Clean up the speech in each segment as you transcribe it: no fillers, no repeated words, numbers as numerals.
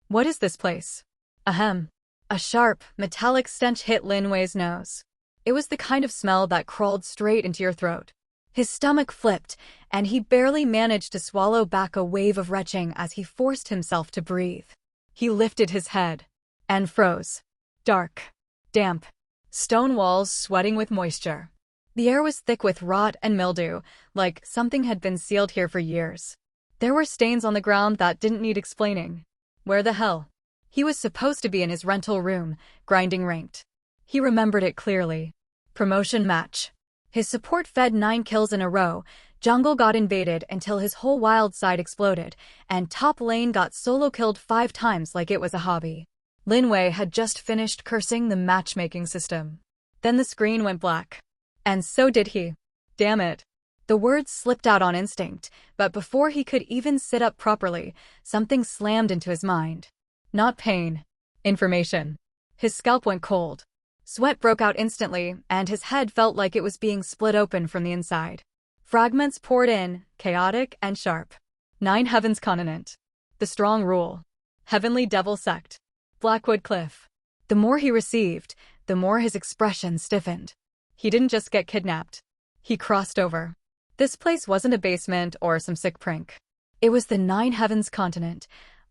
What is this place? Ahem. A sharp, metallic stench hit Lin Wei's nose. It was the kind of smell that crawled straight into your throat. His stomach flipped, and he barely managed to swallow back a wave of retching as he forced himself to breathe. He lifted his head and froze. Dark, damp, stone walls sweating with moisture. The air was thick with rot and mildew, like something had been sealed here for years. There were stains on the ground that didn't need explaining. Where the hell? He was supposed to be in his rental room, grinding ranked. He remembered it clearly. Promotion match. His support fed 9 kills in a row, jungle got invaded until his whole wild side exploded, and top lane got solo killed 5 times like it was a hobby. Lin Wei had just finished cursing the matchmaking system. Then the screen went black. And so did he. Damn it. The words slipped out on instinct, but before he could even sit up properly, something slammed into his mind. Not pain. Information. His scalp went cold. Sweat broke out instantly, and his head felt like it was being split open from the inside. Fragments poured in, chaotic and sharp. 9 Heavens Continent. The Strong Rule. Heavenly Devil Sect. Blackwood Cliff. The more he received, the more his expression stiffened. He didn't just get kidnapped. He crossed over. This place wasn't a basement or some sick prank. It was the 9 Heavens Continent,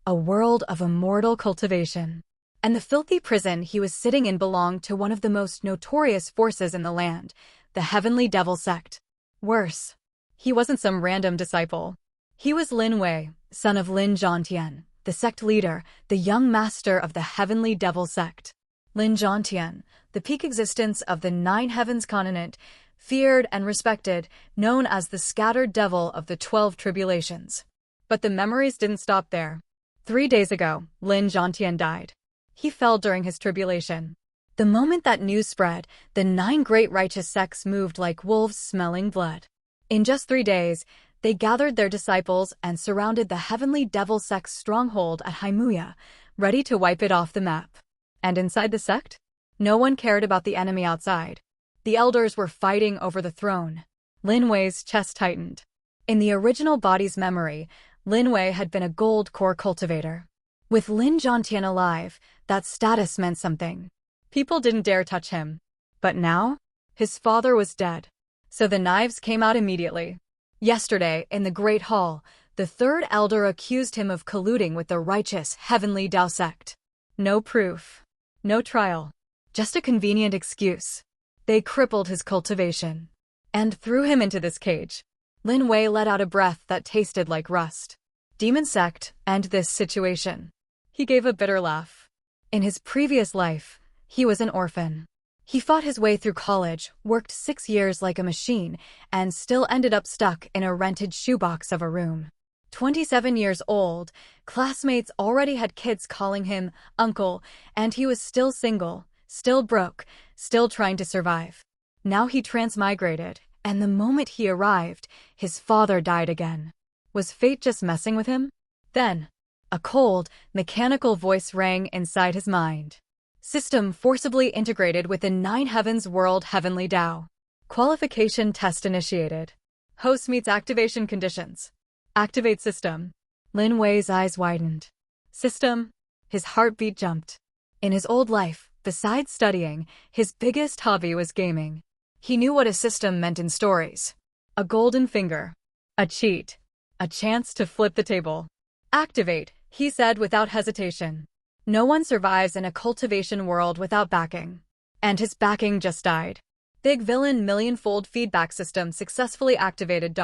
a world of immortal cultivation. And the filthy prison he was sitting in belonged to one of the most notorious forces in the land, the Heavenly Devil Sect. Worse, he wasn't some random disciple. He was Lin Wei, son of Lin Zhongtian, the sect leader, the young master of the Heavenly Devil Sect. Lin Zhongtian, the peak existence of the 9 Heavens Continent, feared and respected, known as the scattered devil of the 12 tribulations. But the memories didn't stop there. 3 days ago, Lin Zhongtian died. He fell during his tribulation. The moment that news spread, the 9 great righteous sects moved like wolves smelling blood. In just 3 days, they gathered their disciples and surrounded the Heavenly Devil Sect's stronghold at Haimuya, ready to wipe it off the map. And inside the sect? No one cared about the enemy outside. The elders were fighting over the throne. Lin Wei's chest tightened. In the original body's memory, Lin Wei had been a gold core cultivator. With Lin Zhongtian alive, that status meant something. People didn't dare touch him. But now, his father was dead. So the knives came out immediately. Yesterday, in the Great Hall, the 3rd elder accused him of colluding with the righteous Heavenly Dao Sect. No proof. No trial. Just a convenient excuse. They crippled his cultivation. And threw him into this cage. Lin Wei let out a breath that tasted like rust. Demon Sect, and this situation. He gave a bitter laugh. In his previous life, he was an orphan. He fought his way through college, worked 6 years like a machine, and still ended up stuck in a rented shoebox of a room. 27 years old, classmates already had kids calling him uncle, and he was still single, still broke, still trying to survive. Now he transmigrated, and the moment he arrived, his father died again. Was fate just messing with him? Then, a cold, mechanical voice rang inside his mind. System forcibly integrated with the 9 Heavens World Heavenly Dao. Qualification test initiated. Host meets activation conditions. Activate system. Lin Wei's eyes widened. System? His heartbeat jumped. In his old life, besides studying, his biggest hobby was gaming. He knew what a system meant in stories. A golden finger. A cheat. A chance to flip the table. Activate, he said without hesitation. No one survives in a cultivation world without backing. And his backing just died. Big Villain Millionfold Feedback System successfully activated.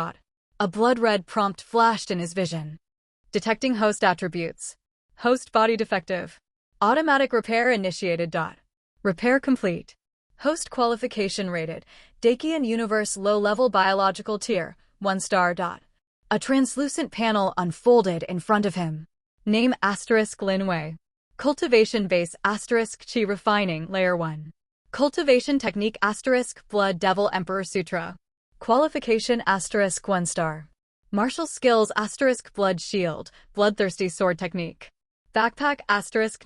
A blood-red prompt flashed in his vision. Detecting host attributes. Host body defective. Automatic repair initiated. Repair complete. Host qualification rated. Dakian Universe low-level biological tier, 1 star. A translucent panel unfolded in front of him. Name * Lin Wei. Cultivation base * Chi refining layer 1. Cultivation technique * Blood Devil Emperor Sutra. Qualification * 1 star. Martial skills * Blood Shield, Bloodthirsty Sword Technique. Backpack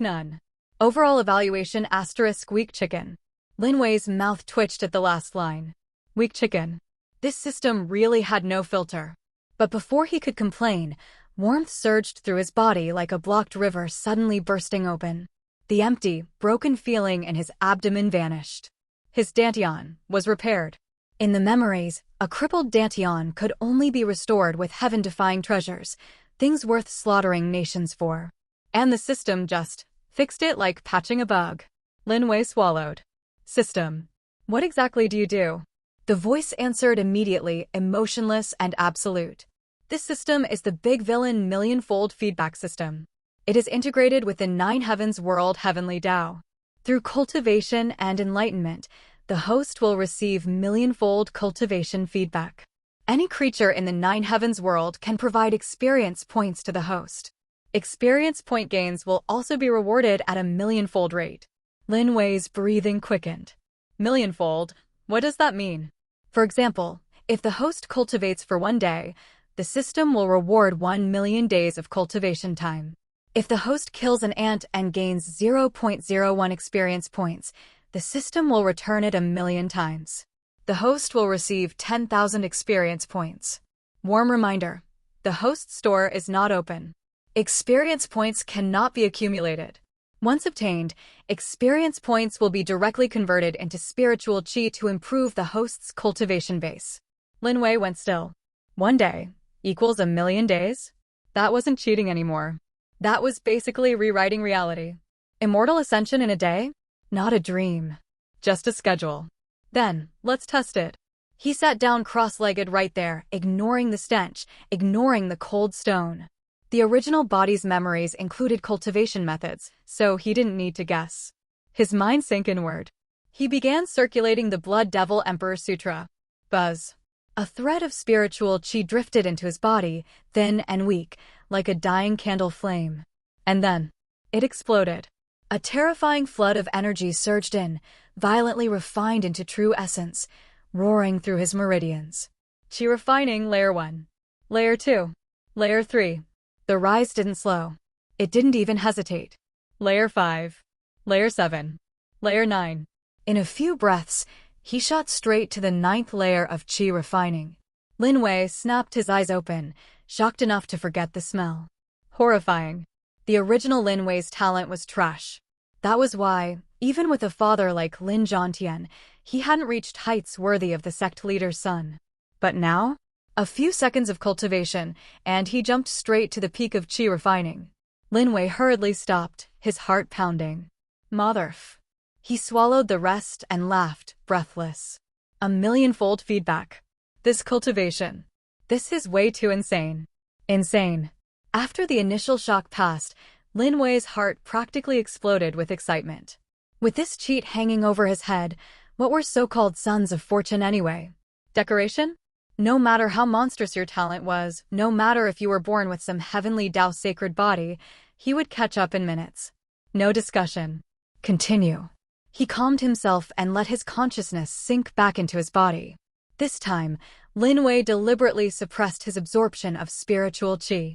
* none. Overall evaluation * Weak Chicken. Lin Wei's mouth twitched at the last line. Weak chicken. This system really had no filter. But before he could complain, Warmth surged through his body like a blocked river suddenly bursting open. The empty, broken feeling in his abdomen vanished. His dantian was repaired. In the memories, a crippled dantian could only be restored with heaven-defying treasures, things worth slaughtering nations for. And the system just fixed it like patching a bug. Lin Wei swallowed. System. What exactly do you do? The voice answered immediately, emotionless and absolute. This system is the big villain million-fold feedback system. It is integrated within Nine Heavens World Heavenly Tao. Through cultivation and enlightenment, the host will receive million-fold cultivation feedback. Any creature in the Nine Heavens world can provide experience points to the host. Experience point gains will also be rewarded at a million-fold rate. Lin Wei's breathing quickened. Millionfold? What does that mean? For example, if the host cultivates for 1 day, the system will reward 1 million days of cultivation time. If the host kills an ant and gains 0.01 experience points, the system will return it 1,000,000 times. The host will receive 10,000 experience points. Warm reminder: the host store is not open. Experience points cannot be accumulated. Once obtained, experience points will be directly converted into spiritual qi to improve the host's cultivation base. Lin Wei went still. 1 day equals 1,000,000 days? That wasn't cheating anymore. That was basically rewriting reality. Immortal ascension in a day? Not a dream. Just a schedule. Then, let's test it. He sat down cross-legged right there, ignoring the stench, ignoring the cold stone. The original body's memories included cultivation methods, so he didn't need to guess. His mind sank inward. He began circulating the Blood Devil Emperor Sutra. Buzz. A thread of spiritual qi drifted into his body, thin and weak, like a dying candle flame. And then, it exploded. A terrifying flood of energy surged in, violently refined into true essence, roaring through his meridians. Qi refining Layer 1. Layer 2. Layer 3. The rise didn't slow. It didn't even hesitate. Layer 5. Layer 7. Layer 9. In a few breaths, he shot straight to the 9th layer of qi refining. Lin Wei snapped his eyes open, shocked enough to forget the smell. Horrifying. The original Lin Wei's talent was trash. That was why, even with a father like Lin Zhangtian, he hadn't reached heights worthy of the sect leader's son. But now? A few seconds of cultivation, and he jumped straight to the peak of qi refining. Lin Wei hurriedly stopped, his heart pounding. Motherf. He swallowed the rest and laughed, breathless. 1,000,000-fold feedback. This cultivation. This is way too insane. Insane. After the initial shock passed, Lin Wei's heart practically exploded with excitement. With this cheat hanging over his head, what were so-called sons of fortune anyway? Decoration? No matter how monstrous your talent was, no matter if you were born with some heavenly Tao sacred body, he would catch up in minutes. No discussion. Continue. He calmed himself and let his consciousness sink back into his body. This time, Lin Wei deliberately suppressed his absorption of spiritual qi.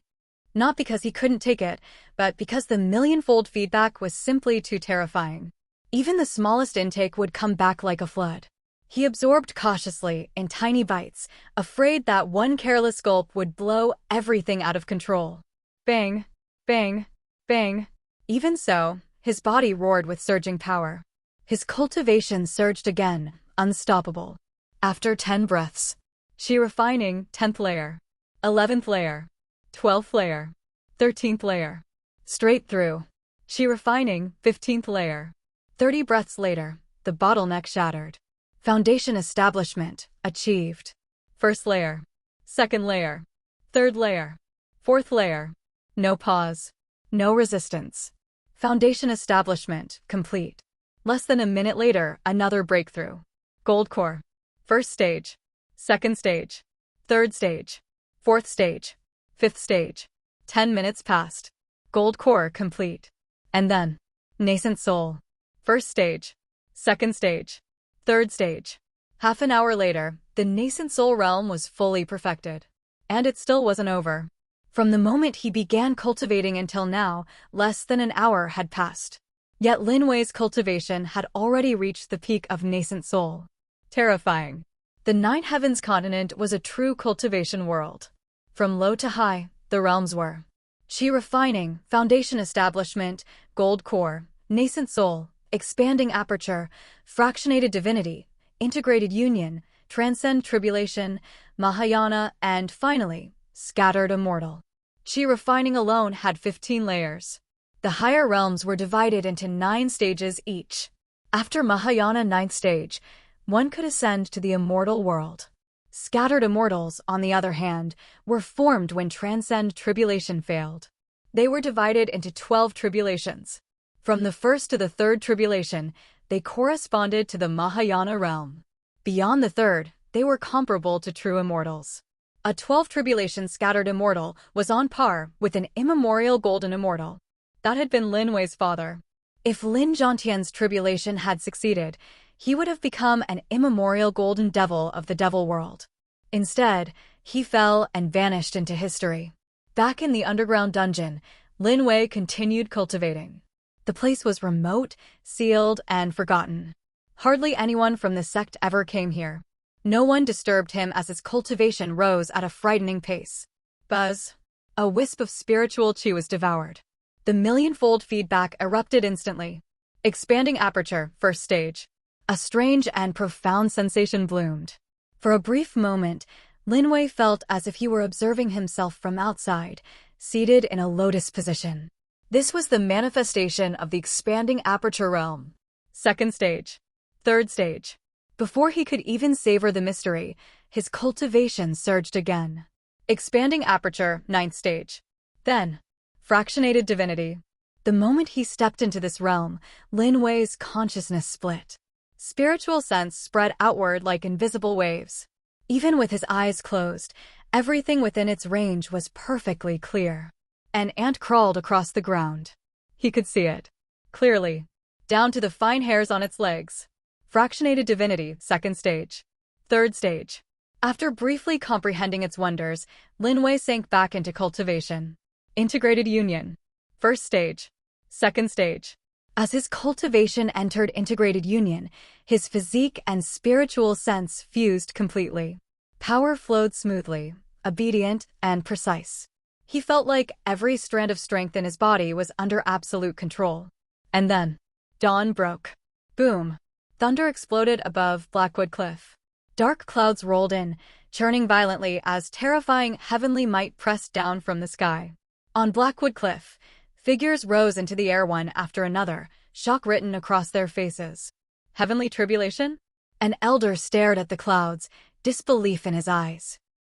Not because he couldn't take it, but because the million-fold feedback was simply too terrifying. Even the smallest intake would come back like a flood. He absorbed cautiously, in tiny bites, afraid that one careless gulp would blow everything out of control. Bang, bang, bang. Even so, his body roared with surging power. His cultivation surged again, unstoppable. After 10 breaths. Qi refining, 10th layer. 11th layer. 12th layer. 13th layer. Straight through. Qi refining, 15th layer. 30 breaths later, the bottleneck shattered. Foundation establishment, achieved. 1st layer. 2nd layer. 3rd layer. 4th layer. No pause. No resistance. Foundation establishment, complete. Less than a minute later, another breakthrough. Gold core. 1st stage. 2nd stage. 3rd stage. 4th stage. 5th stage. 10 minutes passed. Gold core complete. And then, nascent soul. 1st stage. 2nd stage. 3rd stage. Half an hour later, the nascent soul realm was fully perfected. And it still wasn't over. From the moment he began cultivating until now, less than an hour had passed. Yet Lin Wei's cultivation had already reached the peak of nascent soul. Terrifying. The Nine Heavens continent was a true cultivation world. From low to high, The realms were Chi refining, foundation establishment, gold core, nascent soul, expanding aperture, fractionated divinity, integrated union, transcend tribulation, Mahayana, and finally, scattered immortal. Chi refining alone had 15 layers. The higher realms were divided into 9 stages each. After Mahayana 9th stage, one could ascend to the immortal world. Scattered immortals, on the other hand, were formed when transcend tribulation failed. They were divided into 12 tribulations. From the first to the third tribulation, they corresponded to the Mahayana realm. Beyond the third, they were comparable to true immortals. A 12th tribulation scattered immortal was on par with an immemorial golden immortal. That had been Lin Wei's father. If Lin Zhongtian's tribulation had succeeded, he would have become an immemorial golden devil of the devil world. Instead, he fell and vanished into history. Back in the underground dungeon, Lin Wei continued cultivating. The place was remote, sealed, and forgotten. Hardly anyone from the sect ever came here. No one disturbed him as his cultivation rose at a frightening pace. Buzz. A wisp of spiritual chi was devoured. The millionfold feedback erupted instantly. Expanding aperture, first stage. A strange and profound sensation bloomed. For a brief moment, Lin Wei felt as if he were observing himself from outside, seated in a lotus position. This was the manifestation of the expanding aperture realm. Second stage. Third stage. Before he could even savor the mystery, his cultivation surged again. Expanding aperture, 9th stage. Then, fractionated divinity. The moment he stepped into this realm, Lin Wei's consciousness split. Spiritual sense spread outward like invisible waves. Even with his eyes closed, everything within its range was perfectly clear. An ant crawled across the ground. He could see it clearly, down to the fine hairs on its legs. Fractionated divinity, 2nd stage. Third stage. After briefly comprehending its wonders, Lin Wei sank back into cultivation. Integrated union. First stage. Second stage. As his cultivation entered integrated union, his physique and spiritual sense fused completely. Power flowed smoothly, obedient, and precise. He felt like every strand of strength in his body was under absolute control. And then, dawn broke. Boom! Thunder exploded above Blackwood Cliff. Dark clouds rolled in, churning violently as terrifying heavenly might pressed down from the sky. On Blackwood Cliff, figures rose into the air one after another, shock written across their faces. Heavenly tribulation? An elder stared at the clouds, disbelief in his eyes.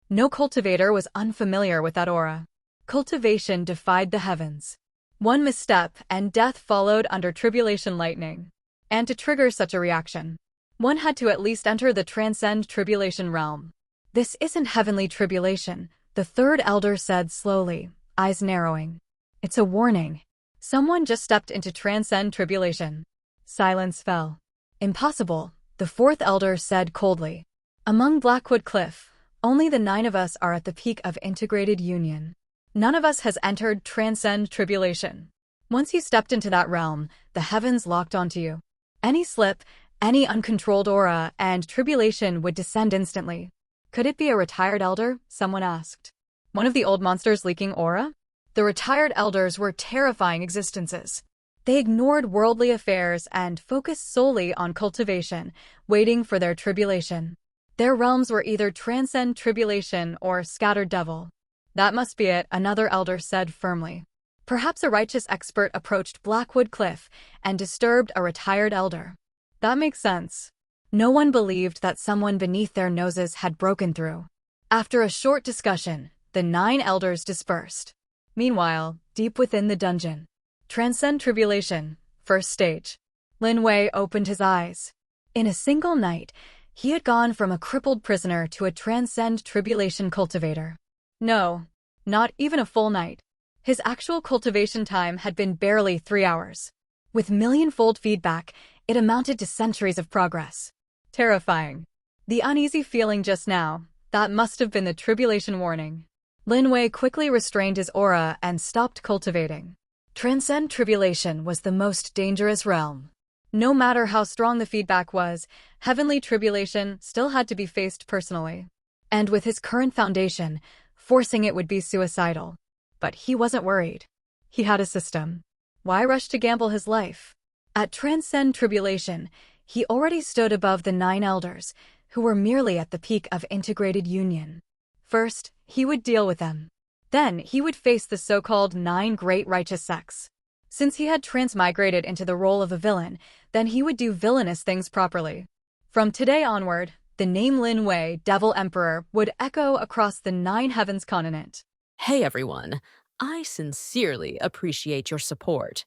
No cultivator was unfamiliar with that aura. Cultivation defied the heavens. One misstep and death followed under tribulation lightning. And to trigger such a reaction, one had to at least enter the transcend tribulation realm. This isn't heavenly tribulation, the third elder said slowly, eyes narrowing. It's a warning. Someone just stepped into transcend tribulation. Silence fell. Impossible, the fourth elder said coldly. Among Blackwood Cliff, only the 9 of us are at the peak of integrated union. None of us has entered transcend tribulation. Once you stepped into that realm, the heavens locked onto you. Any slip, any uncontrolled aura, and tribulation would descend instantly. Could it be a retired elder? Someone asked. One of the old monsters leaking aura? The retired elders were terrifying existences. They ignored worldly affairs and focused solely on cultivation, waiting for their tribulation. Their realms were either transcend tribulation or scattered devil. That must be it, another elder said firmly. Perhaps a righteous expert approached Blackwood Cliff and disturbed a retired elder. That makes sense. No one believed that someone beneath their noses had broken through. After a short discussion, the 9 elders dispersed. Meanwhile, deep within the dungeon, transcend tribulation, first stage. Lin Wei opened his eyes. In a single night, he had gone from a crippled prisoner to a transcend tribulation cultivator. No, not even a full night. His actual cultivation time had been barely 3 hours. With millionfold feedback, it amounted to centuries of progress. Terrifying. The uneasy feeling just now, that must have been the tribulation warning. Lin Wei quickly restrained his aura and stopped cultivating. Transcend tribulation was the most dangerous realm. No matter how strong the feedback was, heavenly tribulation still had to be faced personally. And with his current foundation, forcing it would be suicidal. But he wasn't worried. He had a system. Why rush to gamble his life? At Transcend Tribulation, he already stood above the 9 elders, who were merely at the peak of integrated union. First, he would deal with them. Then he would face the so-called 9 great righteous sects. Since he had transmigrated into the role of a villain, then he would do villainous things properly. From today onward, the name Lin Wei, Devil Emperor, would echo across the 9 heavens continent. Hey everyone, I sincerely appreciate your support.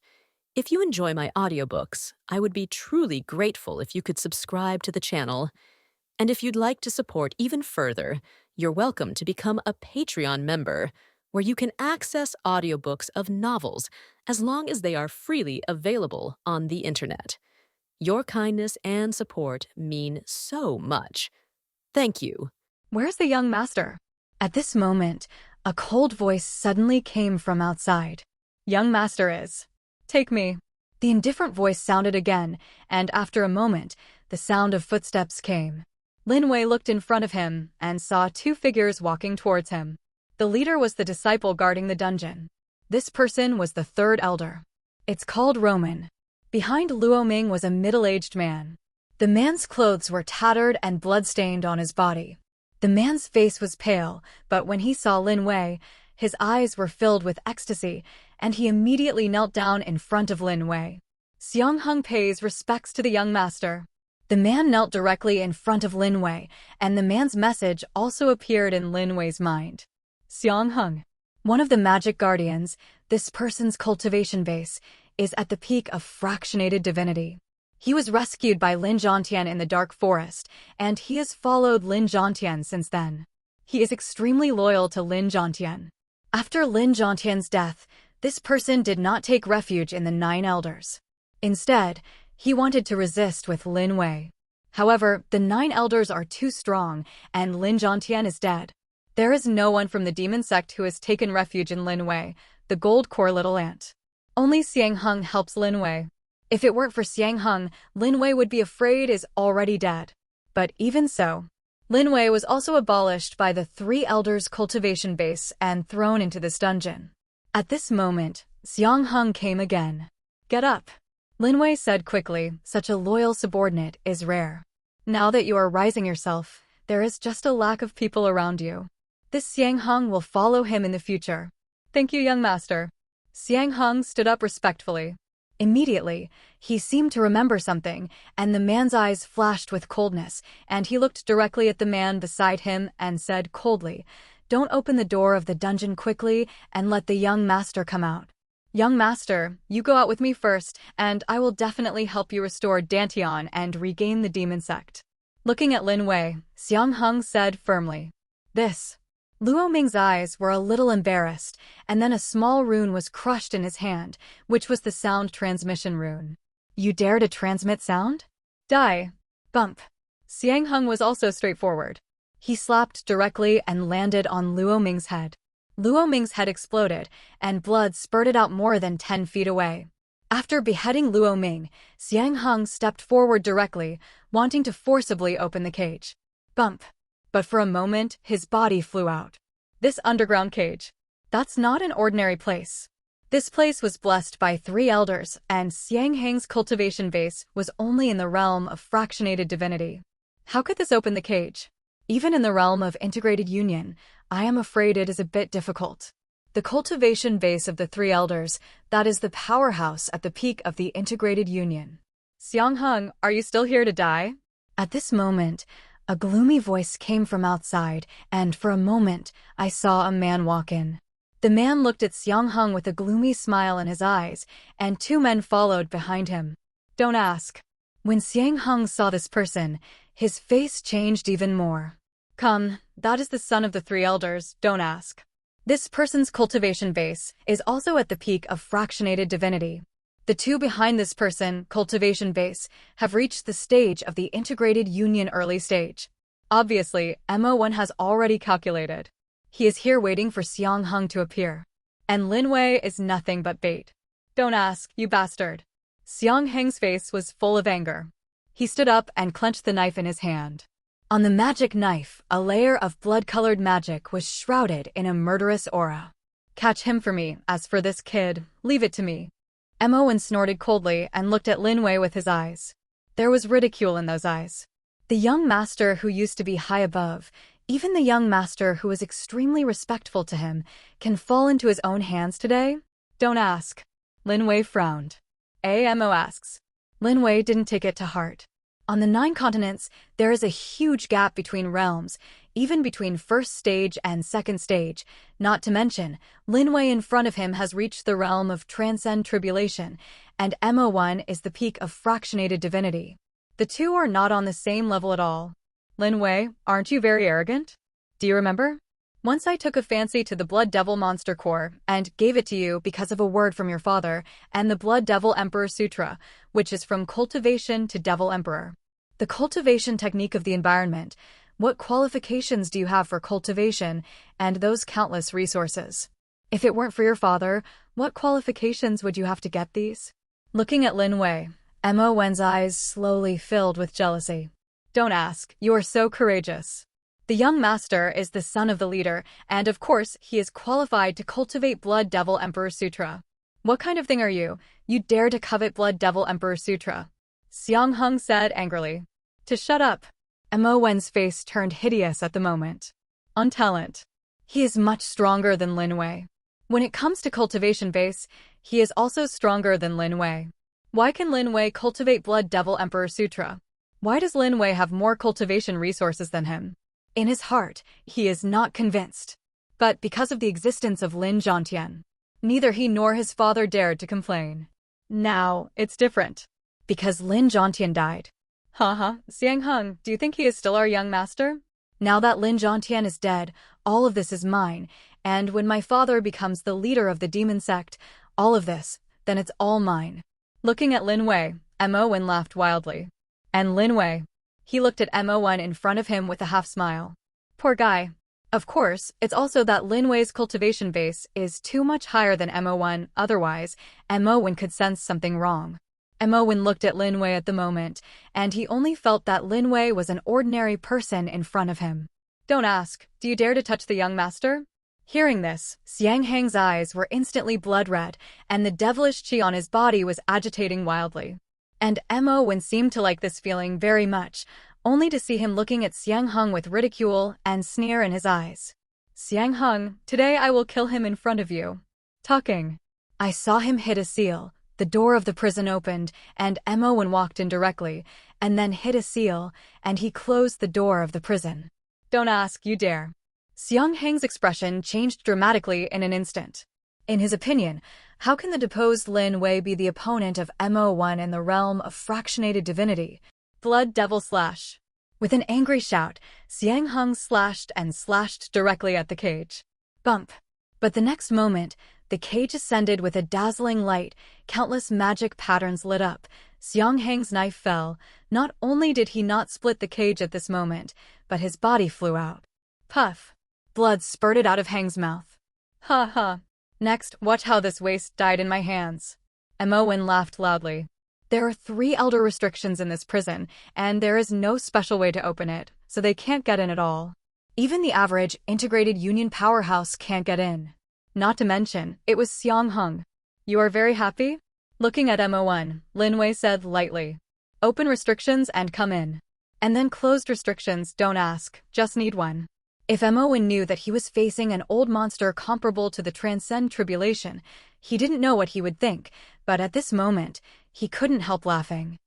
If you enjoy my audiobooks, I would be truly grateful if you could subscribe to the channel. And if you'd like to support even further, you're welcome to become a Patreon member, where you can access audiobooks of novels as long as they are freely available on the internet. Your kindness and support mean so much. Thank you. Where's the young master? At this moment, a cold voice suddenly came from outside. Young master is. Take me. The indifferent voice sounded again, and after a moment, the sound of footsteps came. Lin Wei looked in front of him and saw 2 figures walking towards him. The leader was the disciple guarding the dungeon. This person was the 3rd elder. It's called Roman. Behind Luo Ming was a middle-aged man. The man's clothes were tattered and blood-stained on his body. The man's face was pale, but when he saw Lin Wei, his eyes were filled with ecstasy, and he immediately knelt down in front of Lin Wei. Xiang Hung pays respects to the young master. The man knelt directly in front of Lin Wei, and the man's message also appeared in Lin Wei's mind. Xiang Hung, one of the magic guardians, this person's cultivation base, is at the peak of fractionated divinity. He was rescued by Lin Zhantian in the dark forest, and he has followed Lin Zhantian since then. He is extremely loyal to Lin Zhantian. After Lin Zhantian's death, this person did not take refuge in the 9 elders. Instead, he wanted to resist with Lin Wei. However, the 9 elders are too strong, and Lin Zhantian is dead. There is no one from the demon sect who has taken refuge in Lin Wei, the gold core little ant. Only Xiang Hung helps Lin Wei. If it weren't for Xiang Hung, Lin Wei would be afraid is already dead. But even so, Lin Wei was also abolished by the 3 elders' cultivation base and thrown into this dungeon. At this moment, Xiang Hung came again. Get up. Lin Wei said quickly, such a loyal subordinate is rare. Now that you are rising yourself, there is just a lack of people around you. This Xiang Hung will follow him in the future. Thank you, young master. Xiang Hung stood up respectfully. Immediately, he seemed to remember something, and the man's eyes flashed with coldness, and he looked directly at the man beside him and said coldly, "Don't open the door of the dungeon quickly and let the young master come out. Young master, you go out with me first, and I will definitely help you restore Dantian and regain the demon sect." Looking at Lin Wei, Xiang Hung said firmly, "This." Luo Ming's eyes were a little embarrassed, and then a small rune was crushed in his hand, which was the sound transmission rune. You dare to transmit sound? Die. Bump. Xiang Hung was also straightforward. He slapped directly and landed on Luo Ming's head. Luo Ming's head exploded, and blood spurted out more than 10 feet away. After beheading Luo Ming, Xiang Hung stepped forward directly, wanting to forcibly open the cage. Bump. But for a moment, his body flew out. This underground cage. That's not an ordinary place. This place was blessed by 3 elders, and Xiang Hang's cultivation base was only in the realm of fractionated divinity. How could this open the cage? Even in the realm of integrated union, I am afraid it is a bit difficult. The cultivation base of the 3 elders, that is the powerhouse at the peak of the integrated union. Xiang Hung, are you still here to die? At this moment, a gloomy voice came from outside, and for a moment, I saw a man walk in. The man looked at Xiang Hung with a gloomy smile in his eyes, and 2 men followed behind him. Don't ask. When Xiang Hung saw this person, his face changed even more. Come, that is the son of the 3 elders, don't ask. This person's cultivation base is also at the peak of fractionated divinity. The 2 behind this person, cultivation base, have reached the stage of the integrated union early stage. Obviously, MO1 has already calculated. He is here waiting for Xiang Hung to appear. And Lin Wei is nothing but bait. Don't ask, you bastard. Xiang Hang's face was full of anger. He stood up and clenched the knife in his hand. On the magic knife, a layer of blood-colored magic was shrouded in a murderous aura. Catch him for me. As for this kid, leave it to me. Moen snorted coldly and looked at Lin Wei with his eyes. There was ridicule in those eyes. The young master who used to be high above, even the young master who was extremely respectful to him, can fall into his own hands today? Don't ask. Lin Wei frowned. Amo asks. Lin Wei didn't take it to heart. On the 9 continents, there is a huge gap between realms, even between first stage and second stage. Not to mention, Lin Wei in front of him has reached the realm of transcend tribulation, and Mo1 is the peak of fractionated divinity. The two are not on the same level at all. Lin Wei, aren't you very arrogant? Do you remember? Once I took a fancy to the Blood Devil Monster Core and gave it to you because of a word from your father and the Blood Devil Emperor Sutra, which is from Cultivation to Devil Emperor. The cultivation technique of the environment. What qualifications do you have for cultivation and those countless resources? If it weren't for your father, what qualifications would you have to get these? Looking at Lin Wei, Mo Wen's eyes slowly filled with jealousy. Don't ask, you are so courageous. The young master is the son of the leader, and of course, he is qualified to cultivate Blood Devil Emperor Sutra. What kind of thing are you? You dare to covet Blood Devil Emperor Sutra? Xiang Hung said angrily. To shut up. Mo Wen's face turned hideous at the moment. On talent. He is much stronger than Lin Wei. When it comes to cultivation base, he is also stronger than Lin Wei. Why can Lin Wei cultivate Blood Devil Emperor Sutra? Why does Lin Wei have more cultivation resources than him? In his heart, he is not convinced. But because of the existence of Lin Zhantian, neither he nor his father dared to complain. Now, it's different. Because Lin Zhantian died. Haha, Xiang Hung, do you think he is still our young master? Now that Lin Zhantian is dead, all of this is mine, and when my father becomes the leader of the demon sect, all of this, then it's all mine. Looking at Lin Wei, Mo1 laughed wildly. And Lin Wei. He looked at Mo1 in front of him with a half-smile. Poor guy. Of course, it's also that Lin Wei's cultivation base is too much higher than Mo1, otherwise, Mo1 could sense something wrong. Mo1 looked at Lin Wei at the moment, and he only felt that Lin Wei was an ordinary person in front of him. Don't ask, do you dare to touch the young master? Hearing this, Xiang Hang's eyes were instantly blood-red, and the devilish chi on his body was agitating wildly. And Mo1 seemed to like this feeling very much, only to see him looking at Xiang Hung with ridicule and sneer in his eyes. Xiang Hung, today I will kill him in front of you. Talking. I saw him hit a seal, the door of the prison opened, and Mo1 walked in directly, and then hit a seal, and he closed the door of the prison. Don't ask, you dare. Xiang Hang's expression changed dramatically in an instant. In his opinion, how can the deposed Lin Wei be the opponent of Mo1 in the realm of fractionated divinity? Blood Devil Slash. With an angry shout, Xiang Hung slashed and slashed directly at the cage. Bump. But the next moment, the cage ascended with a dazzling light, countless magic patterns lit up. Xiang Hang's knife fell. Not only did he not split the cage at this moment, but his body flew out. Puff. Blood spurted out of Hang's mouth. Ha ha. Next, watch how this waste died in my hands. Mo1 laughed loudly. There are 3 elder restrictions in this prison, and there is no special way to open it, so they can't get in at all. Even the average integrated union powerhouse can't get in. Not to mention, it was Xiang Hung. You are very happy? Looking at Mo1, Lin Wei said lightly. Open restrictions and come in. And then closed restrictions, don't ask, just need one. If Mo1 knew that he was facing an old monster comparable to the Transcend Tribulation, he didn't know what he would think, but at this moment, he couldn't help laughing.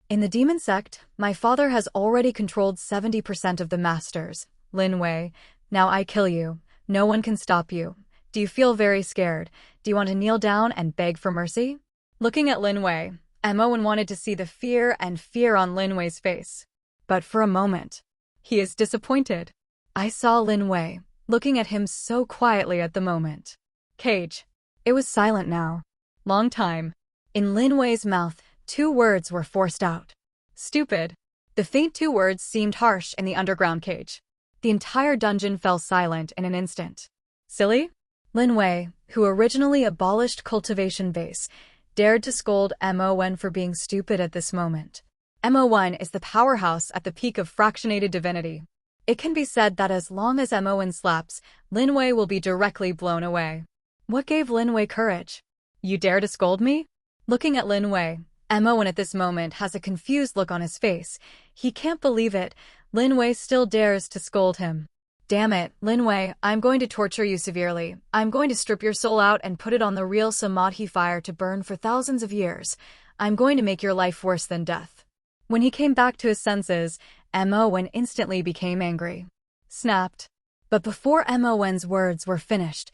In the demon sect, my father has already controlled 70% of the masters. Lin Wei, now I kill you. No one can stop you. Do you feel very scared? Do you want to kneel down and beg for mercy? Looking at Lin Wei, Mo1 wanted to see the fear on Lin Wei's face. But for a moment, he is disappointed. I saw Lin Wei, looking at him so quietly at the moment. Cage. It was silent now. Long time. In Lin Wei's mouth, 2 words were forced out. Stupid. The faint 2 words seemed harsh in the underground cage. The entire dungeon fell silent in an instant. Silly? Lin Wei, who originally abolished cultivation base, dared to scold Mo1 for being stupid at this moment. Mo1 is the powerhouse at the peak of fractionated divinity. It can be said that as long as Mo1 slaps, Lin Wei will be directly blown away. What gave Lin Wei courage? You dare to scold me? Looking at Lin Wei, Owen at this moment has a confused look on his face. He can't believe it. Lin Wei still dares to scold him. Damn it, Lin Wei, I'm going to torture you severely. I'm going to strip your soul out and put it on the real samadhi fire to burn for thousands of years. I'm going to make your life worse than death. When he came back to his senses, Owen instantly became angry. Snapped. But before Owen's words were finished,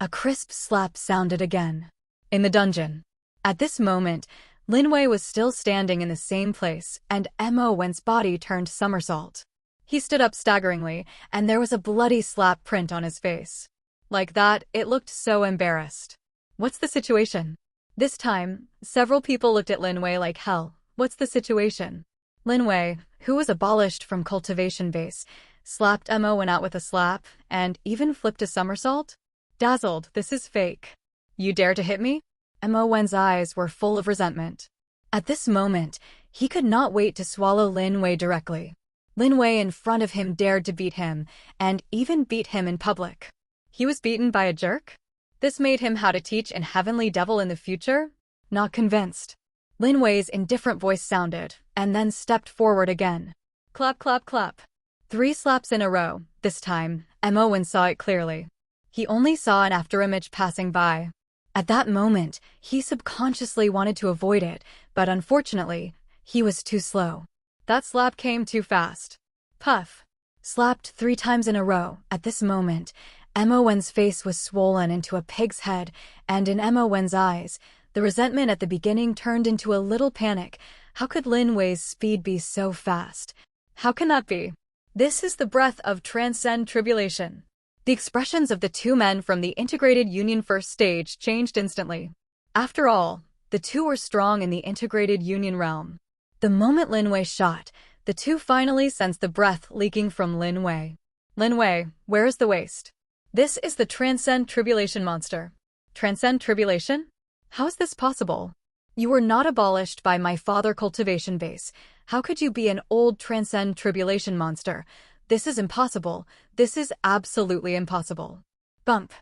a crisp slap sounded again. In the dungeon. At this moment, Lin Wei was still standing in the same place, and Owen's body turned somersault. He stood up staggeringly, and there was a bloody slap print on his face. Like that, it looked so embarrassed. What's the situation? This time, several people looked at Lin Wei like hell. What's the situation? Lin Wei, who was abolished from Cultivation base, slapped Owen out with a slap, and even flipped a somersault? Dazzled, this is fake. You dare to hit me? Owen's eyes were full of resentment. At this moment, he could not wait to swallow Lin Wei directly. Lin Wei in front of him dared to beat him, and even beat him in public. He was beaten by a jerk? This made him how to teach an heavenly devil in the future? Not convinced. Lin Wei's indifferent voice sounded, and then stepped forward again. Clap, clap, clap. 3 slaps in a row. This time, Owen saw it clearly. He only saw an afterimage passing by. At that moment, he subconsciously wanted to avoid it, but unfortunately, he was too slow. That slap came too fast. Puff. Slapped 3 times in a row. At this moment, Owen's face was swollen into a pig's head, and in Owen's eyes, the resentment at the beginning turned into a little panic. How could Lin Wei's speed be so fast? How can that be? This is the breath of transcend tribulation. The expressions of the 2 men from the integrated union first stage changed instantly. After all, the 2 were strong in the integrated union realm. The moment Lin Wei shot, the 2 finally sensed the breath leaking from Lin Wei. Lin Wei, where is the waste? This is the transcend tribulation monster. Transcend tribulation? How is this possible? You were not abolished by my father Cultivation base. How could you be an old transcend tribulation monster? This is impossible. This is absolutely impossible. Bump.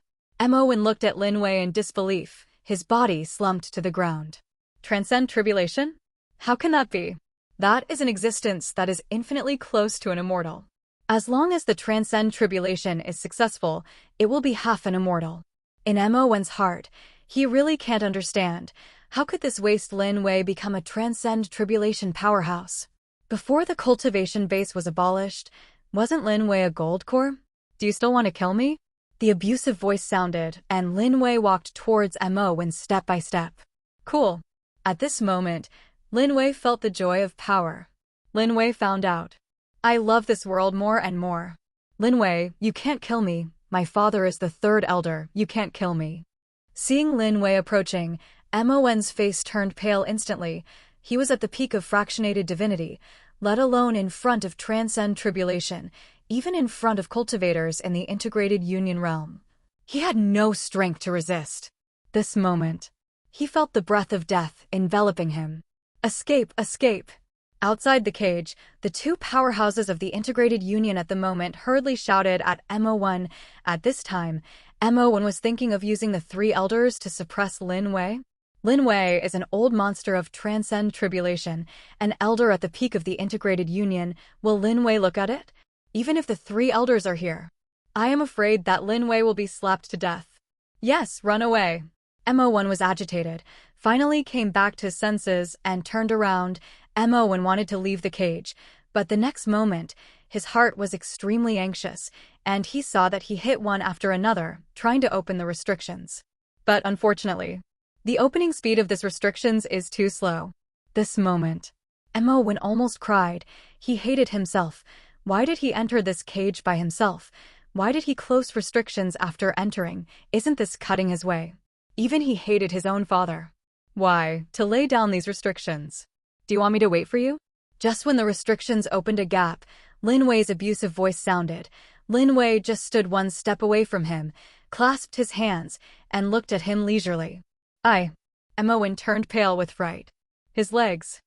Owen looked at Lin Wei in disbelief. His body slumped to the ground. Transcend tribulation? How can that be? That is an existence that is infinitely close to an immortal. As long as the transcend tribulation is successful, it will be half an immortal. In Owen's heart, he really can't understand. How could this waste Lin Wei become a transcend tribulation powerhouse? Before the cultivation base was abolished, wasn't Lin Wei a gold core? Do you still want to kill me? The abusive voice sounded, and Lin Wei walked towards Owen step by step. Cool. At this moment, Lin Wei felt the joy of power. Lin Wei found out. I love this world more and more. Lin Wei, you can't kill me. My father is the 3rd elder. You can't kill me. Seeing Lin Wei approaching, Owen's face turned pale instantly. He was at the peak of fractionated divinity, let alone in front of transcend tribulation, even in front of cultivators in the integrated union realm. He had no strength to resist. This moment, he felt the breath of death enveloping him. Escape, escape. Outside the cage, the 2 powerhouses of the integrated union at the moment hurriedly shouted at Owen. At this time, Owen was thinking of using the 3 elders to suppress Lin Wei. Lin Wei is an old monster of transcend tribulation, an elder at the peak of the integrated union. Will Lin Wei look at it? Even if the 3 elders are here, I am afraid that Lin Wei will be slapped to death. Yes, run away. Owen was agitated, finally came back to his senses and turned around. Owen wanted to leave the cage, but the next moment, his heart was extremely anxious, and he saw that he hit one after another, trying to open the restrictions. But unfortunately, the opening speed of this restrictions is too slow. This moment, Owen almost cried. He hated himself. Why did he enter this cage by himself? Why did he close restrictions after entering? Isn't this cutting his way? Even he hated his own father. Why, to lay down these restrictions? Do you want me to wait for you? Just when the restrictions opened a gap, Lin Wei's abusive voice sounded. Lin Wei just stood one step away from him, clasped his hands, and looked at him leisurely. Owen turned pale with fright. His legs.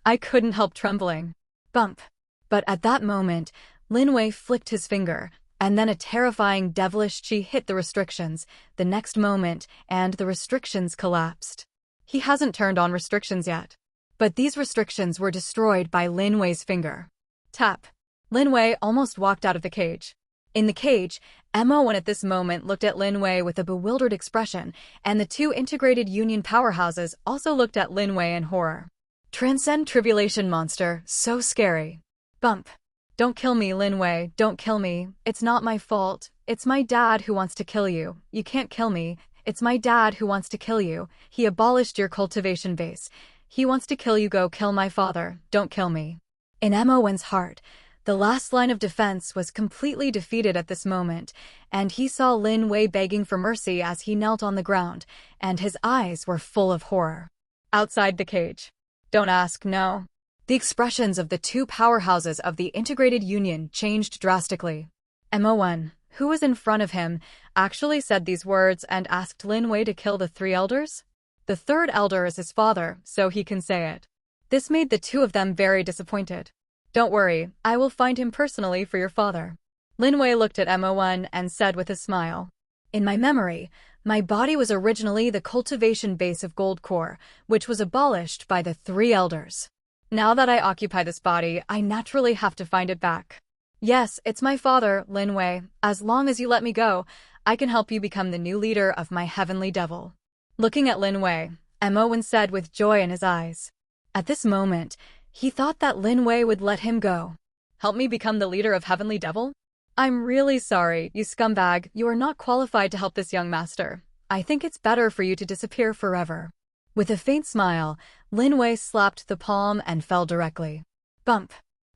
I couldn't help trembling. Bump. But at that moment, Lin Wei flicked his finger. And then a terrifying devilish chi hit the restrictions the next moment, and the restrictions collapsed. He hasn't turned on restrictions yet. But these restrictions were destroyed by Lin Wei's finger. Tap. Lin Wei almost walked out of the cage. In the cage, MO1 at this moment looked at Lin Wei with a bewildered expression, and the two integrated union powerhouses also looked at Lin Wei in horror. Transcend tribulation monster, so scary. Bump. Don't kill me, Lin Wei, don't kill me. It's not my fault. It's my dad who wants to kill you. You can't kill me. It's my dad who wants to kill you. He abolished your cultivation base. He wants to kill you. Go kill my father. Don't kill me. In MO1's heart, the last line of defense was completely defeated at this moment, and he saw Lin Wei begging for mercy as he knelt on the ground, and his eyes were full of horror. Outside the cage. Don't ask, no. The expressions of the two powerhouses of the integrated union changed drastically. MO1, who was in front of him, actually said these words and asked Lin Wei to kill the three elders. The third elder is his father, so he can say it. This made the two of them very disappointed. Don't worry, I will find him personally for your father. Lin Wei looked at MO1 and said with a smile. In my memory, my body was originally the cultivation base of gold core, which was abolished by the three elders. Now that I occupy this body, I naturally have to find it back. Yes, it's my father, Lin Wei. As long as you let me go, I can help you become the new leader of my heavenly devil. Looking at Lin Wei, MO1 said with joy in his eyes. At this moment, he thought that Lin Wei would let him go. Help me become the leader of Heavenly Devil? I'm really sorry, you scumbag. You are not qualified to help this young master. I think it's better for you to disappear forever. With a faint smile, Lin Wei slapped the palm and fell directly. Bump.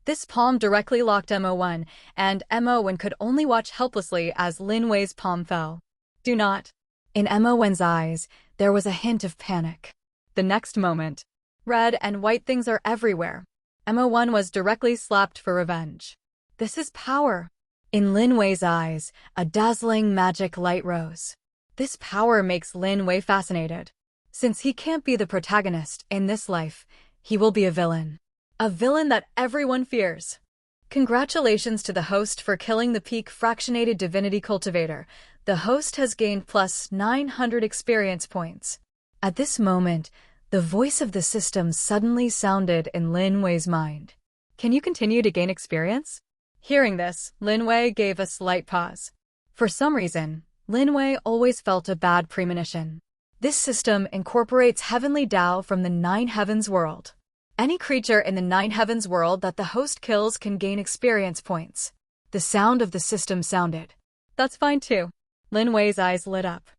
This palm directly locked MO1, and MO1 could only watch helplessly as Lin Wei's palm fell. Do not. In MO1's eyes, there was a hint of panic. The next moment, red and white things are everywhere. MO1 was directly slapped for revenge. This is power. In Lin Wei's eyes, a dazzling magic light rose. This power makes Lin Wei fascinated. Since he can't be the protagonist in this life, he will be a villain. A villain that everyone fears. Congratulations to the host for killing the peak fractionated divinity cultivator. The host has gained plus 900 experience points. At this moment, the voice of the system suddenly sounded in Lin Wei's mind. Can you continue to gain experience? Hearing this, Lin Wei gave a slight pause. For some reason, Lin Wei always felt a bad premonition. This system incorporates heavenly Tao from the Nine Heavens world. Any creature in the Nine Heavens world that the host kills can gain experience points. The sound of the system sounded. That's fine too. Lin Wei's eyes lit up.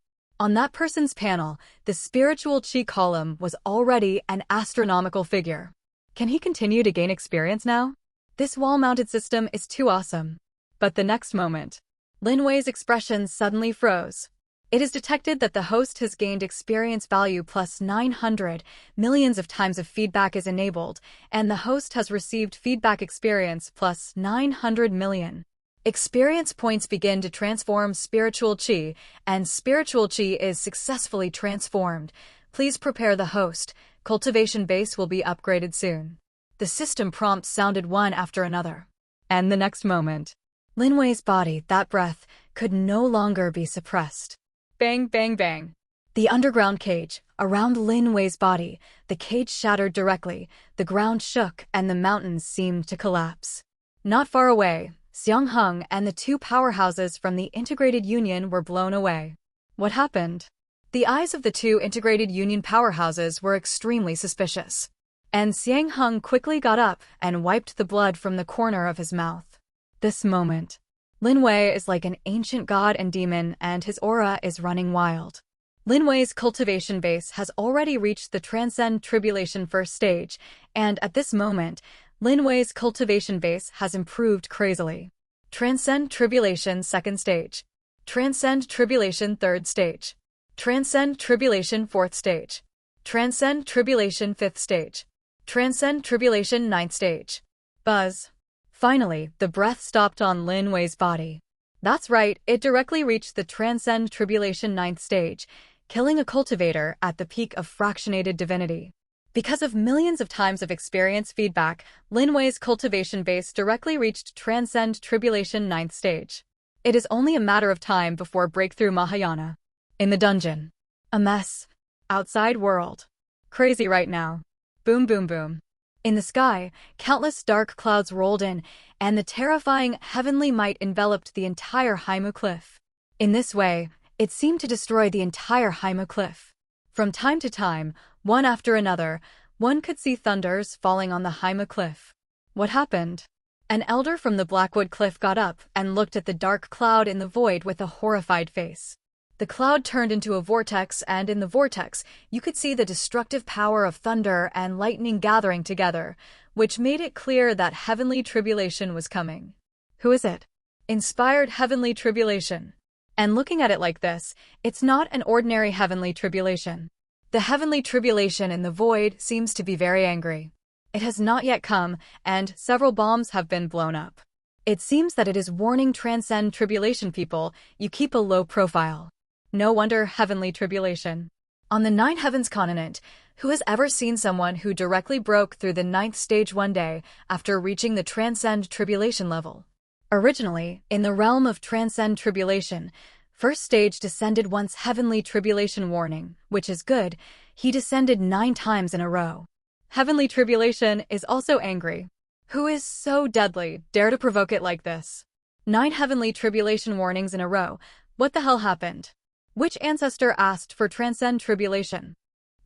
On that person's panel, the spiritual chi column was already an astronomical figure. Can he continue to gain experience now? This wall-mounted system is too awesome. But the next moment, Lin Wei's expression suddenly froze. It is detected that the host has gained experience value plus 900, millions of times of feedback is enabled, and the host has received feedback experience plus 900 million. Experience points begin to transform spiritual chi, and spiritual chi is successfully transformed. Please prepare the host. Cultivation base will be upgraded soon. The system prompts sounded one after another. And the next moment, Lin Wei's body, that breath, could no longer be suppressed. Bang, bang, bang. The underground cage, around Lin Wei's body, the cage shattered directly, the ground shook, and the mountains seemed to collapse. Not far away, Xiangheng and the two powerhouses from the integrated union were blown away. What happened? The eyes of the two integrated union powerhouses were extremely suspicious. And Xiangheng quickly got up and wiped the blood from the corner of his mouth. This moment, Lin Wei is like an ancient god and demon, and his aura is running wild. Lin Wei's cultivation base has already reached the Transcend Tribulation first stage, and at this moment, Lin Wei's cultivation base has improved crazily. Transcend Tribulation second stage. Transcend Tribulation third stage. Transcend Tribulation fourth stage. Transcend Tribulation fifth stage. Transcend Tribulation ninth stage. Buzz. Finally, the breath stopped on Lin Wei's body. That's right, it directly reached the Transcend Tribulation ninth stage, killing a cultivator at the peak of fractionated divinity. Because of millions of times of experience feedback, Lin Wei's cultivation base directly reached Transcend Tribulation ninth stage. It is only a matter of time before breakthrough Mahayana. In the dungeon. A mess. Outside world. Crazy right now. Boom boom boom. In the sky, countless dark clouds rolled in, and the terrifying heavenly might enveloped the entire Haimu cliff. In this way, it seemed to destroy the entire Haimu cliff. From time to time, one after another, one could see thunders falling on the Haimu cliff. What happened? An elder from the Blackwood cliff got up and looked at the dark cloud in the void with a horrified face. The cloud turned into a vortex, and in the vortex, you could see the destructive power of thunder and lightning gathering together, which made it clear that heavenly tribulation was coming. Who is it? Inspired heavenly tribulation. And looking at it like this, it's not an ordinary heavenly tribulation. The heavenly tribulation in the void seems to be very angry. It has not yet come, and several bombs have been blown up. It seems that it is warning transcend tribulation people, you keep a low profile. No wonder heavenly tribulation. On the Nine Heavens continent, who has ever seen someone who directly broke through the ninth stage one day after reaching the transcend tribulation level? Originally, in the realm of transcend tribulation, first stage descended once heavenly tribulation warning, which is good, he descended 9 times in a row. Heavenly tribulation is also angry. Who is so deadly, dare to provoke it like this? 9 heavenly tribulation warnings in a row, what the hell happened? Which ancestor asked for transcend tribulation?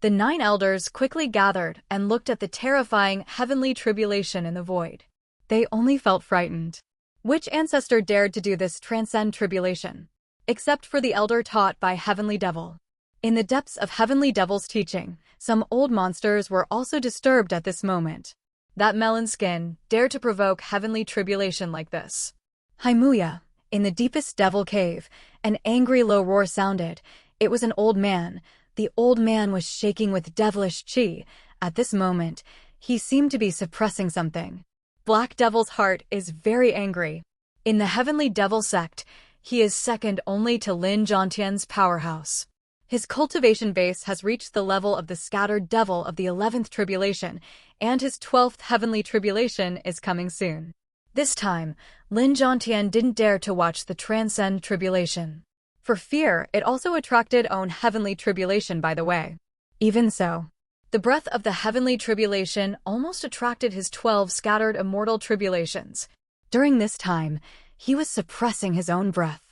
The 9 elders quickly gathered and looked at the terrifying heavenly tribulation in the void. They only felt frightened. Which ancestor dared to do this transcend tribulation? Except for the elder taught by Heavenly Devil. In the depths of Heavenly Devil's teaching, some old monsters were also disturbed at this moment. That melon skin dared to provoke heavenly tribulation like this. Haimuya. In the deepest devil cave, an angry low roar sounded. It was an old man. The old man was shaking with devilish chi. At this moment, he seemed to be suppressing something. Black Devil's heart is very angry. In the Heavenly Devil sect, he is second only to Lin Zhongtian's powerhouse. His cultivation base has reached the level of the scattered devil of the 11th tribulation, and his 12th heavenly tribulation is coming soon. This time, Lin Zhongtian didn't dare to watch the transcend tribulation. For fear, it also attracted own heavenly tribulation by the way. Even so, the breath of the heavenly tribulation almost attracted his 12 scattered immortal tribulations. During this time, he was suppressing his own breath.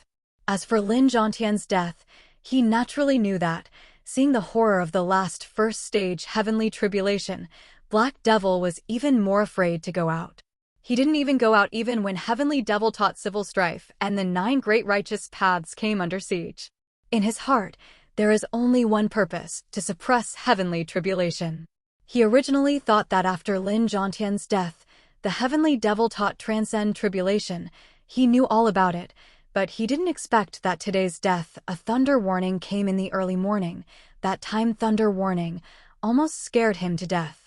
As for Lin Zhongtian's death, he naturally knew that, seeing the horror of the last first stage heavenly tribulation, Black Devil was even more afraid to go out. He didn't even go out even when Heavenly Devil taught civil strife and the 9 great righteous paths came under siege. In his heart, there is only one purpose, to suppress heavenly tribulation. He originally thought that after Lin Zhongtian's death, the Heavenly Devil taught transcend tribulation. He knew all about it, but he didn't expect that today's death, a thunder warning came in the early morning. That time thunder warning almost scared him to death.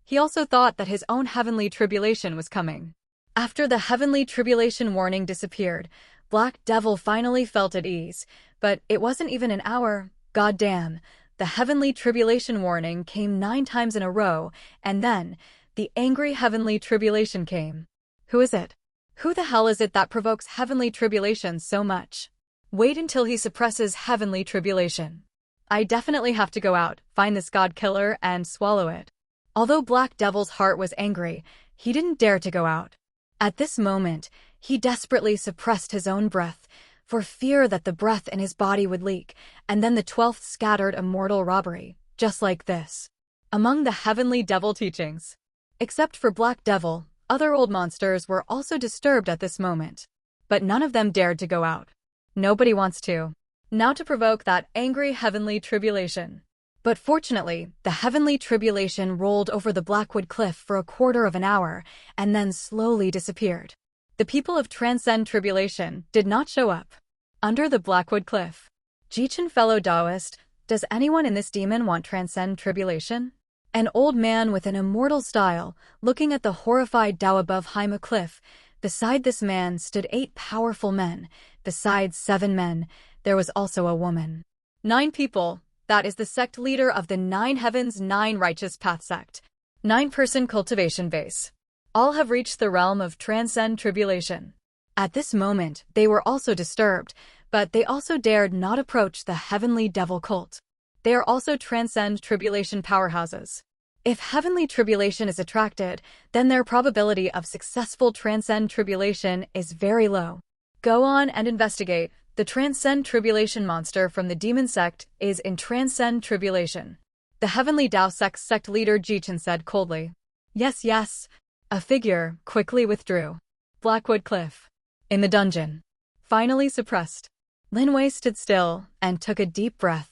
He also thought that his own heavenly tribulation was coming. After the heavenly tribulation warning disappeared, Black Devil finally felt at ease, but it wasn't even an hour. Goddamn, the heavenly tribulation warning came 9 times in a row, and then the angry heavenly tribulation came. Who is it? Who the hell is it that provokes heavenly tribulation so much? Wait until he suppresses heavenly tribulation. I definitely have to go out, find this god killer, and swallow it. Although Black Devil's heart was angry, he didn't dare to go out. At this moment, he desperately suppressed his own breath, for fear that the breath in his body would leak, and then the 12th scattered immortal robbery, just like this. Among the Heavenly Devil teachings. Except for Black Devil, other old monsters were also disturbed at this moment. But none of them dared to go out. Nobody wants to. Now to provoke that angry heavenly tribulation. But fortunately, the heavenly tribulation rolled over the Blackwood cliff for a quarter of an hour, and then slowly disappeared. The people of Transcend Tribulation did not show up. Under the Blackwood cliff. Jichen fellow Taoist, does anyone in this demon want Transcend Tribulation? An old man with an immortal style, looking at the horrified Tao above Haimu cliff. Beside this man stood 8 powerful men. Besides 7 men, there was also a woman. 9 people. That is the sect leader of the 9 Heavens 9 Righteous Path sect. 9-person cultivation base. All have reached the realm of Transcend Tribulation. At this moment, they were also disturbed, but they also dared not approach the heavenly devil cult. They are also transcend tribulation powerhouses. If heavenly tribulation is attracted, then their probability of successful transcend tribulation is very low. Go on and investigate. The transcend tribulation monster from the demon sect is in transcend tribulation. The heavenly Tao sect leader Jichen said coldly. Yes, yes. A figure quickly withdrew. Blackwood Cliff. In the dungeon. Finally suppressed. Lin Wei stood still and took a deep breath.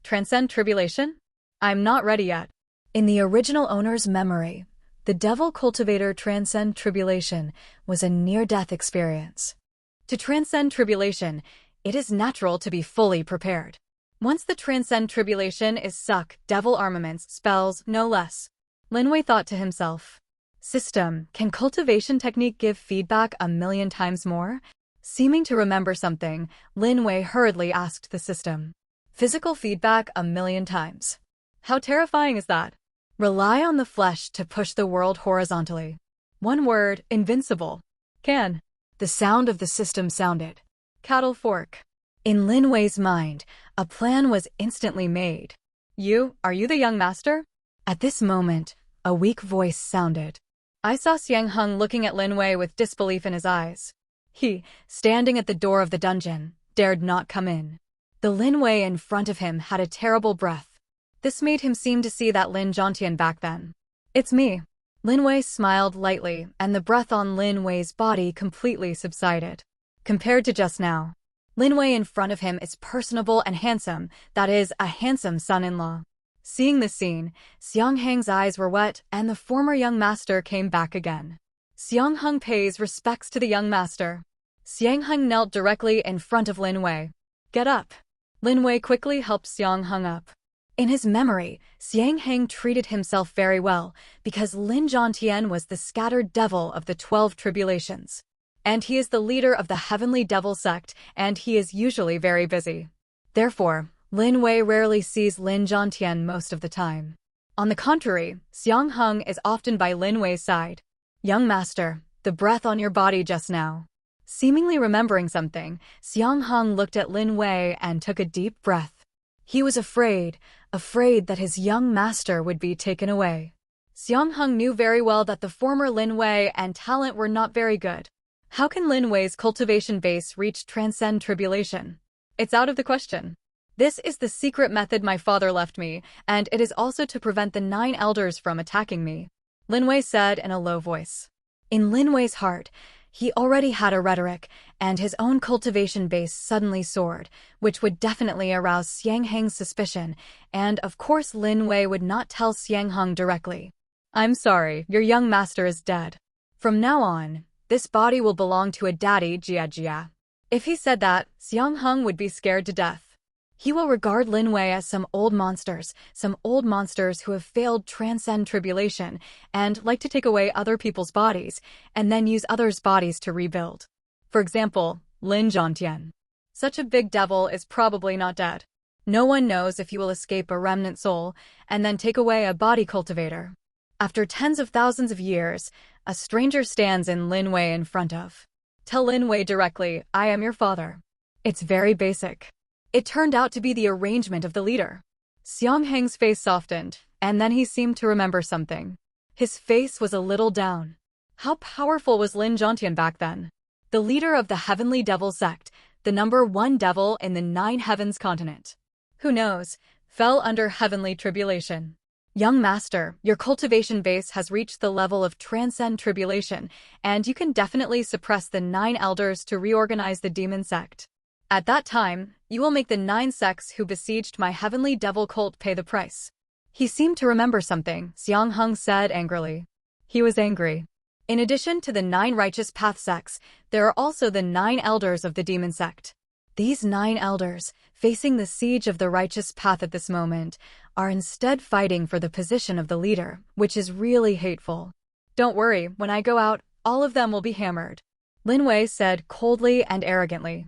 Transcend tribulation? I'm not ready yet. In the original owner's memory, the devil cultivator transcend tribulation was a near-death experience. To transcend tribulation, it is natural to be fully prepared. Once the transcend tribulation is suck, devil armaments, spells, no less. Lin Wei thought to himself. System, can cultivation technique give feedback 1,000,000 times more? Seeming to remember something, Lin Wei hurriedly asked the system. Physical feedback 1,000,000 times. How terrifying is that? Rely on the flesh to push the world horizontally. One word, invincible. Can. The sound of the system sounded. Cattle fork. In Lin Wei's mind, a plan was instantly made. Are you the young master? At this moment, a weak voice sounded. I saw Xiang Heng looking at Lin Wei with disbelief in his eyes. He, standing at the door of the dungeon, dared not come in. The Lin Wei in front of him had a terrible breath. This made him seem to see that Lin Zhantian back then. It's me. Lin Wei smiled lightly, and the breath on Lin Wei's body completely subsided. Compared to just now, Lin Wei in front of him is personable and handsome, that is, a handsome son-in-law. Seeing this scene, Xiang Heng's eyes were wet, and the former young master came back again. Xiang Heng pays respects to the young master. Xiang Heng knelt directly in front of Lin Wei. Get up. Lin Wei quickly helped Xiang Heng up. In his memory, Xiang Heng treated himself very well because Lin Zhantian was the scattered devil of the 12 tribulations. And he is the leader of the heavenly devil sect, and he is usually very busy. Therefore, Lin Wei rarely sees Lin Zhantian most of the time. On the contrary, Xiang Heng is often by Lin Wei's side. Young master, the breath on your body just now. Seemingly remembering something, Xiang Heng looked at Lin Wei and took a deep breath. He was afraid that his young master would be taken away. Xiang Heng knew very well that the former Lin Wei and talent were not very good. How can Lin Wei's cultivation base reach transcend tribulation? It's out of the question. This is the secret method my father left me, and it is also to prevent the 9 elders from attacking me, Lin Wei said in a low voice. In Lin Wei's heart, he already had a rhetoric, and his own cultivation base suddenly soared, which would definitely arouse Xiang Heng's suspicion, and of course Lin Wei would not tell Xiang Heng directly. I'm sorry, your young master is dead. From now on, this body will belong to a daddy, Jia. If he said that, Xiang Heng would be scared to death. He will regard Lin Wei as some old monsters who have failed transcend tribulation and like to take away other people's bodies and then use others' bodies to rebuild. For example, Lin Zhantian. Such a big devil is probably not dead. No one knows if he will escape a remnant soul and then take away a body cultivator. After tens of thousands of years, a stranger stands in Lin Wei in front of. Tell Lin Wei directly, I am your father. It's very basic. It turned out to be the arrangement of the leader. Xiang Heng's face softened, and then he seemed to remember something. His face was a little down. How powerful was Lin Zhantian back then? The leader of the heavenly devil sect, the #1 devil in the 9 heavens continent. Who knows, fell under heavenly tribulation. Young master, your cultivation base has reached the level of transcend tribulation, and you can definitely suppress the 9 elders to reorganize the demon sect. At that time, you will make the 9 sects who besieged my heavenly devil cult pay the price. He seemed to remember something, Xiang Heng said angrily. He was angry. In addition to the 9 righteous path sects, there are also the 9 elders of the demon sect. These 9 elders, facing the siege of the righteous path at this moment, are instead fighting for the position of the leader, which is really hateful. Don't worry, when I go out, all of them will be hammered, Lin Wei said coldly and arrogantly.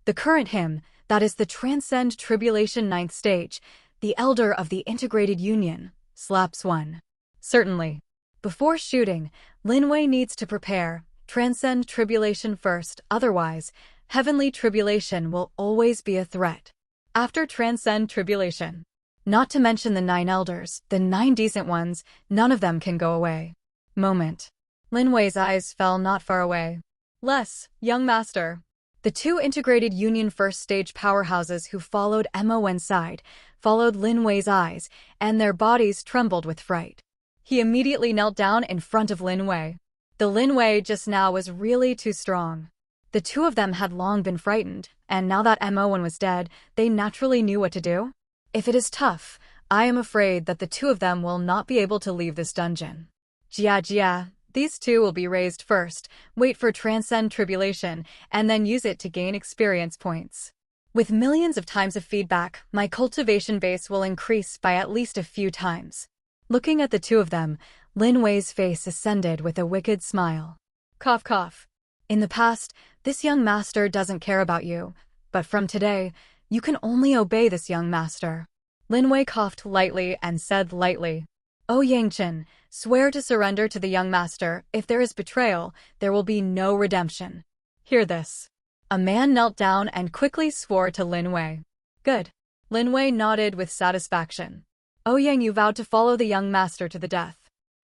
The current him, that is the transcend tribulation 9th stage, the elder of the integrated union, slaps 1. Certainly. Before shooting, Lin Wei needs to prepare. Transcend tribulation first, otherwise, heavenly tribulation will always be a threat. After transcend tribulation. Not to mention the 9 elders, the 9 decent ones, none of them can go away. Moment. Lin Wei's eyes fell not far away. Less, young master. The 2 integrated Union first stage powerhouses who followed Mo's side, followed Lin Wei's eyes, and their bodies trembled with fright. He immediately knelt down in front of Lin Wei. The Lin Wei just now was really too strong. The 2 of them had long been frightened, and now that Mo was dead, they naturally knew what to do. If it is tough, I am afraid that the 2 of them will not be able to leave this dungeon. Jia, these 2 will be raised first, wait for transcend tribulation, and then use it to gain experience points. With millions of times of feedback, my cultivation base will increase by at least a few times. Looking at the 2 of them, Lin Wei's face ascended with a wicked smile. Cough cough. In the past, this young master doesn't care about you, but from today, you can only obey this young master. Lin Wei coughed lightly and said lightly, "O Yangchen, swear to surrender to the young master. If there is betrayal, there will be no redemption. Hear this." A man knelt down and quickly swore to Lin Wei. Good. Lin Wei nodded with satisfaction. "O Yang, you vowed to follow the young master to the death."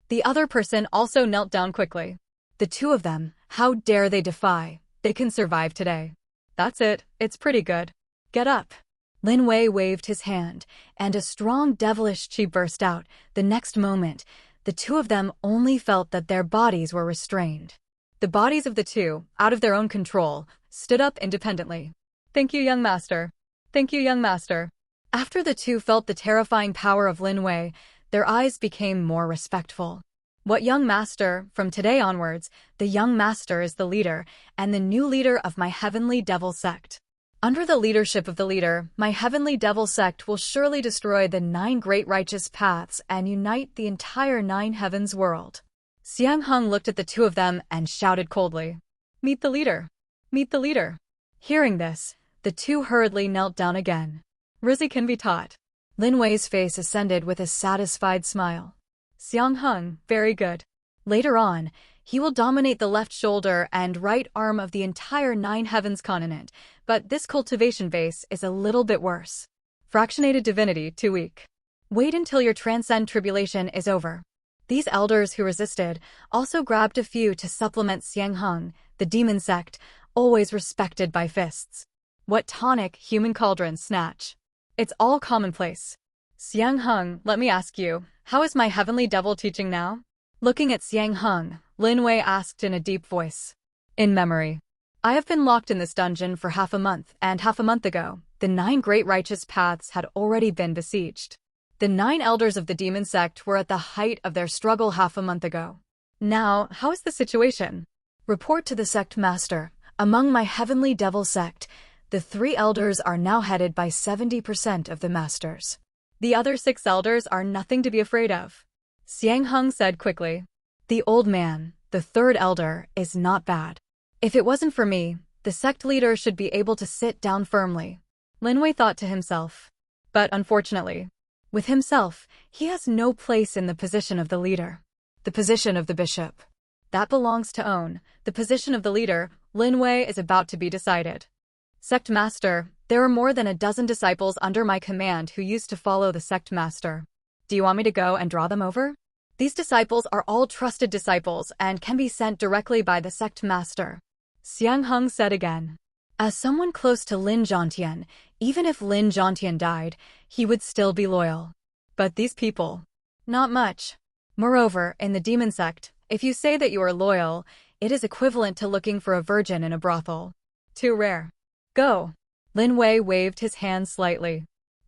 The other person also knelt down quickly. The 2 of them, how dare they defy? They can survive today. That's it, it's pretty good. Get up. Lin Wei waved his hand, and a strong devilish chi burst out. The next moment, the 2 of them only felt that their bodies were restrained. The bodies of the 2, out of their own control, stood up independently. Thank you, young master. Thank you, young master. After the 2 felt the terrifying power of Lin Wei, their eyes became more respectful. What young master? From today onwards, the young master is the leader, and the new leader of my heavenly devil sect. Under the leadership of the leader, my heavenly devil sect will surely destroy the 9 great righteous paths and unite the entire 9 heavens world. Xiang Heng looked at the 2 of them and shouted coldly, "Meet the leader! Meet the leader!" Hearing this, the 2 hurriedly knelt down again. Rizzi can be taught. Lin Wei's face ascended with a satisfied smile. Xiang Heng, very good. Later on, he will dominate the left shoulder and right arm of the entire 9 heavens continent, but this cultivation base is a little bit worse. Fractionated divinity, too weak. Wait until your transcend tribulation is over. These elders who resisted also grabbed a few to supplement Xiang Heng, the demon sect, always respected by fists. What tonic, human cauldron snatch. It's all commonplace. Xiang Heng, let me ask you, how is my heavenly devil teaching now? Looking at Xiang Heng, Lin Wei asked in a deep voice. In memory. I have been locked in this dungeon for half a month, and half a month ago, the 9 great righteous paths had already been besieged. The 9 elders of the demon sect were at the height of their struggle half a month ago. Now, how is the situation? Report to the sect master. Among my heavenly devil sect, the 3 elders are now headed by 70% of the masters. The other 6 elders are nothing to be afraid of. Xiang Heng said quickly. The old man, the 3rd elder, is not bad. If it wasn't for me, the sect leader should be able to sit down firmly. Lin Wei thought to himself. But unfortunately, with himself, he has no place in the position of the leader. The position of the bishop. That belongs to own. The position of the leader, Lin Wei, is about to be decided. Sect master, there are more than a dozen disciples under my command who used to follow the sect master. Do you want me to go and draw them over? These disciples are all trusted disciples and can be sent directly by the sect master. Xiang Heng said again. As someone close to Lin Zhongtian, even if Lin Zhongtian died, he would still be loyal. But these people, not much. Moreover, in the demon sect, if you say that you are loyal, it is equivalent to looking for a virgin in a brothel. Too rare. Go. Lin Wei waved his hand slightly.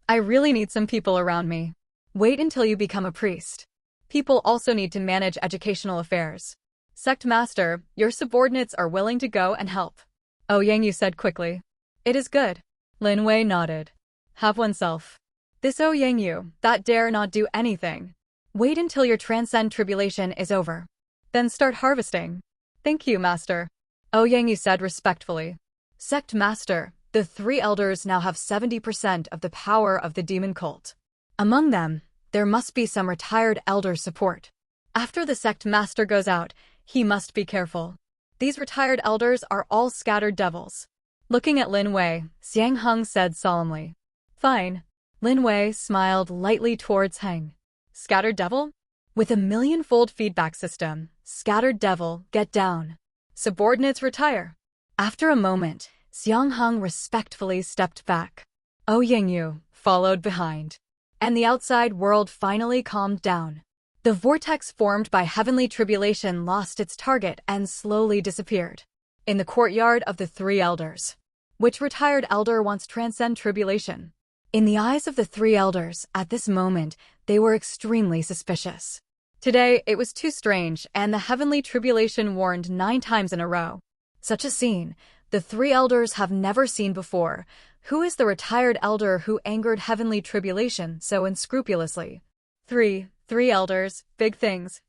I really need some people around me. Wait until you become a priest. People also need to manage educational affairs. Sect master, your subordinates are willing to go and help. Oh Yang, you said quickly. It is good. Lin Wei nodded. Have oneself. This Oh Yang you, that dare not do anything. Wait until your transcend tribulation is over. Then start harvesting. Thank you, master. Oh Yang, you said respectfully. Sect master, the 3 elders now have 70% of the power of the demon cult. Among them, there must be some retired elder support. After the sect master goes out, he must be careful. These retired elders are all scattered devils. Looking at Lin Wei, Xiang Heng said solemnly. Fine. Lin Wei smiled lightly towards Heng. Scattered devil? With a million-fold feedback system, scattered devil, get down. Subordinates retire. After a moment, Xiang Heng respectfully stepped back. Yingyu followed behind. And the outside world finally calmed down. The vortex formed by heavenly tribulation lost its target and slowly disappeared. In the courtyard of the three elders. Which retired elder wants transcend tribulation? In the eyes of the three elders, at this moment, they were extremely suspicious. Today, it was too strange, and the heavenly tribulation warned 9 times in a row. Such a scene, the three elders have never seen before. Who is the retired elder who angered heavenly tribulation so unscrupulously? Three elders, big things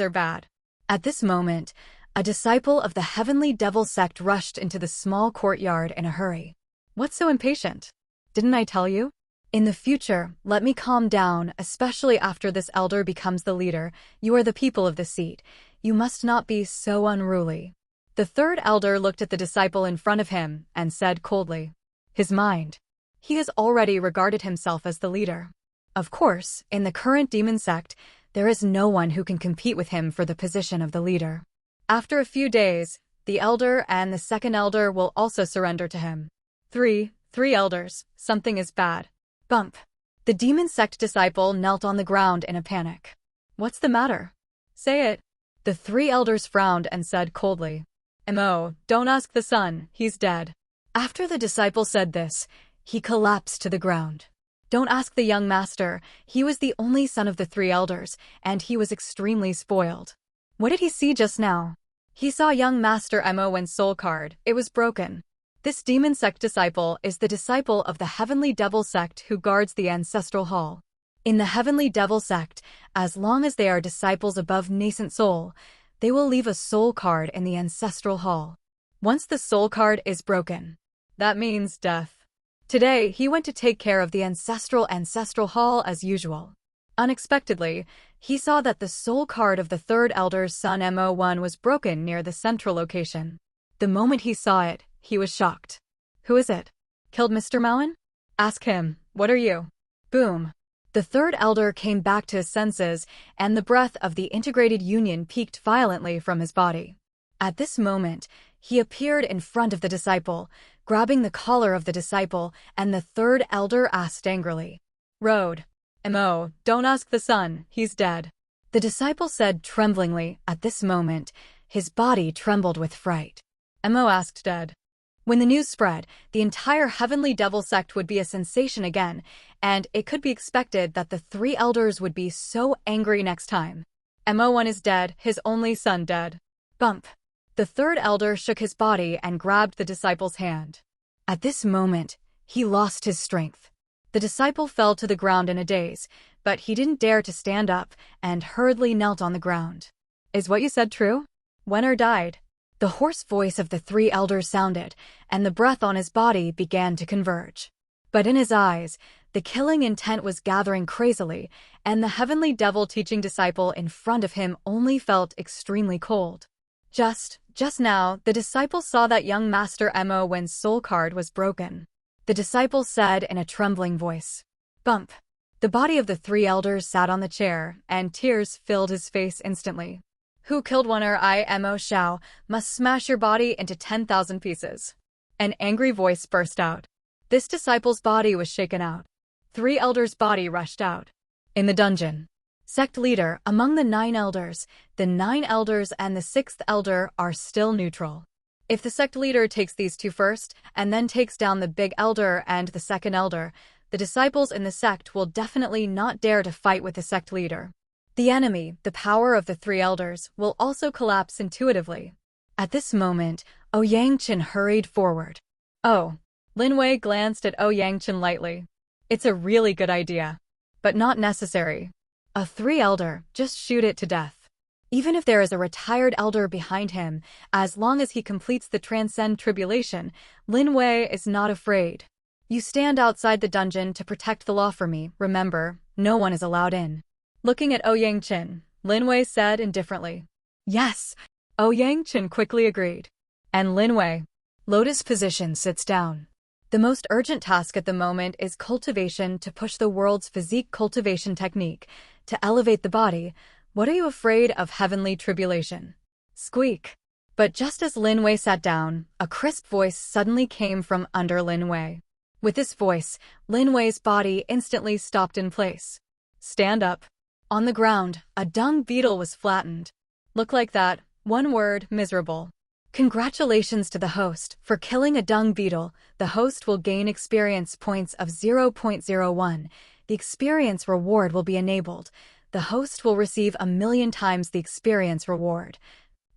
are bad. At this moment, a disciple of the heavenly devil sect rushed into the small courtyard in a hurry. What's so impatient? Didn't I tell you? In the future, let me calm down, especially after this elder becomes the leader. You are the people of the seat. You must not be so unruly. The third elder looked at the disciple in front of him and said coldly. His mind. He has already regarded himself as the leader. Of course, in the current demon sect, there is no one who can compete with him for the position of the leader. After a few days, the elder and the second elder will also surrender to him. Three elders, something is bad. Bump. The demon sect disciple knelt on the ground in a panic. What's the matter? Say it. The three elders frowned and said coldly. Don't ask the son, he's dead. After the disciple said this, he collapsed to the ground. Don't ask the young master, he was the only son of the three elders, and he was extremely spoiled. What did he see just now? He saw young master Mo's soul card, it was broken. This demon sect disciple is the disciple of the heavenly devil sect who guards the ancestral hall. In the heavenly devil sect, as long as they are disciples above nascent soul, they will leave a soul card in the ancestral hall. Once the soul card is broken, that means death. Today, he went to take care of the ancestral hall as usual. Unexpectedly, he saw that the soul card of the third elder's son Mo1 was broken near the central location. The moment he saw it, he was shocked. Who is it? Killed Mr. Mowen? Ask him, what are you? Boom. The third elder came back to his senses, and the breath of the integrated union peaked violently from his body. At this moment, he appeared in front of the disciple, grabbing the collar of the disciple, and the third elder asked angrily. Road. Mo, don't ask the son, he's dead. The disciple said tremblingly. At this moment, his body trembled with fright. Mo asked dead. When the news spread, the entire heavenly devil sect would be a sensation again, and it could be expected that the three elders would be so angry next time. Mo1 is dead, his only son dead. Bump. The third elder shook his body and grabbed the disciple's hand. At this moment, he lost his strength. The disciple fell to the ground in a daze, but he didn't dare to stand up and hurriedly knelt on the ground. Is what you said true? Wenner died. The hoarse voice of the three elders sounded, and the breath on his body began to converge. But in his eyes, the killing intent was gathering crazily, and the heavenly devil teaching disciple in front of him only felt extremely cold. Just now, the disciple saw that young master Mo's soul card was broken. The disciple said in a trembling voice. Bump. The body of the three elders sat on the chair, and tears filled his face instantly. Who killed Wenner? Mo Shao, must smash your body into 10,000 pieces. An angry voice burst out. This disciple's body was shaken out. Three elders' body rushed out. In the dungeon. Sect leader, among the 9 elders, the 9 elders and the 6th elder are still neutral. If the sect leader takes these 2 first, and then takes down the big elder and the second elder, the disciples in the sect will definitely not dare to fight with the sect leader. The enemy, the power of the 3 elders, will also collapse intuitively. At this moment, Yangqin hurried forward. Lin Wei glanced at Yangqin lightly. It's a really good idea. But not necessary. A 3 elder, just shoot it to death. Even if there is a retired elder behind him, as long as he completes the transcend tribulation, Lin Wei is not afraid. You stand outside the dungeon to protect the law for me, remember, no one is allowed in. Looking at Yangqin, Lin Wei said indifferently. Yes. Yang-chin quickly agreed. And Lin Wei. Lotus position sits down. The most urgent task at the moment is cultivation to push the world's physique cultivation technique, to elevate the body. What are you afraid of heavenly tribulation? Squeak. But just as Lin Wei sat down, a crisp voice suddenly came from under Lin Wei. With this voice, Lin Wei's body instantly stopped in place. Stand up. On the ground, a dung beetle was flattened. Look like that. One word, miserable. Congratulations to the host for killing a dung beetle. The host will gain experience points of 0.01. The experience reward will be enabled. The host will receive 1,000,000 times the experience reward.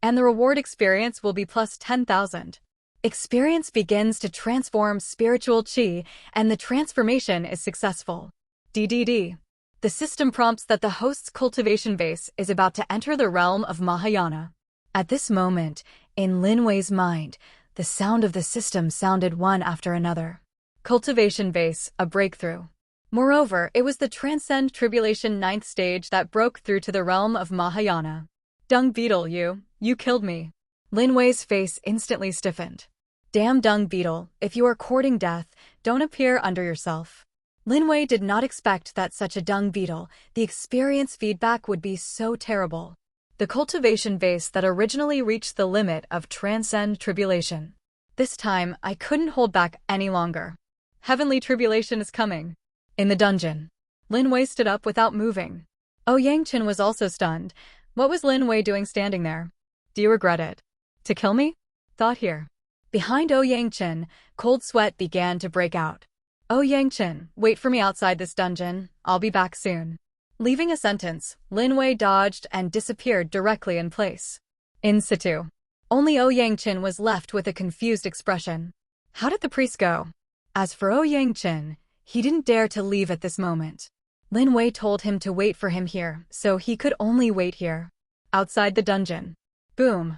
And the reward experience will be plus 10,000. Experience begins to transform spiritual chi, and the transformation is successful. DDD. The system prompts that the host's cultivation base is about to enter the realm of Mahayana. At this moment, in Lin Wei's mind, the sound of the system sounded one after another. Cultivation base, a breakthrough. Moreover, it was the Transcend Tribulation 9th stage that broke through to the realm of Mahayana. Dung beetle, you killed me. Lin Wei's face instantly stiffened. Damn dung beetle, if you are courting death, don't appear under yourself. Lin Wei did not expect that such a dung beetle, the experience feedback would be so terrible. The cultivation base that originally reached the limit of Transcend Tribulation. This time, I couldn't hold back any longer. Heavenly tribulation is coming. In the dungeon, Lin Wei stood up without moving. Yang-chin was also stunned. What was Lin Wei doing standing there? Do you regret it? To kill me? Thought here. Behind Yang-chin, cold sweat began to break out. Yang-chin, wait for me outside this dungeon. I'll be back soon. Leaving a sentence, Lin Wei dodged and disappeared directly in place. In situ. Only Yang-chin was left with a confused expression. How did the priest go? As for Yang-chin, he didn't dare to leave at this moment. Lin Wei told him to wait for him here, so he could only wait here. Outside the dungeon. Boom.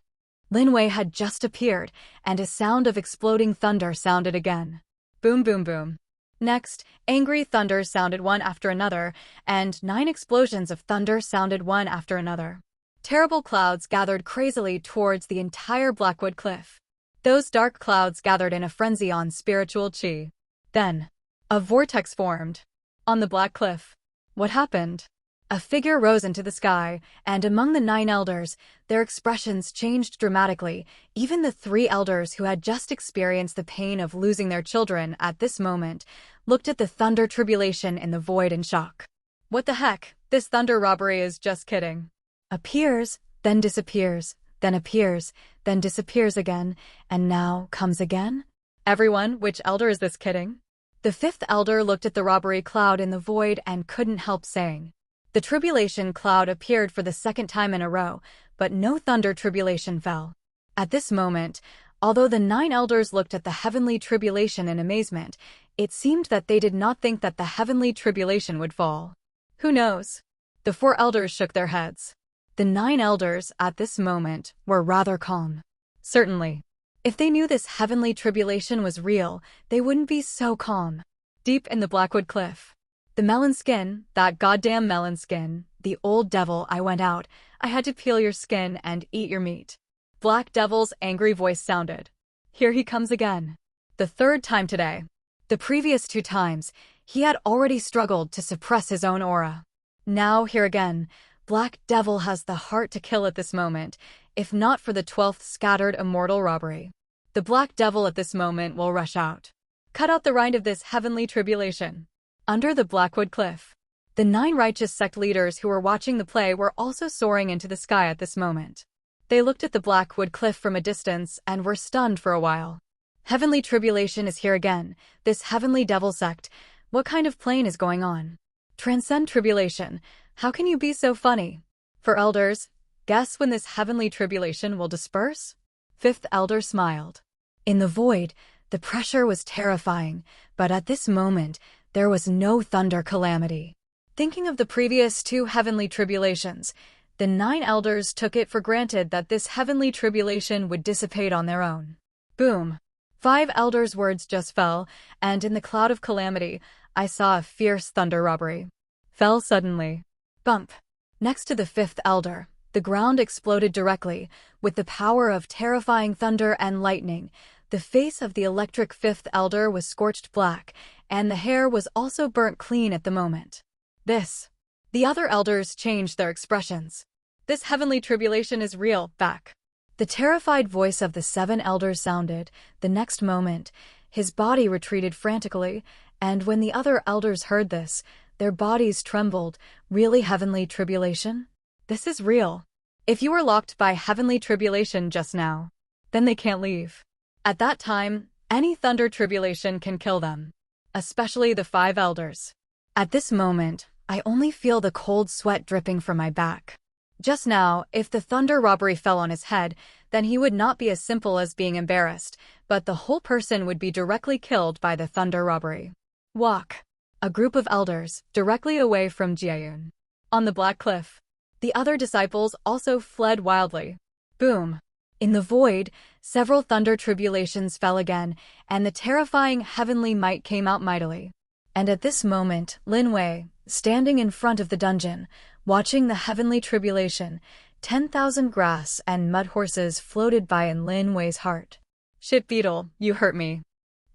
Lin Wei had just appeared, and a sound of exploding thunder sounded again. Boom boom boom. Next, angry thunders sounded one after another, and 9 explosions of thunder sounded one after another. Terrible clouds gathered crazily towards the entire Blackwood Cliff. Those dark clouds gathered in a frenzy on spiritual chi. Then, a vortex formed. On the Black Cliff. What happened? A figure rose into the sky, and among the 9 elders, their expressions changed dramatically. Even the 3 elders who had just experienced the pain of losing their children at this moment looked at the thunder tribulation in the void in shock. What the heck? This thunder robbery is just kidding. Appears, then disappears, then appears, then disappears again, and now comes again? Everyone, which elder is this kidding? The 5th elder looked at the robbery cloud in the void and couldn't help saying. The tribulation cloud appeared for the 2nd time in a row, but no thunder tribulation fell. At this moment, although the 9 elders looked at the heavenly tribulation in amazement, it seemed that they did not think that the heavenly tribulation would fall. Who knows? The 4 elders shook their heads. The 9 elders, at this moment, were rather calm. Certainly. If they knew this heavenly tribulation was real, they wouldn't be so calm. Deep in the Blackwood Cliff. The melon skin, that goddamn melon skin, the old devil, I went out, I had to peel your skin and eat your meat. Black Devil's angry voice sounded. Here he comes again. The 3rd time today. The previous 2 times, he had already struggled to suppress his own aura. Now here again, Black Devil has the heart to kill at this moment, if not for the 12th scattered immortal robbery. The Black Devil at this moment will rush out. Cut out the rind of this heavenly tribulation. Under the Blackwood Cliff. The 9 righteous sect leaders who were watching the play were also soaring into the sky at this moment. They looked at the Blackwood Cliff from a distance and were stunned for a while. Heavenly tribulation is here again, this heavenly devil sect. What kind of plane is going on? Transcend tribulation. How can you be so funny? For elders, guess when this heavenly tribulation will disperse? 5th elder smiled. In the void, the pressure was terrifying, but at this moment, there was no thunder calamity. Thinking of the previous 2 heavenly tribulations, the 9 elders took it for granted that this heavenly tribulation would dissipate on their own. Boom. 5 elders' words just fell, and in the cloud of calamity, I saw a fierce thunder robbery. Fell suddenly. Bump. Next to the 5th elder, The ground exploded directly, with the power of terrifying thunder and lightning. The face of the electric fifth elder was scorched black, and the hair was also burnt clean at the moment. The other elders changed their expressions. This heavenly tribulation is real, back. The terrified voice of the 7 elders sounded. The next moment, his body retreated frantically, and when the other elders heard this, their bodies trembled. Really heavenly tribulation? This is real. If you were locked by heavenly tribulation just now, then they can't leave. At that time, any thunder tribulation can kill them, especially the 5 elders. At this moment, I only feel the cold sweat dripping from my back. Just now, if the thunder robbery fell on his head, then he would not be as simple as being embarrassed, but the whole person would be directly killed by the thunder robbery. Walk. A group of elders, directly away from Jiayun. On the Black Cliff. The other disciples also fled wildly. Boom. In the void, several thunder tribulations fell again, and the terrifying heavenly might came out mightily. And at this moment, Lin Wei, standing in front of the dungeon, watching the heavenly tribulation, 10,000 grass and mud horses floated by in Lin Wei's heart. Shit beetle, you hurt me.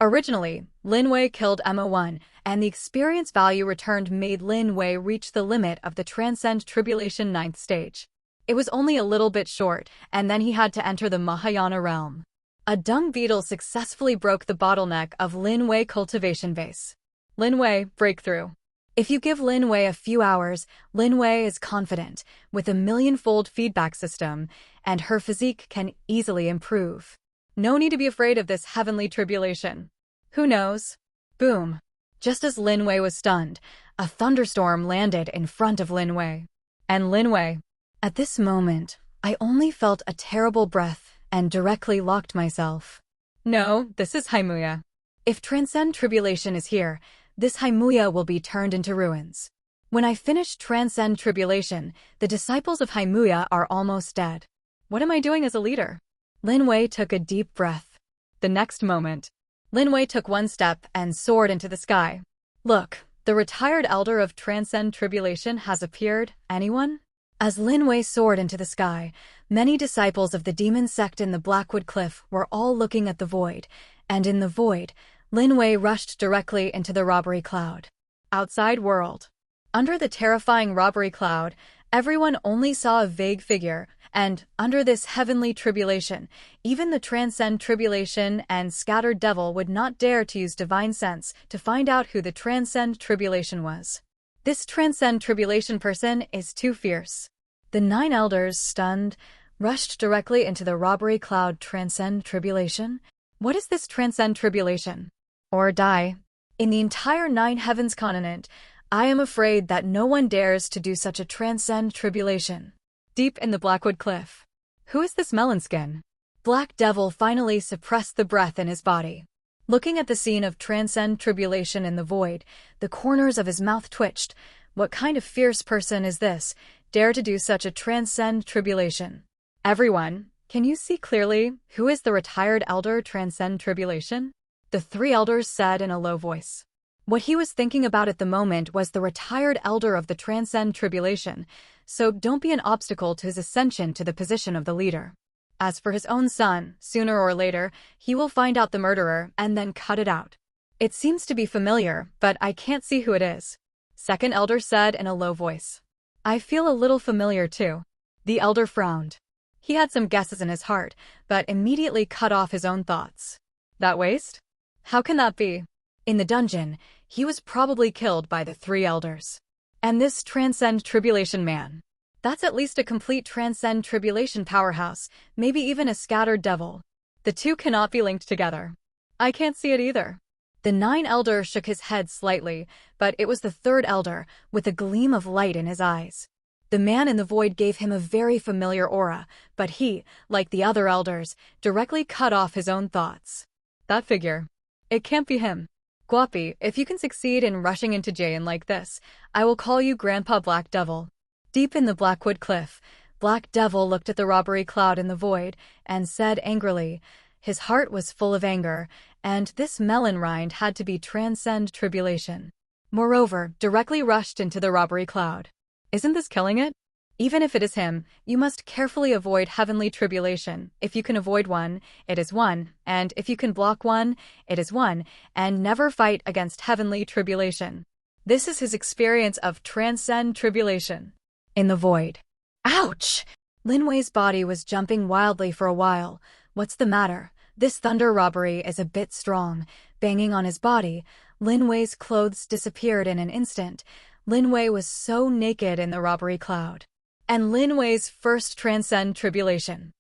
Originally, Lin Wei killed Emma 1, and the experience value returned made Lin Wei reach the limit of the Transcend Tribulation 9th stage. It was only a little bit short, and then he had to enter the Mahayana realm. A dung beetle successfully broke the bottleneck of Lin Wei cultivation base. Lin Wei, breakthrough. If you give Lin Wei a few hours, Lin Wei is confident, with a million-fold feedback system, and her physique can easily improve. No need to be afraid of this heavenly tribulation. Who knows? Boom. Just as Lin Wei was stunned, a thunderstorm landed in front of Lin Wei. And Lin Wei. At this moment, I only felt a terrible breath and directly locked myself. No, this is Haimuya. If Transcend Tribulation is here, this Haimuya will be turned into ruins. When I finish Transcend Tribulation, the disciples of Haimuya are almost dead. What am I doing as a leader? Lin Wei took a deep breath. The next moment, Lin Wei took one step and soared into the sky. Look, the retired elder of Transcend Tribulation has appeared. Anyone? As Lin Wei soared into the sky, many disciples of the demon sect in the Blackwood Cliff were all looking at the void, and in the void, Lin Wei rushed directly into the robbery cloud. Outside world. Under the terrifying robbery cloud, everyone only saw a vague figure, and under this heavenly tribulation, even the Transcend Tribulation and Scattered Devil would not dare to use divine sense to find out who the Transcend Tribulation was. This Transcend Tribulation person is too fierce. The 9 elders, stunned, rushed directly into the robbery cloud. Transcend Tribulation? What is this Transcend Tribulation? Or die. In the entire 9 heavens continent, I am afraid that no one dares to do such a Transcend Tribulation. Deep in the Blackwood Cliff. Who is this melon skin? Black Devil finally suppressed the breath in his body. Looking at the scene of Transcend Tribulation in the void, the corners of his mouth twitched. What kind of fierce person is this, dare to do such a Transcend Tribulation? Everyone, can you see clearly who is the retired elder Transcend Tribulation? The 3 elders said in a low voice. What he was thinking about at the moment was the retired elder of the Transcend Tribulation, so don't be an obstacle to his ascension to the position of the leader. As for his own son, sooner or later, he will find out the murderer and then cut it out. It seems to be familiar, but I can't see who it is. Second elder said in a low voice. I feel a little familiar too. The elder frowned. He had some guesses in his heart, but immediately cut off his own thoughts. That waste? How can that be? In the dungeon, he was probably killed by the 3 elders. And this Transcend Tribulation man. That's at least a complete Transcend Tribulation powerhouse, maybe even a Scattered Devil. The 2 cannot be linked together. I can't see it either. The 9 elder shook his head slightly, but it was the 3rd elder, with a gleam of light in his eyes. The man in the void gave him a very familiar aura, but he, like the other elders, directly cut off his own thoughts. That figure. It can't be him. Guapi, if you can succeed in rushing into Jayan like this, I will call you Grandpa Black Devil. Deep in the Blackwood Cliff, Black Devil looked at the robbery cloud in the void and said angrily, his heart was full of anger, and this melon rind had to be Transcend Tribulation. Moreover, directly rushed into the robbery cloud. Isn't this killing it? Even if it is him, you must carefully avoid heavenly tribulation. If you can avoid one, it is one, and if you can block one, it is one, and never fight against heavenly tribulation. This is his experience of transcend tribulation. In the void. Ouch! Lin Wei's body was jumping wildly for a while. What's the matter? This thunder robbery is a bit strong. Banging on his body, Lin Wei's clothes disappeared in an instant. Lin Wei was so naked in the robbery cloud. And Lin Wei's first transcend tribulation.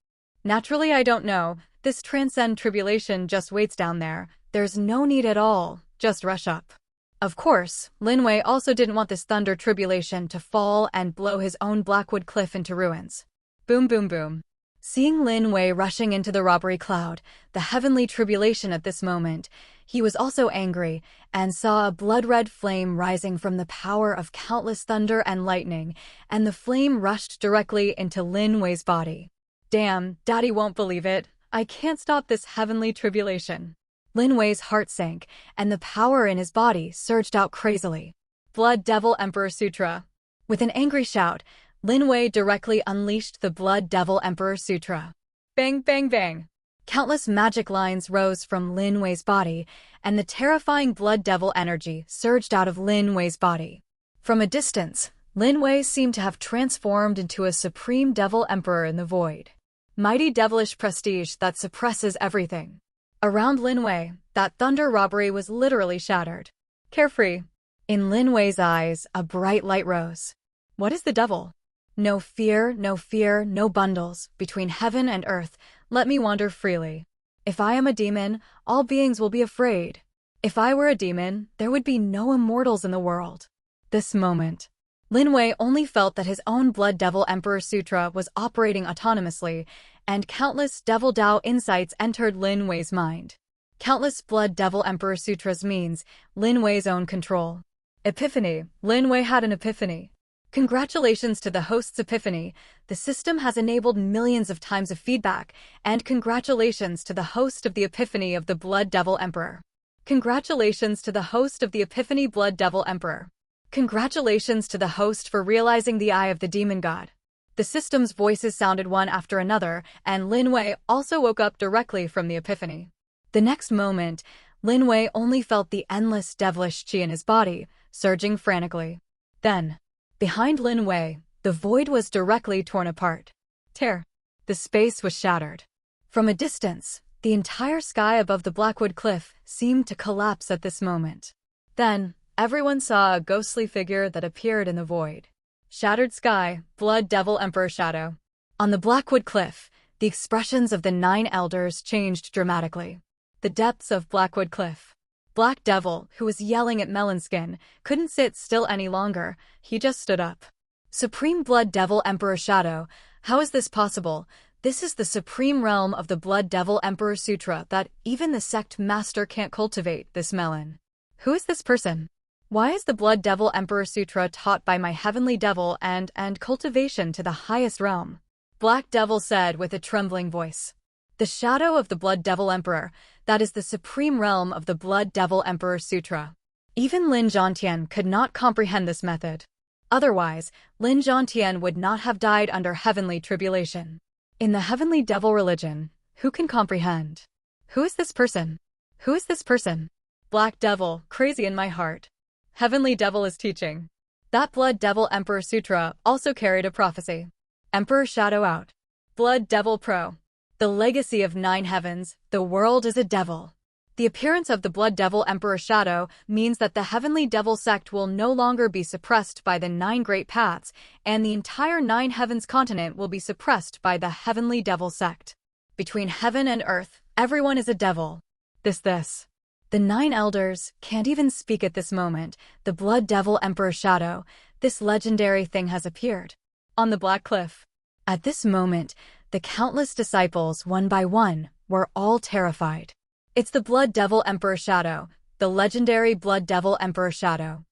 Naturally, I don't know. This transcend tribulation just waits down there. There's no need at all. Just rush up. Of course, Lin Wei also didn't want this thunder tribulation to fall and blow his own Blackwood cliff into ruins. Boom, boom, boom. Seeing Lin Wei rushing into the robbery cloud, the heavenly tribulation at this moment, he was also angry and saw a blood-red flame rising from the power of countless thunder and lightning, and the flame rushed directly into Lin Wei's body. Damn, Daddy won't believe it. I can't stop this heavenly tribulation. Lin Wei's heart sank, and the power in his body surged out crazily. Blood Devil Emperor Sutra. With an angry shout, Lin Wei directly unleashed the Blood Devil Emperor Sutra. Bang, bang, bang. Countless magic lines rose from Lin Wei's body, and the terrifying Blood Devil energy surged out of Lin Wei's body. From a distance, Lin Wei seemed to have transformed into a supreme devil emperor in the void. Mighty devilish prestige that suppresses everything. Around Lin Wei, that thunder robbery was literally shattered. Carefree. In Lin Wei's eyes, a bright light rose. What is the devil? No fear, no fear, no bundles. Between heaven and earth, let me wander freely. If I am a demon, all beings will be afraid. If I were a demon, there would be no immortals in the world. This moment. Lin Wei only felt that his own Blood Devil Emperor Sutra was operating autonomously, and countless Devil Dao insights entered Lin Wei's mind. Countless Blood Devil Emperor Sutras means Lin Wei's own control. Epiphany. Lin Wei had an epiphany. Congratulations to the host's epiphany. The system has enabled millions of times of feedback, and congratulations to the host of the epiphany of the Blood Devil Emperor. Congratulations to the host of the epiphany Blood Devil Emperor. Congratulations to the host for realizing the eye of the demon god. The system's voices sounded one after another, and Lin Wei also woke up directly from the epiphany. The next moment, Lin Wei only felt the endless devilish chi in his body, surging frantically. Then, behind Lin Wei, the void was directly torn apart. Tear. The space was shattered. From a distance, the entire sky above the Blackwood cliff seemed to collapse at this moment. Then, everyone saw a ghostly figure that appeared in the void. Shattered sky, Blood Devil Emperor shadow. On the Blackwood cliff, the expressions of the 9 elders changed dramatically. The depths of Blackwood cliff. Black Devil, who was yelling at Melonskin, couldn't sit still any longer. He just stood up. Supreme Blood Devil Emperor Shadow. How is this possible? This is the supreme realm of the Blood Devil Emperor Sutra that even the sect master can't cultivate, this melon. Who is this person? Why is the Blood Devil Emperor Sutra taught by my heavenly devil and cultivation to the highest realm? Black Devil said with a trembling voice. The shadow of the Blood Devil Emperor, that is the supreme realm of the Blood Devil Emperor Sutra. Even Lin Zhongtian could not comprehend this method. Otherwise, Lin Zhongtian would not have died under heavenly tribulation. In the heavenly devil religion, who can comprehend? Who is this person? Who is this person? Black Devil, crazy in my heart. Heavenly Devil is teaching. That Blood Devil Emperor Sutra also carried a prophecy. Emperor Shadow out. Blood Devil Pro. The legacy of 9 heavens, the world is a devil. The appearance of the Blood Devil Emperor Shadow means that the Heavenly Devil sect will no longer be suppressed by the 9 great paths, and the entire 9 heavens continent will be suppressed by the Heavenly Devil sect. Between heaven and earth, everyone is a devil. This. The 9 elders can't even speak at this moment. The Blood Devil Emperor Shadow, this legendary thing has appeared. On the Black Cliff. At this moment, the countless disciples, one by one, were all terrified. It's the Blood Devil Emperor Shadow, the legendary Blood Devil Emperor Shadow.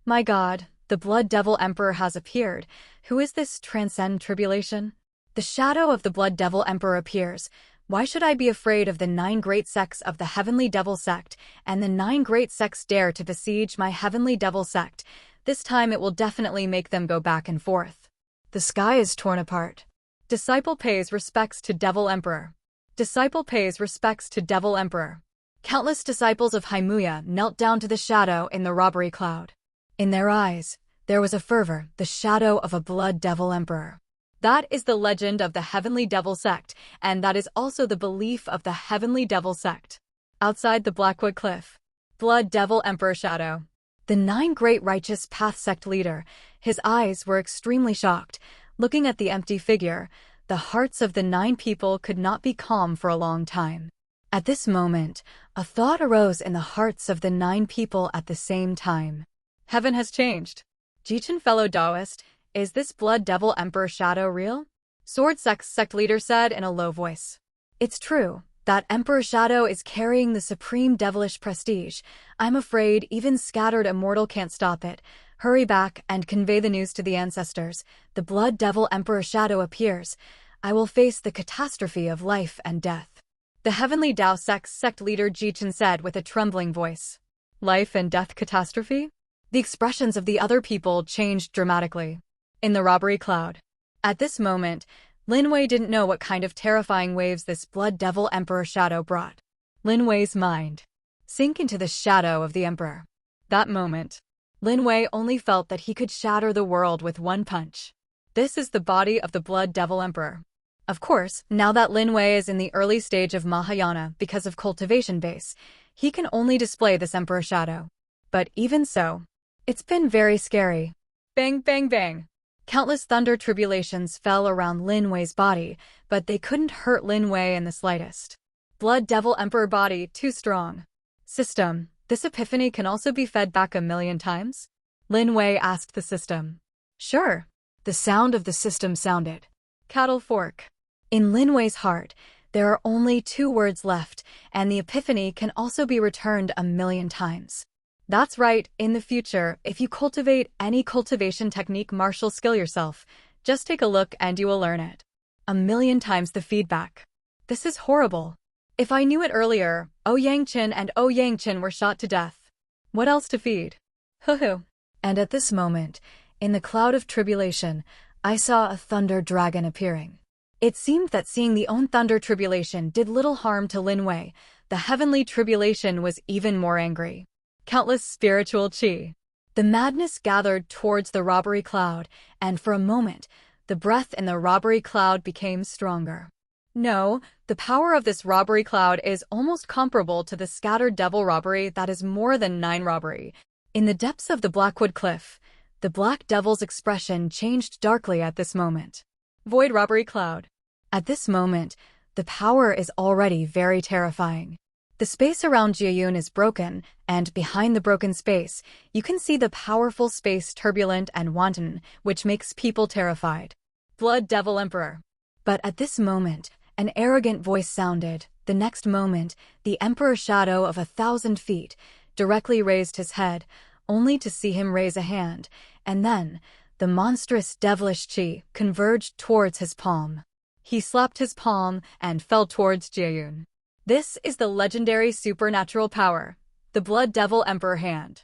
My God, the Blood Devil Emperor has appeared. Who is this transcend tribulation? The shadow of the Blood Devil Emperor appears. Why should I be afraid of the 9 great sects of the Heavenly Devil sect, and the 9 great sects dare to besiege my Heavenly Devil sect? This time it will definitely make them go back and forth. The sky is torn apart. Disciple pays respects to Devil Emperor. Disciple pays respects to Devil Emperor. Countless disciples of Haimuya knelt down to the shadow in the robbery cloud. In their eyes, there was a fervor, the shadow of a blood devil emperor. That is the legend of the Heavenly Devil Sect, and that is also the belief of the Heavenly Devil Sect. Outside the Blackwood Cliff, Blood Devil Emperor Shadow. The 9 Great Righteous Path Sect leader, his eyes were extremely shocked. Looking at the empty figure, the hearts of the 9 people could not be calm for a long time. At this moment, a thought arose in the hearts of the 9 people at the same time. Heaven has changed. Jichin, fellow Taoist, is this Blood Devil Emperor Shadow real? Sword Sect's sect leader said in a low voice. It's true. That Emperor Shadow is carrying the supreme devilish prestige. I'm afraid even scattered immortal can't stop it. Hurry back and convey the news to the ancestors. The Blood Devil Emperor Shadow appears. I will face the catastrophe of life and death. The Heavenly Tao Sect's sect leader Jichin said with a trembling voice. Life and death catastrophe? The expressions of the other people changed dramatically. In the robbery cloud. At this moment, Lin Wei didn't know what kind of terrifying waves this Blood Devil Emperor Shadow brought. Lin Wei's mind sank into the shadow of the Emperor. That moment, Lin Wei only felt that he could shatter the world with one punch. This is the body of the Blood Devil Emperor. Of course, now that Lin Wei is in the early stage of Mahayana because of cultivation base, he can only display this Emperor Shadow. But even so, it's been very scary. Bang, bang, bang. Countless thunder tribulations fell around Lin Wei's body, but they couldn't hurt Lin Wei in the slightest. Blood Devil Emperor body too strong. System, this epiphany can also be fed back 1,000,000 times? Lin Wei asked the system. Sure. The sound of the system sounded. Cattle fork. In Lin Wei's heart, there are only 2 words left, and the epiphany can also be returned 1,000,000 times. That's right, in the future, if you cultivate any cultivation technique martial skill yourself, just take a look and you will learn it. 1,000,000 times the feedback. This is horrible. If I knew it earlier, Ouyang Qin and Ouyang Qin were shot to death. What else to feed? Hoo-hoo. And at this moment, in the cloud of tribulation, I saw a thunder dragon appearing. It seemed that seeing the own thunder tribulation did little harm to Lin Wei. The heavenly tribulation was even more angry. Countless spiritual chi. The madness gathered towards the robbery cloud, and for a moment, the breath in the robbery cloud became stronger. No, the power of this robbery cloud is almost comparable to the scattered devil robbery that is more than 9 robbery. In the depths of the Blackwood Cliff, the Black Devil's expression changed darkly at this moment. Void robbery cloud. At this moment, the power is already very terrifying. The space around Jiayun is broken, and behind the broken space, you can see the powerful space turbulent and wanton, which makes people terrified. Blood Devil Emperor. But at this moment, an arrogant voice sounded. The next moment, the Emperor Shadow of 1,000 feet directly raised his head, only to see him raise a hand, and then, the monstrous devilish chi converged towards his palm. He slapped his palm and fell towards Jiayun. This is the legendary supernatural power, the Blood Devil Emperor hand.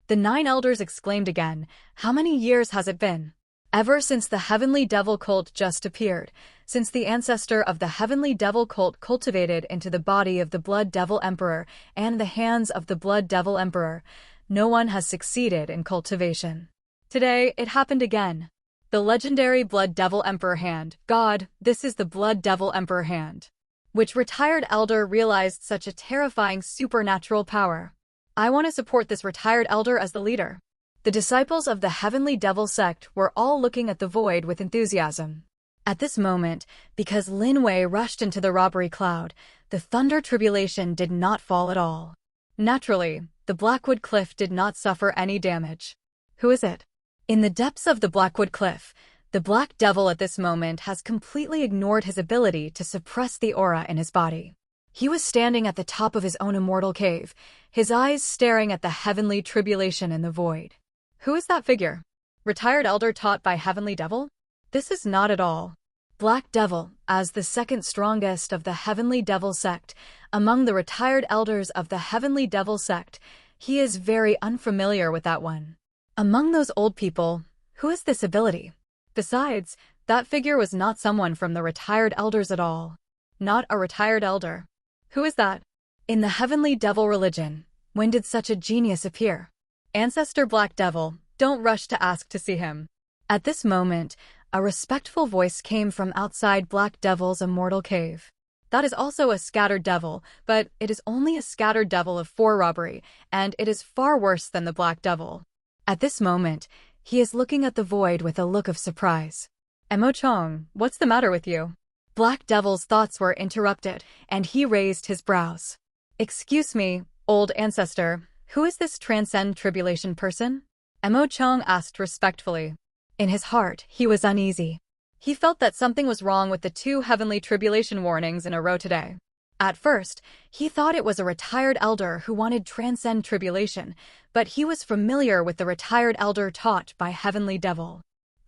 The 9 elders exclaimed again, how many years has it been? Ever since the Heavenly Devil cult just appeared, since the ancestor of the Heavenly Devil cult cultivated into the body of the Blood Devil Emperor and the hands of the Blood Devil Emperor, no one has succeeded in cultivation. Today, it happened again. The legendary Blood Devil Emperor hand. God, this is the Blood Devil Emperor hand. Which retired elder realized such a terrifying supernatural power? I want to support this retired elder as the leader. The disciples of the Heavenly Devil Sect were all looking at the void with enthusiasm. At this moment, because Lin Wei rushed into the robbery cloud, the thunder tribulation did not fall at all. Naturally, the Blackwood Cliff did not suffer any damage. Who is it? In the depths of the Blackwood Cliff, the Black Devil at this moment has completely ignored his ability to suppress the aura in his body. He was standing at the top of his own immortal cave, his eyes staring at the heavenly tribulation in the void. Who is that figure? Retired elder taught by Heavenly Devil? This is not at all. Black Devil, as the second strongest of the Heavenly Devil Sect, among the retired elders of the Heavenly Devil Sect, he is very unfamiliar with that one. Among those old people, who has this ability? Besides, that figure was not someone from the retired elders at all. Not a retired elder. Who is that? In the heavenly devil religion, when did such a genius appear? Ancestor Black Devil, don't rush to ask to see him. At this moment, a respectful voice came from outside Black Devil's immortal cave. That is also a scattered devil, but it is only a scattered devil of 4 robbery, and it is far worse than the Black Devil. At this moment, he is looking at the void with a look of surprise. Emo Chong, what's the matter with you? Black Devil's thoughts were interrupted, and he raised his brows. Excuse me, old ancestor, who is this transcend tribulation person? Emo Chong asked respectfully. In his heart, he was uneasy. He felt that something was wrong with the 2 heavenly tribulation warnings in a row today. At first, he thought it was a retired elder who wanted transcend tribulation, but he was familiar with the retired elder taught by Heavenly Devil.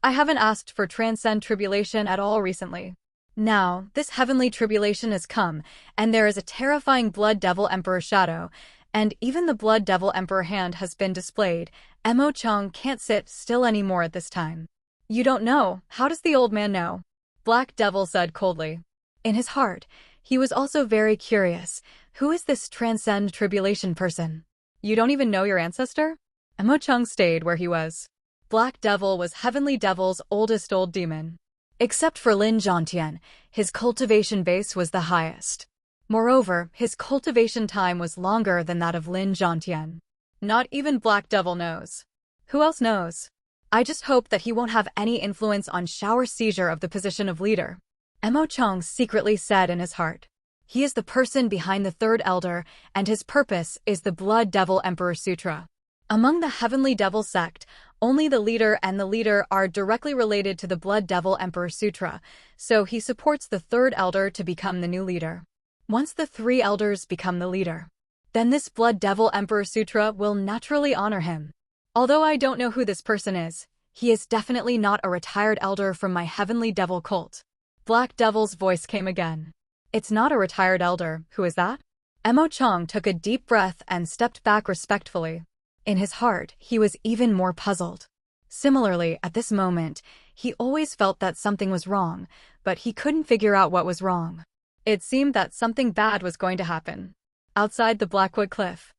I haven't asked for transcend tribulation at all recently. Now, this heavenly tribulation has come, and there is a terrifying Blood Devil Emperor shadow, and even the Blood Devil Emperor hand has been displayed. Emo Chong can't sit still anymore at this time. You don't know, how does the old man know? Black Devil said coldly. In his heart, he was also very curious. Who is this transcend tribulation person? You don't even know your ancestor? Emo Chong stayed where he was. Black Devil was Heavenly Devil's oldest old demon. Except for Lin Zhongtian, his cultivation base was the highest. Moreover, his cultivation time was longer than that of Lin Zhongtian. Not even Black Devil knows. Who else knows? I just hope that he won't have any influence on Shower Seizure of the position of leader. Emo Chong secretly said in his heart. He is the person behind the 3rd elder, and his purpose is the Blood Devil Emperor Sutra. Among the Heavenly Devil sect, only the leader and the leader are directly related to the Blood Devil Emperor Sutra, so he supports the 3rd elder to become the new leader. Once the 3 elders become the leader, then this Blood Devil Emperor Sutra will naturally honor him. Although I don't know who this person is, he is definitely not a retired elder from my Heavenly Devil cult. Black Devil's voice came again. It's not a retired elder, who is that? Emo Chong took a deep breath and stepped back respectfully. In his heart, he was even more puzzled. Similarly, at this moment, he always felt that something was wrong, but he couldn't figure out what was wrong. It seemed that something bad was going to happen. Outside the Blackwood Cliff.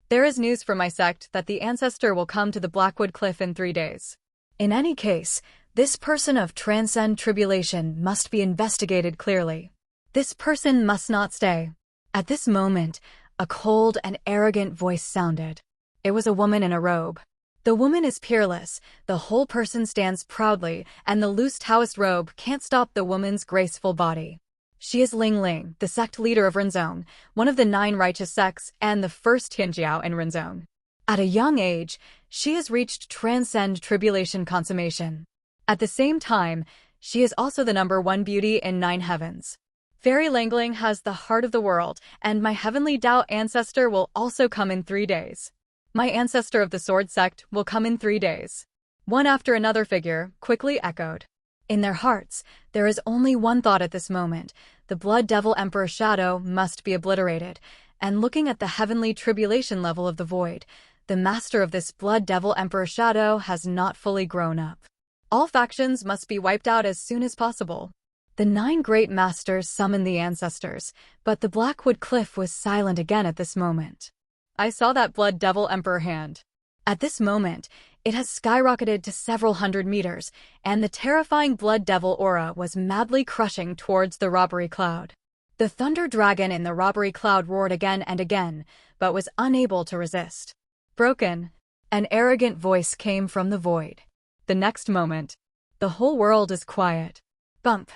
There is news from my sect that the ancestor will come to the Blackwood Cliff in 3 days. In any case, this person of transcend tribulation must be investigated clearly. This person must not stay. At this moment, a cold and arrogant voice sounded. It was a woman in a robe. The woman is peerless, the whole person stands proudly, and the loose Taoist robe can't stop the woman's graceful body. She is Ling Ling, the sect leader of Rinzong, one of the 9 righteous sects and the first Tianjiao in Rinzong. At a young age, she has reached transcend tribulation consummation. At the same time, she is also the #1 beauty in 9 heavens. Fairy Langling has the heart of the world, and my Heavenly Dao ancestor will also come in 3 days. My ancestor of the Sword sect will come in 3 days. One after another figure quickly echoed. In their hearts, there is only one thought at this moment. The Blood Devil Emperor shadow must be obliterated, and looking at the heavenly tribulation level of the void, the master of this Blood Devil Emperor shadow has not fully grown up. All factions must be wiped out as soon as possible. The 9 great masters summoned the ancestors, but the Blackwood Cliff was silent again at this moment. I saw that Blood Devil Emperor hand. At this moment, it has skyrocketed to several hundred meters, and the terrifying Blood Devil aura was madly crushing towards the robbery cloud. The thunder dragon in the robbery cloud roared again and again, but was unable to resist. Broken. An arrogant voice came from the void. The next moment, the whole world is quiet. Bump.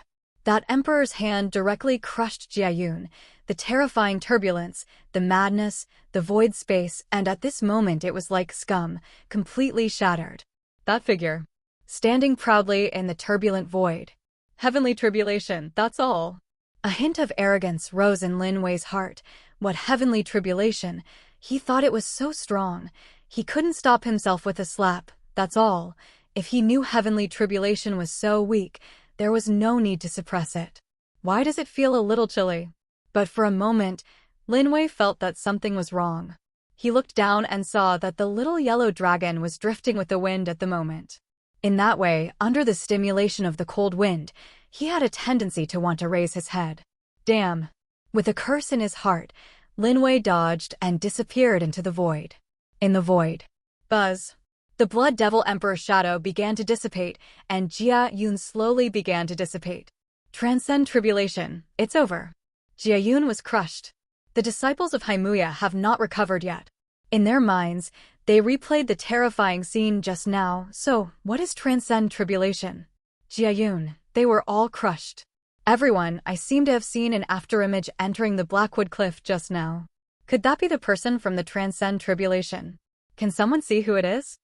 That emperor's hand directly crushed Jiayun, the terrifying turbulence, the madness, the void space, and at this moment it was like scum, completely shattered. That figure, standing proudly in the turbulent void. Heavenly tribulation, that's all. A hint of arrogance rose in Lin Wei's heart. What heavenly tribulation? He thought it was so strong. He couldn't stop himself with a slap, that's all. If he knew heavenly tribulation was so weak, there was no need to suppress it. Why does it feel a little chilly? But for a moment, Lin Wei felt that something was wrong. He looked down and saw that the little yellow dragon was drifting with the wind at the moment. In that way, under the stimulation of the cold wind, he had a tendency to want to raise his head. Damn. With a curse in his heart, Lin Wei dodged and disappeared into the void. In the void. Buzz. The Blood Devil Emperor's shadow began to dissipate, and Jia Yun slowly began to dissipate. Transcend tribulation. It's over. Jia Yun was crushed. The disciples of Haimuya have not recovered yet. In their minds, they replayed the terrifying scene just now. So, what is transcend tribulation? Jia Yun, they were all crushed. Everyone, I seem to have seen an afterimage entering the Blackwood Cliff just now. Could that be the person from the transcend tribulation? Can someone see who it is?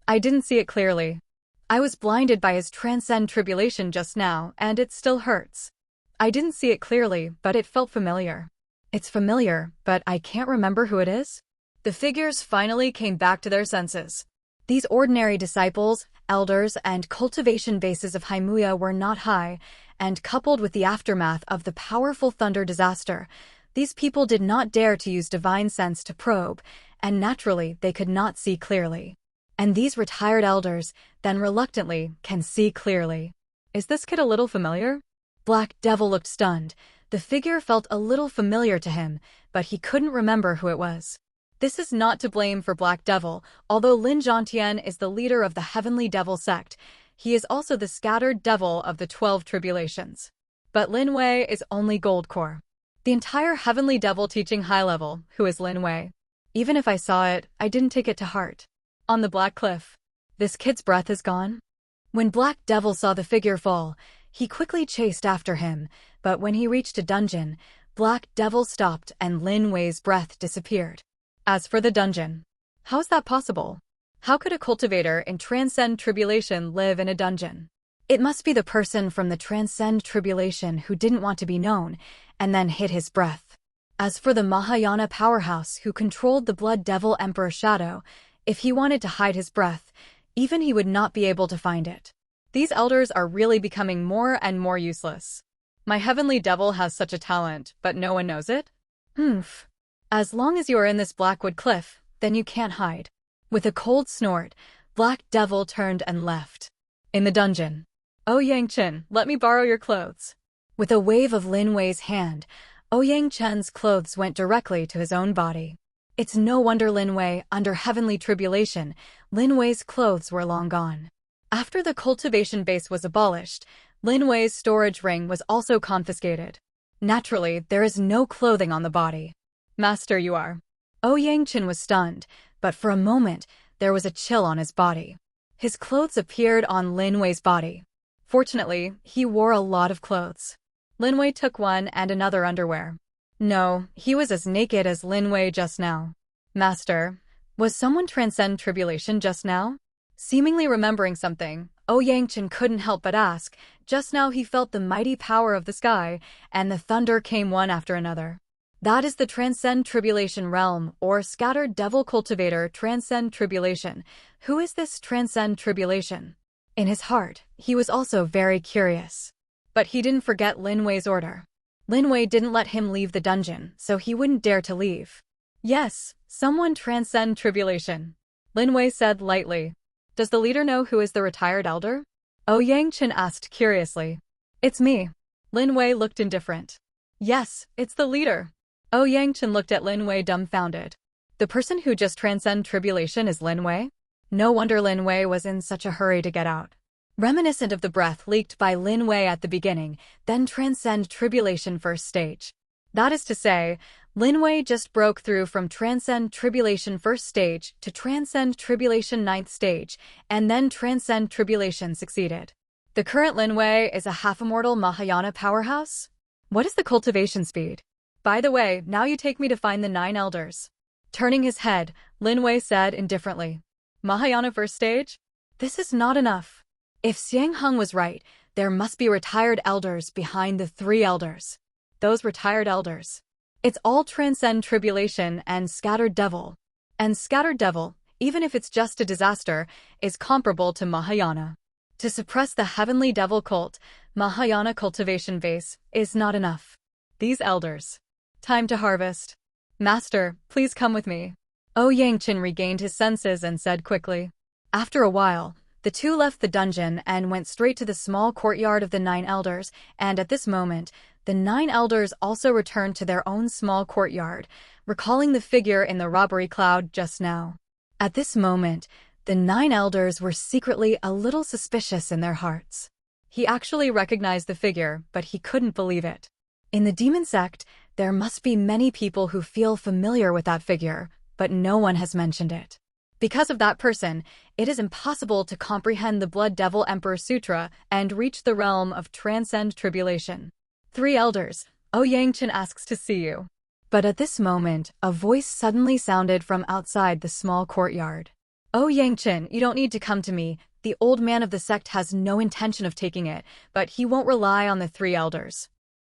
I didn't see it clearly. I was blinded by his transcend tribulation just now, and it still hurts. I didn't see it clearly, but it felt familiar. It's familiar, but I can't remember who it is. The figures finally came back to their senses. These ordinary disciples, elders, and cultivation bases of Haimuya were not high, and coupled with the aftermath of the powerful thunder disaster, these people did not dare to use divine sense to probe, and naturally they could not see clearly. And these retired elders, then reluctantly, can see clearly. Is this kid a little familiar? Black Devil looked stunned. The figure felt a little familiar to him, but he couldn't remember who it was. This is not to blame for Black Devil. Although Lin Zhantian is the leader of the Heavenly Devil sect, he is also the scattered devil of the 12 tribulations. But Lin Wei is only Gold Core. The entire Heavenly Devil teaching high level, who is Lin Wei. Even if I saw it, I didn't take it to heart. On the Black Cliff. This kid's breath is gone? When Black Devil saw the figure fall, he quickly chased after him, but when he reached a dungeon, Black Devil stopped and Lin Wei's breath disappeared. As for the dungeon, how is that possible? How could a cultivator in Transcend Tribulation live in a dungeon? It must be the person from the Transcend Tribulation who didn't want to be known, and then hid his breath. As for the Mahayana powerhouse who controlled the Blood Devil Emperor shadow, if he wanted to hide his breath, even he would not be able to find it. These elders are really becoming more and more useless. My Heavenly Devil has such a talent, but no one knows it? Humph. As long as you are in this Blackwood Cliff, then you can't hide. With a cold snort, Black Devil turned and left. In the dungeon. Oh Yangchen, let me borrow your clothes. With a wave of Lin Wei's hand, Oh Yangchen's clothes went directly to his own body. It's no wonder Lin Wei, under heavenly tribulation, Lin Wei's clothes were long gone. After the cultivation base was abolished, Lin Wei's storage ring was also confiscated. Naturally, there is no clothing on the body. Master, you are. Oh Yangchen was stunned, but for a moment, there was a chill on his body. His clothes appeared on Lin Wei's body. Fortunately, he wore a lot of clothes. Lin Wei took one and another underwear. No, he was as naked as Lin Wei just now. Master, was someone transcend tribulation just now? Seemingly remembering something, Oh Yangchen couldn't help but ask. Just now he felt the mighty power of the sky, and the thunder came one after another. That is the Transcend Tribulation realm, or Scattered Devil Cultivator Transcend Tribulation. Who is this Transcend Tribulation? In his heart, he was also very curious. But he didn't forget Lin Wei's order. Lin Wei didn't let him leave the dungeon, so he wouldn't dare to leave. Yes, someone transcend tribulation. Lin Wei said lightly. Does the leader know who is the retired elder? Oh Yangchen asked curiously. It's me. Lin Wei looked indifferent. Yes, it's the leader. Oh Yangchen looked at Lin Wei dumbfounded. The person who just transcend tribulation is Lin Wei? No wonder Lin Wei was in such a hurry to get out. Reminiscent of the breath leaked by Lin Wei at the beginning, then transcend tribulation first stage. That is to say, Lin Wei just broke through from transcend tribulation first stage to transcend tribulation ninth stage, and then transcend tribulation succeeded. The current Lin Wei is a half-immortal Mahayana powerhouse? What is the cultivation speed? By the way, now you take me to find the 9 elders. Turning his head, Lin Wei said indifferently. Mahayana first stage? This is not enough. If Xiang Heng was right, there must be retired elders behind the 3 elders. Those retired elders. It's all transcend tribulation and scattered devil. And scattered devil, even if it's just a disaster, is comparable to Mahayana. To suppress the heavenly devil cult, Mahayana cultivation base is not enough. These elders. Time to harvest. Master, please come with me. Oh Yangchen regained his senses and said quickly. After a while, The two left the dungeon and went straight to the small courtyard of the 9 elders, and at this moment, the 9 elders also returned to their own small courtyard, recalling the figure in the robbery cloud just now. At this moment, the 9 elders were secretly a little suspicious in their hearts. He actually recognized the figure, but he couldn't believe it. In the demon sect, there must be many people who feel familiar with that figure, but no one has mentioned it. Because of that person, it is impossible to comprehend the Blood Devil Emperor Sutra and reach the realm of transcend tribulation. 3 elders, Yangchen asks to see you. But at this moment, a voice suddenly sounded from outside the small courtyard. Yangchen, you don't need to come to me. The old man of the sect has no intention of taking it, but he won't rely on the 3 elders.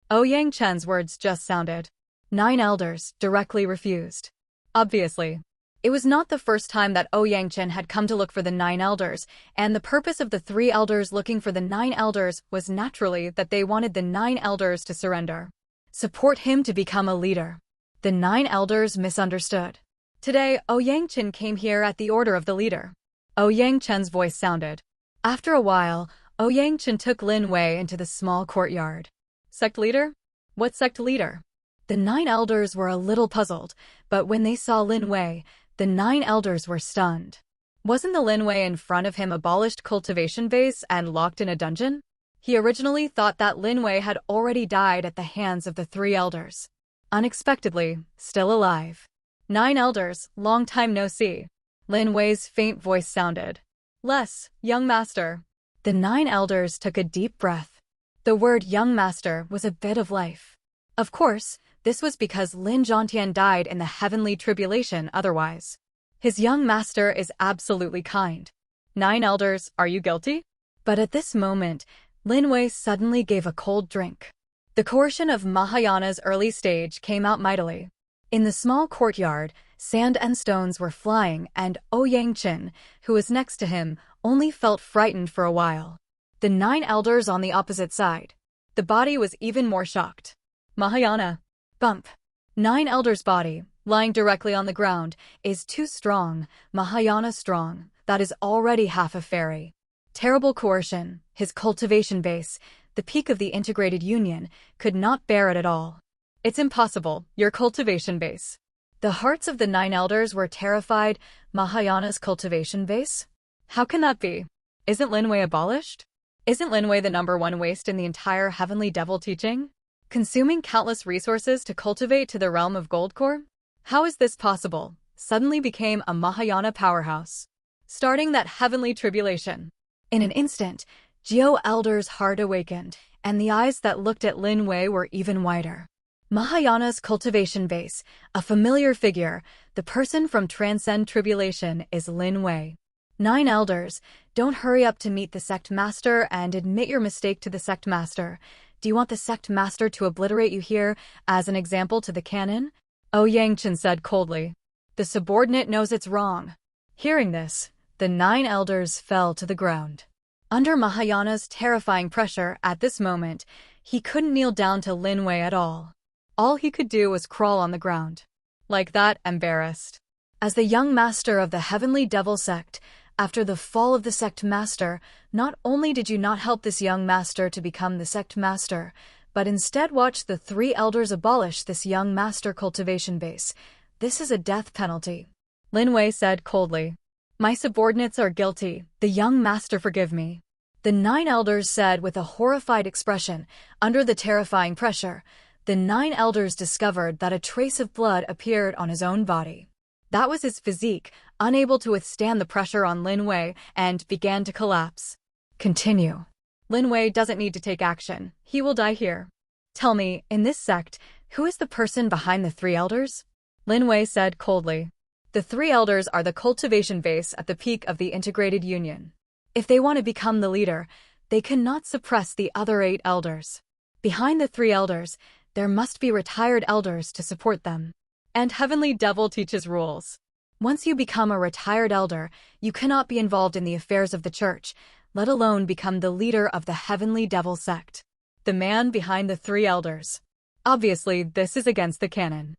Yangchen's words just sounded. 9 elders directly refused. Obviously. It was not the first time that Yangchen had come to look for the 9 elders, and the purpose of the 3 elders looking for the 9 elders was naturally that they wanted the 9 elders to surrender. Support him to become a leader. The 9 elders misunderstood. Today, Yangchen came here at the order of the leader. Yangchen's voice sounded. After a while, Yangchen took Lin Wei into the small courtyard. Sect leader? What sect leader? The 9 elders were a little puzzled, but when they saw Lin Wei, the 9 elders were stunned. Wasn't the Lin Wei in front of him abolished cultivation base and locked in a dungeon? He originally thought that Lin Wei had already died at the hands of the 3 elders. Unexpectedly, still alive. 9 elders, long time no see. Lin Wei's faint voice sounded. Less, young master. The 9 elders took a deep breath. The word young master was a bit of life. Of course, this was because Lin Zhongtian died in the heavenly tribulation otherwise. His young master is absolutely kind. 9 elders, are you guilty? But at this moment, Lin Wei suddenly gave a cold drink. The coercion of Mahayana's early stage came out mightily. In the small courtyard, sand and stones were flying, and Yangchen, who was next to him, only felt frightened for a while. The 9 elders on the opposite side. The body was even more shocked. Mahayana. Bump. 9 elders' body, lying directly on the ground, is too strong. Mahayana strong. That is already half a fairy. Terrible coercion, his cultivation base, the peak of the integrated union, could not bear it at all. It's impossible, your cultivation base. The hearts of the 9 elders were terrified. Mahayana's cultivation base? How can that be? Isn't Lin Wei abolished? Isn't Lin Wei the #1 waste in the entire heavenly devil teaching? Consuming countless resources to cultivate to the realm of Goldcore? How is this possible? Suddenly became a Mahayana powerhouse. Starting that heavenly tribulation. In an instant, Geo Elder's heart awakened, and the eyes that looked at Lin Wei were even wider. Mahayana's cultivation base, a familiar figure, the person from Transcend Tribulation is Lin Wei. 9 elders, don't hurry up to meet the sect master and admit your mistake to the sect master. Do you want the sect master to obliterate you here as an example to the canon? Yangchen said coldly. The subordinate knows it's wrong. Hearing this, the 9 elders fell to the ground. Under Mahayana's terrifying pressure at this moment, he couldn't kneel down to Lin Wei at all. All he could do was crawl on the ground. Like that, embarrassed. As the young master of the Heavenly Devil sect, after the fall of the sect master, not only did you not help this young master to become the sect master, but instead watched the 3 elders abolish this young master cultivation base. This is a death penalty. Lin Wei said coldly. My subordinates are guilty. The young master forgive me. The 9 elders said with a horrified expression. Under the terrifying pressure, the 9 elders discovered that a trace of blood appeared on his own body. That was his physique, unable to withstand the pressure on Lin Wei, and began to collapse. Continue. Lin Wei doesn't need to take action. He will die here. Tell me, in this sect, who is the person behind the 3 elders? Lin Wei said coldly. The 3 elders are the cultivation base at the peak of the integrated union. If they want to become the leader, they cannot suppress the other 8 elders. Behind the 3 elders, there must be retired elders to support them. And Heavenly Devil teaches rules. Once you become a retired elder, you cannot be involved in the affairs of the church, let alone become the leader of the Heavenly Devil sect. The man behind the 3 elders. Obviously, this is against the canon.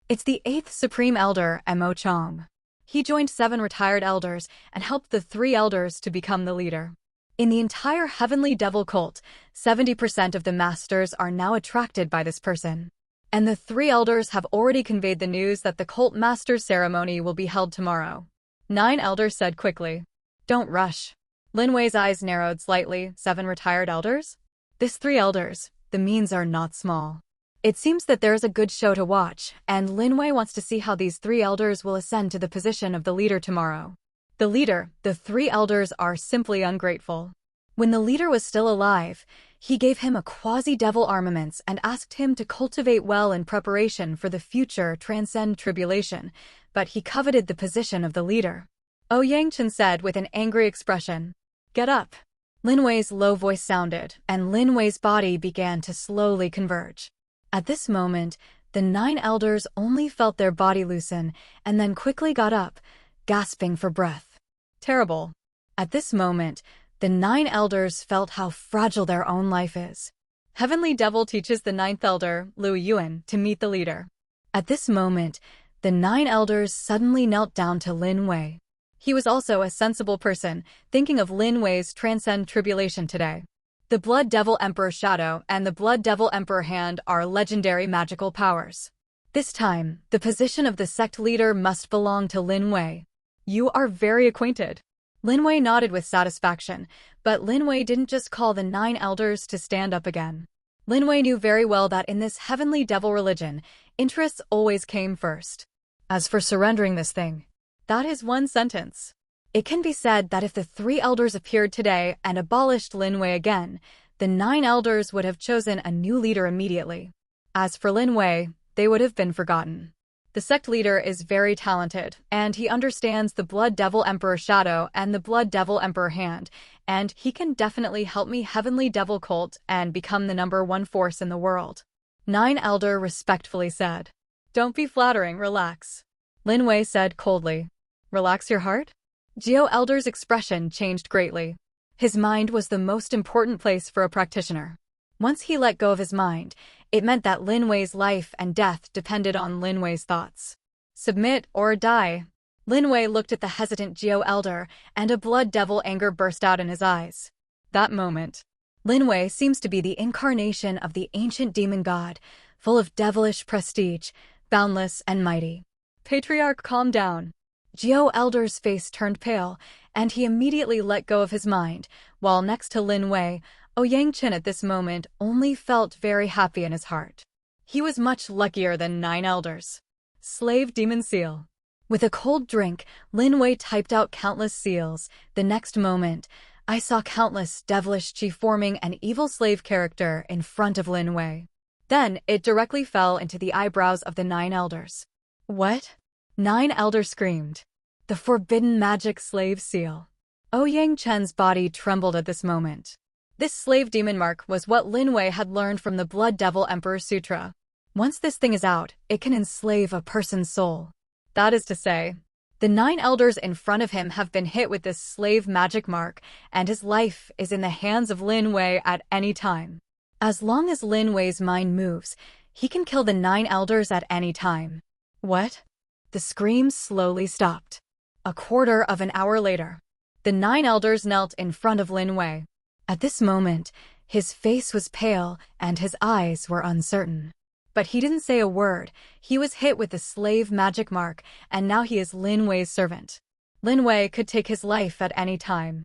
It's the 8th Supreme Elder, Mo Chong. He joined 7 retired elders and helped the 3 elders to become the leader. In the entire Heavenly Devil cult, 70% of the masters are now attracted by this person. And the 3 elders have already conveyed the news that the cult master ceremony will be held tomorrow. 9 elders said quickly. Don't rush. Lin Wei's eyes narrowed slightly. 7 retired elders? This 3 elders, the means are not small. It seems that there is a good show to watch, and Lin Wei wants to see how these 3 elders will ascend to the position of the leader tomorrow. The leader, the 3 elders are simply ungrateful. When the leader was still alive, he gave him a quasi-devil armaments and asked him to cultivate well in preparation for the future transcend tribulation, but he coveted the position of the leader. Yang said with an angry expression. Get up. Lin Wei's low voice sounded, and Lin Wei's body began to slowly converge. At this moment, the 9 elders only felt their body loosen and then quickly got up, gasping for breath. Terrible. At this moment, the 9 elders felt how fragile their own life is. Heavenly Devil teaches the 9th elder, Liu Yuan, to meet the leader. At this moment, the 9 elders suddenly knelt down to Lin Wei. He was also a sensible person, thinking of Lin Wei's transcend tribulation today. The Blood Devil Emperor Shadow and the Blood Devil Emperor Hand are legendary magical powers. This time, the position of the sect leader must belong to Lin Wei. You are very acquainted. Lin Wei nodded with satisfaction, but Lin Wei didn't just call the 9 elders to stand up again. Lin Wei knew very well that in this Heavenly Devil religion, interests always came first. As for surrendering this thing, that is one sentence. It can be said that if the 3 elders appeared today and abolished Lin Wei again, the 9 elders would have chosen a new leader immediately. As for Lin Wei, they would have been forgotten. The sect leader is very talented, and he understands the Blood Devil Emperor Shadow and the Blood Devil Emperor Hand, and he can definitely help me Heavenly Devil cult and become the #1 force in the world. 9 elder respectfully said. Don't be flattering, relax. Lin Wei said coldly. Relax your heart? Geo Elder's expression changed greatly. His mind was the most important place for a practitioner. Once he let go of his mind, it meant that Lin Wei's life and death depended on Lin Wei's thoughts. Submit or die. Lin Wei looked at the hesitant Geo Elder, and a blood devil anger burst out in his eyes. That moment. Lin Wei seems to be the incarnation of the ancient demon god, full of devilish prestige, boundless and mighty. Patriarch, calm down. Geo Elder's face turned pale, and he immediately let go of his mind, while next to Lin Wei, Yang at this moment only felt very happy in his heart. He was much luckier than 9 elders. Slave Demon Seal. With a cold drink, Lin Wei typed out countless seals. The next moment, I saw countless devilish chi forming an evil slave character in front of Lin Wei. Then it directly fell into the eyebrows of the 9 elders. What? 9 elders screamed. The forbidden magic slave seal. Yang Chen's body trembled at this moment. This slave demon mark was what Lin Wei had learned from the Blood Devil Emperor Sutra. Once this thing is out, it can enslave a person's soul. That is to say, the 9 elders in front of him have been hit with this slave magic mark, and his life is in the hands of Lin Wei at any time. As long as Lin Wei's mind moves, he can kill the 9 elders at any time. What? The screams slowly stopped. A quarter of an hour later, the 9 elders knelt in front of Lin Wei. At this moment, his face was pale and his eyes were uncertain. But he didn't say a word. He was hit with the slave magic mark, and now he is Lin Wei's servant. Lin Wei could take his life at any time.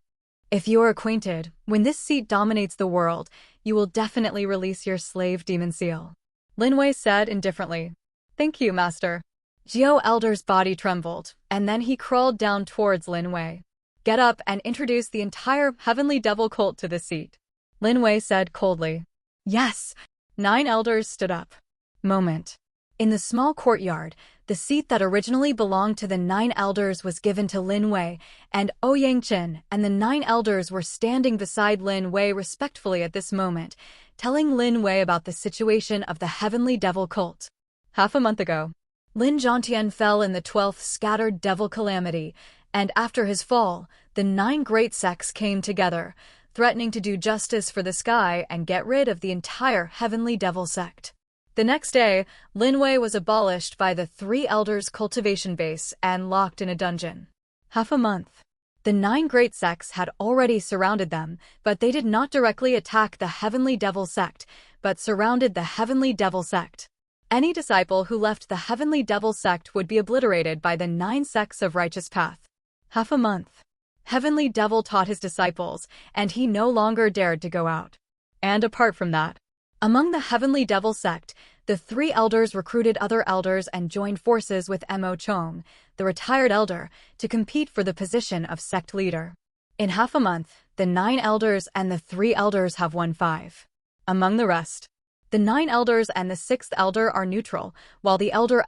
If you are acquainted, when this seat dominates the world, you will definitely release your slave demon seal. Lin Wei said indifferently. Thank you, master. Geo Elder's body trembled, and then he crawled down towards Lin Wei. Get up and introduce the entire Heavenly Devil cult to the seat. Lin Wei said coldly. Yes. 9 elders stood up. Moment. In the small courtyard, the seat that originally belonged to the 9 elders was given to Lin Wei, and Yang Chen and the 9 elders were standing beside Lin Wei respectfully at this moment, telling Lin Wei about the situation of the Heavenly Devil cult. Half a month ago, Lin Zhongtian fell in the 12th scattered devil calamity, and after his fall, the 9 great sects came together, threatening to do justice for the sky and get rid of the entire Heavenly Devil sect. The next day, Lin Wei was abolished by the three elders' cultivation base and locked in a dungeon. Half a month. The 9 great sects had already surrounded them, but they did not directly attack the Heavenly Devil sect, but surrounded the Heavenly Devil sect. Any disciple who left the Heavenly Devil sect would be obliterated by the 9 sects of righteous path. Half a month. Heavenly Devil taught his disciples, and he no longer dared to go out. And apart from that, among the Heavenly Devil sect, the 3 elders recruited other elders and joined forces with Mo Chong, the retired elder, to compete for the position of sect leader. In half a month, the 9 elders and the 3 elders have won 5. Among the rest, the 9 elders and the 6th elder are neutral, while the elder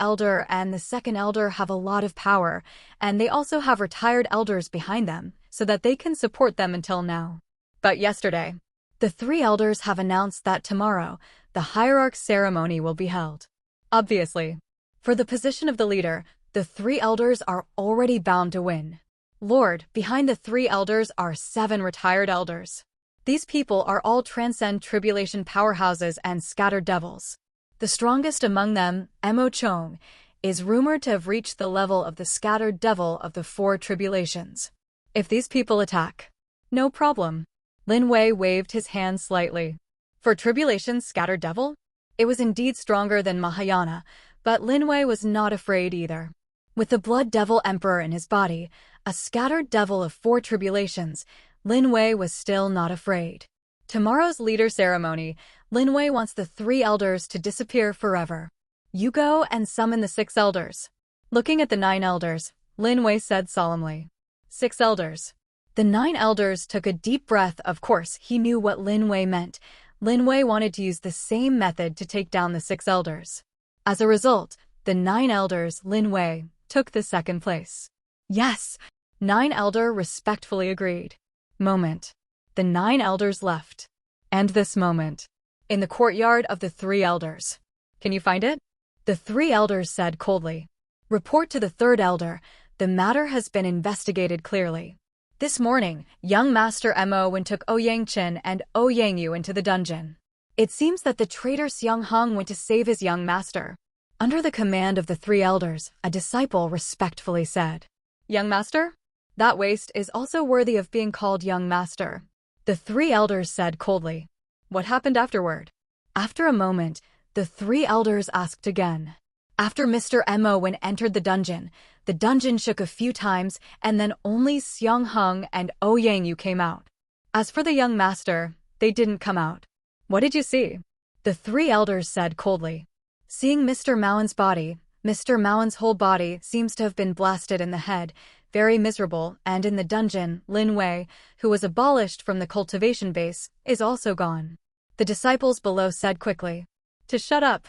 and the 2nd elder have a lot of power, and they also have retired elders behind them, so that they can support them until now. But yesterday, the 3 elders have announced that tomorrow, the hierarch ceremony will be held. Obviously, for the position of the leader, the 3 elders are already bound to win. Lord, behind the 3 elders are 7 retired elders. These people are all transcend tribulation powerhouses and scattered devils. The strongest among them, Mo Chong, is rumored to have reached the level of the scattered devil of the 4 tribulations. If these people attack, no problem. Lin Wei waved his hand slightly. For tribulation's scattered devil, it was indeed stronger than Mahayana, but Lin Wei was not afraid either. With the blood devil emperor in his body, a scattered devil of 4 tribulations, Lin Wei was still not afraid. Tomorrow's leader ceremony, Lin Wei wants the 3 elders to disappear forever. You go and summon the 6 elders. Looking at the 9 elders, Lin Wei said solemnly. 6 elders. The 9 elders took a deep breath. Of course, he knew what Lin Wei meant. Lin Wei wanted to use the same method to take down the 6 elders. As a result, the 9 elders, Lin Wei, took the 2nd place. Yes, 9 elder respectfully agreed. Moment. The 9 elders left. And this moment. In the courtyard of the 3 elders. Can you find it? The 3 elders said coldly. Report to the 3rd elder. The matter has been investigated clearly. This morning, young Master Mo Wen took Ouyang Chen and Ouyang Yu into the dungeon. It seems that the traitor Xiang Hong went to save his young master. Under the command of the 3 elders, a disciple respectfully said, Young master? That waste is also worthy of being called young master. The 3 elders said coldly. What happened afterward? After a moment, the 3 elders asked again. After Mr. Mo Wen entered the dungeon shook a few times, and then only Xiang Hong and Ouyang Yu came out. As for the young master, they didn't come out. What did you see? The 3 elders said coldly. Seeing Mr. Maowen's body, Mr. Maowen's whole body seems to have been blasted in the head, very miserable, and in the dungeon, Lin Wei, who was abolished from the cultivation base, is also gone. The disciples below said quickly. To shut up.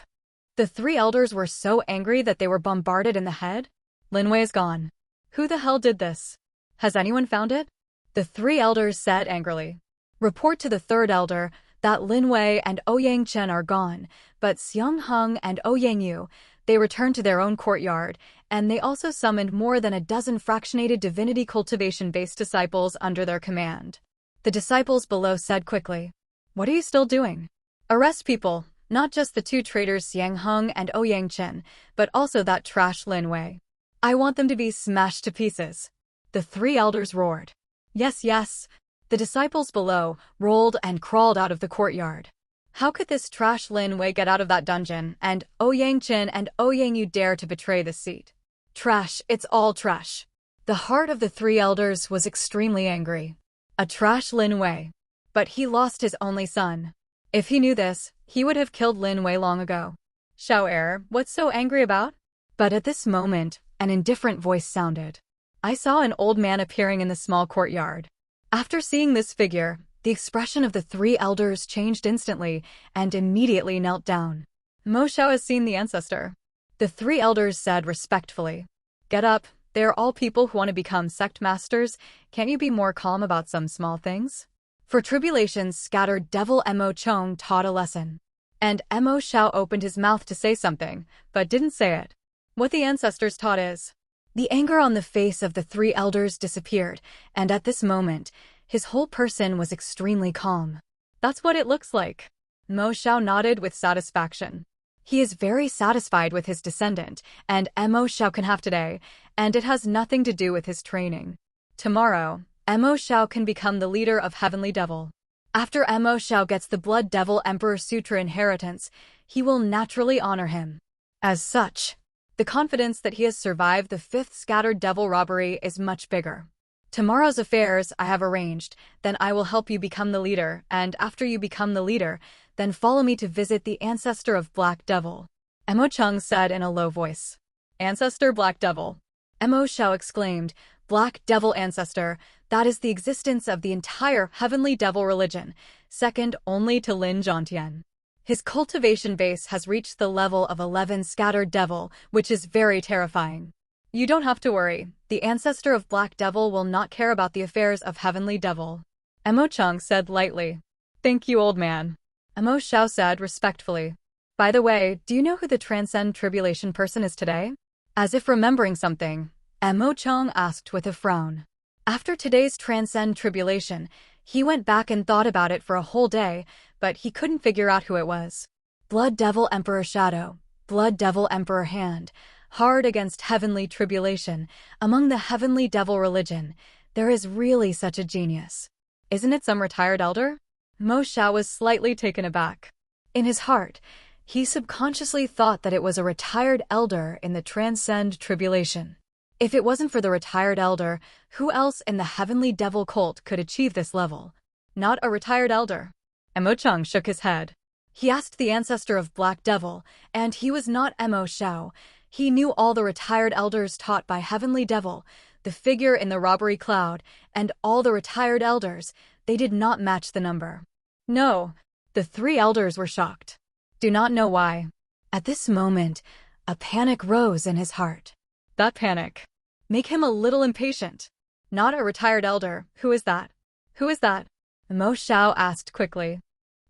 The 3 elders were so angry that they were bombarded in the head. Lin Wei is gone. Who the hell did this? Has anyone found it? The 3 elders said angrily. Report to the 3rd elder that Lin Wei and Ouyang Chen are gone, but Xiang Hong and Ouyang Yu, they returned to their own courtyard, and they also summoned more than a dozen fractionated divinity cultivation-based disciples under their command. The disciples below said quickly. What are you still doing? Arrest people, not just the 2 traitors Xiang Hong and Ouyang Chen, but also that trash Lin Wei. I want them to be smashed to pieces. The 3 elders roared. Yes, yes. The disciples below rolled and crawled out of the courtyard. How could this trash Lin Wei get out of that dungeon, and Ouyang Chen and Ouyang Yu dare to betray this seat? Trash, it's all trash. The heart of the 3 elders was extremely angry. A trash Lin Wei. But he lost his only son. If he knew this, he would have killed Lin Wei long ago. Xiao Er, what's so angry about? But at this moment, an indifferent voice sounded. I saw an old man appearing in the small courtyard. After seeing this figure, the expression of the 3 elders changed instantly and immediately knelt down. Mo Xiao has seen the ancestor. The 3 elders said respectfully. Get up, they are all people who want to become sect masters. Can't you be more calm about some small things? For tribulation's scattered devil Mo Chong taught a lesson. And Mo Xiao opened his mouth to say something, but didn't say it. What the ancestors taught is. The anger on the face of the 3 elders disappeared, and at this moment, his whole person was extremely calm. That's what it looks like. Mo Xiao nodded with satisfaction. He is very satisfied with his descendant, and Mo Xiao can have today, and it has nothing to do with his training. Tomorrow, Mo Xiao can become the leader of Heavenly Devil. After Mo Xiao gets the Blood Devil Emperor Sutra inheritance, he will naturally honor him. As such, the confidence that he has survived the 5th Scattered Devil robbery is much bigger. Tomorrow's affairs I have arranged, then I will help you become the leader, and after you become the leader, then follow me to visit the ancestor of Black Devil. Mo Chung said in a low voice. Ancestor Black Devil. Mo Xiao exclaimed, Black Devil Ancestor, that is the existence of the entire Heavenly Devil religion, second only to Lin Zhongtian. His cultivation base has reached the level of 11 Scattered Devil, which is very terrifying. You don't have to worry, the ancestor of Black Devil will not care about the affairs of Heavenly Devil. Mo Chung said lightly. Thank you, old man. Mo Xiao said respectfully. By the way, do you know who the Transcend Tribulation person is today? As if remembering something, Mo Chung asked with a frown. After today's Transcend Tribulation, he went back and thought about it for a whole day, but he couldn't figure out who it was. Blood Devil Emperor Shadow, Blood Devil Emperor Hand, hard against Heavenly Tribulation, among the Heavenly Devil religion, there is really such a genius. Isn't it some retired elder? Mo Xiao was slightly taken aback. In his heart, he subconsciously thought that it was a retired elder in the Transcend Tribulation. If it wasn't for the retired elder, who else in the Heavenly Devil cult could achieve this level? Not a retired elder. Mo Chung shook his head. He asked the ancestor of Black Devil, and he was not Mo Xiao. He knew all the retired elders taught by Heavenly Devil, the figure in the robbery cloud, and all the retired elders. They did not match the number. No, the 3 elders were shocked. Do not know why. At this moment, a panic rose in his heart. That panic make him a little impatient. Not a retired elder, who is that? Who is that? Mo Xiao asked quickly.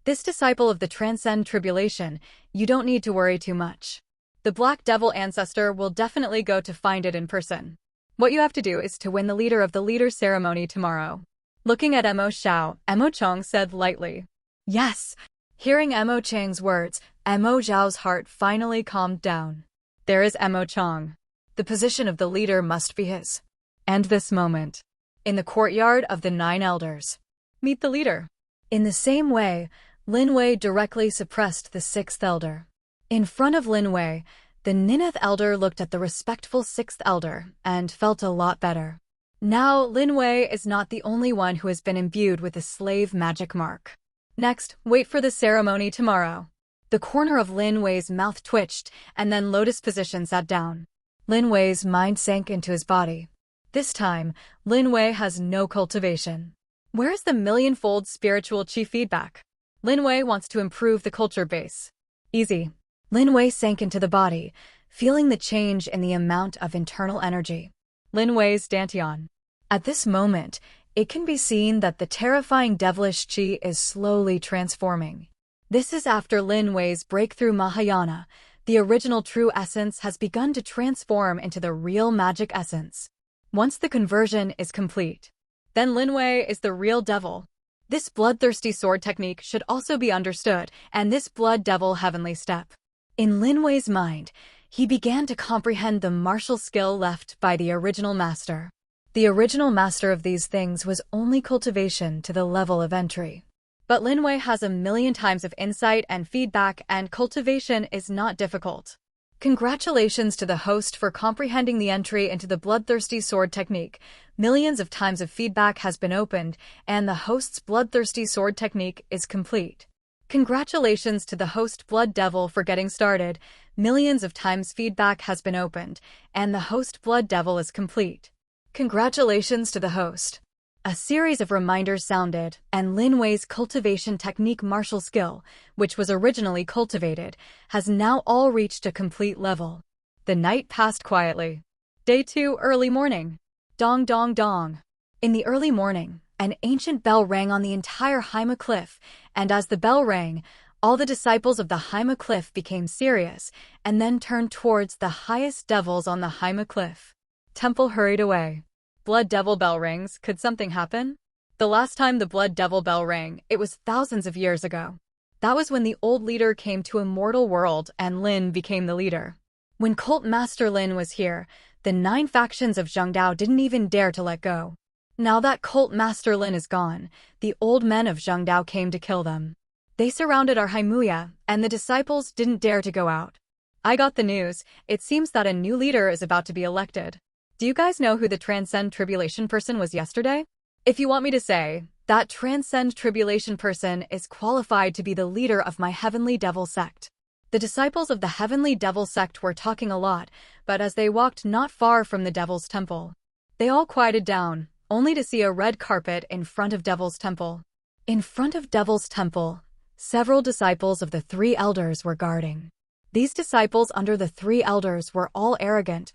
This disciple of the Transcend Tribulation, you don't need to worry too much. The Black Devil ancestor will definitely go to find it in person. What you have to do is to win the leader of the leader ceremony tomorrow. Looking at Mo Xiao, Mo Chung said lightly. Yes. Hearing Mo Chang's words, Mo Zhao's heart finally calmed down. There is Mo Chang. The position of the leader must be his. And this moment. In the courtyard of the 9 elders. Meet the leader. In the same way, Lin Wei directly suppressed the 6th elder. In front of Lin Wei, the 9th elder looked at the respectful 6th elder and felt a lot better. Now, Lin Wei is not the only one who has been imbued with the slave magic mark. Next, wait for the ceremony tomorrow. The corner of Lin Wei's mouth twitched, and then lotus position sat down. Lin Wei's mind sank into his body. This time, Lin Wei has no cultivation. Where is the millionfold spiritual chi feedback? Lin Wei wants to improve the culture base. Easy. Lin Wei sank into the body, feeling the change in the amount of internal energy. Lin Wei's dantian. At this moment, it can be seen that the terrifying devilish chi is slowly transforming. This is after Lin Wei's breakthrough Mahayana. The original true essence has begun to transform into the real magic essence. Once the conversion is complete, then Lin Wei is the real devil. This bloodthirsty sword technique should also be understood, and this blood devil heavenly step. In Lin Wei's mind, he began to comprehend the martial skill left by the original master. The original master of these things was only cultivation to the level of entry. But Lin Wei has a million times of insight and feedback, and cultivation is not difficult. Congratulations to the host for comprehending the entry into the bloodthirsty sword technique. Millions of times of feedback has been opened, and the host's bloodthirsty sword technique is complete. Congratulations to the host Blood Devil for getting started. Millions of times feedback has been opened, and the host Blood Devil is complete. Congratulations to the host. A series of reminders sounded, and Lin Wei's cultivation technique martial skill, which was originally cultivated, has now all reached a complete level. The night passed quietly. Day 2, early morning. Dong dong dong. In the early morning, an ancient bell rang on the entire Haima Cliff, and as the bell rang, all the disciples of the Haima Cliff became serious, and then turned towards the highest devils on the Haima Cliff. Temple hurried away. Blood Devil bell rings, could something happen? The last time the Blood Devil bell rang, it was thousands of years ago. That was when the old leader came to a mortal world and Lin became the leader. When Cult Master Lin was here, the 9 factions of Zhengdao didn't even dare to let go. Now that Cult Master Lin is gone, the old men of Zhengdao came to kill them. They surrounded our Haimuya, and the disciples didn't dare to go out. I got the news. It seems that a new leader is about to be elected. Do you guys know who the Transcend Tribulation person was yesterday? If you want me to say, that Transcend Tribulation person is qualified to be the leader of my Heavenly Devil sect. The disciples of the Heavenly Devil sect were talking a lot, but as they walked not far from the Devil's Temple, they all quieted down, only to see a red carpet in front of Devil's Temple. In front of Devil's Temple, several disciples of the 3 elders were guarding. These disciples under the 3 elders were all arrogant.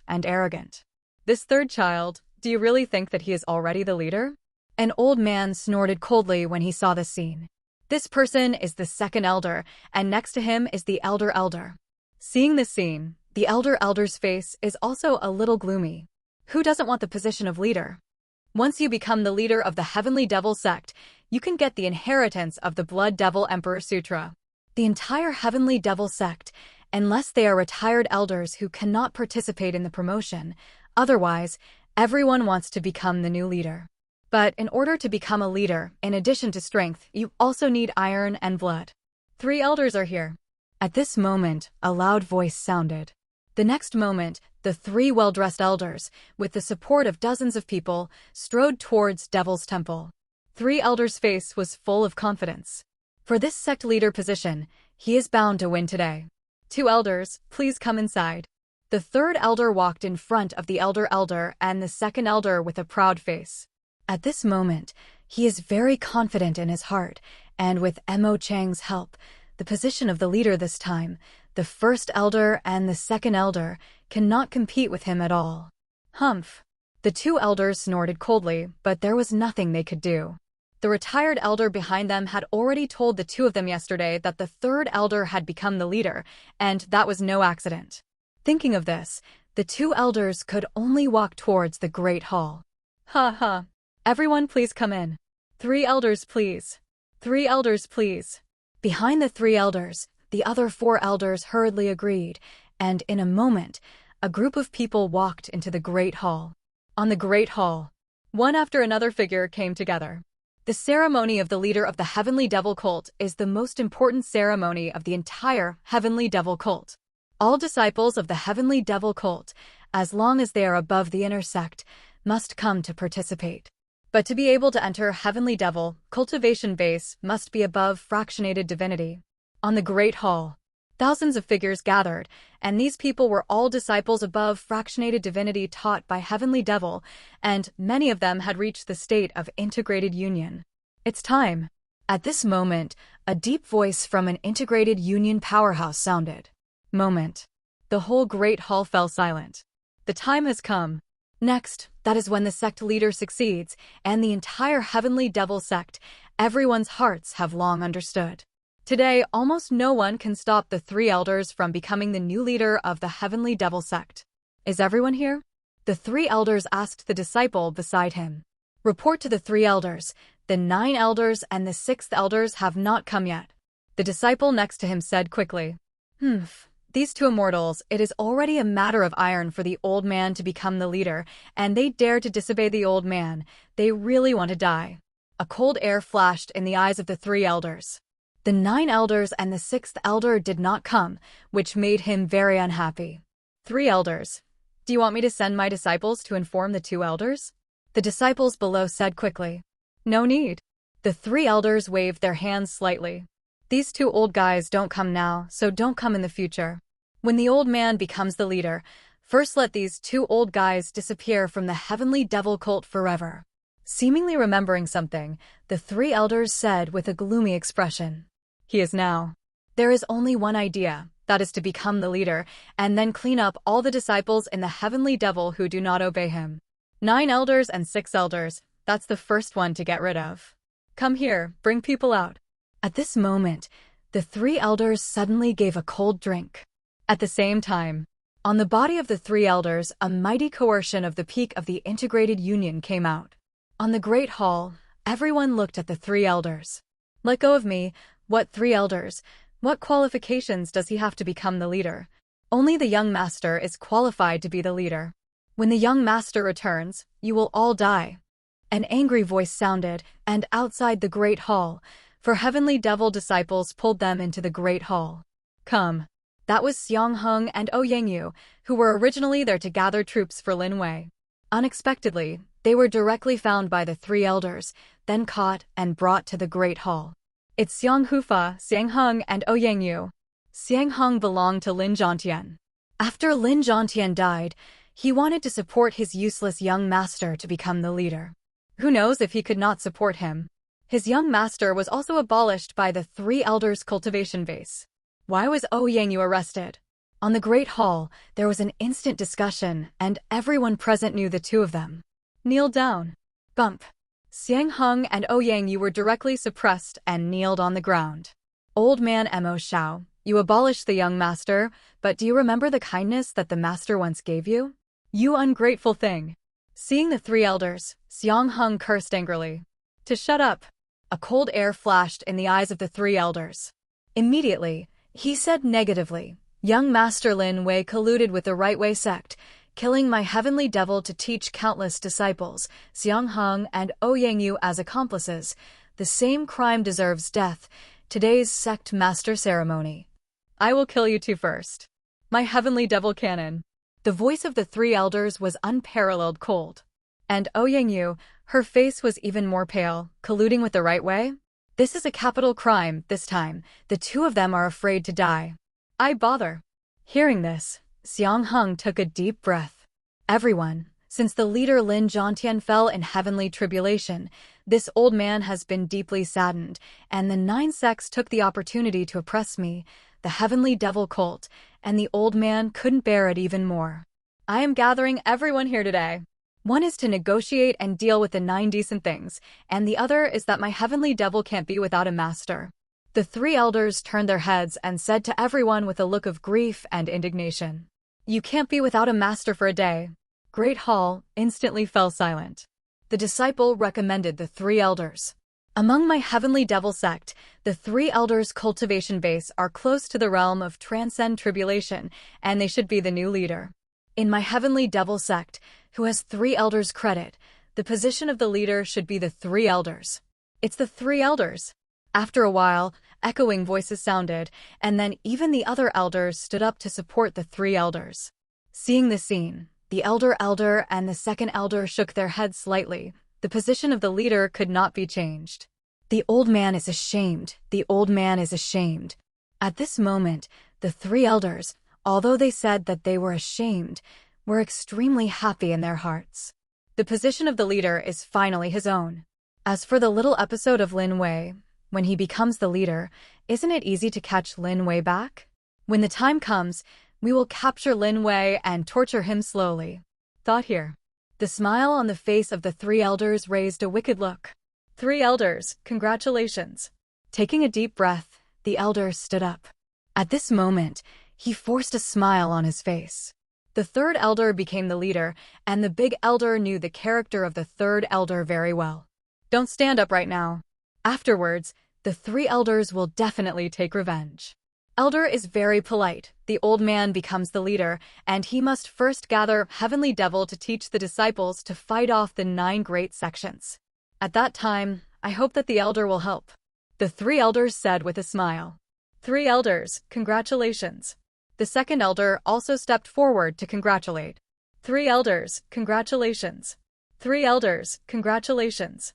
This third child, do you really think that he is already the leader? An old man snorted coldly when he saw this scene. This person is the 2nd elder, and next to him is the elder. Seeing this scene, the elder's face is also a little gloomy. Who doesn't want the position of leader? Once you become the leader of the Heavenly Devil sect, you can get the inheritance of the Blood Devil Emperor Sutra. The entire Heavenly Devil sect, unless they are retired elders who cannot participate in the promotion. Otherwise, everyone wants to become the new leader. But in order to become a leader, in addition to strength, you also need iron and blood. 3 elders are here. At this moment, a loud voice sounded. The next moment, the 3 well-dressed elders, with the support of dozens of people, strode towards Devil's Temple. 3 elders' face was full of confidence. For this sect leader position, he is bound to win today. 2 elders, please come inside. The 3rd elder walked in front of the elder and the 2nd elder with a proud face. At this moment, he is very confident in his heart, and with Mo Chang's help, the position of the leader this time, the 1st elder and the 2nd elder cannot compete with him at all. Humph. The 2 elders snorted coldly, but there was nothing they could do. The retired elder behind them had already told the 2 of them yesterday that the 3rd elder had become the leader, and that was no accident. Thinking of this, the 2 elders could only walk towards the Great Hall. Ha ha. Everyone please come in. 3 elders please. 3 elders please. Behind the 3 elders, the other 4 elders hurriedly agreed, and in a moment, a group of people walked into the Great Hall. On the Great Hall, one after another figure came together. The ceremony of the leader of the Heavenly Devil cult is the most important ceremony of the entire Heavenly Devil cult. All disciples of the Heavenly Devil cult, as long as they are above the inner sect, must come to participate. But to be able to enter Heavenly Devil, cultivation base must be above fractionated divinity. On the Great Hall, thousands of figures gathered, and these people were all disciples above fractionated divinity taught by Heavenly Devil, and many of them had reached the state of integrated union. It's time. At this moment, a deep voice from an integrated union powerhouse sounded. Moment. The whole Great Hall fell silent. The time has come. Next, that is when the sect leader succeeds, and the entire Heavenly Devil sect, everyone's hearts have long understood. Today, almost no one can stop the 3 elders from becoming the new leader of the Heavenly Devil sect. Is everyone here? The 3 elders asked the disciple beside him. Report to the 3 elders. The 9 elders and the 6th elders have not come yet. The disciple next to him said quickly. These 2 immortals, it is already a matter of iron for the old man to become the leader, and they dare to disobey the old man. They really want to die. A cold air flashed in the eyes of the 3 elders. The 9 elders and the 6th elder did not come, which made him very unhappy. 3 elders. Do you want me to send my disciples to inform the 2 elders? The disciples below said quickly. No need. The 3 elders waved their hands slightly. These 2 old guys don't come now, so don't come in the future. When the old man becomes the leader, first let these 2 old guys disappear from the Heavenly Devil cult forever. Seemingly remembering something, the 3 elders said with a gloomy expression. He is now. There is only one idea, that is to become the leader, and then clean up all the disciples in the Heavenly Devil who do not obey him. 9 elders and 6 elders, that's the first one to get rid of. Come here, bring people out. At this moment, the 3 elders suddenly gave a cold drink. At the same time, on the body of the 3 elders, a mighty coercion of the peak of the integrated union came out. On the Great Hall, everyone looked at the 3 elders. Let go of me. What 3 elders? What qualifications does he have to become the leader? Only the young master is qualified to be the leader. When the young master returns, you will all die. An angry voice sounded, and outside the great hall, for heavenly devil disciples pulled them into the great hall. Come. That was Xiang Heng and Ouyang Yu, who were originally there to gather troops for Lin Wei. Unexpectedly, they were directly found by the 3 elders, then caught and brought to the great hall. It's Xiang Hufa, Xiang Heng, and Ouyang Yu. Xiang Heng belonged to Lin Zhantian. After Lin Zhantian died, he wanted to support his useless young master to become the leader. Who knows if he could not support him? His young master was also abolished by the 3 elders' cultivation base. Why was Ouyang Yu arrested? On the Great Hall, there was an instant discussion, and everyone present knew the two of them. Kneel down. Bump. Xiang Heng and Ouyang Yu were directly suppressed and kneeled on the ground. Old man Mo Shao, you abolished the young master, but do you remember the kindness that the master once gave you? You ungrateful thing. Seeing the 3 elders, Xiang Heng cursed angrily. To shut up. A cold air flashed in the eyes of the 3 elders. Immediately, he said negatively, young master Lin Wei colluded with the Right Way sect, killing my heavenly devil to teach countless disciples, Xiang Heng and Ouyang Yu as accomplices. The same crime deserves death. Today's sect master ceremony. I will kill you two first. My heavenly devil cannon. The voice of the 3 elders was unparalleled cold. And Ouyang Yu, her face was even more pale, colluding with the Right Way? This is a capital crime, this time. The two of them are afraid to die. I bother. Hearing this, Xiang Heng took a deep breath. Everyone, since the leader Lin Zhantian fell in heavenly tribulation, this old man has been deeply saddened, and the 9 sects took the opportunity to oppress me, the heavenly devil cult, and the old man couldn't bear it even more. I am gathering everyone here today. One is to negotiate and deal with the 9 decent things, and the other is that my heavenly devil can't be without a master. The 3 elders turned their heads and said to everyone with a look of grief and indignation, you can't be without a master for a day. Great Hall instantly fell silent. The disciple recommended the 3 elders. Among my heavenly devil sect, the 3 elders' cultivation base are close to the realm of transcend tribulation, and they should be the new leader. In my heavenly devil sect, who has 3 elders credit, the position of the leader should be the 3 elders. It's the 3 elders. After a while, echoing voices sounded, and then even the other elders stood up to support the 3 elders. Seeing the scene, the elder and the second elder shook their heads slightly. The position of the leader could not be changed. The old man is ashamed. The old man is ashamed. At this moment, the 3 elders, although they said that they were ashamed, were extremely happy in their hearts. The position of the leader is finally his own. As for the little episode of Lin Wei, when he becomes the leader, isn't it easy to catch Lin Wei back? When the time comes, we will capture Lin Wei and torture him slowly. Thought here. The smile on the face of the 3 elders raised a wicked look. 3 elders, congratulations. Taking a deep breath, the elder stood up. At this moment, he forced a smile on his face. The 3rd elder became the leader, and the big elder knew the character of the 3rd elder very well. Don't stand up right now. Afterwards, the 3 elders will definitely take revenge. Elder is very polite. The old man becomes the leader, and he must first gather heavenly devil to teach the disciples to fight off the 9 great sections. At that time, I hope that the elder will help. The 3 elders said with a smile. 3 elders, congratulations. The 2nd elder also stepped forward to congratulate. 3 elders, congratulations. 3 elders, congratulations.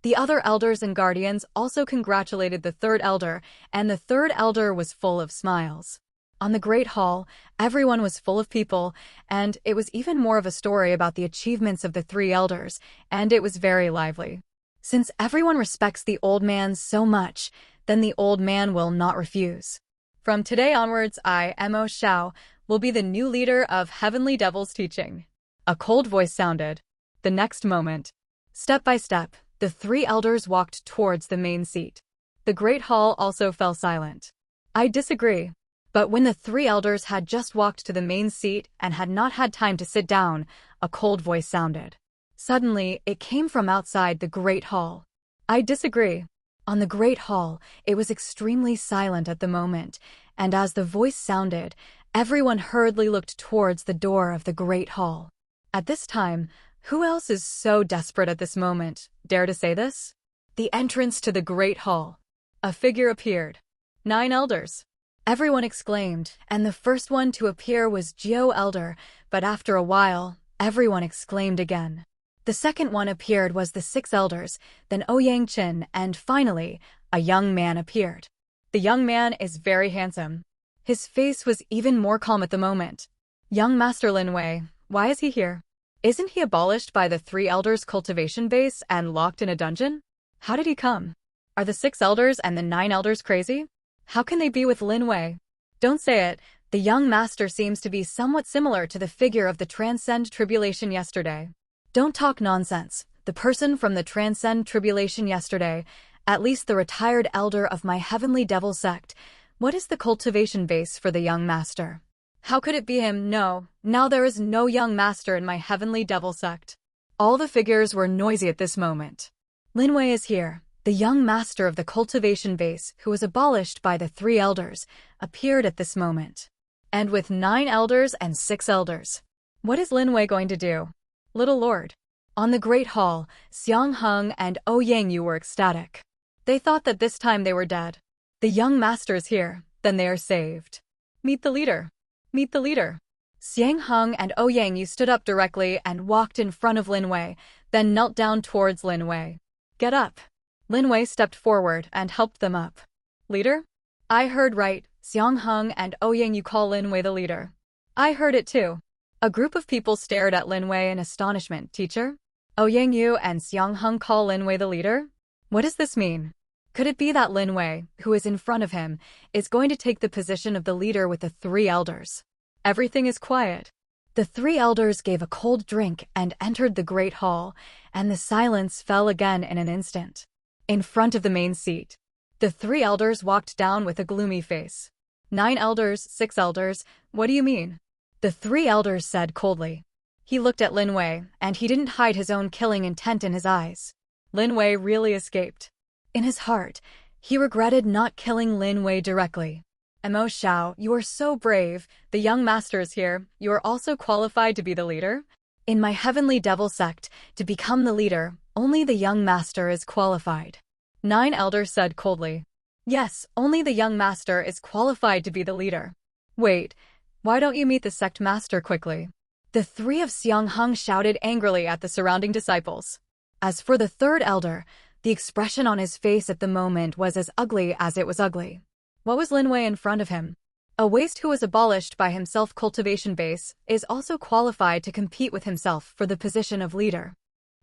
The other elders and guardians also congratulated the 3rd elder, and the 3rd elder was full of smiles. On the Great Hall, everyone was full of people, and it was even more of a story about the achievements of the 3 elders, and it was very lively. Since everyone respects the old man so much, then the old man will not refuse. From today onwards, I, Mo Shao, will be the new leader of Heavenly Devil's teaching. A cold voice sounded. The next moment, step by step, the 3 elders walked towards the main seat. The Great Hall also fell silent. I disagree. But when the 3 elders had just walked to the main seat and had not had time to sit down, a cold voice sounded. Suddenly, it came from outside the Great Hall. I disagree. On the Great Hall, it was extremely silent at the moment, and as the voice sounded, everyone hurriedly looked towards the door of the Great Hall. At this time, who else is so desperate at this moment? Dare to say this? The entrance to the Great Hall. A figure appeared. 9 elders. Everyone exclaimed, and the first one to appear was Jiao Elder, but after a while, everyone exclaimed again. The second one appeared was the 6 elders, then Ouyang Qin, and finally, a young man appeared. The young man is very handsome. His face was even more calm at the moment. Young Master Lin Wei, why is he here? Isn't he abolished by the 3 elders' cultivation base and locked in a dungeon? How did he come? Are the 6 elders and the 9 elders crazy? How can they be with Lin Wei? Don't say it. The young master seems to be somewhat similar to the figure of the Transcend Tribulation yesterday. Don't talk nonsense. The person from the Transcend Tribulation yesterday, at least the retired elder of my Heavenly Devil sect. What is the cultivation base for the young master? How could it be him? No, now there is no young master in my Heavenly Devil sect. All the figures were noisy at this moment. Lin Wei is here. The young master of the cultivation base, who was abolished by the 3 elders, appeared at this moment. And with 9 elders and 6 elders. What is Lin Wei going to do? Little Lord. On the Great Hall, Xiang Heng and Ouyang Yu were ecstatic. They thought that this time they were dead. The young master is here, then they are saved. Meet the leader. Meet the leader. Xiang Heng and Ouyang Yu stood up directly and walked in front of Lin Wei, then knelt down towards Lin Wei. Get up. Lin Wei stepped forward and helped them up. Leader? I heard right. Xiang Heng and Ouyang Yu call Lin Wei the leader. I heard it too. A group of people stared at Lin Wei in astonishment. Teacher? Ouyang Yu and Xiang Heng call Lin Wei the leader? What does this mean? Could it be that Lin Wei, who is in front of him, is going to take the position of the leader with the 3 elders? Everything is quiet. The 3 elders gave a cold drink and entered the Great Hall, and the silence fell again in an instant. In front of the main seat, the 3 elders walked down with a gloomy face. 9 elders, 6 elders, what do you mean? The 3 elders said coldly. He looked at Lin Wei, and he didn't hide his own killing intent in his eyes. Lin Wei really escaped. In his heart, he regretted not killing Lin Wei directly. Mo Xiao, you are so brave. The young master is here. You are also qualified to be the leader? In my Heavenly Devil sect, to become the leader, only the young master is qualified. 9 elders said coldly. Yes, only the young master is qualified to be the leader. Wait, why don't you meet the sect master quickly? The 3 of Xiang Heng shouted angrily at the surrounding disciples. As for the 3rd elder, the expression on his face at the moment was as ugly as it was ugly. What was Lin Wei in front of him? A waste who was abolished by himself cultivation base is also qualified to compete with himself for the position of leader.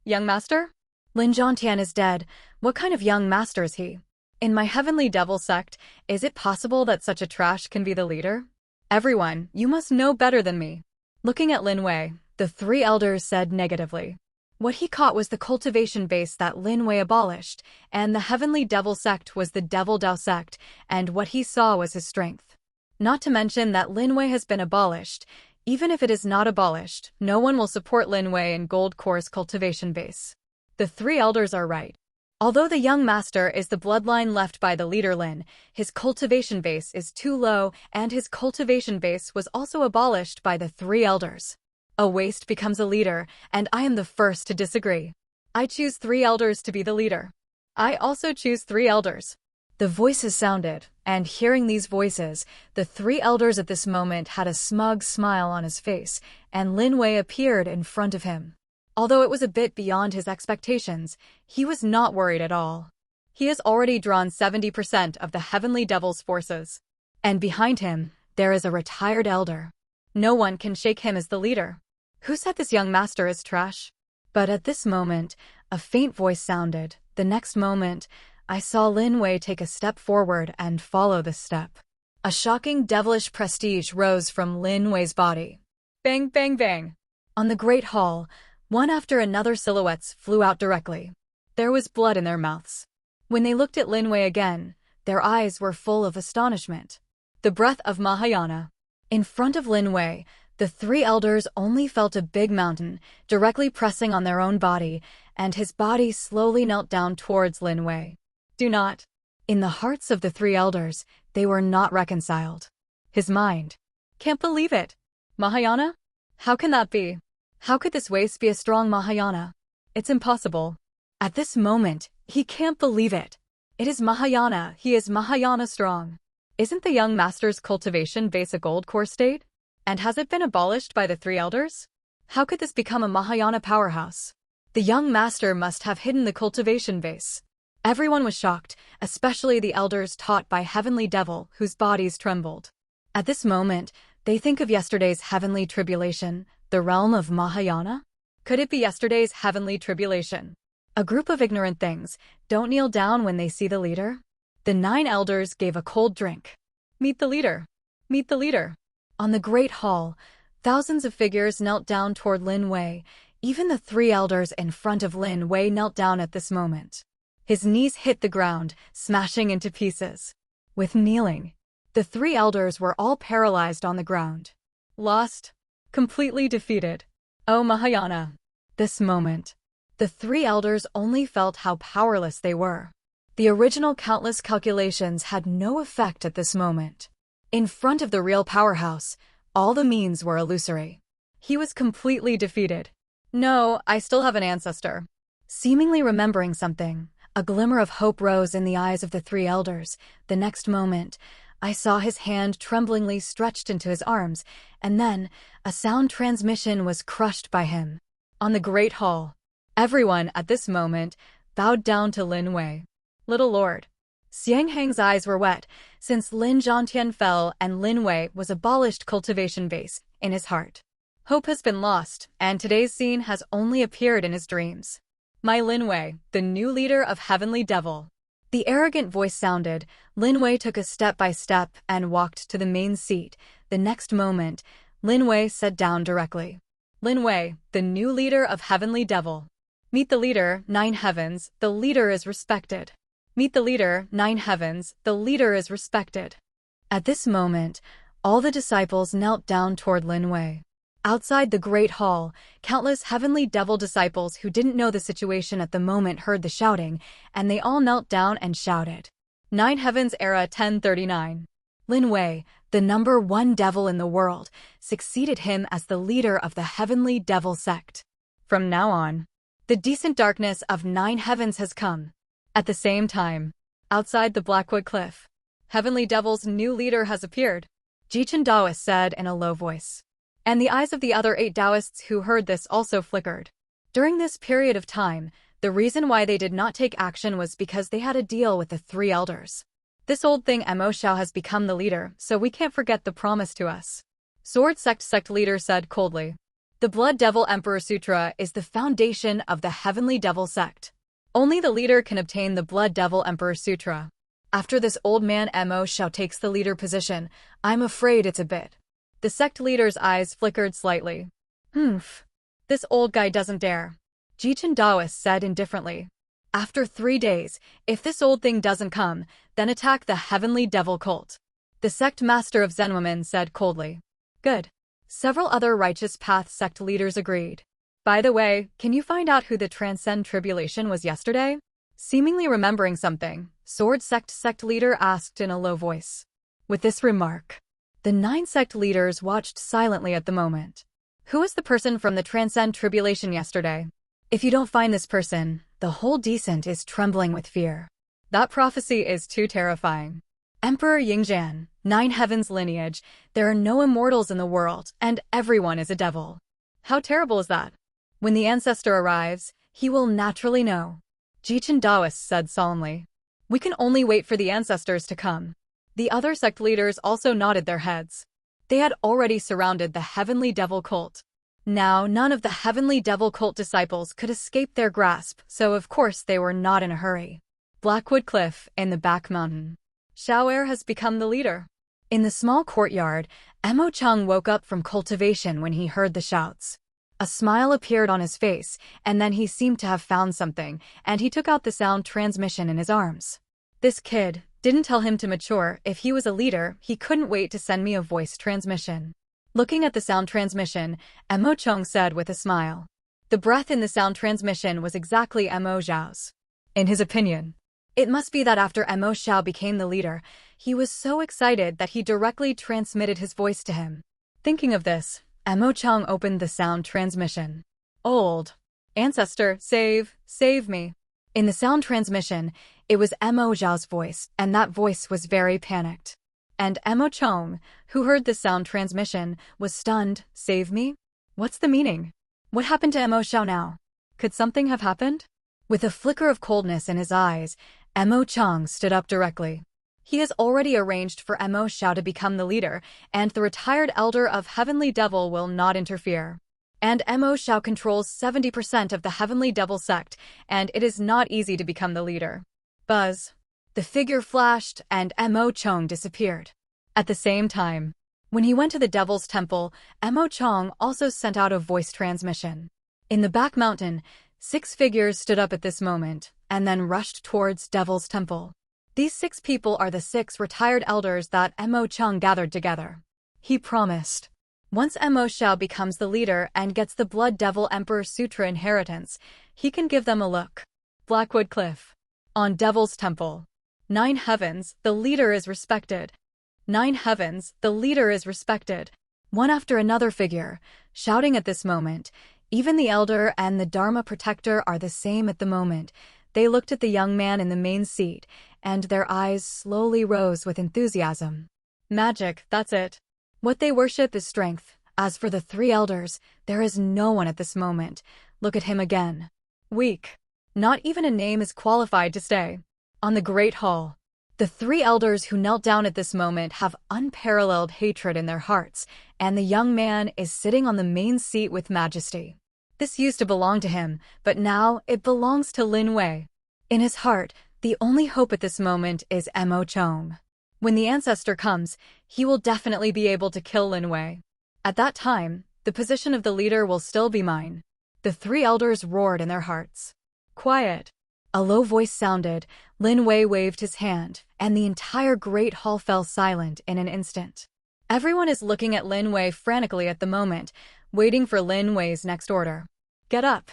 Young master? Lin Zhongtian is dead. What kind of young master is he? In my Heavenly Devil sect, is it possible that such a trash can be the leader? Everyone, you must know better than me. Looking at Lin Wei, the 3 elders said negatively. What he caught was the cultivation base that Lin Wei abolished, and the Heavenly Devil sect was the Devil Dao sect, and what he saw was his strength. Not to mention that Lin Wei has been abolished. Even if it is not abolished, no one will support Lin Wei in Gold Core's cultivation base. The 3 elders are right. Although the young master is the bloodline left by the leader Lin, his cultivation base is too low, and his cultivation base was also abolished by the 3 elders. A waste becomes a leader, and I am the first to disagree. I choose 3 elders to be the leader. I also choose 3 elders. The voices sounded, and hearing these voices, the 3 elders at this moment had a smug smile on his face, and Lin Wei appeared in front of him. Although it was a bit beyond his expectations, he was not worried at all. He has already drawn 70% of the Heavenly Devil's forces. And behind him, there is a retired elder. No one can shake him as the leader. Who said this young master is trash? But at this moment, a faint voice sounded. The next moment, I saw Lin Wei take a step forward and follow the step. A shocking devilish prestige rose from Lin Wei's body. Bang, bang, bang. On the Great Hall, one after another silhouettes flew out directly. There was blood in their mouths. When they looked at Lin Wei again, their eyes were full of astonishment. The breath of Mahayana. In front of Lin Wei, the 3 elders only felt a big mountain directly pressing on their own body, and his body slowly knelt down towards Lin Wei. Do not. In the hearts of the three elders, they were not reconciled. His mind. Can't believe it. Mahayana? How can that be? How could this waste be a strong Mahayana? It's impossible. At this moment, he can't believe it. It is Mahayana, he is Mahayana strong. Isn't the young master's cultivation base a gold core state? And has it been abolished by the three elders? How could this become a Mahayana powerhouse? The young master must have hidden the cultivation base. Everyone was shocked, especially the elders taught by Heavenly Devil, whose bodies trembled. At this moment, they think of yesterday's heavenly tribulation, the realm of Mahayana? Could it be yesterday's heavenly tribulation? A group of ignorant things don't kneel down when they see the leader. The 9 elders gave a cold drink. Meet the leader. Meet the leader. On the great hall, thousands of figures knelt down toward Lin Wei. Even the 3 elders in front of Lin Wei knelt down at this moment. His knees hit the ground, smashing into pieces. With kneeling, the 3 elders were all paralyzed on the ground. Lost. Completely defeated. Oh Mahayana. This moment, the 3 elders only felt how powerless they were. The original countless calculations had no effect at this moment. In front of the real powerhouse, all the means were illusory. He was completely defeated. No, I still have an ancestor. Seemingly remembering something, a glimmer of hope rose in the eyes of the 3 elders. The next moment, I saw his hand tremblingly stretched into his arms, and then a sound transmission was crushed by him. On the great hall, everyone at this moment bowed down to Lin Wei. Little Lord. Xiang Hang's eyes were wet, since Lin Zhangtian fell and Lin Wei was abolished cultivation base in his heart. Hope has been lost, and today's scene has only appeared in his dreams. My Lin Wei, the new leader of Heavenly Devil. The arrogant voice sounded. Lin Wei took a step by step and walked to the main seat. The next moment, Lin Wei sat down directly. Lin Wei, the new leader of Heavenly Devil. Meet the leader, 9 heavens, the leader is respected. Meet the leader, 9 heavens, the leader is respected. At this moment, all the disciples knelt down toward Lin Wei. Outside the great hall, countless Heavenly Devil disciples who didn't know the situation at the moment heard the shouting, and they all knelt down and shouted. 9 heavens era 1039. Lin Wei, the number 1 devil in the world, succeeded him as the leader of the Heavenly Devil sect. From now on, the decent darkness of 9 heavens has come. At the same time, outside the Blackwood Cliff, Heavenly Devil's new leader has appeared. Jichin Daoist said in a low voice. And the eyes of the other 8 Taoists who heard this also flickered. During this period of time, the reason why they did not take action was because they had a deal with the 3 elders. This old thing Mo Xiao has become the leader, so we can't forget the promise to us. Sword sect leader said coldly. The Blood Devil Emperor Sutra is the foundation of the Heavenly Devil sect. Only the leader can obtain the Blood Devil Emperor Sutra. After this old man Mo Xiao takes the leader position, I'm afraid it's a bit. The sect leader's eyes flickered slightly. This old guy doesn't dare. Jichin Daoist said indifferently. After 3 days, if this old thing doesn't come, then attack the Heavenly Devil cult. The sect master of Zen women said coldly. Good. Several other righteous path sect leaders agreed. By the way, can you find out who the Transcend Tribulation was yesterday? Seemingly remembering something, Sword sect leader asked in a low voice. With this remark, the 9 sect leaders watched silently at the moment. Who was the person from the Transcend Tribulation yesterday? If you don't find this person, the whole descent is trembling with fear. That prophecy is too terrifying. Emperor Yingzhan, 9 heavens lineage, there are no immortals in the world, and everyone is a devil. How terrible is that? When the ancestor arrives, he will naturally know. Jichin Daoist said solemnly. We can only wait for the ancestors to come. The other sect leaders also nodded their heads. They had already surrounded the Heavenly Devil cult. Now, none of the Heavenly Devil cult disciples could escape their grasp, so of course they were not in a hurry. Blackwood Cliff, in the back mountain. Xiaoer has become the leader. In the small courtyard, Mo Cheng woke up from cultivation when he heard the shouts. A smile appeared on his face, and then he seemed to have found something, and he took out the sound transmission in his arms. This kid didn't tell him to mature. If he was a leader, he couldn't wait to send me a voice transmission. Looking at the sound transmission, Mo Cheng said with a smile. The breath in the sound transmission was exactly Mo Zhao's. In his opinion, It must be that after Mo Xiao became the leader, he was so excited that he directly transmitted his voice to him. Thinking of this, Mo Chang opened the sound transmission. Old ancestor, save me. In the sound transmission, it was Mo Xiao's voice, and that voice was very panicked. And Mo Chang, who heard the sound transmission, was stunned. Save me? What's the meaning? What happened to Mo Xiao now? Could something have happened? With a flicker of coldness in his eyes, Mo Chang stood up directly. He has already arranged for Mo Xiao to become the leader, and the retired elder of Heavenly Devil will not interfere. And Mo Xiao controls 70% of the Heavenly Devil sect, and it is not easy to become the leader. Buzz. The figure flashed, and Mo Chang disappeared. At the same time, when he went to the Devil's Temple, Mo Chang also sent out a voice transmission. In the back mountain, 6 figures stood up at this moment, and then rushed towards Devil's Temple. These 6 people are the 6 retired elders that Mo Chang gathered together. He promised. Once Mo Xiao becomes the leader and gets the Blood Devil Emperor Sutra inheritance, he can give them a look. Blackwood Cliff. On Devil's Temple. 9 heavens, the leader is respected. 9 heavens, the leader is respected. One after another figure, shouting at this moment. Even the elder and the Dharma protector are the same at the moment. They looked at the young man in the main seat, and their eyes slowly rose with enthusiasm. Magic, that's it. What they worship is strength. As for the 3 elders, there is no one at this moment. Look at him again. Weak. Not even a name is qualified to stay. On the Great Hall, the 3 elders who knelt down at this moment have unparalleled hatred in their hearts, and the young man is sitting on the main seat with majesty. This used to belong to him, but now it belongs to Lin Wei. In his heart, the only hope at this moment is Mo Chang. When the ancestor comes, he will definitely be able to kill Lin Wei. At that time, the position of the leader will still be mine. The 3 elders roared in their hearts. Quiet. A low voice sounded, Lin Wei waved his hand, and the entire Great Hall fell silent in an instant. Everyone is looking at Lin Wei frantically at the moment, waiting for Lin Wei's next order. Get up.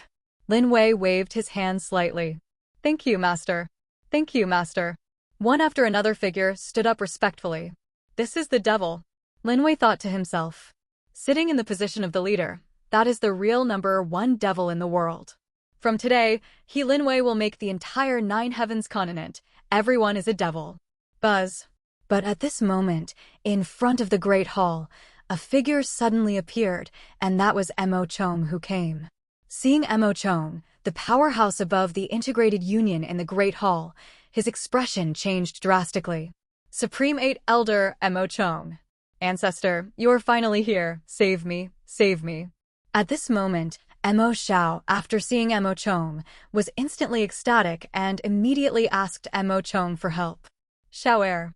Lin Wei waved his hand slightly. Thank you, Master. Thank you, Master. One after another figure stood up respectfully. This is the devil. Lin Wei thought to himself. Sitting in the position of the leader, that is the real number 1 devil in the world. From today, Lin Wei will make the entire 9 heavens continent. Everyone is a devil. Buzz. But at this moment, in front of the Great Hall, a figure suddenly appeared, and that was Mo Chang who came. Seeing Mo Chang, the powerhouse above the integrated union in the Great Hall, his expression changed drastically. Supreme 8 Elder Mo Chang. Ancestor, you are finally here. Save me, save me. At this moment, Mo Xiao, after seeing Mo Chang, was instantly ecstatic and immediately asked Mo Chang for help. Xiao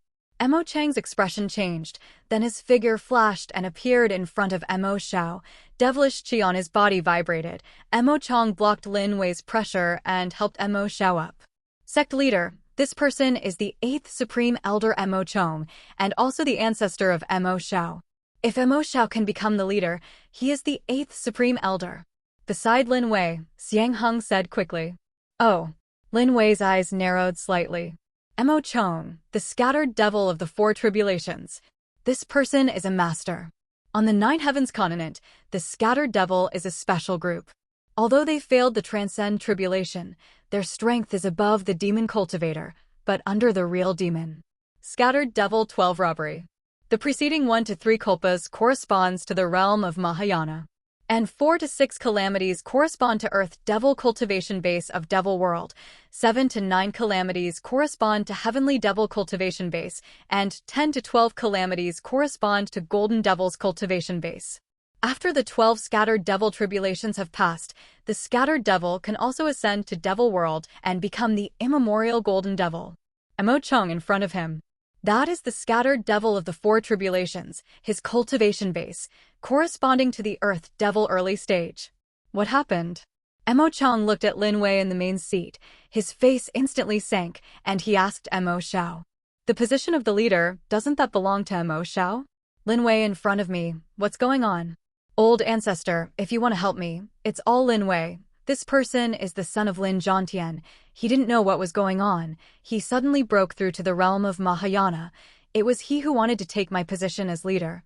Mo Chang's expression changed, then his figure flashed and appeared in front of Mo Xiao. Devilish chi on his body vibrated. Mo Chang blocked Lin Wei's pressure and helped Mo Xiao up. Sect leader, this person is the 8th Supreme Elder Mo Chang, and also the ancestor of Mo Xiao. If Mo Xiao can become the leader, he is the 8th Supreme Elder. Beside Lin Wei, Xiang Heng said quickly. Oh. Lin Wei's eyes narrowed slightly. Mo Chang, the scattered devil of the 4 tribulations. This person is a master. On the 9 heavens continent, the scattered devil is a special group. Although they failed to transcend tribulation, their strength is above the demon cultivator, but under the real demon. Scattered devil 12 robbery. The preceding 1 to 3 kulpas corresponds to the realm of Mahayana. And 4 to 6 calamities correspond to Earth Devil Cultivation Base of Devil World, 7 to 9 calamities correspond to Heavenly Devil Cultivation Base, and 10 to 12 calamities correspond to Golden Devil's Cultivation Base. After the 12 scattered devil tribulations have passed, the scattered devil can also ascend to Devil World and become the immemorial Golden Devil. Mo Chang in front of him. That is the scattered devil of the 4 tribulations, his cultivation base, corresponding to the Earth Devil early stage. What happened? Mo Chang looked at Lin Wei in the main seat. His face instantly sank, and he asked Mo Xiao. The position of the leader, doesn't that belong to Mo Xiao? Lin Wei in front of me, what's going on? Old ancestor, if you want to help me, it's all Lin Wei. This person is the son of Lin Zhongtian. He didn't know what was going on. He suddenly broke through to the realm of Mahayana. It was he who wanted to take my position as leader.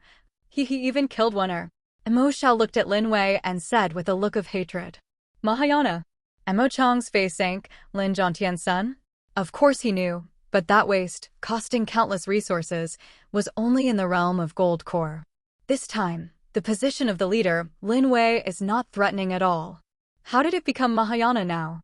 He even killed Wen'er. Emo Xiao looked at Lin Wei and said with a look of hatred, Mahayana. Emo Chang's face sank. Lin Zhongtian's son? Of course he knew, but that waste, costing countless resources, was only in the realm of gold core. This time, the position of the leader, Lin Wei, is not threatening at all. How did it become Mahayana now?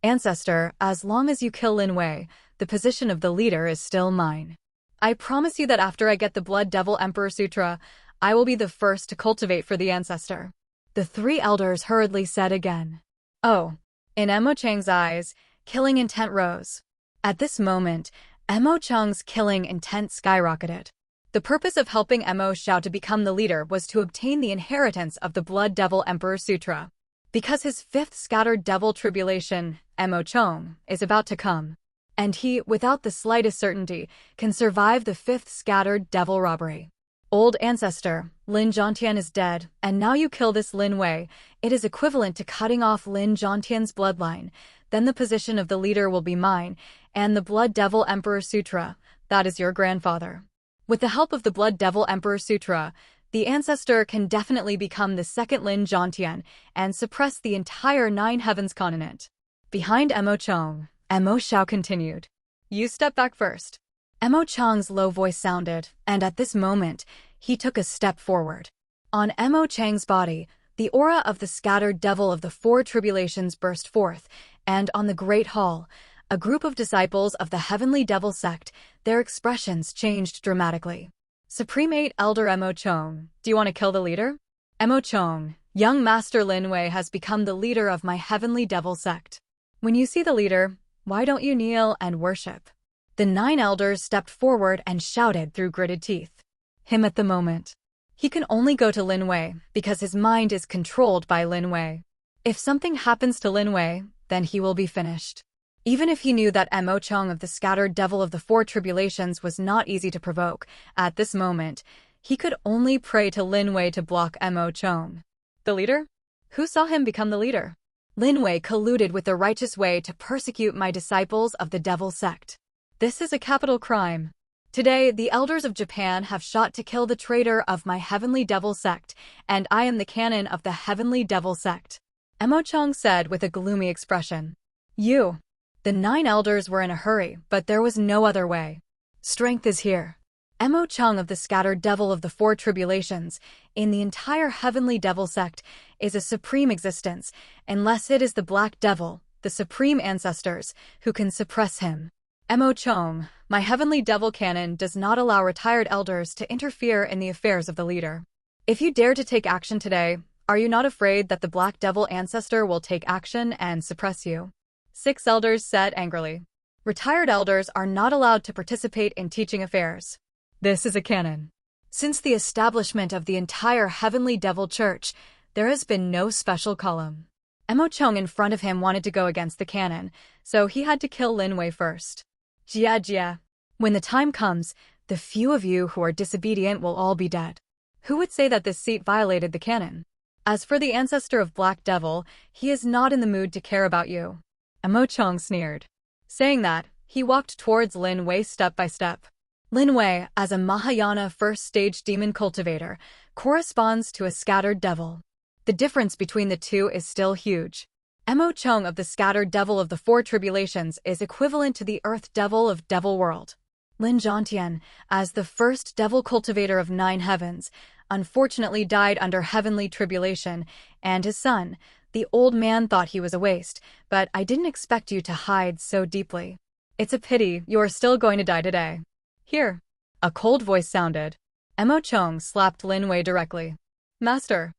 Ancestor, as long as you kill Lin Wei, the position of the leader is still mine. I promise you that after I get the Blood Devil Emperor Sutra, I will be the first to cultivate for the ancestor. The three elders hurriedly said again. Oh. In Emo Chang's eyes, killing intent rose. At this moment, Emo Chang's killing intent skyrocketed. The purpose of helping Emo Xiao to become the leader was to obtain the inheritance of the Blood Devil Emperor Sutra. Because his fifth scattered devil tribulation, Emo Chang, is about to come. And he, without the slightest certainty, can survive the fifth scattered devil robbery. Old ancestor, Lin Zhongtian is dead, and now you kill this Lin Wei. It is equivalent to cutting off Lin Zhongtian's bloodline. Then the position of the leader will be mine, and the Blood Devil Emperor Sutra, that is your grandfather. With the help of the Blood Devil Emperor Sutra, the ancestor can definitely become the second Lin Zhongtian and suppress the entire Nine Heavens continent. Behind Emo Chang, Emo Xiao continued. You step back first. Emo Chang's low voice sounded, and at this moment, he took a step forward. On Emo Chang's body, the aura of the scattered devil of the four tribulations burst forth, and on the Great Hall, a group of disciples of the Heavenly Devil sect, their expressions changed dramatically. Supreme 8 Elder Emo Chang, do you want to kill the leader? Emo Chang, young Master Lin Wei has become the leader of my Heavenly Devil sect. When you see the leader, why don't you kneel and worship? The 9 elders stepped forward and shouted through gritted teeth. Him at the moment. He can only go to Lin Wei because his mind is controlled by Lin Wei. If something happens to Lin Wei, then he will be finished. Even if he knew that Emo Chang of the scattered devil of the four tribulations was not easy to provoke, at this moment, he could only pray to Lin Wei to block Emo Chang. The leader? Who saw him become the leader? Lin Wei colluded with the righteous way to persecute my disciples of the devil sect. This is a capital crime. Today, the elders of Japan have shot to kill the traitor of my Heavenly Devil sect, and I am the canon of the Heavenly Devil sect. Emo Chang said with a gloomy expression. You. The 9 elders were in a hurry, but there was no other way. Strength is here. Emo Chang of the scattered devil of the four tribulations, in the entire Heavenly Devil sect, is a supreme existence, unless it is the Black Devil, the supreme ancestors, who can suppress him. Emo Chang, my Heavenly Devil canon does not allow retired elders to interfere in the affairs of the leader. If you dare to take action today, are you not afraid that the Black Devil ancestor will take action and suppress you? 6 elders said angrily. Retired elders are not allowed to participate in teaching affairs. This is a canon. Since the establishment of the entire Heavenly Devil Church, there has been no special column. Emo Chang in front of him wanted to go against the canon, so he had to kill Lin Wei first. Jia. When the time comes, the few of you who are disobedient will all be dead. Who would say that this seat violated the canon? As for the ancestor of Black Devil, he is not in the mood to care about you. Emo Chang sneered. Saying that, he walked towards Lin Wei step by step. Lin Wei, as a Mahayana first-stage demon cultivator, corresponds to a scattered devil. The difference between the two is still huge. Emo Chang of the scattered devil of the four tribulations is equivalent to the earth devil of Devil World. Lin Zhongtian, as the first devil cultivator of 9 heavens, unfortunately died under heavenly tribulation, and his son, the old man, thought he was a waste, but I didn't expect you to hide so deeply. It's a pity you are still going to die today. Here. A cold voice sounded. Emo Chang slapped Lin Wei directly. Master.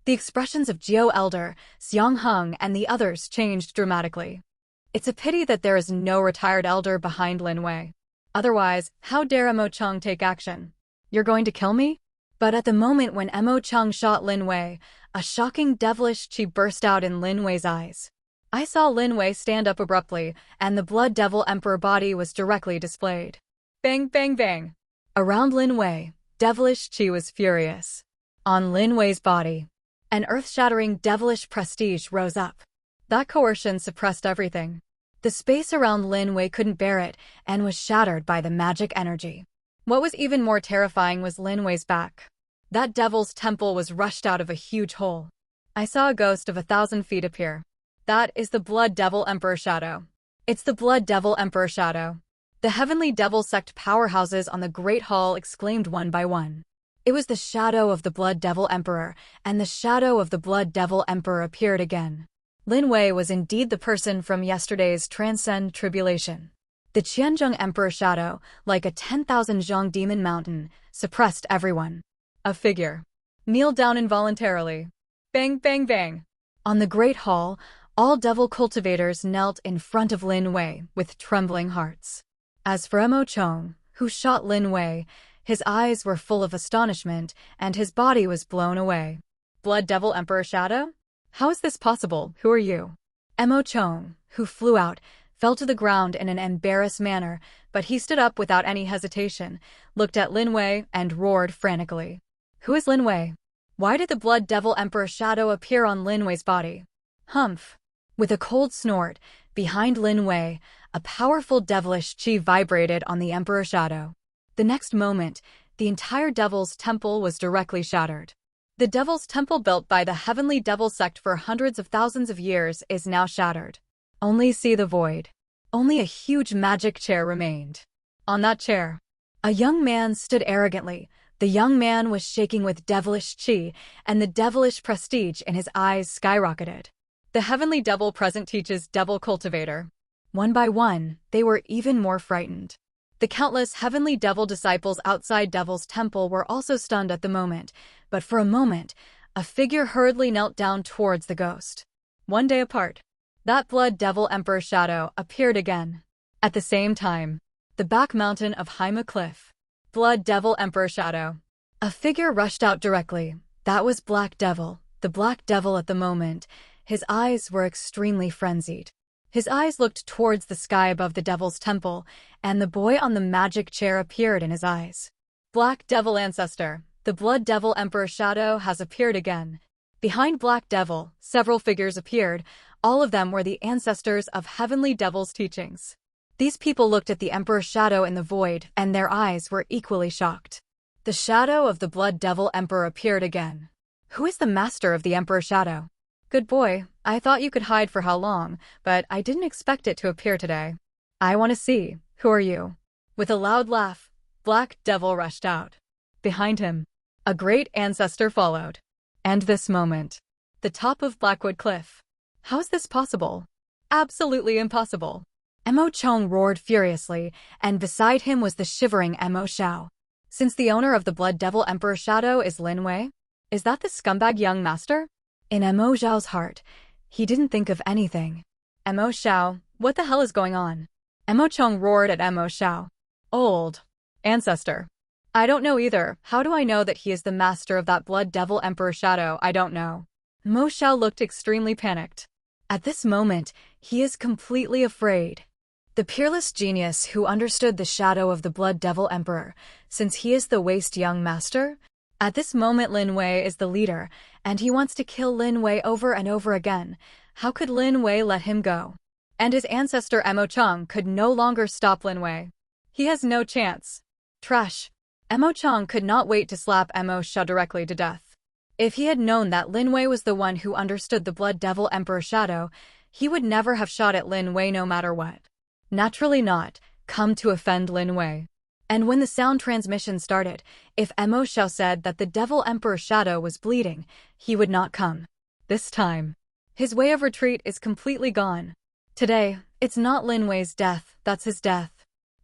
The expressions of Jiao Elder, Xiang Heng, and the others changed dramatically. It's a pity that there is no retired elder behind Lin Wei. Otherwise, how dare Emo Chang take action? You're going to kill me? But at the moment when Emo Chang shot Lin Wei, a shocking devilish chi burst out in Lin Wei's eyes. I saw Lin Wei stand up abruptly, and the Blood Devil Emperor body was directly displayed. Bang, bang, bang. Around Lin Wei, devilish chi was furious. On Lin Wei's body, An earth-shattering devilish prestige rose up. That coercion suppressed everything. The space around Lin Wei couldn't bear it and was shattered by the magic energy. What was even more terrifying was Lin Wei's back. That devil's temple was rushed out of a huge hole. I saw a ghost of 1,000 feet appear. That is the Blood Devil Emperor Shadow. It's the Blood Devil Emperor Shadow. The heavenly devil sect powerhouses on the Great Hall exclaimed one by one. It was the shadow of the Blood Devil Emperor, and the shadow of the Blood Devil Emperor appeared again. Lin Wei was indeed the person from yesterday's transcend tribulation. The Qianzheng Emperor Shadow, like a 10,000 zhang demon mountain, suppressed everyone. A figure. Kneel down involuntarily. Bang, bang, bang. On the Great Hall, all devil cultivators knelt in front of Lin Wei with trembling hearts. As for Mo Chong, who shot Lin Wei, his eyes were full of astonishment, and his body was blown away. Blood Devil Emperor Shadow? How is this possible? Who are you? Mo Chong, who flew out, fell to the ground in an embarrassed manner, but he stood up without any hesitation, looked at Lin Wei, and roared frantically. Who is Lin Wei? Why did the Blood Devil Emperor Shadow appear on Lin Wei's body? Humph. With a cold snort, behind Lin Wei, a powerful devilish qi vibrated on the Emperor Shadow. The next moment, the entire Devil's Temple was directly shattered. The Devil's Temple built by the Heavenly Devil Sect for hundreds of thousands of years is now shattered. Only see the void. Only a huge magic chair remained. On that chair, a young man stood arrogantly. The young man was shaking with devilish qi, and the devilish prestige in his eyes skyrocketed. The Heavenly Devil present teaches Devil Cultivator. One by one, they were even more frightened. The countless Heavenly Devil disciples outside Devil's Temple were also stunned at the moment, but for a moment, a figure hurriedly knelt down towards the ghost. One day apart, that Blood Devil Emperor Shadow appeared again. At the same time, the back mountain of Haima Cliff. Blood Devil Emperor Shadow. A figure rushed out directly. That was Black Devil, the Black Devil at the moment. His eyes were extremely frenzied. His eyes looked towards the sky above the Devil's Temple, and the boy on the magic chair appeared in his eyes. Black Devil Ancestor, the Blood Devil Emperor Shadow has appeared again. Behind Black Devil, several figures appeared. All of them were the ancestors of Heavenly Devil's teachings. These people looked at the Emperor Shadow in the void, and their eyes were equally shocked. The shadow of the Blood Devil Emperor appeared again. Who is the master of the Emperor Shadow? Good boy, I thought you could hide for how long, but I didn't expect it to appear today. I want to see. Who are you? With a loud laugh, Black Devil rushed out. Behind him, a great ancestor followed. And this moment, the top of Blackwood Cliff. How is this possible? Absolutely impossible. Mo Chong roared furiously, and beside him was the shivering Mo Xiao. Since the owner of the Blood Devil Emperor Shadow is Lin Wei, is that the scumbag young master? In Mo Xiao's heart, he didn't think of anything. Mo Xiao, what the hell is going on? Mo Chong roared at Mo Xiao. Old ancestor. I don't know either. How do I know that he is the master of that Blood Devil Emperor Shadow? I don't know. Mo Xiao looked extremely panicked. At this moment, he is completely afraid. The peerless genius who understood the shadow of the Blood Devil Emperor, since he is the waste young master? At this moment Lin Wei is the leader, and he wants to kill Lin Wei over and over again. How could Lin Wei let him go? And his ancestor Mo Chong could no longer stop Lin Wei. He has no chance. Trash. Mo Chong could not wait to slap Mo Xiao directly to death. If he had known that Lin Wei was the one who understood the Blood Devil Emperor Shadow, he would never have shot at Lin Wei no matter what. Naturally not, come to offend Lin Wei. And when the sound transmission started, if Mo Xiao said that the Devil Emperor Shadow was bleeding, he would not come. This time, his way of retreat is completely gone. Today, it's not Lin Wei's death, that's his death.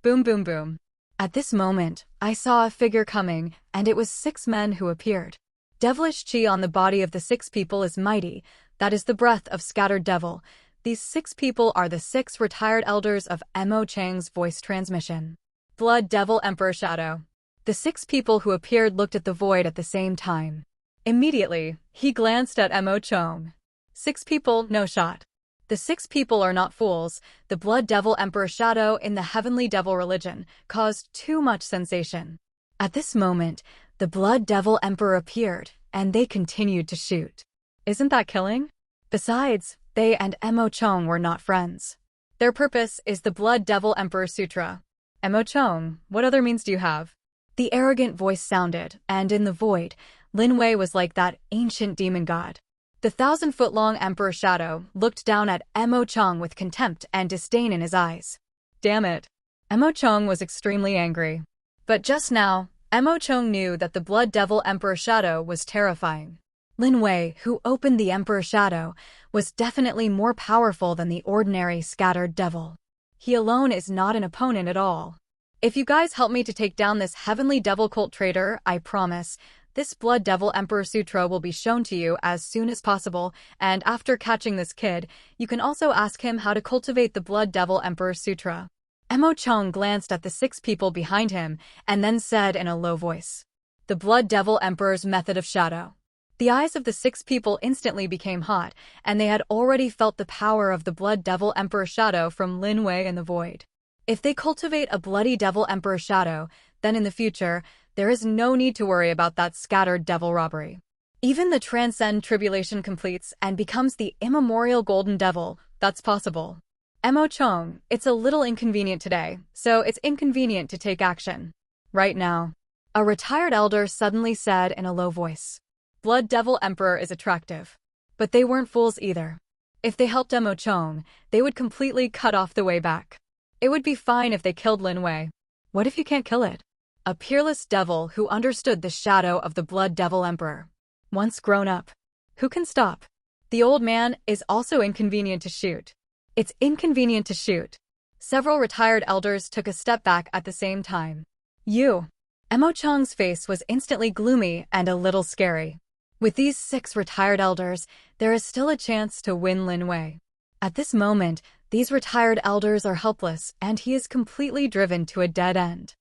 Boom boom boom. At this moment, I saw a figure coming, and it was 6 men who appeared. Devilish qi on the body of the 6 people is mighty, that is the breath of scattered devil. These 6 people are the 6 retired elders of Mo Chang's voice transmission. Blood Devil Emperor Shadow. The 6 people who appeared looked at the void at the same time. Immediately, he glanced at Mo Chong. 6 people, no shot. The 6 people are not fools. The Blood Devil Emperor Shadow in the Heavenly Devil religion caused too much sensation. At this moment, the Blood Devil Emperor appeared, and they continued to shoot. Isn't that killing? Besides, they and Mo Chong were not friends. Their purpose is the Blood Devil Emperor Sutra. Mo Chong, what other means do you have? The arrogant voice sounded, and in the void, Lin Wei was like that ancient demon god. The 1,000-foot-long Emperor Shadow looked down at Mo Chong with contempt and disdain in his eyes. Damn it. Mo Chong was extremely angry. But just now, Mo Chong knew that the Blood Devil Emperor Shadow was terrifying. Lin Wei, who opened the Emperor Shadow, was definitely more powerful than the ordinary scattered devil. He alone is not an opponent at all. If you guys help me to take down this heavenly devil cult traitor, I promise, this Blood Devil Emperor Sutra will be shown to you as soon as possible, and after catching this kid, you can also ask him how to cultivate the Blood Devil Emperor Sutra. Mo Chong glanced at the 6 people behind him and then said in a low voice, "The Blood Devil Emperor's method of shadow." The eyes of the 6 people instantly became hot, and they had already felt the power of the Blood Devil Emperor Shadow from Lin Wei in the void. If they cultivate a Bloody Devil Emperor Shadow, then in the future, there is no need to worry about that scattered devil robbery. Even the transcend tribulation completes and becomes the immemorial Golden Devil, that's possible. Mo Chong, it's a little inconvenient today, so it's inconvenient to take action. Right now. A retired elder suddenly said in a low voice. Blood Devil Emperor is attractive. But they weren't fools either. If they helped Mo Chong, they would completely cut off the way back. It would be fine if they killed Lin Wei. What if you can't kill it? A peerless devil who understood the shadow of the Blood Devil Emperor. Once grown up. Who can stop? The old man is also inconvenient to shoot. It's inconvenient to shoot. Several retired elders took a step back at the same time. Mo Chong's face was instantly gloomy and a little scary. With these 6 retired elders, there is still a chance to win Lin Wei. At this moment, these retired elders are helpless, and he is completely driven to a dead end.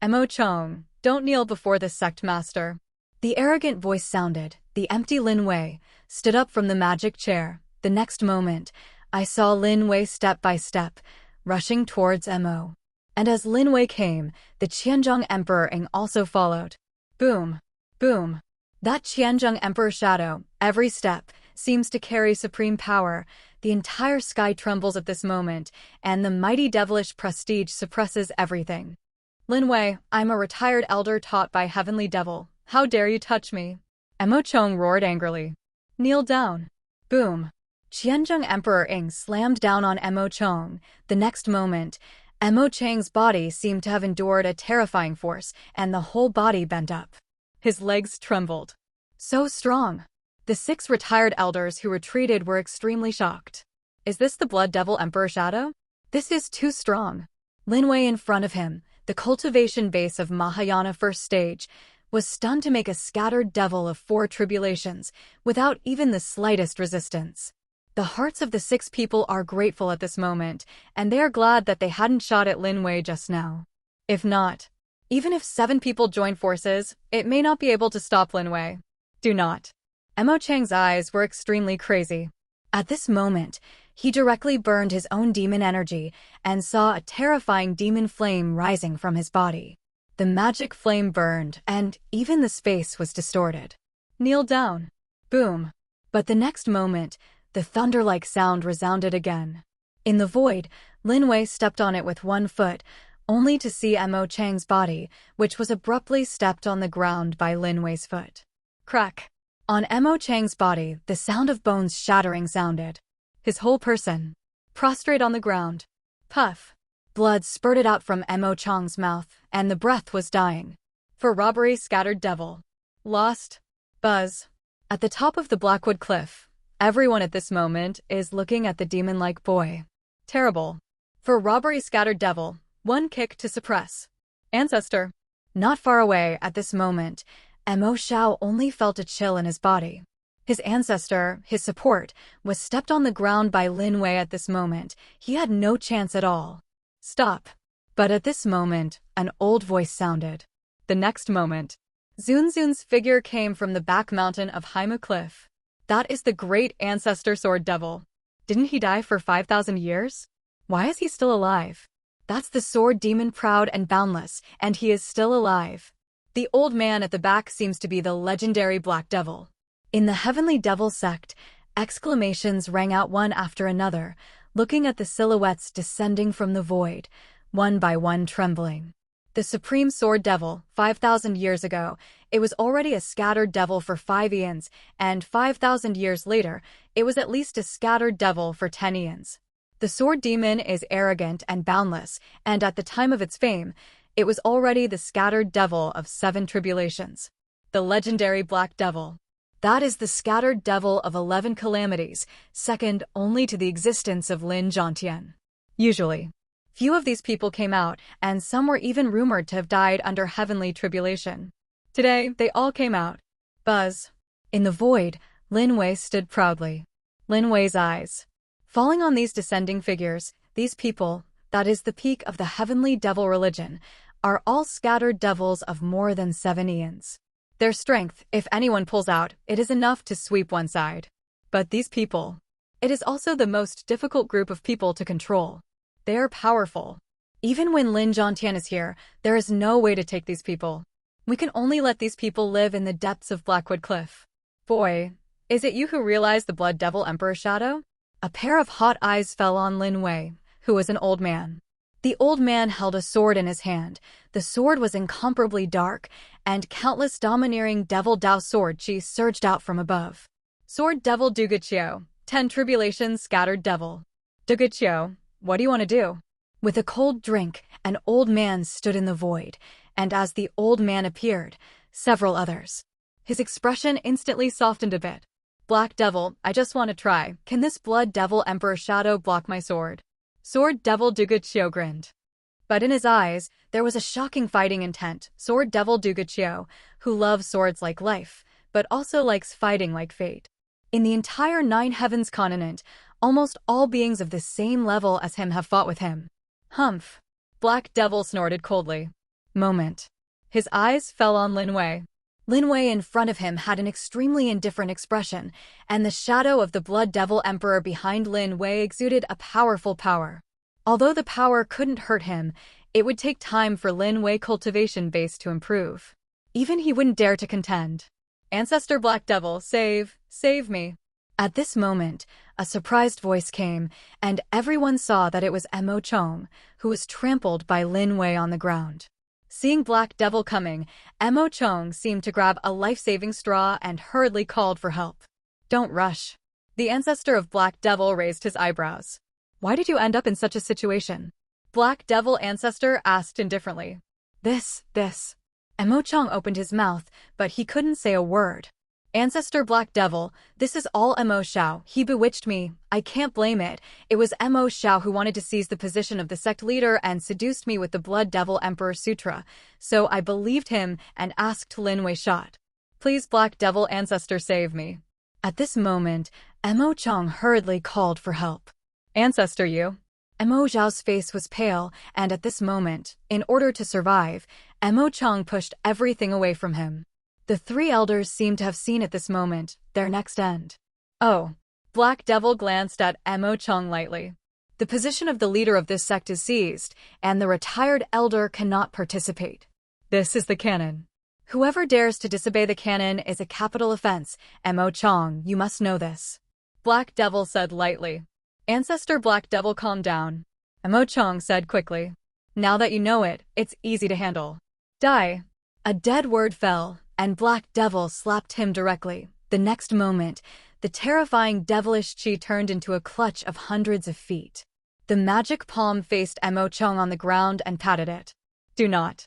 Mo Chong, don't kneel before the sect master. The arrogant voice sounded. The empty Lin Wei stood up from the magic chair. The next moment, I saw Lin Wei step by step, rushing towards Mo. And as Lin Wei came, the Qianzhong Emperor Ing also followed. Boom. Boom. That Qianzhong Emperor Shadow, every step, seems to carry supreme power. The entire sky trembles at this moment, and the mighty devilish prestige suppresses everything. Lin Wei, I'm a retired elder taught by Heavenly Devil. How dare you touch me? Mo Chong roared angrily. Kneel down. Boom. Qianzhong Emperor Ing slammed down on Mo Chong. The next moment, Mo Chang's body seemed to have endured a terrifying force, and the whole body bent up. His legs trembled. So strong. The 6 retired elders who retreated were extremely shocked. Is this the Blood Devil Emperor Shadow? This is too strong. Lin Wei in front of him, the cultivation base of Mahayana first stage, was stunned to make a scattered devil of 4 tribulations, without even the slightest resistance. The hearts of the 6 people are grateful at this moment, and they are glad that they hadn't shot at Lin Wei just now. If not, even if 7 people join forces, it may not be able to stop Lin Wei. Do not. Mo Chang's eyes were extremely crazy. At this moment, he directly burned his own demon energy and saw a terrifying demon flame rising from his body. The magic flame burned, and even the space was distorted. Kneel down. Boom. But the next moment, the thunder-like sound resounded again. In the void, Lin Wei stepped on it with 1 foot, only to see Mo Chang's body, which was abruptly stepped on the ground by Lin Wei's foot. Crack. On Mo Chang's body, the sound of bones shattering sounded. His whole person prostrate on the ground. Puff. Blood spurted out from Mo Chang's mouth, and the breath was dying. For robbery, scattered devil. Lost. Buzz. At the top of the Blackwood Cliff, everyone at this moment is looking at the demon-like boy. Terrible. For robbery, scattered devil. 1 kick to suppress. Ancestor. Not far away at this moment, Mo Xiao only felt a chill in his body. His ancestor, his support, was stepped on the ground by Lin Wei at this moment. He had no chance at all. Stop. But at this moment, an old voice sounded. The next moment, Zunzun's figure came from the back mountain of Haimu Cliff. That is the great ancestor sword devil. Didn't he die for 5,000 years? Why is he still alive? That's the sword demon, proud and boundless, and he is still alive. The old man at the back seems to be the legendary Black Devil. In the Heavenly Devil sect, exclamations rang out one after another, looking at the silhouettes descending from the void, one by one trembling. The Supreme Sword Devil, 5,000 years ago, it was already a scattered devil for 5 eons, and 5,000 years later, it was at least a scattered devil for 10 eons. The Sword Demon is arrogant and boundless, and at the time of its fame, it was already the scattered devil of 7 tribulations. The legendary Black Devil. That is the scattered devil of 11 calamities, second only to the existence of Lin Wei. Usually, few of these people came out, and some were even rumored to have died under heavenly tribulation. Today, they all came out. Buzz. In the void, Lin Wei stood proudly. Lin Wei's eyes. Falling on these descending figures, these people, that is the peak of the heavenly devil religion, are all scattered devils of more than 7 eons. Their strength, if anyone pulls out, it is enough to sweep one side. But these people, it is also the most difficult group of people to control. They are powerful. Even when Lin Wei is here, there is no way to take these people. We can only let these people live in the depths of Blackwood Cliff. Boy, is it you who realized the Blood Devil Emperor's shadow? A pair of hot eyes fell on Lin Wei, who was an old man. The old man held a sword in his hand. The sword was incomparably dark, and countless domineering Devil Dao sword chi surged out from above. Sword Devil Dugachio, 10 tribulations scattered devil. Dugachio, what do you want to do? With a cold drink, an old man stood in the void, and as the old man appeared, several others. His expression instantly softened a bit. Black Devil, I just want to try. Can this Blood Devil Emperor shadow block my sword? Sword Devil Dugachio grinned. But in his eyes, there was a shocking fighting intent. Sword Devil Dugachio, who loves swords like life, but also likes fighting like fate. In the entire 9 heavens continent, almost all beings of the same level as him have fought with him. Humph. Black Devil snorted coldly. Moment. His eyes fell on Lin Wei. Lin Wei in front of him had an extremely indifferent expression, and the shadow of the Blood Devil Emperor behind Lin Wei exuded a powerful power. Although the power couldn't hurt him, it would take time for Lin Wei cultivation base to improve. Even he wouldn't dare to contend. Ancestor Black Devil, save me. At this moment, a surprised voice came, and everyone saw that it was Mo Chong, who was trampled by Lin Wei on the ground. Seeing Black Devil coming, Mo Chong seemed to grab a life-saving straw and hurriedly called for help. Don't rush. The ancestor of Black Devil raised his eyebrows. Why did you end up in such a situation? Black Devil ancestor asked indifferently. This. Mo Chong opened his mouth, but he couldn't say a word. Ancestor Black Devil, this is all Mo Xiao. He bewitched me. I can't blame it. It was Mo Xiao who wanted to seize the position of the sect leader and seduced me with the Blood Devil Emperor Sutra. So I believed him and asked Lin Wei shot. Please Black Devil ancestor save me. At this moment, Mo Chong hurriedly called for help. Ancestor you. Mo Xiao's face was pale, and at this moment, in order to survive, Mo Chong pushed everything away from him. The 3 elders seemed to have seen at this moment their next end. Oh. Black Devil glanced at Mo Chong lightly. The position of the leader of this sect is seized, and the retired elder cannot participate. This is the canon. Whoever dares to disobey the canon is a capital offense. Mo Chong, you must know this. Black Devil said lightly. Ancestor Black Devil, calm down. Mo Chong said quickly. Now that you know it, it's easy to handle. Die. A dead word fell, and Black Devil slapped him directly. The next moment, the terrifying devilish chi turned into a clutch of hundreds of feet. The magic palm faced Mo Chong on the ground and patted it. Do not.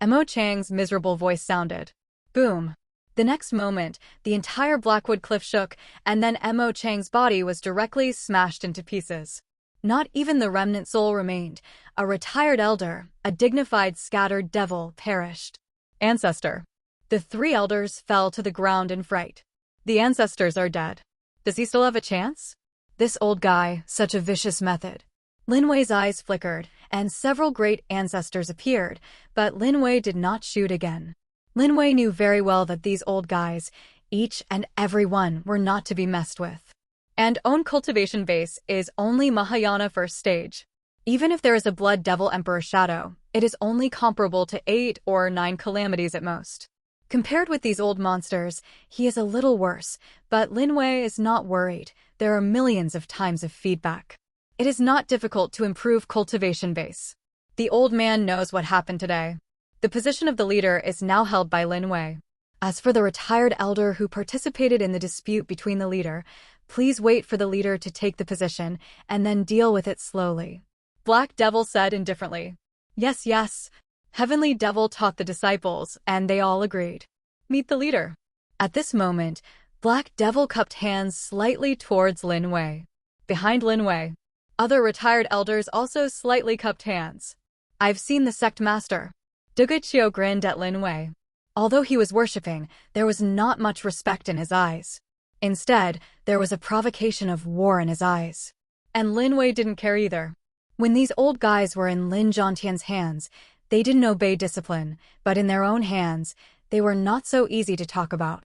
Mo Chang's miserable voice sounded. Boom. The next moment, the entire Blackwood Cliff shook, and then Mo Chang's body was directly smashed into pieces. Not even the remnant soul remained. A retired elder, a dignified scattered devil, perished. Ancestor. The 3 elders fell to the ground in fright. The ancestors are dead. Does he still have a chance? This old guy, such a vicious method. Lin Wei's eyes flickered, and several great ancestors appeared, but Lin Wei did not shoot again. Lin Wei knew very well that these old guys, each and every one, were not to be messed with. And own cultivation base is only Mahayana first stage. Even if there is a Blood Devil Emperor shadow, it is only comparable to 8 or 9 calamities at most. Compared with these old monsters, he is a little worse, but Lin Wei is not worried. There are millions of times of feedback. It is not difficult to improve cultivation base. The old man knows what happened today. The position of the leader is now held by Lin Wei. As for the retired elder who participated in the dispute between the leader, please wait for the leader to take the position and then deal with it slowly. Black Devil said indifferently. Yes, yes. Heavenly Devil taught the disciples, and they all agreed. Meet the leader. At this moment, Black Devil cupped hands slightly towards Lin Wei. Behind Lin Wei, other retired elders also slightly cupped hands. I've seen the sect master. Dugachio grinned at Lin Wei. Although he was worshipping, there was not much respect in his eyes. Instead, there was a provocation of war in his eyes. And Lin Wei didn't care either. When these old guys were in Lin Zhongtian's hands, they didn't obey discipline, but in their own hands, they were not so easy to talk about.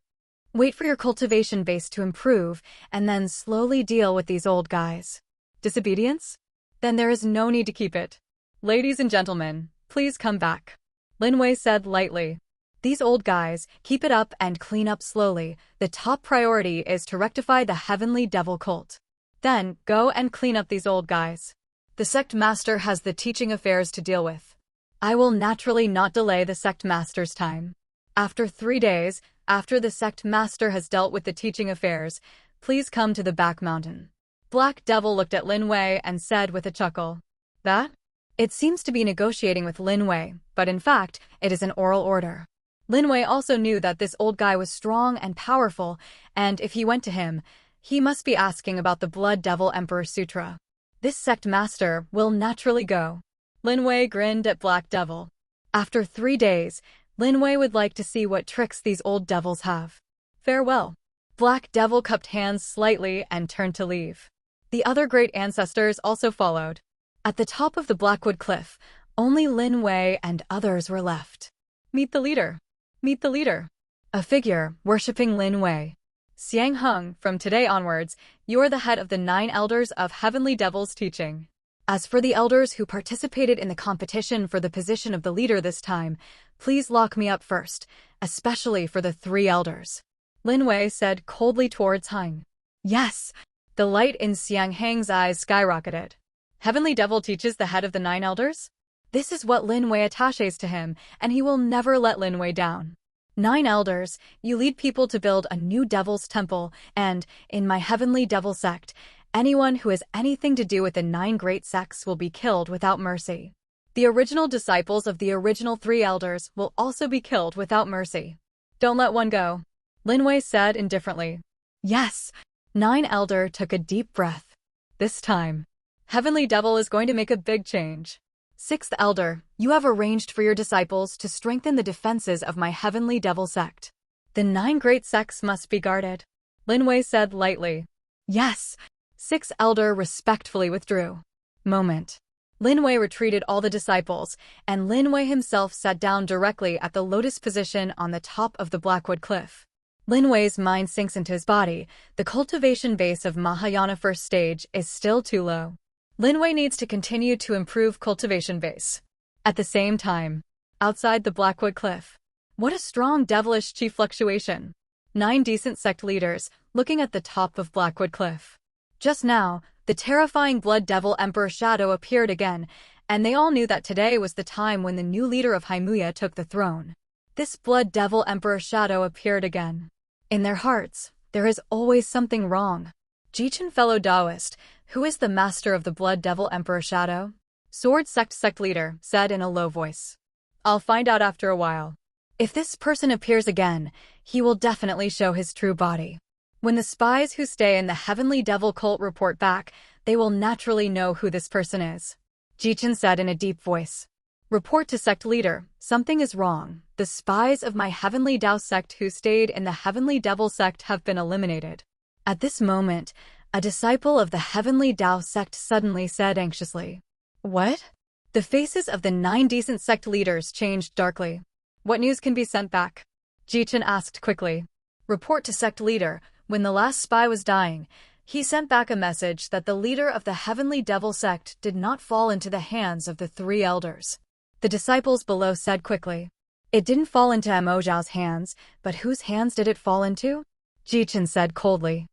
Wait for your cultivation base to improve, and then slowly deal with these old guys. Disobedience? Then there is no need to keep it. Ladies and gentlemen, please come back. Lin Wei said lightly. These old guys, keep it up and clean up slowly. The top priority is to rectify the Heavenly Devil cult. Then, go and clean up these old guys. The sect master has the teaching affairs to deal with. I will naturally not delay the sect master's time. After 3 days, after the sect master has dealt with the teaching affairs, please come to the back mountain. Black Devil looked at Lin Wei and said with a chuckle. That? It seems to be negotiating with Lin Wei, but in fact, it is an oral order. Lin Wei also knew that this old guy was strong and powerful, and if he went to him, he must be asking about the Blood Devil Emperor Sutra. This sect master will naturally go. Lin Wei grinned at Black Devil. After 3 days, Lin Wei would like to see what tricks these old devils have. Farewell. Black Devil cupped hands slightly and turned to leave. The other great ancestors also followed. At the top of the Blackwood Cliff, only Lin Wei and others were left. Meet the leader. Meet the leader. A figure worshipping Lin Wei. Xiang Heng, from today onwards, you are the head of the 9 elders of Heavenly Devil's teaching. As for the elders who participated in the competition for the position of the leader this time, please lock me up first, especially for the 3 elders. Lin Wei said coldly towards Heng. Yes. The light in Xiang Heng's eyes skyrocketed. Heavenly Devil teaches the head of the 9 elders? This is what Lin Wei attaches to him, and he will never let Lin Wei down. 9 elders, you lead people to build a new devil's temple, and, in my Heavenly Devil sect, anyone who has anything to do with the 9 great sects will be killed without mercy. The original disciples of the original 3 elders will also be killed without mercy. Don't let one go. Lin Wei said indifferently. Yes. 9 elder took a deep breath. This time, Heavenly Devil is going to make a big change. 6th elder, you have arranged for your disciples to strengthen the defenses of my Heavenly Devil sect. The 9 great sects must be guarded. Lin Wei said lightly. Yes. 6th elder respectfully withdrew. Moment. Lin Wei retreated all the disciples, and Lin Wei himself sat down directly at the lotus position on the top of the Blackwood Cliff. Lin Wei's mind sinks into his body. The cultivation base of Mahayana first stage is still too low. Lin Wei needs to continue to improve cultivation base. At the same time, outside the Blackwood Cliff, what a strong devilish chi fluctuation. 9 decent sect leaders, looking at the top of Blackwood Cliff. Just now, the terrifying Blood Devil Emperor shadow appeared again, and they all knew that today was the time when the new leader of Haimuya took the throne. This Blood Devil Emperor shadow appeared again. In their hearts, there is always something wrong. Jichen fellow Taoist, who is the master of the Blood Devil Emperor Shadow? Sword sect leader said in a low voice. I'll find out after a while. If this person appears again, he will definitely show his true body. When the spies who stay in the Heavenly Devil cult report back, they will naturally know who this person is. Jichen said in a deep voice. Report to sect leader, something is wrong. The spies of my Heavenly Dao sect who stayed in the Heavenly Devil sect have been eliminated. At this moment, a disciple of the Heavenly Dao sect suddenly said anxiously. What? The faces of the 9 decent sect leaders changed darkly. What news can be sent back? Jichen asked quickly. Report to sect leader, when the last spy was dying, he sent back a message that the leader of the Heavenly Devil sect did not fall into the hands of the 3 elders. The disciples below said quickly. It didn't fall into Mo Zhao's hands, but whose hands did it fall into? Jichen said coldly.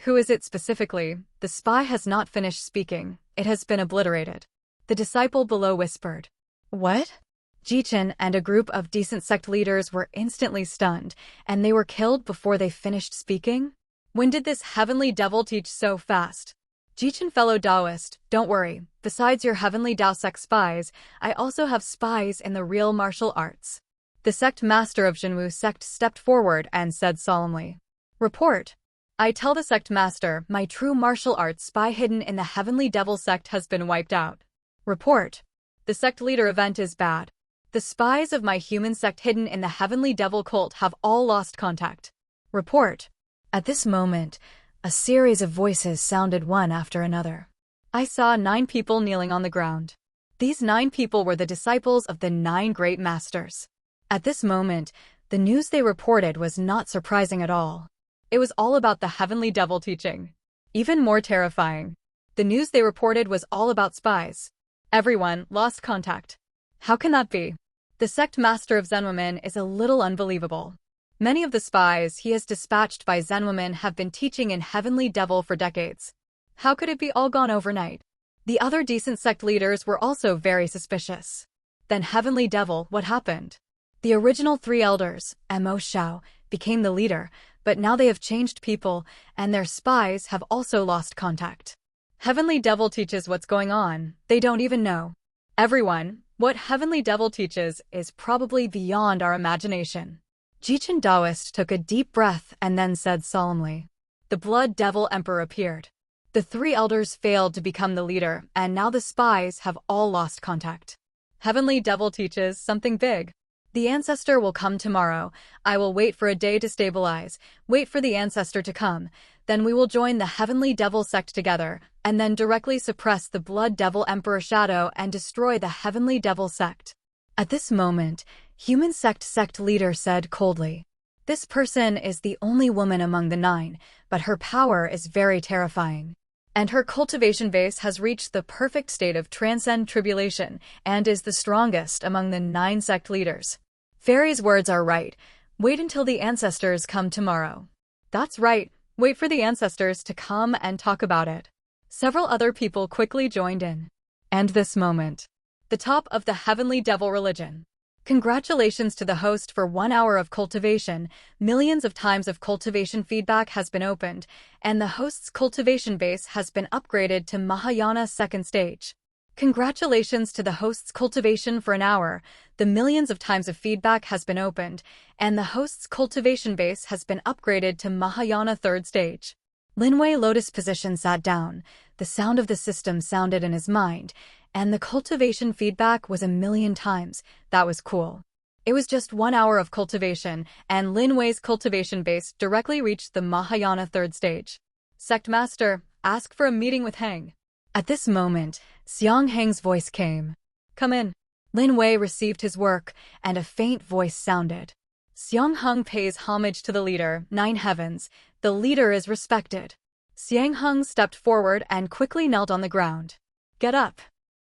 Who is it specifically? The spy has not finished speaking. It has been obliterated. The disciple below whispered. What? Jichen and a group of decent sect leaders were instantly stunned, and they were killed before they finished speaking? When did this heavenly devil teach so fast? Jichen, fellow Taoist, don't worry. Besides your heavenly Tao sect spies, I also have spies in the real martial arts. The sect master of Jinwu sect stepped forward and said solemnly. Report. I tell the sect master, my true martial arts spy hidden in the heavenly devil sect has been wiped out. Report. The sect leader event is bad. The spies of my human sect hidden in the heavenly devil cult have all lost contact. Report. At this moment, a series of voices sounded one after another. I saw 9 people kneeling on the ground. These 9 people were the disciples of the 9 great masters. At this moment, the news they reported was not surprising at all. It was all about the heavenly devil teaching. Even more terrifying, the news they reported was all about spies. Everyone lost contact. How can that be? The sect master of Zen women is a little unbelievable. Many of the spies he has dispatched by Zen women have been teaching in heavenly devil for decades. How could it be all gone overnight? The other decent sect leaders were also very suspicious. Then heavenly devil, what happened? The original 3 elders, Mo Shao, became the leader, but now they have changed people, and their spies have also lost contact. Heavenly devil teaches what's going on, they don't even know. Everyone, what heavenly devil teaches is probably beyond our imagination. Jichen Taoist took a deep breath and then said solemnly. The blood devil emperor appeared. The 3 elders failed to become the leader, and now the spies have all lost contact. Heavenly devil teaches something big. The ancestor will come tomorrow. I will wait for a day to stabilize, wait for the ancestor to come, then we will join the heavenly devil sect together, and then directly suppress the blood devil emperor shadow and destroy the heavenly devil sect. At this moment, human sect leader said coldly. This person is the only woman among the 9, but her power is very terrifying. And her cultivation base has reached the perfect state of transcend tribulation and is the strongest among the 9 sect leaders. Fairy's words are right. Wait until the ancestors come tomorrow. That's right. Wait for the ancestors to come and talk about it. Several other people quickly joined in. And this moment. The top of the heavenly devil religion. Congratulations to the host for 1 hour of cultivation. Millions of times of cultivation feedback has been opened, and the host's cultivation base has been upgraded to Mahayana 2nd stage. Congratulations to the host's cultivation for an hour. The millions of times of feedback has been opened, and the host's cultivation base has been upgraded to Mahayana 3rd stage. Lin Wei lotus position sat down. The sound of the system sounded in his mind, and the cultivation feedback was 1,000,000 times. That was cool. It was just 1 hour of cultivation, and Lin Wei's cultivation base directly reached the Mahayana 3rd stage. Sect Master, ask for a meeting with Heng. At this moment, Xiang Heng's voice came. Come in. Lin Wei received his work, and a faint voice sounded. Xiang Heng pays homage to the leader, 9 heavens. The leader is respected. Xiang Heng stepped forward and quickly knelt on the ground. Get up.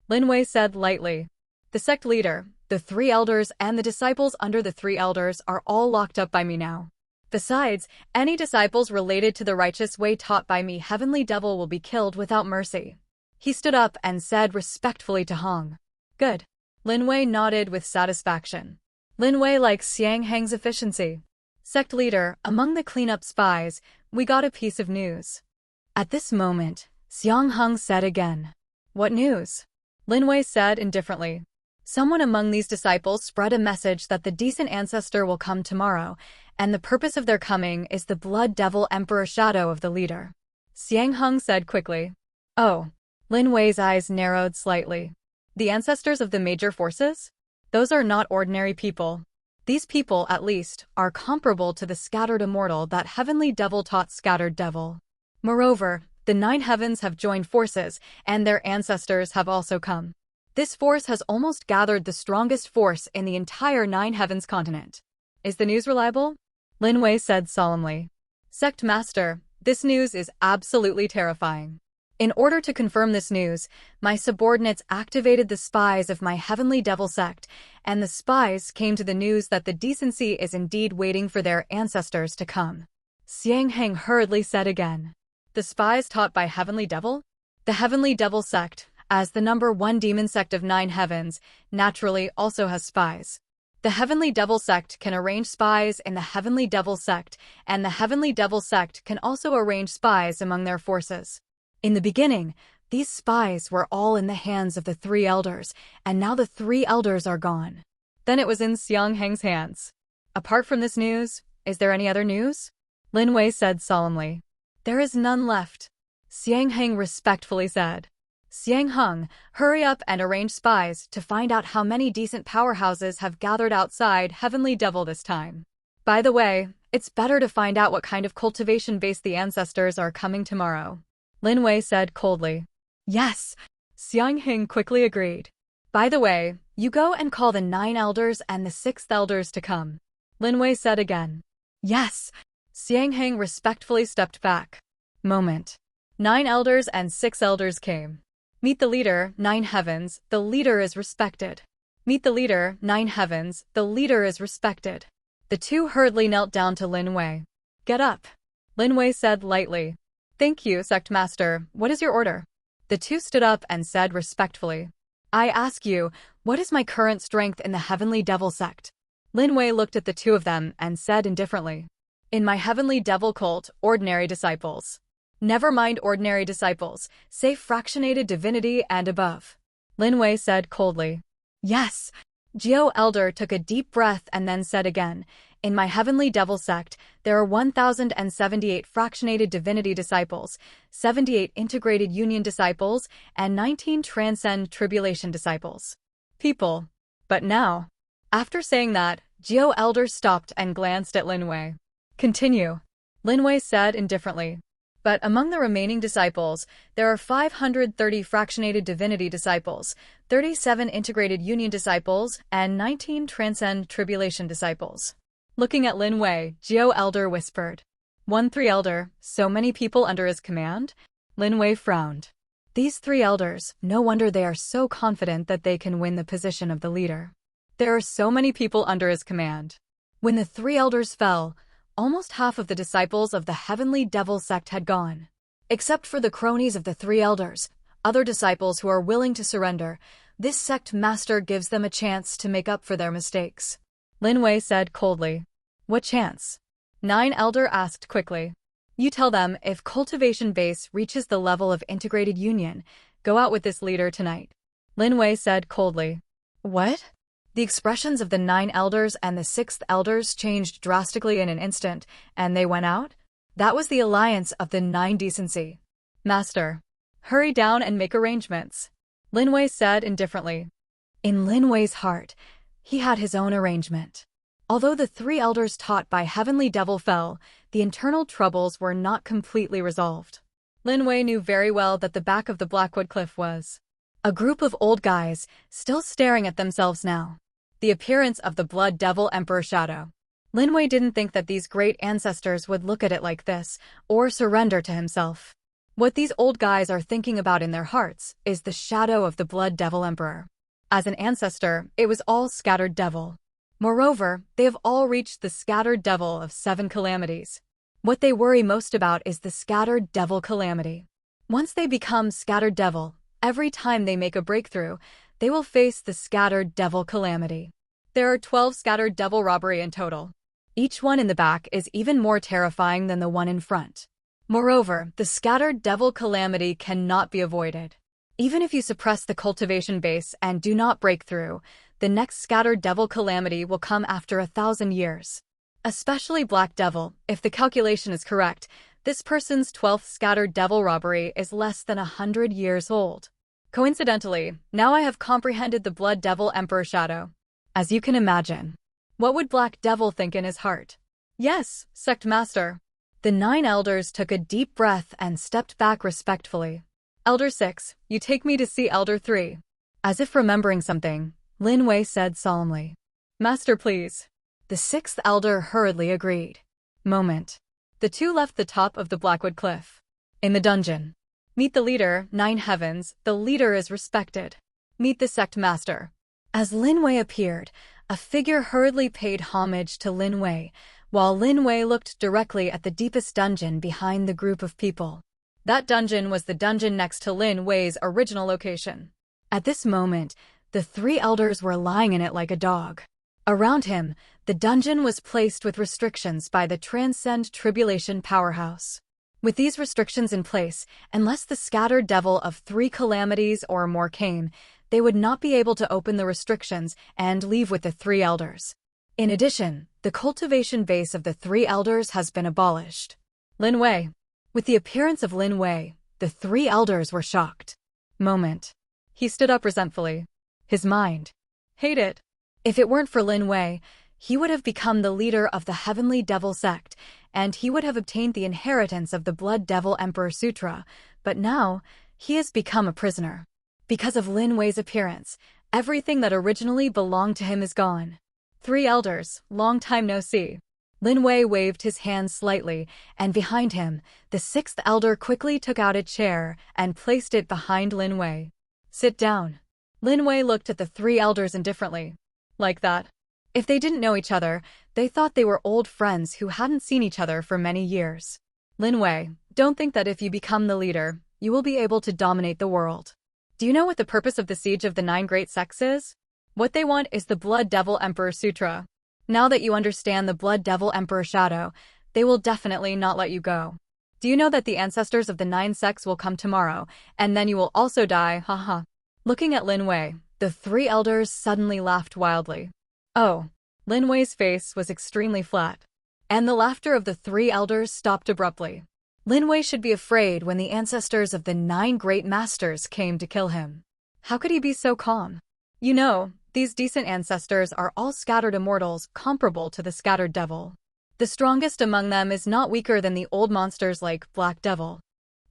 Lin Wei said lightly. The sect leader, the 3 elders and the disciples under the 3 elders are all locked up by me now. Besides, any disciples related to the righteous way taught by me heavenly devil will be killed without mercy. He stood up and said respectfully to Hong. Good. Lin Wei nodded with satisfaction. Lin Wei likes Xiang Heng's efficiency. Sect leader, among the cleanup spies, we got a piece of news. At this moment, Xiang Heng said again. What news? Lin Wei said indifferently. Someone among these disciples spread a message that the decent ancestor will come tomorrow, and the purpose of their coming is the blood devil emperor shadow of the leader. Xiang Heng said quickly. Oh. Lin Wei's eyes narrowed slightly. The ancestors of the major forces? Those are not ordinary people. These people, at least, are comparable to the scattered immortal that heavenly devil taught scattered devil. Moreover, the 9 heavens have joined forces, and their ancestors have also come. This force has almost gathered the strongest force in the entire 9 heavens continent. Is the news reliable? Lin Wei said solemnly. Sect Master, this news is absolutely terrifying. In order to confirm this news, my subordinates activated the spies of my heavenly devil sect, and the spies came to the news that the decency is indeed waiting for their ancestors to come. Xiang Heng hurriedly said again. The spies taught by Heavenly Devil? The Heavenly Devil sect, as the number one demon sect of 9 heavens, naturally also has spies. The Heavenly Devil sect can arrange spies in the Heavenly Devil sect, and the Heavenly Devil sect can also arrange spies among their forces. In the beginning, these spies were all in the hands of the 3 elders, and now the 3 elders are gone. Then it was in Xiang Heng's hands. Apart from this news, is there any other news? Lin Wei said solemnly. There is none left. Xiang Heng respectfully said. Xiang Heng, hurry up and arrange spies to find out how many decent powerhouses have gathered outside Heavenly Devil this time. By the way, it's better to find out what kind of cultivation base the ancestors are coming tomorrow. Lin Wei said coldly. Yes, Xiang Heng quickly agreed. By the way, you go and call the 9 elders and the 6th elders to come. Lin Wei said again. Yes. Xiang Heng respectfully stepped back. Moment. 9 elders and 6 elders came. Meet the leader, 9 heavens, the leader is respected. Meet the leader, 9 heavens, the leader is respected. The 2 hurriedly knelt down to Lin Wei. Get up. Lin Wei said lightly. Thank you, Sect Master. What is your order? The 2 stood up and said respectfully. I ask you, what is my current strength in the Heavenly Devil sect? Lin Wei looked at the 2 of them and said indifferently. In my Heavenly Devil cult, ordinary disciples. Never mind ordinary disciples, say fractionated divinity and above. Lin Wei said coldly. Yes. Jiao Elder took a deep breath and then said again, in my Heavenly Devil sect, there are 1,078 fractionated divinity disciples, 78 integrated union disciples, and 19 transcend tribulation disciples. People. But now. After saying that, Jiao Elder stopped and glanced at Lin Wei. Continue. Lin Wei said indifferently. But among the remaining disciples, there are 530 fractionated divinity disciples, 37 integrated union disciples, and 19 transcend tribulation disciples. Looking at Lin Wei, Jiao Elder whispered. 1-3 Elder, so many people under his command? Lin Wei frowned. These 3 elders, no wonder they are so confident that they can win the position of the leader. There are so many people under his command. When the 3 elders fell, almost half of the disciples of the Heavenly Devil sect had gone. Except for the cronies of the 3 elders, other disciples who are willing to surrender, this sect master gives them a chance to make up for their mistakes. Lin Wei said coldly. What chance? 9 Elder asked quickly. You tell them if cultivation base reaches the level of integrated union, go out with this leader tonight. Lin Wei said coldly. What? The expressions of the 9 elders and the 6th elders changed drastically in an instant, and they went out? That was the alliance of the 9 decency. Master. Hurry down and make arrangements. Lin Wei said indifferently. In Lin Wei's heart, he had his own arrangement. Although the 3 elders taught by Heavenly Devil fell, the internal troubles were not completely resolved. Lin Wei knew very well that the back of the Blackwood Cliff was a group of old guys, still staring at themselves now. The appearance of the Blood Devil Emperor shadow. Lin Wei didn't think that these great ancestors would look at it like this, or surrender to himself. What these old guys are thinking about in their hearts is the shadow of the Blood Devil Emperor. As an ancestor, it was all scattered devil. Moreover, they have all reached the scattered devil of 7 calamities. What they worry most about is the scattered devil calamity. Once they become scattered devil, every time they make a breakthrough, they will face the scattered devil calamity. There are 12 scattered devil robbery in total. Each one in the back is even more terrifying than the one in front. Moreover, the scattered devil calamity cannot be avoided. Even if you suppress the cultivation base and do not break through, the next scattered devil calamity will come after 1,000 years. Especially Black Devil, if the calculation is correct, this person's 12th scattered devil robbery is less than 100 years old. Coincidentally, now I have comprehended the Blood Devil Emperor shadow. As you can imagine. What would Black Devil think in his heart? Yes, Sect Master. The 9 elders took a deep breath and stepped back respectfully. Elder 6, you take me to see Elder 3. As if remembering something, Lin Wei said solemnly. Master, please. The 6th elder hurriedly agreed. Moment. The 2 left the top of the Blackwood Cliff. In the dungeon. Meet the leader, 9 heavens, the leader is respected. Meet the sect master. As Lin Wei appeared, a figure hurriedly paid homage to Lin Wei, while Lin Wei looked directly at the deepest dungeon behind the group of people. That dungeon was the dungeon next to Lin Wei's original location. At this moment, the 3 elders were lying in it like a dog. Around him, the dungeon was placed with restrictions by the Transcend Tribulation powerhouse. With these restrictions in place, unless the scattered devil of 3 calamities or more came, they would not be able to open the restrictions and leave with the 3 elders. In addition, the cultivation base of the 3 elders has been abolished. Lin Wei. With the appearance of Lin Wei, the 3 elders were shocked. Moment. He stood up resentfully. His mind. Hate it. If it weren't for Lin Wei, he would have become the leader of the Heavenly Devil sect, and he would have obtained the inheritance of the Blood Devil Emperor Sutra, but now, he has become a prisoner. Because of Lin Wei's appearance, everything that originally belonged to him is gone. 3 elders, long time no see. Lin Wei waved his hand slightly, and behind him, the 6th elder quickly took out a chair and placed it behind Lin Wei. Sit down. Lin Wei looked at the 3 elders indifferently. Like that. If they didn't know each other, they thought they were old friends who hadn't seen each other for many years. Lin Wei, don't think that if you become the leader, you will be able to dominate the world. Do you know what the purpose of the siege of the 9 great sects is? What they want is the Blood Devil Emperor Sutra. Now that you understand the Blood Devil Emperor Shadow, they will definitely not let you go. Do you know that the ancestors of the 9 sects will come tomorrow, and then you will also die, haha. Looking at Lin Wei, the 3 elders suddenly laughed wildly. Oh, Lin Wei's face was extremely flat. And the laughter of the 3 elders stopped abruptly. Lin Wei should be afraid when the ancestors of the 9 great masters came to kill him. How could he be so calm? You know, these decent ancestors are all scattered immortals comparable to the scattered devil. The strongest among them is not weaker than the old monsters like Black Devil.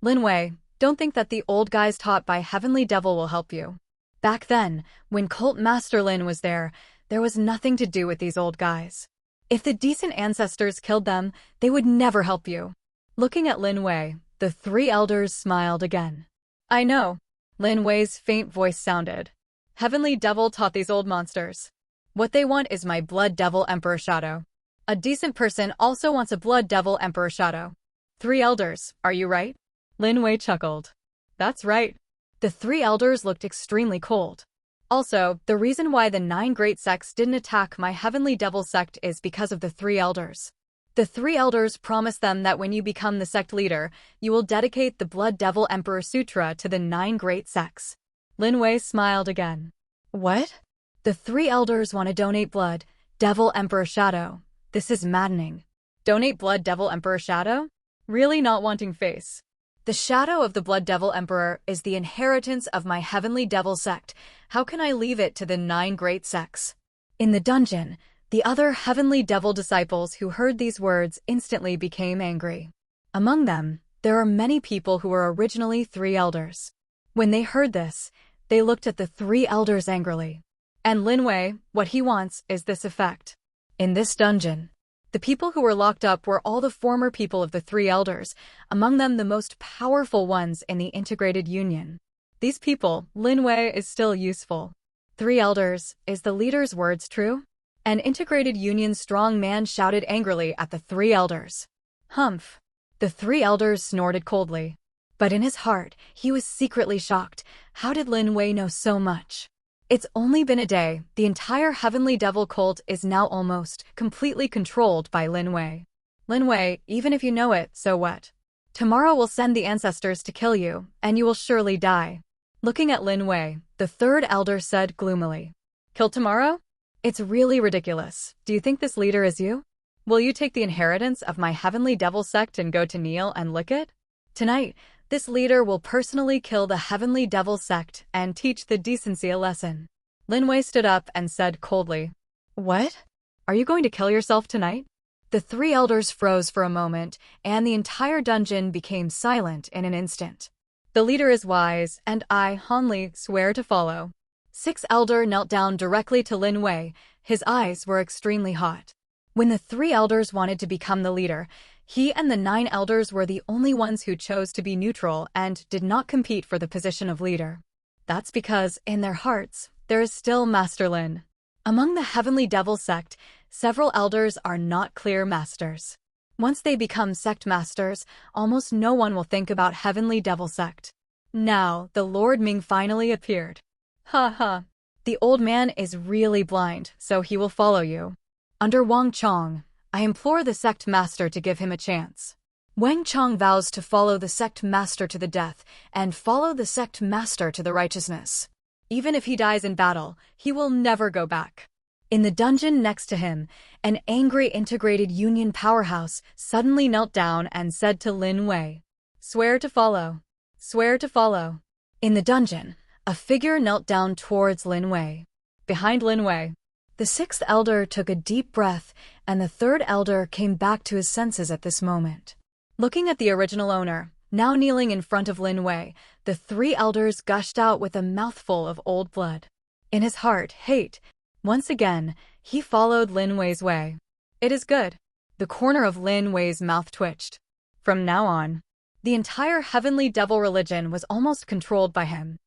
Lin Wei, don't think that the old guys taught by Heavenly Devil will help you. Back then, when Cult Master Lin was there was nothing to do with these old guys. If the decent ancestors killed them, they would never help you. Looking at Lin Wei, the 3 elders smiled again. I know. Lin Wei's faint voice sounded. Heavenly Devil taught these old monsters. What they want is my Blood Devil Emperor Shadow. A decent person also wants a Blood Devil Emperor Shadow. 3 elders, are you right? Lin Wei chuckled. That's right. The 3 elders looked extremely cold. Also, the reason why the 9 great sects didn't attack my Heavenly Devil sect is because of the 3 elders. The 3 elders promised them that when you become the sect leader, you will dedicate the Blood Devil Emperor Sutra to the 9 great sects. Lin Wei smiled again. What? The 3 elders want to donate Blood Devil Emperor Shadow. This is maddening. Donate Blood Devil Emperor Shadow? Really not wanting face. The shadow of the Blood Devil Emperor is the inheritance of my Heavenly Devil sect. How can I leave it to the 9 great sects? In the dungeon, the other Heavenly Devil disciples who heard these words instantly became angry. Among them, there are many people who were originally 3 elders. When they heard this, they looked at the 3 elders angrily. And Lin Wei, what he wants is this effect. In this dungeon, the people who were locked up were all the former people of the 3 elders, among them the most powerful ones in the integrated union. These people, Lin Wei is still useful. 3 elders, is the leader's words true? An integrated union strong man shouted angrily at the 3 elders. Humph. The 3 elders snorted coldly. But in his heart, he was secretly shocked. How did Lin Wei know so much? It's only been a day. The entire Heavenly Devil cult is now almost completely controlled by Lin Wei. Lin Wei, even if you know it, so what? Tomorrow we'll send the ancestors to kill you, and you will surely die. Looking at Lin Wei, the 3rd elder said gloomily. Kill tomorrow? It's really ridiculous. Do you think this leader is you? Will you take the inheritance of my Heavenly Devil sect and go to kneel and lick it? Tonight, this leader will personally kill the Heavenly Devil sect and teach the decency a lesson. Lin Wei stood up and said coldly. What? Are you going to kill yourself tonight? The 3 elders froze for a moment, and the entire dungeon became silent in an instant. The leader is wise, and I, Han Li, swear to follow. 6th elder knelt down directly to Lin Wei. His eyes were extremely hot. When the 3 elders wanted to become the leader, He and the 9 elders were the only ones who chose to be neutral and did not compete for the position of leader. That's because, in their hearts, there is still Master Lin. Among the Heavenly Devil sect, several elders are not clear masters. Once they become sect masters, almost no one will think about Heavenly Devil sect. Now, the Lord Ming finally appeared. Ha ha. The old man is really blind, so he will follow you. Under Wang Chong, I implore the sect master to give him a chance. Wang Chong vows to follow the sect master to the death and follow the sect master to the righteousness. Even if he dies in battle, he will never go back. In the dungeon next to him, an angry integrated union powerhouse suddenly knelt down and said to Lin Wei, "Swear to follow. Swear to follow." In the dungeon, a figure knelt down towards Lin Wei. Behind Lin Wei, the 6th elder took a deep breath, and the 3rd elder came back to his senses at this moment. Looking at the original owner, now kneeling in front of Lin Wei, the 3 elders gushed out with a mouthful of old blood. In his heart, hate. Once again, he followed Lin Wei's way. It is good. The corner of Lin Wei's mouth twitched. From now on, the entire Heavenly Devil religion was almost controlled by him.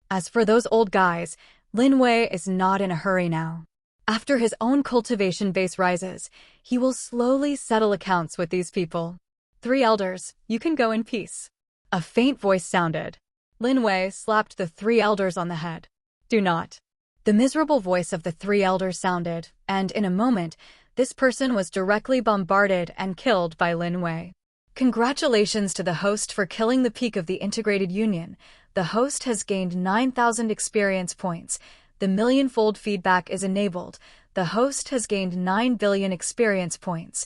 As for those old guys, Lin Wei is not in a hurry now. After his own cultivation base rises, he will slowly settle accounts with these people. 3 elders, you can go in peace. A faint voice sounded. Lin Wei slapped the 3 elders on the head. Do not. The miserable voice of the 3 elders sounded, and in a moment, this person was directly bombarded and killed by Lin Wei. Congratulations to the host for killing the peak of the integrated union. The host has gained 9,000 experience points. The million-fold feedback is enabled. The host has gained 9 billion experience points.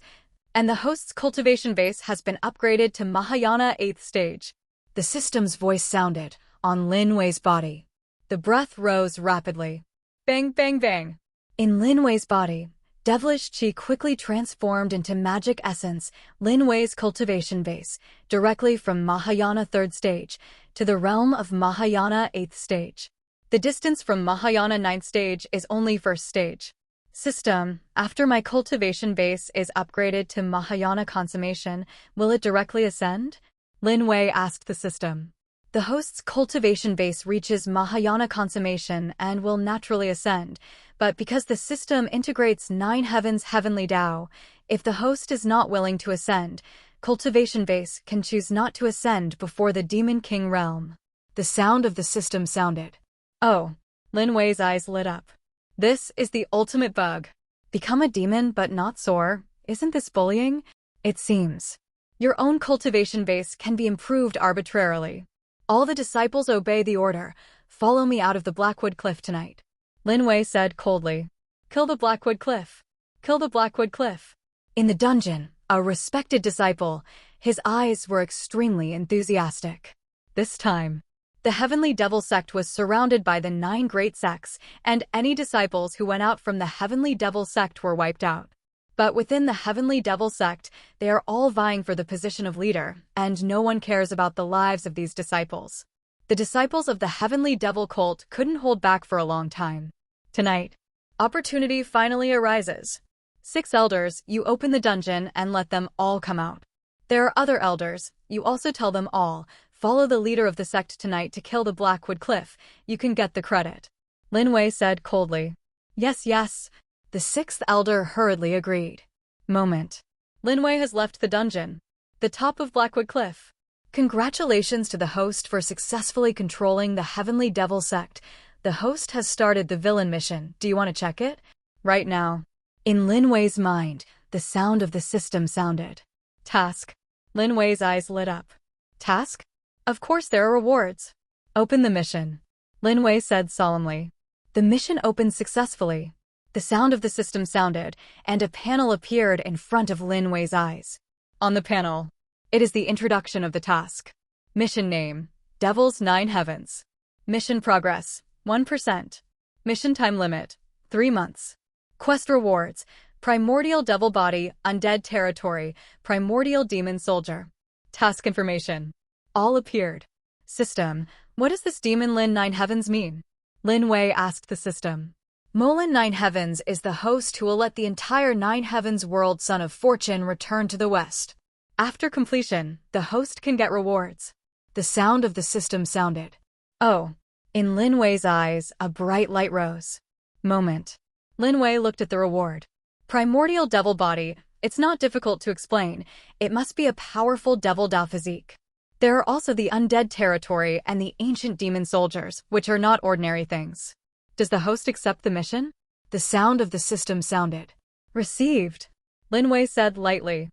And the host's cultivation base has been upgraded to Mahayana 8th stage. The system's voice sounded on Lin Wei's body. The breath rose rapidly. Bang, bang, bang. In Lin Wei's body, devilish chi quickly transformed into magic essence, Lin Wei's cultivation base, directly from Mahayana 3rd stage to the realm of Mahayana 8th stage. The distance from Mahayana 9th stage is only 1st stage. System, after my cultivation base is upgraded to Mahayana consummation, will it directly ascend? Lin Wei asked the system. The host's cultivation base reaches Mahayana consummation and will naturally ascend, but because the system integrates 9 heavens heavenly Tao, if the host is not willing to ascend, cultivation base can choose not to ascend before the Demon King realm. The sound of the system sounded. Oh, Lin Wei's eyes lit up. This is the ultimate bug. Become a demon but not soar. Isn't this bullying? It seems. Your own cultivation base can be improved arbitrarily. All the disciples obey the order. Follow me out of the Blackwood Cliff tonight. Lin Wei said coldly. Kill the Blackwood Cliff. Kill the Blackwood Cliff. In the dungeon, a respected disciple, his eyes were extremely enthusiastic. This time, the Heavenly Devil sect was surrounded by the 9 great sects, and any disciples who went out from the Heavenly Devil sect were wiped out. But within the Heavenly Devil sect, they are all vying for the position of leader, and no one cares about the lives of these disciples. The disciples of the Heavenly Devil cult couldn't hold back for a long time. Tonight, opportunity finally arises. 6 elders, you open the dungeon and let them all come out. There are other elders, you also tell them all, follow the leader of the sect tonight to kill the Blackwood Cliff, you can get the credit. Lin Wei said coldly. Yes, yes. The 6th elder hurriedly agreed. Moment. Lin Wei has left the dungeon. The top of Blackwood Cliff. Congratulations to the host for successfully controlling the Heavenly Devil sect. The host has started the villain mission. Do you want to check it? Right now. In Lin Wei's mind, the sound of the system sounded. Task. Lin Wei's eyes lit up. Task? Of course there are rewards. Open the mission. Lin Wei said solemnly. The mission opened successfully. The sound of the system sounded, and a panel appeared in front of Lin Wei's eyes. On the panel, it is the introduction of the task. Mission name, Devil's 9 Heavens. Mission progress, 1%. Mission time limit, 3 months. Quest rewards, Primordial Devil Body, Undead Territory, Primordial Demon Soldier. Task information. All appeared. System, what does this Demon Lin 9 Heavens mean? Lin Wei asked the system. Molin 9 Heavens is the host who will let the entire 9 Heavens world Son of Fortune return to the West. After completion, the host can get rewards. The sound of the system sounded. Oh. In Lin Wei's eyes, a bright light rose. Moment. Lin Wei looked at the reward. Primordial devil body. It's not difficult to explain. It must be a powerful devil Dao physique. There are also the undead territory and the ancient demon soldiers, which are not ordinary things. Does the host accept the mission? The sound of the system sounded. Received. Lin Wei said lightly.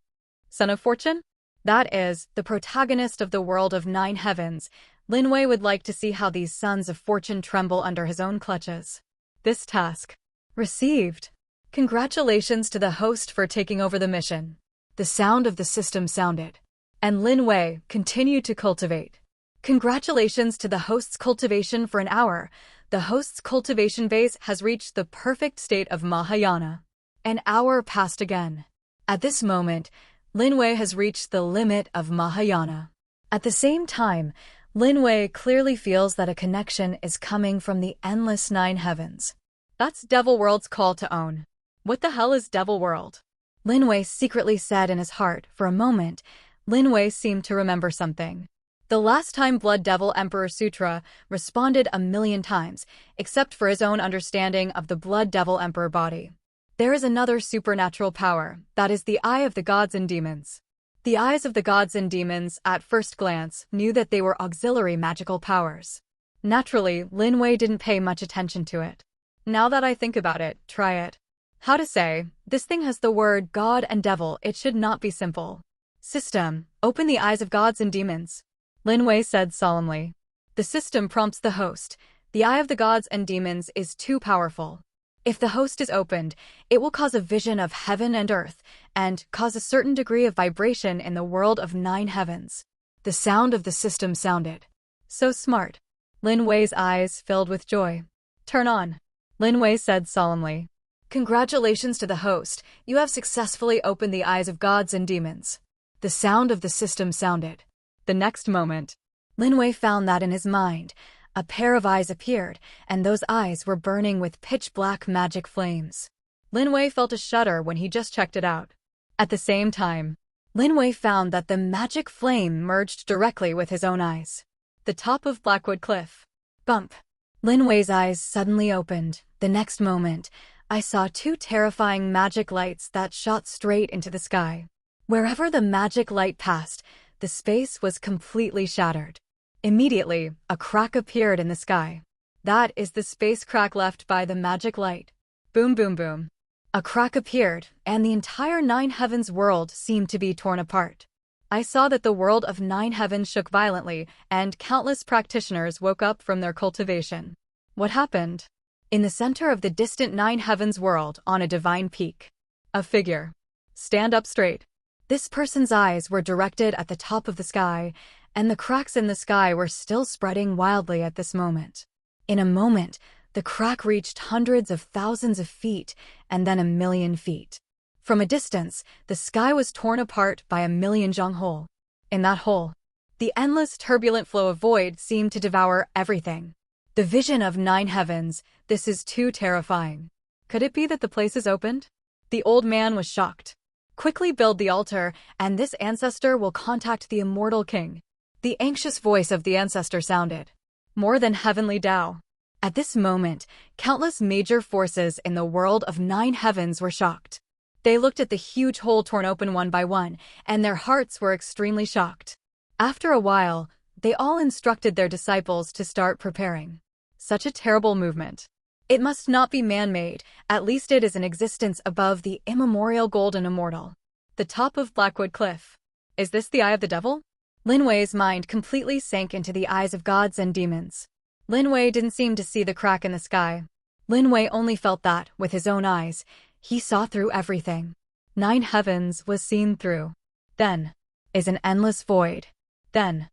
Son of Fortune? That is, the protagonist of the world of 9 heavens. Lin Wei would like to see how these sons of fortune tremble under his own clutches. This task. Received. Congratulations to the host for taking over the mission. The sound of the system sounded. And Lin Wei continued to cultivate. Congratulations to the host's cultivation for an hour. The host's cultivation base has reached the perfect state of Mahayana. An hour passed again. At this moment, Lin Wei has reached the limit of Mahayana. At the same time, Lin Wei clearly feels that a connection is coming from the endless 9 heavens. That's Devil World's call to own. What the hell is Devil World? Lin Wei secretly said in his heart. For a moment, Lin Wei seemed to remember something. The last time Blood Devil Emperor Sutra responded 1,000,000 times, except for his own understanding of the Blood Devil Emperor body. There is another supernatural power, that is the eye of the gods and demons. The eyes of the gods and demons, at first glance, knew that they were auxiliary magical powers. Naturally, Lin Wei didn't pay much attention to it. Now that I think about it, try it. How to say, this thing has the word God and devil, it should not be simple. System, open the eyes of gods and demons. Lin Wei said solemnly. The system prompts the host. The eye of the gods and demons is too powerful. If the host is opened, it will cause a vision of heaven and earth, and cause a certain degree of vibration in the world of 9 heavens. The sound of the system sounded. So smart. Lin Wei's eyes filled with joy. Turn on. Lin Wei said solemnly. Congratulations to the host, you have successfully opened the eyes of gods and demons. The sound of the system sounded. The next moment, Lin Wei found that in his mind, a pair of eyes appeared, and those eyes were burning with pitch-black magic flames. Lin Wei felt a shudder when he just checked it out. At the same time, Lin Wei found that the magic flame merged directly with his own eyes. The top of Blackwood Cliff. Bump. Lin Wei's eyes suddenly opened. The next moment, I saw 2 terrifying magic lights that shot straight into the sky. Wherever the magic light passed, the space was completely shattered. Immediately, a crack appeared in the sky. That is the space crack left by the magic light. Boom, boom, boom. A crack appeared, and the entire 9 heavens world seemed to be torn apart. I saw that the world of 9 heavens shook violently, and countless practitioners woke up from their cultivation. What happened? In the center of the distant 9 heavens world, on a divine peak, a figure. Stand up straight. This person's eyes were directed at the top of the sky, and the cracks in the sky were still spreading wildly at this moment. In a moment, the crack reached hundreds of thousands of feet, and then 1,000,000 feet. From a distance, the sky was torn apart by 1,000,000 zhang hole. In that hole, the endless turbulent flow of void seemed to devour everything. The vision of 9 heavens, this is too terrifying. Could it be that the place is opened? The old man was shocked. Quickly build the altar, and this ancestor will contact the immortal king. The anxious voice of the ancestor sounded. More than heavenly Tao. At this moment, countless major forces in the world of 9 heavens were shocked. They looked at the huge hole torn open one by one, and their hearts were extremely shocked. After a while, they all instructed their disciples to start preparing. Such a terrible movement. It must not be man-made, at least it is in existence above the immemorial golden immortal. The top of Blackwood Cliff. Is this the eye of the devil? Lin Wei's mind completely sank into the eyes of gods and demons. Lin Wei didn't seem to see the crack in the sky. Lin Wei only felt that, with his own eyes, he saw through everything. 9 heavens was seen through. Then, is an endless void. Then,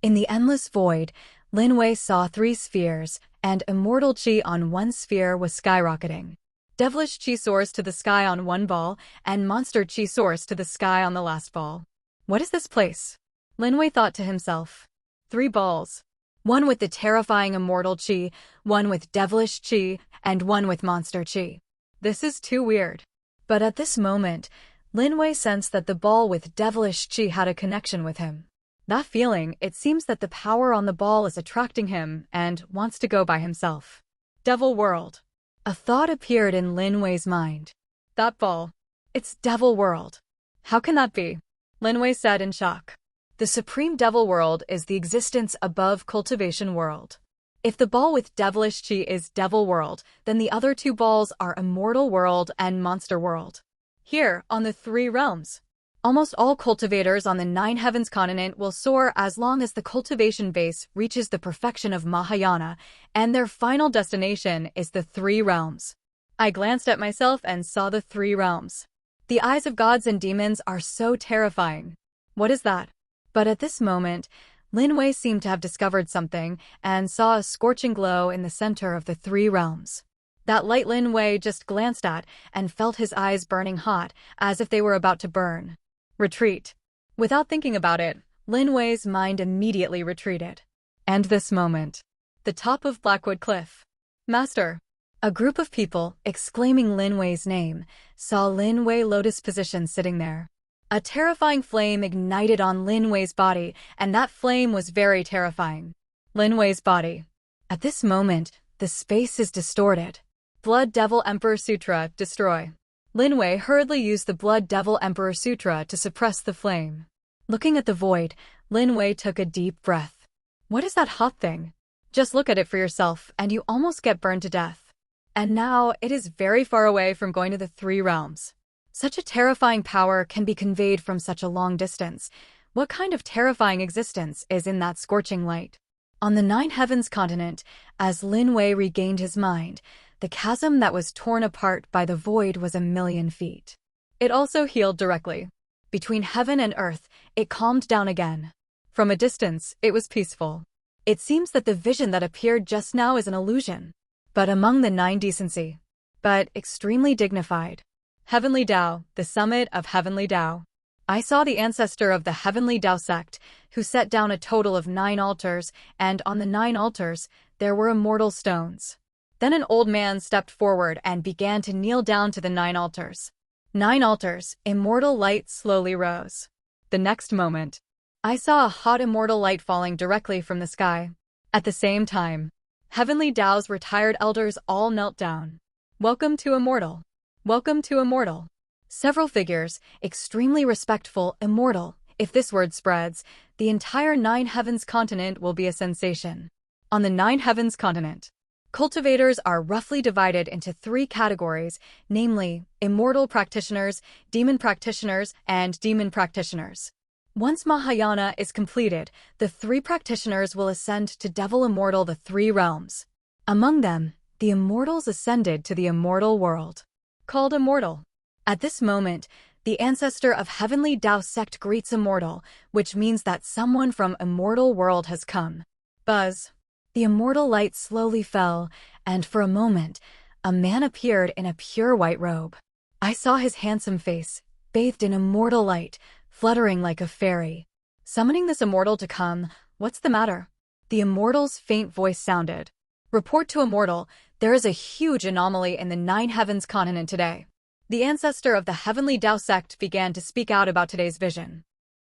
in the endless void, Lin Wei saw 3 spheres, and immortal chi on one sphere was skyrocketing. Devilish chi soars to the sky on one ball, and monster chi soars to the sky on the last ball. What is this place? Lin Wei thought to himself. 3 balls. One with the terrifying immortal chi, one with devilish chi, and one with monster chi. This is too weird. But at this moment, Lin Wei sensed that the ball with devilish chi had a connection with him. That feeling, it seems that the power on the ball is attracting him and wants to go by himself. Devil World. A thought appeared in Lin Wei's mind. That ball. It's Devil World. How can that be? Lin Wei said in shock. The Supreme Devil World is the existence above Cultivation World. If the ball with devilish chi is Devil World, then the other two balls are Immortal World and Monster World. Here, on the three realms, almost all cultivators on the Nine Heavens continent will soar as long as the cultivation base reaches the perfection of Mahayana, and their final destination is the three realms. I glanced at myself and saw the three realms. The eyes of gods and demons are so terrifying. What is that? But at this moment, Lin Wei seemed to have discovered something and saw a scorching glow in the center of the three realms. That light Lin Wei just glanced at and felt his eyes burning hot, as if they were about to burn. Retreat. Without thinking about it, Lin Wei's mind immediately retreated. And this moment. The top of Blackwood Cliff. Master. A group of people, exclaiming Lin Wei's name, saw Lin Wei lotus position sitting there. A terrifying flame ignited on Lin Wei's body, and that flame was very terrifying. Lin Wei's body. At this moment, the space is distorted. Blood Devil Emperor Sutra, destroy. Lin Wei hurriedly used the Blood Devil Emperor Sutra to suppress the flame. Looking at the void, Lin Wei took a deep breath. What is that hot thing? Just look at it for yourself, and you almost get burned to death. And now, it is very far away from going to the three realms. Such a terrifying power can be conveyed from such a long distance. What kind of terrifying existence is in that scorching light? On the Nine Heavens continent, as Lin Wei regained his mind, the chasm that was torn apart by the void was 1,000,000 feet. It also healed directly. Between heaven and earth, it calmed down again. From a distance, it was peaceful. It seems that the vision that appeared just now is an illusion. But among the nine decency. But extremely dignified. Heavenly Tao, the summit of Heavenly Tao. I saw the ancestor of the Heavenly Tao sect, who set down a total of 9 altars, and on the 9 altars, there were immortal stones. Then an old man stepped forward and began to kneel down to the 9 altars. 9 altars, immortal light slowly rose. The next moment, I saw a hot immortal light falling directly from the sky. At the same time, Heavenly Tao's retired elders all knelt down. Welcome to Immortal. Welcome to Immortal. Several figures, extremely respectful, immortal. If this word spreads, the entire Nine Heavens continent will be a sensation. On the Nine Heavens continent, cultivators are roughly divided into 3 categories, namely, immortal practitioners, demon practitioners, and demon practitioners. Once Mahayana is completed, the 3 practitioners will ascend to Devil Immortal, the 3 realms. Among them, the immortals ascended to the immortal world, called Immortal. At this moment, the ancestor of Heavenly Tao sect greets Immortal, which means that someone from Immortal World has come. Buzz. The immortal light slowly fell, and for a moment, a man appeared in a pure white robe. I saw his handsome face, bathed in immortal light, fluttering like a fairy. Summoning this immortal to come, what's the matter? The immortal's faint voice sounded. Report to Immortal, there is a huge anomaly in the Nine Heavens continent today. The ancestor of the Heavenly Tao sect began to speak out about today's vision.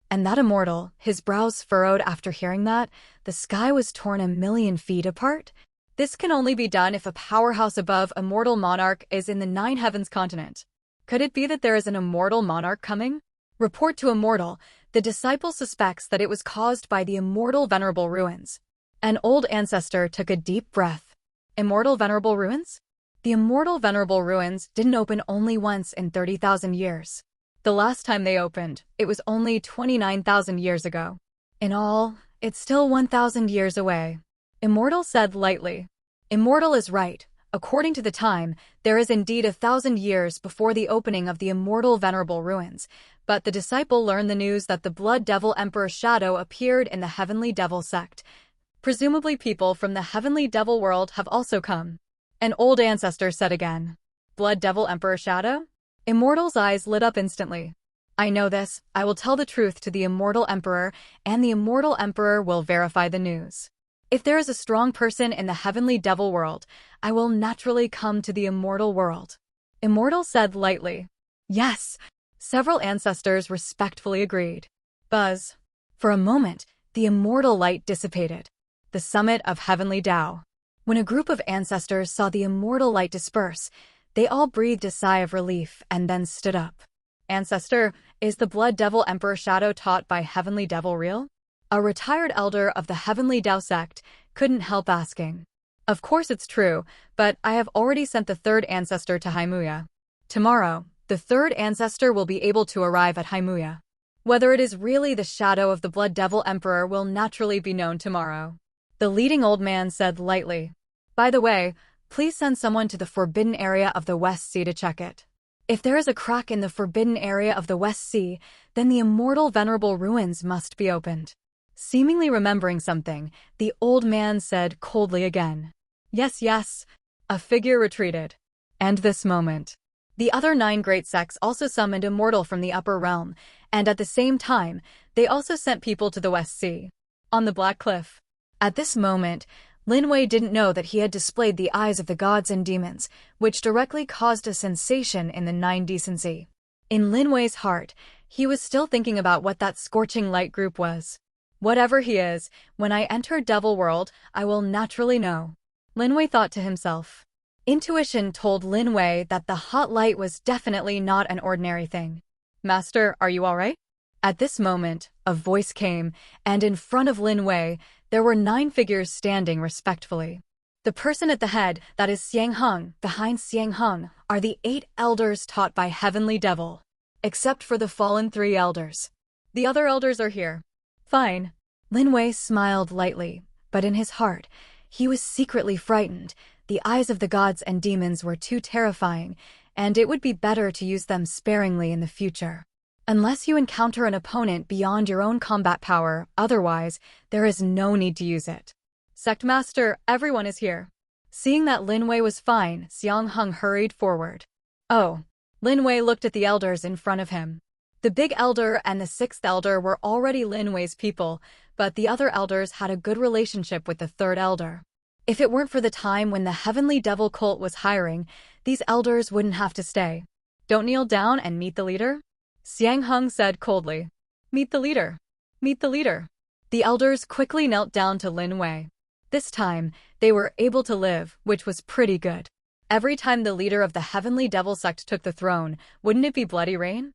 And that immortal, his brows furrowed after hearing that, the sky was torn 1,000,000 feet apart. This can only be done if a powerhouse above immortal monarch is in the Nine Heavens continent. Could it be that there is an immortal monarch coming? Report to Immortal, the disciple suspects that it was caused by the immortal venerable ruins. An old ancestor took a deep breath. Immortal venerable ruins? The immortal venerable ruins didn't open only once in 30,000 years. The last time they opened, it was only 29,000 years ago. In all, it's still 1,000 years away. Immortal said lightly. Immortal is right. According to the time, there is indeed 1,000 years before the opening of the immortal venerable ruins, but the disciple learned the news that the Blood Devil Emperor's shadow appeared in the Heavenly Devil sect. Presumably people from the Heavenly Devil world have also come. An old ancestor said again. Blood Devil Emperor shadow? Immortal's eyes lit up instantly. I know this. I will tell the truth to the Immortal Emperor, and the Immortal Emperor will verify the news. If there is a strong person in the Heavenly Devil world, I will naturally come to the Immortal world. Immortal said lightly. Yes. Several ancestors respectfully agreed. Buzz. For a moment, the immortal light dissipated. The summit of heavenly Tao. When a group of ancestors saw the immortal light disperse, they all breathed a sigh of relief and then stood up. Ancestor, is the Blood Devil Emperor shadow taught by Heavenly Devil real? A retired elder of the Heavenly Tao sect couldn't help asking. Of course it's true, but I have already sent the third ancestor to Haimuya. Tomorrow, the third ancestor will be able to arrive at Haimuya. Whether it is really the shadow of the Blood Devil Emperor will naturally be known tomorrow. The leading old man said lightly. By the way, please send someone to the forbidden area of the West Sea to check it. If there is a crack in the forbidden area of the West Sea, then the immortal venerable ruins must be opened. Seemingly remembering something, the old man said coldly again. Yes, yes. A figure retreated. And this moment. The other 9 great sects also summoned immortal from the upper realm, and at the same time, they also sent people to the West Sea. On the Black Cliff. At this moment, Lin Wei didn't know that he had displayed the eyes of the gods and demons, which directly caused a sensation in the 9 decency. In Lin Wei's heart, he was still thinking about what that scorching light group was. Whatever he is, when I enter Devil World, I will naturally know. Lin Wei thought to himself. Intuition told Lin Wei that the hot light was definitely not an ordinary thing. Master, are you all right? At this moment, a voice came, and in front of Lin Wei, there were 9 figures standing respectfully. The person at the head, that is Xiang Heng, behind Xiang Heng, are the 8 elders taught by Heavenly Devil. Except for the fallen 3 elders. The other elders are here. Fine. Lin Wei smiled lightly, but in his heart, he was secretly frightened. The eyes of the gods and demons were too terrifying, and it would be better to use them sparingly in the future. Unless you encounter an opponent beyond your own combat power, otherwise, there is no need to use it. Sect Master, everyone is here. Seeing that Lin Wei was fine, Xiang Heng hurried forward. Oh. Lin Wei looked at the elders in front of him. The big elder and the 6th elder were already Lin Wei's people, but the other elders had a good relationship with the 3rd elder. If it weren't for the time when the Heavenly Devil cult was hiring, these elders wouldn't have to stay. Don't kneel down and meet the leader? Xiang Heng said coldly. Meet the leader. Meet the leader. The elders quickly knelt down to Lin Wei. This time, they were able to live, which was pretty good. Every time the leader of the Heavenly Devil sect took the throne, wouldn't it be bloody rain?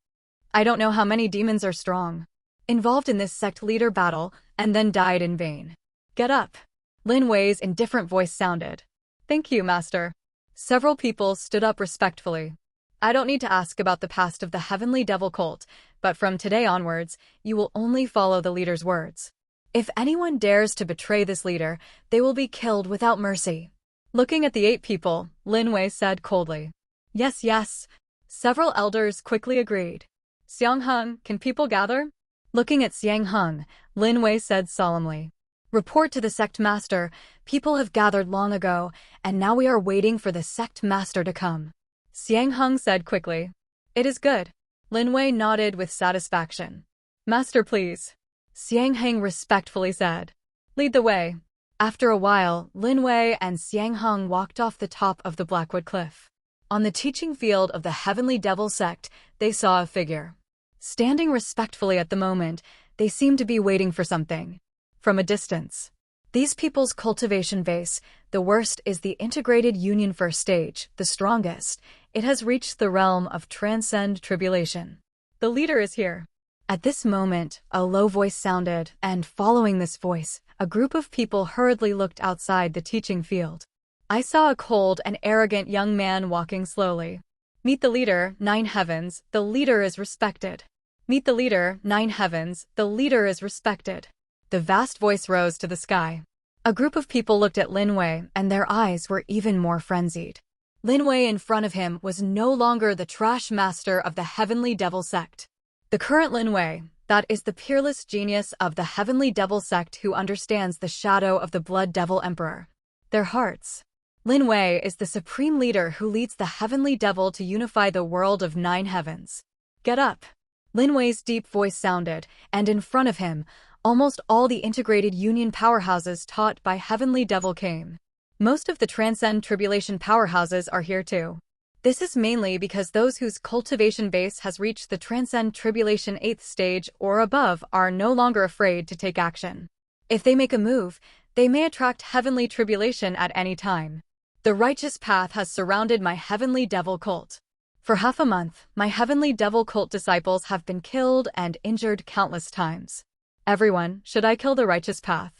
I don't know how many demons are strong, involved in this sect leader battle, and then died in vain. Get up. Lin Wei's indifferent voice sounded. Thank you, Master. Several people stood up respectfully. I don't need to ask about the past of the Heavenly Devil cult, but from today onwards, you will only follow the leader's words. If anyone dares to betray this leader, they will be killed without mercy. Looking at the 8 people, Lin Wei said coldly. Yes, yes. Several elders quickly agreed. Xiang Heng, can people gather? Looking at Xiang Heng, Lin Wei said solemnly. Report to the sect master, people have gathered long ago, and now we are waiting for the sect master to come. Xiang Heng said quickly. It is good. Lin Wei nodded with satisfaction. Master, please. Xiang Heng respectfully said. Lead the way. After a while, Lin Wei and Xiang Heng walked off the top of the Blackwood Cliff. On the teaching field of the Heavenly Devil sect, they saw a figure. Standing respectfully at the moment, they seemed to be waiting for something. From a distance. These people's cultivation base, the worst is the integrated union first stage, the strongest. It has reached the realm of transcend tribulation. The leader is here. At this moment, a low voice sounded, and following this voice, a group of people hurriedly looked outside the teaching field. I saw a cold and arrogant young man walking slowly. Meet the leader, 9 heavens, the leader is respected. Meet the leader, 9 heavens, the leader is respected. The vast voice rose to the sky. A group of people looked at Lin Wei, and their eyes were even more frenzied. Lin Wei in front of him was no longer the trash master of the Heavenly Devil sect. The current Lin Wei, that is the peerless genius of the Heavenly Devil sect who understands the shadow of the Blood Devil Emperor. Their hearts. Lin Wei is the supreme leader who leads the Heavenly Devil to unify the world of 9 heavens. Get up. Lin Wei's deep voice sounded, and in front of him, almost all the integrated union powerhouses taught by Heavenly Devil came. Most of the transcend tribulation powerhouses are here too. This is mainly because those whose cultivation base has reached the transcend tribulation 8th stage or above are no longer afraid to take action. If they make a move, they may attract heavenly tribulation at any time. The righteous path has surrounded my heavenly devil cult. For half a month, my heavenly devil cult disciples have been killed and injured countless times. Everyone, should I kill the righteous path?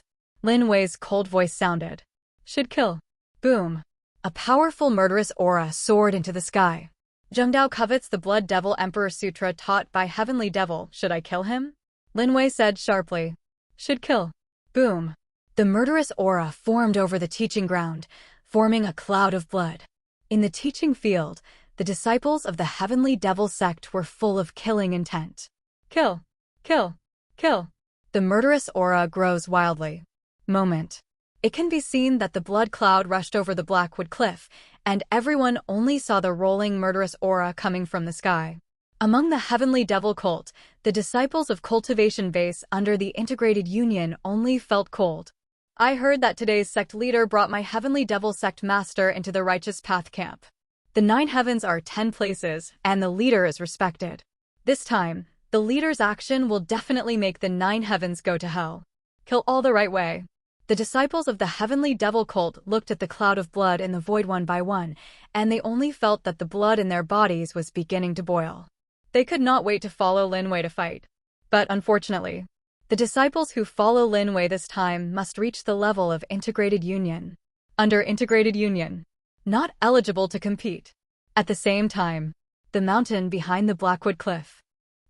Lin Wei's cold voice sounded. Should kill. Boom. A powerful murderous aura soared into the sky. Zhengdao covets the Blood Devil Emperor Sutra taught by Heavenly Devil. Should I kill him? Lin Wei said sharply. Should kill. Boom. The murderous aura formed over the teaching ground, forming a cloud of blood. In the teaching field, the disciples of the Heavenly Devil sect were full of killing intent. Kill. Kill. Kill. The murderous aura grows wildly. Moment. It can be seen that the blood cloud rushed over the Blackwood Cliff, and everyone only saw the rolling murderous aura coming from the sky. Among the Heavenly Devil cult, the disciples of Cultivation base under the Integrated Union only felt cold. I heard that today's sect leader brought my Heavenly Devil sect master into the Righteous Path camp. The 9 heavens are 10 places, and the leader is respected. This time, the leader's action will definitely make the 9 heavens go to hell. Kill all the right way. The disciples of the Heavenly Devil cult looked at the cloud of blood in the void one by one, and they only felt that the blood in their bodies was beginning to boil. They could not wait to follow Lin Wei to fight. But unfortunately, the disciples who follow Lin Wei this time must reach the level of Integrated Union. Under Integrated Union, not eligible to compete. At the same time, the mountain behind the Blackwood Cliff.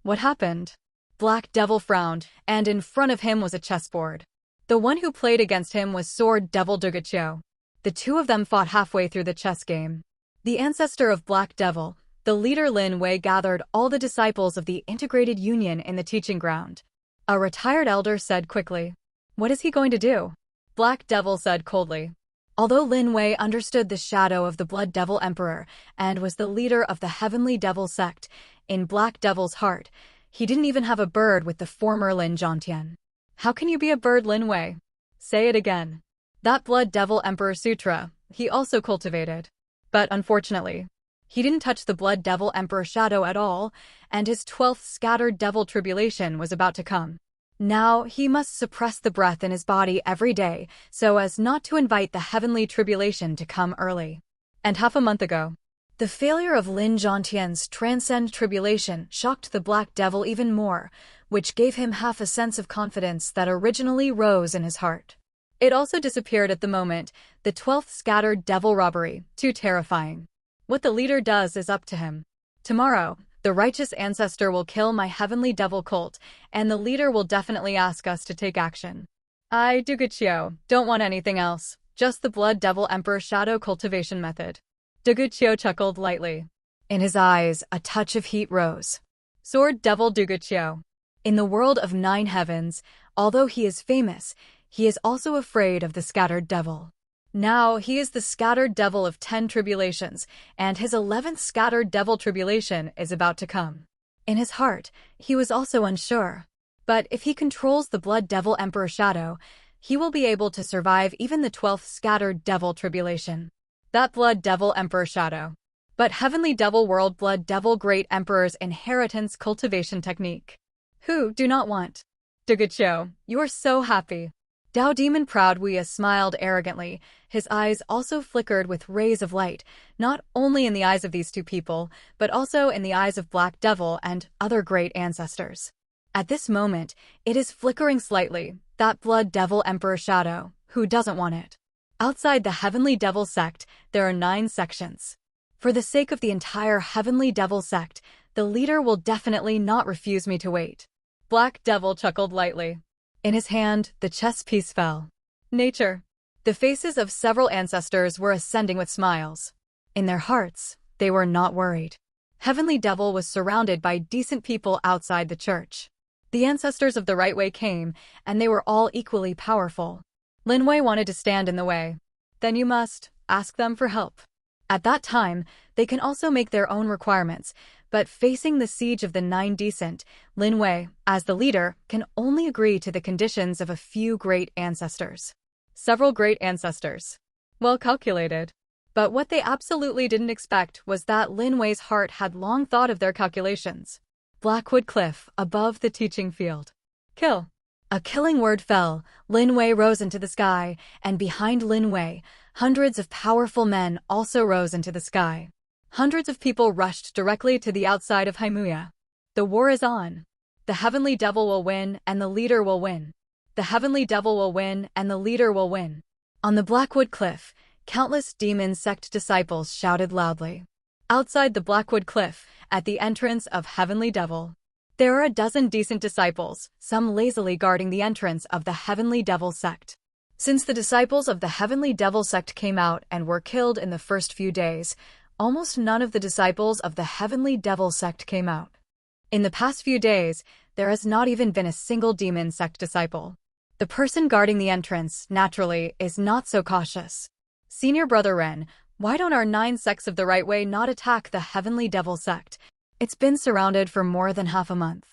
What happened? Black Devil frowned, and in front of him was a chessboard. The one who played against him was Sword Devil Dugachio. The two of them fought halfway through the chess game. The ancestor of Black Devil, the leader Lin Wei, gathered all the disciples of the Integrated Union in the teaching ground. A retired elder said quickly. What is he going to do? Black Devil said coldly. Although Lin Wei understood the shadow of the Blood Devil Emperor and was the leader of the Heavenly Devil sect, in Black Devil's heart, he didn't even have a bird with the former Lin Zhongtian. How can you be a bird, Lin Wei? Say it again. That Blood Devil Emperor Sutra, he also cultivated. But unfortunately, he didn't touch the Blood Devil Emperor shadow at all, and his 12th scattered devil tribulation was about to come. Now he must suppress the breath in his body every day so as not to invite the heavenly tribulation to come early. And half a month ago, the failure of Lin Zhongtian's transcend tribulation shocked the Black Devil even more, which gave him half a sense of confidence that originally rose in his heart. It also disappeared at the moment, the 12th scattered devil robbery, too terrifying. What the leader does is up to him. Tomorrow, the righteous ancestor will kill my Heavenly Devil cult, and the leader will definitely ask us to take action. I, Dugachio, don't want anything else, just the Blood Devil Emperor Shadow cultivation method. Dugachio chuckled lightly. In his eyes, a touch of heat rose. Sword Devil Dugachio. In the world of 9 heavens, although he is famous, he is also afraid of the scattered devil. Now he is the scattered devil of 10 tribulations, and his 11th scattered devil tribulation is about to come. In his heart, he was also unsure. But if he controls the Blood Devil Emperor shadow, he will be able to survive even the 12th scattered devil tribulation. That Blood Devil Emperor shadow. But Heavenly Devil World Blood Devil Great Emperor's inheritance cultivation technique. Who do not want? Dugachio, you are so happy. Dao Demon Proud Weia smiled arrogantly. His eyes also flickered with rays of light, not only in the eyes of these two people, but also in the eyes of Black Devil and other great ancestors. At this moment, it is flickering slightly, that Blood Devil Emperor shadow, who doesn't want it? Outside the Heavenly Devil sect, there are 9 sections. For the sake of the entire Heavenly Devil sect, the leader will definitely not refuse me to wait. Black Devil chuckled lightly. In his hand, the chess piece fell. Nature. The faces of several ancestors were ascending with smiles. In their hearts, they were not worried. Heavenly Devil was surrounded by decent people outside the church. The ancestors of the right way came, and they were all equally powerful. Lin Wei wanted to stand in the way. Then you must ask them for help. At that time, they can also make their own requirements, but facing the siege of the 9 decent, Lin Wei, as the leader, can only agree to the conditions of a few great ancestors. Several great ancestors. Well calculated. But what they absolutely didn't expect was that Lin Wei's heart had long thought of their calculations. Blackwood Cliff, above the teaching field. Kill. A killing word fell, Lin Wei rose into the sky, and behind Lin Wei, hundreds of powerful men also rose into the sky. Hundreds of people rushed directly to the outside of Haimuya. The war is on. The heavenly devil will win, and the leader will win. The heavenly devil will win, and the leader will win. On the Blackwood Cliff, countless demon sect disciples shouted loudly. Outside the Blackwood Cliff, at the entrance of Heavenly Devil, there are a dozen decent disciples, some lazily guarding the entrance of the Heavenly Devil sect. Since the disciples of the Heavenly Devil sect came out and were killed in the first few days, almost none of the disciples of the Heavenly Devil sect came out. In the past few days, there has not even been a single demon sect disciple. The person guarding the entrance, naturally, is not so cautious. Senior Brother Ren, why don't our 9 sects of the right way not attack the Heavenly Devil sect? It's been surrounded for more than half a month.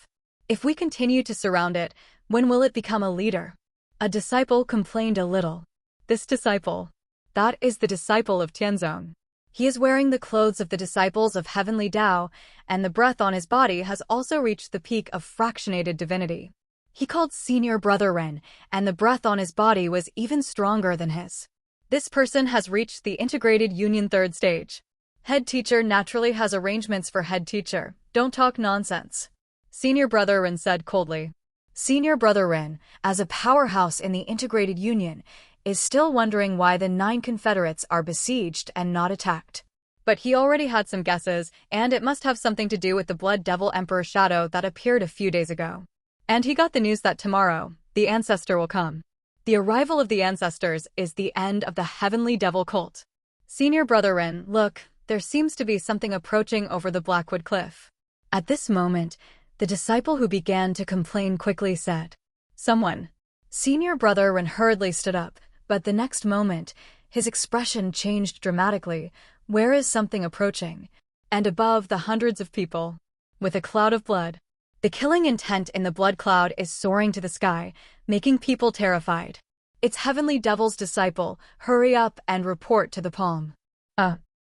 If we continue to surround it, when will it become a leader? A disciple complained a little. This disciple. That is the disciple of Tianzong. He is wearing the clothes of the disciples of Heavenly Tao, and the breath on his body has also reached the peak of fractionated divinity. He called Senior Brother Ren, and the breath on his body was even stronger than his. This person has reached the integrated union 3rd stage. Head teacher naturally has arrangements for head teacher. Don't talk nonsense. Senior Brother Ren said coldly. Senior Brother Ren, as a powerhouse in the integrated union, is still wondering why the 9 confederates are besieged and not attacked. But he already had some guesses, and it must have something to do with the Blood Devil Emperor shadow that appeared a few days ago. And he got the news that tomorrow, the ancestor will come. The arrival of the ancestors is the end of the Heavenly Devil cult. Senior Brother Ren, look, there seems to be something approaching over the Blackwood Cliff. At this moment, the disciple who began to complain quickly said, Someone. Senior Brother Ren hurriedly stood up, but the next moment, his expression changed dramatically. Where is something approaching? And above the hundreds of people, with a cloud of blood. The killing intent in the blood cloud is soaring to the sky, making people terrified. It's Heavenly Devil's disciple, hurry up and report to the palm.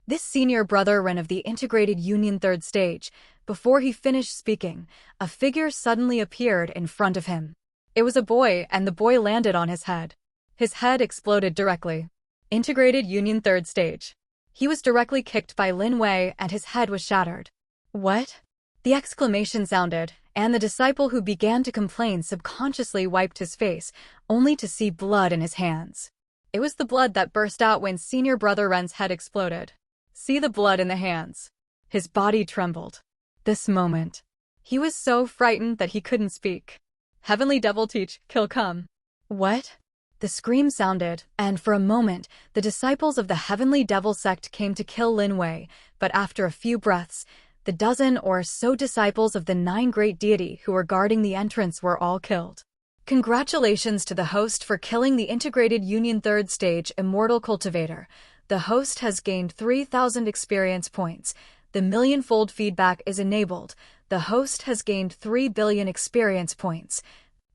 This Senior Brother Ren of the Integrated Union 3rd stage, before he finished speaking, a figure suddenly appeared in front of him. It was a boy, and the boy landed on his head. His head exploded directly. Integrated Union 3rd stage. He was directly kicked by Lin Wei and his head was shattered. What? The exclamation sounded, and the disciple who began to complain subconsciously wiped his face, only to see blood in his hands. It was the blood that burst out when Senior Brother Ren's head exploded. See the blood in the hands. His body trembled. This moment. He was so frightened that he couldn't speak. Heavenly Devil teach, kill come. What? The scream sounded, and for a moment, the disciples of the Heavenly Devil sect came to kill Lin Wei, but after a few breaths, the dozen or so disciples of the 9 great deity who were guarding the entrance were all killed. Congratulations to the host for killing the Integrated Union 3rd stage Immortal Cultivator. The host has gained 3,000 experience points. The million-fold feedback is enabled. The host has gained 3 billion experience points.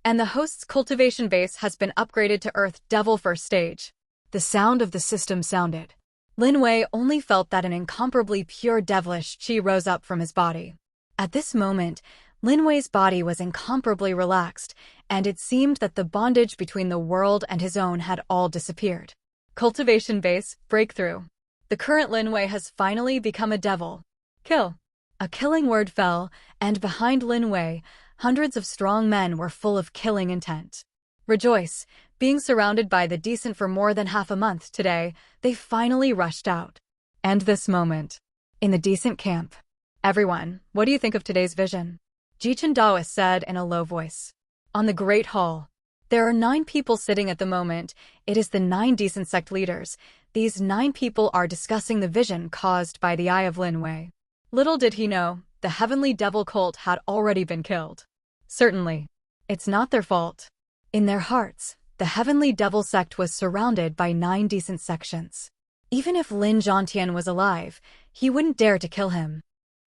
And the host's cultivation base has been upgraded to Earth Devil 1st stage. The sound of the system sounded. Lin Wei only felt that an incomparably pure devilish chi rose up from his body. At this moment, Lin Wei's body was incomparably relaxed, and it seemed that the bondage between the world and his own had all disappeared. Cultivation base, breakthrough. The current Lin Wei has finally become a devil. Kill. A killing word fell, and behind Lin Wei, hundreds of strong men were full of killing intent. Rejoice, being surrounded by the decent for more than half a month today, they finally rushed out. And this moment. In the decent camp. Everyone, what do you think of today's vision? Jichen Daoist said in a low voice. On the Great Hall. There are 9 people sitting at the moment. It is the 9 decent sect leaders. These 9 people are discussing the vision caused by the eye of Lin Wei. Little did he know, the Heavenly Devil cult had already been killed. Certainly. It's not their fault. In their hearts, the Heavenly Devil sect was surrounded by 9 decent sections. Even if Lin Zhongtian was alive, he wouldn't dare to kill him.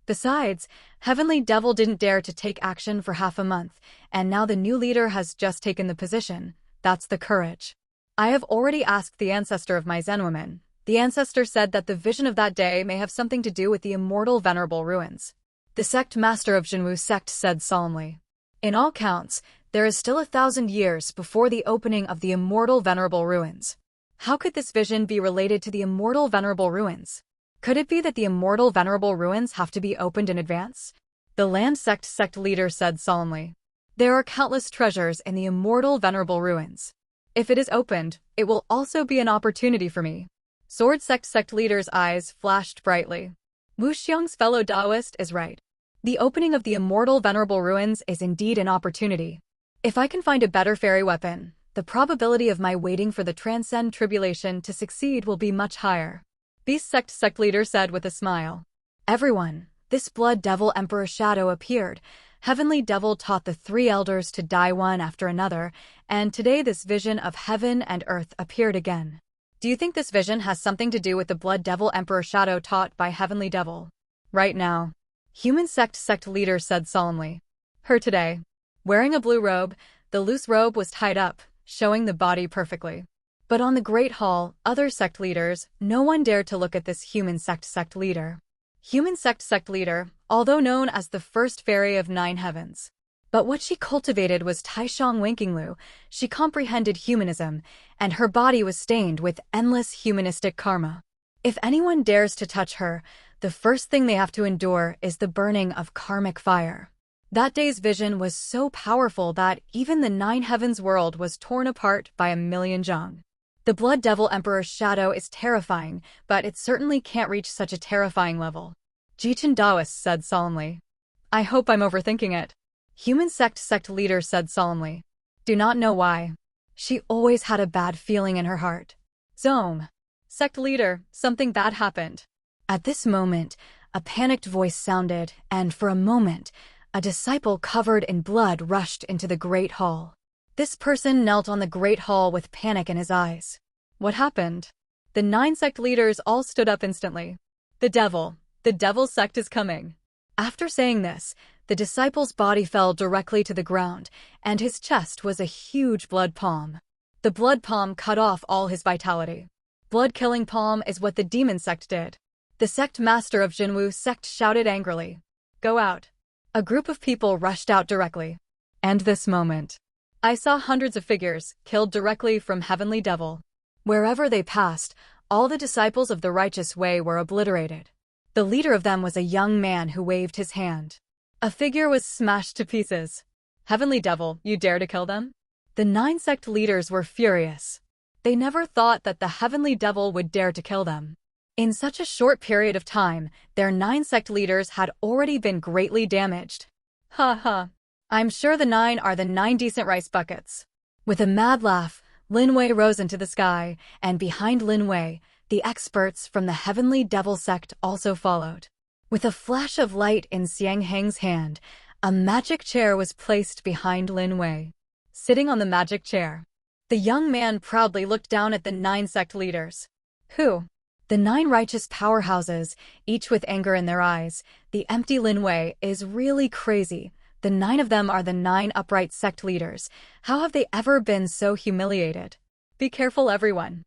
Besides, Heavenly Devil didn't dare to take action for half a month, and now the new leader has just taken the position. That's the courage. I have already asked the ancestor of my Zen woman, The ancestor said that the vision of that day may have something to do with the immortal venerable ruins. The sect master of Jinwu sect said solemnly. In all counts, there is still 1,000 years before the opening of the immortal venerable ruins. How could this vision be related to the immortal venerable ruins? Could it be that the immortal venerable ruins have to be opened in advance? The land sect leader said solemnly. There are countless treasures in the immortal venerable ruins. If it is opened, it will also be an opportunity for me. Sword sect leader's eyes flashed brightly. Wu Xiang's fellow Taoist is right. The opening of the immortal venerable ruins is indeed an opportunity. If I can find a better fairy weapon, the probability of my waiting for the transcend tribulation to succeed will be much higher. Beast sect leader said with a smile. Everyone, this blood devil emperor shadow appeared. Heavenly devil taught the 3 elders to die one after another, and today this vision of heaven and earth appeared again. Do you think this vision has something to do with the blood devil emperor shadow taught by heavenly devil? Right now. Human sect leader said solemnly. Her today. Wearing a blue robe, the loose robe was tied up, showing the body perfectly. But on the Great Hall, other sect leaders, no one dared to look at this human sect leader. Human sect leader, although known as the first fairy of 9 heavens. But what she cultivated was Taishang Winkinglu. She comprehended humanism, and her body was stained with endless humanistic karma. If anyone dares to touch her, the first thing they have to endure is the burning of karmic fire. That day's vision was so powerful that even the 9 heavens world was torn apart by a million zhang. The blood devil emperor's shadow is terrifying, but it certainly can't reach such a terrifying level. Jichin Taoist said solemnly. I hope I'm overthinking it. Human sect leader said solemnly. Do not know why. She always had a bad feeling in her heart. Zome. Sect leader, something bad happened. At this moment, a panicked voice sounded, and for a moment, a disciple covered in blood rushed into the Great Hall. This person knelt on the Great Hall with panic in his eyes. What happened? The 9 sect leaders all stood up instantly. The devil sect is coming. After saying this, the disciple's body fell directly to the ground, and his chest was a huge blood palm. The blood palm cut off all his vitality. Blood-killing palm is what the demon sect did. The sect master of Jinwu sect shouted angrily. Go out. A group of people rushed out directly. And this moment. I saw hundreds of figures killed directly from heavenly devil. Wherever they passed, all the disciples of the righteous way were obliterated. The leader of them was a young man who waved his hand. A figure was smashed to pieces. Heavenly devil, you dare to kill them? The 9 sect leaders were furious. They never thought that the heavenly devil would dare to kill them. In such a short period of time, their 9 sect leaders had already been greatly damaged. Ha ha. I'm sure the 9 are the 9 decent rice buckets. With a mad laugh, Lin Wei rose into the sky, and behind Lin Wei, the experts from the heavenly devil sect also followed. With a flash of light in Xiang Heng's hand, a magic chair was placed behind Lin Wei. Sitting on the magic chair, the young man proudly looked down at the 9 sect leaders. Who? The 9 righteous powerhouses, each with anger in their eyes. The empty Lin Wei is really crazy. The 9 of them are the 9 upright sect leaders. How have they ever been so humiliated? Be careful, everyone.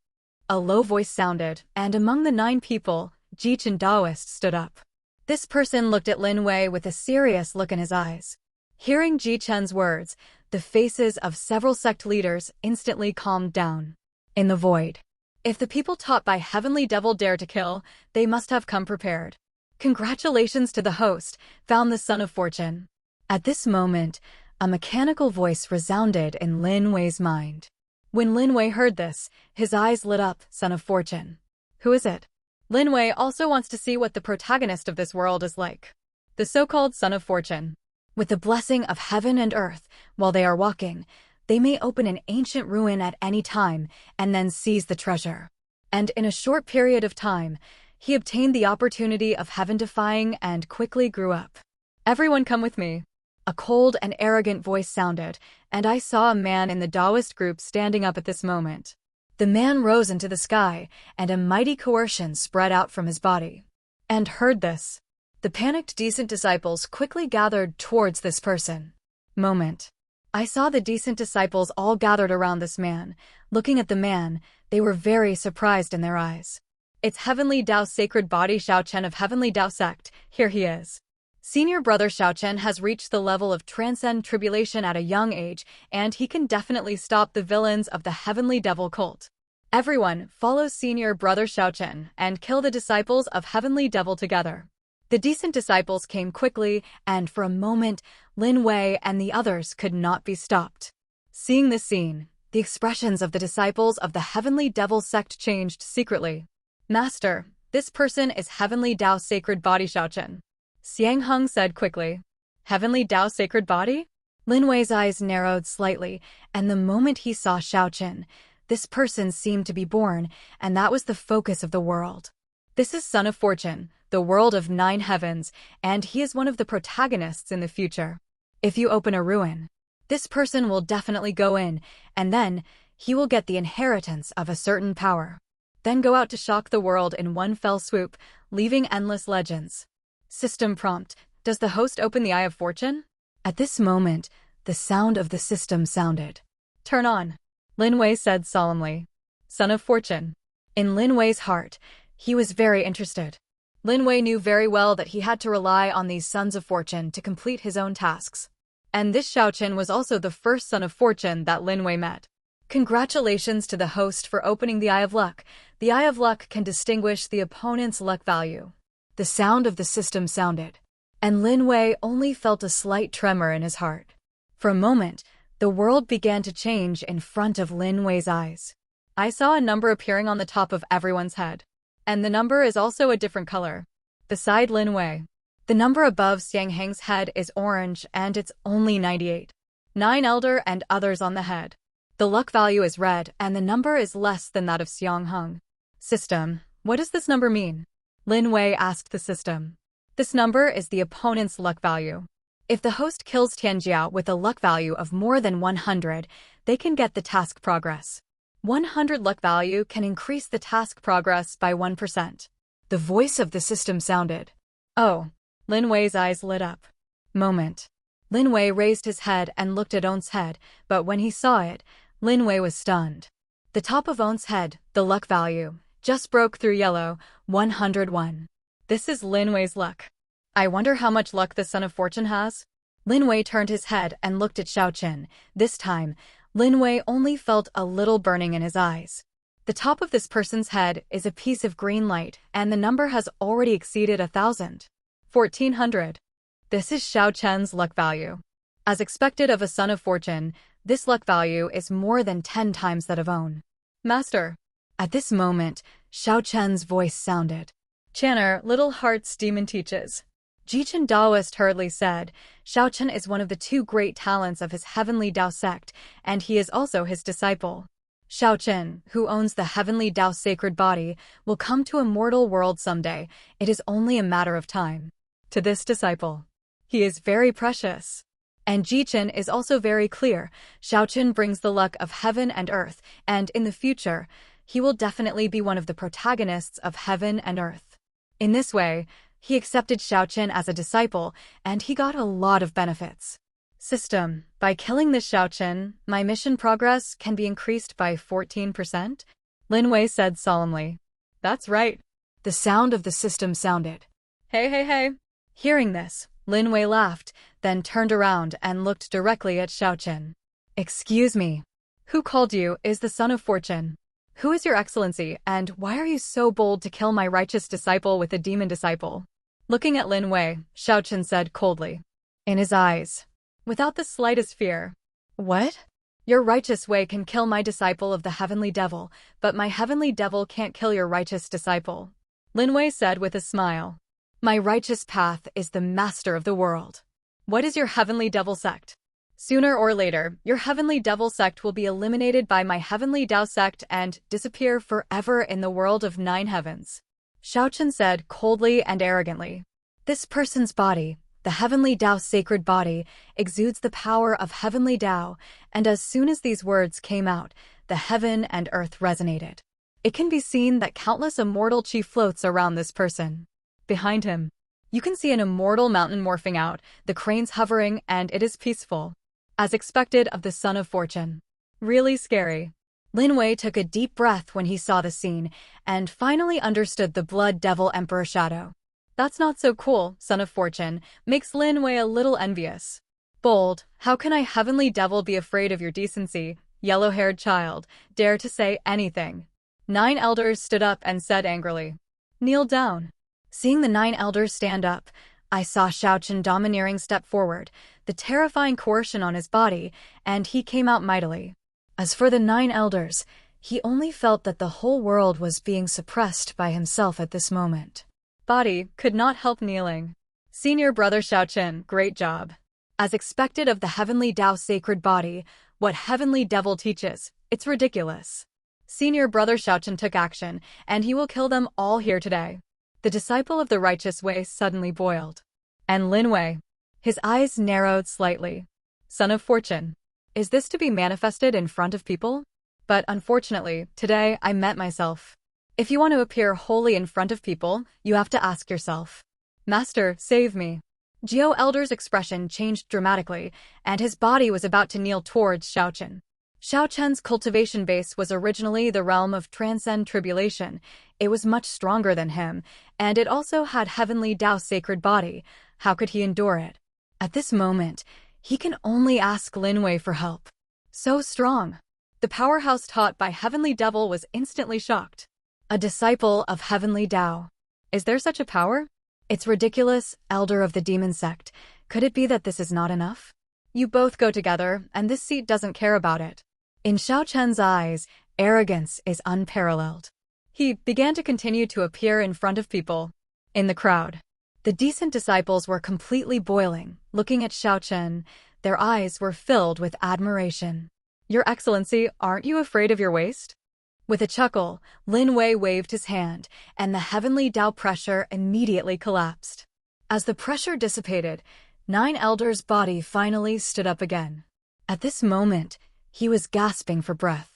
A low voice sounded, and among the 9 people, Jichin Taoist stood up. This person looked at Lin Wei with a serious look in his eyes. Hearing Jichen's words, the faces of several sect leaders instantly calmed down. In the void. If the people taught by heavenly devil dare to kill, they must have come prepared. Congratulations to the host, found the son of fortune. At this moment, a mechanical voice resounded in Lin Wei's mind. When Lin Wei heard this, his eyes lit up, son of fortune. Who is it? Lin Wei also wants to see what the protagonist of this world is like. The so-called son of fortune. With the blessing of heaven and earth, while they are walking, they may open an ancient ruin at any time and then seize the treasure. And in a short period of time, he obtained the opportunity of heaven-defying and quickly grew up. Everyone come with me. A cold and arrogant voice sounded, and I saw a man in the Taoist group standing up at this moment. The man rose into the sky, and a mighty coercion spread out from his body. And heard this. The panicked decent disciples quickly gathered towards this person. Moment. I saw the decent disciples all gathered around this man. Looking at the man, they were very surprised in their eyes. It's Heavenly Tao's sacred body Xiao Chen of Heavenly Tao sect. Here he is. Senior brother Xiao Chen has reached the level of transcend tribulation at a young age, and he can definitely stop the villains of the Heavenly Devil cult. Everyone, follow senior brother Xiao Chen and kill the disciples of Heavenly Devil together. The decent disciples came quickly, and for a moment, Lin Wei and the others could not be stopped. Seeing this scene, the expressions of the disciples of the Heavenly Devil sect changed secretly. Master, this person is Heavenly Tao's sacred body Xiao Chen. Xiang Heng said quickly. Heavenly Tao's sacred body? Lin Wei's eyes narrowed slightly, and the moment he saw Xiao Chen, this person seemed to be born, and that was the focus of the world. This is Son of Fortune, the world of 9 heavens, and he is one of the protagonists in the future. If you open a ruin, this person will definitely go in, and then he will get the inheritance of a certain power. Then go out to shock the world in one fell swoop, leaving endless legends. System prompt. Does the host open the Eye of Fortune? At this moment, the sound of the system sounded. Turn on, Lin Wei said solemnly. Son of Fortune. In Lin Wei's heart, he was very interested. Lin Wei knew very well that he had to rely on these Sons of Fortune to complete his own tasks. And this Xiao Chen was also the first Son of Fortune that Lin Wei met. Congratulations to the host for opening the Eye of Luck. The Eye of Luck can distinguish the opponent's luck value. The sound of the system sounded, and Lin Wei only felt a slight tremor in his heart. For a moment, the world began to change in front of Lin Wei's eyes. I saw a number appearing on the top of everyone's head, and the number is also a different color. Beside Lin Wei, the number above Xiang Heng's head is orange, and it's only 98. 9 elder and others on the head. The luck value is red, and the number is less than that of Xiang Heng. System, what does this number mean? Lin Wei asked the system. This number is the opponent's luck value. If the host kills Tianjiao with a luck value of more than 100, they can get the task progress. 100 luck value can increase the task progress by 1%. The voice of the system sounded. Oh, Lin Wei's eyes lit up. Moment. Lin Wei raised his head and looked at On's head, but when he saw it, Lin Wei was stunned. The top of On's head, the luck value, just broke through yellow, 101. This is Lin Wei's luck. I wonder how much luck the Son of Fortune has? Lin Wei turned his head and looked at Xiao Chen. This time, Lin Wei only felt a little burning in his eyes. The top of this person's head is a piece of green light, and the number has already exceeded 1,000. 1,400. This is Xiao Chen's luck value. As expected of a Son of Fortune, this luck value is more than 10 times that of On. Master. At this moment, Xiao Chen's voice sounded. Channer, Little Heart's demon teaches. Jichin Daoist hurriedly said, Xiao Chen is one of the 2 great talents of his Heavenly Tao sect, and he is also his disciple. Xiao Chen, who owns the Heavenly Tao sacred body, will come to a mortal world someday. It is only a matter of time. To this disciple, he is very precious. And Jichin is also very clear. Xiao Chen brings the luck of heaven and earth, and in the future, he will definitely be one of the protagonists of heaven and earth. In this way, he accepted Xiao Chen as a disciple, and he got a lot of benefits. System, by killing this Xiao Chen, my mission progress can be increased by 14%? Lin Wei said solemnly. That's right. The sound of the system sounded. Hey, hey, hey. Hearing this, Lin Wei laughed, then turned around and looked directly at Xiao Chen. Excuse me. Who called you is the Son of Fortune? Who is your excellency, and why are you so bold to kill my righteous disciple with a demon disciple? Looking at Lin Wei, Xiao Chen said coldly. In his eyes, without the slightest fear. What? Your righteous way can kill my disciple of the Heavenly Devil, but my Heavenly Devil can't kill your righteous disciple. Lin Wei said with a smile. My righteous path is the master of the world. What is your Heavenly Devil sect? Sooner or later, your Heavenly Devil sect will be eliminated by my Heavenly Tao sect and disappear forever in the world of 9 heavens. Xiao Chen said coldly and arrogantly. This person's body, the Heavenly Tao sacred body, exudes the power of Heavenly Tao, and as soon as these words came out, the heaven and earth resonated. It can be seen that countless immortal chi floats around this person. Behind him, you can see an immortal mountain morphing out, the cranes hovering, and it is peaceful. As expected of the Son of Fortune. Really scary. Lin Wei took a deep breath when he saw the scene and finally understood the Blood Devil Emperor shadow. That's not so cool, son of fortune, makes Lin Wei a little envious. Bold, how can I heavenly devil be afraid of your decency, yellow-haired child, dare to say anything? 9 elders stood up and said angrily, kneel down. Seeing the 9 elders stand up, I saw Xiaochen domineering step forward, the terrifying coercion on his body, and he came out mightily. As for the 9 elders, he only felt that the whole world was being suppressed by himself at this moment. Body could not help kneeling. Senior brother Xiaochen, great job. As expected of the heavenly Tao sacred body, what heavenly devil teaches, it's ridiculous. Senior brother Xiaochen took action, and he will kill them all here today. The disciple of the righteous way suddenly boiled. And Lin Wei. His eyes narrowed slightly. Son of fortune. Is this to be manifested in front of people? But unfortunately, today I met myself. If you want to appear holy in front of people, you have to ask yourself, Master, save me. Jiao Elder's expression changed dramatically, and his body was about to kneel towards Xiaochen. Xiaochen's cultivation base was originally the realm of transcend tribulation. It was much stronger than him, and it also had heavenly Tao sacred body. How could he endure it? At this moment, he can only ask Lin Wei for help. So strong. The powerhouse taught by Heavenly Devil was instantly shocked. A disciple of Heavenly Tao. Is there such a power? It's ridiculous, elder of the demon sect. Could it be that this is not enough? You both go together, and this seat doesn't care about it. In Xiaochen's eyes, arrogance is unparalleled. He began to continue to appear in front of people. In the crowd, the decent disciples were completely boiling, looking at Xiaochen. Their eyes were filled with admiration. Your Excellency, aren't you afraid of your waist? With a chuckle, Lin Wei waved his hand, and the heavenly Tao pressure immediately collapsed. As the pressure dissipated, 9 elders' body finally stood up again. At this moment, he was gasping for breath.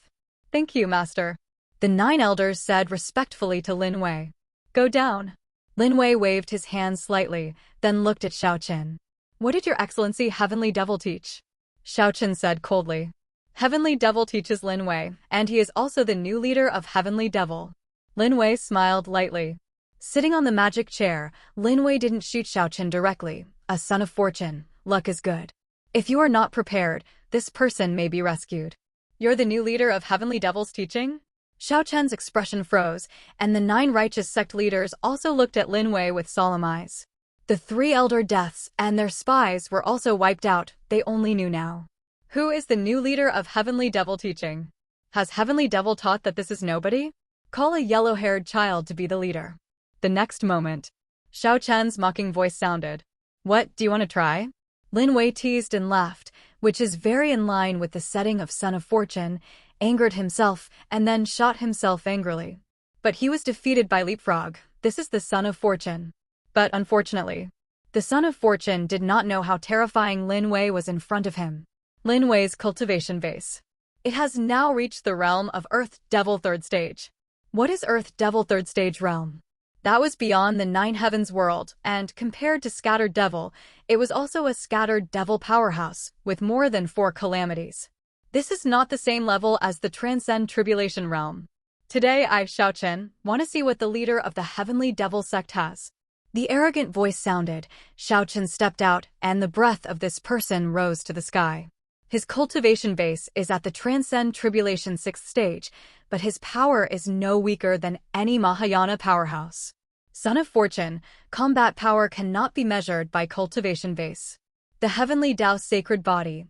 Thank you, Master. The 9 elders said respectfully to Lin Wei. Go down. Lin Wei waved his hand slightly, then looked at Xiaochen. What did your Excellency Heavenly Devil teach? Xiaochen said coldly. Heavenly Devil teaches Lin Wei, and he is also the new leader of Heavenly Devil. Lin Wei smiled lightly. Sitting on the magic chair, Lin Wei didn't shoot Xiaochen directly. A son of fortune, luck is good. If you are not prepared, this person may be rescued. You're the new leader of Heavenly Devil's teaching? Xiaochen's expression froze, and the 9 righteous sect leaders also looked at Lin Wei with solemn eyes. The 3 elder deaths and their spies were also wiped out, they only knew now. Who is the new leader of Heavenly Devil teaching? Has Heavenly Devil taught that this is nobody? Call a yellow-haired child to be the leader. The next moment, Xiaochen's mocking voice sounded. What, do you want to try? Lin Wei teased and laughed, which is very in line with the setting of Son of Fortune, angered himself, and then shot himself angrily. But he was defeated by Leapfrog. This is the Son of Fortune. But unfortunately, the Son of Fortune did not know how terrifying Lin Wei was in front of him. Lin Wei's cultivation base. It has now reached the realm of Earth Devil 3rd stage. What is Earth Devil 3rd stage realm? That was beyond the 9 heavens world, and compared to Scattered Devil, it was also a Scattered Devil powerhouse, with more than 4 calamities. This is not the same level as the Transcend Tribulation realm. Today I, Xiaochen, want to see what the leader of the Heavenly Devil sect has. The arrogant voice sounded, Xiaochen stepped out, and the breath of this person rose to the sky. His cultivation base is at the Transcend Tribulation 6th stage, but his power is no weaker than any Mahayana powerhouse. Son of Fortune, combat power cannot be measured by cultivation base. The Heavenly Tao sacred body,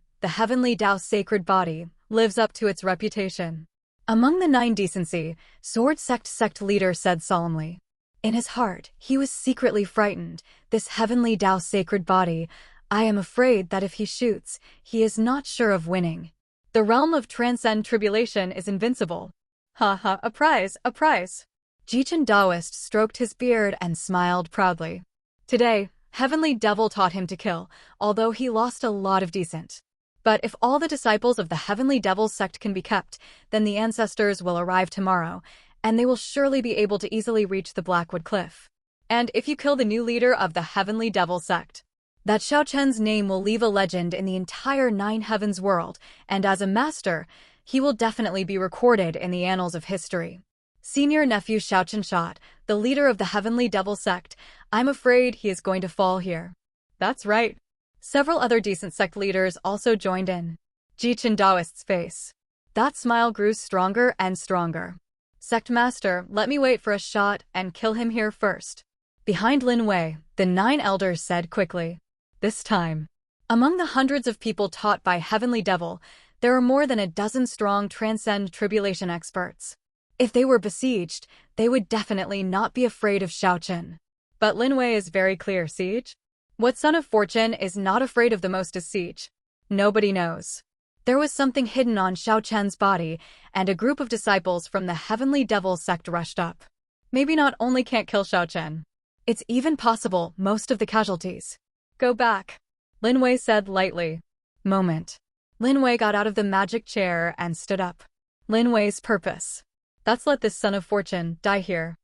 lives up to its reputation. Among the 9 decency, Sword sect leader said solemnly. In his heart, he was secretly frightened. This Heavenly Tao sacred body, I am afraid that if he shoots, he is not sure of winning. The realm of Transcend Tribulation is invincible. Ha ha, a prize, a prize. Jichin Daoist stroked his beard and smiled proudly. Today, Heavenly Devil taught him to kill, although he lost a lot of decent. But if all the disciples of the Heavenly Devil sect can be kept, then the ancestors will arrive tomorrow, and they will surely be able to easily reach the Blackwood Cliff. And if you kill the new leader of the Heavenly Devil sect, that Xiaochen's name will leave a legend in the entire 9 heavens world, and as a master, He will definitely be recorded in the annals of history. Senior nephew Xiaochen shot, the leader of the Heavenly Devil sect. I'm afraid he is going to fall here. That's right. Several other decent sect leaders also joined in. Jichin Daoist's face. That smile grew stronger and stronger. Sect master, let me wait for a shot and kill him here first. Behind Lin Wei, the 9 elders said quickly. This time, among the hundreds of people taught by Heavenly Devil, there are more than a dozen strong transcend tribulation experts. If they were besieged, they would definitely not be afraid of Xiaochen. But Lin Wei is very clear, siege? What son of fortune is not afraid of the most is siege? Nobody knows. There was something hidden on Xiaochen's body, and a group of disciples from the Heavenly Devil sect rushed up. Maybe not only can't kill Xiaochen. It's even possible most of the casualties. Go back, Lin Wei said lightly. Moment. Lin Wei got out of the magic chair and stood up. Lin Wei's purpose. That's let this son of fortune die here.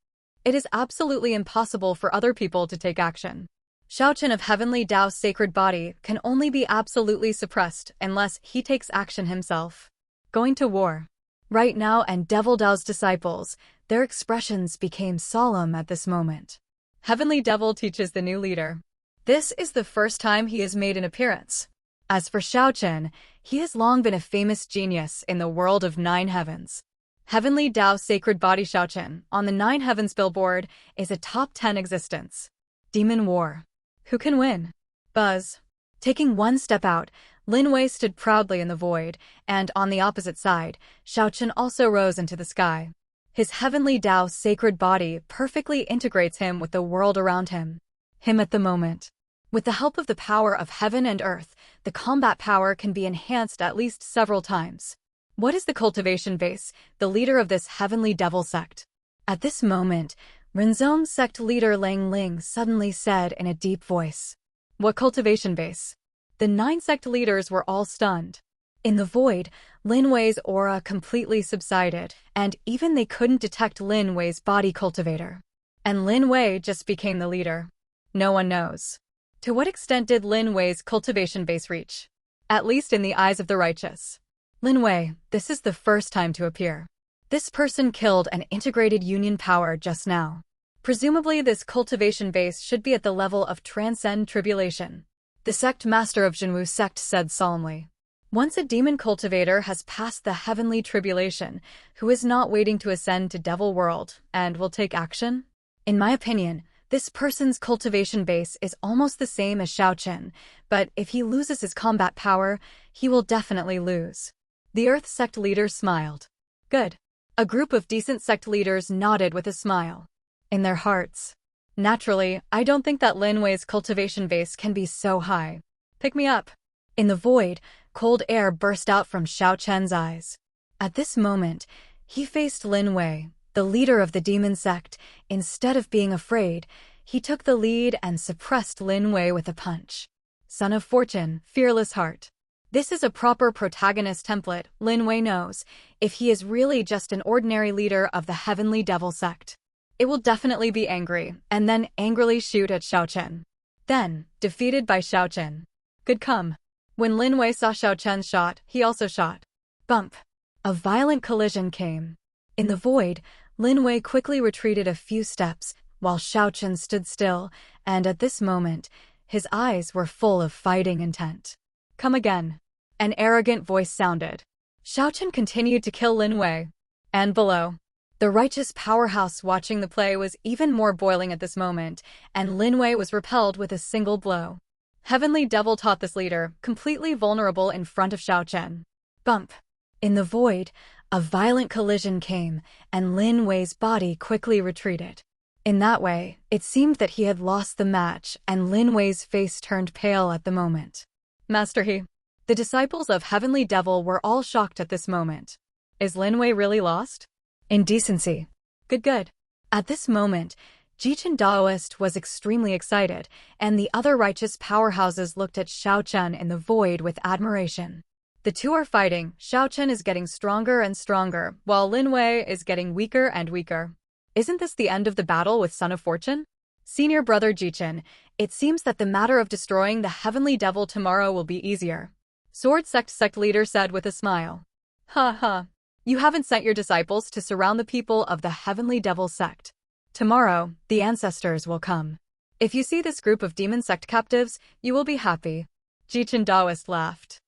It is absolutely impossible for other people to take action. Xiaochen of Heavenly Dao's sacred body can only be absolutely suppressed unless he takes action himself. Going to war. Right now, and Devil Dao's disciples, their expressions became solemn at this moment. Heavenly Devil teaches the new leader. This is the first time he has made an appearance. As for Xiaochen, he has long been a famous genius in the world of 9 heavens. Heavenly Dao's sacred body Xiaochen, on the 9 heavens billboard, is a top 10 existence. Demon War. Who can win? Buzz. Taking one step out, Lin Wei stood proudly in the void, and on the opposite side, Xiaochen also rose into the sky. His Heavenly Dao sacred body perfectly integrates him with the world around him. Him at the moment. With the help of the power of heaven and earth, the combat power can be enhanced at least several times. What is the cultivation base, the leader of this Heavenly Devil sect? At this moment, Renzong's sect leader Lang Ling suddenly said in a deep voice. What cultivation base? The 9 sect leaders were all stunned. In the void, Lin Wei's aura completely subsided, and even they couldn't detect Lin Wei's body cultivator. And Lin Wei just became the leader. No one knows. To what extent did Lin Wei's cultivation base reach? At least in the eyes of the righteous. Lin Wei, this is the first time to appear. This person killed an integrated union power just now. Presumably this cultivation base should be at the level of transcend tribulation. The sect master of Jinwu sect said solemnly. Once a demon cultivator has passed the heavenly tribulation, who is not waiting to ascend to devil world, and will take action? In my opinion, this person's cultivation base is almost the same as Xiaochen, but if he loses his combat power, he will definitely lose. The Earth sect leader smiled. Good. A group of decent sect leaders nodded with a smile. In their hearts. Naturally, I don't think that Lin Wei's cultivation base can be so high. Pick me up. In the void, cold air burst out from Xiaochen's eyes. At this moment, he faced Lin Wei, the leader of the demon sect. Instead of being afraid, he took the lead and suppressed Lin Wei with a punch. Son of Fortune, fearless heart. This is a proper protagonist template, Lin Wei knows, if he is really just an ordinary leader of the Heavenly Devil sect. It will definitely be angry, and then angrily shoot at Xiaochen. Then, defeated by Xiaochen. Good come. When Lin Wei saw Xiaochen's shot, he also shot. Bump. A violent collision came. In the void, Lin Wei quickly retreated a few steps, while Xiaochen stood still, and at this moment, his eyes were full of fighting intent. Come again. An arrogant voice sounded. Xiaochen continued to kill Lin Wei. And below. The righteous powerhouse watching the play was even more boiling at this moment, and Lin Wei was repelled with a single blow. Heavenly Devil taught this leader, completely vulnerable in front of Xiaochen. Bump. In the void, a violent collision came, and Lin Wei's body quickly retreated. In that way, it seemed that he had lost the match, and Lin Wei's face turned pale at the moment. Master He. The disciples of Heavenly Devil were all shocked at this moment. Is Lin Wei really lost? Indecency. Good. At this moment, Jichin Daoist was extremely excited, and the other righteous powerhouses looked at Xiaochen in the void with admiration. The two are fighting. Xiaochen is getting stronger and stronger, while Lin Wei is getting weaker and weaker. Isn't this the end of the battle with Son of Fortune? Senior brother Jichin, it seems that the matter of destroying the Heavenly Devil tomorrow will be easier. Sword sect leader said with a smile. Ha ha. You haven't sent your disciples to surround the people of the Heavenly Devil sect. Tomorrow, the ancestors will come. If you see this group of demon sect captives, you will be happy. Jichin Taoist laughed.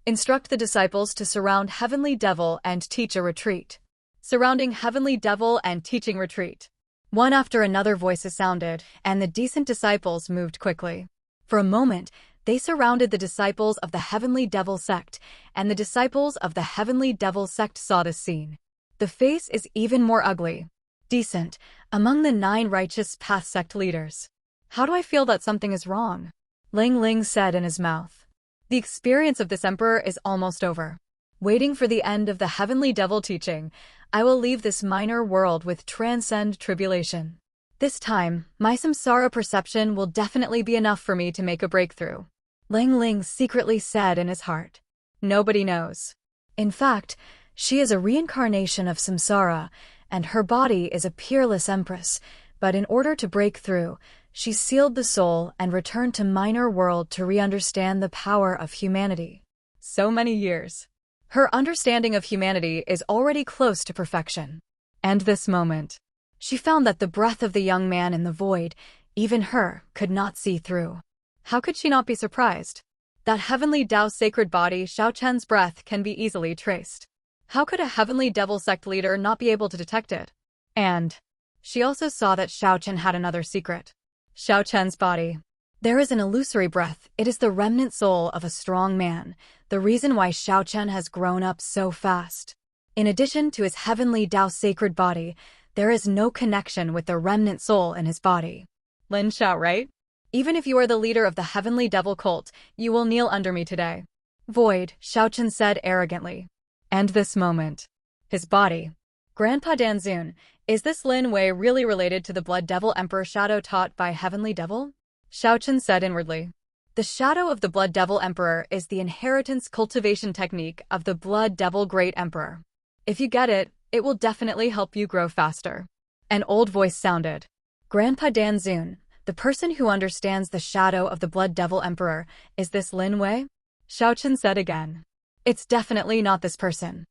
Instruct the disciples to surround Heavenly Devil and teach a retreat. Surrounding Heavenly Devil and teaching retreat. One after another voices sounded, and the decent disciples moved quickly. For a moment, they surrounded the disciples of the Heavenly Devil sect, and the disciples of the Heavenly Devil sect saw this scene. The face is even more ugly. Decent, among the 9 righteous path sect leaders. How do I feel that something is wrong? Ling said in his mouth. The experience of this emperor is almost over. Waiting for the end of the Heavenly Devil teaching, I will leave this minor world with transcend tribulation. This time, my samsara perception will definitely be enough for me to make a breakthrough. Ling secretly said in his heart. Nobody knows. In fact, she is a reincarnation of samsara, and her body is a peerless empress, but in order to break through, she sealed the soul and returned to minor world to re-understand the power of humanity. So many years. Her understanding of humanity is already close to perfection. And this moment, she found that the breath of the young man in the void, even her, could not see through. How could she not be surprised? That Heavenly Tao sacred body, Xiaochen's breath, can be easily traced. How could a Heavenly Devil sect leader not be able to detect it? And she also saw that Xiaochen had another secret. Xiaochen's body. There is an illusory breath. It is the remnant soul of a strong man, the reason why Xiaochen has grown up so fast. In addition to his Heavenly Tao sacred body, there is no connection with the remnant soul in his body. Lin Xiao, right? Even if you are the leader of the Heavenly Devil cult, you will kneel under me today. Void, Xiaochen said arrogantly. And this moment. His body. Grandpa Danzun, is this Lin Wei really related to the Blood Devil Emperor shadow taught by Heavenly Devil? Xiaochen said inwardly. The shadow of the Blood Devil Emperor is the inheritance cultivation technique of the Blood Devil Great Emperor. If you get it, it will definitely help you grow faster. An old voice sounded. Grandpa Danzun, the person who understands the shadow of the Blood Devil Emperor, is this Lin Wei? Xiaochen said again. It's definitely not this person.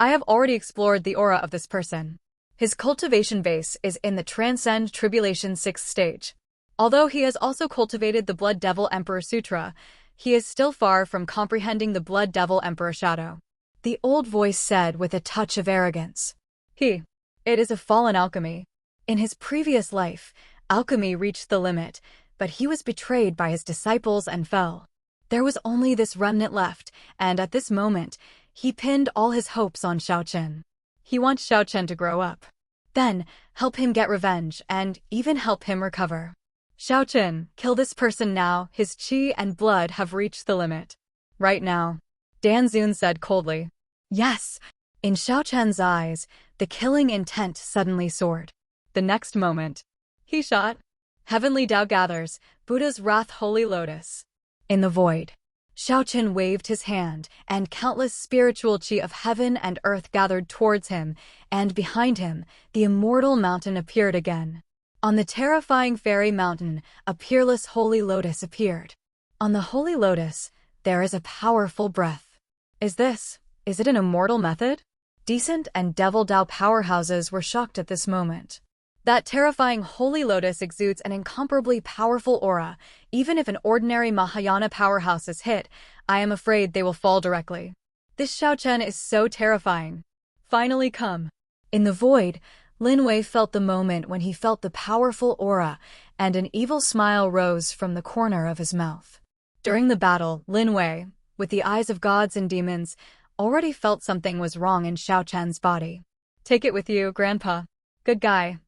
I have already explored the aura of this person. His cultivation base is in the Transcend Tribulation 6th stage. Although he has also cultivated the Blood Devil Emperor Sutra, he is still far from comprehending the Blood Devil Emperor shadow. The old voice said with a touch of arrogance. It is a fallen alchemy. In his previous life, alchemy reached the limit, but he was betrayed by his disciples and fell. There was only this remnant left, and at this moment, he pinned all his hopes on Xiaochen. He wants Xiaochen to grow up. Then, help him get revenge, and even help him recover. Xiaochen, kill this person now, his qi and blood have reached the limit. Right now. Danzun said coldly. Yes. In Xiaochen's eyes, the killing intent suddenly soared. The next moment, he shot. Heavenly Tao gathers, Buddha's wrath holy lotus. In the void, Xiaochen waved his hand, and countless spiritual qi of heaven and earth gathered towards him, and behind him, the immortal mountain appeared again. On the terrifying fairy mountain, a peerless holy lotus appeared. On the holy lotus, there is a powerful breath. Is it an immortal method? Decent and Devil Tao powerhouses were shocked at this moment. That terrifying holy lotus exudes an incomparably powerful aura. Even if an ordinary Mahayana powerhouse is hit, I am afraid they will fall directly. This Xiaochen is so terrifying. Finally come. In the void, Lin Wei felt the moment when he felt the powerful aura, and an evil smile rose from the corner of his mouth. During the battle, Lin Wei, with the eyes of gods and demons, already felt something was wrong in Xiaochen's body. Take it with you, Grandpa. Good guy.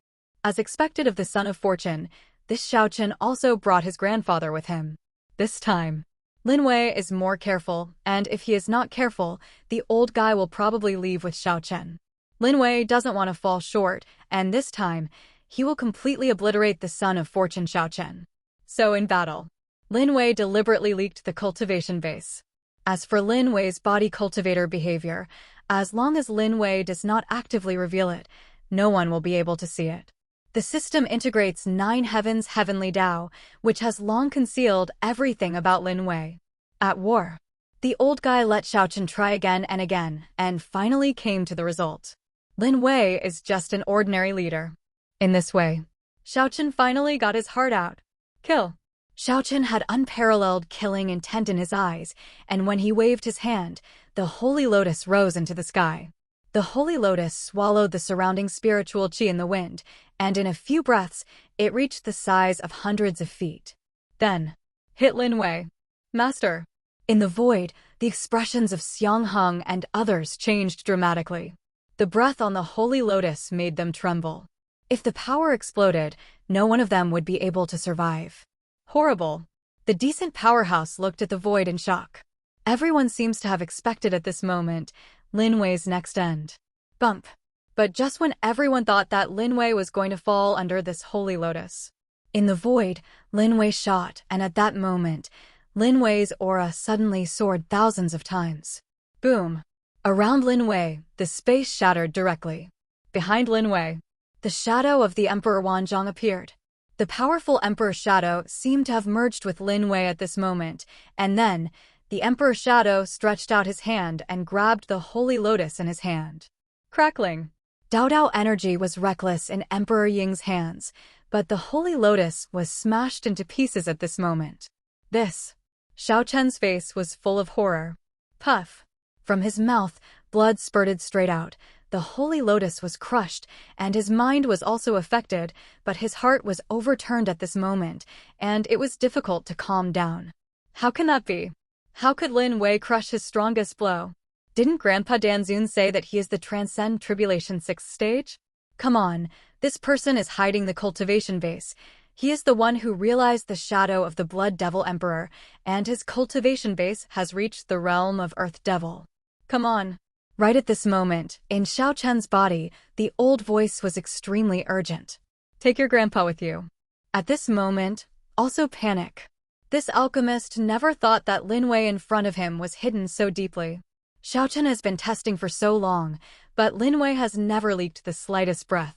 As expected of the Son of Fortune, this Xiaochen also brought his grandfather with him. This time, Lin Wei is more careful, and if he is not careful, the old guy will probably leave with Xiaochen. Lin Wei doesn't want to fall short, and this time, he will completely obliterate the Son of Fortune Xiaochen. So in battle, Lin Wei deliberately leaked the cultivation base. As for Lin Wei's body cultivator behavior, as long as Lin Wei does not actively reveal it, no one will be able to see it. The system integrates 9 heavens Heavenly Tao, which has long concealed everything about Lin Wei. At war, The old guy let Xiaochen try again and again, and finally came to the result. Lin Wei is just an ordinary leader. In this way, Xiaochen finally got his heart out. Kill. Xiaochen had unparalleled killing intent in his eyes, and when he waved his hand, the holy lotus rose into the sky. The holy lotus swallowed the surrounding spiritual qi in the wind, and in a few breaths, it reached the size of hundreds of feet. Then, hit Lin Wei. Master. In the void, the expressions of Xiang Heng and others changed dramatically. The breath on the holy lotus made them tremble. If the power exploded, no one of them would be able to survive. Horrible. The decent powerhouse looked at the void in shock. Everyone seems to have expected at this moment Lin Wei's next end. Bump. But just when everyone thought that Lin Wei was going to fall under this holy lotus. In the void, Lin Wei shot, and at that moment, Lin Wei's aura suddenly soared thousands of times. Boom. Around Lin Wei, the space shattered directly. Behind Lin Wei, the shadow of the Emperor Wanzhong appeared. The powerful Emperor's shadow seemed to have merged with Lin Wei at this moment, and then, the Emperor's shadow stretched out his hand and grabbed the holy lotus in his hand. Crackling. Dao energy was reckless in Emperor Ying's hands, but the holy lotus was smashed into pieces at this moment. Xiaochen's face was full of horror. Puff. From his mouth, blood spurted straight out. The holy lotus was crushed, and his mind was also affected, but his heart was overturned at this moment, and it was difficult to calm down. How can that be? How could Lin Wei crush his strongest blow? Didn't Grandpa Danzun say that he is the transcend tribulation 6th stage? Come on, this person is hiding the cultivation base. He is the one who realized the shadow of the Blood Devil Emperor, and his cultivation base has reached the realm of Earth Devil. Come on. Right at this moment, in Xiaochen's body, the old voice was extremely urgent. Take your grandpa with you. At this moment, also panic. This alchemist never thought that Lin Wei in front of him was hidden so deeply. Xiaochen has been testing for so long, but Lin Wei has never leaked the slightest breath.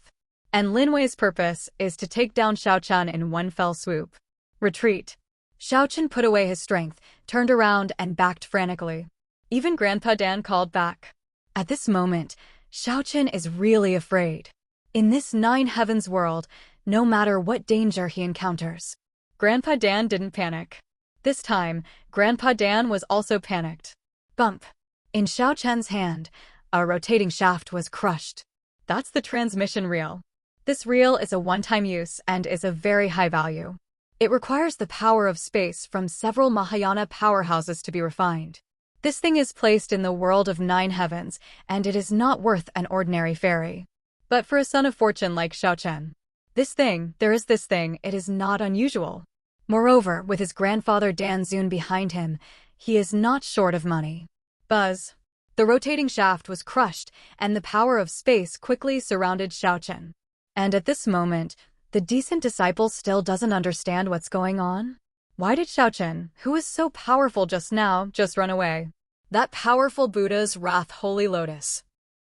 And Lin Wei's purpose is to take down Xiaochen in one fell swoop. Retreat. Xiaochen put away his strength, turned around, and backed frantically. Even Grandpa Dan called back. At this moment, Xiaochen is really afraid. In this Nine Heavens world, no matter what danger he encounters, Grandpa Dan didn't panic. This time, Grandpa Dan was also panicked. Bump. In Xiaochen's hand, a rotating shaft was crushed. That's the transmission reel. This reel is a one-time use and is of very high value. It requires the power of space from several Mahayana powerhouses to be refined. This thing is placed in the world of Nine Heavens, and it is not worth an ordinary fairy. But for a son of fortune like Xiaochen, it is not unusual. Moreover, with his grandfather Danzun behind him, he is not short of money. Buzz. The rotating shaft was crushed, and the power of space quickly surrounded Xiaochen. And at this moment, the decent disciple still doesn't understand what's going on. Why did Xiaochen, who was so powerful just now, just run away? That powerful Buddha's wrath holy lotus.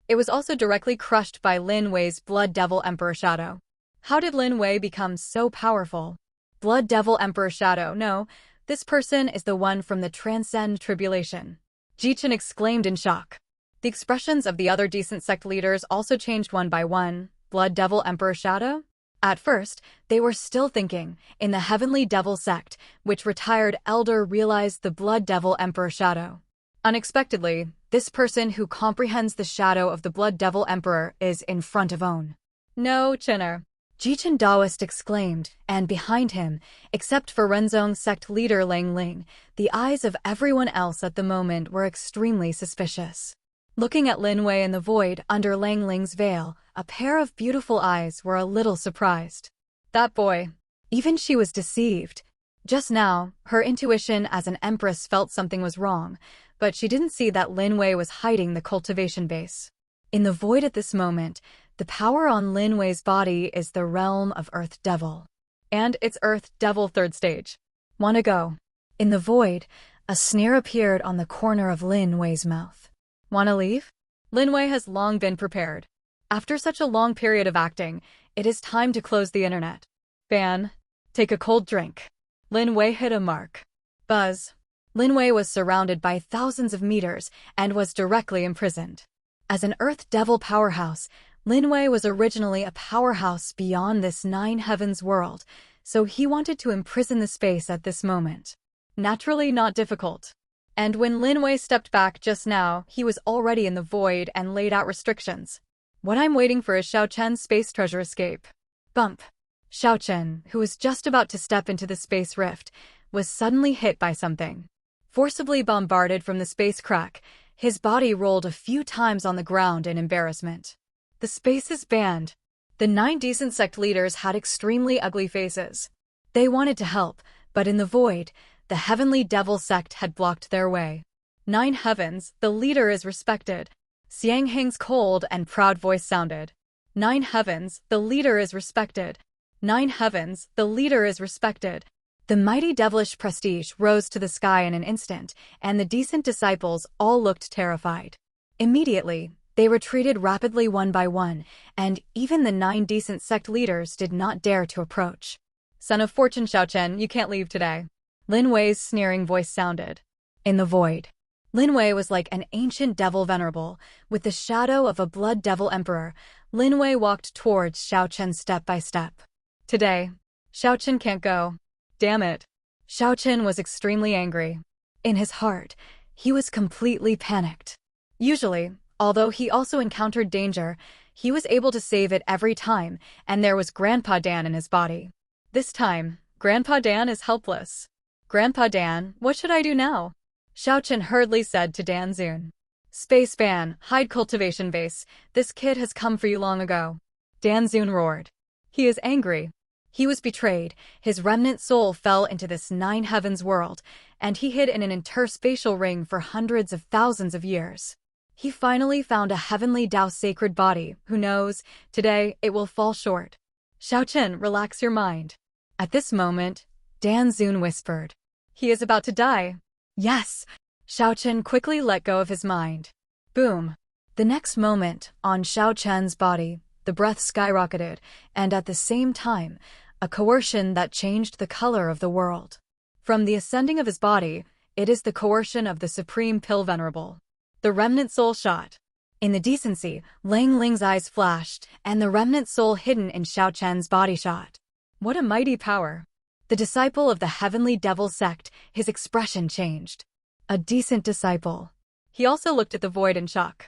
It was also directly crushed by Lin Wei's Blood Devil Emperor Shadow. How did Lin Wei become so powerful? Blood Devil Emperor Shadow, no, this person is the one from the Transcend Tribulation. Jichen exclaimed in shock. The expressions of the other decent sect leaders also changed one by one. Blood Devil Emperor Shadow? At first, they were still thinking, in the Heavenly Devil sect, which retired elder realized the Blood Devil Emperor Shadow. Unexpectedly, this person who comprehends the shadow of the Blood Devil Emperor is in front of Own. No, Chinner. Jichen Daoist exclaimed, and behind him, except for Renzong sect leader Lang Ling, the eyes of everyone else at the moment were extremely suspicious. Looking at Lin Wei in the void under Lang Ling's veil, a pair of beautiful eyes were a little surprised. That boy. Even she was deceived. Just now, her intuition as an empress felt something was wrong, but she didn't see that Lin Wei was hiding the cultivation base. In the void at this moment, the power on Lin Wei's body is the realm of Earth Devil. And it's Earth Devil 3rd stage. Wanna go? In the void, a sneer appeared on the corner of Lin Wei's mouth. Wanna leave? Lin Wei has long been prepared. After such a long period of acting, it is time to close the internet. Ban. Take a cold drink. Lin Wei hit a mark. Buzz. Lin Wei was surrounded by thousands of meters and was directly imprisoned. As an Earth Devil powerhouse, Lin Wei was originally a powerhouse beyond this nine heavens world, so he wanted to imprison the space at this moment. Naturally not difficult. And when Lin Wei stepped back just now, he was already in the void and laid out restrictions. What I'm waiting for is Xiao Chen's space treasure escape. Bump. Xiao Chen, who was just about to step into the space rift, was suddenly hit by something. Forcibly bombarded from the space crack, his body rolled a few times on the ground in embarrassment. The space is banned. The 9 decent sect leaders had extremely ugly faces. They wanted to help, but in the void, the heavenly devil sect had blocked their way. 9 heavens, the leader is respected. Xiang Heng's cold and proud voice sounded. 9 heavens, the leader is respected. 9 heavens, the leader is respected. The mighty devilish prestige rose to the sky in an instant, and the decent disciples all looked terrified. Immediately, they retreated rapidly one by one, and even the 9 decent sect leaders did not dare to approach. Son of Fortune Xiao Chen, you can't leave today. Lin Wei's sneering voice sounded. In the void, Lin Wei was like an ancient devil venerable. With the shadow of a blood devil emperor, Lin Wei walked towards Xiao Chen step by step. Today, Xiao Chen can't go. Damn it. Xiao Chen was extremely angry. In his heart, he was completely panicked. Usually, although he also encountered danger, he was able to save it every time, and there was Grandpa Dan in his body. This time, Grandpa Dan is helpless. Grandpa Dan, what should I do now? Xiao Chen hurriedly said to Dan Zun. Space ban, hide cultivation base. This kid has come for you long ago. Dan Zun roared. He is angry. He was betrayed, his remnant soul fell into this 9 heavens world, and he hid in an interspatial ring for hundreds of thousands of years. He finally found a heavenly Tao sacred body, who knows, today it will fall short. Xiao Chen, relax your mind. At this moment, Dan Zun whispered. He is about to die. Yes. Xiao Chen quickly let go of his mind. Boom. The next moment, on Xiao Chen's body, the breath skyrocketed, and at the same time, a coercion that changed the color of the world. From the ascending of his body, it is the coercion of the Supreme Pill Venerable. The remnant soul shot. In the decency, Lang Ling's eyes flashed, and the remnant soul hidden in Xiao Chen's body shot. What a mighty power. The disciple of the heavenly devil sect, his expression changed. A decent disciple. He also looked at the void in shock.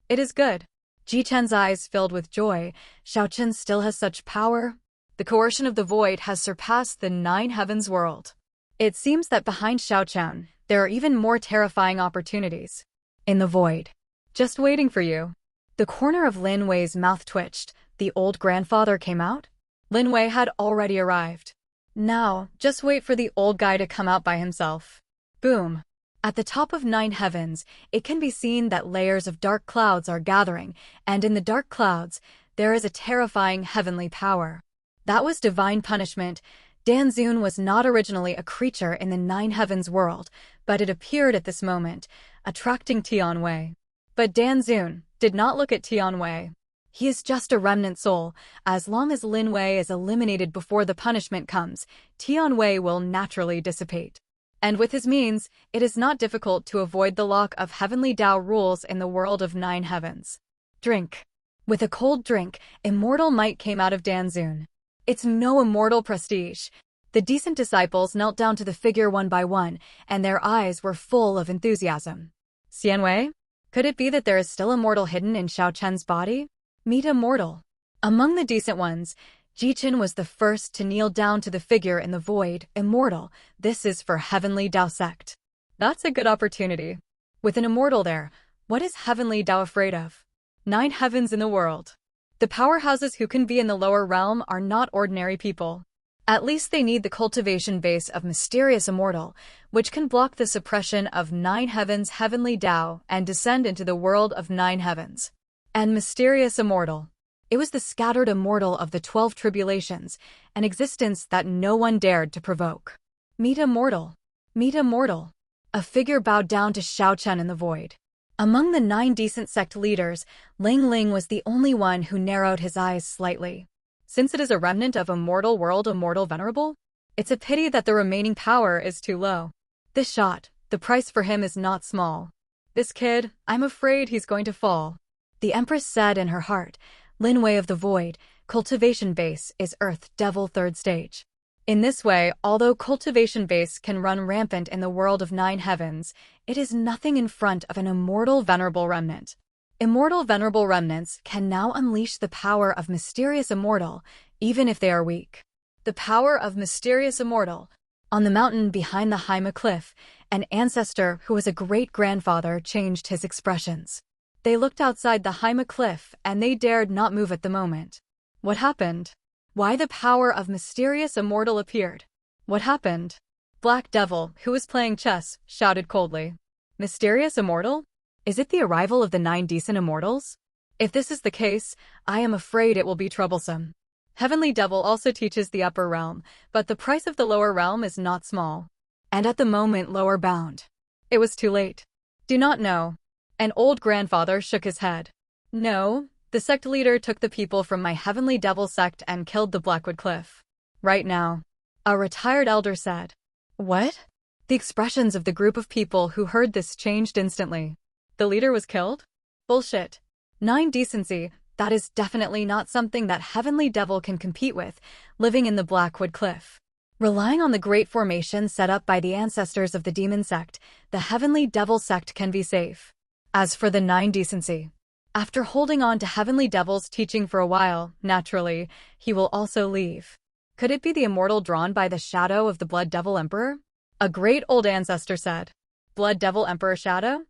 It is good. Ji Chen's eyes filled with joy. Xiao Chen still has such power. The coercion of the void has surpassed the 9 heavens world. It seems that behind Xiao Chen, there are even more terrifying opportunities. In the void. Just waiting for you. The corner of Lin Wei's mouth twitched. The old grandfather came out? Lin Wei had already arrived. Now, just wait for the old guy to come out by himself. Boom. At the top of 9 heavens, it can be seen that layers of dark clouds are gathering, and in the dark clouds, there is a terrifying heavenly power. That was divine punishment. Dan Zun was not originally a creature in the 9 heavens world, but it appeared at this moment, attracting Tian Wei. But Dan Zun did not look at Tian Wei. He is just a remnant soul. As long as Lin Wei is eliminated before the punishment comes, Tian Wei will naturally dissipate. And with his means, it is not difficult to avoid the lock of heavenly Tao rules in the world of 9 heavens. Drink. With a cold drink, immortal might came out of Dan Zun. It's no immortal prestige. The decent disciples knelt down to the figure one by one, and their eyes were full of enthusiasm. Xian Wei? Could it be that there is still immortal hidden in Xiao Chen's body? Meet immortal. Among the decent ones, Ji Chen was the first to kneel down to the figure in the void, immortal. This is for heavenly Tao sect. That's a good opportunity. With an immortal there, what is heavenly Tao afraid of? 9 heavens in the world. The powerhouses who can be in the lower realm are not ordinary people. At least they need the cultivation base of mysterious immortal, which can block the suppression of 9 heavens heavenly Tao and descend into the world of 9 heavens. And mysterious immortal. It was the scattered immortal of the 12 tribulations, an existence that no one dared to provoke. Meet immortal. Meet immortal. A figure bowed down to Xiao Chen in the void. Among the 9 decent sect leaders, Ling Ling was the only one who narrowed his eyes slightly. Since it is a remnant of immortal world immortal venerable, it's a pity that the remaining power is too low. This shot, The price for him is not small. This kid, I'm afraid he's going to fall. The Empress said in her heart, Lin Wei of the Void, Cultivation Base is Earth Devil 3rd Stage. In this way, although Cultivation Base can run rampant in the world of 9 heavens, it is nothing in front of an immortal venerable remnant. Immortal venerable remnants can now unleash the power of mysterious immortal, even if they are weak. The power of mysterious immortal. On the mountain behind the Haima cliff, an ancestor who was a great-grandfather changed his expressions. They looked outside the Haima cliff and they dared not move at the moment. What happened? Why the power of mysterious immortal appeared? What happened? Black Devil, who was playing chess, shouted coldly. Mysterious immortal? Is it the arrival of the 9 decent immortals? If this is the case, I am afraid it will be troublesome. Heavenly Devil also teaches the upper realm, but the price of the lower realm is not small. And at the moment lower bound. It was too late. Do not know. An old grandfather shook his head. No, the sect leader took the people from my Heavenly Devil sect and killed the Blackwood Cliff. Right now. A retired elder said. What? The expressions of the group of people who heard this changed instantly. The leader was killed? Bullshit. 9 decency, that is definitely not something that Heavenly Devil can compete with, living in the Blackwood Cliff. Relying on the great formation set up by the ancestors of the demon sect, the Heavenly Devil sect can be safe. As for the 9 decency, after holding on to Heavenly Devil's teaching for a while, naturally, he will also leave. Could it be the immortal drawn by the shadow of the Blood Devil Emperor? A great old ancestor said. Blood Devil Emperor shadow?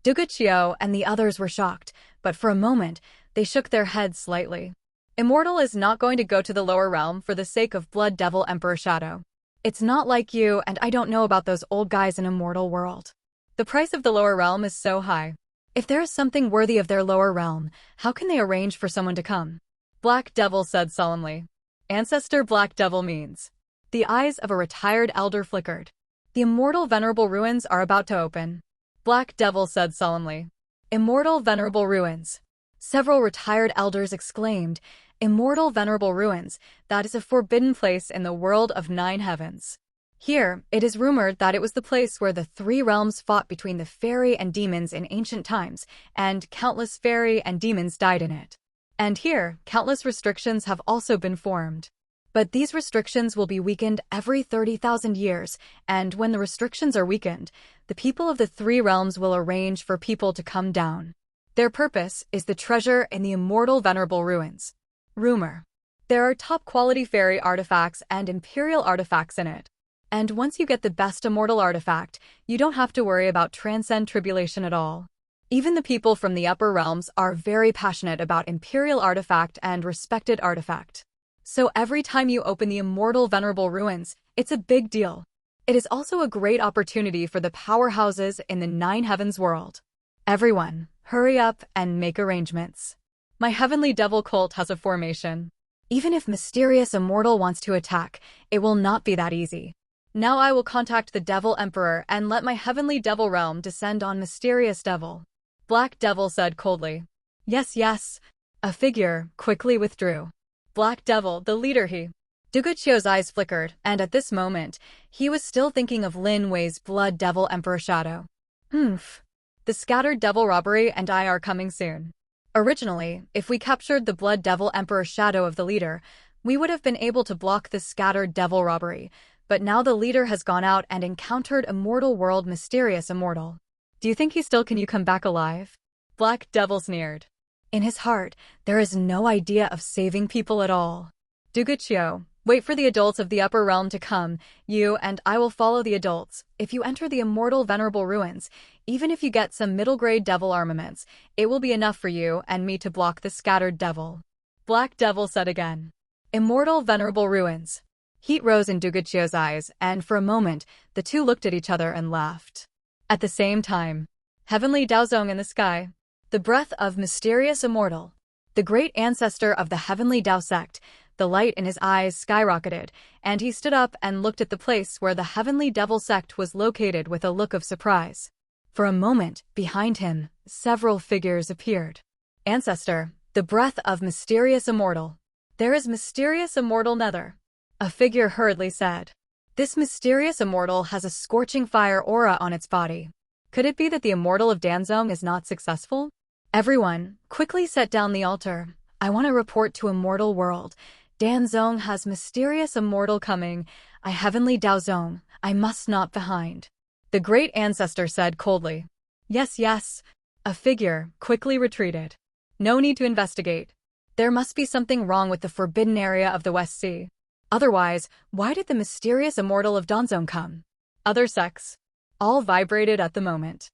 Duguchio and the others were shocked, but for a moment, they shook their heads slightly. Immortal is not going to go to the lower realm for the sake of Blood Devil Emperor shadow. It's not like you, and I don't know about those old guys in Immortal World. The price of the lower realm is so high. If there is something worthy of their lower realm, how can they arrange for someone to come? Black Devil said solemnly. Ancestor Black Devil means. The eyes of a retired elder flickered. The immortal venerable ruins are about to open. Black Devil said solemnly. Immortal venerable ruins. Several retired elders exclaimed, Immortal venerable ruins, that is a forbidden place in the world of 9 heavens. Here, it is rumored that it was the place where the 3 realms fought between the fairy and demons in ancient times, and countless fairy and demons died in it. And here, countless restrictions have also been formed. But these restrictions will be weakened every 30,000 years, and when the restrictions are weakened, the people of the 3 realms will arrange for people to come down. Their purpose is the treasure in the immortal venerable ruins. Rumor. There are top-quality fairy artifacts and imperial artifacts in it. And once you get the best immortal artifact, you don't have to worry about transcend tribulation at all. Even the people from the upper realms are very passionate about imperial artifact and respected artifact. So every time you open the immortal venerable ruins, it's a big deal. It is also a great opportunity for the powerhouses in the 9 heavens world. Everyone, hurry up and make arrangements. My Heavenly Devil cult has a formation. Even if mysterious immortal wants to attack, it will not be that easy. Now I will contact the Devil Emperor and let my Heavenly Devil realm descend on mysterious devil. Black Devil said coldly. Yes, yes. A figure quickly withdrew. Black Devil, the leader he. Duguchio's eyes flickered, and at this moment, he was still thinking of Lin Wei's Blood Devil Emperor shadow. The scattered devil robbery and I are coming soon. Originally, if we captured the Blood Devil Emperor shadow of the leader, we would have been able to block the scattered devil robbery, but now the leader has gone out and encountered Immortal World Mysterious Immortal. Do you think he still can come back alive? Black Devil sneered. In his heart, there is no idea of saving people at all. Duguchio, wait for the adults of the upper realm to come, you and I will follow the adults. If you enter the immortal venerable ruins, even if you get some middle-grade devil armaments, it will be enough for you and me to block the scattered devil. Black Devil said again. Immortal venerable ruins. Heat rose in Duguchio's eyes, and for a moment, the two looked at each other and laughed. At the same time, Heavenly Daozong in the sky. The breath of mysterious immortal. The great ancestor of the Heavenly Dao sect, the light in his eyes skyrocketed, and he stood up and looked at the place where the Heavenly Devil sect was located with a look of surprise. For a moment, behind him, several figures appeared. Ancestor, the breath of mysterious immortal. There is mysterious immortal nether. A figure hurriedly said. This mysterious immortal has a scorching fire aura on its body. Could it be that the immortal of Danzong is not successful? Everyone, quickly set down the altar. I want to report to immortal world. Danzong has mysterious immortal coming. I heavenly Daozong, I must not behind. The great ancestor said coldly. Yes, yes. A figure quickly retreated. No need to investigate. There must be something wrong with the forbidden area of the West Sea. Otherwise, why did the mysterious immortal of Danzong come? Other sects. All vibrated at the moment.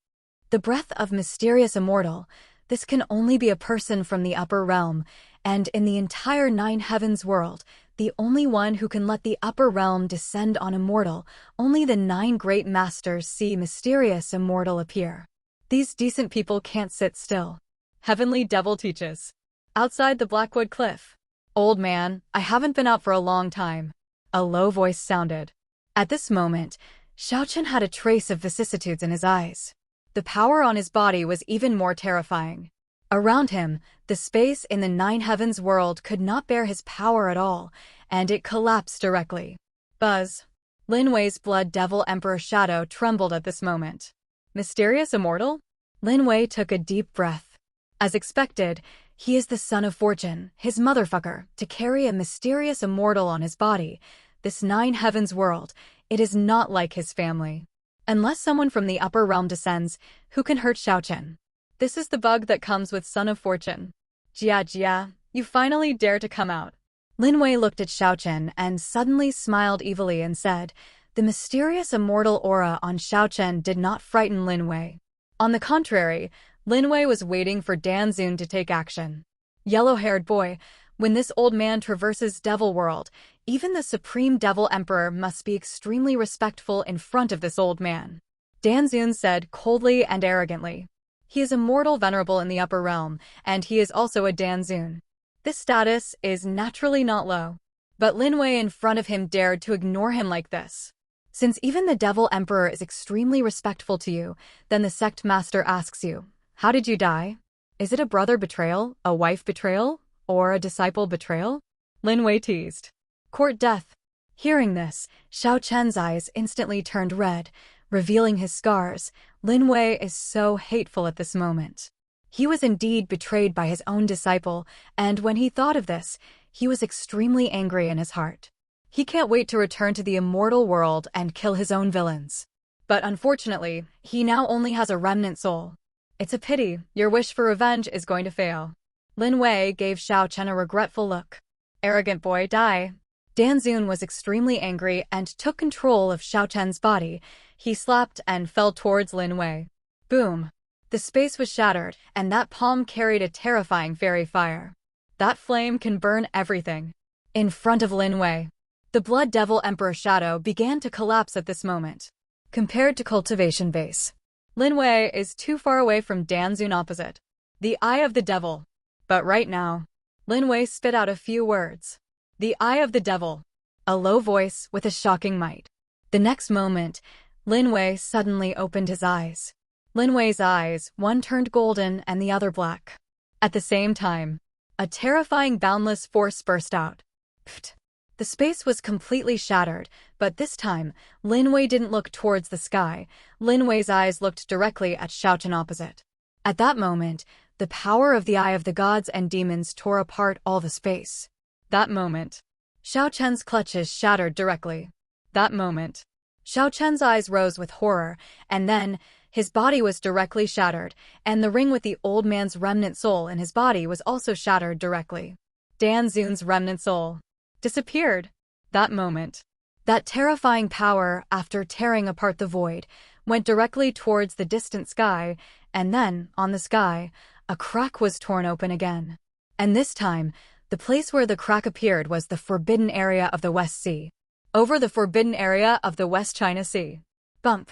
The breath of mysterious immortal. This can only be a person from the upper realm, and in the entire nine heavens world, the only one who can let the upper realm descend on immortal, only the 9 great masters see mysterious immortal appear. These decent people can't sit still. Heavenly devil teaches. Outside the Blackwood Cliff. Old man, I haven't been out for a long time. A low voice sounded. At this moment, Xiaochen had a trace of vicissitudes in his eyes. The power on his body was even more terrifying. Around him, the space in the 9 heavens world could not bear his power at all, and it collapsed directly. Buzz. Lin Wei's blood devil emperor shadow trembled at this moment. Mysterious immortal? Lin Wei took a deep breath. As expected, he is the son of fortune, his motherfucker, to carry a mysterious immortal on his body. This 9 heavens world, it is not like his family. Unless someone from the upper realm descends, who can hurt Xiaochen? This is the bug that comes with Son of Fortune. Jia, you finally dare to come out. Lin Wei looked at Xiaochen and suddenly smiled evilly and said, the mysterious immortal aura on Xiaochen did not frighten Lin Wei. On the contrary, Lin Wei was waiting for Danzun to take action. Yellow-haired boy, when this old man traverses Devil World, even the Supreme Devil Emperor must be extremely respectful in front of this old man. Danzun said coldly and arrogantly. He is immortal venerable in the upper realm, and he is also a Danzun. This status is naturally not low. But Lin Wei in front of him dared to ignore him like this. Since even the Devil Emperor is extremely respectful to you, then the sect master asks you, how did you die? Is it a brother betrayal, a wife betrayal, or a disciple betrayal? Lin Wei teased. Court death. Hearing this, Xiaochen's eyes instantly turned red, revealing his scars. Lin Wei is so hateful at this moment. He was indeed betrayed by his own disciple, and when he thought of this, he was extremely angry in his heart. He can't wait to return to the immortal world and kill his own villains. But unfortunately, he now only has a remnant soul. It's a pity, your wish for revenge is going to fail. Lin Wei gave Xiaochen a regretful look. Arrogant boy, die. Danzun was extremely angry and took control of Xiaochen's body. He slapped and fell towards Lin Wei. Boom. The space was shattered, and that palm carried a terrifying fairy fire. That flame can burn everything. In front of Lin Wei, the Blood Devil Emperor shadow began to collapse at this moment. Compared to Cultivation base, Lin Wei is too far away from Danzun opposite. The Eye of the Devil. But right now, Lin Wei spit out a few words. The Eye of the Devil. A low voice with a shocking might. The next moment, Lin Wei suddenly opened his eyes. Lin Wei's eyes, one turned golden and the other black. At the same time, a terrifying boundless force burst out. Pfft. The space was completely shattered, but this time, Lin Wei didn't look towards the sky. Lin Wei's eyes looked directly at Xiaochen opposite. At that moment, the power of the Eye of the Gods and Demons tore apart all the space. That moment, Xiaochen's clutches shattered directly. That moment, Xiaochen's eyes rose with horror, and then, his body was directly shattered, and the ring with the old man's remnant soul in his body was also shattered directly. Danzun's remnant soul disappeared. That moment, that terrifying power, after tearing apart the void, went directly towards the distant sky, and then, on the sky, a crack was torn open again. And this time, the place where the crack appeared was the forbidden area of the West Sea. Over the forbidden area of the West China Sea. Bump.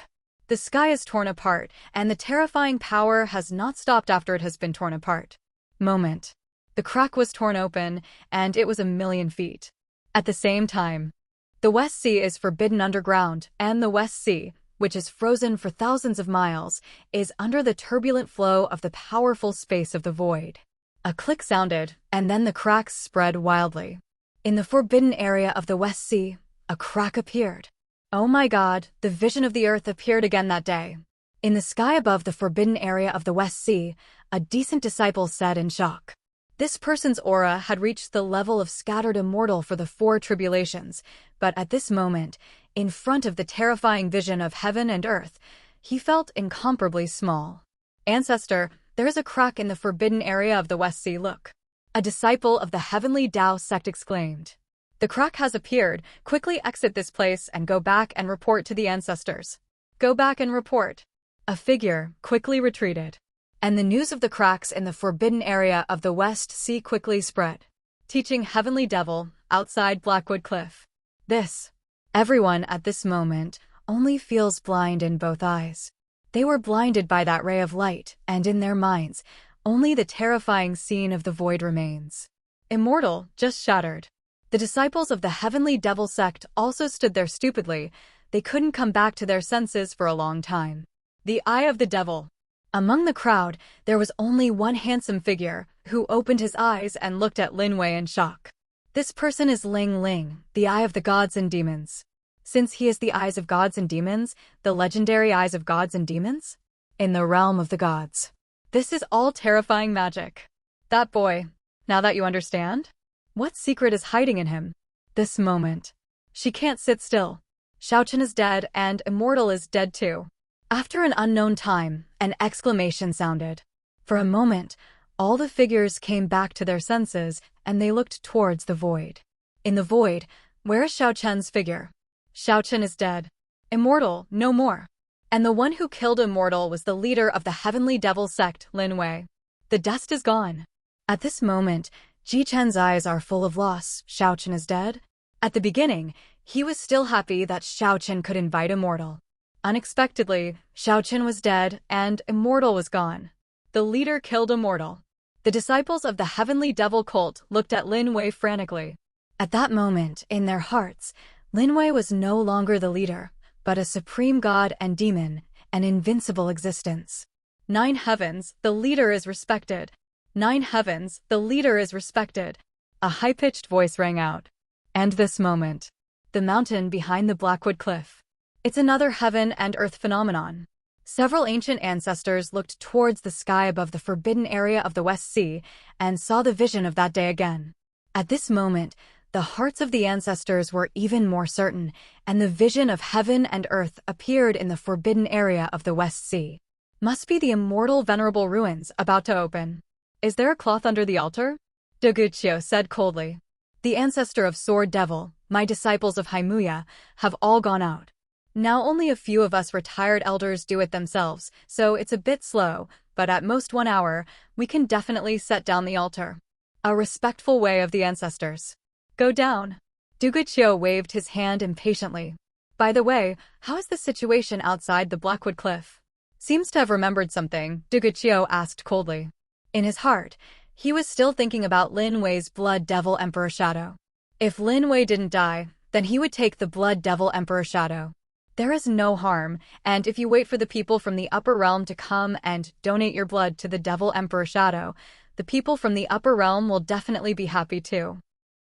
The sky is torn apart, and the terrifying power has not stopped after it has been torn apart. Moment. The crack was torn open, and it was 1,000,000 feet. At the same time, the West Sea is forbidden underground, and the West Sea, which is frozen for thousands of miles, is under the turbulent flow of the powerful space of the void. A click sounded, and then the cracks spread wildly. In the forbidden area of the West Sea, a crack appeared. Oh my God, the vision of the earth appeared again that day. In the sky above the forbidden area of the West Sea, a decent disciple said in shock. This person's aura had reached the level of scattered immortal for the four tribulations, but at this moment, in front of the terrifying vision of heaven and earth, he felt incomparably small. Ancestor, there is a crack in the forbidden area of the West Sea, look. A disciple of the heavenly Tao sect exclaimed. The crack has appeared, quickly exit this place and go back and report to the ancestors. Go back and report. A figure quickly retreated. And the news of the cracks in the forbidden area of the West Sea quickly spread. Teaching Heavenly Devil, outside Blackwood Cliff. Everyone at this moment only feels blind in both eyes. They were blinded by that ray of light, and in their minds, only the terrifying scene of the void remains. Immortal, just shattered. The disciples of the Heavenly Devil sect also stood there stupidly. They couldn't come back to their senses for a long time. The eye of the devil. Among the crowd, there was only one handsome figure, who opened his eyes and looked at Lin Wei in shock. This person is Ling Ling, the eye of the gods and demons. Since he is the eyes of gods and demons, the legendary eyes of gods and demons? In the realm of the gods. This is all terrifying magic. That boy, now that you understand? What secret is hiding in him? This moment. She can't sit still. Xiaochen is dead and Immortal is dead too. After an unknown time, an exclamation sounded. For a moment, all the figures came back to their senses and they looked towards the void. In the void, where is Xiaochen's figure? Xiaochen is dead. Immortal, no more. And the one who killed Immortal was the leader of the Heavenly Devil sect, Lin Wei. The dust is gone. At this moment, Ji Chen's eyes are full of loss. Xiaochen is dead? At the beginning, he was still happy that Xiaochen could invite Immortal. Unexpectedly, Xiaochen was dead and Immortal was gone. The leader killed Immortal. The disciples of the Heavenly Devil cult looked at Lin Wei frantically. At that moment, in their hearts, Lin Wei was no longer the leader, but a supreme god and demon, an invincible existence. 9 heavens, the leader is respected. 9 heavens, the leader is respected. A high-pitched voice rang out. And this moment. The mountain behind the Blackwood Cliff. It's another heaven and earth phenomenon. Several ancient ancestors looked towards the sky above the forbidden area of the West Sea and saw the vision of that day again. At this moment, the hearts of the ancestors were even more certain, and the vision of heaven and earth appeared in the forbidden area of the West Sea. Must be the immortal venerable ruins about to open. Is there a cloth under the altar? Doguchio said coldly. The ancestor of Sword Devil, my disciples of Haimuya, have all gone out. Now only a few of us retired elders do it themselves, so it's a bit slow, but at most 1 hour, we can definitely set down the altar. A respectful way of the ancestors. Go down. Doguchio waved his hand impatiently. By the way, how is the situation outside the Blackwood Cliff? Seems to have remembered something, Doguchio asked coldly. In his heart, he was still thinking about Lin Wei's Blood Devil Emperor Shadow. If Lin Wei didn't die, then he would take the Blood Devil Emperor Shadow. There is no harm, and if you wait for the people from the upper realm to come and donate your blood to the Devil Emperor Shadow, the people from the upper realm will definitely be happy too.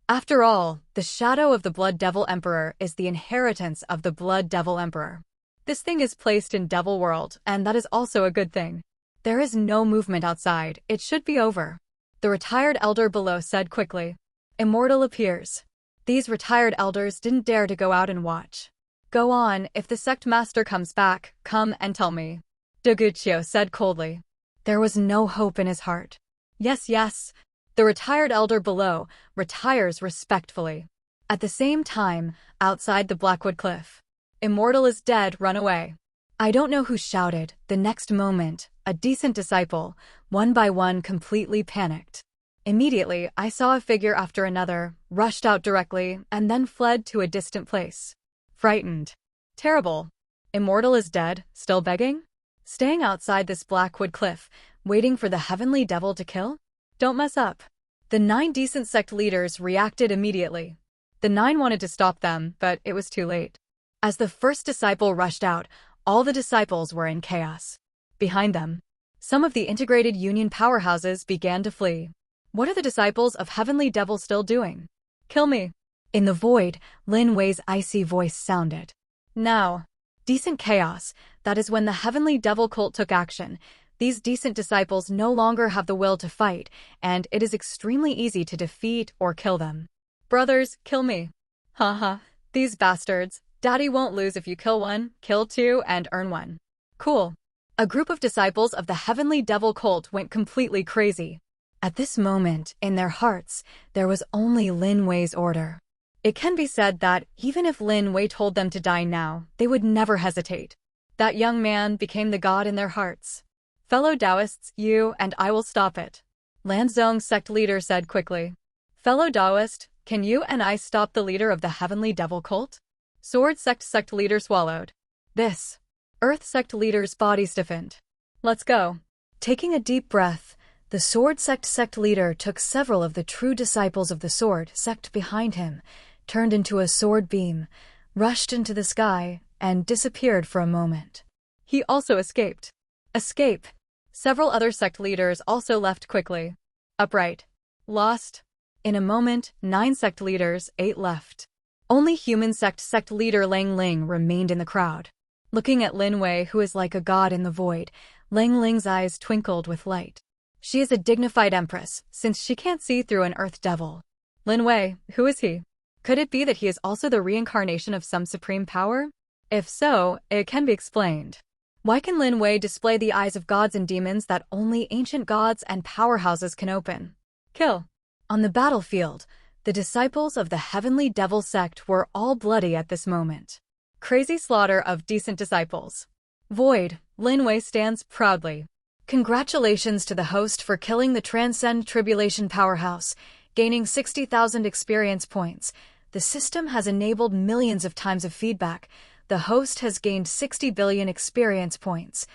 After all, the shadow of the Blood Devil Emperor is the inheritance of the Blood Devil Emperor. This thing is placed in Devil World, and that is also a good thing. There is no movement outside, it should be over. The retired elder below said quickly. Immortal appears. These retired elders didn't dare to go out and watch. Go on, if the sect master comes back, come and tell me. Doguchio said coldly. There was no hope in his heart. Yes, yes. The retired elder below retires respectfully. At the same time, outside the Blackwood Cliff. Immortal is dead, run away. I don't know who shouted. The next moment, a decent disciple, one by one completely panicked. Immediately, I saw a figure after another, rushed out directly, and then fled to a distant place. Frightened. Terrible. Immortal is dead, still begging? Staying outside this Blackwood Cliff, waiting for the Heavenly Devil to kill? Don't mess up. The 9 decent sect leaders reacted immediately. The 9 wanted to stop them, but it was too late. As the first disciple rushed out, all the disciples were in chaos. Behind them, some of the integrated union powerhouses began to flee. What are the disciples of Heavenly Devil still doing? Kill me. In the void, Lin Wei's icy voice sounded. Now, decent chaos, that is when the heavenly devil cult took action. These decent disciples no longer have the will to fight, and it is extremely easy to defeat or kill them. Brothers, kill me. Haha, these bastards. Daddy won't lose if you kill one, kill two, and earn one. Cool. A group of disciples of the heavenly devil cult went completely crazy. At this moment, in their hearts, there was only Lin Wei's order. It can be said that even if Lin Wei told them to die now, they would never hesitate. That young man became the god in their hearts. Fellow Taoists, you and I will stop it. Lanzong's sect leader said quickly. Fellow Taoist, can you and I stop the leader of the heavenly devil cult? Sword sect leader swallowed. This. Earth sect leader's body stiffened. Let's go. Taking a deep breath, the sword sect leader took several of the true disciples of the sword sect behind him, turned into a sword beam, rushed into the sky, and disappeared for a moment. He also escaped. Escape. Several other sect leaders also left quickly. Upright. Lost. In a moment, 9 sect leaders, 8 left. Only human sect leader Lang Ling remained in the crowd. Looking at Lin Wei, who is like a god in the void, Lang Ling's eyes twinkled with light. She is a dignified empress, since she can't see through an earth devil. Lin Wei, who is he? Could it be that he is also the reincarnation of some supreme power? If so, it can be explained. Why can Lin Wei display the eyes of gods and demons that only ancient gods and powerhouses can open? Kill. On the battlefield, the disciples of the heavenly devil sect were all bloody at this moment. Crazy slaughter of decent disciples. Void. Lin Wei stands proudly. Congratulations to the host for killing the Transcend Tribulation powerhouse, gaining 60,000 experience points. The system has enabled millions of times of feedback. The host has gained 60 billion experience points.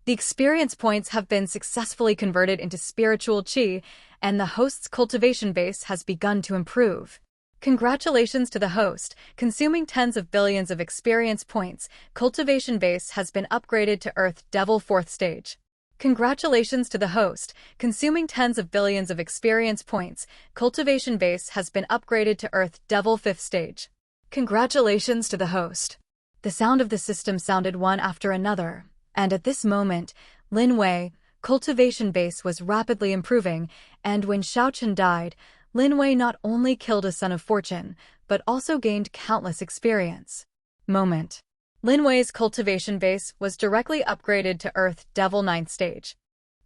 The experience points have been successfully converted into spiritual chi, and the host's cultivation base has begun to improve. Congratulations to the host, consuming tens of billions of experience points. Cultivation base has been upgraded to Earth Devil 4th stage. Congratulations to the host, consuming tens of billions of experience points. Cultivation base has been upgraded to Earth Devil 5th stage. Congratulations to the host. The sound of the system sounded one after another, and at this moment, Lin Wei, cultivation base was rapidly improving, and when Xiaochen died, Lin Wei not only killed a son of fortune, but also gained countless experience. Moment. Lin Wei's cultivation base was directly upgraded to Earth Devil 9th stage.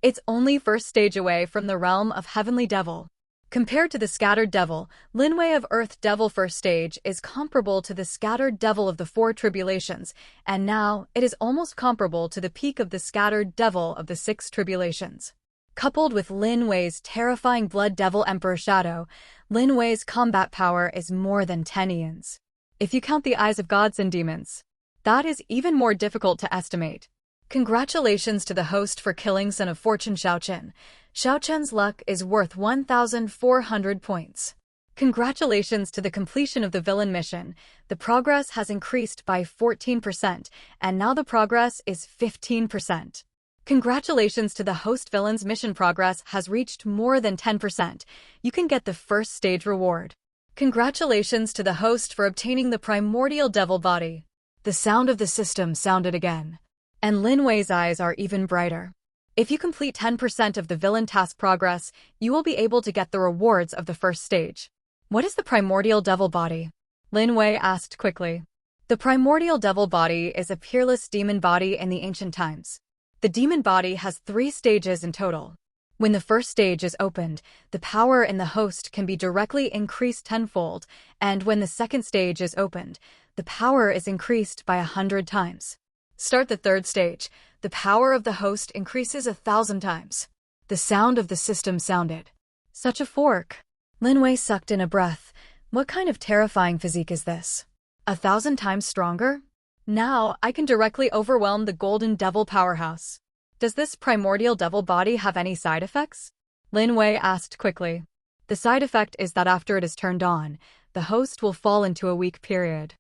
It's only first stage away from the realm of Heavenly Devil. Compared to the Scattered Devil, Lin Wei of Earth Devil 1st stage is comparable to the Scattered Devil of the 4 Tribulations, and now it is almost comparable to the peak of the Scattered Devil of the 6 Tribulations. Coupled with Lin Wei's terrifying Blood Devil Emperor Shadow, Lin Wei's combat power is more than 10 eons. If you count the eyes of gods and demons, that is even more difficult to estimate. Congratulations to the host for killing Son of Fortune Xiaochen. Xiaochen's luck is worth 1,400 points. Congratulations to the completion of the villain mission. The progress has increased by 14%, and now the progress is 15%. Congratulations to the host villain's mission progress has reached more than 10%. You can get the first stage reward. Congratulations to the host for obtaining the primordial devil body. The sound of the system sounded again. And Lin Wei's eyes are even brighter. If you complete 10% of the villain task progress, you will be able to get the rewards of the first stage. What is the primordial devil body? Lin Wei asked quickly. The primordial devil body is a peerless demon body in the ancient times. The demon body has 3 stages in total. When the first stage is opened, the power in the host can be directly increased tenfold, and when the second stage is opened, the power is increased by 100 times. Start the third stage. The power of the host increases 1,000 times. The sound of the system sounded. Such a fork. Lin Wei sucked in a breath. What kind of terrifying physique is this? 1,000 times stronger? Now I can directly overwhelm the Golden Devil powerhouse. Does this primordial devil body have any side effects? Lin Wei asked quickly. The side effect is that after it is turned on, the host will fall into a weak period.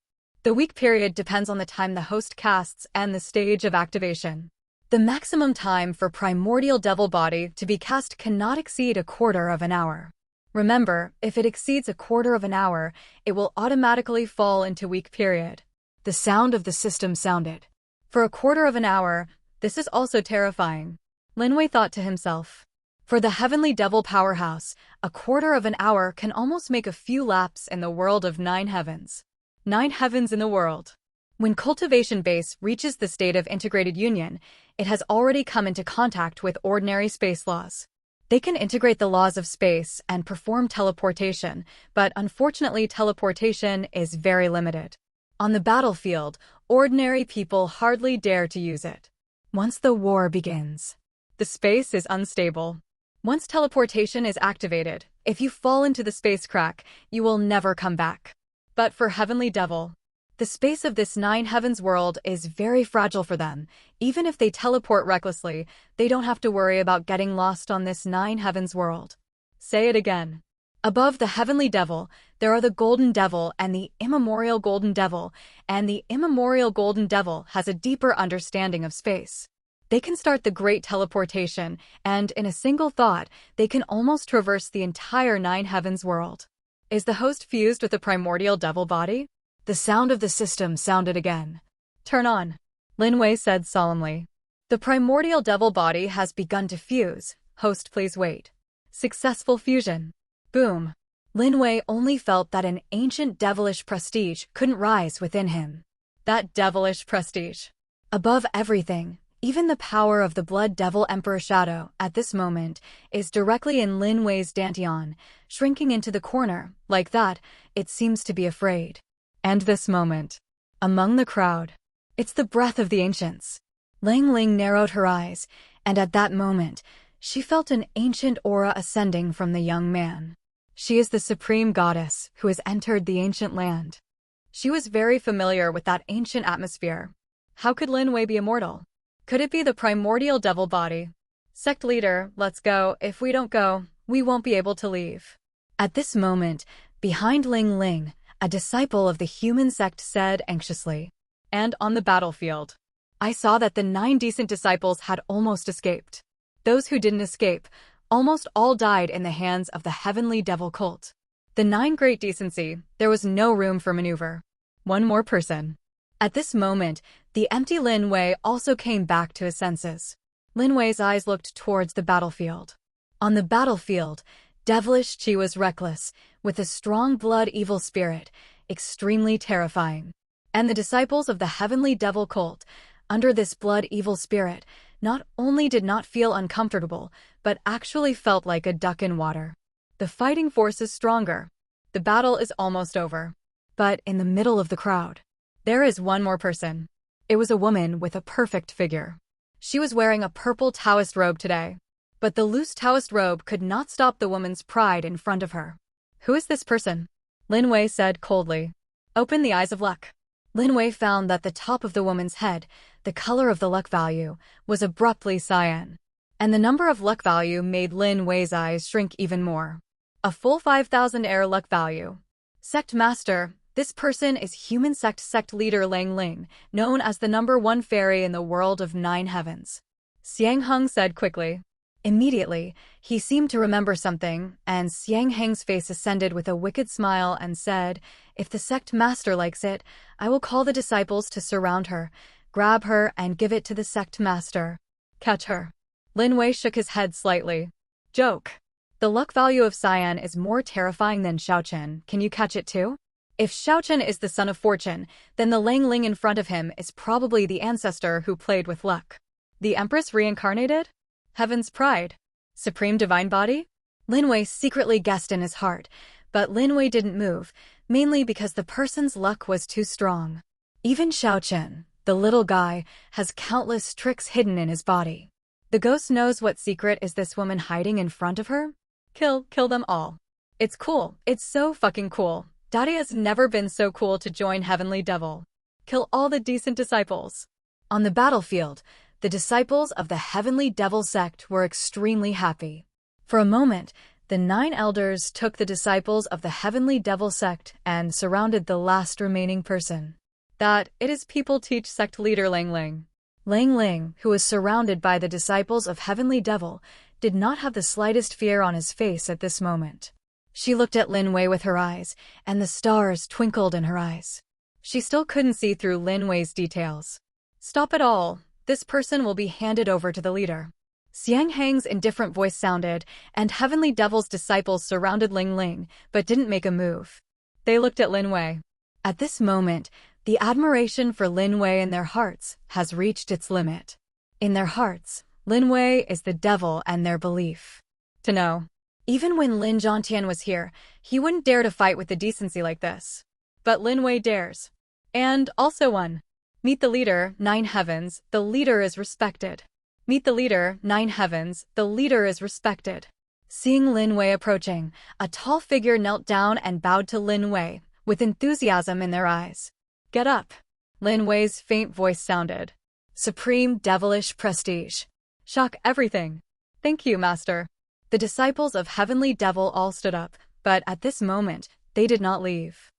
The weak period depends on the time the host casts and the stage of activation. The maximum time for primordial devil body to be cast cannot exceed a quarter of an hour. Remember, if it exceeds a quarter of an hour, it will automatically fall into weak period. The sound of the system sounded. For a quarter of an hour, this is also terrifying, Lin Wei thought to himself. For the heavenly devil powerhouse, a quarter of an hour can almost make a few laps in the world of 9 heavens. 9 heavens in the world. When cultivation base reaches the state of integrated union, it has already come into contact with ordinary space laws. They can integrate the laws of space and perform teleportation, but unfortunately teleportation is very limited. On the battlefield, ordinary people hardly dare to use it. Once the war begins, the space is unstable. Once teleportation is activated, if you fall into the space crack, you will never come back. But for Heavenly Devil, the space of this 9 heavens world is very fragile for them. Even if they teleport recklessly, they don't have to worry about getting lost on this 9 heavens world. Say it again. Above the Heavenly Devil, there are the Golden Devil and the Immemorial Golden Devil, and the Immemorial Golden Devil has a deeper understanding of space. They can start the great teleportation, and in a single thought, they can almost traverse the entire 9 heavens world. Is the host fused with the primordial devil body? The sound of the system sounded again. Turn on, Lin Wei said solemnly. The primordial devil body has begun to fuse. Host, please wait. Successful fusion. Boom. Lin Wei only felt that an ancient devilish prestige couldn't rise within him. That devilish prestige. Above everything, even the power of the Blood Devil Emperor Shadow, at this moment, is directly in Lin Wei's dantian, shrinking into the corner. Like that, it seems to be afraid. And this moment, among the crowd, it's the breath of the ancients. Lang Ling narrowed her eyes, and at that moment, she felt an ancient aura ascending from the young man. She is the supreme goddess who has entered the ancient land. She was very familiar with that ancient atmosphere. How could Lin Wei be immortal? Could it be the primordial devil body? Sect leader, let's go. If we don't go, we won't be able to leave. At this moment, behind Ling Ling, a disciple of the human sect said anxiously. And on the battlefield, I saw that the 9 decent disciples had almost escaped. Those who didn't escape, almost all died in the hands of the heavenly devil cult. The 9 great decency, there was no room for maneuver. One more person. At this moment, the empty Lin Wei also came back to his senses. Lin Wei's eyes looked towards the battlefield. On the battlefield, devilish Qi was reckless, with a strong blood evil spirit, extremely terrifying. And the disciples of the heavenly devil cult, under this blood evil spirit, not only did not feel uncomfortable, but actually felt like a duck in water. The fighting force is stronger. The battle is almost over. But in the middle of the crowd, there is one more person. It was a woman with a perfect figure. She was wearing a purple Taoist robe today. But the loose Taoist robe could not stop the woman's pride in front of her. Who is this person? Lin Wei said coldly. Open the eyes of luck. Lin Wei found that the top of the woman's head, the color of the luck value, was abruptly cyan. And the number of luck value made Lin Wei's eyes shrink even more. A full 5,000 air luck value. Sect Master, this person is human sect leader Lang Ling, known as the #1 fairy in the world of 9 heavens. Xiang Heng said quickly. Immediately, he seemed to remember something, and Xiang Heng's face ascended with a wicked smile and said, if the sect master likes it, I will call the disciples to surround her, grab her and give it to the sect master. Catch her. Lin Wei shook his head slightly. Joke. The luck value of cyan is more terrifying than Xiaochen. Can you catch it too? If Xiaochen is the son of fortune, then the Lang Ling in front of him is probably the ancestor who played with luck. The Empress reincarnated? Heaven's pride. Supreme divine body? Lin Wei secretly guessed in his heart, but Lin Wei didn't move, mainly because the person's luck was too strong. Even Xiaochen, the little guy, has countless tricks hidden in his body. The ghost knows what secret is this woman hiding in front of her? Kill them all. It's cool. It's so fucking cool. Dadia's never been so cool to join Heavenly Devil. Kill all the decent disciples. On the battlefield, the disciples of the Heavenly Devil sect were extremely happy. For a moment, the 9 elders took the disciples of the Heavenly Devil sect and surrounded the last remaining person. That it is people teach sect leader Lang Ling. Lang Ling, who was surrounded by the disciples of Heavenly Devil, did not have the slightest fear on his face at this moment. She looked at Lin Wei with her eyes, and the stars twinkled in her eyes. She still couldn't see through Lin Wei's details. Stop it all. This person will be handed over to the leader. Xiang Hang's indifferent voice sounded, and Heavenly Devil's disciples surrounded Ling Ling, but didn't make a move. They looked at Lin Wei. At this moment, the admiration for Lin Wei in their hearts has reached its limit. In their hearts, Lin Wei is the devil and their belief. To know. Even when Lin Zhongtian was here, he wouldn't dare to fight with a decency like this. But Lin Wei dares. And also won. Meet the leader, 9 heavens, the leader is respected. Meet the leader, 9 heavens, the leader is respected. Seeing Lin Wei approaching, a tall figure knelt down and bowed to Lin Wei, with enthusiasm in their eyes. Get up. Lin Wei's faint voice sounded. Supreme devilish prestige. Shock everything. Thank you, Master. The disciples of Heavenly Devil all stood up, but at this moment, they did not leave.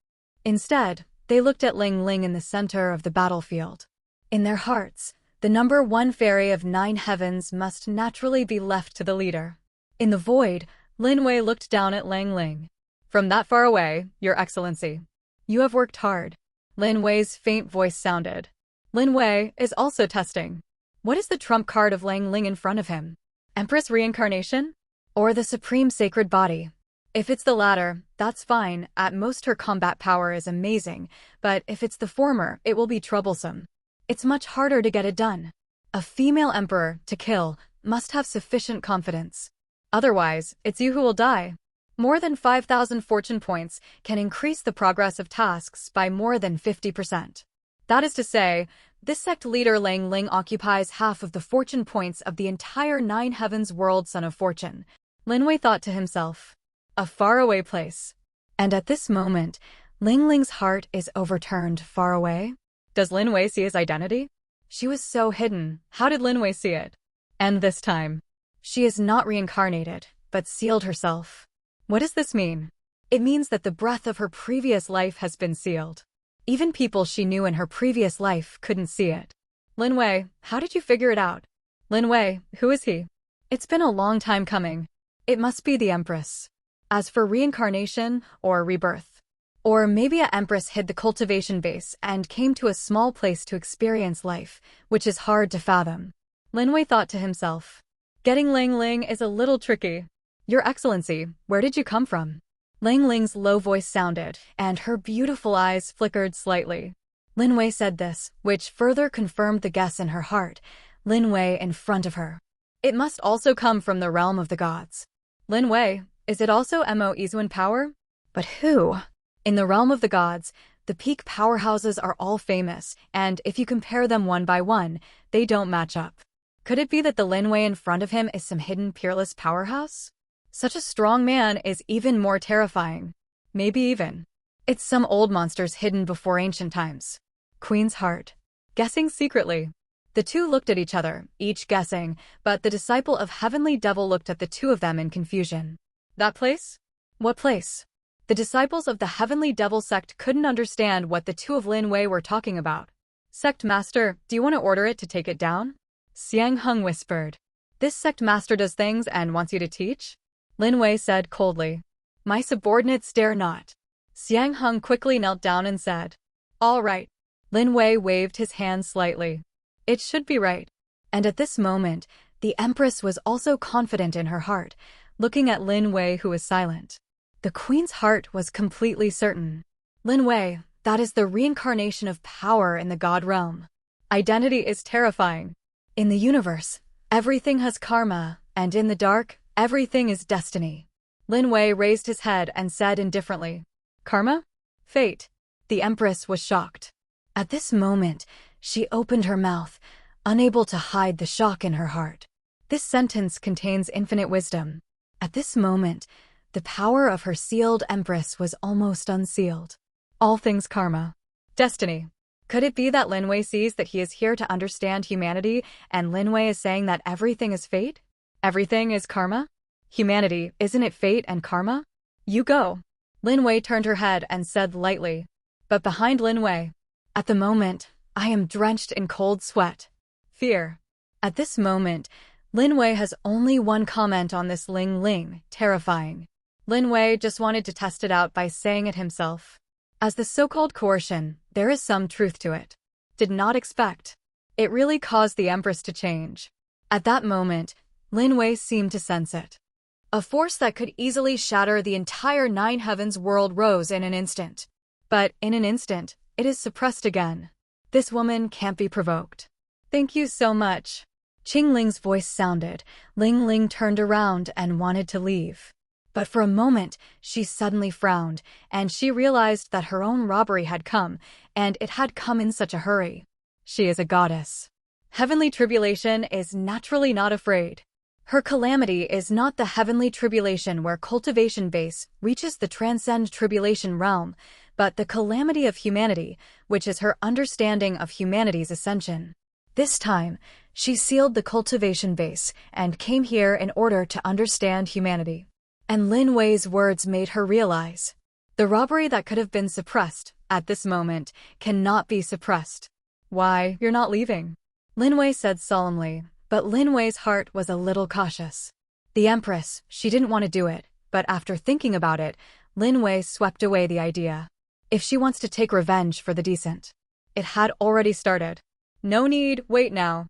Instead, they looked at Ling Ling in the center of the battlefield. In their hearts, the number 1 fairy of 9 heavens must naturally be left to the leader. In the void, Lin Wei looked down at Ling Ling. From that far away, Your Excellency. You have worked hard. Lin Wei's faint voice sounded. Lin Wei is also testing. What is the trump card of Ling Ling in front of him? Empress Reincarnation? Or the Supreme Sacred Body? If it's the latter, that's fine. At most her combat power is amazing, but if it's the former, it will be troublesome. It's much harder to get it done. A female emperor, to kill, must have sufficient confidence. Otherwise, it's you who will die. More than 5,000 fortune points can increase the progress of tasks by more than 50%. That is to say, this sect leader Lang Ling occupies half of the fortune points of the entire 9 heavens world Son of Fortune. Lin Wei thought to himself. A faraway place. And at this moment, Ling Ling's heart is overturned. Far away? Does Lin Wei see his identity? She was so hidden. How did Lin Wei see it? And this time, she is not reincarnated, but sealed herself. What does this mean? It means that the breath of her previous life has been sealed. Even people she knew in her previous life couldn't see it. Lin Wei, how did you figure it out? Lin Wei, who is he? It's been a long time coming. It must be the Empress. As for reincarnation or rebirth, or maybe an Empress hid the cultivation base and came to a small place to experience life, which is hard to fathom. Lin Wei thought to himself. Getting Ling Ling is a little tricky. Your Excellency, where did you come from? Ling Ling's low voice sounded, and her beautiful eyes flickered slightly. Lin Wei said this, which further confirmed the guess in her heart. Lin Wei in front of her. It must also come from the realm of the gods. Lin Wei, is it also Mo Izuan power? But who? In the realm of the gods, the peak powerhouses are all famous, and if you compare them one by one, they don't match up. Could it be that the Lin Wei in front of him is some hidden peerless powerhouse? Such a strong man is even more terrifying. Maybe even. It's some old monsters hidden before ancient times. Queen's heart. Guessing secretly. The two looked at each other, each guessing, but the disciple of Heavenly Devil looked at the two of them in confusion. That place? What place? The disciples of the Heavenly Devil sect couldn't understand what the two of Lin Wei were talking about. Sect master, do you want to order it to take it down? Xiang Heng whispered. This sect master does things and wants you to teach? Lin Wei said coldly. My subordinates dare not. Xiang Heng quickly knelt down and said. All right. Lin Wei waved his hand slightly. It should be right. And at this moment, the Empress was also confident in her heart, looking at Lin Wei, who was silent. The Queen's heart was completely certain. Lin Wei, that is the reincarnation of power in the God realm. Identity is terrifying. In the universe, everything has karma, and in the dark, everything is destiny. Lin Wei raised his head and said indifferently, Karma? Fate. The Empress was shocked. At this moment, she opened her mouth, unable to hide the shock in her heart. This sentence contains infinite wisdom. At this moment, the power of her sealed Empress was almost unsealed. All things karma. Destiny. Could it be that Lin Wei sees that he is here to understand humanity, and Lin Wei is saying that everything is fate? Everything is karma? Humanity, isn't it fate and karma? You go. Lin Wei turned her head and said lightly. But behind Lin Wei, at the moment, I am drenched in cold sweat. Fear. At this moment, Lin Wei has only one comment on this Ling Ling, terrifying. Lin Wei just wanted to test it out by saying it himself. As the so-called coercion, there is some truth to it. Did not expect. It really caused the Empress to change. At that moment, Lin Wei seemed to sense it. A force that could easily shatter the entire Nine Heavens world rose in an instant. But in an instant, it is suppressed again. This woman can't be provoked. Thank you so much. Qing Ling's voice sounded. Ling Ling turned around and wanted to leave. But for a moment, she suddenly frowned, and she realized that her own robbery had come, and it had come in such a hurry. She is a goddess. Heavenly tribulation is naturally not afraid. Her calamity is not the heavenly tribulation where cultivation base reaches the transcend tribulation realm, but the calamity of humanity, which is her understanding of humanity's ascension. This time, she sealed the cultivation base and came here in order to understand humanity. And Lin Wei's words made her realize. The robbery that could have been suppressed, at this moment, cannot be suppressed. Why, you're not leaving? Lin Wei said solemnly, but Lin Wei's heart was a little cautious. The Empress, she didn't want to do it, but after thinking about it, Lin Wei swept away the idea. If she wants to take revenge for the decent. It had already started. No need, wait now.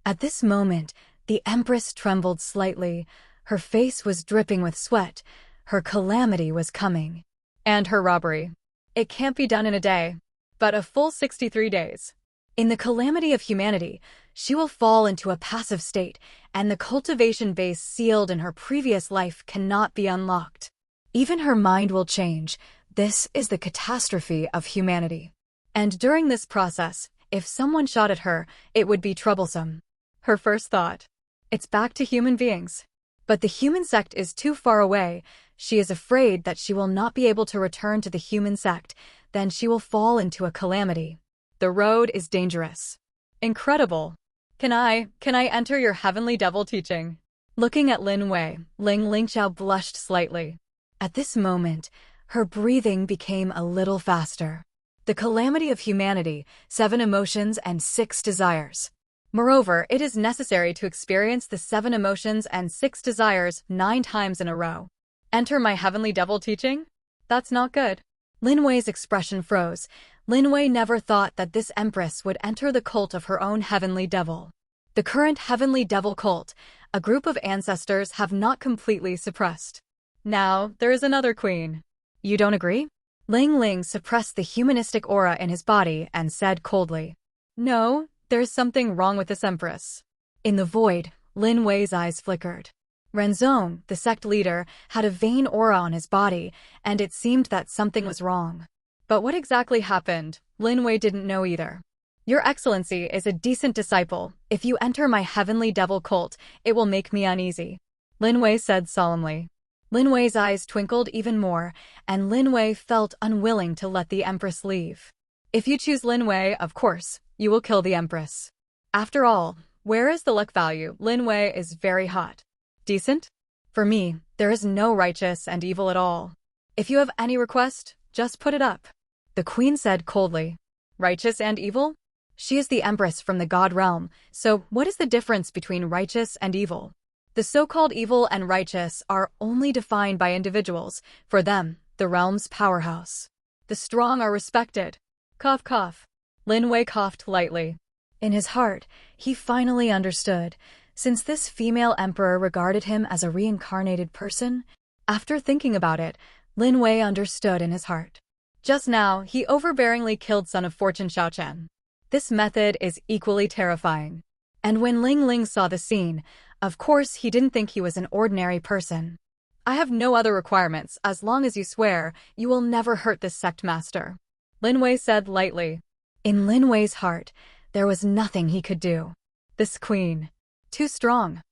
At this moment, the Empress trembled slightly. Her face was dripping with sweat. Her calamity was coming. And her robbery. It can't be done in a day, but a full 63 days. In the calamity of humanity, she will fall into a passive state, and the cultivation base sealed in her previous life cannot be unlocked. Even her mind will change. This is the catastrophe of humanity. And during this process, if someone shot at her, it would be troublesome. Her first thought. It's back to human beings. But the human sect is too far away. She is afraid that she will not be able to return to the human sect. Then she will fall into a calamity. The road is dangerous. Incredible. Can I enter your heavenly devil teaching? Looking at Lin Wei, Ling Lingxiao blushed slightly. At this moment, her breathing became a little faster. The calamity of humanity, 7 emotions and 6 desires. Moreover, it is necessary to experience the 7 emotions and 6 desires 9 times in a row. Enter my heavenly devil teaching? That's not good. Lin Wei's expression froze. Lin Wei never thought that this empress would enter the cult of her own heavenly devil. The current heavenly devil cult, a group of ancestors have not completely suppressed. Now, there is another queen. You don't agree? Ling Ling suppressed the humanistic aura in his body and said coldly. No, there's something wrong with this empress. In the void, Lin Wei's eyes flickered. Renzone, the sect leader, had a vain aura on his body, and it seemed that something was wrong. But what exactly happened, Lin Wei didn't know either. Your Excellency is a decent disciple. If you enter my heavenly devil cult, it will make me uneasy. Lin Wei said solemnly. Lin Wei's eyes twinkled even more, and Lin Wei felt unwilling to let the Empress leave. If you choose Lin Wei, of course, you will kill the Empress. After all, where is the luck value? Lin Wei is very hot. Decent? For me, there is no righteous and evil at all. If you have any request, just put it up. The Queen said coldly. Righteous and evil? She is the Empress from the God realm, so what is the difference between righteous and evil? The so-called evil and righteous are only defined by individuals, for them, the realm's powerhouse. The strong are respected. Cough cough. Lin Wei coughed lightly. In his heart, he finally understood. Since this female emperor regarded him as a reincarnated person, after thinking about it, Lin Wei understood in his heart. Just now, he overbearingly killed Son of Fortune Xiaoqian. This method is equally terrifying. And when Ling Ling saw the scene, of course he didn't think he was an ordinary person. I have no other requirements as long as you swear you will never hurt this sect master. Lin Wei said lightly. In Lin Wei's heart, there was nothing he could do. This queen. Too strong.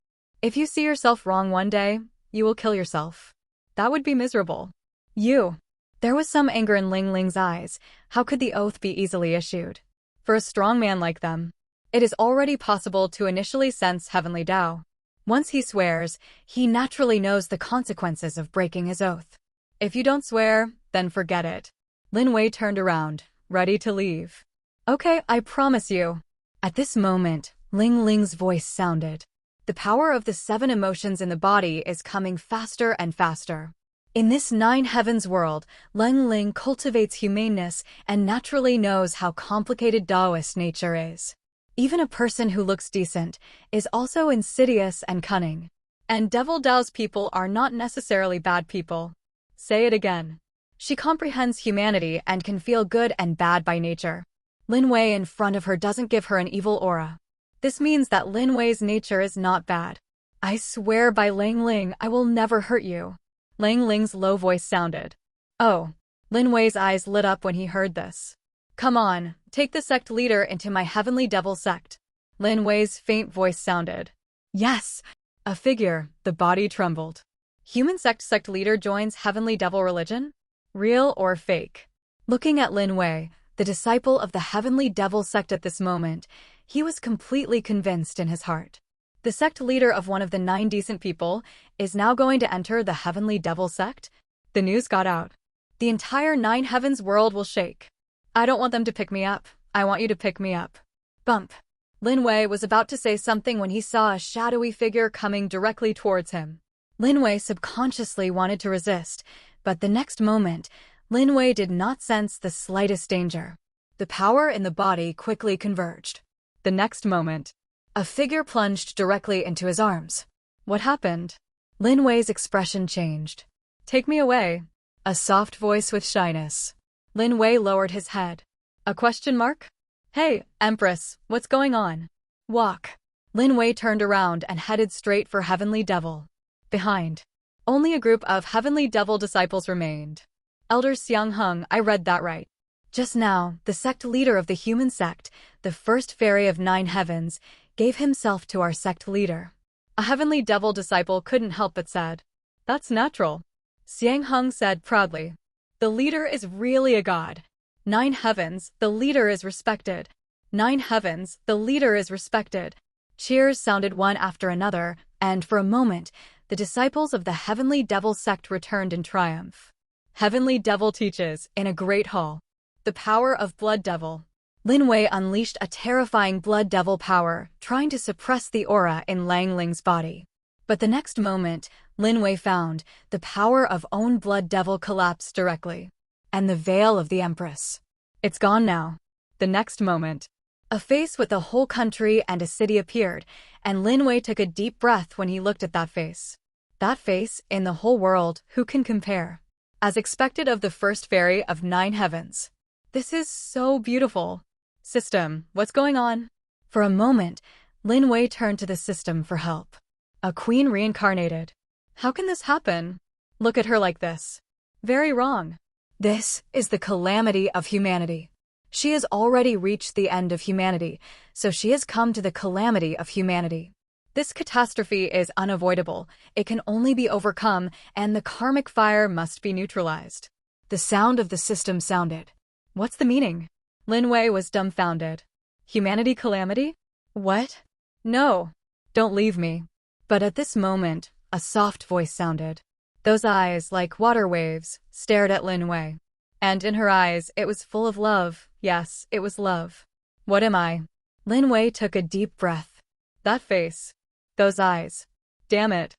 If you see yourself wrong one day, you will kill yourself. That would be miserable. You. There was some anger in Ling Ling's eyes. How could the oath be easily issued? For a strong man like them, it is already possible to initially sense heavenly Tao. Once he swears, he naturally knows the consequences of breaking his oath. If you don't swear, then forget it. Lin Wei turned around, ready to leave. Okay, I promise you. At this moment, Ling Ling's voice sounded. The power of the 7 emotions in the body is coming faster and faster. In this nine heavens world, Lin Ling cultivates humaneness and naturally knows how complicated Taoist nature is. Even a person who looks decent is also insidious and cunning. And Devil Dao's people are not necessarily bad people. Say it again. She comprehends humanity and can feel good and bad by nature. Lin Wei in front of her doesn't give her an evil aura. This means that Lin Wei's nature is not bad. I swear by Lang Ling, I will never hurt you. Lang Ling's low voice sounded. Oh. Lin Wei's eyes lit up when he heard this. Come on, take the sect leader into my heavenly devil sect. Lin Wei's faint voice sounded. Yes. A figure, the body trembled. Human sect leader joins heavenly devil religion? Real or fake? Looking at Lin Wei, the disciple of the heavenly devil sect at this moment, he was completely convinced in his heart. The sect leader of one of the 9 decent people is now going to enter the heavenly devil sect? The news got out. The entire 9 heavens world will shake. I don't want them to pick me up. I want you to pick me up. Bump. Lin Wei was about to say something when he saw a shadowy figure coming directly towards him. Lin Wei subconsciously wanted to resist, but the next moment, Lin Wei did not sense the slightest danger. The power in the body quickly converged. The next moment, a figure plunged directly into his arms. What happened? Lin Wei's expression changed. Take me away. A soft voice with shyness. Lin Wei lowered his head. A question mark? Hey, Empress, what's going on? Walk. Lin Wei turned around and headed straight for Heavenly Devil. Behind. Only a group of Heavenly Devil disciples remained. Elder Xiang Hung, I read that right. Just now, the sect leader of the human sect, the first fairy of 9 heavens, gave himself to our sect leader. A heavenly devil disciple couldn't help but said, That's natural. Xiang Hung said proudly. The leader is really a god. 9 heavens, the leader is respected. 9 heavens, the leader is respected. Cheers sounded one after another, and for a moment, the disciples of the heavenly devil sect returned in triumph. Heavenly Devil teaches, in a great hall. The power of Blood Devil. Lin Wei unleashed a terrifying Blood Devil power, trying to suppress the aura in Lang Ling's body. But the next moment, Lin Wei found the power of own Blood Devil collapse directly. And the veil of the Empress. It's gone now. The next moment, a face with the whole country and a city appeared, and Lin Wei took a deep breath when he looked at that face. That face, in the whole world, who can compare? As expected of the first fairy of 9 heavens. This is so beautiful. System, what's going on? For a moment, Lin Wei turned to the system for help. A queen reincarnated. How can this happen? Look at her like this. Very wrong. This is the calamity of humanity. She has already reached the end of humanity, so she has come to the calamity of humanity. This catastrophe is unavoidable, it can only be overcome, and the karmic fire must be neutralized. The sound of the system sounded. What's the meaning? Lin Wei was dumbfounded. Humanity calamity? What? No. Don't leave me. But at this moment, a soft voice sounded. Those eyes, like water waves, stared at Lin Wei. And in her eyes, it was full of love. Yes, it was love. What am I? Lin Wei took a deep breath. That face. Those eyes. Damn it.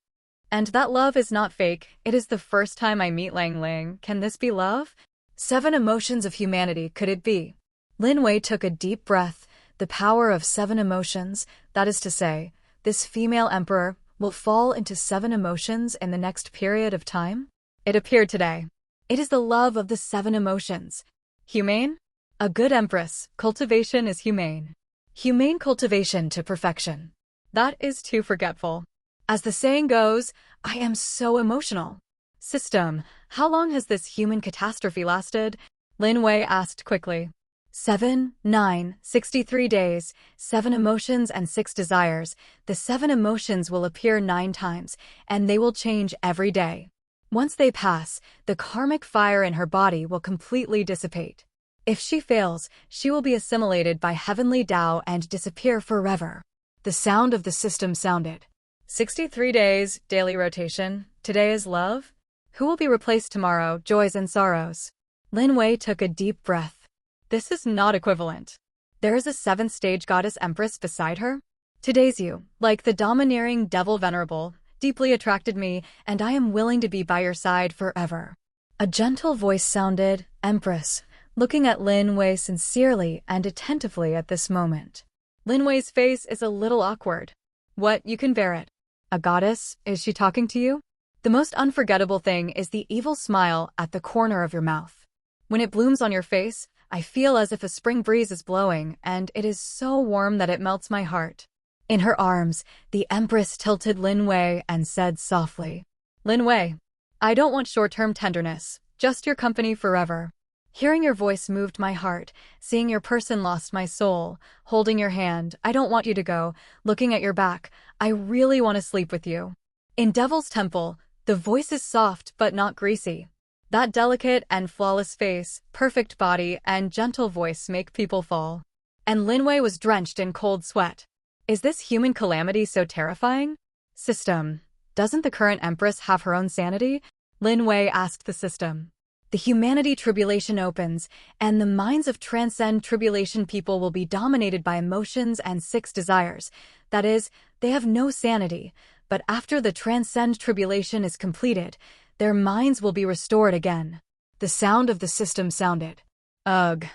And that love is not fake. It is the first time I meet Lang Ling. Can this be love? 7 emotions of humanity, could it be? Lin Wei took a deep breath. The power of 7 emotions, that is to say, this female emperor, will fall into 7 emotions in the next period of time? It appeared today. It is the love of the 7 emotions. Humane? A good empress, cultivation is humane. Humane cultivation to perfection. That is too forgetful. As the saying goes, I am so emotional. System, how long has this human catastrophe lasted? Lin Wei asked quickly. 7, 9, 63 days, 7 emotions and 6 desires. The 7 emotions will appear 9 times, and they will change every day. Once they pass, the karmic fire in her body will completely dissipate. If she fails, she will be assimilated by heavenly Tao and disappear forever. The sound of the system sounded. 63 days, daily rotation. Today is love. Who will be replaced tomorrow, joys and sorrows? Lin Wei took a deep breath. This is not equivalent. There is a 7th stage goddess empress beside her? Today's you, like the domineering devil venerable, deeply attracted me, and I am willing to be by your side forever." A gentle voice sounded, "Empress," looking at Lin Wei sincerely and attentively at this moment. Lin Wei's face is a little awkward. "What, you can bear it? A goddess? Is she talking to you?" The most unforgettable thing is the evil smile at the corner of your mouth. When it blooms on your face, I feel as if a spring breeze is blowing, and it is so warm that it melts my heart. In her arms, the Empress tilted Lin Wei and said softly, "Lin Wei, I don't want short-term tenderness, just your company forever." Hearing your voice moved my heart, seeing your person lost my soul, holding your hand, "I don't want you to go," looking at your back, "I really want to sleep with you." In Devil's Temple, the voice is soft but not greasy. That delicate and flawless face, perfect body, and gentle voice make people fall. And Lin Wei was drenched in cold sweat. Is this human calamity so terrifying? "System, doesn't the current Empress have her own sanity?" Lin Wei asked the system. "The humanity tribulation opens, and the minds of transcend tribulation people will be dominated by emotions and six desires. That is, they have no sanity, but after the transcend tribulation is completed, their minds will be restored again." The sound of the system sounded. Ugh.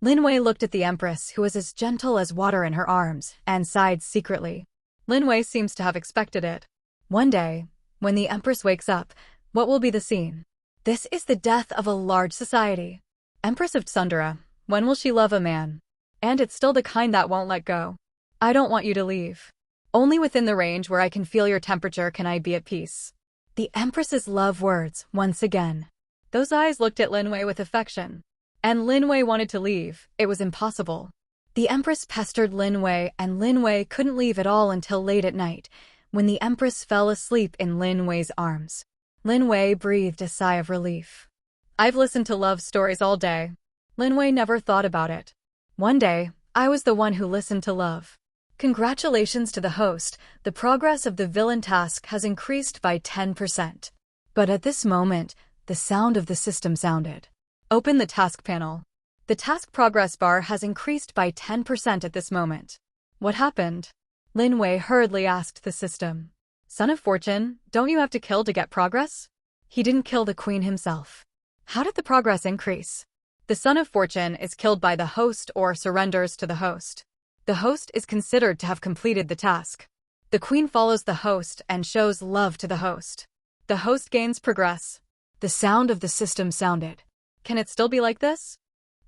Lin Wei looked at the Empress, who was as gentle as water in her arms, and sighed secretly. Lin Wei seems to have expected it. One day, when the Empress wakes up, what will be the scene? This is the death of a large society. Empress of Tsundere, when will she love a man? And it's still the kind that won't let go. "I don't want you to leave. Only within the range where I can feel your temperature can I be at peace." The Empress's love words, once again. Those eyes looked at Lin Wei with affection. And Lin Wei wanted to leave. It was impossible. The Empress pestered Lin Wei, and Lin Wei couldn't leave at all until late at night, when the Empress fell asleep in Lin Wei's arms. Lin Wei breathed a sigh of relief. "I've listened to love stories all day." Lin Wei never thought about it. "One day, I was the one who listened to love." Congratulations to the host, the progress of the villain task has increased by 10%. But at this moment, the sound of the system sounded. Open the task panel. The task progress bar has increased by 10% at this moment. What happened? Lin Wei hurriedly asked the system. "Son of Fortune, don't you have to kill to get progress?" He didn't kill the queen himself. How did the progress increase? The Son of Fortune is killed by the host or surrenders to the host. The host is considered to have completed the task. The queen follows the host and shows love to the host. The host gains progress. The sound of the system sounded. Can it still be like this?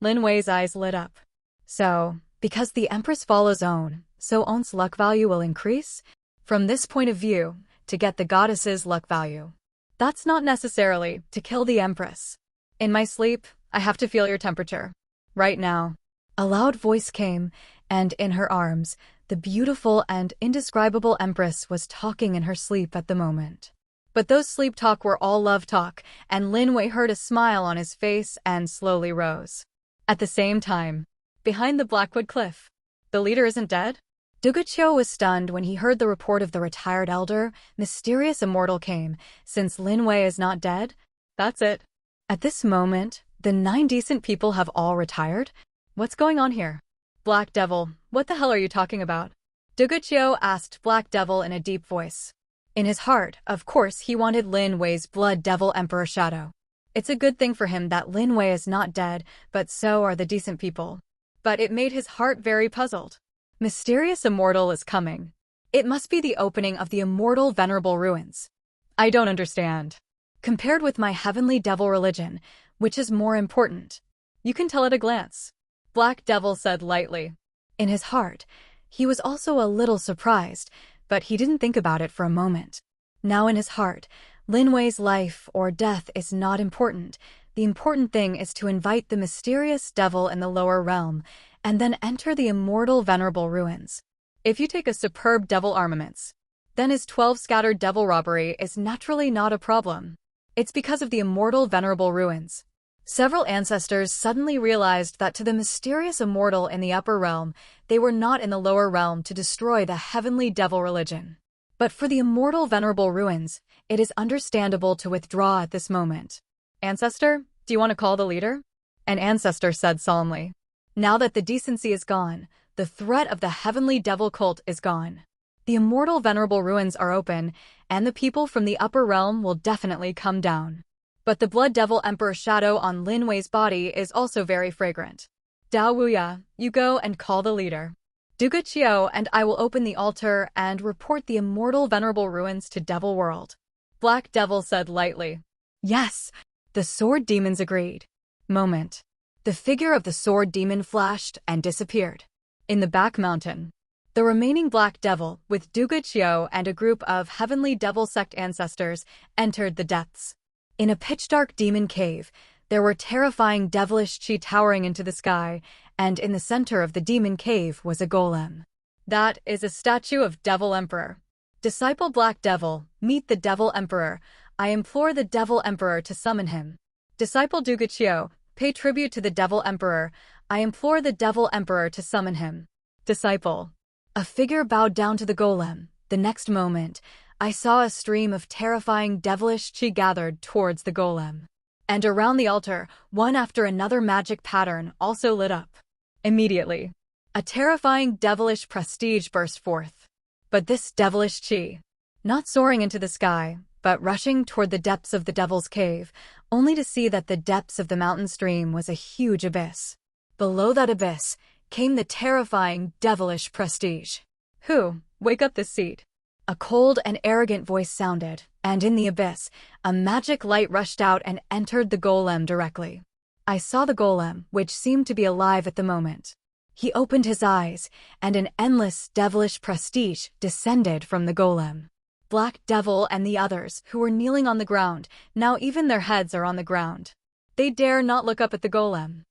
Lin Wei's eyes lit up. So, because the Empress follows On, so On's luck value will increase? From this point of view, to get the goddess's luck value. That's not necessarily to kill the Empress. In my sleep, I have to feel your temperature. Right now. A loud voice came, and in her arms, the beautiful and indescribable Empress was talking in her sleep at the moment. But those sleep talk were all love talk, and Lin Wei heard a smile on his face and slowly rose. At the same time, behind the Blackwood Cliff, the leader isn't dead? Duguqiu was stunned when he heard the report of the retired elder, mysterious immortal came. Since Lin Wei is not dead? That's it. At this moment, the 9 decent people have all retired? What's going on here? Black Devil, what the hell are you talking about? Duguqiu asked Black Devil in a deep voice. In his heart, of course, he wanted Lin Wei's blood devil Emperor Shadow. It's a good thing for him that Lin Wei is not dead, but so are the decent people. But it made his heart very puzzled. Mysterious Immortal is coming. It must be the opening of the immortal venerable ruins. I don't understand. Compared with my heavenly devil religion, which is more important? You can tell at a glance. Black Devil said lightly. In his heart, he was also a little surprised, but he didn't think about it for a moment. Now in his heart, Lin Wei's life or death is not important. The important thing is to invite the mysterious devil in the lower realm, and then enter the immortal venerable ruins. If you take a superb devil armaments, then his 12 scattered devil robbery is naturally not a problem. It's because of the immortal venerable ruins. Several ancestors suddenly realized that to the mysterious immortal in the upper realm, they were not in the lower realm to destroy the heavenly devil religion. But for the immortal venerable ruins, it is understandable to withdraw at this moment. Ancestor, do you want to call the leader? An ancestor said solemnly. Now that the decency is gone, the threat of the heavenly devil cult is gone. The immortal venerable ruins are open, and the people from the upper realm will definitely come down. But the Blood Devil Emperor shadow on Lin Wei's body is also very fragrant. Dao Wuya, you go and call the leader. Duga Qiu and I will open the altar and report the immortal venerable ruins to Devil World. Black Devil said lightly. Yes, the sword demons agreed. Moment. The figure of the sword demon flashed and disappeared. In the back mountain, the remaining Black Devil, with Duga Qiu and a group of Heavenly Devil Sect ancestors, entered the depths. In a pitch-dark demon cave, there were terrifying devilish chi towering into the sky, and in the center of the demon cave was a golem. That is a statue of Devil Emperor. Disciple Black Devil, meet the Devil Emperor. I implore the Devil Emperor to summon him. Disciple Duga Qiu, pay tribute to the Devil Emperor. I implore the Devil Emperor to summon him. Disciple. A figure bowed down to the golem. The next moment, I saw a stream of terrifying devilish chi gathered towards the golem. And around the altar, one after another magic pattern also lit up. Immediately, a terrifying devilish prestige burst forth. But this devilish chi, not soaring into the sky, but rushing toward the depths of the devil's cave, only to see that the depths of the mountain stream was a huge abyss. Below that abyss came the terrifying devilish prestige. Who? Wake up this seat. A cold and arrogant voice sounded, and in the abyss, a magic light rushed out and entered the golem directly. I saw the golem, which seemed to be alive at the moment. He opened his eyes, and an endless devilish prestige descended from the golem. Black Devil and the others, who were kneeling on the ground, now even their heads are on the ground. They dare not look up at the golem.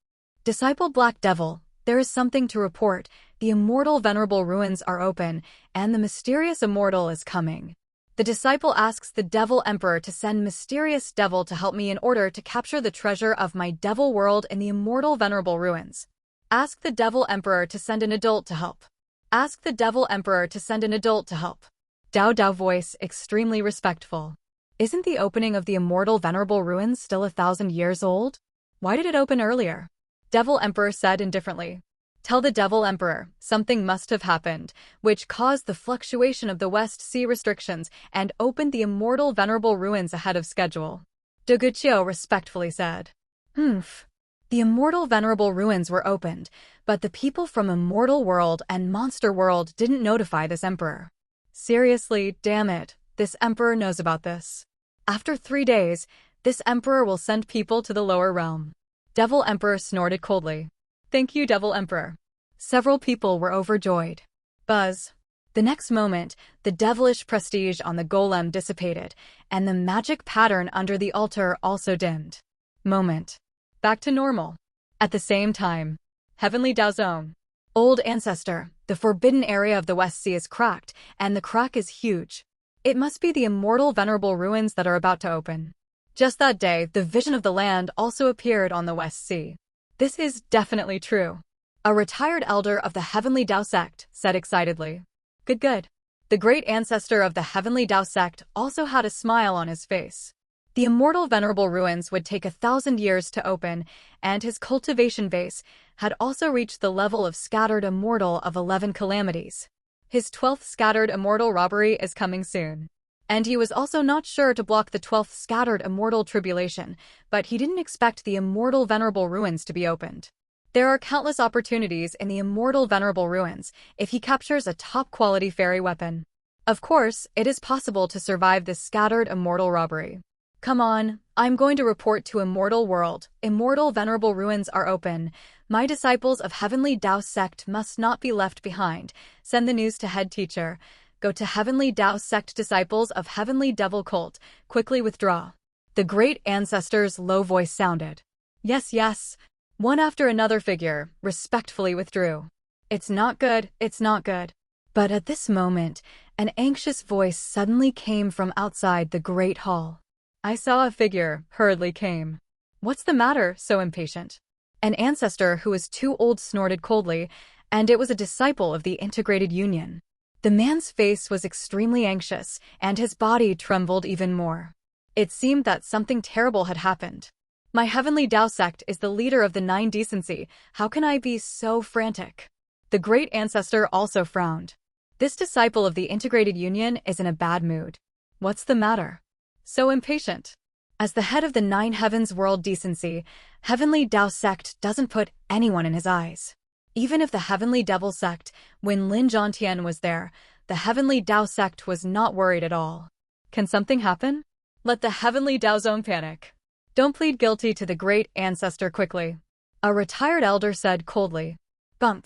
Disciple Black Devil, there is something to report. The immortal venerable ruins are open, and the mysterious immortal is coming. The disciple asks the Devil Emperor to send mysterious devil to help me in order to capture the treasure of my devil world in the immortal venerable ruins. Ask the Devil Emperor to send an adult to help. Ask the Devil Emperor to send an adult to help. Dao Dao voice, extremely respectful. Isn't the opening of the immortal venerable ruins still 1,000 years old? Why did it open earlier? Devil Emperor said indifferently. Tell the Devil Emperor, something must have happened, which caused the fluctuation of the West Sea restrictions and opened the immortal venerable ruins ahead of schedule. Duga Qiu respectfully said. The immortal venerable ruins were opened, but the people from Immortal World and Monster World didn't notify this emperor. Seriously, damn it, this emperor knows about this. After 3 days, this emperor will send people to the lower realm. Devil Emperor snorted coldly. Thank you, Devil Emperor. Several people were overjoyed. Buzz. The next moment, the devilish prestige on the golem dissipated, and the magic pattern under the altar also dimmed. Moment. Back to normal. At the same time, Heavenly Dao Zone. Old Ancestor, the forbidden area of the West Sea is cracked, and the crack is huge. It must be the immortal venerable ruins that are about to open. Just that day, the vision of the land also appeared on the West Sea. This is definitely true. A retired elder of the Heavenly Dao Sect said excitedly. Good, good. The great ancestor of the Heavenly Dao Sect also had a smile on his face. The immortal venerable ruins would take 1,000 years to open, and his cultivation base had also reached the level of scattered immortal of 11 calamities. His 12th scattered immortal robbery is coming soon. And he was also not sure to block the 12th scattered immortal tribulation, but he didn't expect the immortal venerable ruins to be opened. There are countless opportunities in the immortal venerable ruins if he captures a top-quality fairy weapon. Of course, it is possible to survive this scattered immortal robbery. Come on, I'm going to report to Immortal World. Immortal venerable ruins are open. My disciples of Heavenly Dao Sect must not be left behind. Send the news to head teacher. Go to Heavenly Dao Sect disciples of Heavenly Devil Cult. Quickly withdraw. The great ancestor's low voice sounded. Yes, yes. One after another figure respectfully withdrew. It's not good, it's not good. But at this moment, an anxious voice suddenly came from outside the great hall. I saw a figure hurriedly came. What's the matter, so impatient? An ancestor who was too old snorted coldly, and it was a disciple of the Integrated Union. The man's face was extremely anxious, and his body trembled even more. It seemed that something terrible had happened. My Heavenly Dao Sect is the leader of the 9 Decency. How can I be so frantic? The great ancestor also frowned. This disciple of the Integrated Union is in a bad mood. What's the matter? So impatient. As the head of the Nine Heavens World Decency, Heavenly Tao sect doesn't put anyone in his eyes. Even if the Heavenly Devil sect, when Lin Zhontian was there, the Heavenly Tao sect was not worried at all. Can something happen? Let the Heavenly Tao zone panic. Don't plead guilty to the great ancestor quickly. A retired elder said coldly. Bump.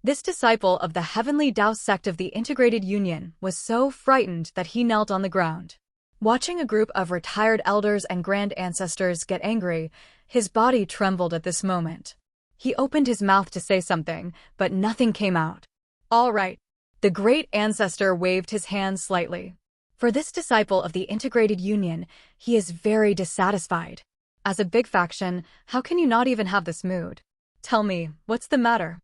This disciple of the Heavenly Tao sect of the Integrated Union was so frightened that he knelt on the ground. Watching a group of retired elders and grand ancestors get angry, his body trembled at this moment. He opened his mouth to say something, but nothing came out. All right. The great ancestor waved his hand slightly. For this disciple of the Integrated Union, he is very dissatisfied. As a big faction, how can you not even have this mood? Tell me, what's the matter?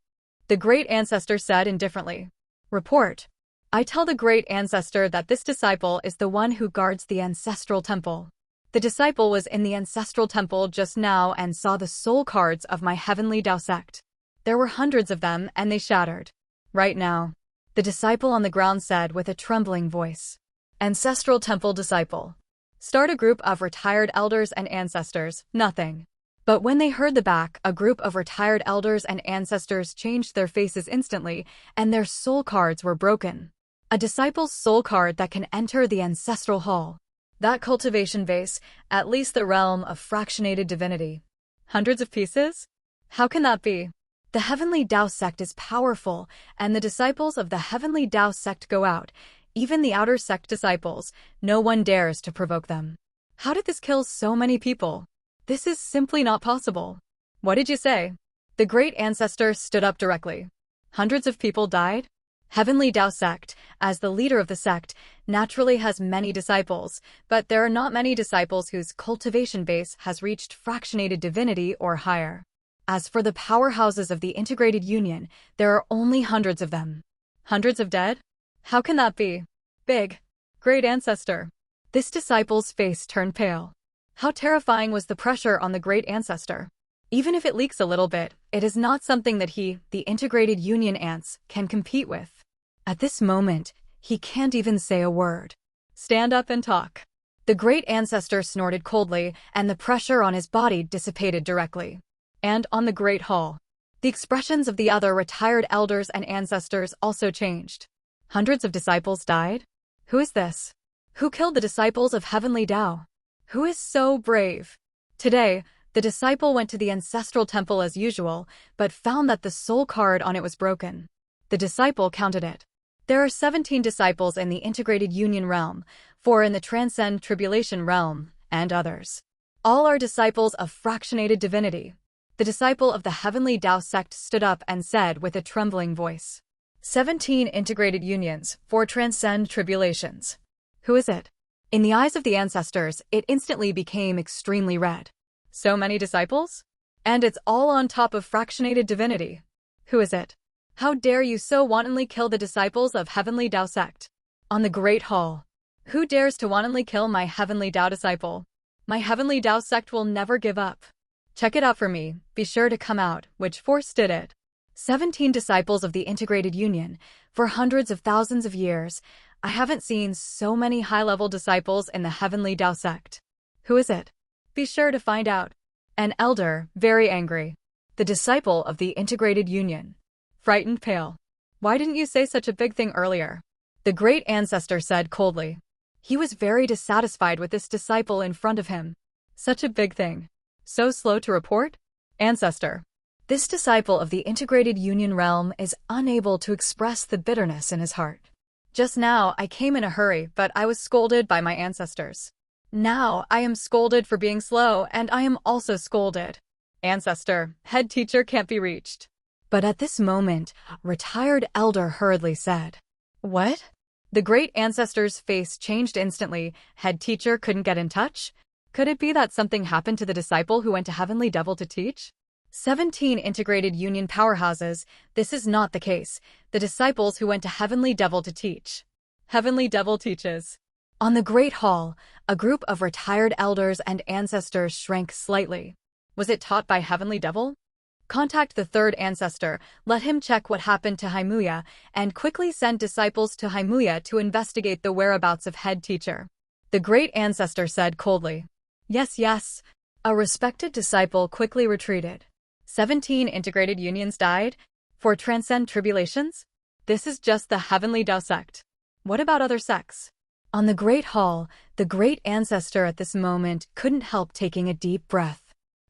The great ancestor said indifferently. Report. I tell the great ancestor that this disciple is the one who guards the ancestral temple. The disciple was in the ancestral temple just now and saw the soul cards of my Heavenly Tao sect. There were hundreds of them and they shattered. Right now. The disciple on the ground said with a trembling voice. Ancestral temple disciple. Start a group of retired elders and ancestors, nothing. But when they heard the back, a group of retired elders and ancestors changed their faces instantly, and their soul cards were broken. A disciple's soul card that can enter the ancestral hall. That cultivation vase, at least the realm of fractionated divinity. Hundreds of pieces? How can that be? The Heavenly Tao sect is powerful, and the disciples of the Heavenly Tao sect go out. Even the outer sect disciples, no one dares to provoke them. How did this kill so many people? This is simply not possible. What did you say? The great ancestor stood up directly. Hundreds of people died? Heavenly Tao sect, as the leader of the sect, naturally has many disciples, but there are not many disciples whose cultivation base has reached fractionated divinity or higher. As for the powerhouses of the Integrated Union, there are only hundreds of them. Hundreds of dead? How can that be? Big. Great ancestor. This disciple's face turned pale. How terrifying was the pressure on the great ancestor? Even if it leaks a little bit, it is not something that he, the Integrated Union ants, can compete with. At this moment, he can't even say a word. Stand up and talk. The great ancestor snorted coldly, and the pressure on his body dissipated directly. And on the great hall, the expressions of the other retired elders and ancestors also changed. Hundreds of disciples died? Who is this? Who killed the disciples of Heavenly Tao? Who is so brave? Today, the disciple went to the ancestral temple as usual, but found that the soul card on it was broken. The disciple counted it. There are 17 disciples in the Integrated Union realm, 4 in the Transcend Tribulation realm, and others. All are disciples of fractionated divinity. The disciple of the Heavenly Tao sect stood up and said with a trembling voice. 17 Integrated Unions, 4 Transcend Tribulations. Who is it? In the eyes of the ancestors, it instantly became extremely red. So many disciples? And it's all on top of fractionated divinity. Who is it? How dare you so wantonly kill the disciples of Heavenly Tao sect? On the Great Hall. Who dares to wantonly kill my Heavenly Tao disciple? My Heavenly Tao sect will never give up. Check it out for me, be sure to come out, which force did it? 17 disciples of the Integrated Union. For hundreds of thousands of years, I haven't seen so many high-level disciples in the Heavenly Tao sect. Who is it? Be sure to find out. An elder, very angry. The disciple of the Integrated Union. Frightened pale. Why didn't you say such a big thing earlier? The great ancestor said coldly. He was very dissatisfied with this disciple in front of him. Such a big thing. So slow to report? Ancestor. This disciple of the Integrated Union realm is unable to express the bitterness in his heart. Just now, I came in a hurry, but I was scolded by my ancestors. Now, I am scolded for being slow, and I am also scolded. Ancestor, head teacher can't be reached. But at this moment, retired elder hurriedly said, What? The great ancestor's face changed instantly. Head teacher couldn't get in touch? Could it be that something happened to the disciple who went to Heavenly Devil to teach? 17 Integrated Union powerhouses, this is not the case. The disciples who went to Heavenly Devil to teach. Heavenly Devil teaches. On the Great Hall, a group of retired elders and ancestors shrank slightly. Was it taught by Heavenly Devil? Contact the third ancestor, let him check what happened to Haimuya, and quickly send disciples to Haimuya to investigate the whereabouts of head teacher. The great ancestor said coldly. Yes, yes. A respected disciple quickly retreated. 17 integrated unions died? For transcend tribulations? This is just the heavenly Tao sect. What about other sects? On the Great Hall, the great ancestor at this moment couldn't help taking a deep breath.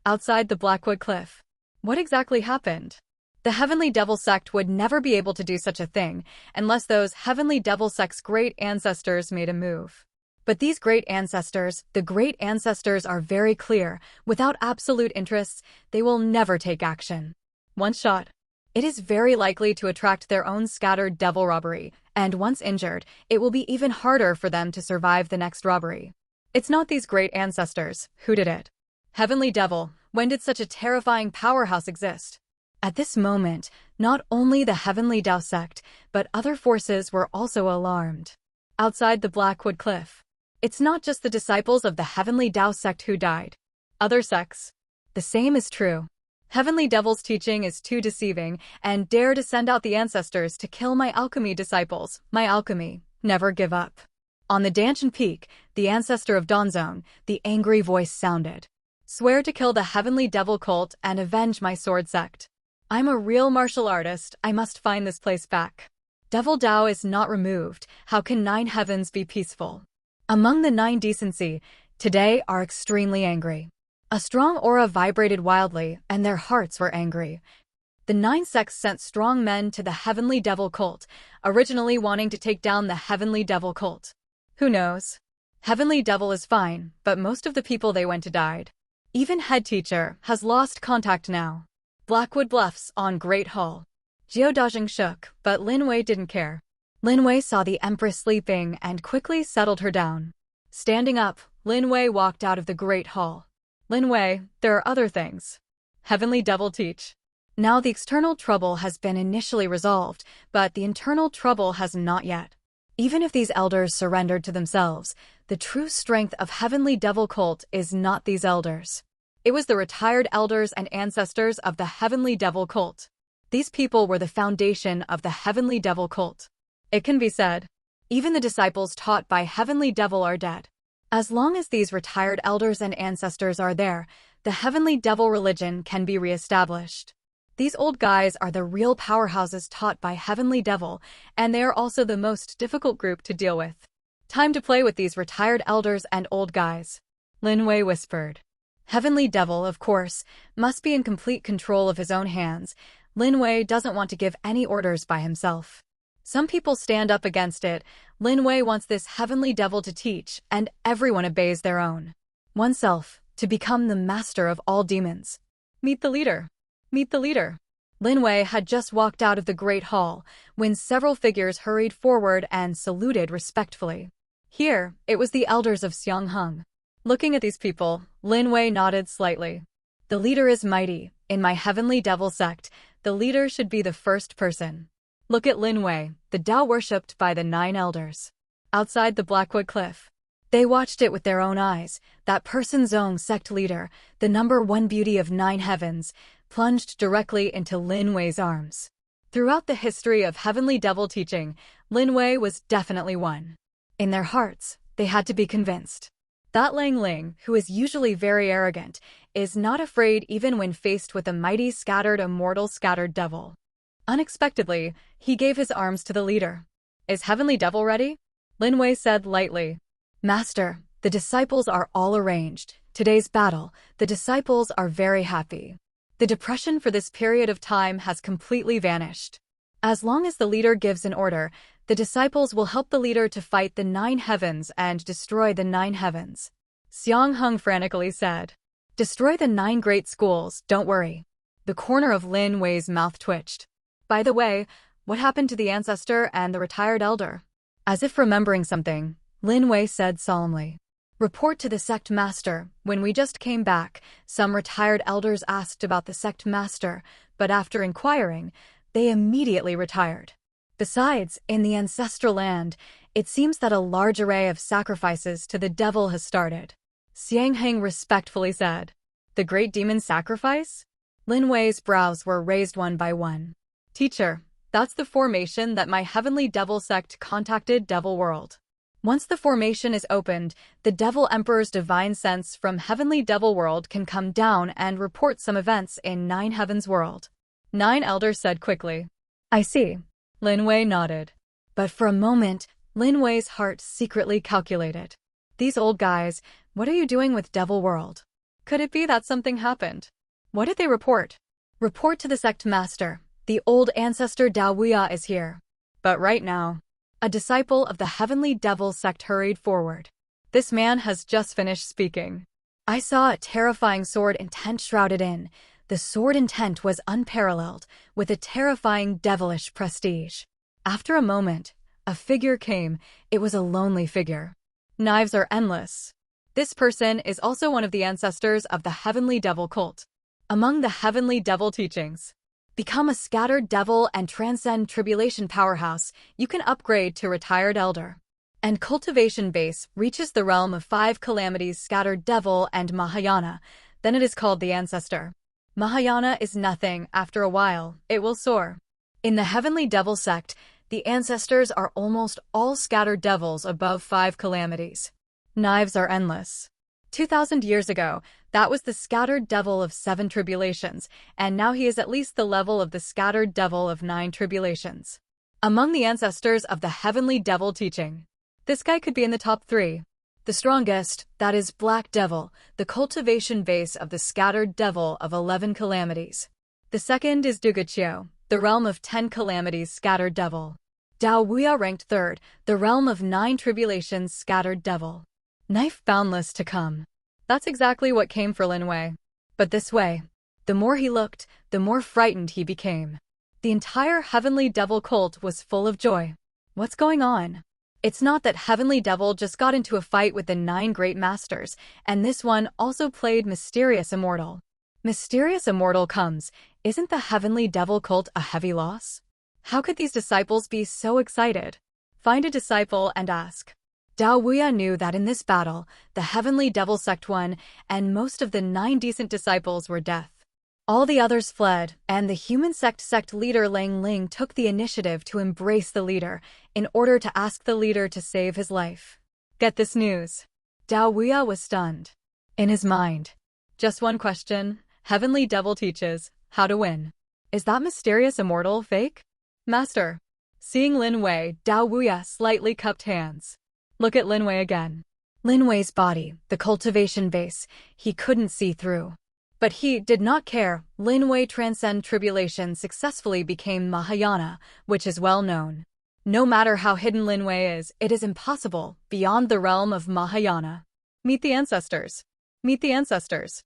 Outside the Blackwood Cliff. What exactly happened? The Heavenly Devil sect would never be able to do such a thing unless those Heavenly Devil sect's great ancestors made a move. But these great ancestors, the great ancestors are very clear. Without absolute interests, they will never take action. Once shot, it is very likely to attract their own scattered devil robbery, and once injured, it will be even harder for them to survive the next robbery. It's not these great ancestors who did it. Heavenly Devil, when did such a terrifying powerhouse exist? At this moment, not only the Heavenly Tao sect, but other forces were also alarmed. Outside the Blackwood Cliff. It's not just the disciples of the Heavenly Tao sect who died. Other sects. The same is true. Heavenly Devil's teaching is too deceiving, and dare to send out the ancestors to kill my alchemy disciples. My alchemy, never give up. On the Danshan Peak, the ancestor of Dawnzone, the angry voice sounded. Swear to kill the Heavenly Devil cult and avenge my sword sect. I'm a real martial artist, I must find this place back. Devil Tao is not removed, how can 9 heavens be peaceful? Among the 9 decency, today are extremely angry. A strong aura vibrated wildly, and their hearts were angry. The 9 sects sent strong men to the Heavenly Devil cult, originally wanting to take down the Heavenly Devil cult. Who knows? Heavenly Devil is fine, but most of the people they went to died. Even head teacher has lost contact now. Blackwood Bluffs on Great Hall. Jiao Dajing shook, but Lin Wei didn't care. Lin Wei saw the Empress sleeping and quickly settled her down. Standing up, Lin Wei walked out of the Great Hall. Lin Wei, there are other things. Heavenly Devil teach. Now the external trouble has been initially resolved, but the internal trouble has not yet. Even if these elders surrendered to themselves, the true strength of Heavenly Devil cult is not these elders. It was the retired elders and ancestors of the Heavenly Devil cult. These people were the foundation of the Heavenly Devil cult. It can be said, even the disciples taught by Heavenly Devil are dead. As long as these retired elders and ancestors are there, the Heavenly Devil religion can be reestablished. These old guys are the real powerhouses taught by Heavenly Devil, and they are also the most difficult group to deal with. Time to play with these retired elders and old guys. Lin Wei whispered. Heavenly Devil, of course, must be in complete control of his own hands. Lin Wei doesn't want to give any orders by himself. Some people stand up against it. Lin Wei wants this Heavenly Devil to teach, and everyone obeys their own. Oneself, to become the master of all demons. Meet the leader. Meet the leader. Lin Wei had just walked out of the Great Hall when several figures hurried forward and saluted respectfully. Here, it was the elders of Xiangheng. Looking at these people, Lin Wei nodded slightly. The leader is mighty. In my Heavenly Devil sect, the leader should be the first person. Look at Lin Wei, the Tao worshipped by the 9 elders. Outside the Blackwood Cliff. They watched it with their own eyes. That person's own sect leader, the #1 beauty of 9 heavens, plunged directly into Lin Wei's arms. Throughout the history of Heavenly Devil teaching, Lin Wei was definitely one. In their hearts, they had to be convinced. That Lang Ling, who is usually very arrogant, is not afraid even when faced with a mighty immortal scattered devil. Unexpectedly, he gave his arms to the leader. Is Heavenly Devil ready? Lin Wei said lightly. Master, the disciples are all arranged. Today's battle, the disciples are very happy. The depression for this period of time has completely vanished. As long as the leader gives an order, the disciples will help the leader to fight the 9 heavens and destroy the 9 heavens. Xiang Heng frantically said. Destroy the 9 great schools, don't worry. The corner of Lin Wei's mouth twitched. By the way, what happened to the ancestor and the retired elder? As if remembering something, Lin Wei said solemnly. Report to the sect master. When we just came back, some retired elders asked about the sect master, but after inquiring, they immediately retired. Besides, in the ancestral land, it seems that a large array of sacrifices to the devil has started. Xiang Heng respectfully said. The great demon sacrifice? Lin Wei's brows were raised one by one. Teacher, that's the formation that my heavenly devil sect contacted Devil World. Once the formation is opened, the Devil Emperor's divine sense from heavenly Devil World can come down and report some events in Nine Heavens World. Nine Elders said quickly. I see. Lin Wei nodded. But for a moment, Lin Wei's heart secretly calculated. These old guys, what are you doing with Devil World? Could it be that something happened? What did they report? Report to the sect master. The old ancestor Dao Wuya is here. But right now, a disciple of the heavenly devil sect hurried forward. This man has just finished speaking. I saw a terrifying sword intent shrouded in. The sword intent was unparalleled, with a terrifying devilish prestige. After a moment, a figure came. It was a lonely figure. Knives are endless. This person is also one of the ancestors of the heavenly devil cult. Among the heavenly devil teachings, become a scattered devil and transcend tribulation powerhouse, you can upgrade to retired elder. And cultivation base reaches the realm of 5 calamities scattered devil and Mahayana, then it is called the ancestor. Mahayana is nothing, after a while, it will soar. In the heavenly devil sect, the ancestors are almost all scattered devils above 5 calamities. Knives are endless. 2,000 years ago, that was the scattered devil of 7 tribulations, and now he is at least the level of the scattered devil of 9 tribulations. Among the ancestors of the heavenly devil teaching, this guy could be in the top 3. The strongest, that is Black Devil, the cultivation base of the scattered devil of 11 calamities. The second is Dugachio, the realm of 10 calamities scattered devil. Dao Wuya ranked 3rd, the realm of 9 tribulations scattered devil. Knife boundless to come. That's exactly what came for Lin Wei. But this way, the more he looked, the more frightened he became. The entire heavenly devil cult was full of joy. What's going on? It's not that heavenly devil just got into a fight with the 9 great masters, and this one also played Mysterious Immortal. Mysterious Immortal comes. Isn't the heavenly devil cult a heavy loss? How could these disciples be so excited? Find a disciple and ask. Dao Wuya knew that in this battle, the heavenly devil sect won, and most of the 9 decent disciples were death. All the others fled, and the human sect leader Lang Ling took the initiative to embrace the leader, in order to ask the leader to save his life. Get this news. Dao Wuya was stunned. In his mind, just one question. Heavenly devil teaches how to win. Is that mysterious immortal fake? Master. Seeing Lin Wei, Dao Wuya slightly cupped hands. Look at Lin Wei again. Lin Wei's body, the cultivation base, he couldn't see through. But he did not care. Lin Wei transcend tribulation successfully became Mahayana, which is well known. No matter how hidden Lin Wei is, it is impossible, beyond the realm of Mahayana. Meet the ancestors. Meet the ancestors.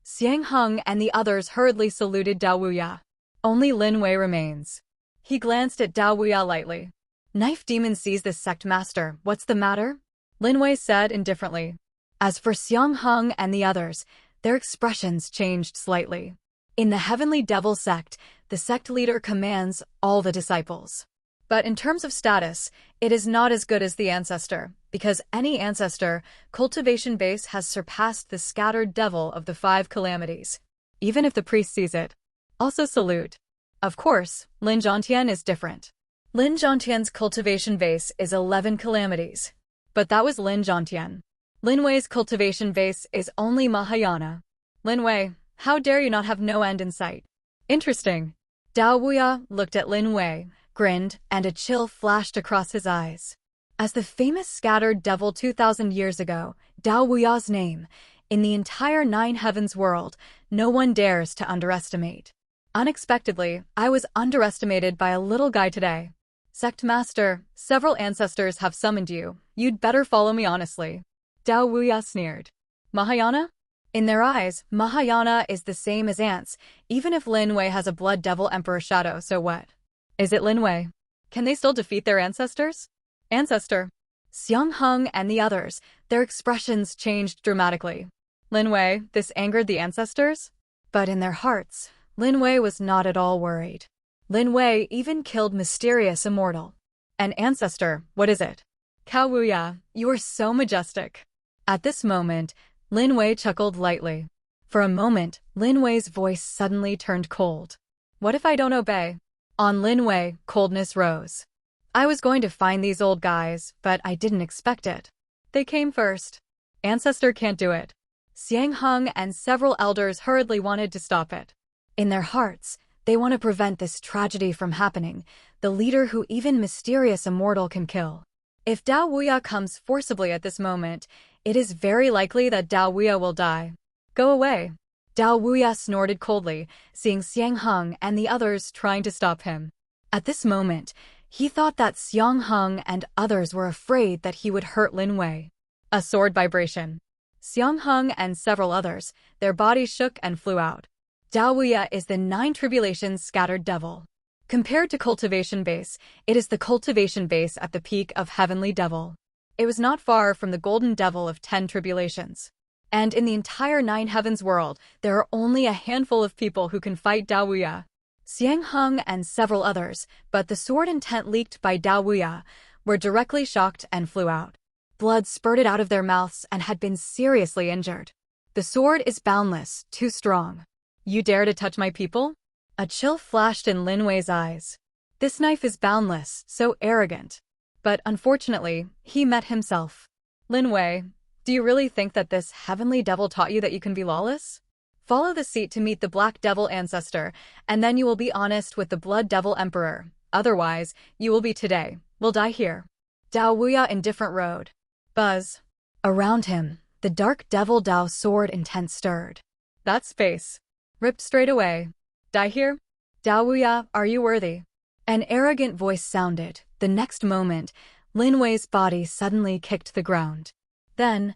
Xiang Heng and the others hurriedly saluted Dao Wuya. Only Lin Wei remains. He glanced at Dao Wuya lightly. Knife demon sees this sect master. What's the matter? Lin Wei said indifferently. As for Xiang Heng and the others, their expressions changed slightly. In the heavenly devil sect, the sect leader commands all the disciples. But in terms of status, it is not as good as the ancestor, because any ancestor, cultivation base has surpassed the scattered devil of the 5 calamities. Even if the priest sees it. Also salute. Of course, Lin Zhongtian is different. Lin Zhongtian's cultivation base is 11 calamities. But that was Lin Zhongtian. Lin Wei's cultivation base is only Mahayana. Lin Wei, how dare you not have no end in sight? Interesting. Dao Wuya looked at Lin Wei, grinned, and a chill flashed across his eyes. As the famous scattered devil 2,000 years ago, Dao Wuya's name, in the entire 9 heavens world, no one dares to underestimate. Unexpectedly, I was underestimated by a little guy today. Sect Master, several ancestors have summoned you. You'd better follow me honestly. Dao Wuya sneered. Mahayana? In their eyes, Mahayana is the same as ants, even if Lin Wei has a blood devil emperor shadow, so what? Is it Lin Wei? Can they still defeat their ancestors? Ancestor. Xiang Heng and the others, their expressions changed dramatically. Lin Wei, this angered the ancestors? But in their hearts, Lin Wei was not at all worried. Lin Wei even killed Mysterious Immortal. An ancestor, what is it? Cao Wuya, you are so majestic. At this moment, Lin Wei chuckled lightly. For a moment, Lin Wei's voice suddenly turned cold. What if I don't obey? On Lin Wei, coldness rose. I was going to find these old guys, but I didn't expect it. They came first. Ancestor can't do it. Xiang Heng and several elders hurriedly wanted to stop it. In their hearts, they want to prevent this tragedy from happening, the leader who even mysterious immortal can kill. If Dao Wuya comes forcibly at this moment, it is very likely that Dao Wuya will die. Go away. Dao Wuya snorted coldly, seeing Xiang Heng and the others trying to stop him. At this moment, he thought that Xiang Heng and others were afraid that he would hurt Lin Wei. A sword vibration. Xiang Heng and several others, their bodies shook and flew out. Dao Wuya is the 9 tribulations scattered devil. Compared to Cultivation base, it is the Cultivation base at the peak of Heavenly Devil. It was not far from the Golden Devil of 10 tribulations. And in the entire 9 heavens world, there are only a handful of people who can fight Dao Wuya. Xiang Heng and several others, but the sword intent leaked by Dao Wuya, were directly shocked and flew out. Blood spurted out of their mouths and had been seriously injured. The sword is boundless, too strong. You dare to touch my people? A chill flashed in Lin Wei's eyes. This knife is boundless, so arrogant. But unfortunately, he met himself. Lin Wei, do you really think that this heavenly devil taught you that you can be lawless? Follow the seat to meet the Black Devil ancestor, and then you will be honest with the Blood Devil Emperor. Otherwise, you will be today. Will die here. Dao Wuya indifferent road. Buzz. Around him, the dark devil Dao sword intent stirred. That space. Ripped straight away. Die here? Dao Wuya, are you worthy? An arrogant voice sounded. The next moment, Lin Wei's body suddenly kicked the ground. Then,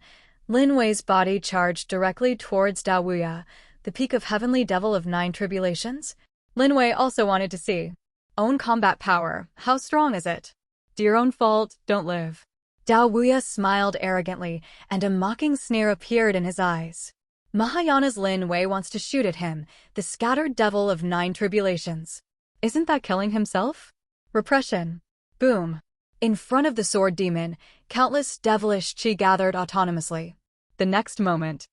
Lin Wei's body charged directly towards Dao Wuya, the peak of Heavenly Devil of 9 tribulations. Lin Wei also wanted to see. Own combat power, how strong is it? To your own fault, don't live. Dao Wuya smiled arrogantly, and a mocking sneer appeared in his eyes. Mahayana's Lin Wei wants to shoot at him, the scattered devil of 9 tribulations. Isn't that killing himself? Repression. Boom. In front of the sword demon, countless devilish chi gathered autonomously. The next moment,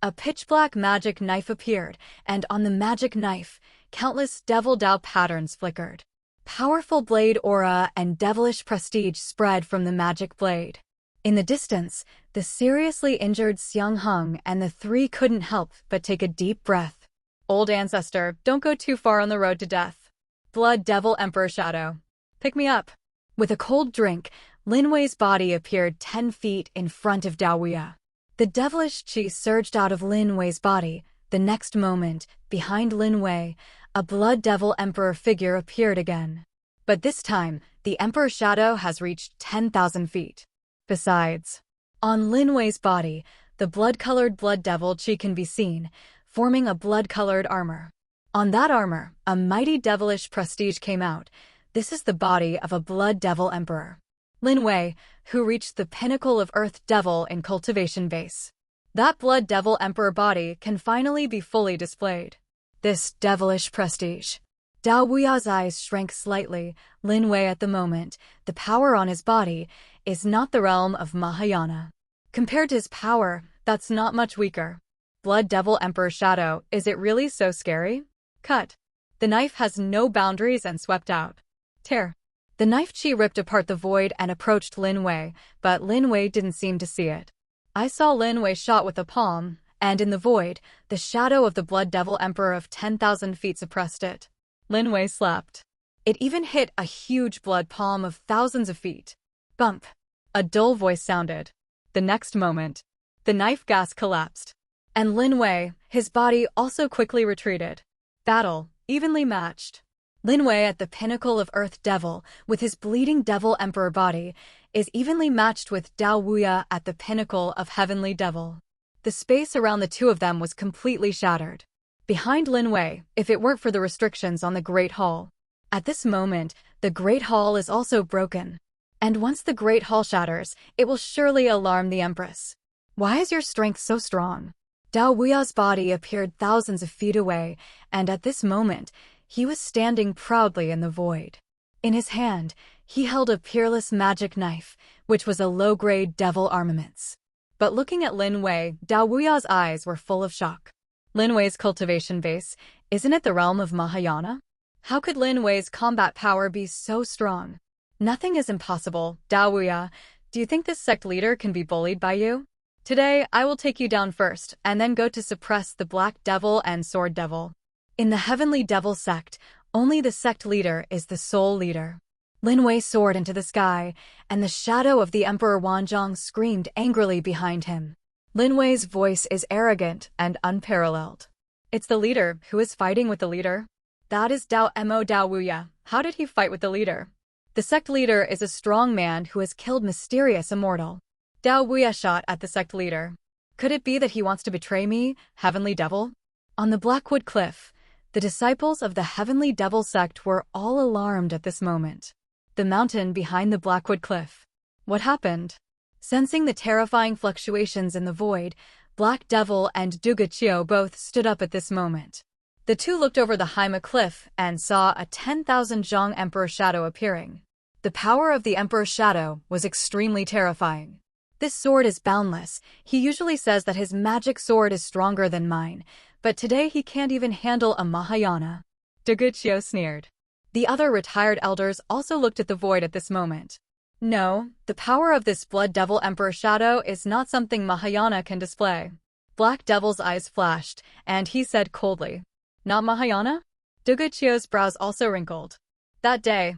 a pitch-black magic knife appeared, and on the magic knife, countless devil Dao patterns flickered. Powerful blade aura and devilish prestige spread from the magic blade. In the distance, the seriously injured Xiang Heng and the 3 couldn't help but take a deep breath. Old ancestor, don't go too far on the road to death. Blood Devil Emperor Shadow. Pick me up. With a cold drink, Lin Wei's body appeared 10 feet in front of Dao Wuya. The devilish chi surged out of Lin Wei's body. The next moment, behind Lin Wei, a Blood Devil Emperor figure appeared again. But this time, the Emperor Shadow has reached 10,000 feet. Besides, on Lin Wei's body, the blood-colored Blood Devil chi can be seen, forming a blood-colored armor. On that armor, a mighty devilish prestige came out. This is the body of a Blood Devil Emperor. Lin Wei, who reached the pinnacle of Earth Devil in Cultivation base. That Blood Devil Emperor body can finally be fully displayed. This devilish prestige. Dao Wuya's eyes shrank slightly. Lin Wei at the moment, the power on his body, is not the realm of Mahayana. Compared to his power, that's not much weaker. Blood Devil Emperor Shadow, is it really so scary? Cut. The knife has no boundaries and swept out. Tear. The knife chi ripped apart the void and approached Lin Wei, but Lin Wei didn't seem to see it. I saw Lin Wei shot with a palm, and in the void, the shadow of the Blood Devil Emperor of 10,000 feet suppressed it. Lin Wei slapped. It even hit a huge blood palm of thousands of feet. Bump. A dull voice sounded. The next moment, the knife gas collapsed. And Lin Wei, his body also quickly retreated. Battle, evenly matched. Lin Wei at the pinnacle of Earth Devil, with his bleeding Devil Emperor body, is evenly matched with Dao Wuya at the pinnacle of Heavenly Devil. The space around the two of them was completely shattered. Behind Lin Wei, if it weren't for the restrictions on the Great Hall. At this moment, the Great Hall is also broken. And once the Great Hall shatters, it will surely alarm the Empress. Why is your strength so strong? Dao Wuya's body appeared thousands of feet away, and at this moment, he was standing proudly in the void. In his hand, he held a peerless magic knife, which was a low-grade devil armaments. But looking at Lin Wei, Dao Wuya's eyes were full of shock. Lin Wei's cultivation base, isn't it the realm of Mahayana? How could Lin Wei's combat power be so strong? Nothing is impossible, Dao Wuya. Do you think this sect leader can be bullied by you? Today, I will take you down first, and then go to suppress the Black Devil and Sword Devil. In the Heavenly Devil sect, only the sect leader is the sole leader. Lin Wei soared into the sky, and the shadow of the Emperor Wanzhong screamed angrily behind him. Lin Wei's voice is arrogant and unparalleled. It's the leader who is fighting with the leader. That is Dao Wuya. How did he fight with the leader? The sect leader is a strong man who has killed mysterious immortal. Dao Wuya shot at the sect leader. Could it be that he wants to betray me, Heavenly Devil? On the Blackwood Cliff, the disciples of the Heavenly Devil sect were all alarmed at this moment. The mountain behind the Blackwood Cliff. What happened? Sensing the terrifying fluctuations in the void, Black Devil and Dugachio both stood up at this moment. The two looked over the Haima Cliff and saw a 10,000 Zhang Emperor shadow appearing. The power of the Emperor's shadow was extremely terrifying. This sword is boundless. He usually says that his magic sword is stronger than mine, but today he can't even handle a Mahayana. Dugachio sneered. The other retired elders also looked at the void at this moment. No, the power of this Blood Devil Emperor shadow is not something Mahayana can display. Black Devil's eyes flashed, and he said coldly, "Not Mahayana?" Dugachio's brows also wrinkled. That day,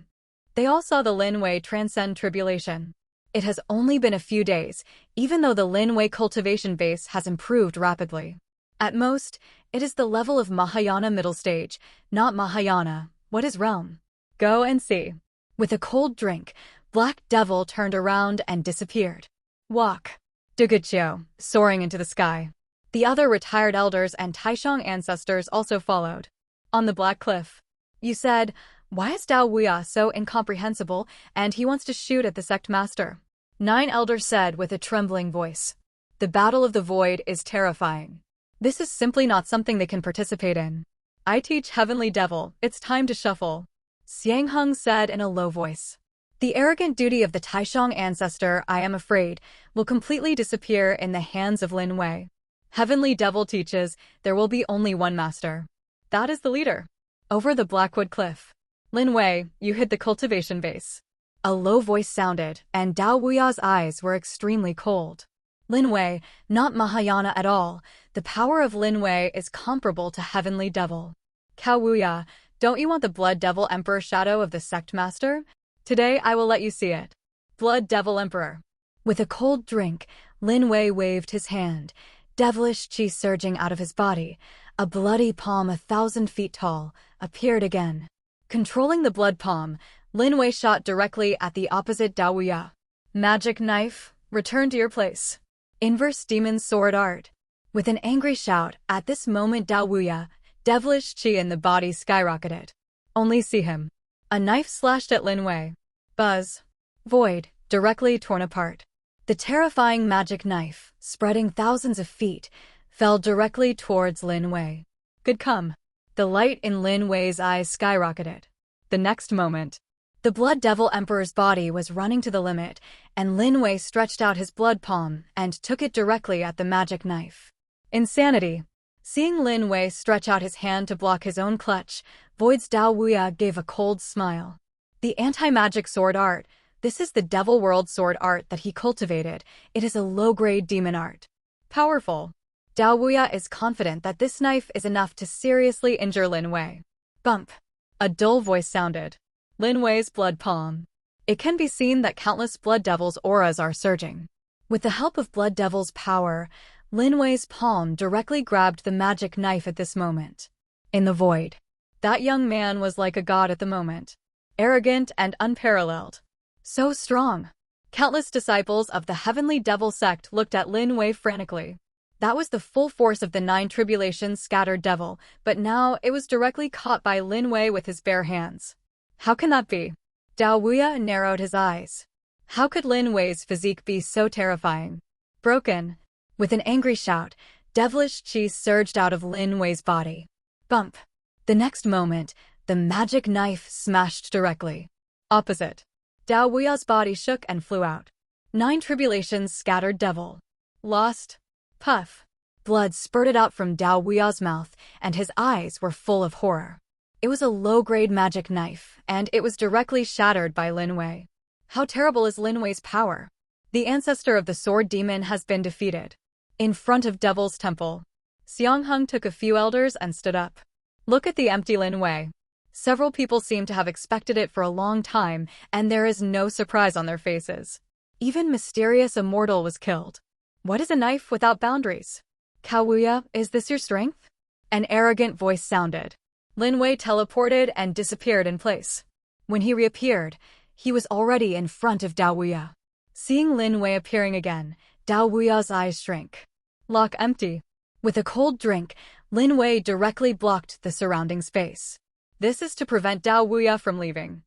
they all saw the Lin Wei transcend tribulation. It has only been a few days, even though the Lin Wei cultivation base has improved rapidly. At most, it is the level of Mahayana middle stage, not Mahayana. What is realm? Go and see. With a cold drink, Black Devil turned around and disappeared. Walk. Dugachio, soaring into the sky. The other retired elders and Taishang ancestors also followed. On the Black Cliff. You said, why is Dao Wuya so incomprehensible and he wants to shoot at the sect master? 9 elders said with a trembling voice. The Battle of the Void is terrifying. This is simply not something they can participate in. I teach Heavenly Devil, it's time to shuffle. Xiang Heng said in a low voice. The arrogant duty of the Taishang ancestor, I am afraid, will completely disappear in the hands of Lin Wei. Heavenly Devil teaches there will be only one master. That is the leader. Over the Blackwood Cliff. Lin Wei, you hid the cultivation base. A low voice sounded, and Dao Wuya's eyes were extremely cold. Lin Wei, not Mahayana at all. The power of Lin Wei is comparable to Heavenly Devil. Cao Wuya, don't you want the Blood Devil Emperor shadow of the sect master? Today I will let you see it. Blood Devil Emperor. With a cold drink, Lin Wei waved his hand, devilish chi surging out of his body. A bloody palm 1,000 feet tall appeared again. Controlling the blood palm, Lin Wei shot directly at the opposite Dao Wuya. Magic knife, return to your place. Inverse demon sword art. With an angry shout, at this moment Dao Wuya, devilish chi in the body skyrocketed. Only see him. A knife slashed at Lin Wei. Buzz. Void, directly torn apart. The terrifying magic knife, spreading thousands of feet, fell directly towards Lin Wei. Good come. The light in Lin Wei's eyes skyrocketed. The next moment, the Blood Devil Emperor's body was running to the limit, and Lin Wei stretched out his blood palm and took it directly at the magic knife. Insanity. Seeing Lin Wei stretch out his hand to block his own clutch, Void's Dao Wuya gave a cold smile. The anti-magic sword art. This is the Devil World sword art that he cultivated. It is a low-grade demon art. Powerful. Dao Wuya is confident that this knife is enough to seriously injure Lin Wei. Bump. A dull voice sounded. Lin Wei's blood palm. It can be seen that countless Blood Devil's auras are surging. With the help of Blood Devil's power, Lin Wei's palm directly grabbed the magic knife at this moment. In the void. That young man was like a god at the moment. Arrogant and unparalleled. So strong. Countless disciples of the Heavenly Devil sect looked at Lin Wei frantically. That was the full force of the 9 tribulations scattered devil, but now it was directly caught by Lin Wei with his bare hands. How can that be? Dao Wuya narrowed his eyes. How could Lin Wei's physique be so terrifying? Broken. With an angry shout, devilish chi surged out of Lin Wei's body. Bump. The next moment, the magic knife smashed directly. Opposite. Dao Wuya's body shook and flew out. 9 tribulations scattered devil. Lost. Puff. blood spurted out from Dao Wuya's mouth, and his eyes were full of horror. It was a low-grade magic knife, and it was directly shattered by Lin Wei. How terrible is Lin Wei's power? The ancestor of the sword demon has been defeated. In front of Devil's Temple, Xiang Heng took a few elders and stood up. Look at the empty Lin Wei. Several people seem to have expected it for a long time, and there is no surprise on their faces. Even mysterious immortal was killed. What is a knife without boundaries? Cao Wuya, is this your strength? An arrogant voice sounded. Lin Wei teleported and disappeared in place. When he reappeared, he was already in front of Dao Wuya. Seeing Lin Wei appearing again, Dao Wuya's eyes shrank. Lock empty. With a cold drink, Lin Wei directly blocked the surrounding space. This is to prevent Dao Wuya from leaving.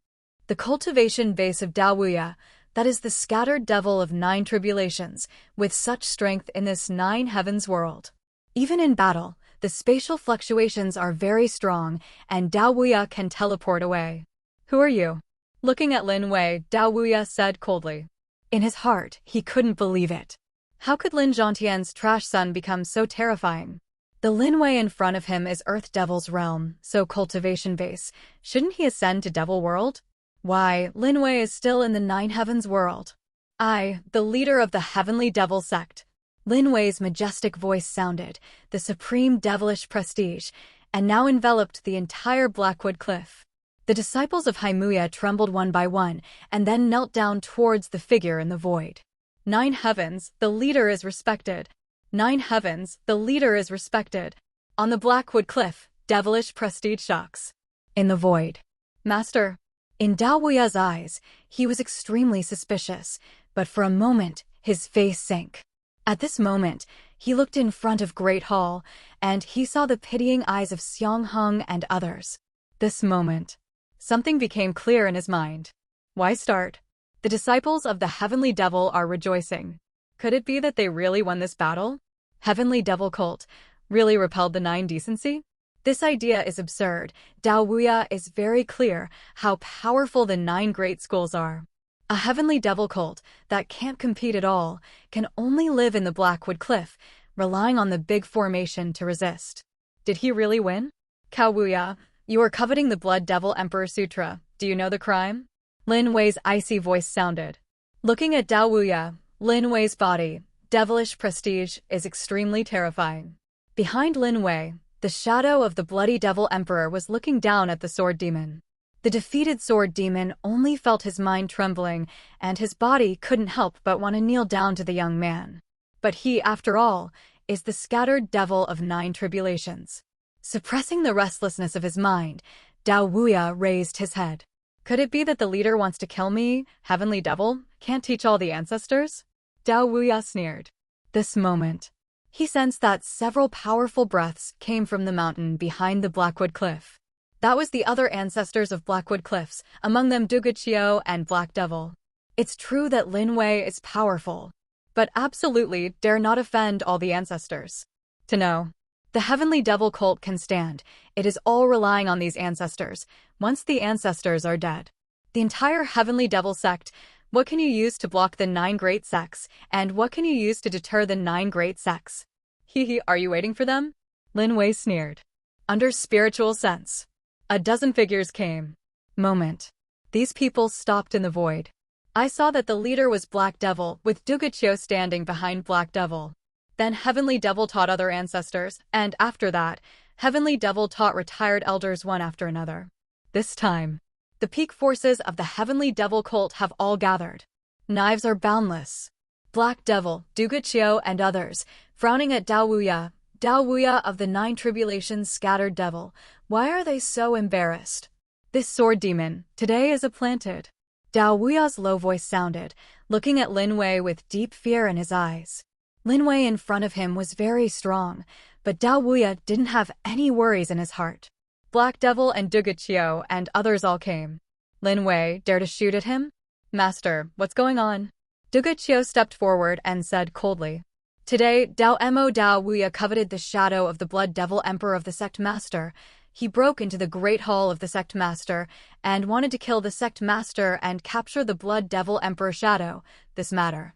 The cultivation base of Dao Wuya, that is the scattered devil of 9 tribulations, with such strength in this 9 heavens world. Even in battle, the spatial fluctuations are very strong, and Dao Wuya can teleport away. Who are you? Looking at Lin Wei, Dao Wuya said coldly. In his heart, he couldn't believe it. How could Lin Zhongtian's trash son become so terrifying? The Lin Wei in front of him is Earth Devil's realm, so cultivation base. Shouldn't he ascend to Devil World? Why, Lin Wei is still in the 9 heavens world. I, the leader of the Heavenly Devil sect. Lin Wei's majestic voice sounded, the supreme devilish prestige, and now enveloped the entire Blackwood Cliff. The disciples of Haimuya trembled one by one, and then knelt down towards the figure in the void. 9 heavens, the leader is respected. 9 heavens, the leader is respected. On the Blackwood Cliff, devilish prestige shocks. In the void. Master. In Dao Wuya's eyes, he was extremely suspicious, but for a moment, his face sank. At this moment, he looked in front of Great Hall, and he saw the pitying eyes of Xiang Heng and others. This moment, something became clear in his mind. Why start? The disciples of the Heavenly Devil are rejoicing. Could it be that they really won this battle? Heavenly Devil cult really repelled the 9 decency? This idea is absurd. Dao Wuya is very clear how powerful the 9 great schools are. A Heavenly Devil cult that can't compete at all can only live in the Blackwood Cliff, relying on the big formation to resist. Did he really win? Cao Wuya, you are coveting the Blood Devil Emperor Sutra. Do you know the crime? Lin Wei's icy voice sounded. Looking at Dao Wuya, Lin Wei's body, devilish prestige, is extremely terrifying. Behind Lin Wei, the shadow of the bloody devil emperor was looking down at the sword demon. The defeated sword demon only felt his mind trembling, and his body couldn't help but want to kneel down to the young man. But he, after all, is the scattered devil of 9 tribulations. Suppressing the restlessness of his mind, Dao Wuya raised his head. Could it be that the leader wants to kill me, Heavenly Devil? Can't teach all the ancestors? Dao Wuya sneered. This moment, he sensed that several powerful breaths came from the mountain behind the Blackwood Cliff. That was the other ancestors of Blackwood Cliffs, among them Duguqiu and Black Devil. It's true that Lin Wei is powerful, but absolutely dare not offend all the ancestors. To know, the Heavenly Devil cult can stand. It is all relying on these ancestors. Once the ancestors are dead, the entire Heavenly Devil sect. What can you use to block the 9 great sects, and what can you use to deter the 9 great sects? Hee, are you waiting for them? Lin Wei sneered. Under spiritual sense, a dozen figures came. Moment. These people stopped in the void. I saw that the leader was Black Devil, with Duguqiu standing behind Black Devil. Then Heavenly Devil taught other ancestors, and after that, Heavenly Devil taught retired elders one after another. This time, the peak forces of the Heavenly Devil cult have all gathered. Knives are boundless. Black Devil, Duguqiu, and others, frowning at Dao Wuya of the 9 tribulations scattered devil. Why are they so embarrassed? This sword demon, today is applanted. Dao Wuya's low voice sounded, looking at Lin Wei with deep fear in his eyes. Lin Wei in front of him was very strong, but Dao Wuya didn't have any worries in his heart. Black Devil and Duguqiu and others all came. Lin Wei, dare to shoot at him? Master, what's going on? Duguqiu stepped forward and said coldly. Today, Dao Wuya coveted the shadow of the Blood Devil Emperor of the Sect Master. He broke into the Great Hall of the Sect Master and wanted to kill the Sect Master and capture the Blood Devil Emperor shadow. This matter.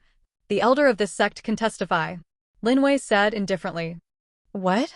The elder of this sect can testify. Lin Wei said indifferently. What?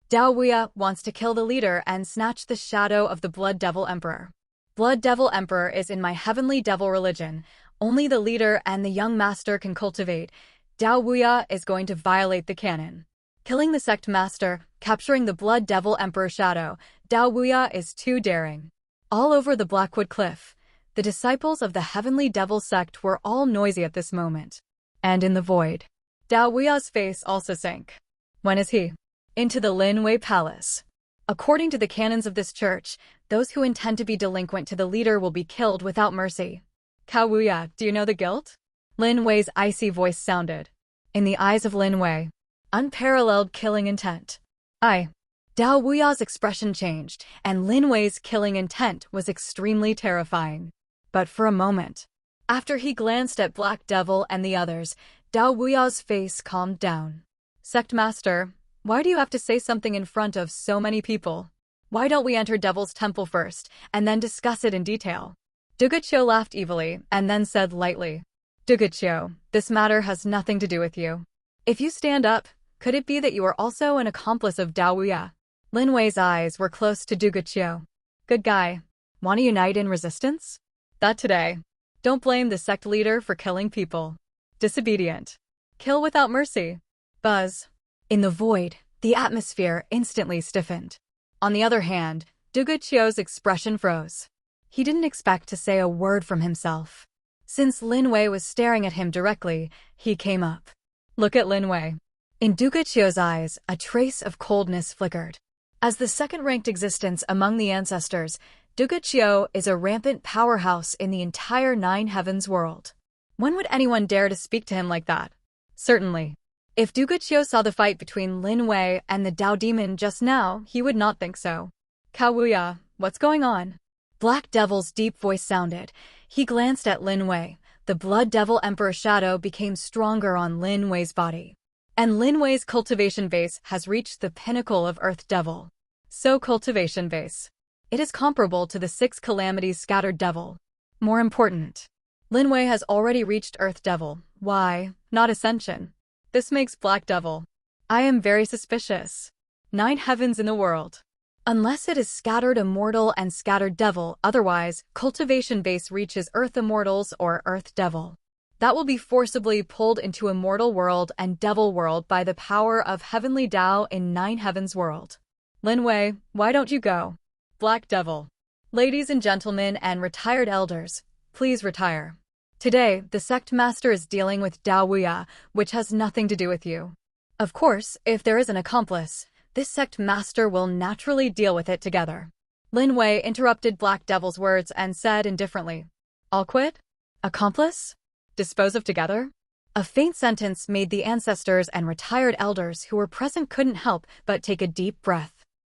Dao Wuya wants to kill the leader and snatch the shadow of the Blood Devil Emperor. Blood Devil Emperor is in my heavenly devil religion. Only the leader and the young master can cultivate. Dao Wuya is going to violate the canon. Killing the sect master, capturing the Blood Devil Emperor shadow, Dao Wuya is too daring. All over the Blackwood Cliff, the disciples of the Heavenly Devil sect were all noisy at this moment. And in the void, Dao Wuya's face also sank. When is he? Into the Lin Wei Palace. According to the canons of this church, those who intend to be delinquent to the leader will be killed without mercy. Cao Wuya, do you know the guilt? Lin Wei's icy voice sounded. In the eyes of Lin Wei, unparalleled killing intent. Dao Wuya's expression changed, and Lin Wei's killing intent was extremely terrifying. But for a moment, after he glanced at Black Devil and the others, Dao Wuya's face calmed down. Sect Master, why do you have to say something in front of so many people? Why don't we enter Devil's Temple first, and then discuss it in detail? Dugachio laughed evilly, and then said lightly, Dugachio, this matter has nothing to do with you. If you stand up, could it be that you are also an accomplice of Dao Wuya? Lin Wei's eyes were close to Dugachio. Good guy. Want to unite in resistance? That today. Don't blame the sect leader for killing people. Disobedient. Kill without mercy. Buzz. In the void, the atmosphere instantly stiffened. On the other hand, Dugachio's expression froze. He didn't expect to say a word from himself. Since Lin Wei was staring at him directly, he came up. Look at Lin Wei. In Dugachio's eyes, a trace of coldness flickered. As the second-ranked existence among the ancestors, Dugachio is a rampant powerhouse in the entire Nine Heavens world. When would anyone dare to speak to him like that? Certainly. If Dugachio saw the fight between Lin Wei and the Dao Demon just now, he would not think so. Cao Wuya, what's going on? Black Devil's deep voice sounded. He glanced at Lin Wei. The Blood Devil Emperor shadow became stronger on Lin Wei's body. And Lin Wei's cultivation base has reached the pinnacle of Earth Devil. So cultivation base. It is comparable to the 6 calamities scattered devil. More important, Lin Wei has already reached Earth Devil. Why, not Ascension? This makes Black Devil. I am very suspicious. 9 heavens in the world. Unless it is scattered immortal and scattered devil, otherwise, cultivation base reaches Earth Immortals or Earth Devil. That will be forcibly pulled into Immortal World and Devil World by the power of Heavenly Dao in 9 Heavens World. Lin Wei, why don't you go? Black Devil. Ladies and gentlemen and retired elders, please retire. Today, the sect master is dealing with Dao Wuya, which has nothing to do with you. Of course, if there is an accomplice, this sect master will naturally deal with it together. Lin Wei interrupted Black Devil's words and said indifferently, I'll quit? Accomplice? Dispose of together? A faint sentence made the ancestors and retired elders who were present couldn't help but take a deep breath.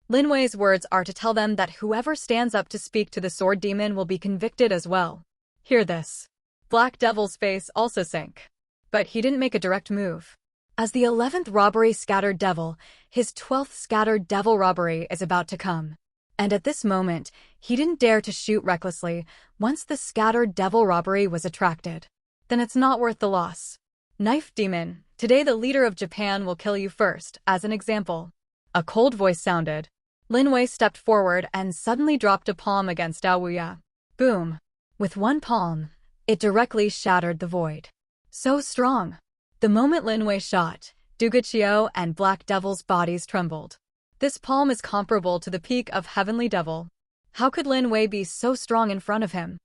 Lin Wei's words are to tell them that whoever stands up to speak to the sword demon will be convicted as well. Hear this. Black Devil's face also sank. But he didn't make a direct move. As the 11th robbery scattered devil, his 12th scattered devil robbery is about to come. And at this moment, he didn't dare to shoot recklessly once the scattered devil robbery was attracted. Then it's not worth the loss. Knife Demon, today the leader of Japan will kill you first, as an example. A cold voice sounded. Lin Wei stepped forward and suddenly dropped a palm against Dao Wuya. Boom. With one palm, it directly shattered the void. So strong. The moment Lin Wei shot, Dugachio and Black Devil's bodies trembled. This palm is comparable to the peak of Heavenly Devil. How could Lin Wei be so strong in front of him?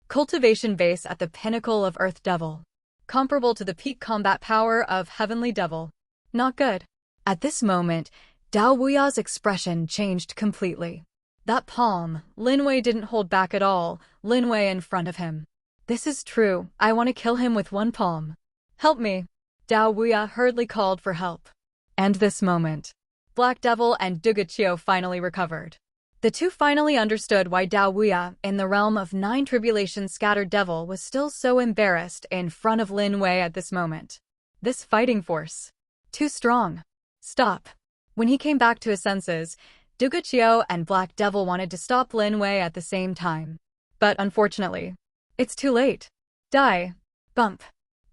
Cultivation base at the pinnacle of Earth Devil. Comparable to the peak combat power of Heavenly Devil. Not good. At this moment, Dao Wuya's expression changed completely. That palm, Lin Wei didn't hold back at all, Lin Wei in front of him. This is true, I want to kill him with one palm. Help me. Dao Wuya hurriedly called for help. And this moment, Black Devil and Dugachio finally recovered. The two finally understood why Dao Wuya, in the realm of 9 tribulations scattered devil, was still so embarrassed in front of Lin Wei at this moment. This fighting force. Too strong. Stop. When he came back to his senses, Dugachio and Black Devil wanted to stop Lin Wei at the same time. But unfortunately, it's too late. Die. Bump.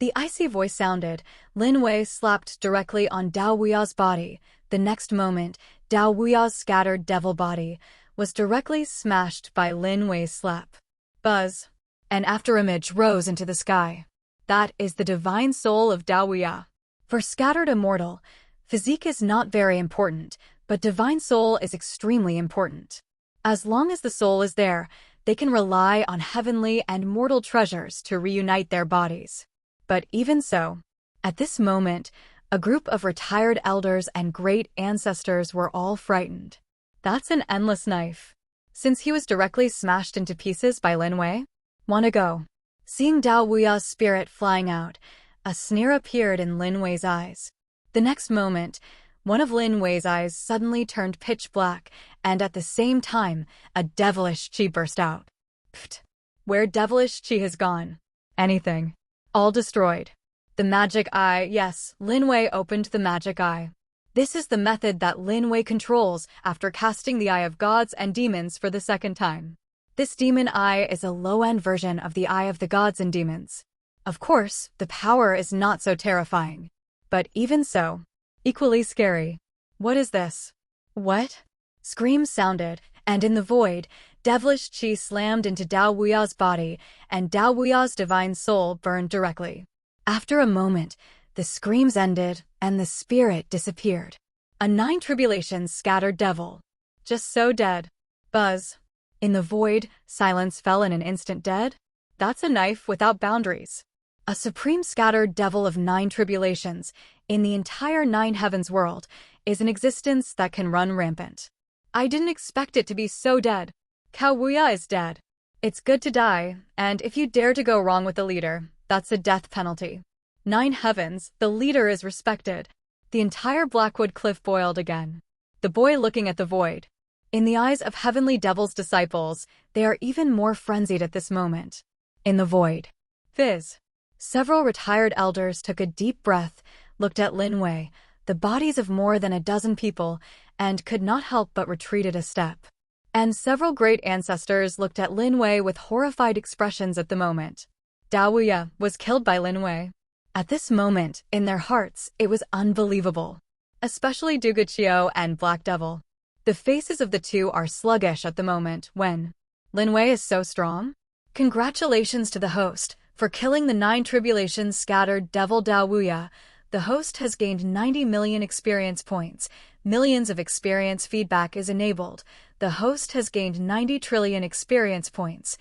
The icy voice sounded. Lin Wei slapped directly on Dao Wuya's body. The next moment, Dao Wuya's scattered devil body was directly smashed by Lin Wei's slap. Buzz. An afterimage rose into the sky. That is the divine soul of Dao Wuya. For scattered immortal, physique is not very important, but divine soul is extremely important. As long as the soul is there, they can rely on heavenly and mortal treasures to reunite their bodies. But even so, at this moment, a group of retired elders and great ancestors were all frightened. That's an endless knife. Since he was directly smashed into pieces by Lin Wei? Wanna go? Seeing Dao Wuya's spirit flying out, a sneer appeared in Lin Wei's eyes. The next moment, one of Lin Wei's eyes suddenly turned pitch black, and at the same time, a devilish chi burst out. Pfft! Where devilish chi has gone? Anything. All destroyed. The magic eye, yes, Lin Wei opened the magic eye. This is the method that Lin Wei controls after casting the Eye of Gods and Demons for the second time. This demon eye is a low-end version of the Eye of the Gods and Demons. Of course, the power is not so terrifying. But even so, equally scary. What is this? What? Screams sounded, and in the void, devilish chi slammed into Dao Wuya's body, and Dao Wuya's divine soul burned directly. After a moment, the screams ended, and the spirit disappeared. A 9 tribulations scattered devil. Just so dead. Buzz. In the void, silence fell in an instant. Dead? That's a knife without boundaries. A supreme scattered devil of 9 tribulations, in the entire 9 heavens world, is an existence that can run rampant. I didn't expect it to be so dead. Cao Wuya is dead. It's good to die, and if you dare to go wrong with the leader, that's a death penalty. 9 heavens, the leader is respected. The entire Blackwood Cliff boiled again. The boy looking at the void. In the eyes of Heavenly Devil's disciples, they are even more frenzied at this moment. In the void. Fizz. Several retired elders took a deep breath, looked at Lin Wei, the bodies of more than a dozen people, and could not help but retreated a step. And several great ancestors looked at Lin Wei with horrified expressions at the moment. Dao Wuya was killed by Lin Wei. At this moment, in their hearts, it was unbelievable. Especially Duga Qiu and Black Devil. The faces of the two are sluggish at the moment when Lin Wei is so strong. Congratulations to the host for killing the 9 tribulations scattered devil Dao Wuya. The host has gained 90 million experience points. Millions of experience feedback is enabled. The host has gained 90 trillion experience points.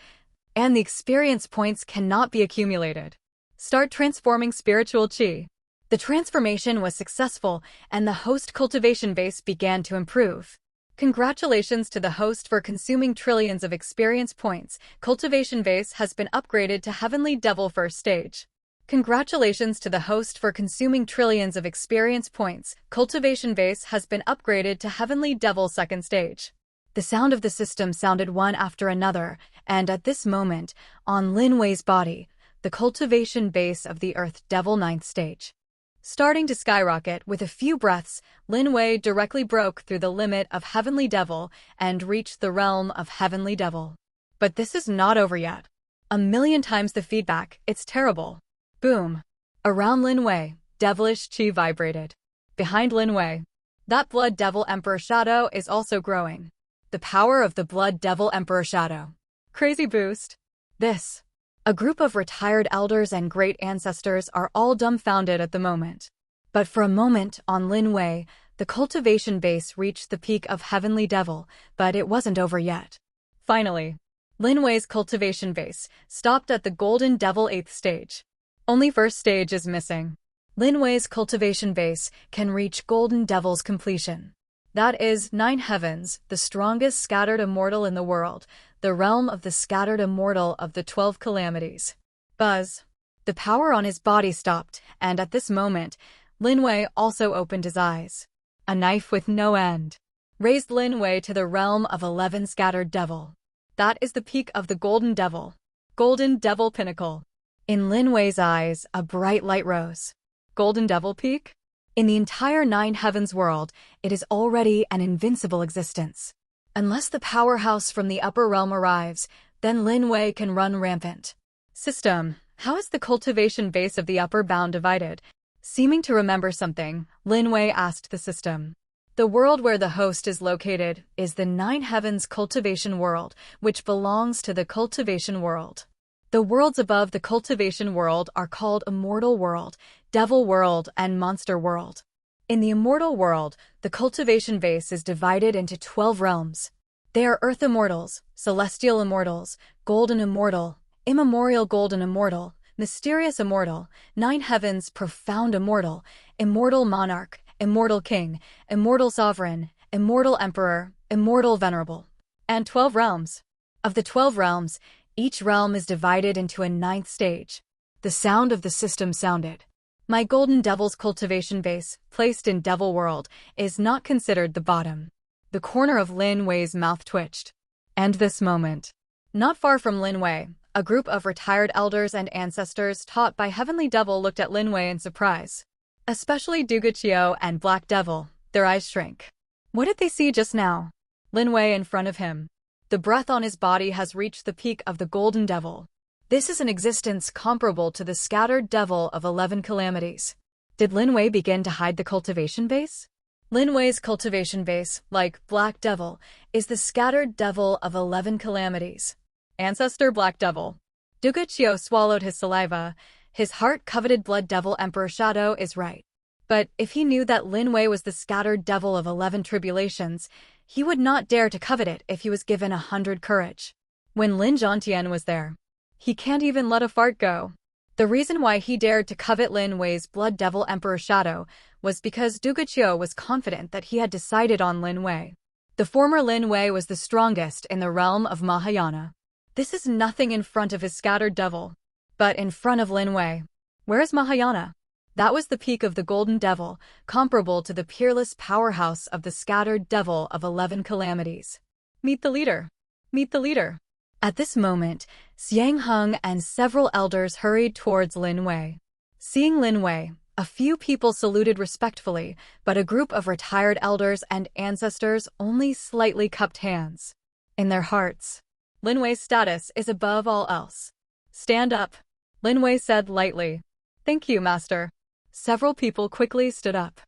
And the experience points cannot be accumulated. Start transforming spiritual chi. The transformation was successful, and the host cultivation base began to improve. Congratulations to the host for consuming trillions of experience points. Cultivation base has been upgraded to Heavenly Devil first stage. Congratulations to the host for consuming trillions of experience points. Cultivation base has been upgraded to Heavenly Devil second stage. The sound of the system sounded one after another, and at this moment, on Lin Wei's body, the cultivation base of the Earth Devil 9th stage. Starting to skyrocket with a few breaths, Lin Wei directly broke through the limit of Heavenly Devil and reached the realm of Heavenly Devil. But this is not over yet. 1,000,000 times the feedback, it's terrible. Boom. Around Lin Wei, devilish chi vibrated. Behind Lin Wei, that Blood Devil Emperor shadow is also growing. The power of the Blood Devil Emperor shadow. Crazy boost. This. A group of retired elders and great ancestors are all dumbfounded at the moment. But for a moment, on Lin Wei, the cultivation base reached the peak of Heavenly Devil, but it wasn't over yet. Finally, Lin Wei's cultivation base stopped at the Golden Devil 8th stage. Only first stage is missing. Lin Wei's cultivation base can reach Golden Devil's completion. That is 9 heavens, the strongest scattered immortal in the world, the realm of the scattered immortal of the 12 calamities. Buzz. The power on his body stopped, and at this moment, Lin Wei also opened his eyes. A knife with no end raised Lin Wei to the realm of 11 scattered devil. That is the peak of the Golden Devil. Golden Devil pinnacle. In Lin Wei's eyes, a bright light rose. Golden Devil peak? In the entire 9 heavens world, it is already an invincible existence. Unless the powerhouse from the upper realm arrives, then Lin Wei can run rampant. System. How is the cultivation base of the upper bound divided? Seeming to remember something, Lin Wei asked the system. The world where the host is located is the Nine Heavens cultivation world, which belongs to the cultivation world. The worlds above the cultivation world are called Immortal World, Devil World, and Monster World. In the Immortal World, the cultivation base is divided into 12 realms. They are Earth Immortals, Celestial Immortals, Golden Immortal, Immemorial Golden Immortal, Mysterious Immortal, Nine Heavens Profound Immortal, Immortal Monarch, Immortal King, Immortal Sovereign, Immortal Emperor, Immortal Venerable, and 12 realms. Of the 12 realms, each realm is divided into a 9th stage. The sound of the system sounded. My Golden Devil's cultivation base, placed in Devil World, is not considered the bottom. The corner of Lin Wei's mouth twitched. And this moment. Not far from Lin Wei, a group of retired elders and ancestors taught by Heavenly Devil looked at Lin Wei in surprise. Especially Dugachio and Black Devil, their eyes shrank. What did they see just now? Lin Wei in front of him. The breath on his body has reached the peak of the Golden Devil. This is an existence comparable to the scattered devil of 11 calamities. Did Lin Wei begin to hide the cultivation base? Lin Wei's cultivation base, like Black Devil, is the scattered devil of 11 calamities. Ancestor Black Devil. Dugachio swallowed his saliva. His heart-coveted Blood Devil Emperor Shadow is right. But if he knew that Lin Wei was the scattered devil of 11 tribulations, he would not dare to covet it if he was given 100 courage. When Lin Zhongtian was there, he can't even let a fart go. The reason why he dared to covet Lin Wei's Blood Devil Emperor Shadow was because Dugachio was confident that he had decided on Lin Wei. The former Lin Wei was the strongest in the realm of Mahayana. This is nothing in front of his scattered devil. But in front of Lin Wei, where is Mahayana? That was the peak of the Golden Devil, comparable to the peerless powerhouse of the scattered devil of 11 calamities. Meet the leader. Meet the leader. At this moment, Xiang Heng and several elders hurried towards Lin Wei. Seeing Lin Wei, a few people saluted respectfully, but a group of retired elders and ancestors only slightly cupped hands. In their hearts, Lin Wei's status is above all else. Stand up, Lin Wei said lightly. Thank you, Master. Several people quickly stood up.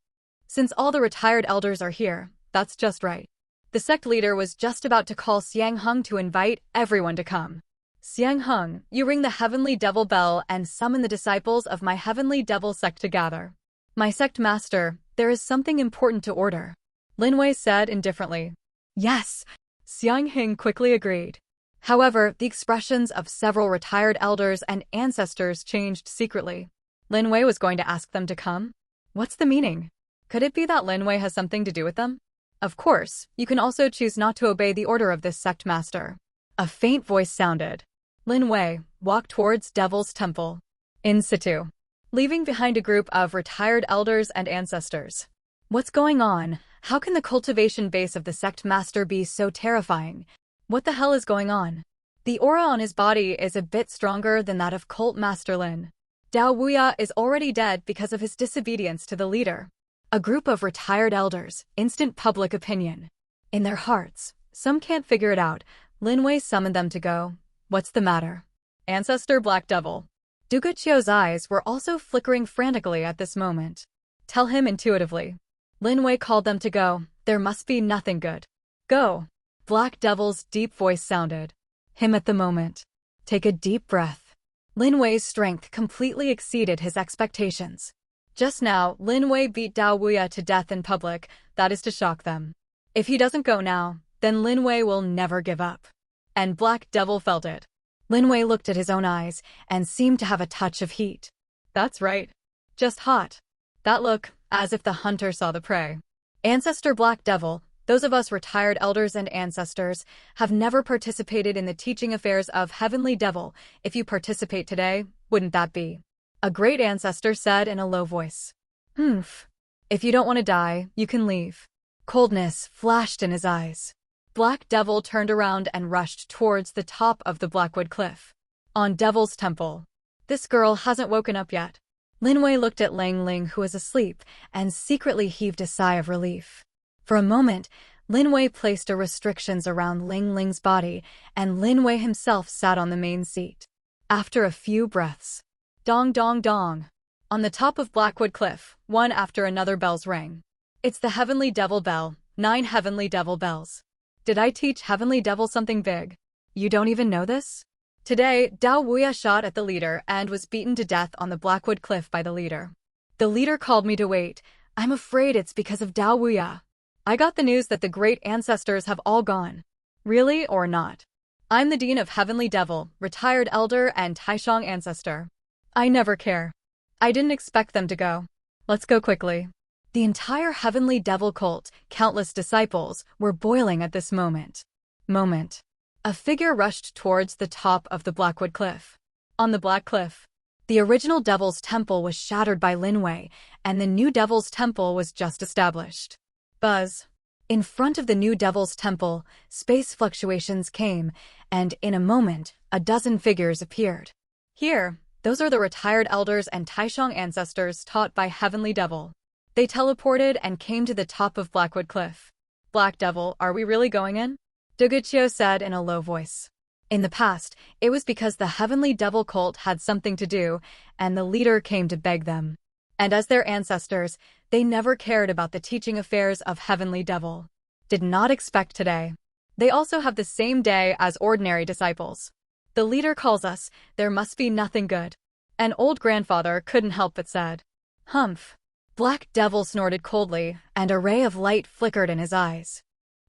Since all the retired elders are here, that's just right. The sect leader was just about to call Xiang Heng to invite everyone to come. Xiang Heng, you ring the Heavenly Devil bell and summon the disciples of my Heavenly Devil sect to gather. My sect master, there is something important to order, Lin Wei said indifferently. Yes, Xiang Heng quickly agreed. However, the expressions of several retired elders and ancestors changed secretly. Lin Wei was going to ask them to come? What's the meaning? Could it be that Lin Wei has something to do with them? Of course, you can also choose not to obey the order of this sect master. A faint voice sounded. Lin Wei walked towards Devil's Temple. In situ. Leaving behind a group of retired elders and ancestors. What's going on? How can the cultivation base of the sect master be so terrifying? What the hell is going on? The aura on his body is a bit stronger than that of Cult Master Lin. Dao Wuya is already dead because of his disobedience to the leader. A group of retired elders, instant public opinion. In their hearts, some can't figure it out. Lin Wei summoned them to go. What's the matter? Ancestor Black Devil. Dugachio's eyes were also flickering frantically at this moment. Tell him intuitively. Lin Wei called them to go. There must be nothing good. Go. Black Devil's deep voice sounded. Him at the moment. Take a deep breath. Lin Wei's strength completely exceeded his expectations. Just now, Lin Wei beat Dao Wuya to death in public. That is to shock them. If he doesn't go now, then Lin Wei will never give up. And Black Devil felt it. Lin Wei looked at his own eyes and seemed to have a touch of heat. That's right. Just hot. That look, as if the hunter saw the prey. Ancestor Black Devil, those of us retired elders and ancestors, have never participated in the teaching affairs of Heavenly Devil. If you participate today, wouldn't that be? A great ancestor said in a low voice. If you don't want to die, you can leave. Coldness flashed in his eyes. Black Devil turned around and rushed towards the top of the Blackwood Cliff. On Devil's Temple. This girl hasn't woken up yet. Lin Wei looked at Lang Ling, who was asleep, and secretly heaved a sigh of relief. For a moment, Lin Wei placed restrictions around Ling Ling's body, and Lin Wei himself sat on the main seat. After a few breaths. Dong dong dong. On the top of Blackwood Cliff, one after another bells rang. It's the Heavenly Devil Bell, 9 Heavenly Devil Bells. Did I teach Heavenly Devil something big? You don't even know this? Today, Dao Wuya shot at the leader and was beaten to death on the Blackwood Cliff by the leader. The leader called me to wait. I'm afraid it's because of Dao Wuya. I got the news that the great ancestors have all gone. Really or not? I'm the Dean of Heavenly Devil, retired elder and Taishang ancestor. I never care. I didn't expect them to go. Let's go quickly. The entire Heavenly Devil cult, countless disciples, were boiling at this moment. A figure rushed towards the top of the Blackwood Cliff. On the Black Cliff, the original Devil's Temple was shattered by Lin Wei, and the new Devil's Temple was just established. Buzz. In front of the new Devil's Temple, space fluctuations came, and in a moment, a dozen figures appeared. Here, those are the retired elders and Taishang ancestors taught by Heavenly Devil. They teleported and came to the top of Blackwood Cliff. Black Devil, are we really going in? Duguchio said in a low voice. In the past, it was because the Heavenly Devil cult had something to do, and the leader came to beg them. And as their ancestors, they never cared about the teaching affairs of Heavenly Devil. Did not expect today. They also have the same day as ordinary disciples. The leader calls us, there must be nothing good. An old grandfather couldn't help but said. Humph. Black Devil snorted coldly, and a ray of light flickered in his eyes.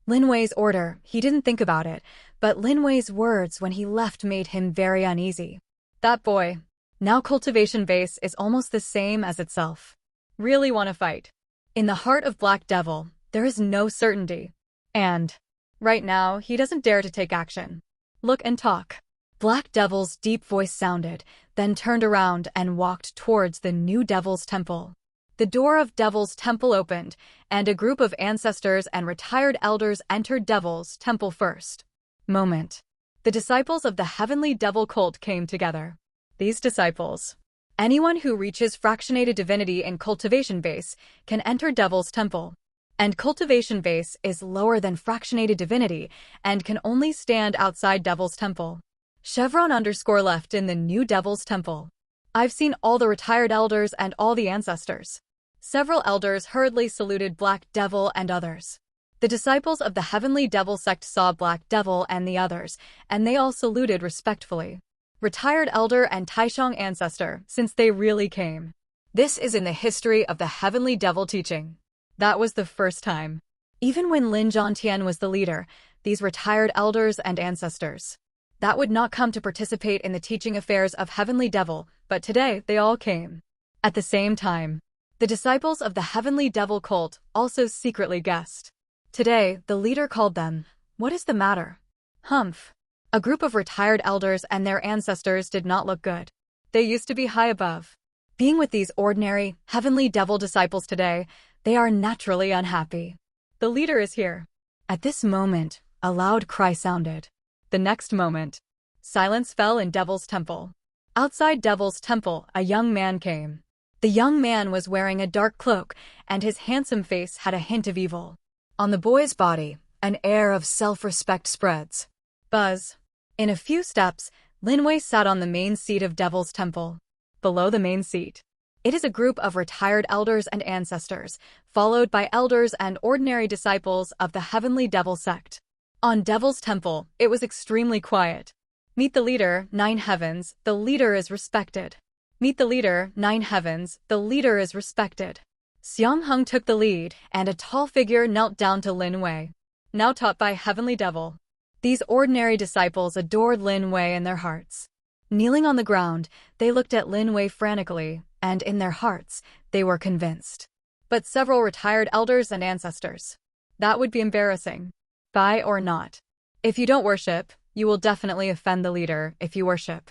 Lin Wei's order, he didn't think about it, but Lin Wei's words when he left made him very uneasy. That boy. Now Cultivation base is almost the same as itself. Really want to fight. In the heart of Black Devil, there is no certainty. And, right now, he doesn't dare to take action. Look and talk. Black Devil's deep voice sounded, then turned around and walked towards the new Devil's Temple. The door of Devil's Temple opened, and a group of ancestors and retired elders entered Devil's Temple first. The disciples of the Heavenly Devil cult came together. These disciples. Anyone who reaches fractionated divinity in Cultivation base can enter Devil's Temple. And Cultivation base is lower than fractionated divinity and can only stand outside Devil's Temple. Chevron_left in the new Devil's Temple. I've seen all the retired elders and all the ancestors. Several elders hurriedly saluted Black Devil and others. The disciples of the Heavenly Devil sect saw Black Devil and the others, and they all saluted respectfully. Retired elder and Taishang ancestor, since they really came. This is in the history of the Heavenly Devil teaching. That was the first time. Even when Lin Zhongtian was the leader, these retired elders and ancestors. That would not come to participate in the teaching affairs of Heavenly Devil, but today they all came. At the same time, the disciples of the Heavenly Devil cult also secretly guessed. Today, the leader called them. What is the matter? Humph. A group of retired elders and their ancestors did not look good. They used to be high above. Being with these ordinary, Heavenly Devil disciples today, they are naturally unhappy. The leader is here. At this moment, a loud cry sounded. The next moment, silence fell in Devil's Temple. Outside Devil's Temple, a young man came. The young man was wearing a dark cloak, and his handsome face had a hint of evil. On the boy's body, an air of self-respect spreads. Buzz. In a few steps, Lin Wei sat on the main seat of Devil's Temple. Below the main seat, it is a group of retired elders and ancestors, followed by elders and ordinary disciples of the Heavenly Devil sect. On Devil's Temple, it was extremely quiet. Meet the leader, 9 heavens, the leader is respected. Meet the leader, 9 heavens, the leader is respected. Xiang Heng took the lead, and a tall figure knelt down to Lin Wei. Now taught by Heavenly Devil. These ordinary disciples adored Lin Wei in their hearts. Kneeling on the ground, they looked at Lin Wei frantically, and in their hearts, they were convinced. But several retired elders and ancestors. That would be embarrassing. Buy or not. If you don't worship, you will definitely offend the leader if you worship.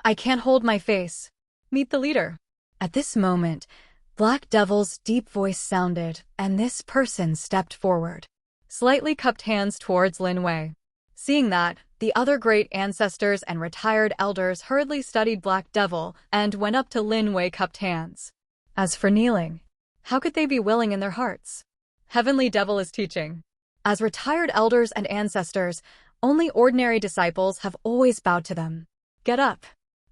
I can't hold my face. Meet the leader. At this moment, Black Devil's deep voice sounded, and this person stepped forward. Slightly cupped hands towards Lin Wei. Seeing that, the other great ancestors and retired elders hurriedly studied Black Devil and went up to Lin Wei cupped hands. As for kneeling, how could they be willing in their hearts? Heavenly Devil is teaching. As retired elders and ancestors, only ordinary disciples have always bowed to them. Get up.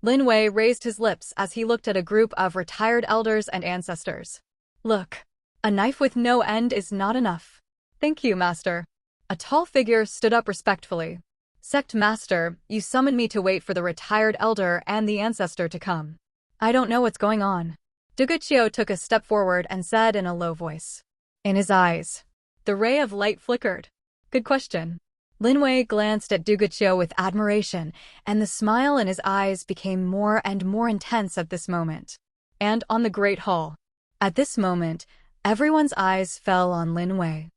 Lin Wei raised his lips as he looked at a group of retired elders and ancestors. Look, a knife with no end is not enough. Thank you, Master. A tall figure stood up respectfully. Sect Master, you summoned me to wait for the retired elder and the ancestor to come. I don't know what's going on. Duguqiu took a step forward and said in a low voice. In his eyes, the ray of light flickered. Good question. Lin Wei glanced at Duguqiu with admiration, and the smile in his eyes became more and more intense at this moment. And on the Great Hall. At this moment, everyone's eyes fell on Lin Wei.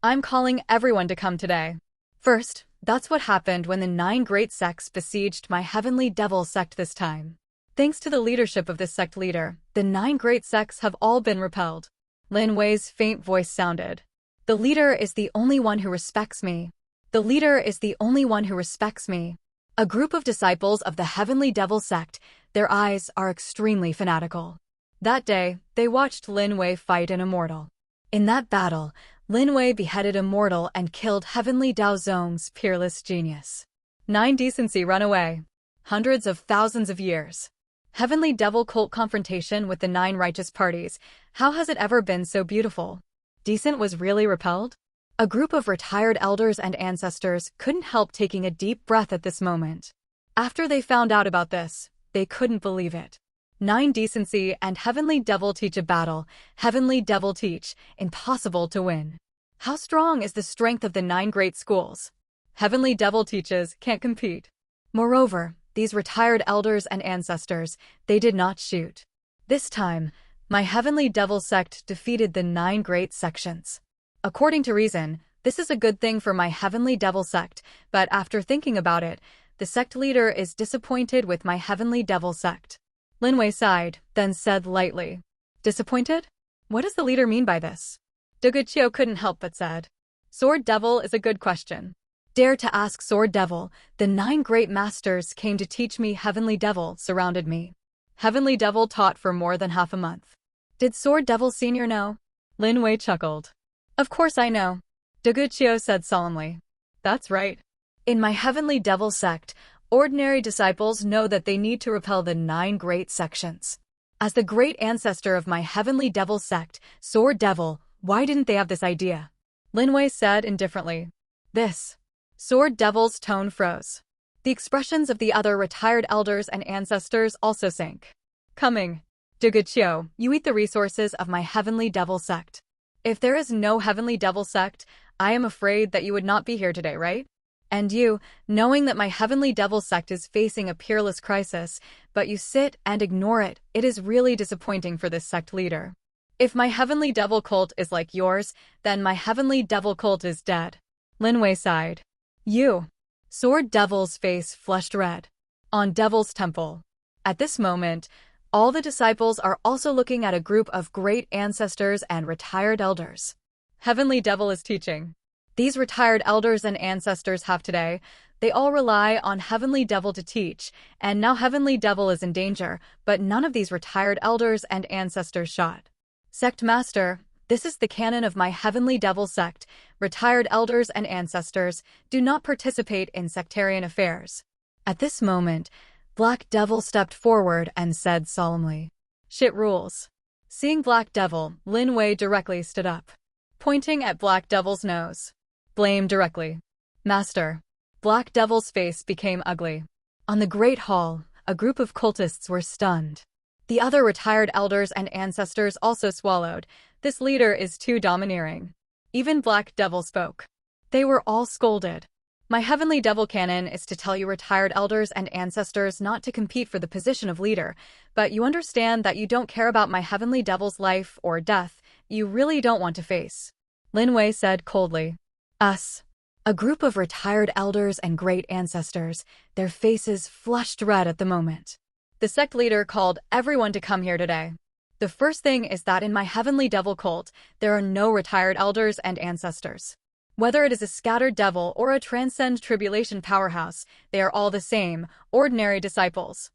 I'm calling everyone to come today. First, that's what happened when the 9 great sects besieged my heavenly devil sect this time. Thanks to the leadership of this sect leader, the 9 great sects have all been repelled. Lin Wei's faint voice sounded. The leader is the only one who respects me. The leader is the only one who respects me. A group of disciples of the heavenly devil sect, their eyes are extremely fanatical. That day, they watched Lin Wei fight an immortal. In that battle, Lin Wei beheaded a mortal and killed Heavenly Dao Zong's peerless genius. 9 decency run away. Hundreds of thousands of years. Heavenly Devil cult confrontation with the 9 righteous parties. How has it ever been so beautiful? Decent was really repelled? A group of retired elders and ancestors couldn't help taking a deep breath at this moment. After they found out about this, they couldn't believe it. 9 decency and Heavenly Devil teach a battle. Heavenly Devil teach, impossible to win. How strong is the strength of the 9 great schools? Heavenly Devil teaches, can't compete. Moreover, these retired elders and ancestors, they did not shoot. This time, my Heavenly Devil sect defeated the 9 great sections. According to reason, this is a good thing for my Heavenly Devil sect, but after thinking about it, the sect leader is disappointed with my Heavenly Devil sect. Lin Wei sighed, then said lightly. Disappointed? What does the leader mean by this? Duguqiu couldn't help but said. Sword Devil is a good question. Dare to ask Sword Devil, the 9 great masters came to teach me Heavenly Devil surrounded me. Heavenly Devil taught for more than half a month. Did Sword Devil Senior know? Lin Wei chuckled. Of course I know. Duguqiu said solemnly. That's right. In my Heavenly Devil sect, ordinary disciples know that they need to repel the 9 great sections. As the great ancestor of my Heavenly Devil sect, Sword Devil, why didn't they have this idea? Lin Wei said indifferently. This. Sword Devil's tone froze. The expressions of the other retired elders and ancestors also sank. Coming. Duguqiu, you eat the resources of my Heavenly Devil sect. If there is no Heavenly Devil sect, I am afraid that you would not be here today, right? And you, knowing that my Heavenly Devil sect is facing a peerless crisis, but you sit and ignore it, it is really disappointing for this sect leader. If my Heavenly Devil cult is like yours, then my Heavenly Devil cult is dead. Lin Wei sighed. You. Sword Devil's face flushed red. On Devil's temple. At this moment, all the disciples are also looking at a group of great ancestors and retired elders. Heavenly Devil is teaching. These retired elders and ancestors have today, they all rely on Heavenly Devil to teach, and now Heavenly Devil is in danger, but none of these retired elders and ancestors shot. Sect Master, this is the canon of my Heavenly Devil sect. Retired elders and ancestors do not participate in sectarian affairs. At this moment, Black Devil stepped forward and said solemnly, Shit rules. Seeing Black Devil, Lin Wei directly stood up, pointing at Black Devil's nose. Blame directly. Master. Black Devil's face became ugly. On the Great Hall, a group of cultists were stunned. The other retired elders and ancestors also swallowed. This leader is too domineering. Even Black Devil spoke. They were all scolded. My Heavenly Devil canon is to tell you retired elders and ancestors not to compete for the position of leader, but you understand that you don't care about my Heavenly Devil's life or death, you really don't want to face. Lin Wei said coldly. Us. A group of retired elders and great ancestors, their faces flushed red at the moment. The sect leader called everyone to come here today. The first thing is that in my Heavenly Devil cult, there are no retired elders and ancestors. Whether it is a scattered devil or a transcend tribulation powerhouse, they are all the same, ordinary disciples.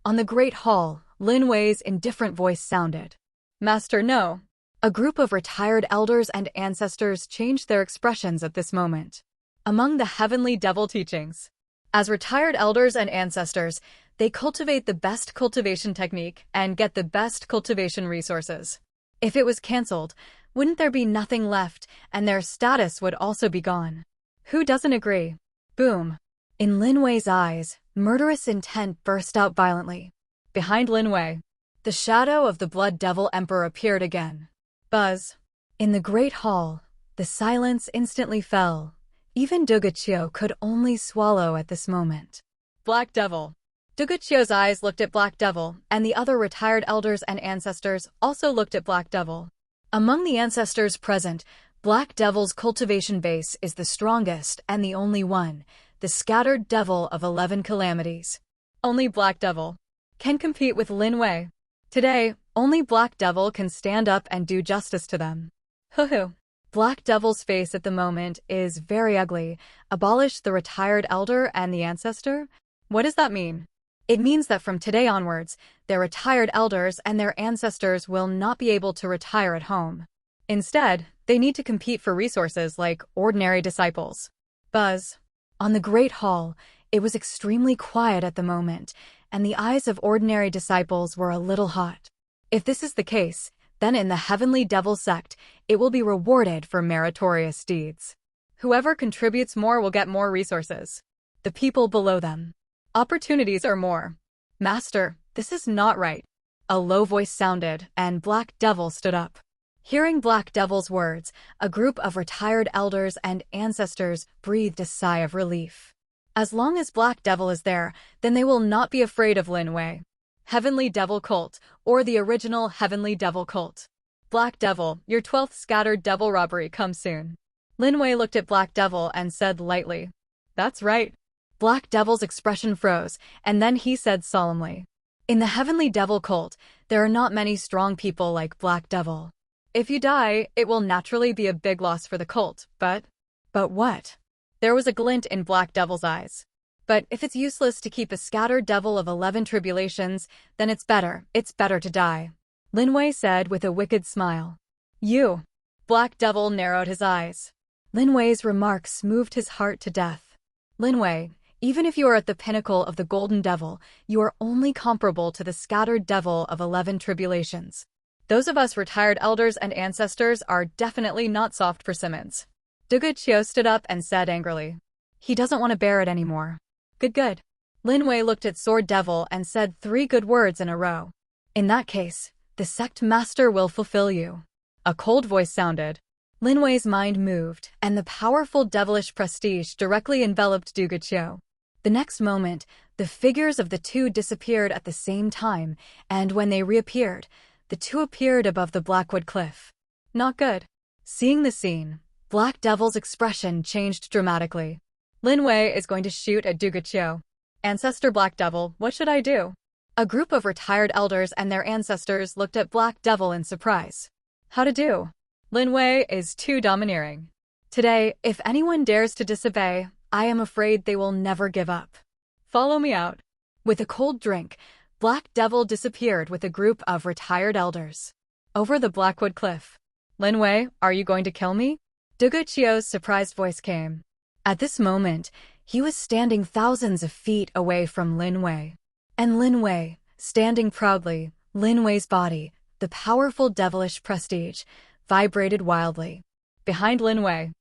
On the Great Hall, Lin Wei's indifferent voice sounded. Master, no. A group of retired elders and ancestors changed their expressions at this moment. Among the Heavenly Devil teachings. As retired elders and ancestors, They cultivate the best cultivation technique and get the best cultivation resources. If it was cancelled, wouldn't there be nothing left, and their status would also be gone? Who doesn't agree? Boom. In Lin Wei's eyes, murderous intent burst out violently. Behind Lin Wei, the shadow of the Blood Devil Emperor appeared again. Buzz. In the Great Hall, the silence instantly fell. Even Dugachio could only swallow at this moment. Black Devil. Dugachio's eyes looked at Black Devil, and the other retired elders and ancestors also looked at Black Devil. Among the ancestors present, Black Devil's cultivation base is the strongest and the only one, the scattered devil of 11 calamities. Only Black Devil can compete with Lin Wei. Today, only Black Devil can stand up and do justice to them. Hoo-hoo. Black Devil's face at the moment is very ugly. Abolish the retired elder and the ancestor? What does that mean? It means that from today onwards, their retired elders and their ancestors will not be able to retire at home. Instead, they need to compete for resources like ordinary disciples. Buzz. On the Great Hall, it was extremely quiet at the moment, and the eyes of ordinary disciples were a little hot. If this is the case, then in the Heavenly Devil sect, it will be rewarded for meritorious deeds. Whoever contributes more will get more resources. The people below them. Opportunities are more. Master, this is not right. A low voice sounded, and Black Devil stood up. Hearing Black Devil's words, a group of retired elders and ancestors breathed a sigh of relief. As long as Black Devil is there, then they will not be afraid of Lin Wei. Heavenly Devil Cult, or the original Heavenly Devil Cult. Black Devil, your 12th scattered devil robbery comes soon. Lin Wei looked at Black Devil and said lightly, "That's right." Black Devil's expression froze, and then he said solemnly, "In the Heavenly Devil Cult, there are not many strong people like Black Devil. If you die, it will naturally be a big loss for the cult, but what?" There was a glint in Black Devil's eyes. "But if it's useless to keep a scattered devil of 11 tribulations, then it's better to die," Lin Wei said with a wicked smile. "You." Black Devil narrowed his eyes. Lin Wei's remarks moved his heart to death. "Lin Wei, even if you are at the pinnacle of the Golden Devil, you are only comparable to the scattered devil of 11 tribulations. Those of us retired elders and ancestors are definitely not soft persimmons." Dugachio stood up and said angrily, "He doesn't want to bear it anymore." Good. Lin Wei looked at Sword Devil and said 3 good words in a row. "In that case, the sect master will fulfill you." A cold voice sounded. Lin Wei's mind moved, and the powerful devilish prestige directly enveloped Dugachio. The next moment, the figures of the two disappeared at the same time, and when they reappeared, the two appeared above the Blackwood Cliff. Not good. Seeing the scene, Black Devil's expression changed dramatically. Lin Wei is going to shoot at Dugachio. "Ancestor Black Devil, what should I do?" A group of retired elders and their ancestors looked at Black Devil in surprise. "How to do? Lin Wei is too domineering. Today, if anyone dares to disobey, I am afraid they will never give up. Follow me out." With a cold drink, Black Devil disappeared with a group of retired elders. Over the Blackwood Cliff. "Lin Wei, are you going to kill me?" Dugachio's surprised voice came. At this moment, he was standing thousands of feet away from Lin Wei. And Lin Wei, standing proudly, Lin Wei's body, the powerful devilish prestige, vibrated wildly. Behind Lin Wei,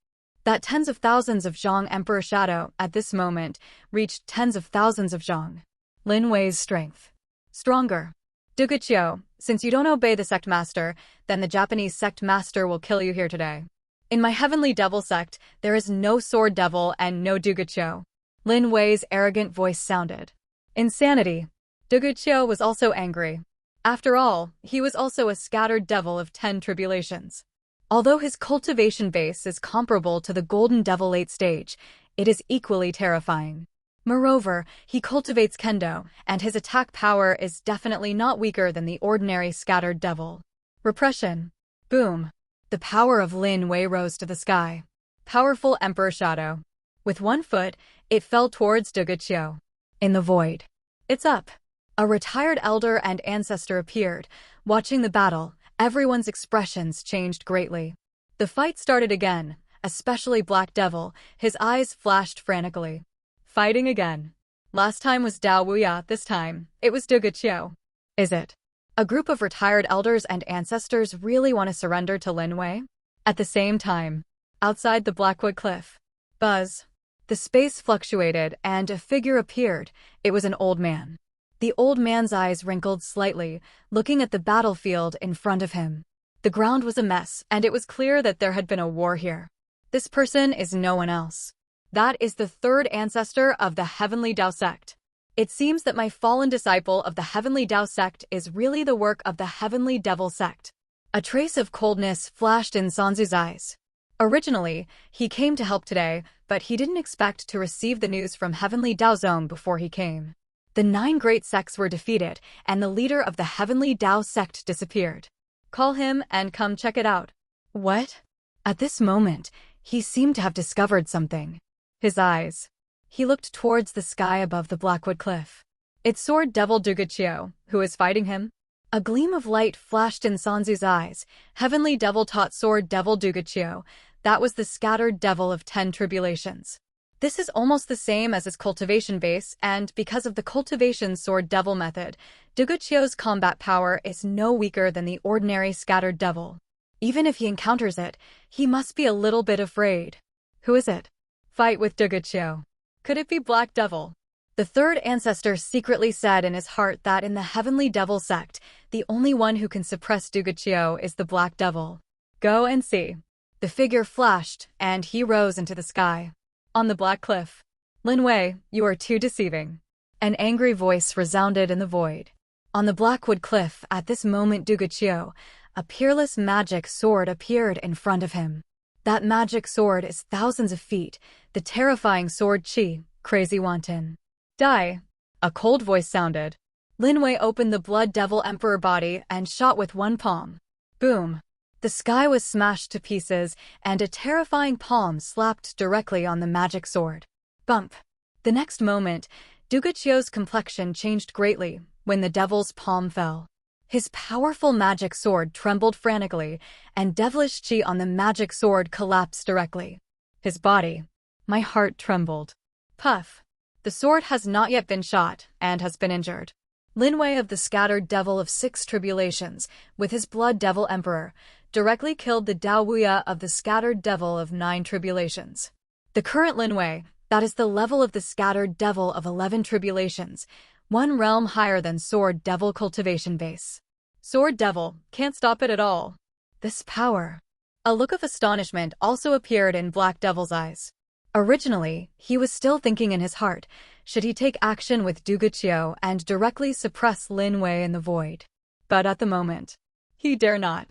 that tens of thousands of Zhang Emperor shadow at this moment reached tens of thousands of Zhang. Lin Wei's strength. Stronger. "Dugachio, since you don't obey the sect master, then the Japanese sect master will kill you here today. In my Heavenly Devil sect, there is no Sword Devil and no Dugachio." Lin Wei's arrogant voice sounded. Insanity. Dugachio was also angry. After all, he was also a scattered devil of 10 tribulations. Although his cultivation base is comparable to the Golden Devil late stage, it is equally terrifying. Moreover, he cultivates kendo, and his attack power is definitely not weaker than the ordinary scattered devil. Repression. Boom. The power of Lin Wei rose to the sky. Powerful Emperor Shadow. With one foot, it fell towards Dugachio. In the void. "It's up." A retired elder and ancestor appeared. Watching the battle, everyone's expressions changed greatly. The fight started again, especially Black Devil. His eyes flashed frantically. Fighting again. Last time was Dao Wuya, this time, it was Duguqiu. Is it? A group of retired elders and ancestors really want to surrender to Lin Wei? At the same time, outside the Blackwood Cliff. Buzz. The space fluctuated, and a figure appeared. It was an old man. The old man's eyes wrinkled slightly, looking at the battlefield in front of him. The ground was a mess, and it was clear that there had been a war here. This person is no one else. That is the third ancestor of the Heavenly Dao sect. It seems that my fallen disciple of the Heavenly Dao sect is really the work of the Heavenly Devil sect. A trace of coldness flashed in Sanzu's eyes. Originally, he came to help today, but he didn't expect to receive the news from Heavenly Dao Zone before he came. The 9 great sects were defeated, and the leader of the Heavenly Dao sect disappeared. Call him and come check it out. What? At this moment, he seemed to have discovered something. His eyes. He looked towards the sky above the Blackwood Cliff. It's Sword Devil Duguqiu, who is fighting him. A gleam of light flashed in Sanzu's eyes. Heavenly Devil taught Sword Devil Duguqiu. That was the scattered devil of 10 tribulations. This is almost the same as his cultivation base, and because of the cultivation Sword Devil method, Duguqiu's combat power is no weaker than the ordinary scattered devil. Even if he encounters it, he must be a little bit afraid. Who is it? Fight with Duguqiu. Could it be Black Devil? The third ancestor secretly said in his heart that in the Heavenly Devil sect, the only one who can suppress Duguqiu is the Black Devil. Go and see. The figure flashed, and he rose into the sky. On the Black Cliff. Lin Wei, you are too deceiving. An angry voice resounded in the void. On the Blackwood Cliff, at this moment Duguqiu, a peerless magic sword appeared in front of him. That magic sword is thousands of feet, the terrifying sword Qi, crazy wanton. Die. A cold voice sounded. Lin Wei opened the Blood Devil Emperor body and shot with one palm. Boom. The sky was smashed to pieces, and a terrifying palm slapped directly on the magic sword. Bump. The next moment, Duguqiu's complexion changed greatly when the devil's palm fell. His powerful magic sword trembled frantically, and devilish qi on the magic sword collapsed directly. His body. My heart trembled. Puff. The sword has not yet been shot, and has been injured. Lin Wei of the scattered devil of 6 tribulations, with his Blood Devil Emperor, directly killed the Dao Wuya of the scattered devil of 9 tribulations. The current Lin Wei, that is the level of the scattered devil of 11 tribulations, one realm higher than Sword Devil Cultivation base. Sword Devil, can't stop it at all. This power. A look of astonishment also appeared in Black Devil's eyes. Originally, he was still thinking in his heart, should he take action with Duguqiu and directly suppress Lin Wei in the void. But at the moment, he dare not.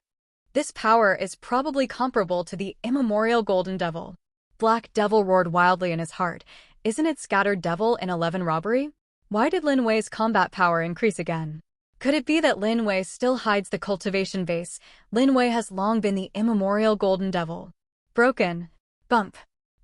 This power is probably comparable to the immemorial Golden Devil. Black Devil roared wildly in his heart. Isn't it Scattered Devil in 11 robbery? Why did Lin Wei's combat power increase again? Could it be that Lin Wei still hides the cultivation base? Lin Wei has long been the immemorial Golden Devil. Broken. Bump.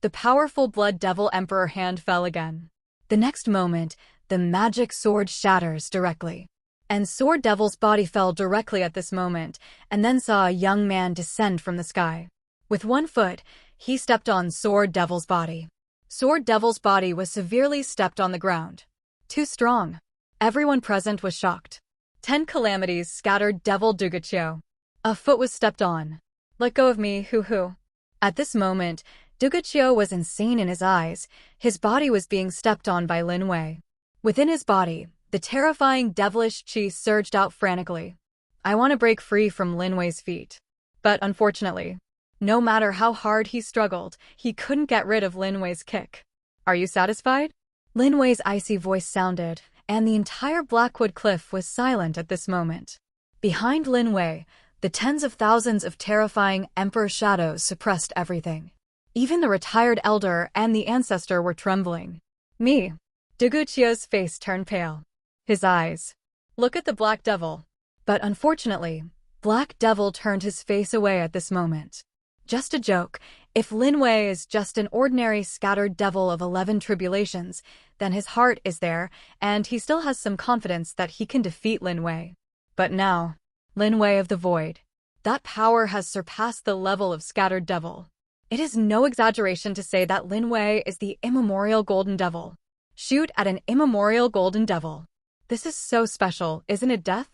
The powerful Blood Devil Emperor hand fell again. The next moment, the magic sword shatters directly. And Sword Devil's body fell directly at this moment, and then saw a young man descend from the sky. With one foot, he stepped on Sword Devil's body. Sword Devil's body was severely stepped on the ground. Too strong. Everyone present was shocked. 10 calamities scattered Devil Duguqiu. A foot was stepped on. Let go of me, hoo-hoo. At this moment, Duguqiu was insane in his eyes. His body was being stepped on by Lin Wei. Within his body, the terrifying devilish qi surged out frantically. I want to break free from Lin Wei's feet. But unfortunately, no matter how hard he struggled, he couldn't get rid of Lin Wei's kick. Are you satisfied? Lin Wei's icy voice sounded, and the entire Blackwood Cliff was silent at this moment. Behind Lin Wei, the tens of thousands of terrifying Emperor shadows suppressed everything. Even the retired elder and the ancestor were trembling. Me. Duguqiu's face turned pale. His eyes. Look at the Black Devil. But unfortunately, Black Devil turned his face away at this moment. Just a joke. If Lin Wei is just an ordinary scattered devil of 11 tribulations, then his heart is there, and he still has some confidence that he can defeat Lin Wei. But now, Lin Wei of the Void. That power has surpassed the level of scattered devil. It is no exaggeration to say that Lin Wei is the immemorial Golden Devil. Shoot at an immemorial golden devil. This is so special, isn't it, Death?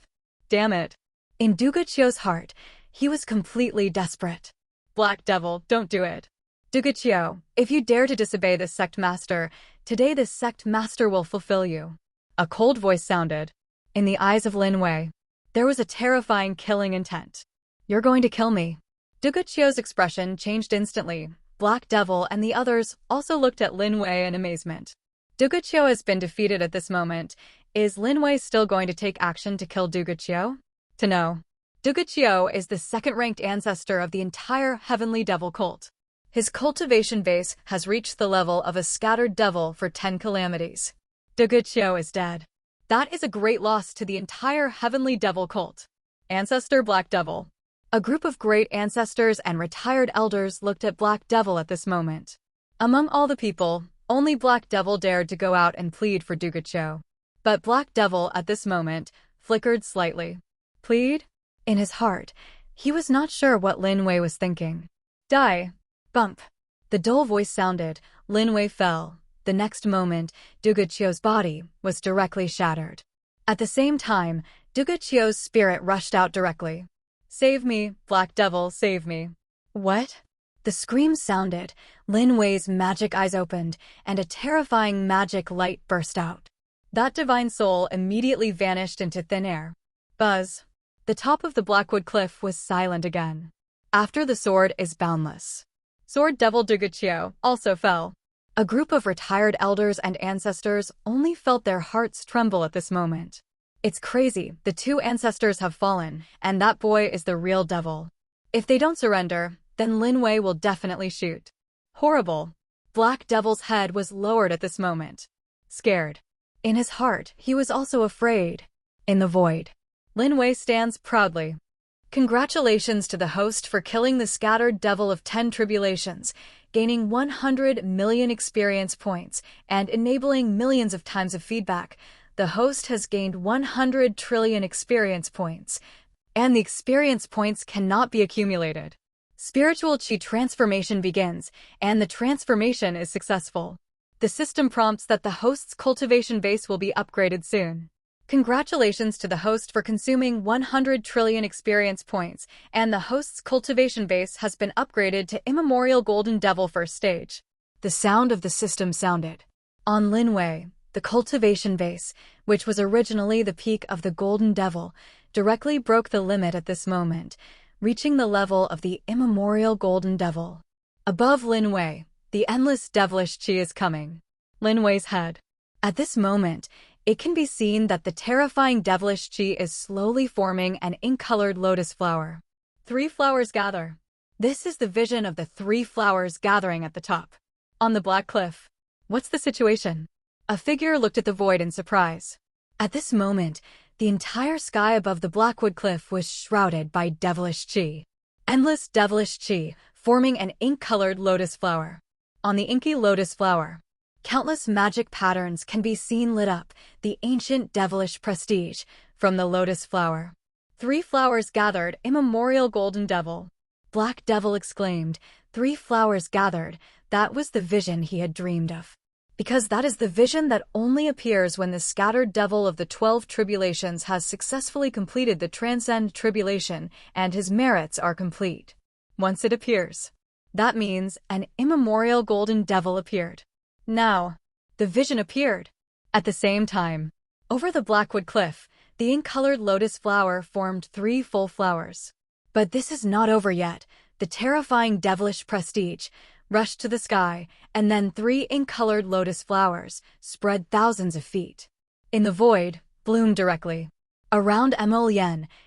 Damn it. In Dugachio's heart, he was completely desperate. Black Devil, don't do it. Dugachio, if you dare to disobey this sect master, today this sect master will fulfill you. A cold voice sounded. In the eyes of Lin Wei, there was a terrifying killing intent. You're going to kill me. Dugachio's expression changed instantly. Black Devil and the others also looked at Lin Wei in amazement. Dugachio has been defeated at this moment. Is Lin Wei still going to take action to kill Dugachio? To know. Dugachio is the second-ranked ancestor of the entire Heavenly Devil cult. His cultivation base has reached the level of a scattered devil for 10 calamities. Dugachio is dead. That is a great loss to the entire Heavenly Devil cult. Ancestor Black Devil. A group of great ancestors and retired elders looked at Black Devil at this moment. Among all the people, only Black Devil dared to go out and plead for Dugachio. But Black Devil, at this moment, flickered slightly. Plead? In his heart, he was not sure what Lin Wei was thinking. Die. Bump. The dull voice sounded. Lin Wei fell. The next moment, Dugachio's body was directly shattered. At the same time, Dugachio's spirit rushed out directly. Save me, Black Devil, save me. What? The scream sounded. Lin Wei's magic eyes opened, and a terrifying magic light burst out. That divine soul immediately vanished into thin air. Buzz. The top of the Blackwood cliff was silent again. After the sword is boundless. Sword Devil Dugachio also fell. A group of retired elders and ancestors only felt their hearts tremble at this moment. It's crazy, the two ancestors have fallen, and that boy is the real devil. If they don't surrender, then Lin Wei will definitely shoot. Horrible. Black Devil's head was lowered at this moment. Scared. In his heart, he was also afraid. In the void, Lin Wei stands proudly. Congratulations to the host for killing the scattered devil of 10 tribulations, gaining 100 million experience points, and enabling millions of times of feedback. The host has gained 100 trillion experience points, and the experience points cannot be accumulated. Spiritual Qi transformation begins, and the transformation is successful. The system prompts that the host's cultivation base will be upgraded soon. Congratulations to the host for consuming 100 trillion experience points, and the host's cultivation base has been upgraded to Immemorial Golden Devil First Stage. The sound of the system sounded. On Lin Wei, the cultivation base, which was originally the peak of the Golden Devil, directly broke the limit at this moment, reaching the level of the Immemorial Golden Devil. Above Lin Wei, the endless devilish Qi is coming. Lin Wei's head. At this moment, it can be seen that the terrifying devilish Qi is slowly forming an ink-colored lotus flower. 3 flowers gather. This is the vision of the 3 flowers gathering at the top. On the black cliff. What's the situation? A figure looked at the void in surprise. At this moment, the entire sky above the Blackwood cliff was shrouded by devilish Qi. Endless devilish Qi, forming an ink-colored lotus flower. On the inky lotus flower, countless magic patterns can be seen lit up, the ancient devilish prestige, from the lotus flower. 3 flowers gathered, Immemorial Golden Devil. Black Devil exclaimed, 3 flowers gathered, that was the vision he had dreamed of. Because that is the vision that only appears when the scattered devil of the 12 tribulations has successfully completed the transcend tribulation and his merits are complete. Once it appears, that means an immemorial golden devil appeared. Now, the vision appeared. At the same time, over the Blackwood cliff, the ink-colored lotus flower formed 3 full flowers. But this is not over yet. The terrifying devilish prestige rushed to the sky, and then 3 ink-colored lotus flowers spread thousands of feet. In the void, bloomed directly. Around Emil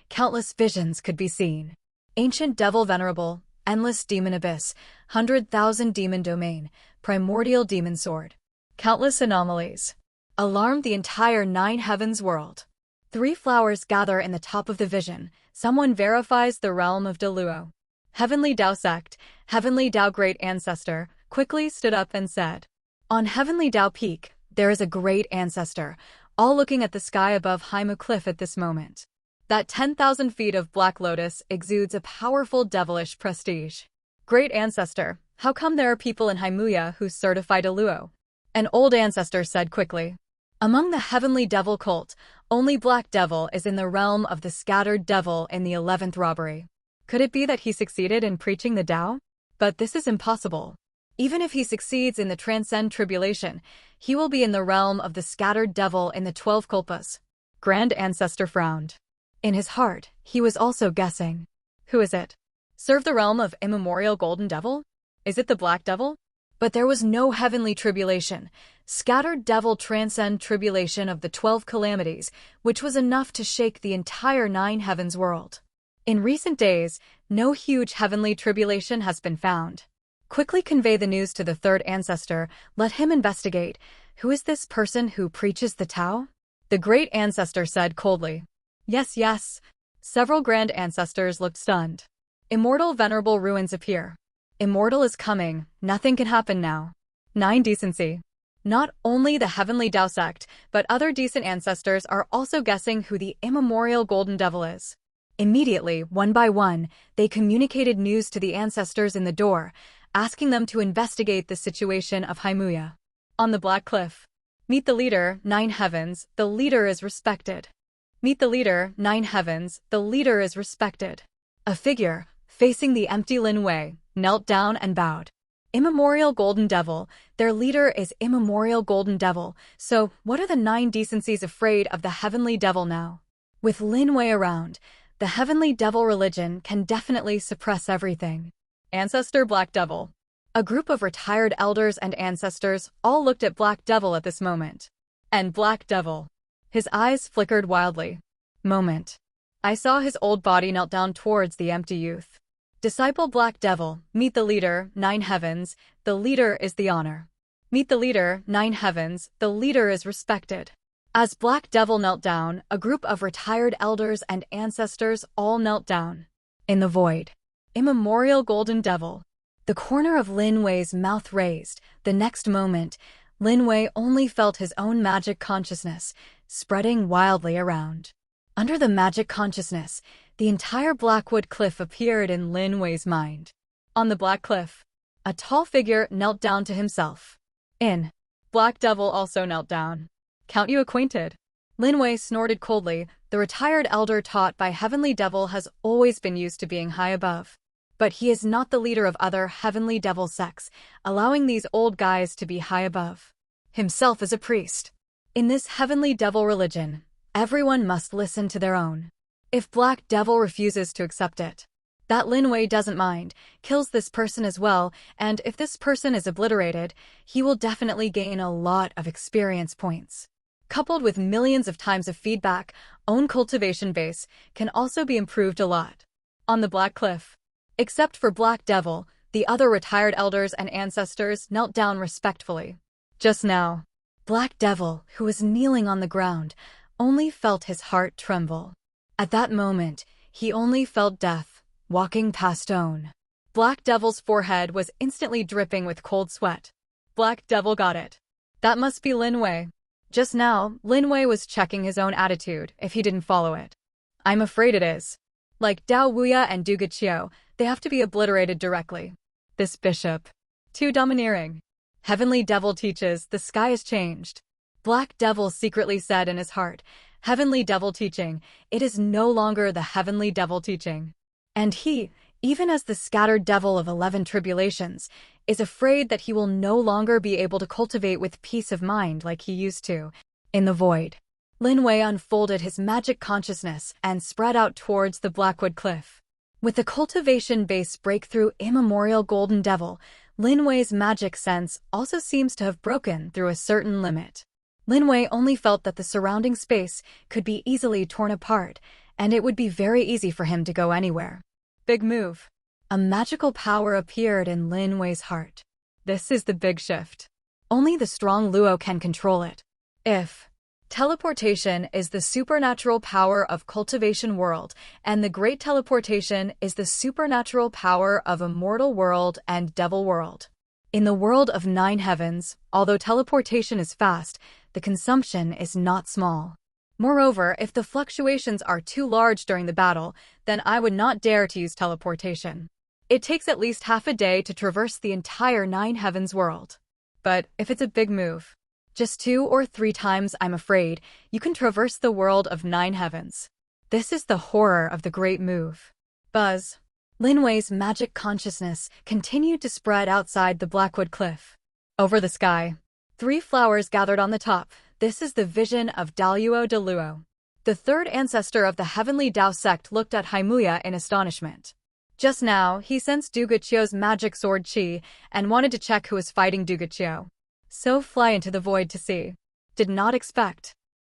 countless visions could be seen. Ancient devil venerable, endless demon abyss, 100,000 demon domain, primordial demon sword. Countless anomalies alarmed the entire 9 heavens world. 3 flowers gather in the top of the vision. Someone verifies the realm of Deluo. Heavenly Dao sect, Heavenly Dao great ancestor, quickly stood up and said, on Heavenly Dao peak, there is a great ancestor, all looking at the sky above Haimu cliff at this moment. That 10,000 feet of black lotus exudes a powerful devilish prestige. Great ancestor, how come there are people in Haimuya who certify Deluo? An old ancestor said quickly. Among the heavenly devil cult, only Black Devil is in the realm of the scattered devil in the 11th robbery. Could it be that he succeeded in preaching the Tao? But this is impossible. Even if he succeeds in the transcend tribulation, he will be in the realm of the scattered devil in the 12 kulpas. Grand Ancestor frowned. In his heart, he was also guessing. Who is it? Serve the realm of immemorial golden devil? Is it the Black Devil? But there was no heavenly tribulation, scattered devil transcend tribulation of the 12 calamities, which was enough to shake the entire 9 heavens world. In recent days, no huge heavenly tribulation has been found. Quickly convey the news to the third ancestor, let him investigate. Who is this person who preaches the Tao? The great ancestor said coldly. Yes, yes. Several grand ancestors looked stunned. Immortal venerable ruins appear. Immortal is coming, nothing can happen now. 9 decency. Not only the heavenly Tao sect, but other decent ancestors are also guessing who the immemorial golden devil is. Immediately, one by one, they communicated news to the ancestors in the door, asking them to investigate the situation of Haimuya. On the Black Cliff. Meet the leader, 9 heavens, the leader is respected. Meet the leader, 9 heavens, the leader is respected. A figure, facing the empty Lin Wei, knelt down and bowed. Immemorial Golden Devil, their leader is Immemorial Golden Devil, so what are the 9 decencies afraid of the Heavenly Devil now? With Lin Wei around, the Heavenly Devil religion can definitely suppress everything. Ancestor Black Devil. A group of retired elders and ancestors all looked at Black Devil at this moment. And Black Devil. His eyes flickered wildly. Moment. I saw his old body knelt down towards the empty youth. Disciple Black Devil, meet the leader, 9 heavens, the leader is the honor. Meet the leader, 9 heavens, the leader is respected. As Black Devil knelt down, a group of retired elders and ancestors all knelt down. In the void. Immemorial Golden Devil. The corner of Lin Wei's mouth raised. The next moment, Lin Wei only felt his own magic consciousness, spreading wildly around. Under the magic consciousness, the entire Blackwood Cliff appeared in Lin Wei's mind. On the Black Cliff, a tall figure knelt down to himself. Black Devil also knelt down. Count you acquainted? Lin Wei snorted coldly. The retired elder taught by Heavenly Devil has always been used to being high above. But he is not the leader of other Heavenly Devil sects, allowing these old guys to be high above. Himself is a priest. In this Heavenly Devil religion, everyone must listen to their own. If Black Devil refuses to accept it, that Lin Wei doesn't mind, kills this person as well, and if this person is obliterated, he will definitely gain a lot of experience points. Coupled with millions of times of feedback, own cultivation base can also be improved a lot. On the Black Cliff. Except for Black Devil, the other retired elders and ancestors knelt down respectfully. Just now, Black Devil, who was kneeling on the ground, only felt his heart tremble. At that moment, he only felt death, walking past own. Black Devil's forehead was instantly dripping with cold sweat. Black Devil got it. That must be Lin Wei. Just now, Lin Wei was checking his own attitude if he didn't follow it. I'm afraid it is. Like Dao Wuya and Duga Qiu, they have to be obliterated directly. This bishop. Too domineering. Heavenly Devil teaches the sky has changed. Black Devil secretly said in his heart, Heavenly Devil teaching, it is no longer the Heavenly Devil teaching. And he, even as the scattered devil of 11 tribulations, is afraid that he will no longer be able to cultivate with peace of mind like he used to. In the void, Lin Wei unfolded his magic consciousness and spread out towards the Blackwood Cliff. With the cultivation base breakthrough Immemorial Golden Devil, Lin Wei's magic sense also seems to have broken through a certain limit. Lin Wei only felt that the surrounding space could be easily torn apart, and it would be very easy for him to go anywhere. Big move. A magical power appeared in Lin Wei's heart. This is the big shift. Only the strong Luo can control it. If teleportation is the supernatural power of cultivation world, and the great teleportation is the supernatural power of immortal world and devil world. In the world of 9 heavens, although teleportation is fast, the consumption is not small. Moreover, if the fluctuations are too large during the battle, then I would not dare to use teleportation. It takes at least half a day to traverse the entire 9 heavens world. But if it's a big move, just 2 or 3 times, I'm afraid, you can traverse the world of 9 heavens. This is the horror of the great move. Buzz. Lin Wei's magic consciousness continued to spread outside the Blackwood Cliff. Over the sky, 3 flowers gathered on the top. This is the vision of Daluo de Luo. The third ancestor of the Heavenly Dao sect looked at Haimuya in astonishment. Just now, he sensed Dugachio's magic sword chi and wanted to check who was fighting Dugachio. So fly into the void to see. Did not expect.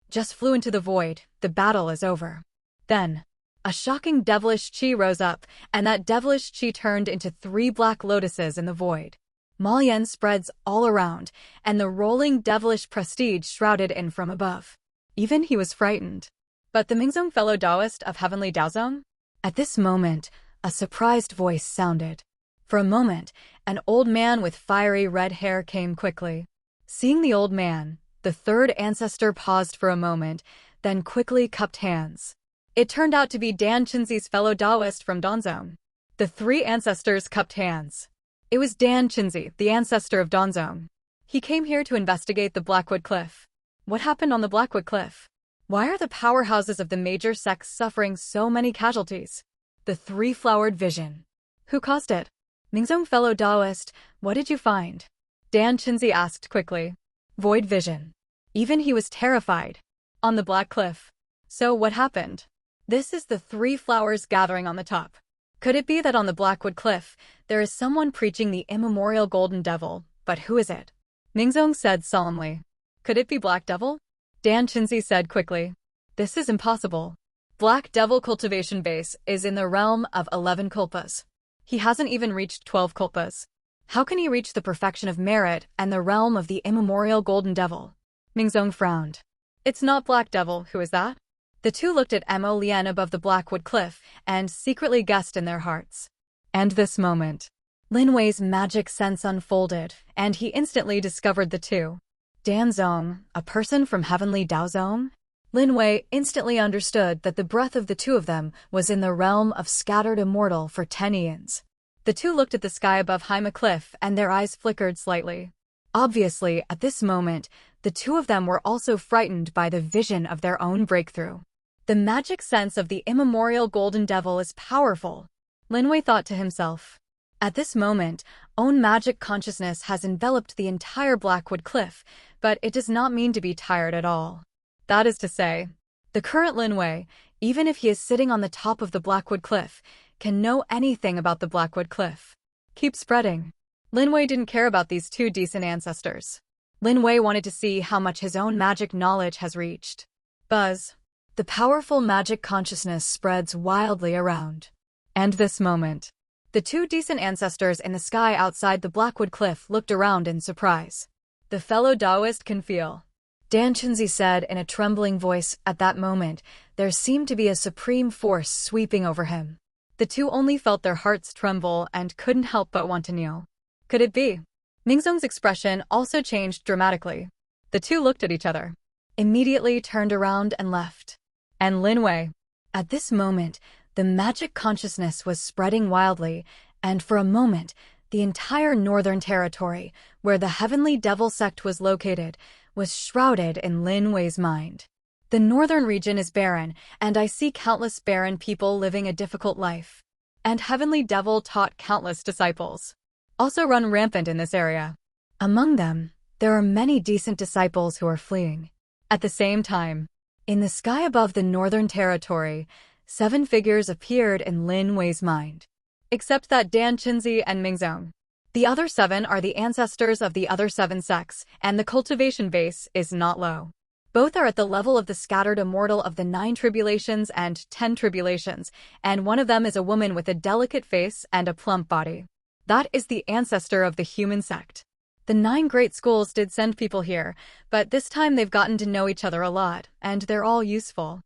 Just flew into the void, the battle is over. Then, a shocking devilish chi rose up, and that devilish chi turned into 3 black lotuses in the void. Malian spreads all around, and the rolling devilish prestige shrouded in from above. Even he was frightened. But the Mingzong fellow Taoist of Heavenly Daozong? At this moment, a surprised voice sounded. For a moment, an old man with fiery red hair came quickly. Seeing the old man, the third ancestor paused for a moment, then quickly cupped hands. It turned out to be Dan Chinzi's fellow Taoist from Donzong. The 3 ancestors cupped hands. It was Dan Chinzi, the ancestor of Donzong. He came here to investigate the Blackwood Cliff. What happened on the Blackwood Cliff? Why are the powerhouses of the major sects suffering so many casualties? The 3-flowered vision. Who caused it? Mingzong fellow Taoist, what did you find? Dan Chinzi asked quickly. Void vision. Even he was terrified. On the Black Cliff. So what happened? This is the 3 flowers gathering on the top. Could it be that on the Blackwood Cliff, there is someone preaching the immemorial Golden Devil, but who is it? Mingzong said solemnly. Could it be Black Devil? Dan Chinzi said quickly. This is impossible. Black Devil cultivation base is in the realm of 11 kulpas. He hasn't even reached 12 kulpas. How can he reach the perfection of merit and the realm of the immemorial Golden Devil? Mingzong frowned. It's not Black Devil, who is that? The 2 looked at Mo Lian above the Blackwood Cliff and secretly guessed in their hearts. And this moment, Lin Wei's magic sense unfolded, and he instantly discovered the 2. Dan Zong, a person from Heavenly Daozong? Lin Wei instantly understood that the breath of the 2 of them was in the realm of scattered immortal for 10 eons. The 2 looked at the sky above Haima Cliff and their eyes flickered slightly. Obviously, at this moment, the 2 of them were also frightened by the vision of their own breakthrough. The magic sense of the immemorial Golden Devil is powerful, Lin Wei thought to himself. At this moment, own magic consciousness has enveloped the entire Blackwood Cliff, but it does not mean to be tired at all. That is to say, the current Lin Wei, even if he is sitting on the top of the Blackwood Cliff, can know anything about the Blackwood Cliff. Keep spreading. Lin Wei didn't care about these 2 decent ancestors. Lin Wei wanted to see how much his own magic knowledge has reached. Buzz. The powerful magic consciousness spreads wildly around. And this moment, the 2 decent ancestors in the sky outside the Blackwood Cliff looked around in surprise. The fellow Taoist can feel. Dan Chinzi said in a trembling voice. At that moment, there seemed to be a supreme force sweeping over him. The 2 only felt their hearts tremble and couldn't help but want to kneel. Could it be? Mingzong's expression also changed dramatically. The 2 looked at each other, immediately turned around and left. And Lin Wei. At this moment, the magic consciousness was spreading wildly, and for a moment, the entire Northern Territory, where the Heavenly Devil sect was located, was shrouded in Lin Wei's mind. The northern region is barren, and I see countless barren people living a difficult life. And Heavenly Devil taught countless disciples. Also run rampant in this area. Among them, there are many decent disciples who are fleeing. At the same time, in the sky above the Northern Territory, 7 figures appeared in Lin Wei's mind. Except that Dan Chinzi and Mingzong. The other 7 are the ancestors of the other 7 sects, and the cultivation base is not low. Both are at the level of the scattered immortal of the 9 tribulations and 10 tribulations, and one of them is a woman with a delicate face and a plump body. That is the ancestor of the human sect. The 9 great schools did send people here, but this time they've gotten to know each other a lot, and they're all useful.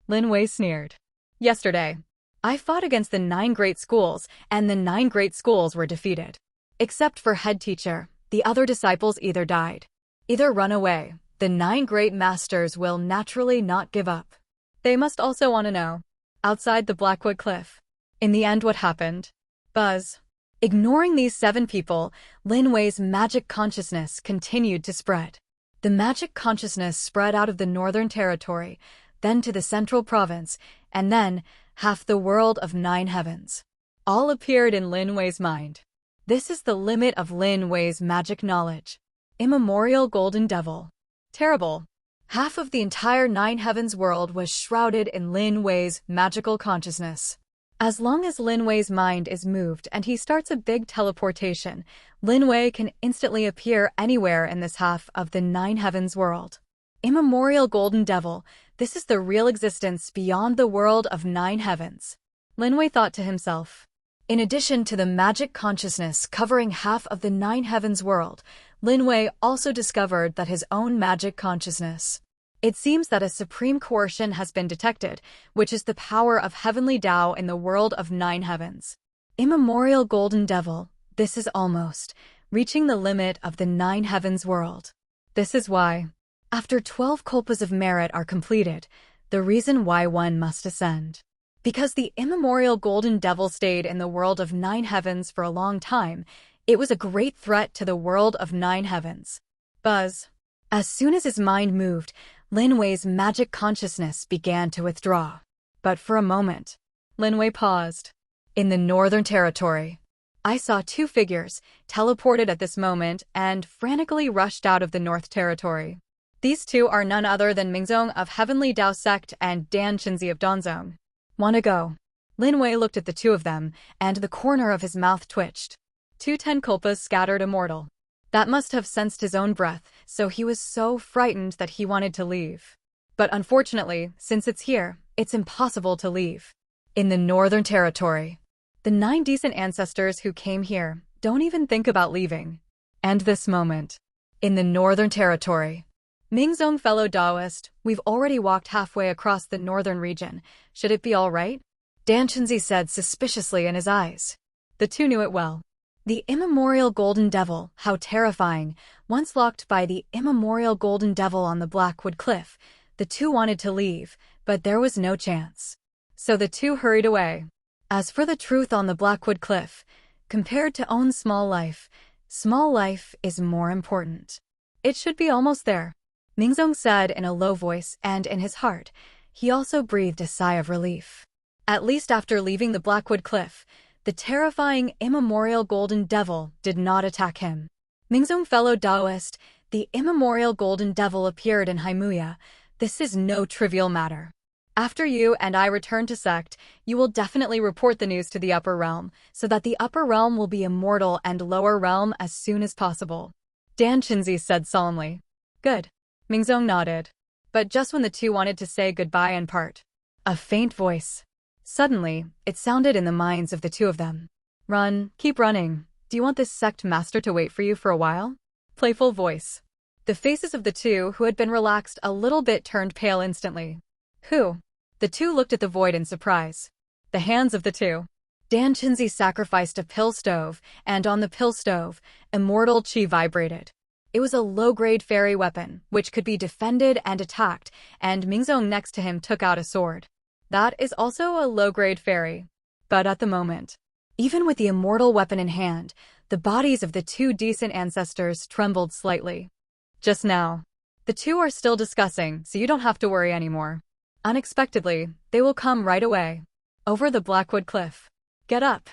Lin Wei sneered. Yesterday, I fought against the 9 great schools, and the 9 great schools were defeated. Except for head teacher, the other disciples either died, either run away. The 9 great masters will naturally not give up. They must also want to know. Outside the Blackwood Cliff. In the end, what happened? Buzz. Ignoring these 7 people, Lin Wei's magic consciousness continued to spread. The magic consciousness spread out of the Northern Territory, then to the Central Province, and then half the world of 9 heavens. All appeared in Lin Wei's mind. This is the limit of Lin Wei's magic knowledge. Immemorial Golden Devil. Terrible. Half of the entire 9 heavens world was shrouded in Lin Wei's magical consciousness. As long as Lin Wei's mind is moved and he starts a big teleportation, Lin Wei can instantly appear anywhere in this half of the 9 heavens world. Immemorial Golden Devil, this is the real existence beyond the world of 9 heavens. Lin Wei thought to himself. In addition to the magic consciousness covering half of the 9 heavens world, Lin Wei also discovered that his own magic consciousness. It seems that a supreme coercion has been detected, which is the power of heavenly Tao in the world of 9 heavens. Immemorial Golden Devil, this is almost reaching the limit of the 9 heavens world. This is why, after 12 kalpas of merit are completed, the reason why one must ascend. Because the immemorial Golden Devil stayed in the world of 9 heavens for a long time, it was a great threat to the world of 9 heavens. Buzz. As soon as his mind moved, Lin Wei's magic consciousness began to withdraw. But for a moment, Lin Wei paused. In the Northern Territory, I saw 2 figures, teleported at this moment and frantically rushed out of the North Territory. These 2 are none other than Mingzong of Heavenly Tao Sect and Dan Qinzi of Danzong. Wanna go? Lin Wei looked at the 2 of them, and the corner of his mouth twitched. 2 10 kalpas scattered immortal. That must have sensed his own breath, so he was so frightened that he wanted to leave. But unfortunately, since it's here, it's impossible to leave. In the Northern Territory, the 9 decent ancestors who came here don't even think about leaving. And this moment, in the Northern Territory, Mingzong fellow Taoist, we've already walked halfway across the northern region. Should it be all right? Dan Qinzi said suspiciously in his eyes. The 2 knew it well. The immemorial Golden Devil, how terrifying. Once locked by the immemorial Golden Devil on the Blackwood Cliff, the 2 wanted to leave, but there was no chance. So the 2 hurried away. As for the truth on the Blackwood Cliff, compared to own small life is more important. It should be almost there, Mingzong said in a low voice, and in his heart, he also breathed a sigh of relief. At least after leaving the Blackwood Cliff, the terrifying immemorial Golden Devil did not attack him. Mingzong fellow Taoist, the immemorial Golden Devil appeared in Haimuya. This is no trivial matter. After you and I return to Sect, you will definitely report the news to the Upper Realm, so that the Upper Realm will be immortal and Lower Realm as soon as possible. Dan Qinzi said solemnly. Good. Mingzong nodded. But just when the 2 wanted to say goodbye and part, a faint voice. Suddenly, it sounded in the minds of the 2 of them. Run, keep running. Do you want this sect master to wait for you for a while? Playful voice. The faces of the 2 who had been relaxed a little bit turned pale instantly. Who? The 2 looked at the void in surprise. The hands of the 2. Dan Qinzi sacrificed a pill stove, and on the pill stove, immortal chi vibrated. It was a low-grade fairy weapon, which could be defended and attacked, and Mingzong next to him took out a sword. That is also a low-grade fairy. But at the moment, even with the immortal weapon in hand, the bodies of the 2 decent ancestors trembled slightly. Just now. The 2 are still discussing, so you don't have to worry anymore. Unexpectedly, they will come right away. Over the Blackwood Cliff. Get up.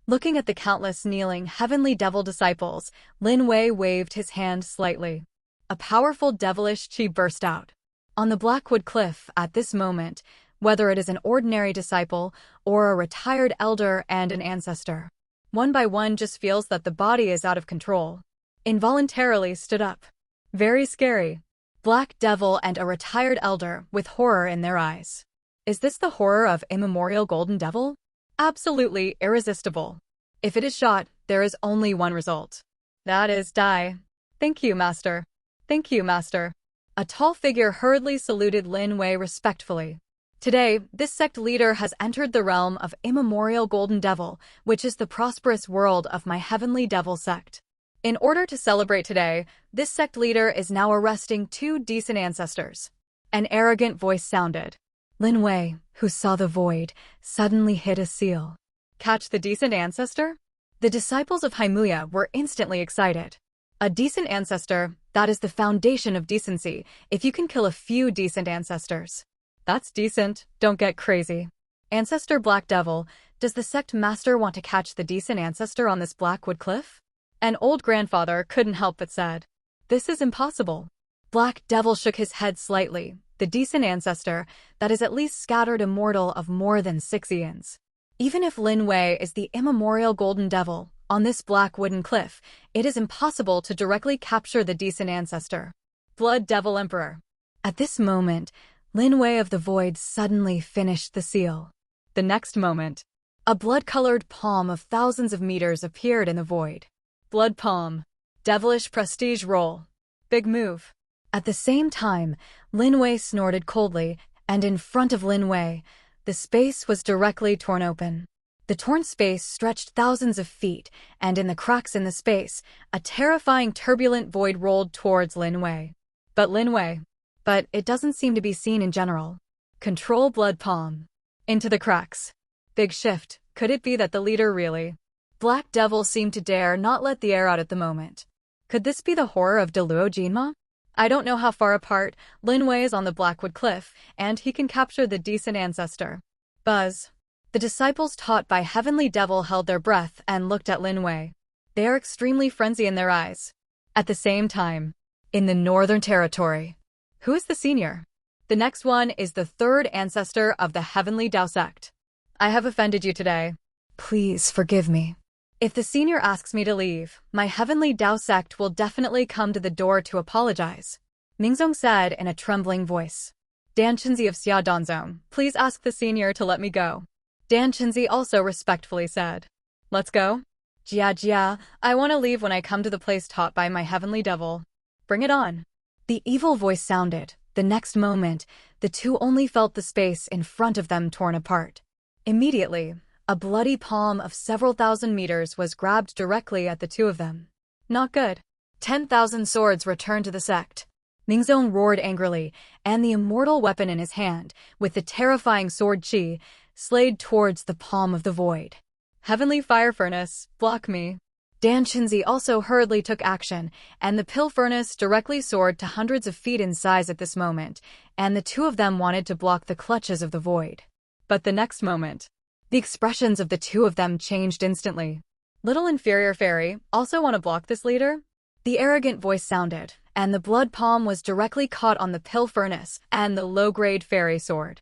Looking at the countless kneeling heavenly devil disciples, Lin Wei waved his hand slightly. A powerful devilish chi burst out. On the Blackwood Cliff, at this moment, whether it is an ordinary disciple or a retired elder and an ancestor, one by one just feels that the body is out of control. Involuntarily stood up. Very scary. Black devil and a retired elder with horror in their eyes. Is this the horror of immemorial Golden Devil? Absolutely irresistible. If it is shot, there is only one result. That is die. Thank you, Master. Thank you, Master. A tall figure hurriedly saluted Lin Wei respectfully. Today, this sect leader has entered the realm of immemorial Golden Devil, which is the prosperous world of my heavenly devil sect. In order to celebrate today, this sect leader is now arresting 2 decent ancestors. An arrogant voice sounded. Lin Wei, who saw the void, suddenly hit a seal. Catch the decent ancestor? The disciples of Haimuya were instantly excited. A decent ancestor, that is the foundation of decency, if you can kill a few decent ancestors. That's decent, don't get crazy. Ancestor Black Devil, does the sect master want to catch the decent ancestor on this Blackwood cliff? An old grandfather couldn't help but said, "This is impossible." Black Devil shook his head slightly. The decent ancestor, that is at least scattered immortal of more than 6 eons. Even if Lin Wei is the immemorial Golden Devil, on this black wooden cliff, it is impossible to directly capture the decent ancestor. Blood Devil Emperor. At this moment, Lin Wei of the Void suddenly finished the seal. The next moment, a blood-colored palm of thousands of meters appeared in the void. Blood palm. Devilish prestige roll. Big move. At the same time, Lin Wei snorted coldly, and in front of Lin Wei, the space was directly torn open. The torn space stretched thousands of feet, and in the cracks in the space, a terrifying turbulent void rolled towards Lin Wei. But it doesn't seem to be seen in general. Control blood palm. Into the cracks. Big shift. Could it be that the leader really? Black Devil seemed to dare not let the air out at the moment. Could this be the horror of Deluo Jinma? I don't know how far apart Lin Wei is on the Blackwood Cliff, and he can capture the decent ancestor. Buzz. The disciples taught by Heavenly Devil held their breath and looked at Lin Wei. They are extremely frenzy in their eyes. At the same time, in the Northern Territory. Who is the senior? The next one is the third ancestor of the Heavenly Dao sect. I have offended you today. Please forgive me. If the senior asks me to leave, my Heavenly Dao sect will definitely come to the door to apologize, Mingzong said in a trembling voice. Dan Chenzi of Xia Danzong, please ask the senior to let me go. Dan Chenzi also respectfully said, "Let's go?" Jia, I want to leave when I come to the place taught by my Heavenly Devil. Bring it on. The evil voice sounded. The next moment, the two only felt the space in front of them torn apart. Immediately, a bloody palm of several thousand meters was grabbed directly at the two of them. Not good. 10,000 swords returned to the sect. Mingzong roared angrily, and the immortal weapon in his hand, with the terrifying sword Qi, slayed towards the palm of the void. Heavenly Fire Furnace, block me. Dan Chenzi also hurriedly took action, and the pill furnace directly soared to hundreds of feet in size at this moment, and the two of them wanted to block the clutches of the void. But the next moment, the expressions of the two of them changed instantly. Little inferior fairy, also want to block this leader? The arrogant voice sounded, and the blood palm was directly caught on the pill furnace and the low-grade fairy sword.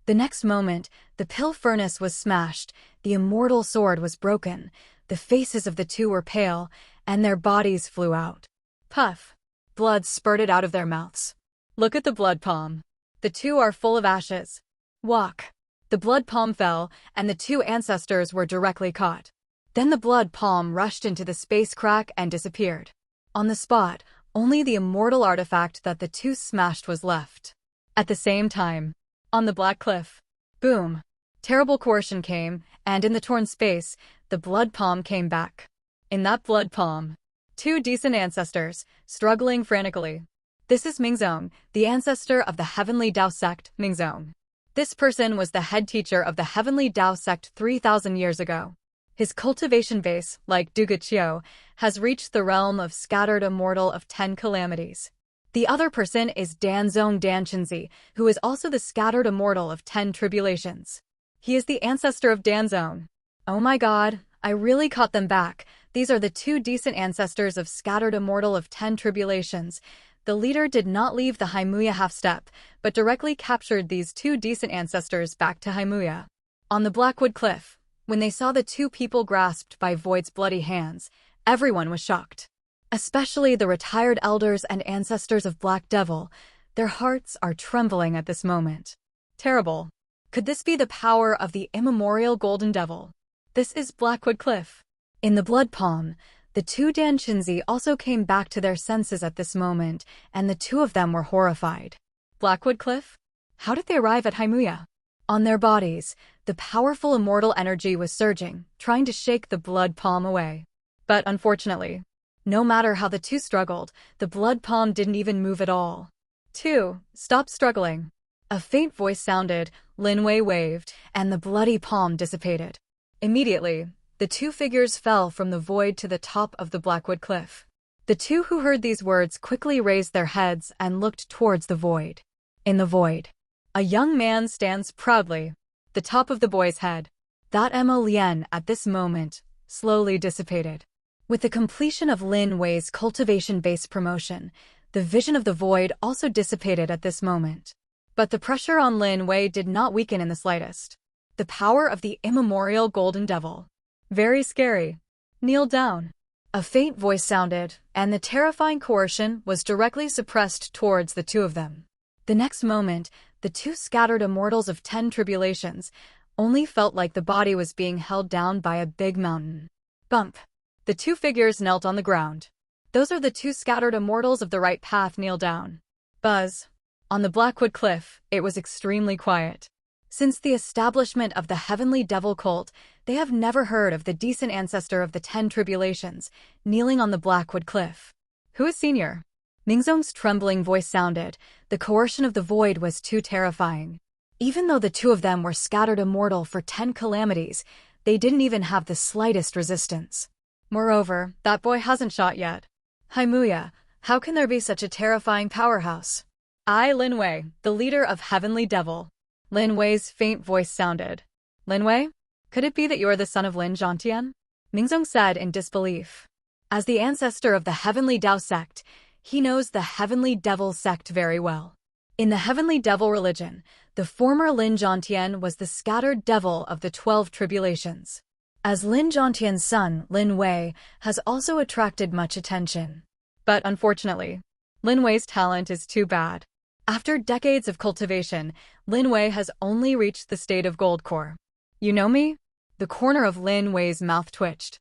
The next moment, the pill furnace was smashed, the immortal sword was broken, the faces of the two were pale, and their bodies flew out. Puff. Blood spurted out of their mouths. Look at the blood palm. The two are full of ashes. Walk. The blood palm fell, and the two ancestors were directly caught. Then the blood palm rushed into the space crack and disappeared. On the spot, only the immortal artifact that the two smashed was left. At the same time, on the black cliff, boom. Terrible coercion came, and in the torn space, the blood palm came back. In that blood palm, two decent ancestors, struggling frantically. This is Mingzong, the ancestor of the Heavenly Dao sect, Mingzong. This person was the head teacher of the Heavenly Dao sect 3,000 years ago. His cultivation base, like Duga Qiu, has reached the realm of scattered immortal of 10 calamities. The other person is Danzong Dan Chenzi, who is also the scattered immortal of 10 tribulations. He is the ancestor of Danzong. Oh my god, I really caught them back. These are the two decent ancestors of scattered immortal of 10 tribulations. The leader did not leave the Haimuya half-step, but directly captured these two decent ancestors back to Haimuya. On the Blackwood Cliff, when they saw the two people grasped by Void's bloody hands, everyone was shocked. Especially the retired elders and ancestors of Black Devil. Their hearts are trembling at this moment. Terrible. Could this be the power of the immemorial Golden Devil? This is Blackwood Cliff. In the blood palm, the two Dan Chenzi also came back to their senses at this moment, and the two of them were horrified. Blackwood Cliff? How did they arrive at Haimuya? On their bodies, the powerful immortal energy was surging, trying to shake the blood palm away. But unfortunately, no matter how the two struggled, the blood palm didn't even move at all. Two, stop struggling. A faint voice sounded, Lin Wei waved, and the bloody palm dissipated. Immediately, the two figures fell from the void to the top of the Blackwood cliff. The two who heard these words quickly raised their heads and looked towards the void. In the void, a young man stands proudly, the top of the boy's head. That Lien at this moment slowly dissipated. With the completion of Lin Wei's cultivation-based promotion, the vision of the void also dissipated at this moment. But the pressure on Lin Wei did not weaken in the slightest. The power of the immemorial Golden Devil. Very scary. Kneel down. A faint voice sounded, and the terrifying coercion was directly suppressed towards the two of them. The next moment, the two scattered immortals of 10 tribulations only felt like the body was being held down by a big mountain. Bump. The two figures knelt on the ground. Those are the two scattered immortals of the right path. Kneel down. Buzz. On the Blackwood cliff, it was extremely quiet. Since the establishment of the Heavenly Devil cult, they have never heard of the decent ancestor of the 10 tribulations kneeling on the Blackwood cliff. Who is senior? Mingzong's trembling voice sounded. The coercion of the void was too terrifying. Even though the two of them were scattered immortal for 10 calamities, they didn't even have the slightest resistance. Moreover, that boy hasn't shot yet. Haimuya, how can there be such a terrifying powerhouse? I, Lin Wei, the leader of Heavenly Devil. Lin Wei's faint voice sounded. Lin Wei? Could it be that you are the son of Lin Zhongtian? Mingzong said in disbelief. As the ancestor of the Heavenly Dao sect, he knows the Heavenly Devil sect very well. In the Heavenly Devil religion, the former Lin Zhongtian was the scattered devil of the 12 tribulations. As Lin Zhongtian's son, Lin Wei, has also attracted much attention. But unfortunately, Lin Wei's talent is too bad. After decades of cultivation, Lin Wei has only reached the state of gold core. You know me? The corner of Lin Wei's mouth twitched.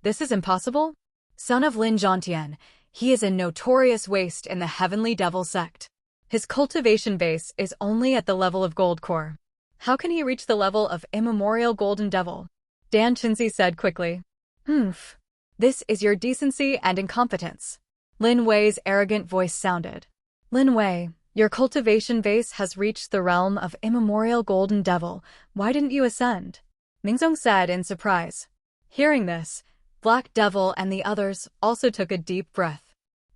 This is impossible? Son of Lin Zhongtian, he is a notorious waste in the Heavenly Devil sect. His cultivation base is only at the level of gold core. How can he reach the level of immemorial Golden Devil? Dan Chinzi said quickly. This is your decency and incompetence. Lin Wei's arrogant voice sounded. Lin Wei, your cultivation base has reached the realm of immemorial Golden Devil. Why didn't you ascend? Mingzong said in surprise. Hearing this, Black Devil and the others also took a deep breath.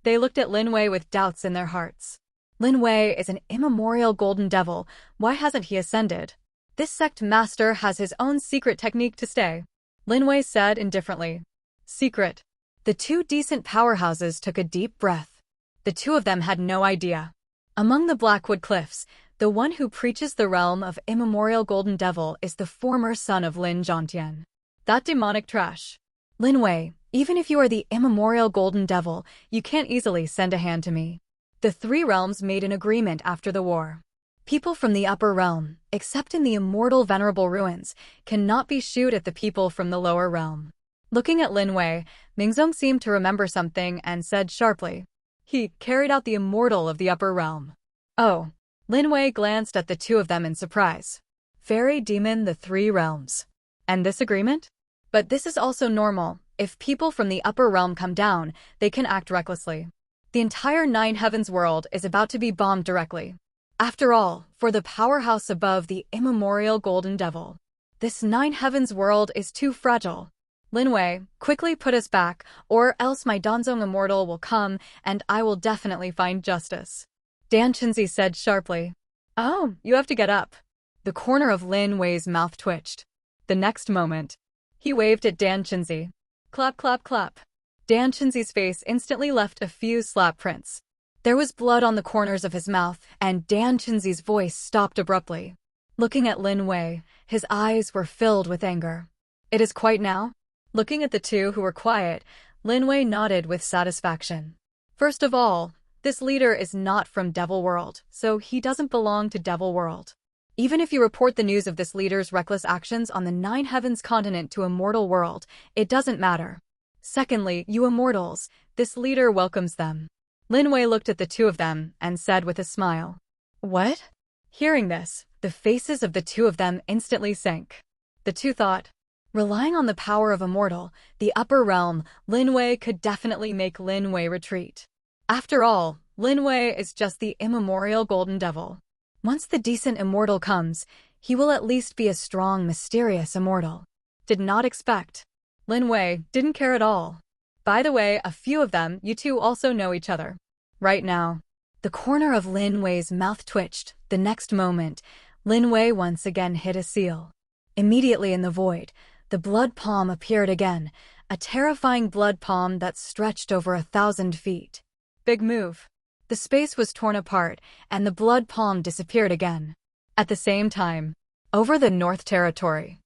They looked at Lin Wei with doubts in their hearts. Lin Wei is an immemorial Golden Devil. Why hasn't he ascended? This sect master has his own secret technique to stay. Lin Wei said indifferently. Secret. The two decent powerhouses took a deep breath. The two of them had no idea. Among the Blackwood Cliffs, the one who preaches the realm of immemorial Golden Devil is the former son of Lin Zhongtian. That demonic trash. Lin Wei, even if you are the immemorial Golden Devil, you can't easily send a hand to me. The three realms made an agreement after the war. People from the upper realm, except in the immortal venerable ruins, cannot be shoot at the people from the lower realm. Looking at Lin Wei, Mingzong seemed to remember something and said sharply. He carried out the immortal of the upper realm. Oh. Lin Wei glanced at the two of them in surprise. Fairy demon the three realms. And this agreement? But this is also normal. If people from the upper realm come down, they can act recklessly. The entire Nine Heavens world is about to be bombed directly. After all, for the powerhouse above the immemorial Golden Devil, this Nine Heavens world is too fragile. Lin Wei, quickly put us back, or else my Danzong immortal will come, and I will definitely find justice. Dan Chinzi said sharply. Oh, you have to get up. The corner of Lin Wei's mouth twitched. The next moment, he waved at Dan Chinzi. Clap, clap, clap. Dan Chinzi's face instantly left a few slap prints. There was blood on the corners of his mouth, and Dan Chinzi's voice stopped abruptly. Looking at Lin Wei, his eyes were filled with anger. It is quite now? Looking at the two who were quiet, Lin Wei nodded with satisfaction. First of all, this leader is not from Devil World, so he doesn't belong to Devil World. Even if you report the news of this leader's reckless actions on the Nine Heavens continent to Immortal World, it doesn't matter. Secondly, you immortals, this leader welcomes them. Lin Wei looked at the two of them and said with a smile. What? Hearing this, the faces of the two of them instantly sank. The two thought, relying on the power of Immortal, the upper realm, Lin Wei could definitely make Lin Wei retreat. After all, Lin Wei is just the immemorial Golden Devil. Once the decent Immortal comes, he will at least be a strong, mysterious Immortal. Did not expect. Lin Wei didn't care at all. By the way, a few of them, you two also know each other. Right now. The corner of Lin Wei's mouth twitched. The next moment, Lin Wei once again hit a seal. Immediately in the void, the blood palm appeared again, a terrifying blood palm that stretched over 1,000 feet. Big move. The space was torn apart, and the blood palm disappeared again. At the same time, over the North Territory.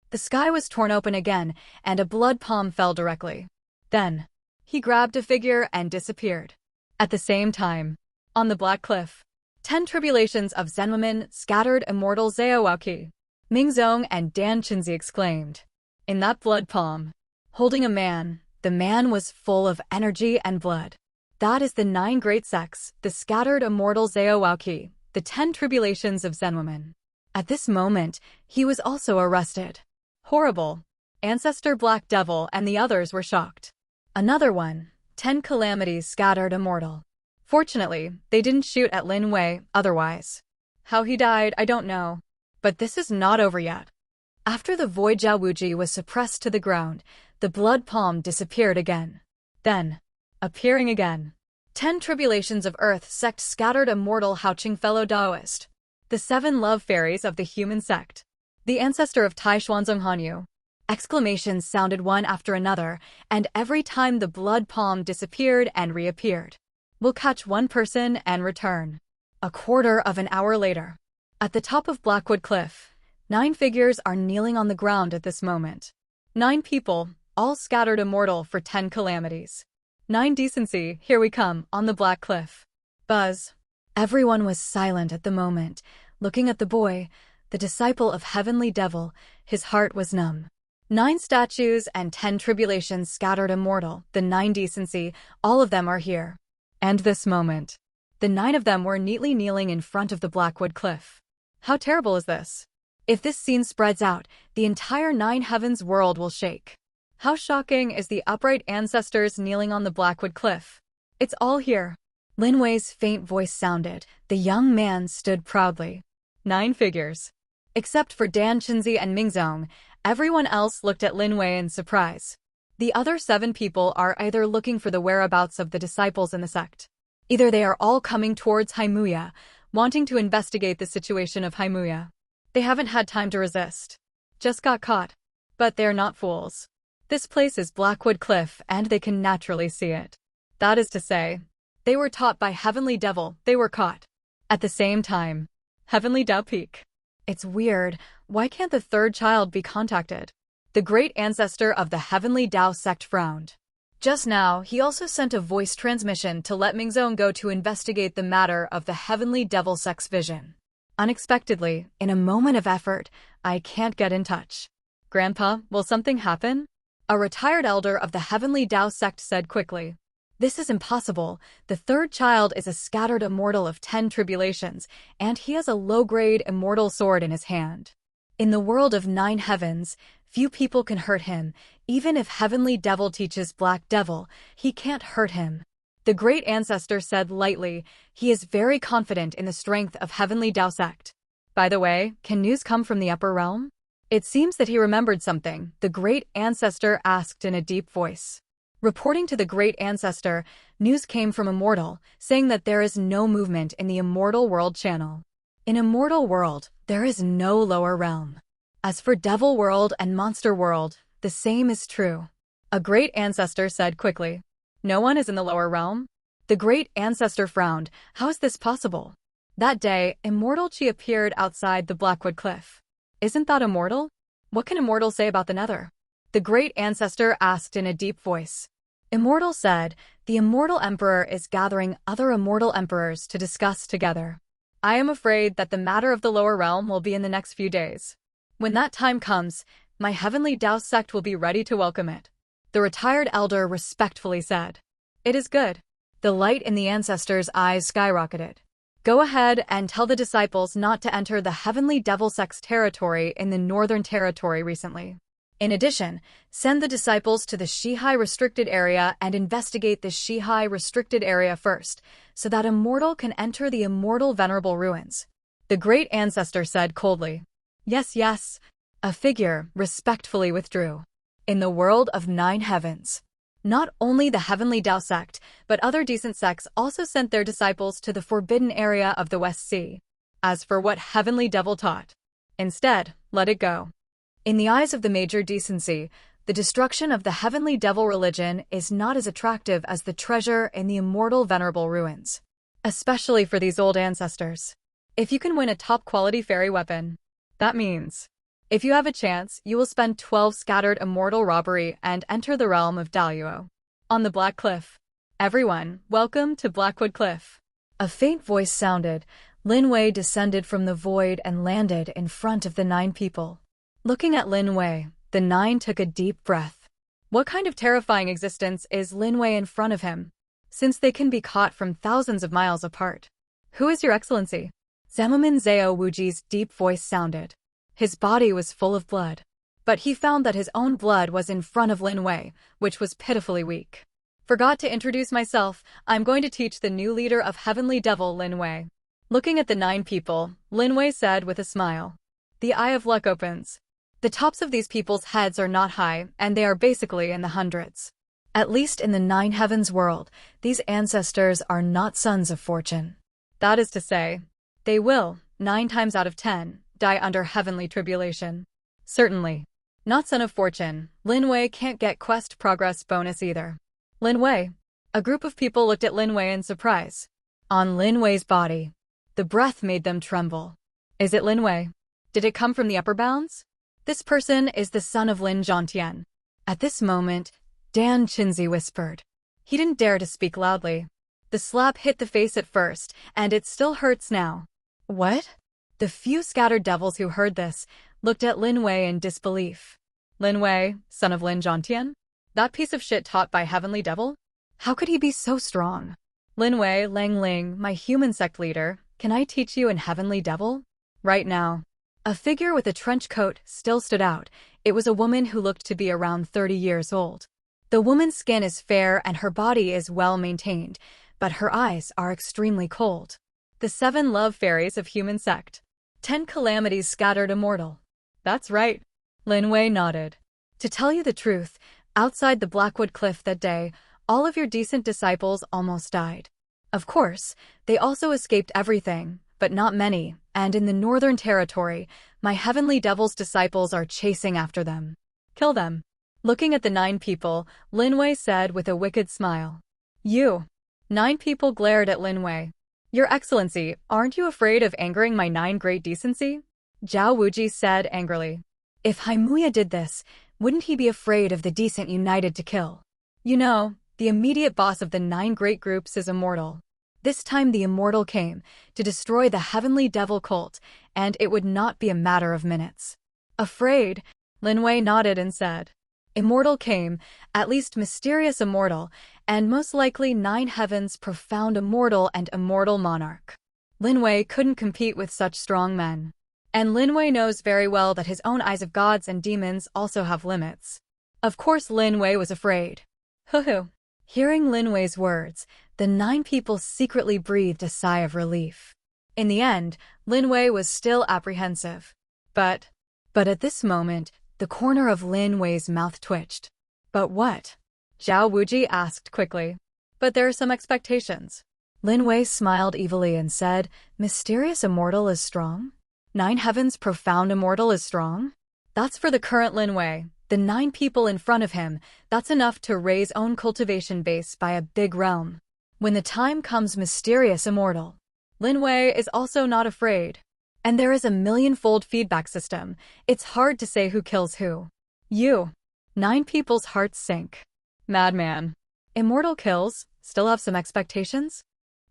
The sky was torn open again, and a blood palm fell directly. Then, he grabbed a figure and disappeared. At the same time, on the Black Cliff, 10 tribulations of Zen women scattered immortal Zhaoqi. Mingzong and Dan Qinzi exclaimed. In that blood palm, holding a man, the man was full of energy and blood. That is the 9 great sects, the scattered immortal Zhaoqi, the 10 tribulations of Zen women. At this moment, he was also arrested. Horrible. Ancestor Black Devil and the others were shocked. Another one, 10 calamities scattered immortal. Fortunately, they didn't shoot at Lin Wei, otherwise. How he died, I don't know. But this is not over yet. After the void Zhaowuji was suppressed to the ground, the blood palm disappeared again. Then, appearing again. 10 tribulations of Earth sect scattered immortal Haoqing fellow Taoist. The 7 love fairies of the human sect. The ancestor of Tai Xuanzong Hanyu. Exclamations sounded one after another, and every time the blood palm disappeared and reappeared. We'll catch one person and return. A quarter of an hour later. At the top of Blackwood Cliff, 9 figures are kneeling on the ground at this moment. 9 people, all scattered immortal for 10 calamities. 9 decency, here we come, on the Black Cliff. Buzz. Everyone was silent at the moment, looking at the boy, the disciple of Heavenly Devil. His heart was numb. 9 statues and 10 tribulations scattered immortal, the 9 decency, all of them are here. And this moment. The 9 of them were neatly kneeling in front of the Blackwood Cliff. How terrible is this? If this scene spreads out, the entire 9 heavens world will shake. How shocking is the upright ancestors kneeling on the Blackwood Cliff. It's all here. Lin Wei's faint voice sounded. The young man stood proudly. 9 figures. Except for Dan Qinzi and Mingzong, everyone else looked at Lin Wei in surprise. The other 7 people are either looking for the whereabouts of the disciples in the sect. Either they are all coming towards Haimuya, wanting to investigate the situation of Haimuya. They haven't had time to resist. Just got caught. But they're not fools. This place is Blackwood Cliff and they can naturally see it. That is to say, they were taught by Heavenly Devil, they were caught. At the same time, Heavenly Tao Peak. It's weird, why can't the 3rd child be contacted? The great ancestor of the Heavenly Tao sect frowned. Just now, he also sent a voice transmission to let Mingzong go to investigate the matter of the Heavenly Devil sect's vision. Unexpectedly, in a moment of effort, I can't get in touch. Grandpa, will something happen? A retired elder of the Heavenly Tao sect said quickly. This is impossible. The 3rd child is a scattered immortal of 10 tribulations, and he has a low-grade immortal sword in his hand. In the world of 9 heavens, few people can hurt him. Even if Heavenly Devil teaches Black Devil, he can't hurt him. The great ancestor said lightly, he is very confident in the strength of Heavenly Tao sect. By the way, can news come from the upper realm? It seems that he remembered something, the great ancestor asked in a deep voice. Reporting to the great ancestor, news came from Immortal, saying that there is no movement in the Immortal World channel. In Immortal World, there is no lower realm. As for Devil World and Monster World, the same is true. A great ancestor said quickly. No one is in the lower realm? The great ancestor frowned. How is this possible? That day, Immortal Chi appeared outside the Blackwood Cliff. Isn't that immortal? What can Immortal say about the Nether? The great ancestor asked in a deep voice. Immortal said, the Immortal Emperor is gathering other Immortal Emperors to discuss together. I am afraid that the matter of the lower realm will be in the next few days. When that time comes, my Heavenly Tao sect will be ready to welcome it. The retired elder respectfully said. It is good. The light in the ancestor's eyes skyrocketed. Go ahead and tell the disciples not to enter the Heavenly Devil sect's territory in the Northern Territory recently. In addition, send the disciples to the Shihai restricted area and investigate the Shihai restricted area first, so that Immortal can enter the Immortal Venerable Ruins. The great ancestor said coldly. Yes, yes. A figure respectfully withdrew. In the world of 9 heavens. Not only the Heavenly Tao sect, but other decent sects also sent their disciples to the forbidden area of the West Sea. As for what Heavenly Devil taught, instead, let it go. In the eyes of the major decency, the destruction of the Heavenly Devil religion is not as attractive as the treasure in the immortal venerable ruins. Especially for these old ancestors. If you can win a top-quality fairy weapon, that means, if you have a chance, you will spend 12 scattered immortal robbery and enter the realm of Daluo. On the Black Cliff. Everyone, welcome to Blackwood Cliff. A faint voice sounded. Lin Wei descended from the void and landed in front of the 9 people. Looking at Lin Wei, the 9 took a deep breath. What kind of terrifying existence is Lin Wei in front of him, since they can be caught from thousands of miles apart? Who is your excellency? Zamamin Zhao Wuji's deep voice sounded. His body was full of blood, but he found that his own blood was in front of Lin Wei, which was pitifully weak. Forgot to introduce myself, I'm going to teach the new leader of Heavenly Devil, Lin Wei. Looking at the 9 people, Lin Wei said with a smile. The eye of luck opens. The tops of these people's heads are not high, and they are basically in the hundreds. At least in the 9 heavens world, these ancestors are not sons of fortune. That is to say, they will, 9 times out of 10, die under heavenly tribulation. Certainly. Not son of fortune, Lin Wei can't get quest progress bonus either. Lin Wei. A group of people looked at Lin Wei in surprise. On Lin Wei's body, the breath made them tremble. Is it Lin Wei? Did it come from the upper bounds? This person is the son of Lin Zhongtian. At this moment, Dan Chinzi whispered. He didn't dare to speak loudly. The slap hit the face at first, and it still hurts now. What? The few scattered devils who heard this looked at Lin Wei in disbelief. Lin Wei, son of Lin Zhongtian? That piece of shit taught by Heavenly Devil? How could he be so strong? Lin Wei, Lang Ling, my human sect leader, can I teach you in Heavenly Devil? Right now. A figure with a trench coat still stood out. It was a woman who looked to be around 30 years old. The woman's skin is fair and her body is well maintained, but her eyes are extremely cold. The 7 love fairies of human sect. 10 calamities scattered immortal. That's right. Lin Wei nodded. To tell you the truth, outside the Blackwood Cliff that day, all of your decent disciples almost died. Of course, they also escaped everything, but not many, and in the Northern Territory, my Heavenly Devil's disciples are chasing after them. Kill them. Looking at the 9 people, Lin Wei said with a wicked smile. You. 9 people glared at Lin Wei. Your Excellency, aren't you afraid of angering my 9 great decency? Zhao Wuji said angrily. If Haimuya did this, wouldn't he be afraid of the decent united to kill? You know, the immediate boss of the 9 great groups is immortal. This time the immortal came to destroy the Heavenly Devil cult, and it would not be a matter of minutes. Afraid? Lin Wei nodded and said. Immortal came, at least mysterious immortal, and most likely 9 heavens profound immortal and immortal monarch. Lin Wei couldn't compete with such strong men. And Lin Wei knows very well that his own eyes of gods and demons also have limits. Of course Lin Wei was afraid. Hoo-hoo. Hearing Lin Wei's words, the 9 people secretly breathed a sigh of relief. In the end, Lin Wei was still apprehensive. But at this moment, the corner of Lin Wei's mouth twitched. But what? Zhao Wuji asked quickly. But there are some expectations. Lin Wei smiled evilly and said, Mysterious immortal is strong? 9 heavens profound immortal is strong? That's for the current Lin Wei. The 9 people in front of him, that's enough to raise own cultivation base by a big realm. When the time comes mysterious immortal, Lin Wei is also not afraid. And there is a million-fold feedback system. It's hard to say who kills who. You. 9 people's hearts sink. Madman. Immortal kills, still have some expectations?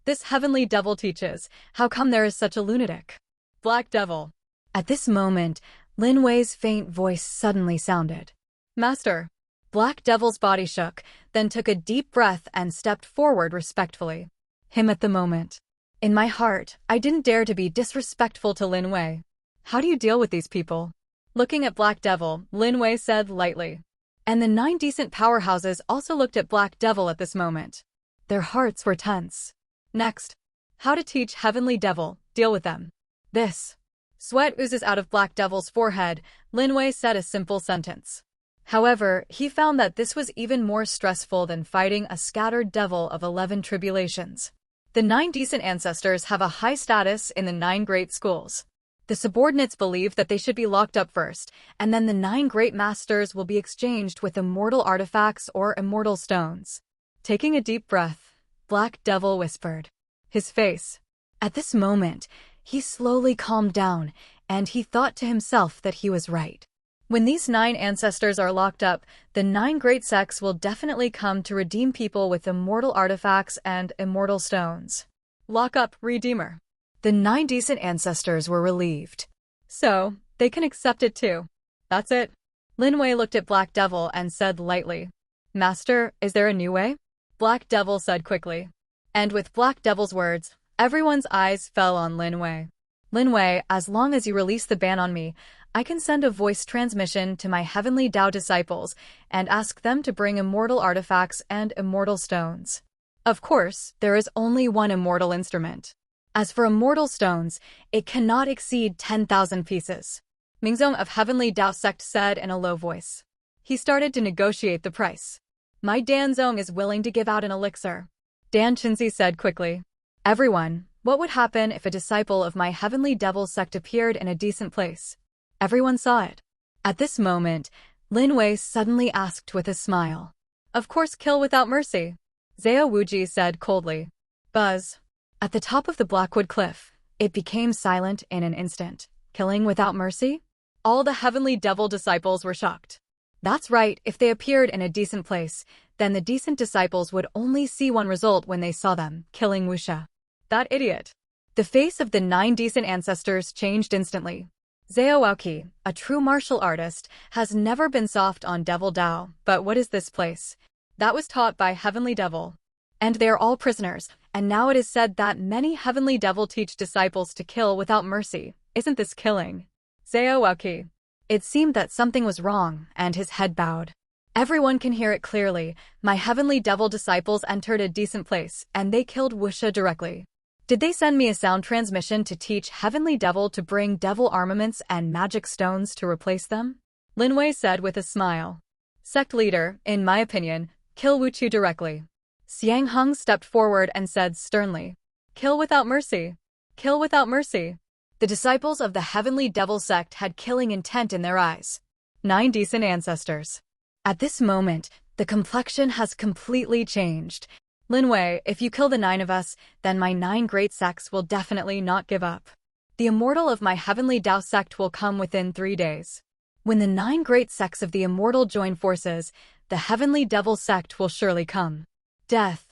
This Heavenly Devil teaches, how come there is such a lunatic? Black Devil. At this moment, Lin Wei's faint voice suddenly sounded. Master. Black Devil's body shook, then took a deep breath and stepped forward respectfully. Him at the moment. In my heart, I didn't dare to be disrespectful to Lin Wei. How do you deal with these people? Looking at Black Devil, Lin Wei said lightly. And the 9 decent powerhouses also looked at Black Devil at this moment. Their hearts were tense. Next. How to teach Heavenly Devil, deal with them. This. Sweat oozes out of Black Devil's forehead. Lin Wei said a simple sentence. However, he found that this was even more stressful than fighting a scattered devil of 11 tribulations. The 9 decent ancestors have a high status in the 9 great schools. The subordinates believe that they should be locked up first, and then the 9 great masters will be exchanged with immortal artifacts or immortal stones. Taking a deep breath, Black Devil whispered. His face. At this moment, he slowly calmed down, and he thought to himself that he was right. When these 9 ancestors are locked up, the 9 great sects will definitely come to redeem people with immortal artifacts and immortal stones. Lock up, Redeemer. The 9 decent ancestors were relieved. So, they can accept it too. That's it. Lin Wei looked at Black Devil and said lightly, Master, is there a new way? Black Devil said quickly. And with Black Devil's words, everyone's eyes fell on Lin Wei. Lin Wei, as long as you release the ban on me, I can send a voice transmission to my Heavenly Tao disciples and ask them to bring immortal artifacts and immortal stones. Of course, there is only one immortal instrument. As for immortal stones, it cannot exceed 10,000 pieces. Mingzong of Heavenly Tao sect said in a low voice. He started to negotiate the price. My Danzong is willing to give out an elixir. Dan Chinzi said quickly. Everyone, what would happen if a disciple of my Heavenly Devil sect appeared in a decent place? Everyone saw it. At this moment, Lin Wei suddenly asked with a smile. Of course, kill without mercy. Zhao Wuji said coldly. Buzz. At the top of the Blackwood Cliff, it became silent in an instant. Killing without mercy? All the Heavenly Devil disciples were shocked. That's right, if they appeared in a decent place, then the decent disciples would only see one result when they saw them, killing Wuxia. That idiot. The face of the 9 decent ancestors changed instantly. Zhao Waoqi, a true martial artist, has never been soft on Devil Dao, but what is this place? That was taught by Heavenly Devil. And they are all prisoners, and now it is said that many Heavenly Devil teach disciples to kill without mercy. Isn't this killing? Zhao Waoqi. It seemed that something was wrong, and his head bowed. Everyone can hear it clearly. My Heavenly Devil disciples entered a decent place, and they killed Wuxia directly. Did they send me a sound transmission to teach Heavenly Devil to bring devil armaments and magic stones to replace them? Lin Wei said with a smile. Sect leader, in my opinion, kill Wuchu directly. Xiang Hung stepped forward and said sternly. Kill without mercy. Kill without mercy. The disciples of the Heavenly Devil sect had killing intent in their eyes. 9 decent ancestors. At this moment, the complexion has completely changed. Lin Wei, if you kill the 9 of us, then my 9 great sects will definitely not give up. The immortal of my Heavenly Tao sect will come within 3 days. When the 9 great sects of the immortal join forces, the Heavenly Devil sect will surely come. Death.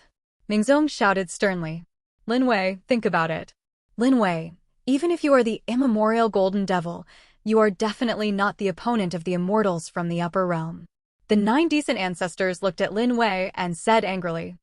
Mingzong shouted sternly. Lin Wei, think about it. Lin Wei, even if you are the immemorial Golden Devil, you are definitely not the opponent of the immortals from the upper realm. The 9 decent ancestors looked at Lin Wei and said angrily.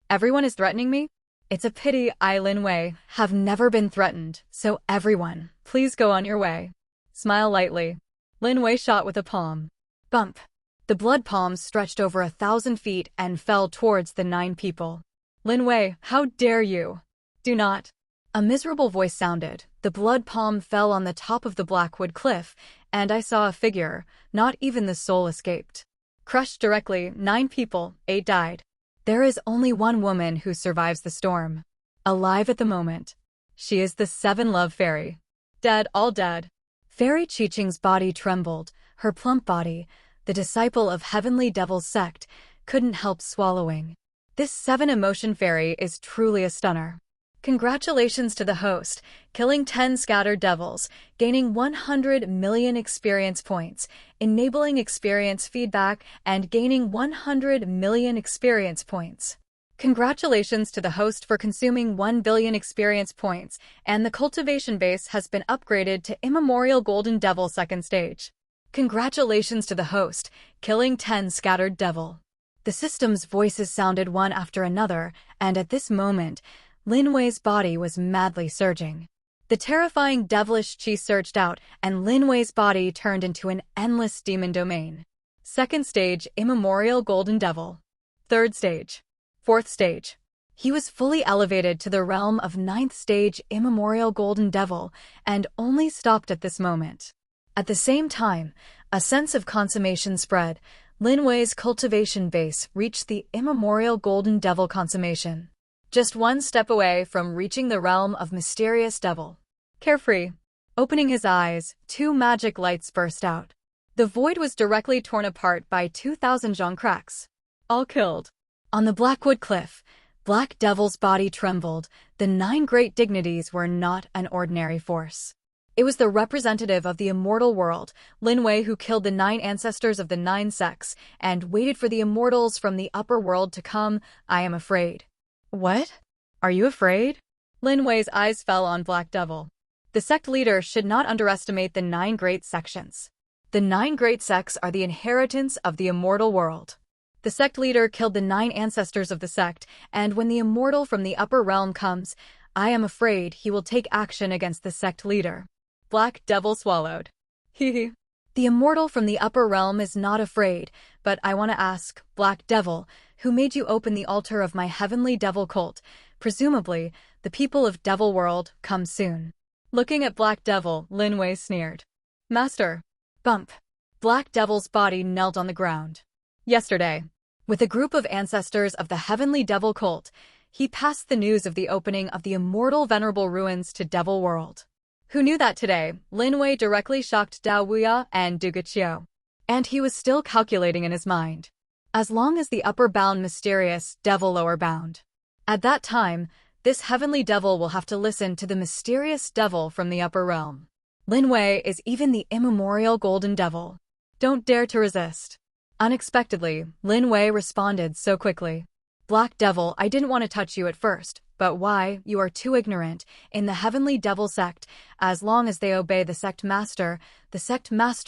Everyone is threatening me? It's a pity I, Lin Wei, have never been threatened, so everyone, please go on your way. Smile lightly. Lin Wei shot with a palm. Bump. The blood palms stretched over 1,000 feet and fell towards the 9 people. Lin Wei, how dare you? Do not. A miserable voice sounded. The blood palm fell on the top of the Blackwood Cliff, and I saw a figure. Not even the soul escaped. Crushed directly, 9 people, 8 died. There is only one woman who survives the storm. Alive at the moment. She is the 7 Love Fairy. Dead, all dead. Fairy Qiqing's body trembled. Her plump body, the disciple of Heavenly Devil's sect, couldn't help swallowing. This 7 Emotion Fairy is truly a stunner. Congratulations to the host, killing 10 scattered devils, gaining 100 million experience points, enabling experience feedback, and gaining 100 million experience points. Congratulations to the host for consuming 1 billion experience points, and the cultivation base has been upgraded to Immemorial Golden Devil 2nd stage. Congratulations to the host, killing 10 scattered devil. The system's voices sounded one after another, and at this moment, Lin Wei's body was madly surging. The terrifying devilish chi surged out, and Lin Wei's body turned into an endless demon domain. 2nd stage, Immemorial Golden Devil. 3rd stage. 4th stage. He was fully elevated to the realm of 9th stage Immemorial Golden Devil, and only stopped at this moment. At the same time, a sense of consummation spread. Lin Wei's cultivation base reached the immemorial golden devil consummation, just one step away from reaching the realm of mysterious devil. Carefree. Opening his eyes, two magic lights burst out. The void was directly torn apart by 2,000 zhong cracks. All killed. On the Blackwood Cliff, Black Devil's body trembled. The 9 great dignities were not an ordinary force. It was the representative of the immortal world, Lin Wei, who killed the 9 ancestors of the 9 sects and waited for the immortals from the upper world to come. I am afraid. What? Are you afraid? Lin Wei's eyes fell on Black Devil. The sect leader should not underestimate the 9 great sections. The 9 great sects are the inheritance of the immortal world. The sect leader killed the 9 ancestors of the sect, and when the immortal from the upper realm comes, I am afraid he will take action against the sect leader. Black Devil swallowed. Hee. The immortal from the upper realm is not afraid, but I want to ask, Black Devil, who made you open the altar of my heavenly devil cult? Presumably, the people of Devil World come soon. Looking at Black Devil, Lin Wei sneered. Master. Bump. Black Devil's body knelt on the ground. Yesterday, with a group of ancestors of the heavenly devil cult, he passed the news of the opening of the immortal venerable ruins to Devil World. Who knew that today, Lin Wei directly shocked Dao Wuya and Du Guqiu. And he was still calculating in his mind. As long as the upper bound mysterious, devil lower bound. At that time, this heavenly devil will have to listen to the mysterious devil from the upper realm. Lin Wei is even the immemorial golden devil. Don't dare to resist. Unexpectedly, Lin Wei responded so quickly. Black Devil, I didn't want to touch you at first, but why? You are too ignorant. In the heavenly devil sect, as long as they obey the sect master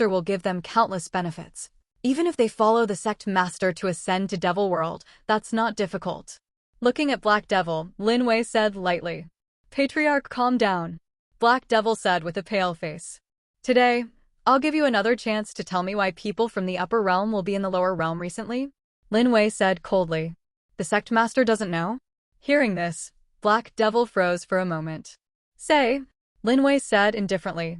will give them countless benefits. Even if they follow the sect master to ascend to Devil World, that's not difficult. Looking at Black Devil, Lin Wei said lightly. Patriarch, calm down. Black Devil said with a pale face. Today, I'll give you another chance to tell me why people from the upper realm will be in the lower realm recently. Lin Wei said coldly. The sect master doesn't know? Hearing this, Black Devil froze for a moment. Say, Lin Wei said indifferently.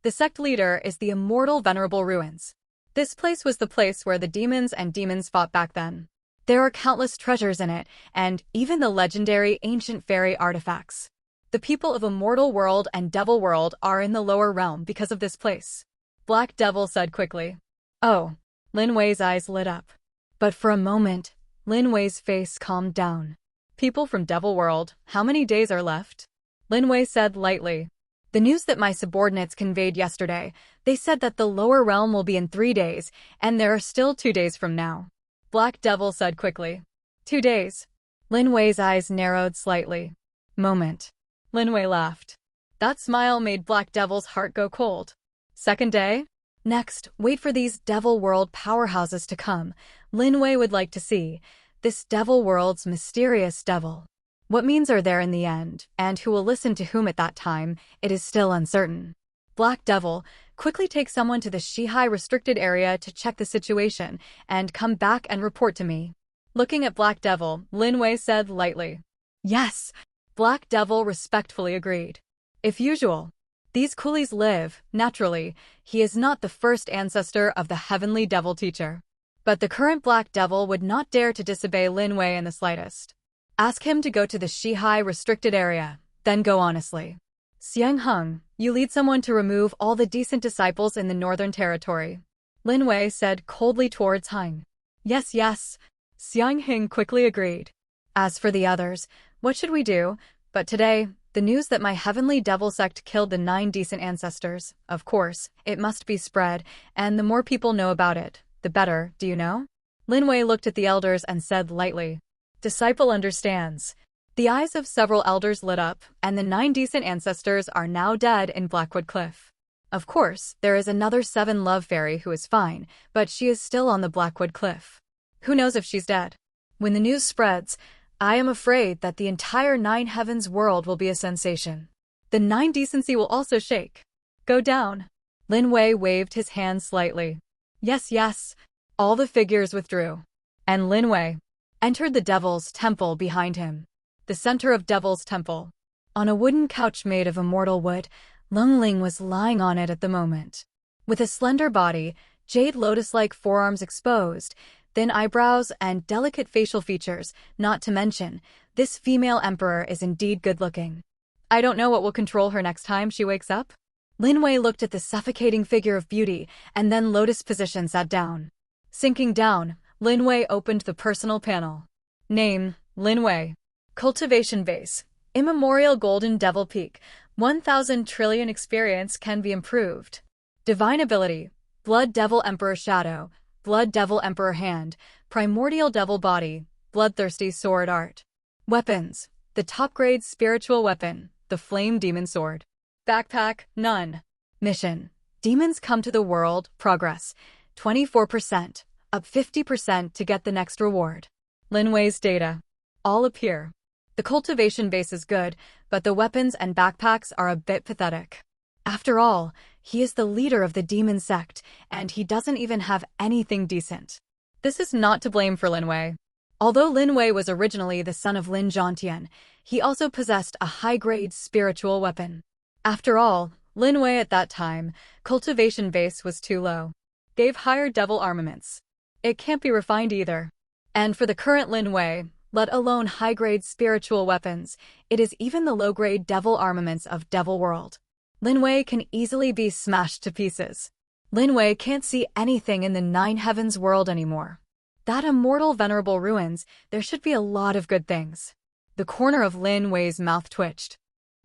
The sect leader is the immortal venerable ruins. This place was the place where the demons fought back then. There are countless treasures in it, and even the legendary ancient fairy artifacts. The people of Immortal World and Devil World are in the lower realm because of this place. Black Devil said quickly. Oh, Lin Wei's eyes lit up. But for a moment, Lin Wei's face calmed down. People from Devil World, how many days are left? Lin Wei said lightly. The news that my subordinates conveyed yesterday, they said that the lower realm will be in 3 days, and there are still 2 days from now. Black Devil said quickly. 2 days. Lin Wei's eyes narrowed slightly. Moment. Lin Wei laughed. That smile made Black Devil's heart go cold. Second day? Next, wait for these Devil World powerhouses to come. Lin Wei would like to see this Devil World's mysterious devil. What means are there in the end, and who will listen to whom at that time, it is still uncertain. Black Devil, quickly take someone to the Shihai restricted area to check the situation, and come back and report to me. Looking at Black Devil, Lin Wei said lightly. Yes. Black Devil respectfully agreed. If usual. These coolies live, naturally, he is not the first ancestor of the heavenly devil teacher. But the current Black Devil would not dare to disobey Lin Wei in the slightest. Ask him to go to the Shihai restricted area, then go honestly. Xiang Heng, you lead someone to remove all the decent disciples in the Northern Territory. Lin Wei said coldly towards Heng. Yes, yes. Xiang Heng quickly agreed. As for the others, what should we do? But today, the news that my heavenly devil sect killed the 9 decent ancestors, of course, it must be spread, and the more people know about it, the better, do you know? Lin Wei looked at the elders and said lightly. Disciple understands. The eyes of several elders lit up, and the 9 decent ancestors are now dead in Blackwood Cliff. Of course, there is another 7 love fairy who is fine, but she is still on the Blackwood Cliff. Who knows if she's dead? When the news spreads, I am afraid that the entire 9 heavens world will be a sensation. The 9 decency will also shake. Go down. Lin Wei waved his hand slightly. Yes, yes. All the figures withdrew. And Lin Wei entered the Devil's Temple behind him. The center of Devil's Temple. On a wooden couch made of immortal wood, Lung Ling was lying on it at the moment. With a slender body, Jade lotus-like forearms exposed, thin eyebrows, and delicate facial features, not to mention, this female emperor is indeed good-looking. I don't know what will control her next time she wakes up. Lin Wei looked at the suffocating figure of beauty and then lotus position sat down. Sinking down, Lin Wei opened the personal panel. Name, Lin Wei. Cultivation base, immemorial golden devil peak, 1,000 trillion experience can be improved. Divine ability, blood devil emperor shadow, blood devil emperor hand, primordial devil body, bloodthirsty sword art. Weapons, the top grade spiritual weapon, the flame demon sword. Backpack, none. Mission, demons come to the world, progress, 24%, up 50% to get the next reward. Lin Wei's data. All appear. The cultivation base is good, but the weapons and backpacks are a bit pathetic. After all, he is the leader of the demon sect, and he doesn't even have anything decent. This is not to blame for Lin Wei. Although Lin Wei was originally the son of Lin Zhongtian, he also possessed a high-grade spiritual weapon. After all, Lin Wei at that time, cultivation base was too low. Gave higher devil armaments. It can't be refined either. And for the current Lin Wei, let alone high-grade spiritual weapons, it is even the low-grade devil armaments of Devil World. Lin Wei can easily be smashed to pieces. Lin Wei can't see anything in the Nine Heavens world anymore. That immortal venerable ruins, there should be a lot of good things. The corner of Lin Wei's mouth twitched.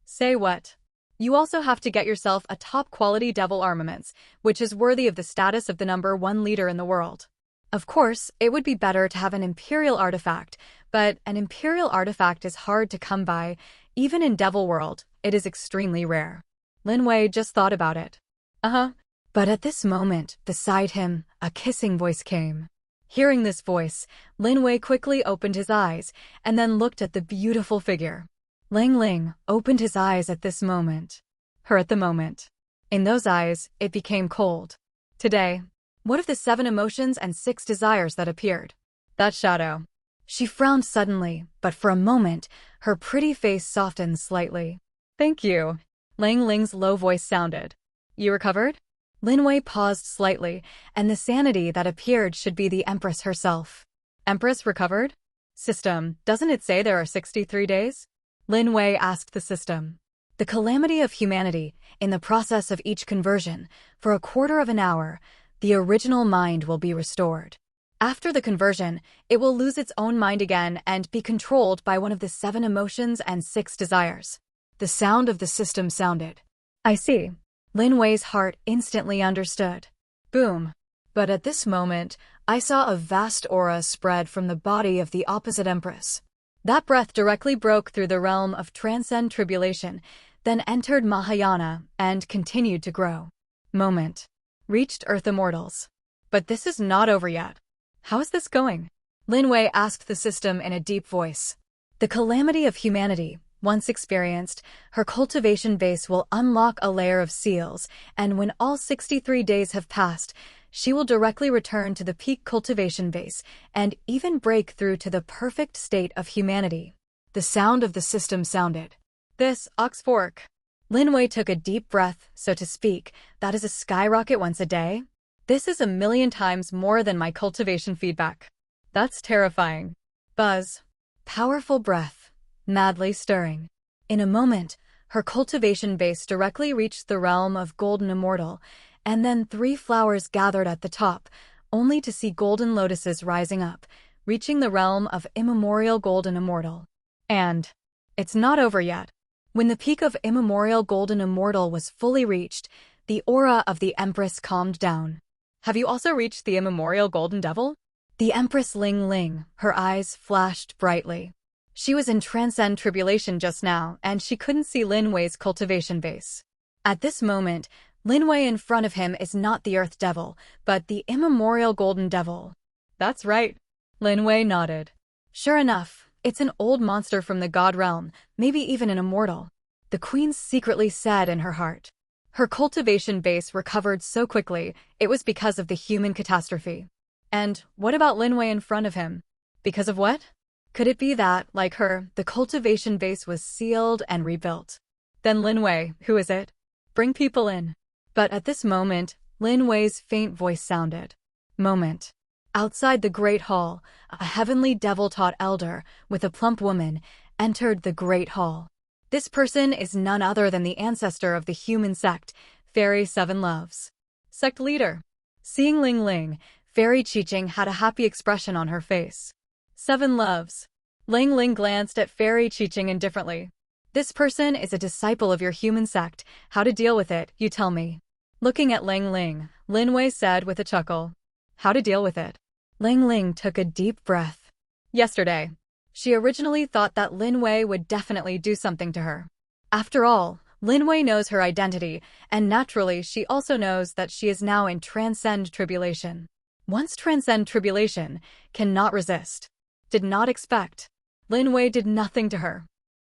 Say what? You also have to get yourself a top-quality devil armaments, which is worthy of the status of the #1 leader in the world. Of course, it would be better to have an Imperial artifact, but an Imperial artifact is hard to come by. Even in Devil World, it is extremely rare. Lin Wei just thought about it. But at this moment, beside him, a kissing voice came. Hearing this voice, Lin Wei quickly opened his eyes and then looked at the beautiful figure. Ling Ling opened his eyes at this moment. Her at the moment. In those eyes, it became cold. Today, what of the 7 emotions and 6 desires that appeared? That shadow. She frowned suddenly, but for a moment, her pretty face softened slightly. Thank you. Ling Ling's low voice sounded. You recovered? Lin Wei paused slightly, and the sanity that appeared should be the Empress herself. Empress recovered? System, doesn't it say there are 63 days? Lin Wei asked the system. The calamity of humanity, in the process of each conversion, for a quarter of an hour, the original mind will be restored. After the conversion, it will lose its own mind again and be controlled by one of the 7 emotions and 6 desires. The sound of the system sounded. I see. Lin Wei's heart instantly understood. Boom. But at this moment, I saw a vast aura spread from the body of the opposite Empress. That breath directly broke through the realm of transcend tribulation, then entered Mahayana and continued to grow. Moment. Reached Earth Immortals. But this is not over yet. How is this going? Lin Wei asked the system in a deep voice. The calamity of humanity, once experienced, her cultivation base will unlock a layer of seals, and when all 63 days have passed, she will directly return to the peak cultivation base and even break through to the perfect state of humanity. The sound of the system sounded. This, ox fork. Lin Wei took a deep breath, so to speak. That is a skyrocket once a day? This is 1,000,000 times more than my cultivation feedback. That's terrifying. Buzz. Powerful breath. Madly stirring. In a moment, her cultivation base directly reached the realm of golden immortal, and then 3 flowers gathered at the top, only to see golden lotuses rising up, reaching the realm of immemorial golden immortal. And it's not over yet. When the peak of immemorial golden immortal was fully reached, the aura of the Empress calmed down. Have you also reached the immemorial golden devil? The Empress Ling Ling, her eyes flashed brightly. She was in transcend tribulation just now, and she couldn't see Lin Wei's cultivation base. At this moment, Lin Wei in front of him is not the Earth Devil, but the immemorial golden devil. That's right. Lin Wei nodded. Sure enough, it's an old monster from the god realm, maybe even an immortal. The queen secretly said in her heart. Her cultivation base recovered so quickly, it was because of the human catastrophe. And what about Lin Wei in front of him? Because of what? Could it be that, like her, the cultivation base was sealed and rebuilt? Then Lin Wei, who is it? Bring people in. But at this moment, Lin Wei's faint voice sounded. Moment. Outside the great hall, a heavenly devil-taught elder, with a plump woman, entered the great hall. This person is none other than the ancestor of the human sect, Fairy Seven Loves. Sect leader. Seeing Ling Ling, Fairy Qiqing had a happy expression on her face. Seven Loves. Ling Ling glanced at Fairy Qiqing indifferently. This person is a disciple of your human sect. How to deal with it, you tell me. Looking at Ling Ling, Lin Wei said with a chuckle. How to deal with it? Ling Ling took a deep breath. Yesterday, she originally thought that Lin Wei would definitely do something to her. After all, Lin Wei knows her identity, and naturally she also knows that she is now in transcend tribulation. Once transcend tribulation, cannot resist. Did not expect. Lin Wei did nothing to her.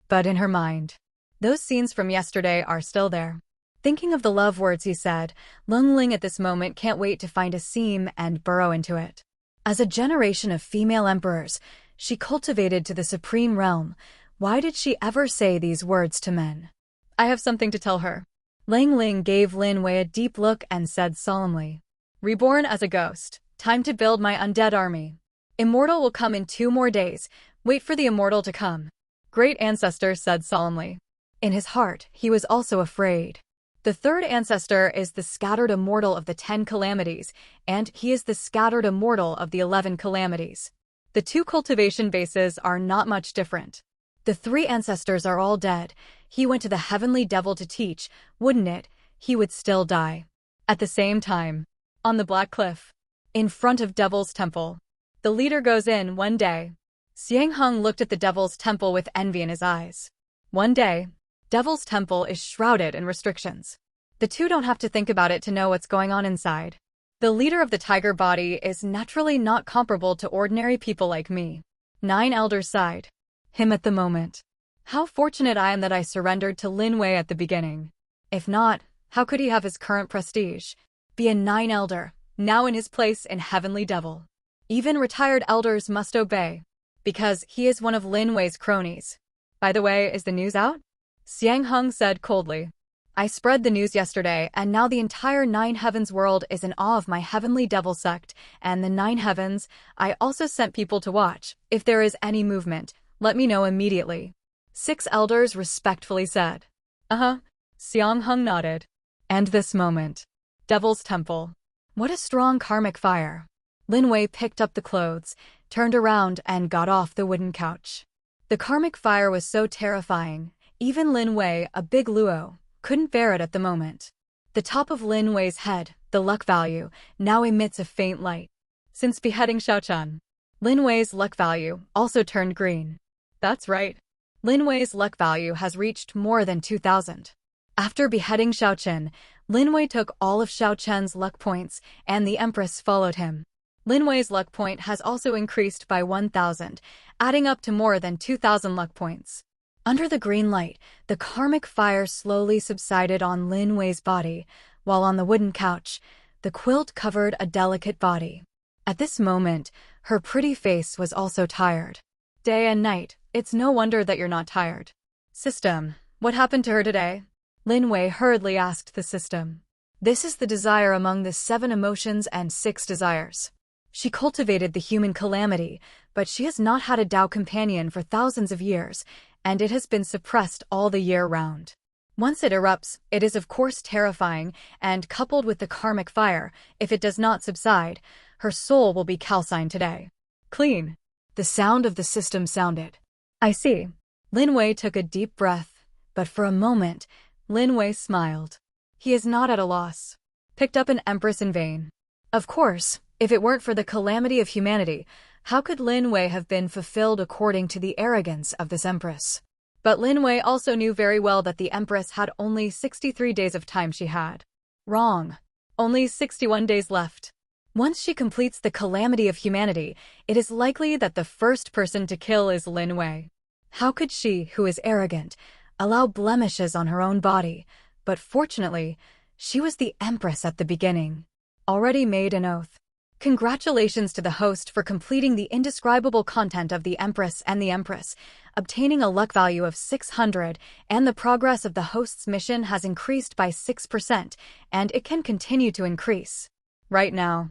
But in her mind, those scenes from yesterday are still there. Thinking of the love words he said, Ling Ling at this moment can't wait to find a seam and burrow into it. As a generation of female emperors, she cultivated to the supreme realm. Why did she ever say these words to men? I have something to tell her. Ling Ling gave Lin Wei a deep look and said solemnly. Reborn as a ghost, time to build my undead army. Immortal will come in 2 more days. Wait for the immortal to come. Great ancestor said solemnly. In his heart, he was also afraid. The third ancestor is the scattered immortal of the 10 calamities, and he is the scattered immortal of the 11 calamities. The 2 cultivation bases are not much different. The 3 ancestors are all dead. He went to the heavenly devil to teach, wouldn't it? He would still die. At the same time, on the Black Cliff, in front of Devil's Temple, the leader goes in one day. Xiang Hung looked at the Devil's Temple with envy in his eyes. One day, Devil's Temple is shrouded in restrictions. The 2 don't have to think about it to know what's going on inside. The leader of the tiger body is naturally not comparable to ordinary people like me. 9 elders sighed. Him at the moment. How fortunate I am that I surrendered to Lin Wei at the beginning. If not, how could he have his current prestige? Be a 9 elder, now in his place in Heavenly Devil. Even retired elders must obey, because he is one of Lin Wei's cronies. By the way, is the news out? Xiang Hung said coldly. I spread the news yesterday, and now the entire 9 heavens world is in awe of my Heavenly Devil sect, and the 9 heavens. I also sent people to watch. If there is any movement, let me know immediately. 6 elders respectfully said. Xiang Hung nodded. And this moment. Devil's Temple. What a strong karmic fire. Lin Wei picked up the clothes, turned around, and got off the wooden couch. The karmic fire was so terrifying, even Lin Wei, a big luo, couldn't bear it at the moment. The top of Lin Wei's head, the luck value, now emits a faint light. Since beheading Xiaochen, Lin Wei's luck value also turned green. That's right. Lin Wei's luck value has reached more than 2,000. After beheading Xiaochen, Lin Wei took all of Xiaochen's luck points, and the Empress followed him. Lin Wei's luck point has also increased by 1,000, adding up to more than 2,000 luck points. Under the green light, the karmic fire slowly subsided on Lin Wei's body, while on the wooden couch, the quilt covered a delicate body. At this moment, her pretty face was also tired. Day and night, it's no wonder that you're not tired. System, what happened to her today? Lin Wei hurriedly asked the system. This is the desire among the 7 emotions and 6 desires. She cultivated the human calamity, but she has not had a Tao companion for thousands of years, and it has been suppressed all the year round. Once it erupts, it is of course terrifying, and coupled with the karmic fire, if it does not subside, her soul will be calcined today. Clean. The sound of the system sounded. I see. Lin Wei took a deep breath, but for a moment, Lin Wei smiled. He is not at a loss. Picked up an empress in vain. Of course, if it weren't for the calamity of humanity, how could Lin Wei have been fulfilled according to the arrogance of this empress? But Lin Wei also knew very well that the empress had only 63 days of time she had. Wrong. Only 61 days left. Once she completes the calamity of humanity, it is likely that the first person to kill is Lin Wei. How could she, who is arrogant, allow blemishes on her own body? But fortunately, she was the empress at the beginning. Already made an oath. Congratulations to the host for completing the indescribable content of the Empress and the Empress, obtaining a luck value of 600, and the progress of the host's mission has increased by 6%, and it can continue to increase. Right now.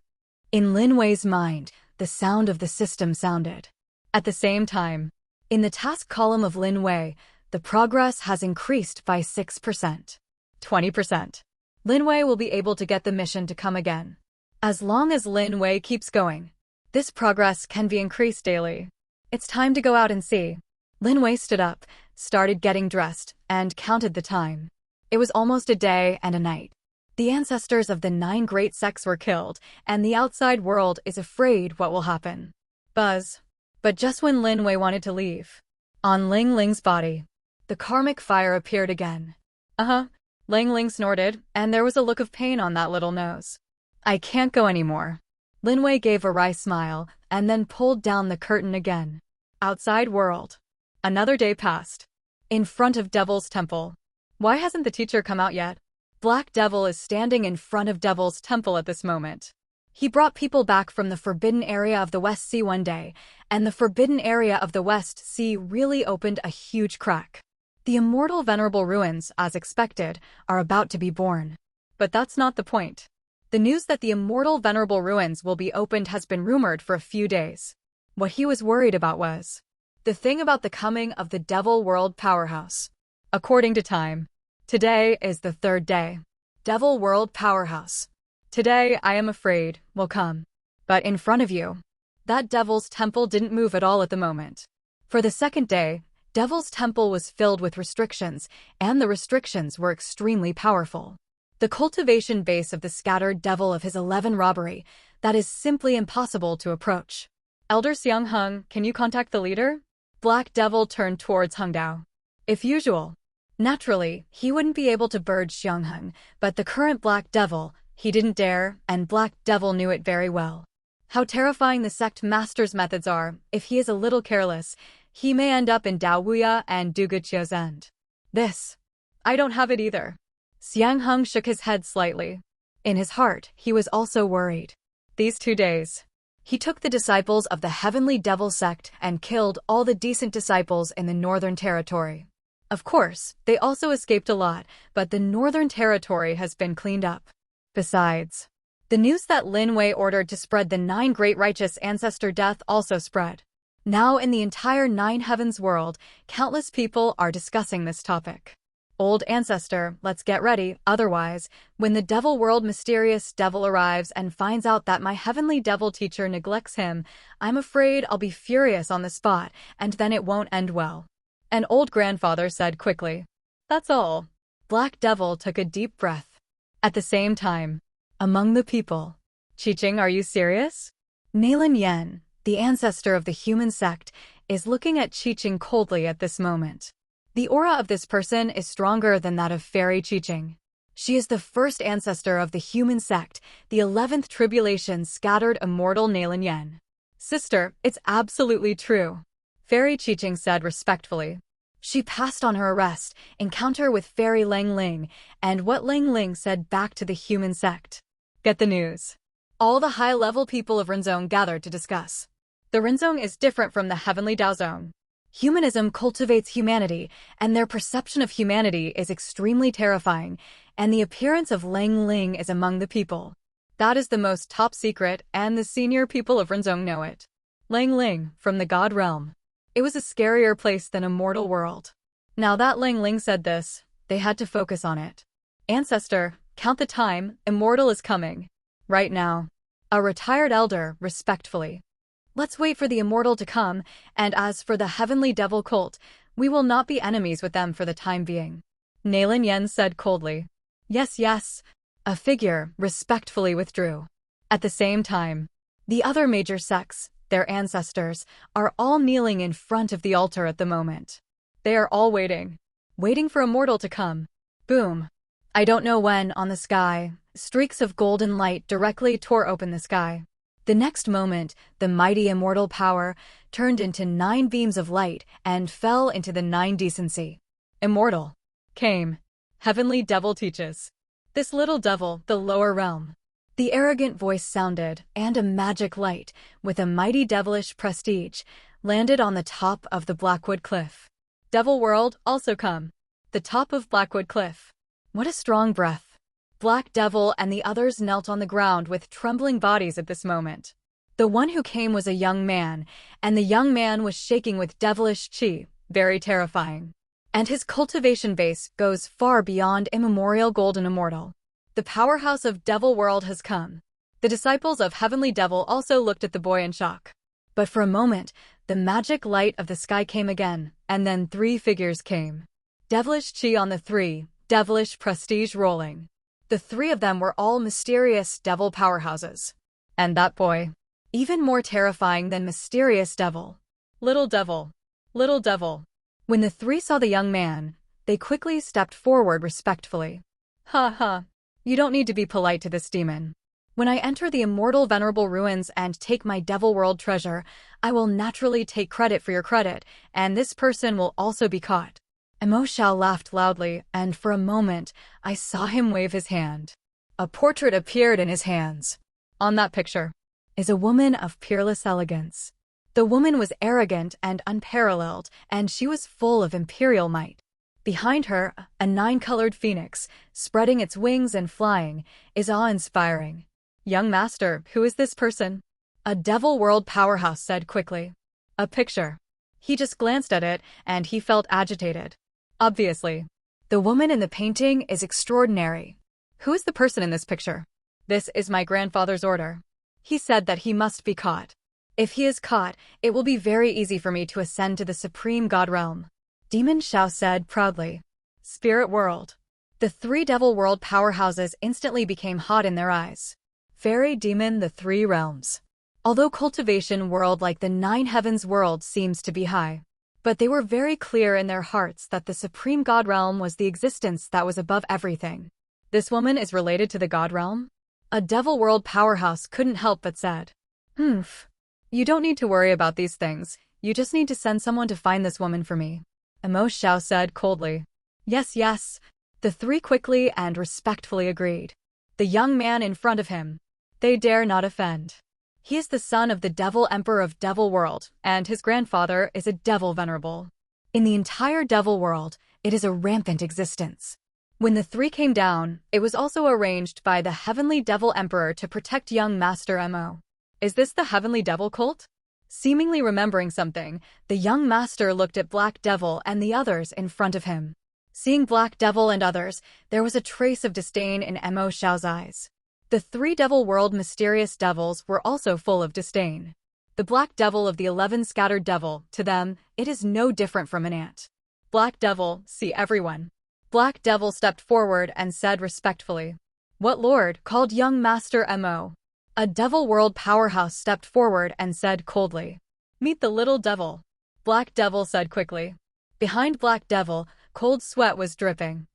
In Lin Wei's mind, the sound of the system sounded. At the same time, in the task column of Lin Wei, the progress has increased by 6%. 20%. Lin Wei will be able to get the mission to come again. As long as Lin Wei keeps going, this progress can be increased daily. It's time to go out and see. Lin Wei stood up, started getting dressed, and counted the time. It was almost a day and a night. The ancestors of the 9 great sects were killed, and the outside world is afraid what will happen. Buzz. But just when Lin Wei wanted to leave, on Ling Ling's body, the karmic fire appeared again. Ling Ling snorted, and there was a look of pain on that little nose. I can't go anymore. Lin Wei gave a wry smile, and then pulled down the curtain again. Outside world. Another day passed. In front of Devil's Temple. Why hasn't the teacher come out yet? Black Devil is standing in front of Devil's Temple at this moment. He brought people back from the Forbidden Area of the West Sea one day, and the Forbidden Area of the West Sea really opened a huge crack. The immortal venerable ruins, as expected, are about to be born. But that's not the point. The news that the immortal venerable ruins will be opened has been rumored for a few days. What he was worried about was the thing about the coming of the Devil World Powerhouse. According to time, today is the 3rd day. Devil World Powerhouse. Today, I am afraid, will come. But in front of you, that Devil's Temple didn't move at all at the moment. For the 2nd day, Devil's Temple was filled with restrictions, and the restrictions were extremely powerful. The cultivation base of the scattered devil of his 11 robbery, that is simply impossible to approach. Elder Xiang Heng, can you contact the leader? Black Devil turned towards Heng Dao. If usual. Naturally, he wouldn't be able to bird Xiang Heng, but the current Black Devil, he didn't dare, and Black Devil knew it very well. How terrifying the sect master's methods are. If he is a little careless, he may end up in Dao Wuya and Duga Qiu's end. This. I don't have it either. Xiang Heng shook his head slightly. In his heart, he was also worried. These 2 days, he took the disciples of the Heavenly Devil sect and killed all the decent disciples in the Northern Territory. Of course, they also escaped a lot, but the Northern Territory has been cleaned up. Besides, the news that Lin Wei ordered to spread the 9 great righteous ancestor death also spread. Now in the entire 9 heavens world, countless people are discussing this topic. Old ancestor, let's get ready, otherwise, when the devil world mysterious devil arrives and finds out that my heavenly devil teacher neglects him, I'm afraid I'll be furious on the spot, and then it won't end well. An old grandfather said quickly. That's all. Black Devil took a deep breath. At the same time, among the people, Qiqing, are you serious? Nalin Yen, the ancestor of the human sect, is looking at Qiqing coldly at this moment. The aura of this person is stronger than that of Fairy Qiqing. She is the first ancestor of the human sect, the 11th tribulation scattered immortal Nalin Yen. Sister, it's absolutely true. Fairy Qiqing said respectfully. She passed on her arrest, encounter with Fairy Lang Ling, and what Lang Ling said back to the human sect. Get the news. All the high-level people of Renzong gathered to discuss. The Renzong is different from the Heavenly Daozong. Humanism cultivates humanity, and their perception of humanity is extremely terrifying, and the appearance of Lang Ling is among the people. That is the most top secret, and the senior people of Renzong know it. Lang Ling, from the God realm. It was a scarier place than a mortal world. Now that Lang Ling said this, they had to focus on it. Ancestor, count the time, immortal is coming. Right now. A retired elder, respectfully. Let's wait for the immortal to come, and as for the heavenly devil cult, we will not be enemies with them for the time being. Nalin Yen said coldly. Yes, yes. A figure respectfully withdrew. At the same time, the other major sects, their ancestors, are all kneeling in front of the altar at the moment. They are all waiting for a mortal to come. Boom. I don't know when, on the sky, streaks of golden light directly tore open the sky. The next moment, the mighty immortal power turned into 9 beams of light and fell into the 9 decency. Immortal. Came. Heavenly devil teaches. This little devil, the lower realm. The arrogant voice sounded, and a magic light, with a mighty devilish prestige, landed on the top of the Blackwood Cliff. Devil World, also come. The top of Blackwood Cliff. What a strong breath. Black Devil and the others knelt on the ground with trembling bodies at this moment. The one who came was a young man, and the young man was shaking with devilish chi, very terrifying. And his cultivation base goes far beyond immemorial golden immortal. The powerhouse of Devil World has come. The disciples of Heavenly Devil also looked at the boy in shock. But for a moment, the magic light of the sky came again, and then 3 figures came. Devilish chi on the 3, devilish prestige rolling. The 3 of them were all mysterious devil powerhouses. And that boy, even more terrifying than mysterious devil. Little devil. Little devil. When the 3 saw the young man, they quickly stepped forward respectfully. Ha ha. You don't need to be polite to this demon. When I enter the immortal venerable ruins and take my Devil World treasure, I will naturally take credit for your credit, and this person will also be caught. Mo Xiao laughed loudly, and for a moment, I saw him wave his hand. A portrait appeared in his hands. On that picture is a woman of peerless elegance. The woman was arrogant and unparalleled, and she was full of imperial might. Behind her, a 9-colored phoenix, spreading its wings and flying, is awe-inspiring. Young master, who is this person? A Devil World powerhouse said quickly. A picture. He just glanced at it, and he felt agitated. Obviously. The woman in the painting is extraordinary. Who is the person in this picture? This is my grandfather's order. He said that he must be caught. If he is caught, it will be very easy for me to ascend to the supreme god realm. Demon Xiao said proudly. Spirit World. The 3 Devil World powerhouses instantly became hot in their eyes. Fairy Demon, the 3 realms. Although Cultivation World like the 9 Heavens World seems to be high, but they were very clear in their hearts that the supreme god realm was the existence that was above everything. This woman is related to the god realm? A Devil World powerhouse couldn't help but said. You don't need to worry about these things, you just need to send someone to find this woman for me. Mo Xiao said coldly. Yes, yes. The 3 quickly and respectfully agreed. The young man in front of him. They dare not offend. He is the son of the Devil Emperor of Devil World, and his grandfather is a Devil Venerable. In the entire Devil World, it is a rampant existence. When the 3 came down, it was also arranged by the Heavenly Devil Emperor to protect young Master Mo. Is this the Heavenly Devil cult? Seemingly remembering something, the young master looked at Black Devil and the others in front of him. Seeing Black Devil and others, there was a trace of disdain in Mo Xiao's eyes. The 3 Devil World mysterious devils were also full of disdain. The Black Devil of the 11 scattered devil, to them, it is no different from an ant. Black Devil, see everyone. Black Devil stepped forward and said respectfully. What lord? Called young Master Mo. A Devil World powerhouse stepped forward and said coldly. Meet the little devil. Black Devil said quickly. Behind Black Devil, cold sweat was dripping.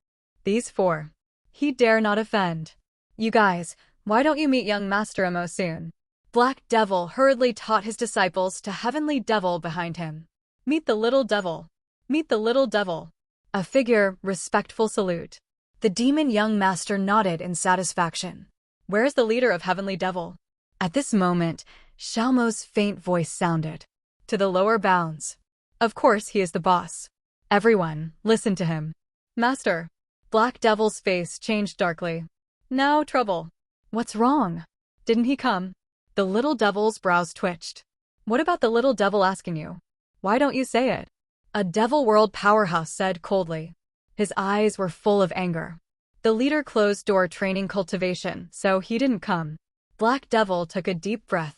These 4. He dare not offend. You guys, why don't you meet young Master Mo soon? Black Devil hurriedly taught his disciples to Heavenly Devil behind him. Meet the little devil. Meet the little devil. A figure, respectful salute. The demon young master nodded in satisfaction. Where is the leader of Heavenly Devil? At this moment, Xiaomo's faint voice sounded. To the lower bounds. Of course he is the boss. Everyone, listen to him. Master. Black Devil's face changed darkly. Now trouble. What's wrong? Didn't he come? The little devil's brows twitched. What about the little devil asking you? Why don't you say it? A Devil World powerhouse said coldly. His eyes were full of anger. The leader closed door training cultivation, so he didn't come. Black Devil took a deep breath.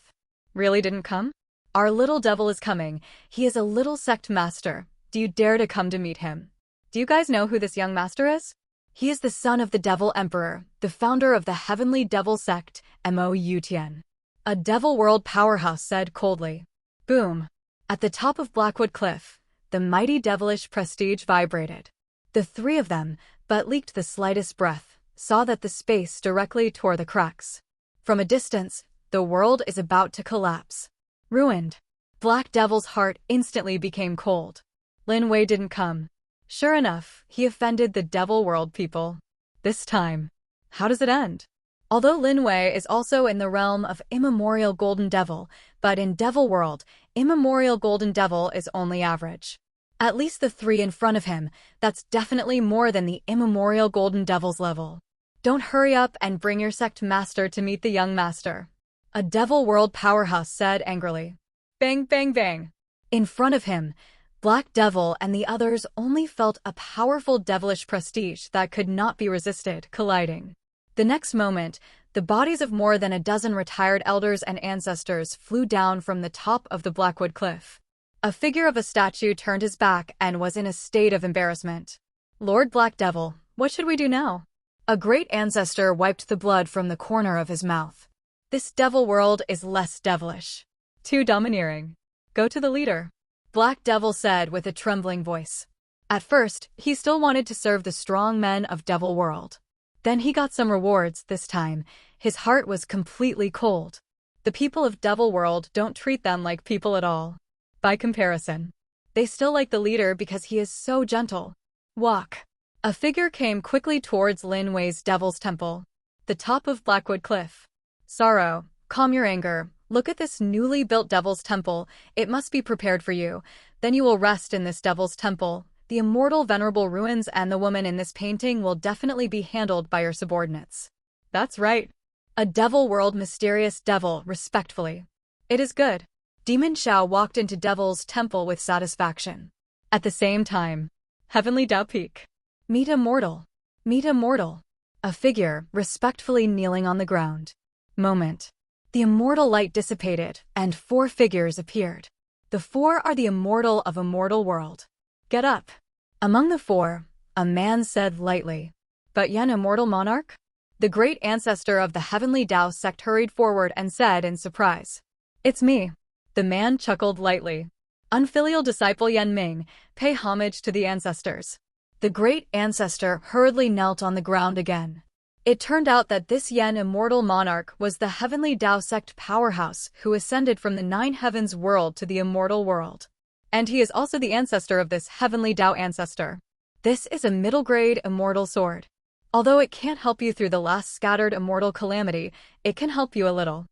Really didn't come? Our little devil is coming. He is a little sect master. Do you dare to come to meet him? Do you guys know who this young master is? He is the son of the Devil Emperor, the founder of the Heavenly Devil sect, Mo Tian. A Devil World powerhouse said coldly. Boom. At the top of Blackwood Cliff, the mighty devilish prestige vibrated. The 3 of them, but leaked the slightest breath, saw that the space directly tore the cracks. From a distance, the world is about to collapse. Ruined. Black Devil's heart instantly became cold. Lin Wei didn't come. Sure enough, he offended the Devil World people. This time. How does it end? Although Lin Wei is also in the realm of immemorial Golden Devil, but in Devil World, immemorial Golden Devil is only average. At least the three in front of him, that's definitely more than the immemorial Golden Devil's level. Don't hurry up and bring your sect master to meet the young master. A Devil World powerhouse said angrily. Bang, bang, bang. In front of him, Black Devil and the others only felt a powerful devilish prestige that could not be resisted, colliding. The next moment, the bodies of more than a dozen retired elders and ancestors flew down from the top of the Blackwood cliff. A figure of a statue turned his back and was in a state of embarrassment. Lord Black Devil, what should we do now? A great ancestor wiped the blood from the corner of his mouth. This devil world is less devilish. Too domineering. Go to the leader. Black Devil said with a trembling voice. At first, he still wanted to serve the strong men of Devil World. Then he got some rewards this time. His heart was completely cold. The people of Devil World don't treat them like people at all. By comparison, they still like the leader because he is so gentle. Walk. A figure came quickly towards Lin Wei's Devil's Temple, the top of Blackwood Cliff. Sorrow, calm your anger. Look at this newly built Devil's Temple. It must be prepared for you. Then you will rest in this Devil's Temple. The immortal venerable ruins and the woman in this painting will definitely be handled by your subordinates. That's right. A Devil World mysterious devil, respectfully. It is good. Demon Xiao walked into Devil's Temple with satisfaction. At the same time, Heavenly Dao Peak. Meet a mortal. Meet a mortal. A figure, respectfully kneeling on the ground. Moment. The immortal light dissipated, and 4 figures appeared. The 4 are the immortal of a mortal world. Get up. Among the 4, a man said lightly. But Yen immortal monarch? The great ancestor of the Heavenly Dao sect hurried forward and said in surprise. It's me. The man chuckled lightly. Unfilial disciple Yen Ming, pay homage to the ancestors. The great ancestor hurriedly knelt on the ground again. It turned out that this Yen immortal monarch was the Heavenly Dao sect powerhouse who ascended from the 9 heavens world to the immortal world. And he is also the ancestor of this Heavenly Dao ancestor. This is a middle-grade immortal sword. Although it can't help you through the last scattered immortal calamity, it can help you a little.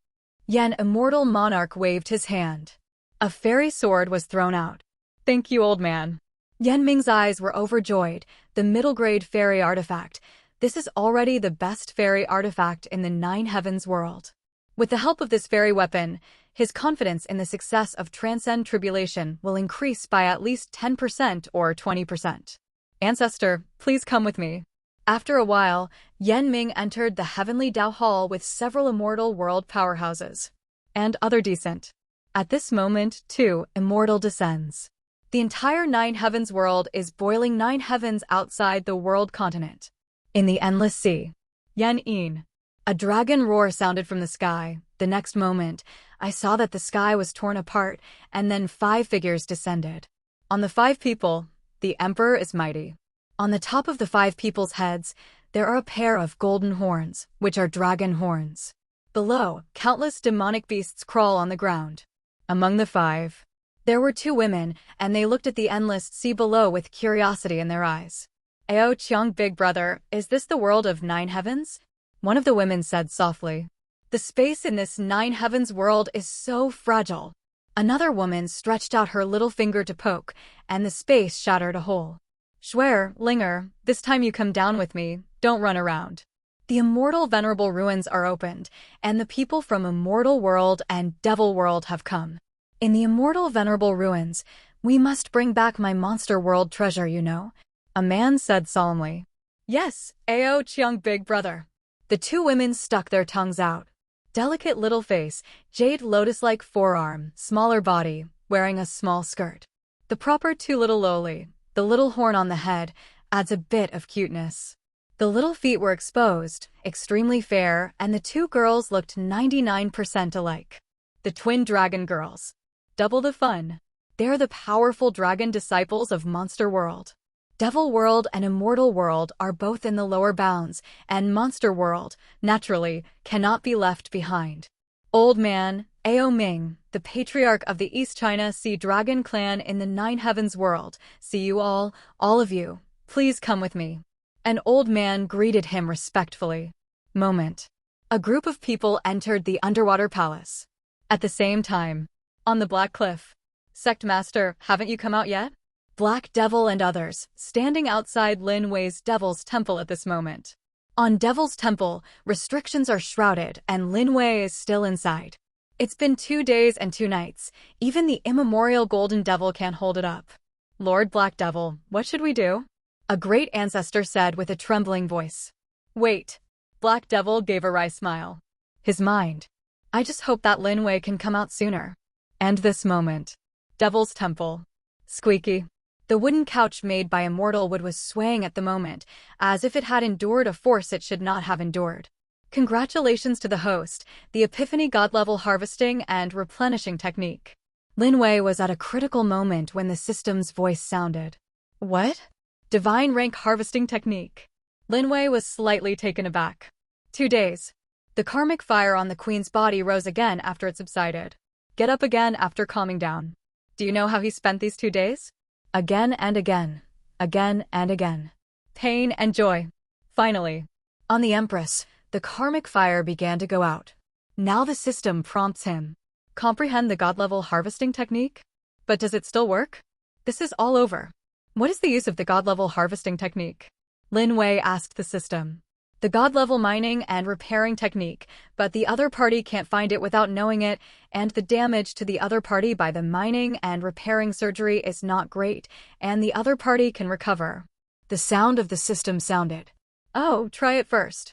Yen immortal monarch waved his hand. A fairy sword was thrown out. Thank you, old man. Yen Ming's eyes were overjoyed. The middle-grade fairy artifact. This is already the best fairy artifact in the 9 heavens world. With the help of this fairy weapon, his confidence in the success of Transcend Tribulation will increase by at least 10% or 20%. Ancestor, please come with me. After a while, Yen Ming entered the Heavenly Dao Hall with several immortal world powerhouses. And other decent. At this moment, too, immortal descends. The entire 9 heavens world is boiling 9 heavens outside the world continent. In the endless sea. Yen. A dragon roar sounded from the sky. The next moment, I saw that the sky was torn apart, and then 5 figures descended. On the 5 people, the Emperor is mighty. On the top of the 5 people's heads, there are a pair of golden horns, which are dragon horns. Below, countless demonic beasts crawl on the ground. Among the 5, there were 2 women, and they looked at the endless sea below with curiosity in their eyes. Ao Chiang, big brother, is this the world of 9 heavens? One of the women said softly. The space in this 9 heavens world is so fragile. Another woman stretched out her little finger to poke, and the space shattered a hole. Schwer, Linger, this time you come down with me, don't run around. The immortal venerable ruins are opened, and the people from Immortal World and Devil World have come. In the immortal venerable ruins, we must bring back my monster world treasure, you know. A man said solemnly. Yes, Ao Chiang, big brother. The 2 women stuck their tongues out. Delicate little face, jade lotus-like forearm, smaller body, wearing a small skirt. The proper 2 little lowly, the little horn on the head, adds a bit of cuteness. The little feet were exposed, extremely fair, and the 2 girls looked 99% alike. The twin dragon girls. Double the fun. They're the powerful dragon disciples of Monster World. Devil World and Immortal World are both in the lower bounds, and Monster World, naturally, cannot be left behind. Old Man, Ao Ming, the patriarch of the East China Sea Dragon clan in the 9 heavens world, see you all of you, please come with me. An old man greeted him respectfully. Moment. A group of people entered the underwater palace. At the same time, on the Black Cliff, Sect Master, haven't you come out yet? Black Devil and others, standing outside Lin Wei's Devil's Temple at this moment. On Devil's Temple, restrictions are shrouded and Lin Wei is still inside. It's been 2 days and 2 nights. Even the immemorial Golden Devil can't hold it up. Lord Black Devil, what should we do? A great ancestor said with a trembling voice. Wait. Black Devil gave a wry smile. His mind. I just hope that Lin Wei can come out sooner. And this moment. Devil's Temple. Squeaky. The wooden couch made by immortal wood was swaying at the moment, as if it had endured a force it should not have endured. Congratulations to the host, the Epiphany God-level harvesting and replenishing technique. Lin Wei was at a critical moment when the system's voice sounded. What? Divine rank harvesting technique. Lin Wei was slightly taken aback. 2 days. The karmic fire on the queen's body rose again after it subsided. Get up again after calming down. Do you know how he spent these 2 days? Again and again. Again and again. Pain and joy. Finally. On the Empress, the karmic fire began to go out. Now the system prompts him. Comprehend the God-level harvesting technique? But does it still work? This is all over. What is the use of the God-level harvesting technique? Lin Wei asked the system. The God-level mining and repairing technique, but the other party can't find it without knowing it, and the damage to the other party by the mining and repairing surgery is not great, and the other party can recover. The sound of the system sounded. Oh, try it first.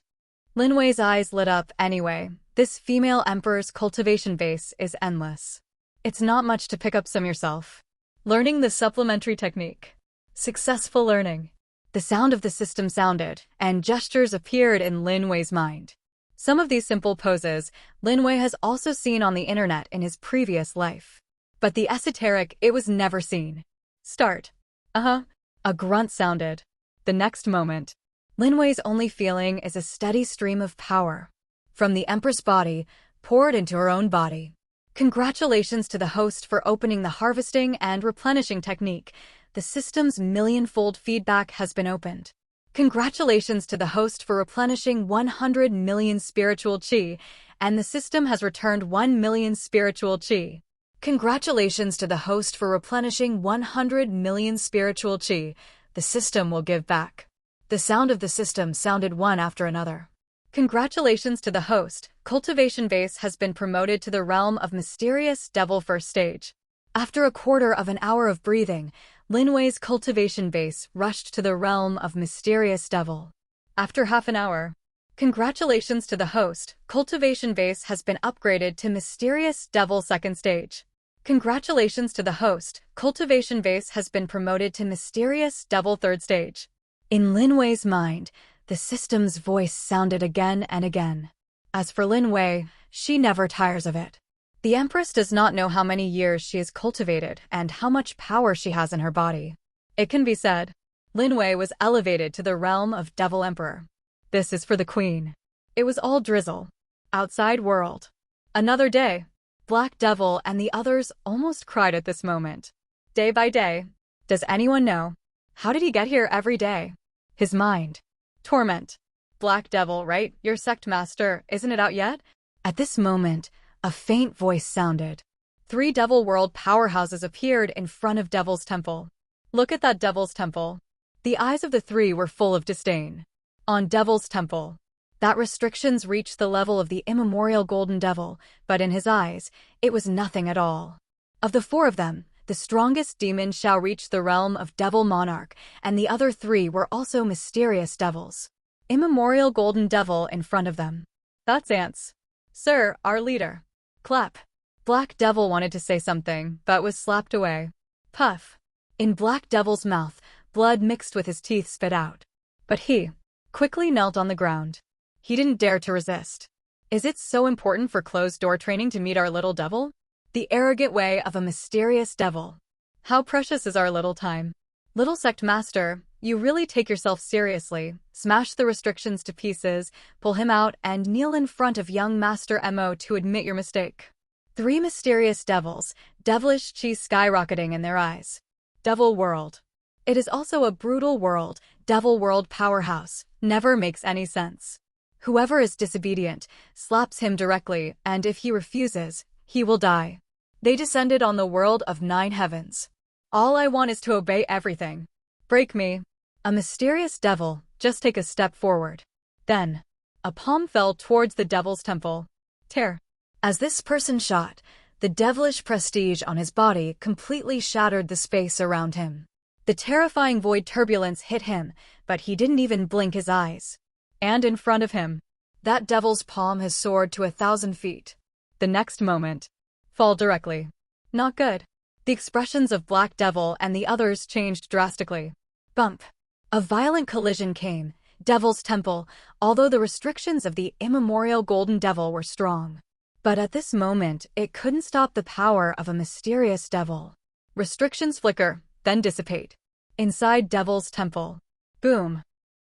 Lin Wei's eyes lit up anyway. This female emperor's cultivation base is endless. It's not much to pick up some yourself. Learning the supplementary technique. Successful learning. The sound of the system sounded, and gestures appeared in Lin Wei's mind. Some of these simple poses, Lin Wei has also seen on the internet in his previous life. But the esoteric, it was never seen. Start. A grunt sounded. The next moment. Lin Wei's only feeling is a steady stream of power. From the Empress body, poured into her own body. Congratulations to the host for opening the harvesting and replenishing technique. The system's million-fold feedback has been opened. Congratulations to the host for replenishing 100 million spiritual chi, and the system has returned 1 million spiritual chi. Congratulations to the host for replenishing 100 million spiritual chi. The system will give back. The sound of the system sounded one after another. Congratulations to the host. Cultivation base has been promoted to the realm of mysterious devil first stage. After a quarter of an hour of breathing, Lin Wei's cultivation base rushed to the realm of mysterious devil. After half an hour, congratulations to the host. Cultivation base has been upgraded to mysterious devil second stage. Congratulations to the host. Cultivation base has been promoted to mysterious devil third stage. In Lin Wei's mind, the system's voice sounded again and again. As for Lin Wei, she never tires of it. The Empress does not know how many years she has cultivated and how much power she has in her body. It can be said, Lin Wei was elevated to the realm of Devil Emperor. This is for the Queen. It was all drizzle. Outside world. Another day. Black Devil and the others almost cried at this moment. Day by day. Does anyone know? How did he get here every day? His mind. Torment. Black Devil, right? Your sect master, isn't it out yet? At this moment, a faint voice sounded. 3 Devil World powerhouses appeared in front of Devil's Temple. Look at that Devil's Temple. The eyes of the 3 were full of disdain. On Devil's Temple. That restrictions reached the level of the immemorial Golden Devil, but in his eyes, it was nothing at all. Of the 4 of them, the strongest demon shall reach the realm of Devil Monarch, and the other 3 were also mysterious devils. Immemorial Golden Devil in front of them. That's Ants. Sir, our leader. Clap. Black Devil wanted to say something, but was slapped away. Puff. In Black Devil's mouth, blood mixed with his teeth spit out. But he quickly knelt on the ground. He didn't dare to resist. Is it so important for closed-door training to meet our little devil? The arrogant way of a mysterious devil. How precious is our little time. Little sect master, you really take yourself seriously. Smash the restrictions to pieces, pull him out, and kneel in front of young Master Mo to admit your mistake. 3 mysterious devils, devilish chi skyrocketing in their eyes. Devil world. It is also a brutal world. Devil world powerhouse. Never makes any sense. Whoever is disobedient slaps him directly, and if he refuses, he will die. They descended on the world of 9 heavens. All I want is to obey everything. Break me. A mysterious devil, just take a step forward. Then, a palm fell towards the devil's temple. Tear. As this person shot, the devilish prestige on his body completely shattered the space around him. The terrifying void turbulence hit him, but he didn't even blink his eyes. And in front of him, that devil's palm has soared to 1,000 feet. The next moment, fall directly. Not good. The expressions of Black Devil and the others changed drastically. Bump. A violent collision came. Devil's Temple, although the restrictions of the immemorial Golden Devil were strong. But at this moment, it couldn't stop the power of a mysterious devil. Restrictions flicker, then dissipate. Inside Devil's Temple. Boom.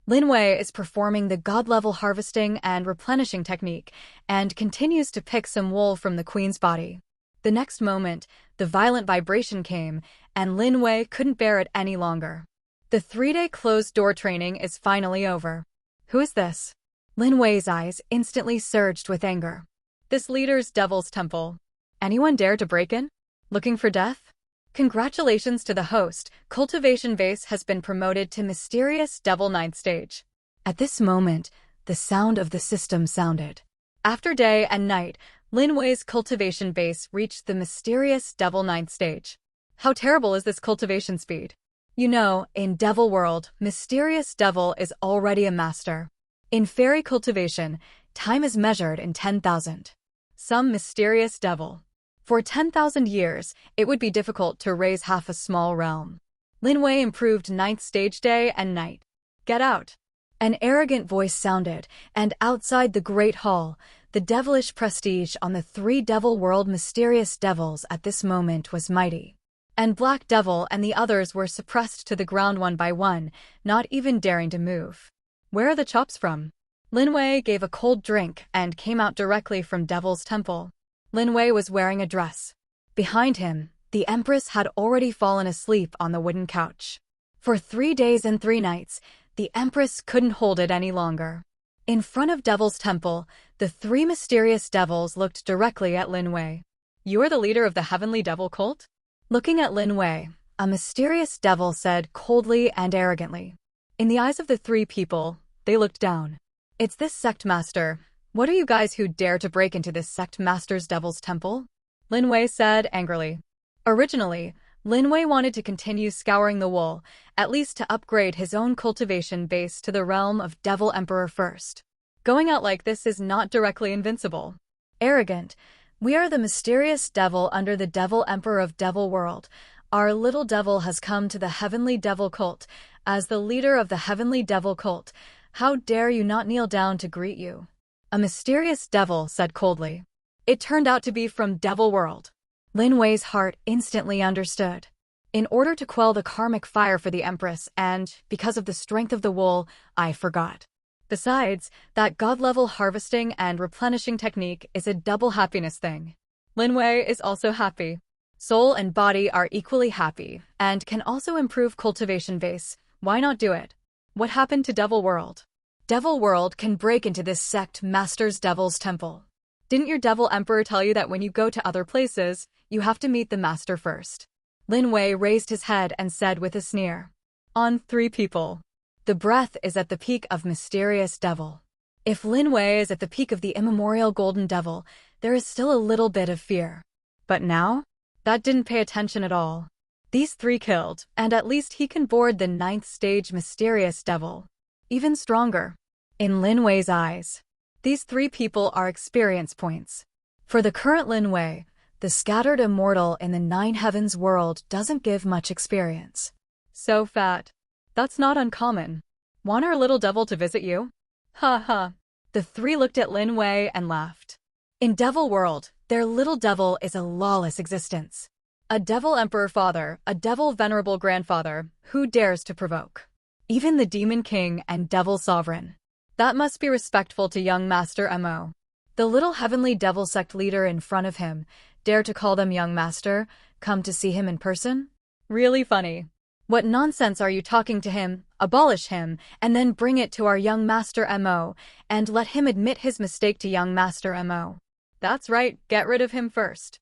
Lin Wei is performing the god-level harvesting and replenishing technique, and continues to pick some wool from the queen's body. The next moment, the violent vibration came, and Lin Wei couldn't bear it any longer. The 3-day closed-door training is finally over. Who is this? Lin Wei's eyes instantly surged with anger. This leader's Devil's Temple. Anyone dare to break in? Looking for death? Congratulations to the host, Cultivation Base has been promoted to Mysterious Devil 9th Stage. At this moment, the sound of the system sounded. After day and night, Lin Wei's Cultivation Base reached the Mysterious Devil 9th Stage. How terrible is this cultivation speed? You know, in Devil World, Mysterious Devil is already a master. In Fairy Cultivation, time is measured in 10,000. Some Mysterious Devil. For 10,000 years, it would be difficult to raise half a small realm. Lin Wei improved 9th stage day and night. Get out. An arrogant voice sounded, and outside the Great Hall, the devilish prestige on the 3 Devil World Mysterious Devils at this moment was mighty. And Black Devil and the others were suppressed to the ground one by one, not even daring to move. Where are the chops from? Lin Wei gave a cold drink and came out directly from Devil's Temple. Lin Wei was wearing a dress. Behind him, the Empress had already fallen asleep on the wooden couch. For 3 days and 3 nights, the Empress couldn't hold it any longer. In front of Devil's Temple, the 3 mysterious devils looked directly at Lin Wei. You are the leader of the Heavenly Devil cult? Looking at Lin Wei, a mysterious devil said coldly and arrogantly. In the eyes of the 3 people, they looked down. It's this sect master. What are you guys who dare to break into this sect master's Devil's Temple? Lin Wei said angrily. Originally, Lin Wei wanted to continue scouring the wool, at least to upgrade his own cultivation base to the realm of Devil Emperor first. Going out like this is not directly invincible. Arrogant. We are the mysterious devil under the Devil Emperor of Devil World. Our little devil has come to the Heavenly Devil cult. As the leader of the Heavenly Devil cult, how dare you not kneel down to greet you? A mysterious devil said coldly. It turned out to be from Devil World. Lin Wei's heart instantly understood. In order to quell the karmic fire for the Empress and, because of the strength of the wool, I forgot. Besides, that god-level harvesting and replenishing technique is a double happiness thing. Lin Wei is also happy. Soul and body are equally happy, and can also improve cultivation base. Why not do it? What happened to Devil World? Devil World can break into this sect master's Devil's Temple. Didn't your Devil Emperor tell you that when you go to other places, you have to meet the master first? Lin Wei raised his head and said with a sneer. On 3 people. The breath is at the peak of Mysterious Devil. If Lin Wei is at the peak of the immemorial Golden Devil, there is still a little bit of fear. But now? That didn't pay attention at all. These 3 killed, and at least he can board the 9th stage Mysterious Devil. Even stronger. In Lin Wei's eyes, these 3 people are experience points. For the current Lin Wei, the scattered immortal in the 9 heavens world doesn't give much experience. So fat. That's not uncommon. Want our little devil to visit you? Ha ha. The 3 looked at Lin Wei and laughed. In Devil World, their little devil is a lawless existence. A Devil Emperor father, a Devil Venerable grandfather, who dares to provoke? Even the Demon King and Devil Sovereign. That must be respectful to young Master Mo. The little Heavenly Devil sect leader in front of him, dare to call them young master, come to see him in person? Really funny. What nonsense are you talking to him? abolish him, and then bring it to our young Master Mo, and let him admit his mistake to young Master Mo. That's right, get rid of him first.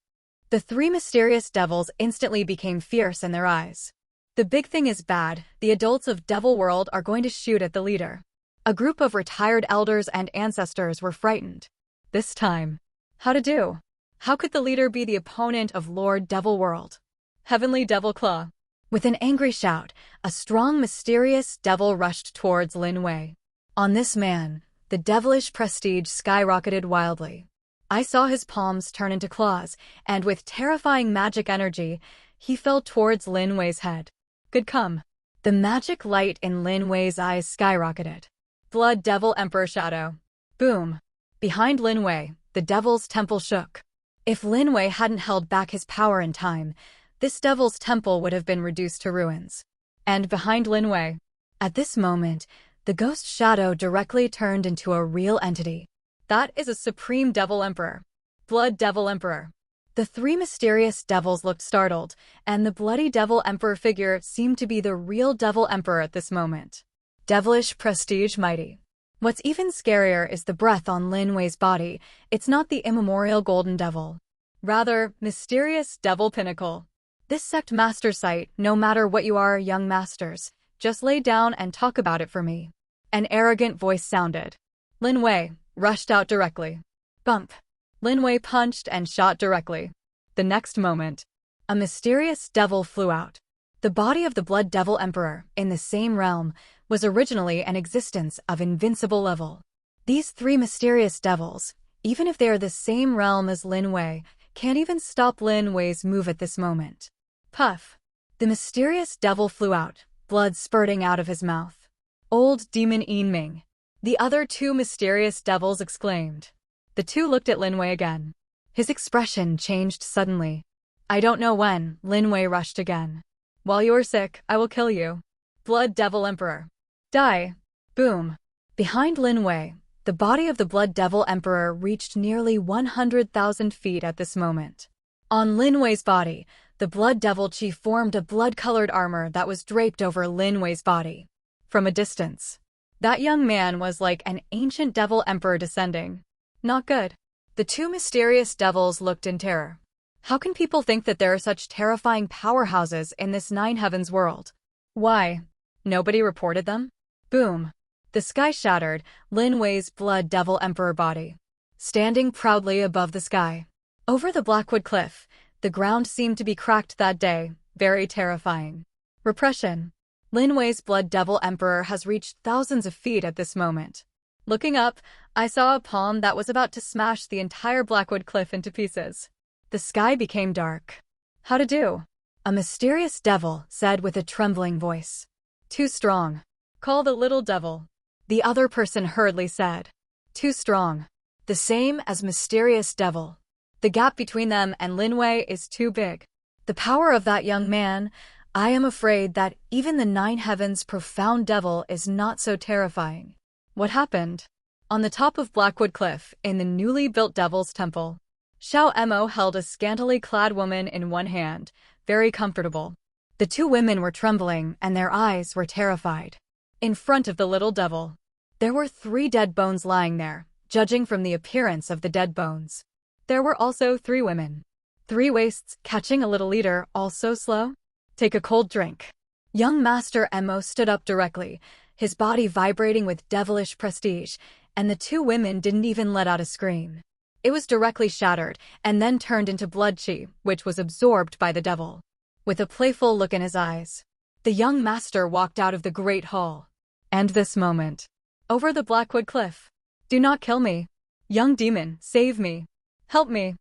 The three mysterious devils instantly became fierce in their eyes. The big thing is bad, the adults of Devil World are going to shoot at the leader. A group of retired elders and ancestors were frightened. This time. How to do? How could the leader be the opponent of Lord Devil World? Heavenly Devil Claw. With an angry shout, a strong mysterious devil rushed towards Lin Wei. On this man, the devilish prestige skyrocketed wildly. I saw his palms turn into claws, and with terrifying magic energy, he fell towards Lin Wei's head. Good come. The magic light in Lin Wei's eyes skyrocketed. Blood Devil Emperor Shadow. Boom. Behind Lin Wei, the devil's temple shook. If Lin Wei hadn't held back his power in time, this devil's temple would have been reduced to ruins. And behind Lin Wei, at this moment, the ghost shadow directly turned into a real entity. That is a Supreme Devil Emperor. Blood Devil Emperor. The three mysterious devils looked startled, and the bloody Devil Emperor figure seemed to be the real Devil Emperor at this moment. Devilish prestige mighty. What's even scarier is the breath on Lin Wei's body. It's not the immemorial golden devil. Rather, mysterious devil pinnacle. This sect master site, no matter what you are, young masters, just lay down and talk about it for me. An arrogant voice sounded. Lin Wei rushed out directly. Bump. Lin Wei punched and shot directly. The next moment, a mysterious devil flew out. The body of the Blood Devil Emperor, in the same realm, was originally an existence of invincible level. These three mysterious devils, even if they are the same realm as Lin Wei, can't even stop Lin Wei's move at this moment. Puff. The mysterious devil flew out, blood spurting out of his mouth. Old Demon Yin Ming. The other two mysterious devils exclaimed. The two looked at Lin Wei again. His expression changed suddenly. I don't know when, Lin Wei rushed again. While you're sick, I will kill you. Blood Devil Emperor. Die. Boom. Behind Lin Wei, the body of the Blood Devil Emperor reached nearly 100,000 feet at this moment. On Lin Wei's body, the Blood Devil Chief formed a blood-colored armor that was draped over Lin Wei's body. From a distance, that young man was like an ancient Devil Emperor descending. Not good. The two mysterious devils looked in terror. How can people think that there are such terrifying powerhouses in this Nine Heavens world? Why? Nobody reported them? Boom. The sky shattered, Lin Wei's Blood Devil Emperor body, standing proudly above the sky. Over the Blackwood Cliff, the ground seemed to be cracked that day, very terrifying. Repression. Lin Wei's Blood Devil Emperor has reached thousands of feet at this moment. Looking up, I saw a palm that was about to smash the entire Blackwood Cliff into pieces. The sky became dark. How to do? A mysterious devil said with a trembling voice. Too strong. Call the little devil. The other person hurriedly said. Too strong. The same as mysterious devil. The gap between them and Lin Wei is too big. The power of that young man, I am afraid that even the Nine Heavens' profound devil is not so terrifying. What happened? On the top of Blackwood Cliff, in the newly built Devil's Temple, Xiao Mo held a scantily clad woman in one hand, very comfortable. The two women were trembling and their eyes were terrified. In front of the little devil, there were 3 dead bones lying there, judging from the appearance of the dead bones. There were also 3 women. 3 waists, catching a little leader, all so slow? Take a cold drink. Young Master Mo stood up directly, his body vibrating with devilish prestige, and the 2 women didn't even let out a scream. It was directly shattered, and then turned into blood chi, which was absorbed by the devil. With a playful look in his eyes, the young master walked out of the great hall. And this moment, over the Blackwood Cliff. Do not kill me. Young demon, save me. Help me.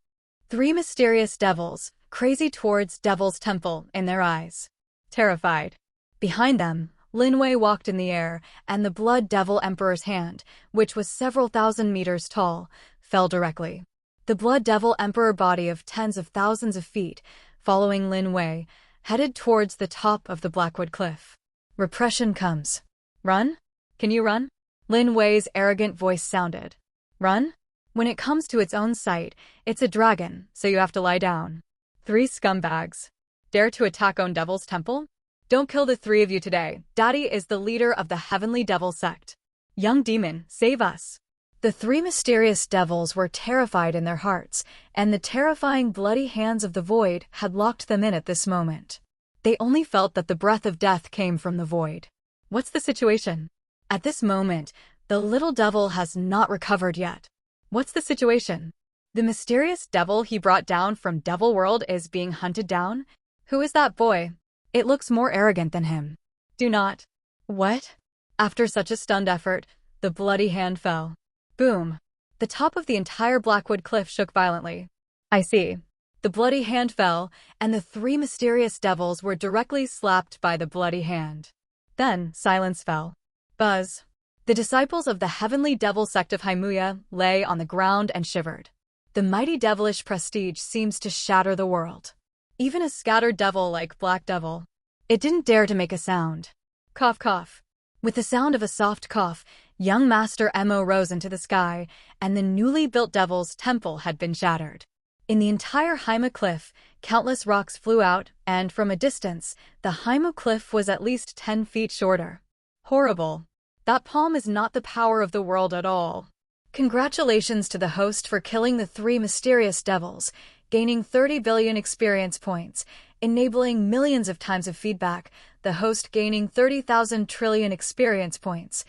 3 mysterious devils, crazy towards Devil's Temple in their eyes. Terrified. Behind them, Lin Wei walked in the air, and the Blood Devil Emperor's hand, which was several thousand meters tall, fell directly. The Blood Devil Emperor body of tens of thousands of feet, following Lin Wei, headed towards the top of the Blackwood Cliff. Repression comes. Run? Can you run? Lin Wei's arrogant voice sounded. Run? When it comes to its own site, it's a dragon, so you have to lie down. 3 scumbags. Dare to attack own Devil's Temple? Don't kill the three of you today. Daddy is the leader of the Heavenly Devil sect. Young demon, save us. The three mysterious devils were terrified in their hearts, and the terrifying bloody hands of the void had locked them in at this moment. They only felt that the breath of death came from the void. What's the situation? At this moment, the little devil has not recovered yet. What's the situation? The mysterious devil he brought down from Devil World is being hunted down? Who is that boy? It looks more arrogant than him. Do not. What? After such a stunned effort, the bloody hand fell. Boom. The top of the entire Blackwood cliff shook violently. I see. The bloody hand fell, and the three mysterious devils were directly slapped by the bloody hand. Then, silence fell. Buzz. The disciples of the Heavenly Devil sect of Haimuya lay on the ground and shivered. The mighty devilish prestige seems to shatter the world. Even a scattered devil like Black Devil. It didn't dare to make a sound. Cough, cough. With the sound of a soft cough, young Master Mo rose into the sky, and the newly built devil's temple had been shattered. In the entire Haima cliff, countless rocks flew out, and from a distance, the Haima cliff was at least 10 feet shorter. Horrible. That palm is not the power of the world at all. Congratulations to the host for killing the three mysterious devils, gaining 30 billion experience points, enabling millions of times of feedback, the host gaining 30,000 trillion experience points,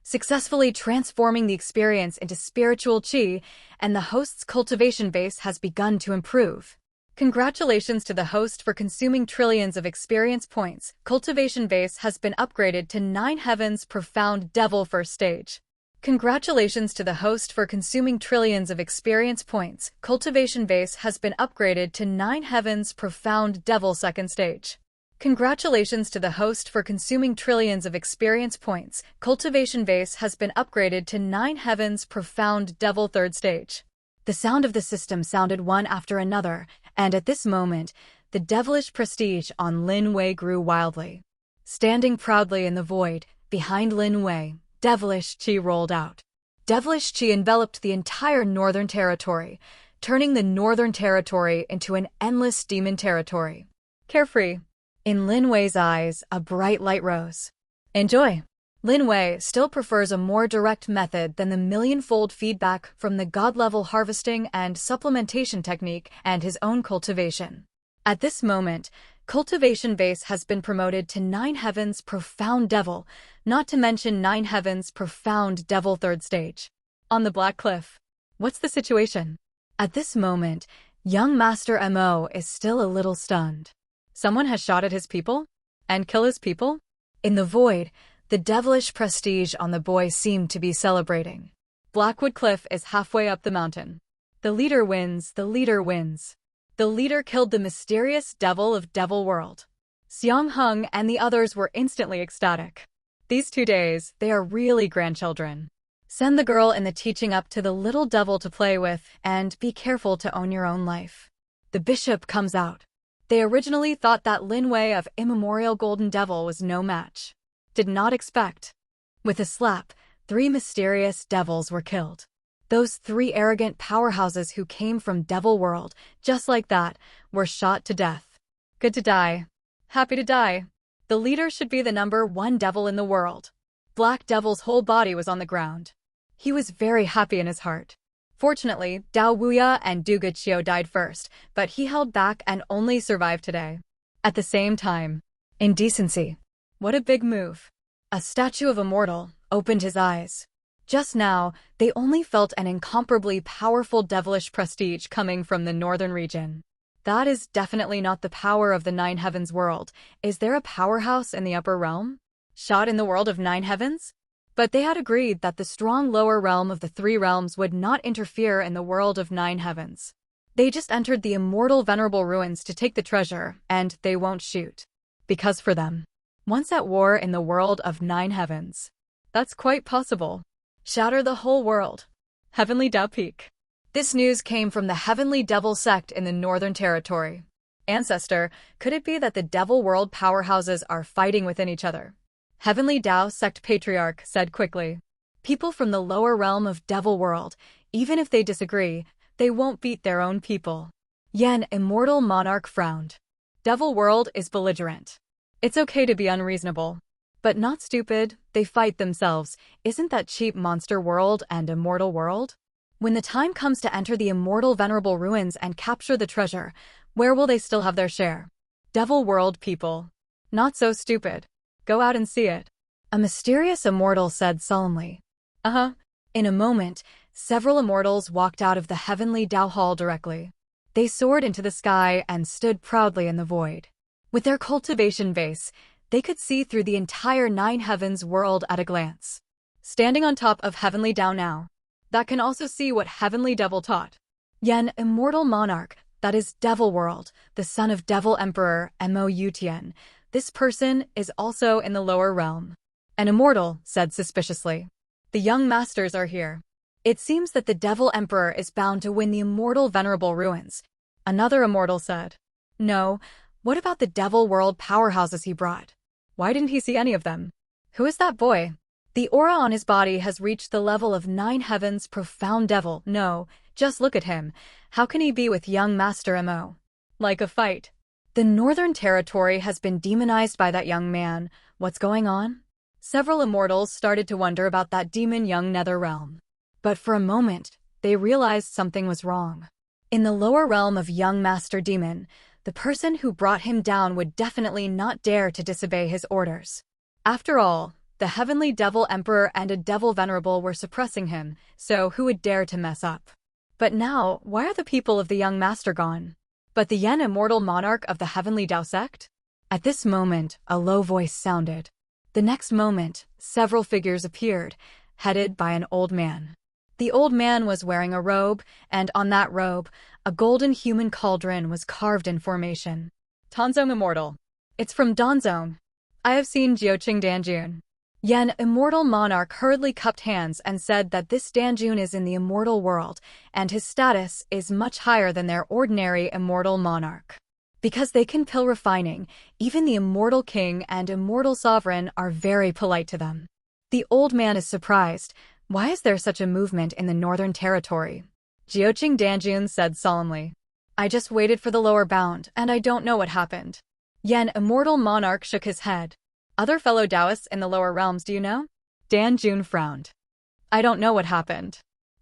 successfully transforming the experience into spiritual chi, and the host's cultivation base has begun to improve. Congratulations to the host for consuming trillions of experience points. Cultivation base has been upgraded to 9 heavens profound devil first stage. Congratulations to the host for consuming trillions of experience points. Cultivation base has been upgraded to 9 heavens profound devil second stage. Congratulations to the host for consuming trillions of experience points. Cultivation base has been upgraded to 9 heavens profound devil third stage. The sound of the system sounded one after another, and at this moment, the devilish prestige on Lin Wei grew wildly. Standing proudly in the void, behind Lin Wei, devilish chi rolled out. Devilish chi enveloped the entire Northern Territory, turning the Northern Territory into an endless demon territory. Carefree. In Lin Wei's eyes, a bright light rose. Enjoy. Lin Wei still prefers a more direct method than the million-fold feedback from the god-level harvesting and supplementation technique and his own cultivation. At this moment, cultivation base has been promoted to 9 heavens profound devil, not to mention 9 heavens profound devil third stage. On the Black Cliff. What's the situation? At this moment, young Master Mo is still a little stunned. Someone has shot at his people? And kill his people? In the void, the devilish prestige on the boy seemed to be celebrating. Blackwood Cliff is halfway up the mountain. The leader wins, the leader wins. The leader killed the mysterious devil of Devil World. Xiang Hung and the others were instantly ecstatic. These 2 days, they are really grandchildren. Send the girl in the teaching up to the little devil to play with, and be careful to own your own life. The bishop comes out. They originally thought that Lin Wei of Immemorial Golden Devil was no match. Did not expect. With a slap, 3 mysterious devils were killed. Those 3 arrogant powerhouses who came from Devil World, just like that, were shot to death. Good to die. Happy to die. The leader should be the #1 devil in the world. Black Devil's whole body was on the ground. He was very happy in his heart. Fortunately, Dao Wuya and Duga Qiu died first, but he held back and only survived today. At the same time, indecency. What a big move. A statue of a mortal opened his eyes. Just now, they only felt an incomparably powerful devilish prestige coming from the northern region. That is definitely not the power of the 9 heavens world. Is there a powerhouse in the upper realm? Shot in the world of 9 heavens? But they had agreed that the strong lower realm of the 3 realms would not interfere in the world of 9 heavens. They just entered the immortal venerable ruins to take the treasure, and they won't shoot. Because for them, once at war in the world of 9 heavens. That's quite possible. Shatter the whole world. Heavenly Dao Peak. This news came from the Heavenly Devil sect in the Northern Territory. Ancestor, could it be that the Devil World powerhouses are fighting within each other? Heavenly Dao sect patriarch said quickly. People from the lower realm of Devil World, even if they disagree, they won't beat their own people. Yan, immortal monarch, frowned. Devil World is belligerent. It's okay to be unreasonable. But not stupid, they fight themselves. Isn't that cheap monster world and immortal world? When the time comes to enter the immortal venerable ruins and capture the treasure, where will they still have their share? Devil world people. Not so stupid. Go out and see it. A mysterious immortal said solemnly. Uh-huh. In a moment, several immortals walked out of the heavenly Dao Hall directly. They soared into the sky and stood proudly in the void. With their cultivation vase, they could see through the entire nine heavens world at a glance. Standing on top of heavenly Dao now, that can also see what heavenly devil taught. Yen, immortal monarch, that is devil world, the son of devil emperor Mo Yutian. This person is also in the lower realm. An immortal said suspiciously. The young masters are here. It seems that the devil emperor is bound to win the immortal venerable ruins. Another immortal said. No, what about the devil world powerhouses he brought? Why didn't he see any of them? Who is that boy? The aura on his body has reached the level of nine heavens profound devil. No, just look at him. How can he be with young Master Mo? Like a fight. The Northern Territory has been demonized by that young man. What's going on? Several immortals started to wonder about that demon young nether realm. But for a moment, they realized something was wrong. In the lower realm of young Master Demon, the person who brought him down would definitely not dare to disobey his orders. After all, the heavenly devil emperor and a devil venerable were suppressing him, so who would dare to mess up? But now, why are the people of the young master gone? But the Yen immortal monarch of the heavenly Dao sect? At this moment, a low voice sounded. The next moment, several figures appeared, headed by an old man. The old man was wearing a robe, and on that robe, a golden human cauldron was carved in formation. Tanzong Immortal. It's from Danzong. I have seen Jiuqing Danjun. Yen, immortal monarch, hurriedly cupped hands and said that this Danjun is in the immortal world, and his status is much higher than their ordinary immortal monarch. Because they can pill refining, even the immortal king and immortal sovereign are very polite to them. The old man is surprised. Why is there such a movement in the Northern Territory? Jiuqing Danjun said solemnly. I just waited for the lower bound, and I don't know what happened. Yen, immortal monarch, shook his head. Other fellow Taoists in the lower realms, do you know? Danjun frowned. I don't know what happened.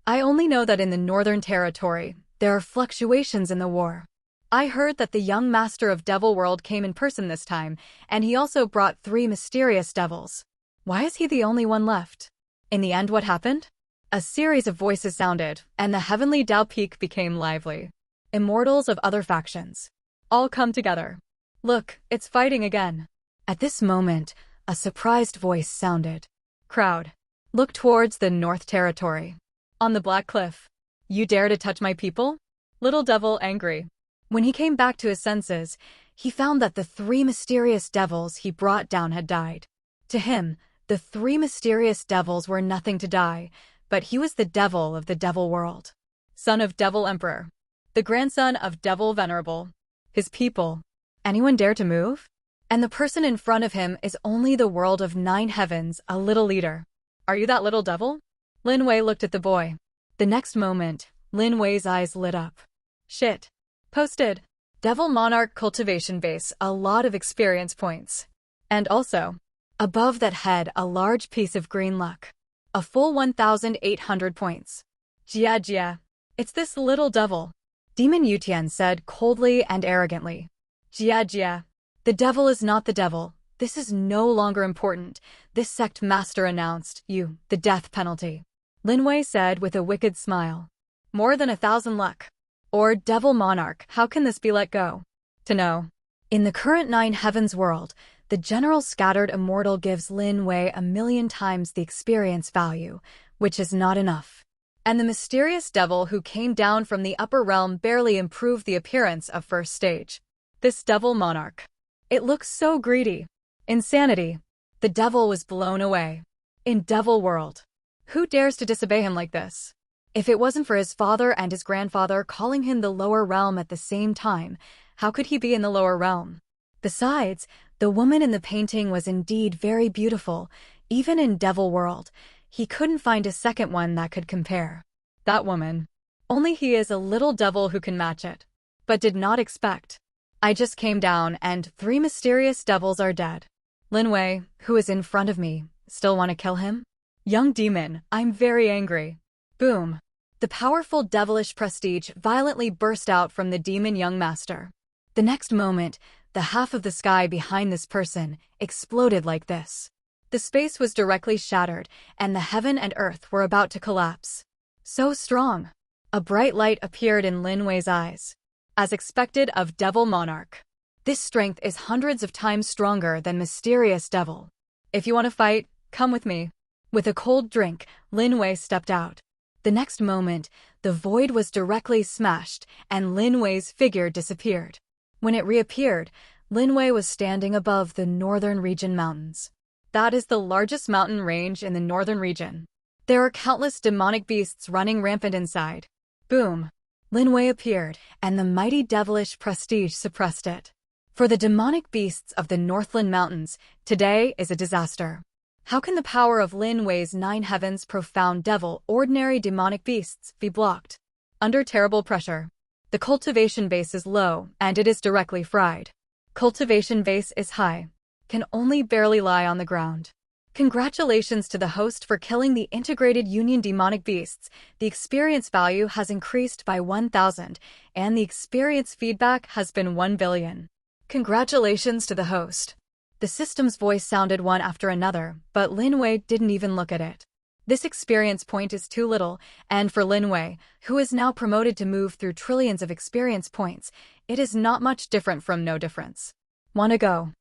I only know that in the Northern Territory, there are fluctuations in the war. I heard that the young master of Devil World came in person this time, and he also brought 3 mysterious devils. Why is he the only one left? In the end, what happened? A series of voices sounded, and the heavenly Dao Peak became lively. Immortals of other factions. All come together. Look, it's fighting again. At this moment, a surprised voice sounded. Crowd. Look towards the North Territory. On the Black Cliff. You dare to touch my people? Little devil angry. When he came back to his senses, he found that the 3 mysterious devils he brought down had died. To him, the 3 mysterious devils were nothing to die, but he was the devil of the devil world. Son of Devil Emperor. The grandson of Devil Venerable. His people. Anyone dare to move? And the person in front of him is only the world of 9 heavens, a little leader. Are you that little devil? Lin Wei looked at the boy. The next moment, Lin Wei's eyes lit up. Shit. Posted. Devil Monarch Cultivation Base, a lot of experience points. And also, above that head, a large piece of green luck. A full 1,800 points. Jia Jia. It's this little devil. Demon Yutian said coldly and arrogantly. Jia Jia. The devil is not the devil. This is no longer important. This sect master announced, you, the death penalty. Lin Wei said with a wicked smile. More than 1,000 luck. Or devil monarch, how can this be let go? To know. In the current 9 heavens world, the general scattered immortal gives Lin Wei 1,000,000 times the experience value, which is not enough. And the mysterious devil who came down from the upper realm barely improved the appearance of first stage. This devil monarch. It looks so greedy. Insanity. The devil was blown away. In devil world. Who dares to disobey him like this? If it wasn't for his father and his grandfather calling him the lower realm at the same time, how could he be in the lower realm? Besides, the woman in the painting was indeed very beautiful. Even in devil world, he couldn't find a second one that could compare. That woman. Only he is a little devil who can match it. But did not expect. I just came down and 3 mysterious devils are dead. Lin Wei, who is in front of me, still want to kill him? Young demon, I'm very angry. Boom. The powerful devilish prestige violently burst out from the demon young master. The next moment, the half of the sky behind this person exploded like this. The space was directly shattered, and the heaven and earth were about to collapse. So strong. A bright light appeared in Lin Wei's eyes. As expected of Devil Monarch. This strength is hundreds of times stronger than Mysterious Devil. If you want to fight, come with me. With a cold drink, Lin Wei stepped out. The next moment, the void was directly smashed, and Lin Wei's figure disappeared. When it reappeared, Lin Wei was standing above the Northern Region Mountains. That is the largest mountain range in the Northern Region. There are countless demonic beasts running rampant inside. Boom. Lin Wei appeared, and the mighty devilish prestige suppressed it. For the demonic beasts of the Northland Mountains, today is a disaster. How can the power of Lin Wei's 9 heavens profound devil ordinary demonic beasts be blocked? Under terrible pressure. The cultivation base is low, and it is directly fried. Cultivation base is high. Can only barely lie on the ground. Congratulations to the host for killing the integrated union demonic beasts. The experience value has increased by 1,000, and the experience feedback has been 1 billion. Congratulations to the host. The system's voice sounded one after another, but Lin Wei didn't even look at it. This experience point is too little, and for Lin Wei, who is now promoted to move through trillions of experience points, it is not much different from no difference. Wanna go?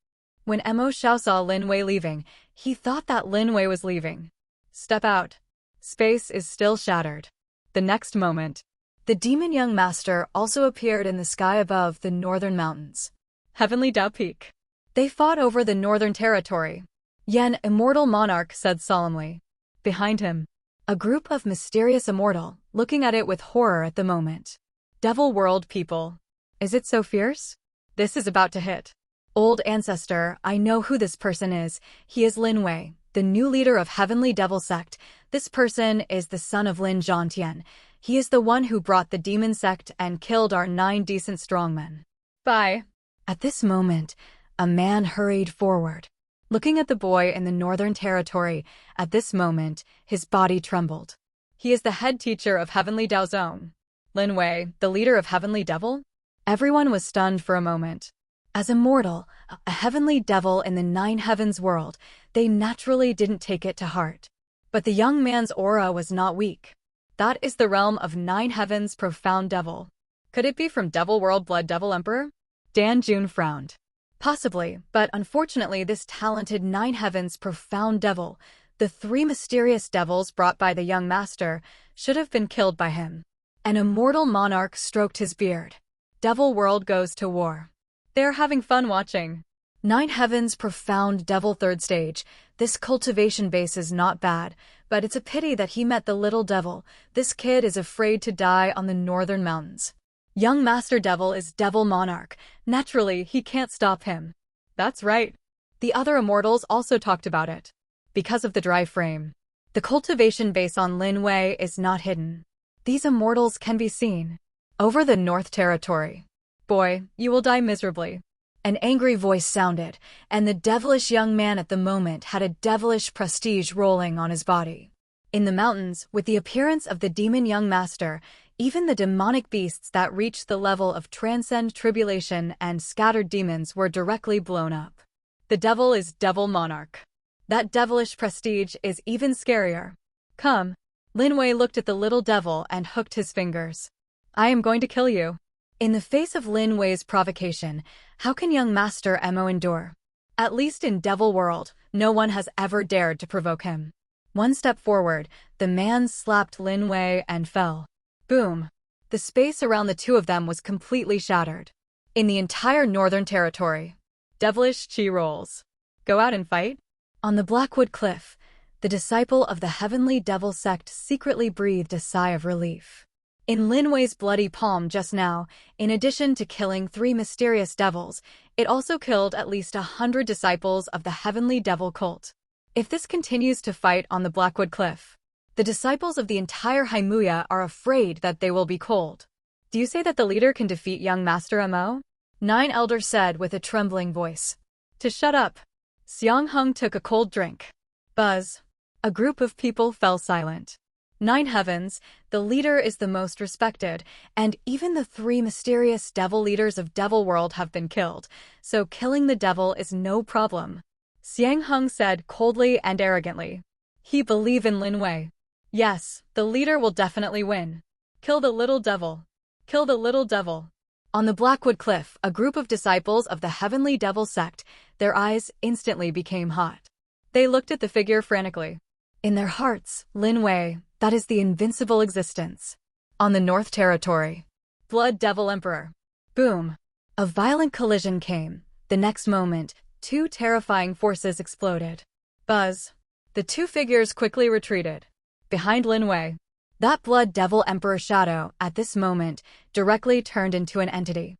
When Mo Xiao saw Lin Wei leaving, he thought that Lin Wei was leaving. Step out. Space is still shattered. The next moment, the demon young master also appeared in the sky above the northern mountains. Heavenly Dao Peak. They fought over the northern territory. Yan, immortal monarch, said solemnly. Behind him, a group of mysterious immortal, looking at it with horror at the moment. Devil world people. Is it so fierce? This is about to hit. Old ancestor, I know who this person is. He is Lin Wei, the new leader of Heavenly Devil Sect. This person is the son of Lin Zhangtian. He is the one who brought the demon sect and killed our 9 decent strongmen. Bye. At this moment, a man hurried forward. Looking at the boy in the Northern Territory, at this moment, his body trembled. He is the head teacher of Heavenly Dao Zone. Lin Wei, the leader of Heavenly Devil? Everyone was stunned for a moment. As a mortal, a heavenly devil in the 9 heavens world, they naturally didn't take it to heart. But the young man's aura was not weak. That is the realm of 9 heavens profound devil. Could it be from Devil World Blood Devil Emperor? Dan Jun frowned. Possibly, but unfortunately this talented 9 heavens profound devil, the 3 mysterious devils brought by the young master, should have been killed by him. An immortal monarch stroked his beard. Devil World goes to war. They're having fun watching. 9 heavens profound devil 3rd stage. This cultivation base is not bad, but it's a pity that he met the little devil. This kid is afraid to die on the northern mountains. Young master devil is devil monarch. Naturally, he can't stop him. That's right. The other immortals also talked about it. Because of the dry frame. The cultivation base on Lin Wei is not hidden. These immortals can be seen. Over the North Territory. Boy, you will die miserably. An angry voice sounded, and the devilish young man at the moment had a devilish prestige rolling on his body. In the mountains, with the appearance of the demon young master, even the demonic beasts that reached the level of transcend tribulation and scattered demons were directly blown up. The devil is devil monarch. That devilish prestige is even scarier. Come. Lin Wei looked at the little devil and hooked his fingers. I am going to kill you. In the face of Lin Wei's provocation, how can young Master Mo endure? At least in Devil World, no one has ever dared to provoke him. One step forward, the man slapped Lin Wei and fell. Boom. The space around the two of them was completely shattered. In the entire Northern Territory, devilish chi rolls. Go out and fight? On the Blackwood Cliff, the disciple of the Heavenly Devil Sect secretly breathed a sigh of relief. In Lin Wei's bloody palm just now, in addition to killing 3 mysterious devils, it also killed at least 100 disciples of the Heavenly Devil cult. If this continues to fight on the Blackwood Cliff, the disciples of the entire Haimuya are afraid that they will be cold. Do you say that the leader can defeat young Master Mo? Nine elders said with a trembling voice. To shut up. Xiang Hung took a cold drink. Buzz. A group of people fell silent. Nine heavens, the leader is the most respected, and even the three mysterious devil leaders of Devil World have been killed, so killing the devil is no problem. Xiang Hung said coldly and arrogantly. He believed in Lin Wei. Yes, the leader will definitely win. Kill the little devil. Kill the little devil. On the Blackwood Cliff, a group of disciples of the Heavenly Devil sect, their eyes instantly became hot. They looked at the figure frantically. In their hearts, Lin Wei, that is the invincible existence. On the North Territory. Blood Devil Emperor. Boom. A violent collision came. The next moment, two terrifying forces exploded. Buzz. The two figures quickly retreated. Behind Lin Wei. That Blood Devil Emperor shadow, at this moment, directly turned into an entity.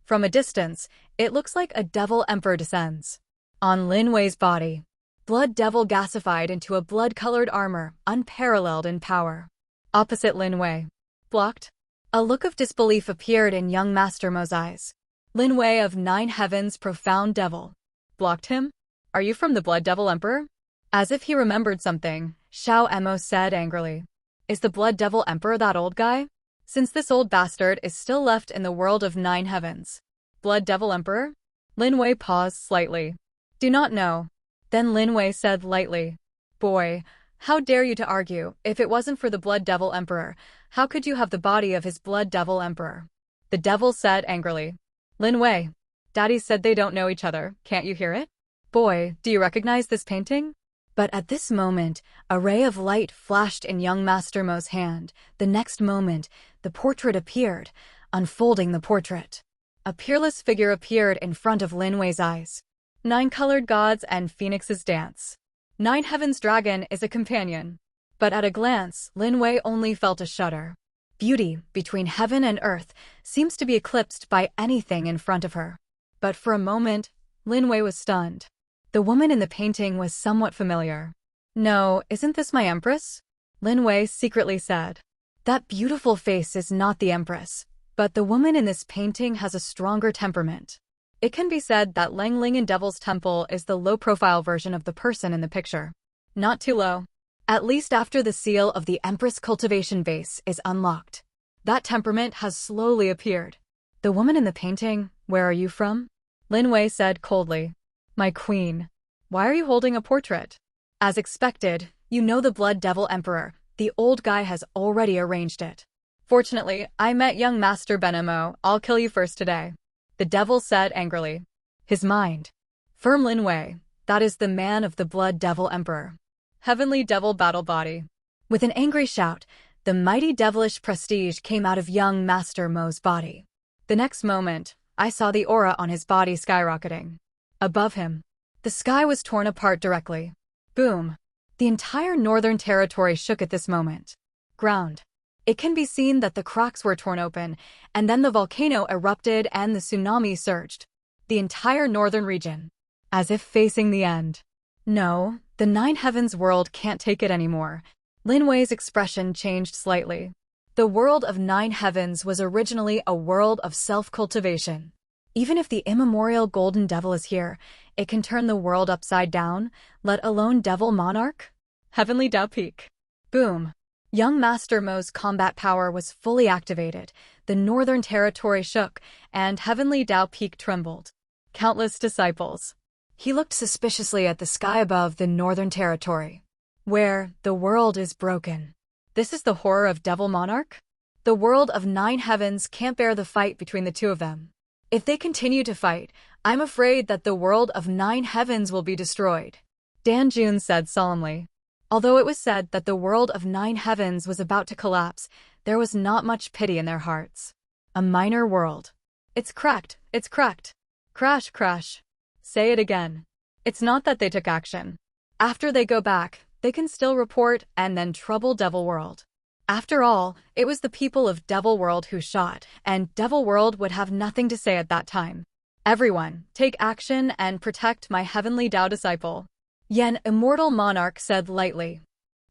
From a distance, it looks like a Devil Emperor descends. On Lin Wei's body. Blood Devil gasified into a blood-colored armor, unparalleled in power. Opposite Lin Wei. Blocked. A look of disbelief appeared in young Master Mo's eyes. Lin Wei of Nine Heavens, profound devil. Blocked him? Are you from the Blood Devil Emperor? As if he remembered something, Xiao Emo said angrily. Is the Blood Devil Emperor that old guy? Since this old bastard is still left in the world of Nine Heavens. Blood Devil Emperor? Lin Wei paused slightly. Do not know. Then Lin Wei said lightly. Boy, how dare you to argue? If it wasn't for the Blood Devil Emperor, how could you have the body of his Blood Devil Emperor? The devil said angrily. Lin Wei. Daddy said they don't know each other, can't you hear it? Boy, do you recognize this painting? But at this moment, a ray of light flashed in young Master Mo's hand. The next moment, the portrait appeared, unfolding the portrait. A peerless figure appeared in front of Lin Wei's eyes. Nine colored gods and phoenixes dance. Nine Heavens Dragon is a companion. But at a glance, Lin Wei only felt a shudder. Beauty, between heaven and earth, seems to be eclipsed by anything in front of her. But for a moment, Lin Wei was stunned. The woman in the painting was somewhat familiar. No, isn't this my empress? Lin Wei secretly said. That beautiful face is not the empress, but the woman in this painting has a stronger temperament. It can be said that Lang Ling in Devil's Temple is the low-profile version of the person in the picture. Not too low. At least after the seal of the Empress Cultivation base is unlocked. That temperament has slowly appeared. The woman in the painting, where are you from? Lin Wei said coldly. My queen. Why are you holding a portrait? As expected, you know the Blood Devil Emperor. The old guy has already arranged it. Fortunately, I met young Master Benamo. I'll kill you first today. The devil said angrily. His mind. Firm Lin Wei. That is the man of the Blood Devil Emperor. Heavenly Devil Battle Body. With an angry shout, the mighty devilish prestige came out of young Master Mo's body. The next moment, I saw the aura on his body skyrocketing. Above him, the sky was torn apart directly. Boom. The entire Northern Territory shook at this moment. Ground. It can be seen that the cracks were torn open, and then the volcano erupted and the tsunami surged. The entire northern region. As if facing the end. No, the Nine Heavens world can't take it anymore. Lin Wei's expression changed slightly. The world of Nine Heavens was originally a world of self-cultivation. Even if the immemorial Golden Devil is here, it can turn the world upside down, let alone Devil Monarch? Heavenly Dao Peak. Boom. Young Master Mo's combat power was fully activated, the Northern Territory shook, and Heavenly Dao Peak trembled. Countless disciples. He looked suspiciously at the sky above the Northern Territory. Where the world is broken. This is the horror of Devil Monarch? The world of Nine Heavens can't bear the fight between the two of them. If they continue to fight, I'm afraid that the world of Nine Heavens will be destroyed. Dan Jun said solemnly. Although it was said that the world of Nine Heavens was about to collapse, there was not much pity in their hearts. A minor world. It's cracked, it's cracked. Crash, crash. Say it again. It's not that they took action. After they go back, they can still report and then trouble Devil World. After all, it was the people of Devil World who shot, and Devil World would have nothing to say at that time. Everyone, take action and protect my Heavenly Dao disciple. Yen Immortal Monarch said lightly.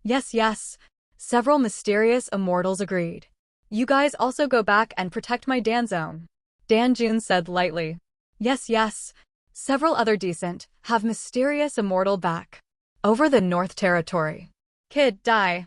Yes, yes. Several mysterious immortals agreed. You guys also go back and protect my Dan Zone. Dan Jun said lightly. Yes, yes. Several other decent, have mysterious immortal back. Over the North Territory. Kid, die.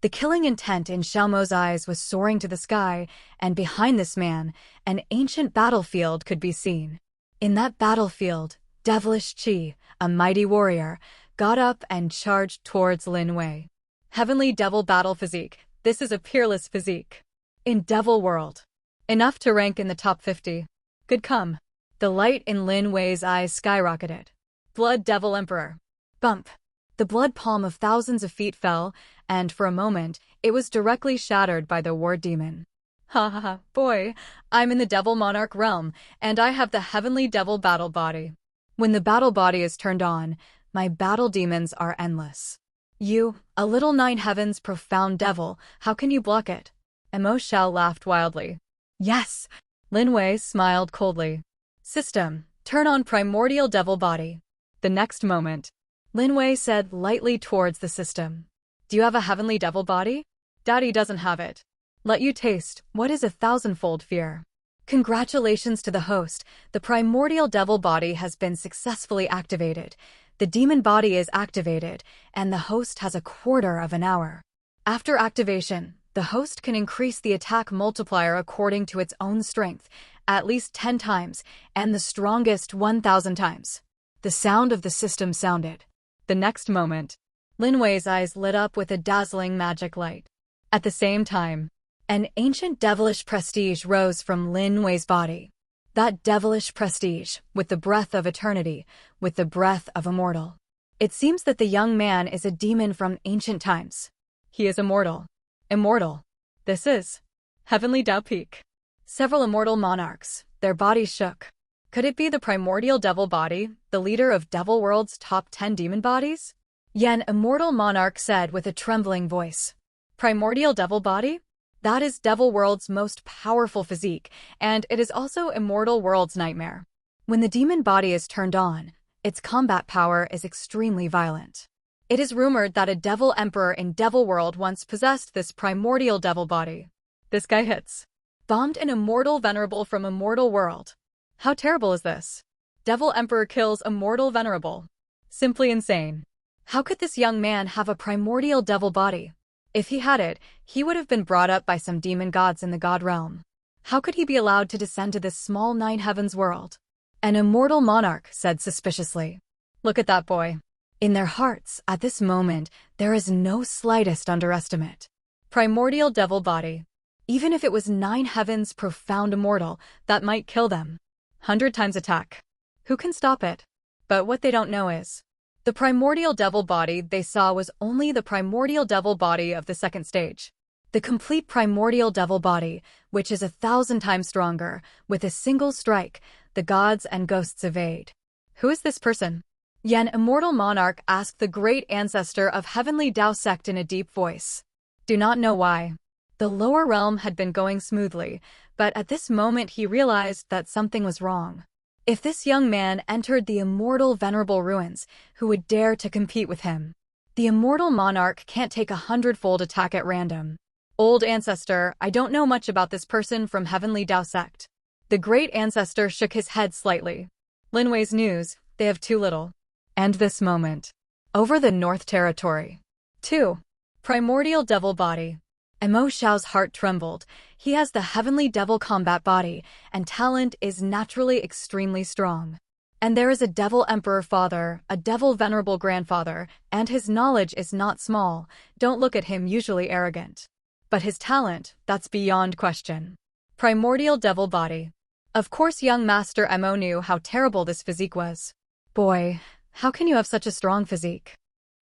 The killing intent in Xiaomo's eyes was soaring to the sky, and behind this man, an ancient battlefield could be seen. In that battlefield, devilish Qi, a mighty warrior, got up and charged towards Lin Wei. Heavenly devil battle physique. This is a peerless physique. In Devil World. Enough to rank in the top 50. Good come. The light in Lin Wei's eyes skyrocketed. Blood Devil Emperor. Bump. The blood palm of thousands of feet fell, and for a moment, it was directly shattered by the war demon. Ha ha ha, boy, I'm in the Devil Monarch realm, and I have the Heavenly Devil battle body. When the battle body is turned on, my battle demons are endless. You, a little nine heavens profound devil, how can you block it? Mo Xiao laughed wildly. Yes. Lin Wei smiled coldly. System, turn on primordial devil body. The next moment, Lin Wei said lightly towards the system. Do you have a heavenly devil body? Daddy doesn't have it. Let you taste what is a thousandfold fear. Congratulations to the host. The primordial devil body has been successfully activated. The demon body is activated, and the host has a quarter of an hour. After activation, the host can increase the attack multiplier according to its own strength, at least 10 times, and the strongest 1,000 times. The sound of the system sounded. The next moment, Lin Wei's eyes lit up with a dazzling magic light. At the same time, an ancient devilish prestige rose from Lin Wei's body. That devilish prestige, with the breath of eternity, with the breath of immortal. It seems that the young man is a demon from ancient times. He is immortal. Immortal. This is Heavenly Dao Peak. Several immortal monarchs, their bodies shook. Could it be the primordial devil body, the leader of Devil World's top 10 demon bodies? Yan immortal monarch said with a trembling voice. Primordial devil body? That is Devil World's most powerful physique, and it is also Immortal World's nightmare. When the demon body is turned on, its combat power is extremely violent. It is rumored that a devil emperor in Devil World once possessed this primordial devil body. This guy hits. Bombed an immortal venerable from Immortal World. How terrible is this? Devil Emperor kills Immortal Venerable. Simply insane. How could this young man have a primordial devil body? If he had it, he would have been brought up by some demon gods in the god realm. How could he be allowed to descend to this small nine heavens world? An immortal monarch said suspiciously. Look at that boy. In their hearts, at this moment, there is no slightest underestimate. Primordial devil body. Even if it was nine heavens profound immortal, that might kill them. 100 times attack. Who can stop it? But what they don't know is, the primordial devil body they saw was only the primordial devil body of the second stage. The complete primordial devil body, which is 1,000 times stronger, with a single strike, the gods and ghosts evade. Who is this person? Yan immortal monarch asked the great ancestor of Heavenly Dao sect in a deep voice. Do not know why. The lower realm had been going smoothly, but at this moment he realized that something was wrong. If this young man entered the immortal venerable ruins, who would dare to compete with him? The immortal monarch can't take 100-fold attack at random. Old ancestor, I don't know much about this person from Heavenly Dao sect. The great ancestor shook his head slightly. Lin Wei's news, they have too little. And this moment. Over the North Territory. 2. Primordial devil body. Mo Xiao's heart trembled. He has the heavenly devil combat body, and talent is naturally extremely strong. And there is a devil emperor father, a devil venerable grandfather, and his knowledge is not small. Don't look at him usually arrogant. But his talent, that's beyond question. Primordial devil body. Of course young Master Mo knew how terrible this physique was. Boy, how can you have such a strong physique?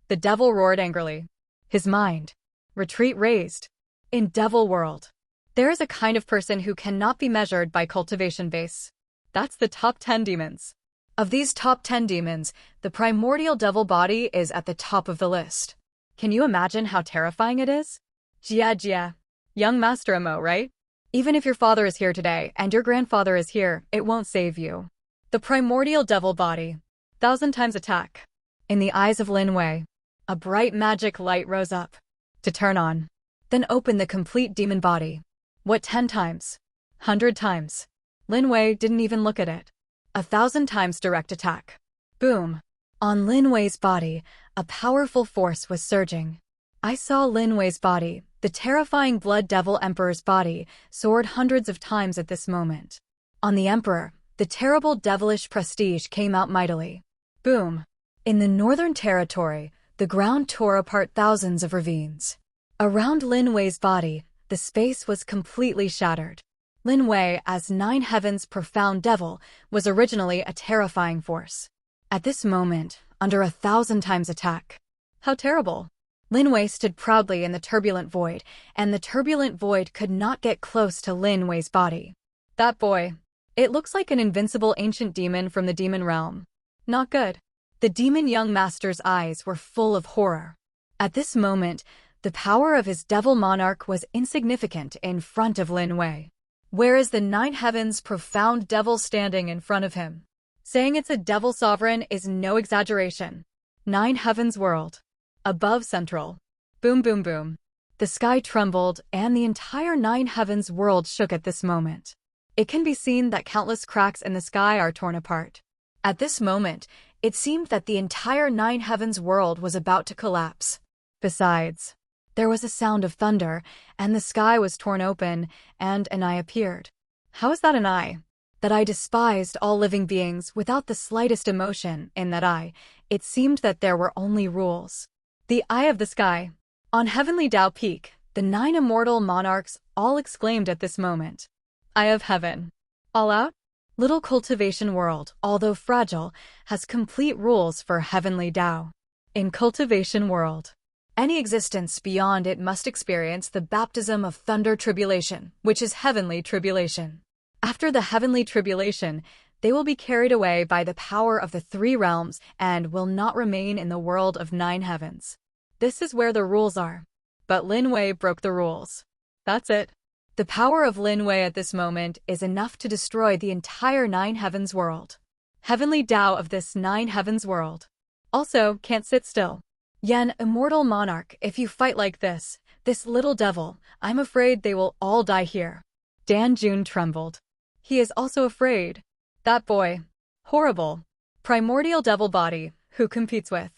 The devil roared angrily. His mind. Retreat raised. In Devil World, there is a kind of person who cannot be measured by cultivation base. That's the top 10 demons. Of these top 10 demons, the primordial devil body is at the top of the list. Can you imagine how terrifying it is? Jia. Young Master Mo, right? Even if your father is here today and your grandfather is here, it won't save you. The primordial devil body. 1,000 times attack. In the eyes of Lin Wei, a bright magic light rose up. To turn on. Then open the complete demon body. What 10 times? 100 times? Lin Wei didn't even look at it. 1,000 times direct attack. Boom. On Lin Wei's body, a powerful force was surging. I saw Lin Wei's body, the terrifying Blood Devil Emperor's body, soared hundreds of times at this moment. On the Emperor, the terrible devilish prestige came out mightily. Boom. In the Northern Territory, the ground tore apart thousands of ravines. Around Lin Wei's body, the space was completely shattered. Lin Wei, as Nine Heavens' profound devil, was originally a terrifying force. At this moment, under 1,000 times attack. How terrible. Lin Wei stood proudly in the turbulent void, and the turbulent void could not get close to Lin Wei's body. That boy. It looks like an invincible ancient demon from the demon realm. Not good. The demon young master's eyes were full of horror. At this moment, the power of his devil monarch was insignificant in front of Lin Wei. Where is the Nine Heavens' profound devil standing in front of him? Saying it's a devil sovereign is no exaggeration. Nine Heavens world. Above central. Boom boom boom. The sky trembled and the entire Nine Heavens world shook at this moment. It can be seen that countless cracks in the sky are torn apart. At this moment, it seemed that the entire Nine Heavens world was about to collapse. Besides, there was a sound of thunder, and the sky was torn open, and an eye appeared. How is that an eye? That eye despised all living beings without the slightest emotion in that eye. It seemed that there were only rules. The eye of the sky. On Heavenly Tao Peak, the 9 immortal monarchs all exclaimed at this moment. Eye of heaven. All out? Little cultivation world, although fragile, has complete rules for Heavenly Tao. In cultivation world, any existence beyond it must experience the baptism of thunder tribulation, which is heavenly tribulation. After the heavenly tribulation, they will be carried away by the power of the 3 realms and will not remain in the world of 9 heavens. This is where the rules are. But Lin Wei broke the rules. That's it. The power of Lin Wei at this moment is enough to destroy the entire 9 heavens world. Heavenly Tao of this 9 heavens world. Also, can't sit still. Yen, immortal monarch, if you fight like this little devil, I'm afraid they will all die here. Dan Jun trembled. He is also afraid. That boy. Horrible. Primordial devil body, who competes with?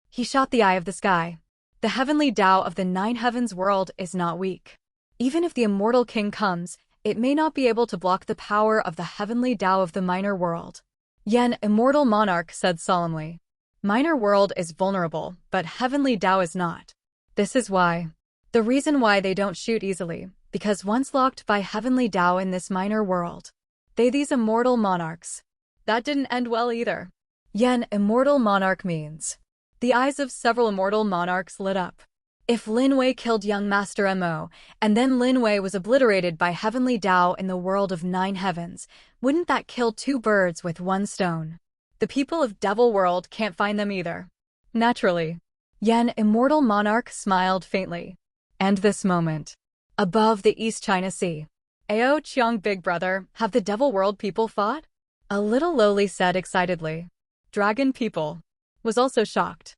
He shot the eye of the sky. The heavenly Tao of the 9 heavens world is not weak. Even if the immortal king comes, it may not be able to block the power of the heavenly Tao of the minor world. Yen, immortal monarch, said solemnly. Minor world is vulnerable, but heavenly Tao is not. This is why. The reason why they don't shoot easily, because once locked by heavenly Tao in this minor world, these immortal monarchs. That didn't end well either. Yen, immortal monarch means. The eyes of several immortal monarchs lit up. If Lin Wei killed young Master Mo, and then Lin Wei was obliterated by heavenly Tao in the world of 9 heavens, wouldn't that kill 2 birds with 1 stone? The people of Devil World can't find them either. Naturally. Yen, immortal monarch, smiled faintly. And this moment. Above the East China Sea. Ao Chiang, big brother, have the Devil World people fought? A little lowly said excitedly. Dragon people. Was also shocked.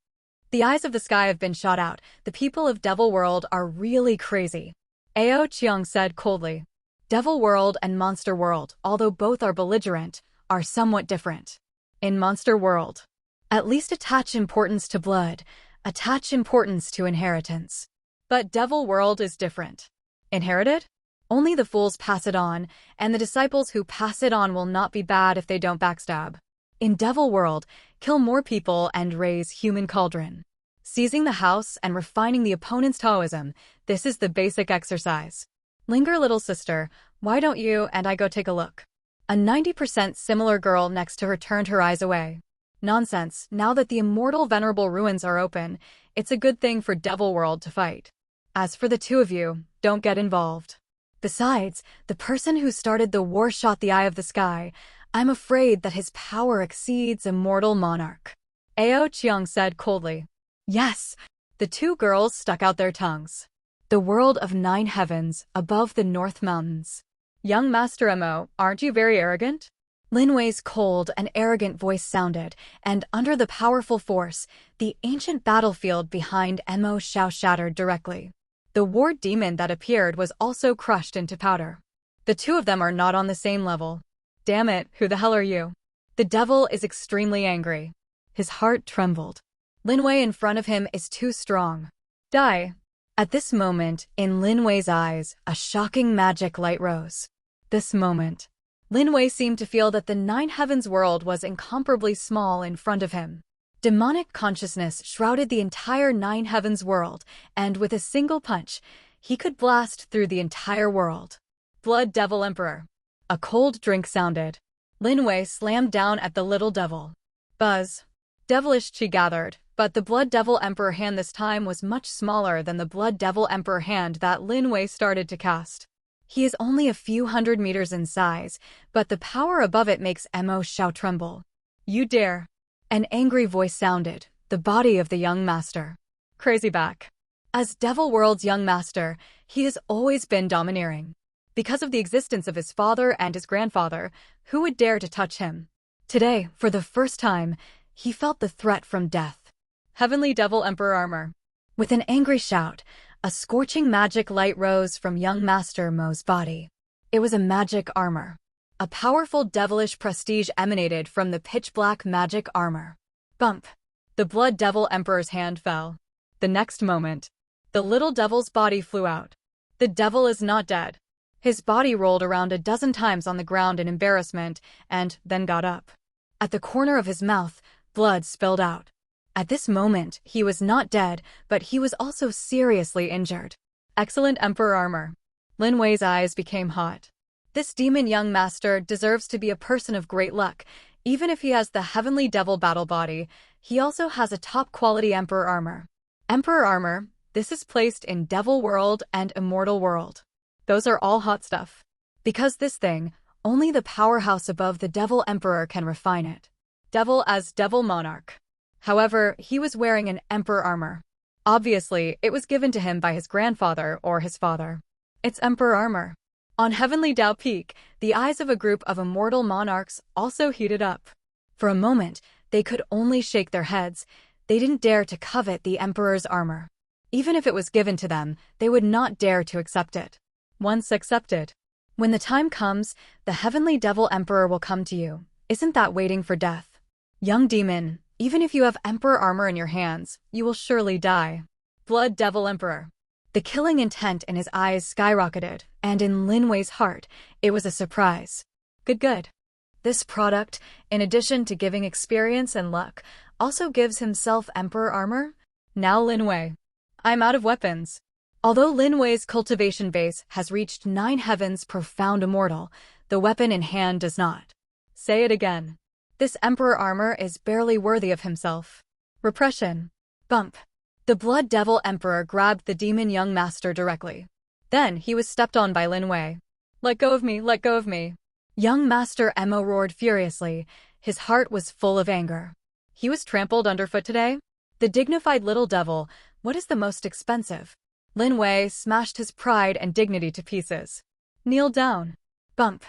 The eyes of the sky have been shot out. The people of Devil World are really crazy. Ao Chiang said coldly. Devil World and Monster World, although both are belligerent, are somewhat different. In Monster World, at least attach importance to blood, attach importance to inheritance. But Devil World is different. Inherited? Only the fools pass it on, and the disciples who pass it on will not be bad if they don't backstab. In Devil World, kill more people and raise human cauldron. Seizing the house and refining the opponent's Taoism, this is the basic exercise. Linger, little sister, why don't you and I go take a look? A 90% similar girl next to her turned her eyes away. Nonsense, now that the immortal venerable ruins are open, it's a good thing for Devil World to fight. As for the 2 of you, don't get involved. Besides, the person who started the war shot the eye of the sky. I'm afraid that his power exceeds immortal monarch. Ao Chiang said coldly. Yes. The 2 girls stuck out their tongues. The world of 9 heavens, above the North Mountains. Young Master Mo, aren't you very arrogant? Lin Wei's cold and arrogant voice sounded, and under the powerful force, the ancient battlefield behind Mo Shao shattered directly. The war demon that appeared was also crushed into powder. The 2 of them are not on the same level. Damn it, who the hell are you? The devil is extremely angry. His heart trembled. Lin Wei in front of him is too strong. Die. At this moment, in Lin Wei's eyes, a shocking magic light rose. This moment, Lin Wei seemed to feel that the Nine Heavens world was incomparably small in front of him. Demonic consciousness shrouded the entire Nine Heavens world, and with a single punch, he could blast through the entire world. Blood Devil Emperor. A cold drink sounded. Lin Wei slammed down at the little devil. Buzz. Devilish chi gathered, but the Blood Devil Emperor hand this time was much smaller than the Blood Devil Emperor hand that Lin Wei started to cast. He is only a few hundred meters in size, but the power above it makes Mo Xiao tremble. You dare. An angry voice sounded, the body of the young master. Crazy back. As Devil World's young master, he has always been domineering. Because of the existence of his father and his grandfather, who would dare to touch him? Today, for the first time, he felt the threat from death. Heavenly Devil Emperor Armor. With an angry shout, a scorching magic light rose from young Master Mo's body. It was a magic armor. A powerful devilish prestige emanated from the pitch-black magic armor. Bump! The Blood Devil Emperor's hand fell. The next moment, the little devil's body flew out. The devil is not dead. His body rolled around a dozen times on the ground in embarrassment and then got up. At the corner of his mouth, blood spilled out. At this moment, he was not dead, but he was also seriously injured. Excellent Emperor Armor. Lin Wei's eyes became hot. This demon young master deserves to be a person of great luck. Even if he has the Heavenly Devil battle body, he also has a top-quality Emperor Armor. Emperor Armor, this is placed in Devil World and Immortal World. Those are all hot stuff. Because this thing, only the powerhouse above the Devil Emperor can refine it. Devil as Devil Monarch. However, he was wearing an Emperor Armor. Obviously, it was given to him by his grandfather or his father. It's Emperor Armor. On Heavenly Dao Peak, the eyes of a group of immortal monarchs also heated up. For a moment, they could only shake their heads. They didn't dare to covet the Emperor's armor. Even if it was given to them, they would not dare to accept it. Once accepted, when the time comes, the Heavenly Devil Emperor will come to you. Isn't that waiting for death? Young demon, even if you have Emperor armor in your hands, you will surely die. Blood Devil Emperor. The killing intent in his eyes skyrocketed, and in Lin Wei's heart, it was a surprise. Good. This product, in addition to giving experience and luck, also gives himself Emperor armor? Now Lin Wei. I'm out of weapons. Although Lin Wei's cultivation base has reached 9 heavens profound immortal, the weapon in hand does not. Say it again. This Emperor armor is barely worthy of himself. Repression. Bump. The Blood Devil Emperor grabbed the demon young master directly. Then he was stepped on by Lin Wei. Let go of me, let go of me. Young Master Mo roared furiously. His heart was full of anger. He was trampled underfoot today? The dignified little devil, what is the most expensive? Lin Wei smashed his pride and dignity to pieces. Kneel down. Bump.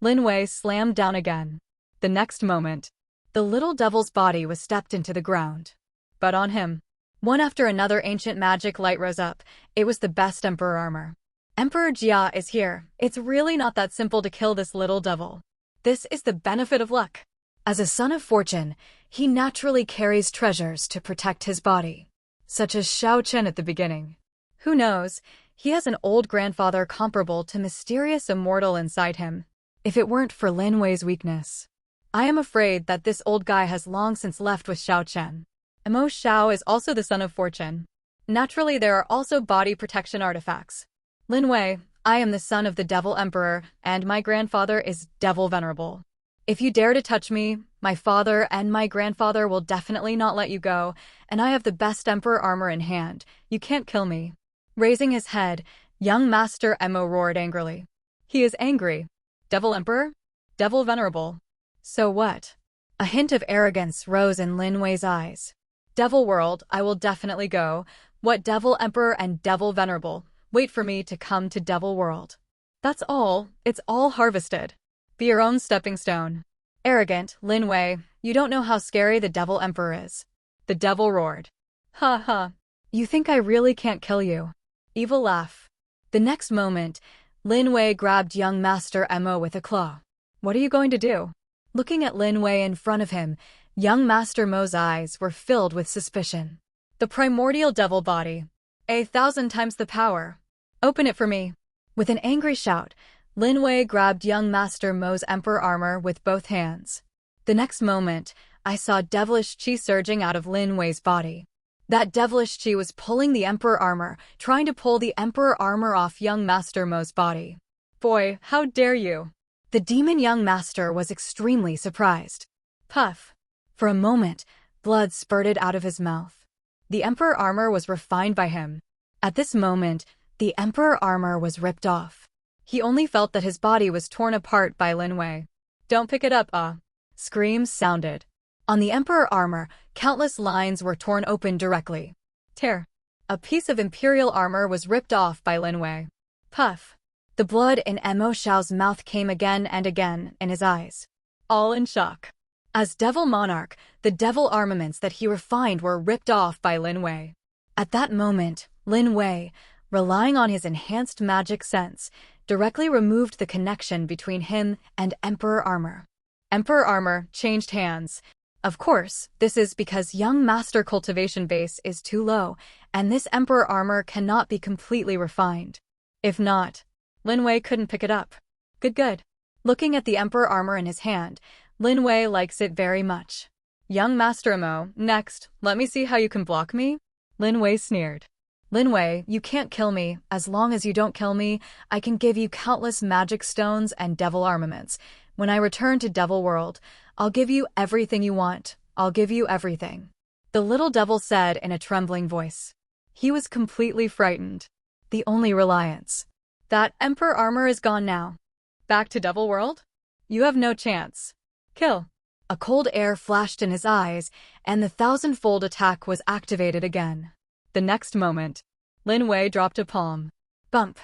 Lin Wei slammed down again. The next moment, the little devil's body was stepped into the ground. But on him, one after another ancient magic light rose up. It was the best Emperor armor. Emperor Jia is here. It's really not that simple to kill this little devil. This is the benefit of luck. As a son of fortune, he naturally carries treasures to protect his body, such as Xiao Chen at the beginning. Who knows, he has an old grandfather comparable to mysterious immortal inside him. If it weren't for Lin Wei's weakness, I am afraid that this old guy has long since left with Xiao Chen. Mo Xiao is also the son of fortune. Naturally, there are also body protection artifacts. Lin Wei, I am the son of the Devil Emperor, and my grandfather is Devil Venerable. If you dare to touch me, my father and my grandfather will definitely not let you go, and I have the best Emperor armor in hand. You can't kill me. Raising his head, young Master Mo roared angrily. He is angry. Devil Emperor? Devil Venerable. So what? A hint of arrogance rose in Lin Wei's eyes. Devil World, I will definitely go. What Devil Emperor and Devil Venerable? Wait for me to come to Devil World. That's all. It's all harvested. Be your own stepping stone. Arrogant, Lin Wei, you don't know how scary the Devil Emperor is. The devil roared. Ha ha. You think I really can't kill you? Evil laugh. The next moment, Lin Wei grabbed young Master Mo with a claw. What are you going to do? Looking at Lin Wei in front of him, young Master Mo's eyes were filled with suspicion. The primordial devil body. 1,000 times the power. Open it for me. With an angry shout, Lin Wei grabbed young Master Mo's emperor armor with both hands. The next moment, I saw devilish chi surging out of Lin Wei's body. That devilish chi was pulling the emperor armor, trying to pull the emperor armor off young Master Mo's body. Boy, how dare you! The demon young master was extremely surprised. Puff. For a moment, blood spurted out of his mouth. The emperor armor was refined by him. At this moment, the emperor armor was ripped off. He only felt that his body was torn apart by Lin Wei. Don't pick it up, ah! Screams sounded. On the emperor armor, countless lines were torn open directly. Tear. A piece of imperial armor was ripped off by Lin Wei. Puff. The blood in Mo Xiao's mouth came again and again in his eyes. All in shock. As Devil Monarch, the devil armaments that he refined were ripped off by Lin Wei. At that moment, Lin Wei, relying on his enhanced magic sense, directly removed the connection between him and Emperor Armor. Emperor Armor changed hands. Of course, this is because young Master Cultivation base is too low, and this Emperor Armor cannot be completely refined. If not, Lin Wei couldn't pick it up. Good. Looking at the Emperor Armor in his hand, Lin Wei likes it very much. Young Master Mo, next, let me see how you can block me? Lin Wei sneered. Lin Wei, you can't kill me. As long as you don't kill me, I can give you countless magic stones and devil armaments. When I return to Devil World, I'll give you everything you want. I'll give you everything. The little devil said in a trembling voice. He was completely frightened. The only reliance. That Emperor Armor is gone now. Back to Devil World? You have no chance. Kill. A cold air flashed in his eyes, and the 1,000-fold attack was activated again. The next moment, Lin Wei dropped a palm. Bump.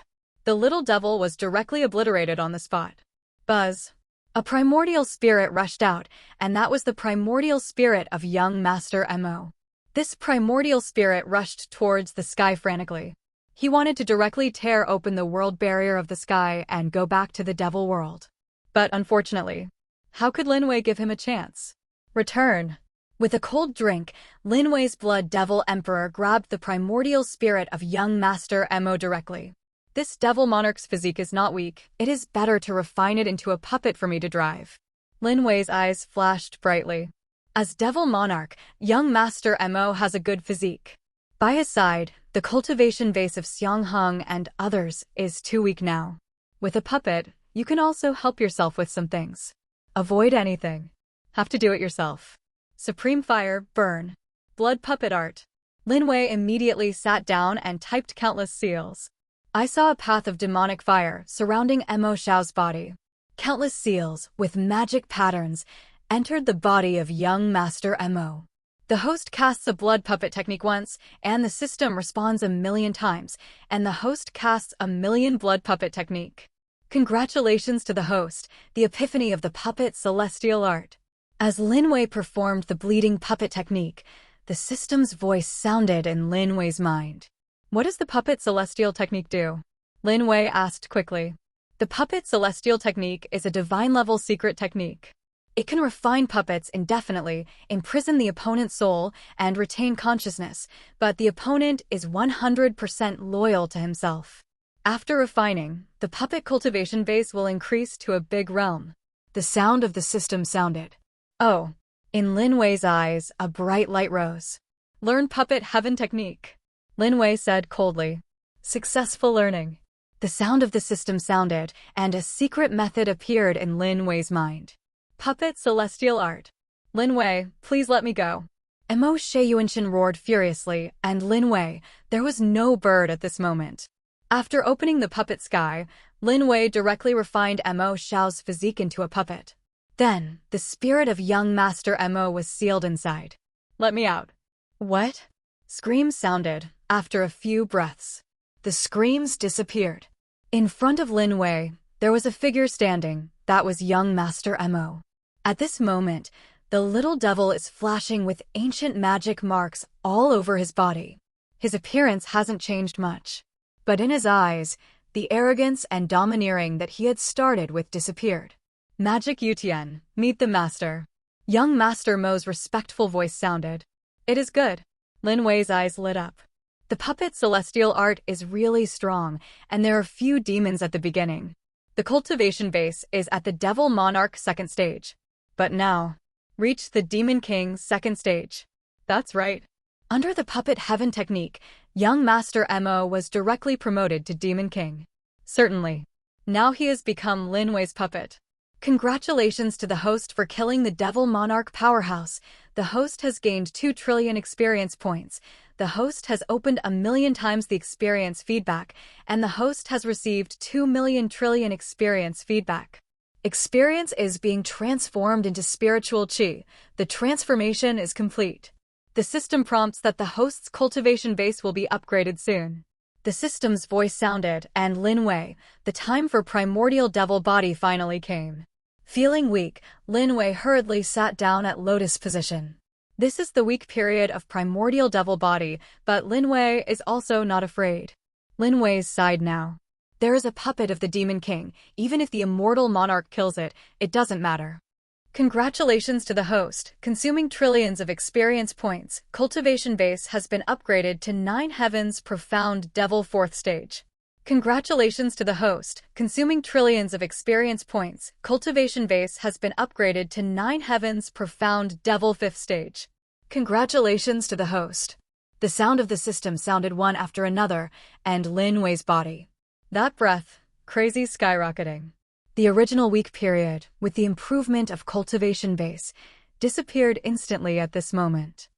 The little devil was directly obliterated on the spot. Buzz. A primordial spirit rushed out, and that was the primordial spirit of young Master Mo. This primordial spirit rushed towards the sky frantically. He wanted to directly tear open the world barrier of the sky and go back to the Devil World. But unfortunately, how could Lin Wei give him a chance? Return. With a cold drink, Lin Wei's blood devil emperor grabbed the primordial spirit of young Master Mo directly. This devil monarch's physique is not weak. It is better to refine it into a puppet for me to drive. Lin Wei's eyes flashed brightly. As devil monarch, young Master Mo has a good physique. By his side, the cultivation base of Xiang Heng and others is too weak now. With a puppet, you can also help yourself with some things. Avoid anything. Have to do it yourself. Supreme Fire, burn. Blood puppet art. Lin Wei immediately sat down and typed countless seals. I saw a path of demonic fire surrounding Mo Xiao's body. Countless seals, with magic patterns, entered the body of young Master Mo. The host casts a blood puppet technique once, and the system responds 1,000,000 times, and the host casts 1,000,000 blood puppet technique. Congratulations to the host, the epiphany of the puppet celestial art. As Lin Wei performed the bleeding puppet technique, the system's voice sounded in Lin Wei's mind. What does the puppet celestial technique do? Lin Wei asked quickly. The puppet celestial technique is a divine-level secret technique. It can refine puppets indefinitely, imprison the opponent's soul, and retain consciousness, but the opponent is 100% loyal to himself. After refining, the puppet cultivation base will increase to a big realm. The sound of the system sounded. Oh. In Lin Wei's eyes, a bright light rose. Learn puppet heaven technique. Lin Wei said coldly. Successful learning. The sound of the system sounded, and a secret method appeared in Lin Wei's mind. Puppet celestial art. Lin Wei, please let me go. Mo Sheyuanshan roared furiously, and Lin Wei, there was no bird at this moment. After opening the puppet sky, Lin Wei directly refined Mo Xiao's physique into a puppet. Then, the spirit of young Master Mo was sealed inside. Let me out. What? Screams sounded, after a few breaths. The screams disappeared. In front of Lin Wei, there was a figure standing. That was young Master Mo. At this moment, the little devil is flashing with ancient magic marks all over his body. His appearance hasn't changed much. But in his eyes, the arrogance and domineering that he had started with disappeared. Magic Yutian, meet the master. Young Master Mo's respectful voice sounded. It is good. Lin Wei's eyes lit up. The puppet celestial art is really strong, and there are few demons at the beginning. The cultivation base is at the Devil Monarch second stage. But now, reach the Demon King second stage. That's right. Under the puppet heaven technique, young Master Mo was directly promoted to Demon King. Certainly. Now he has become Lin Wei's puppet. Congratulations to the host for killing the Devil Monarch powerhouse. The host has gained 2 trillion experience points. The host has opened 1,000,000 times the experience feedback, and the host has received 2,000,000 trillion experience feedback. Experience is being transformed into spiritual chi. The transformation is complete. The system prompts that the host's cultivation base will be upgraded soon. The system's voice sounded, and Lin Wei, the time for primordial devil body finally came. Feeling weak, Lin Wei hurriedly sat down at lotus position. This is the weak period of primordial devil body, but Lin Wei is also not afraid. Lin Wei's side now. There is a puppet of the Demon King. Even if the immortal monarch kills it, it doesn't matter. Congratulations to the host, consuming trillions of experience points. Cultivation base has been upgraded to 9 heavens profound devil 4th stage. Congratulations to the host, consuming trillions of experience points. Cultivation base has been upgraded to 9 heavens profound devil 5th stage. Congratulations to the host. The sound of the system sounded one after another, and Lin Wei's body. That breath, crazy skyrocketing. The original weak period, with the improvement of cultivation base, disappeared instantly at this moment.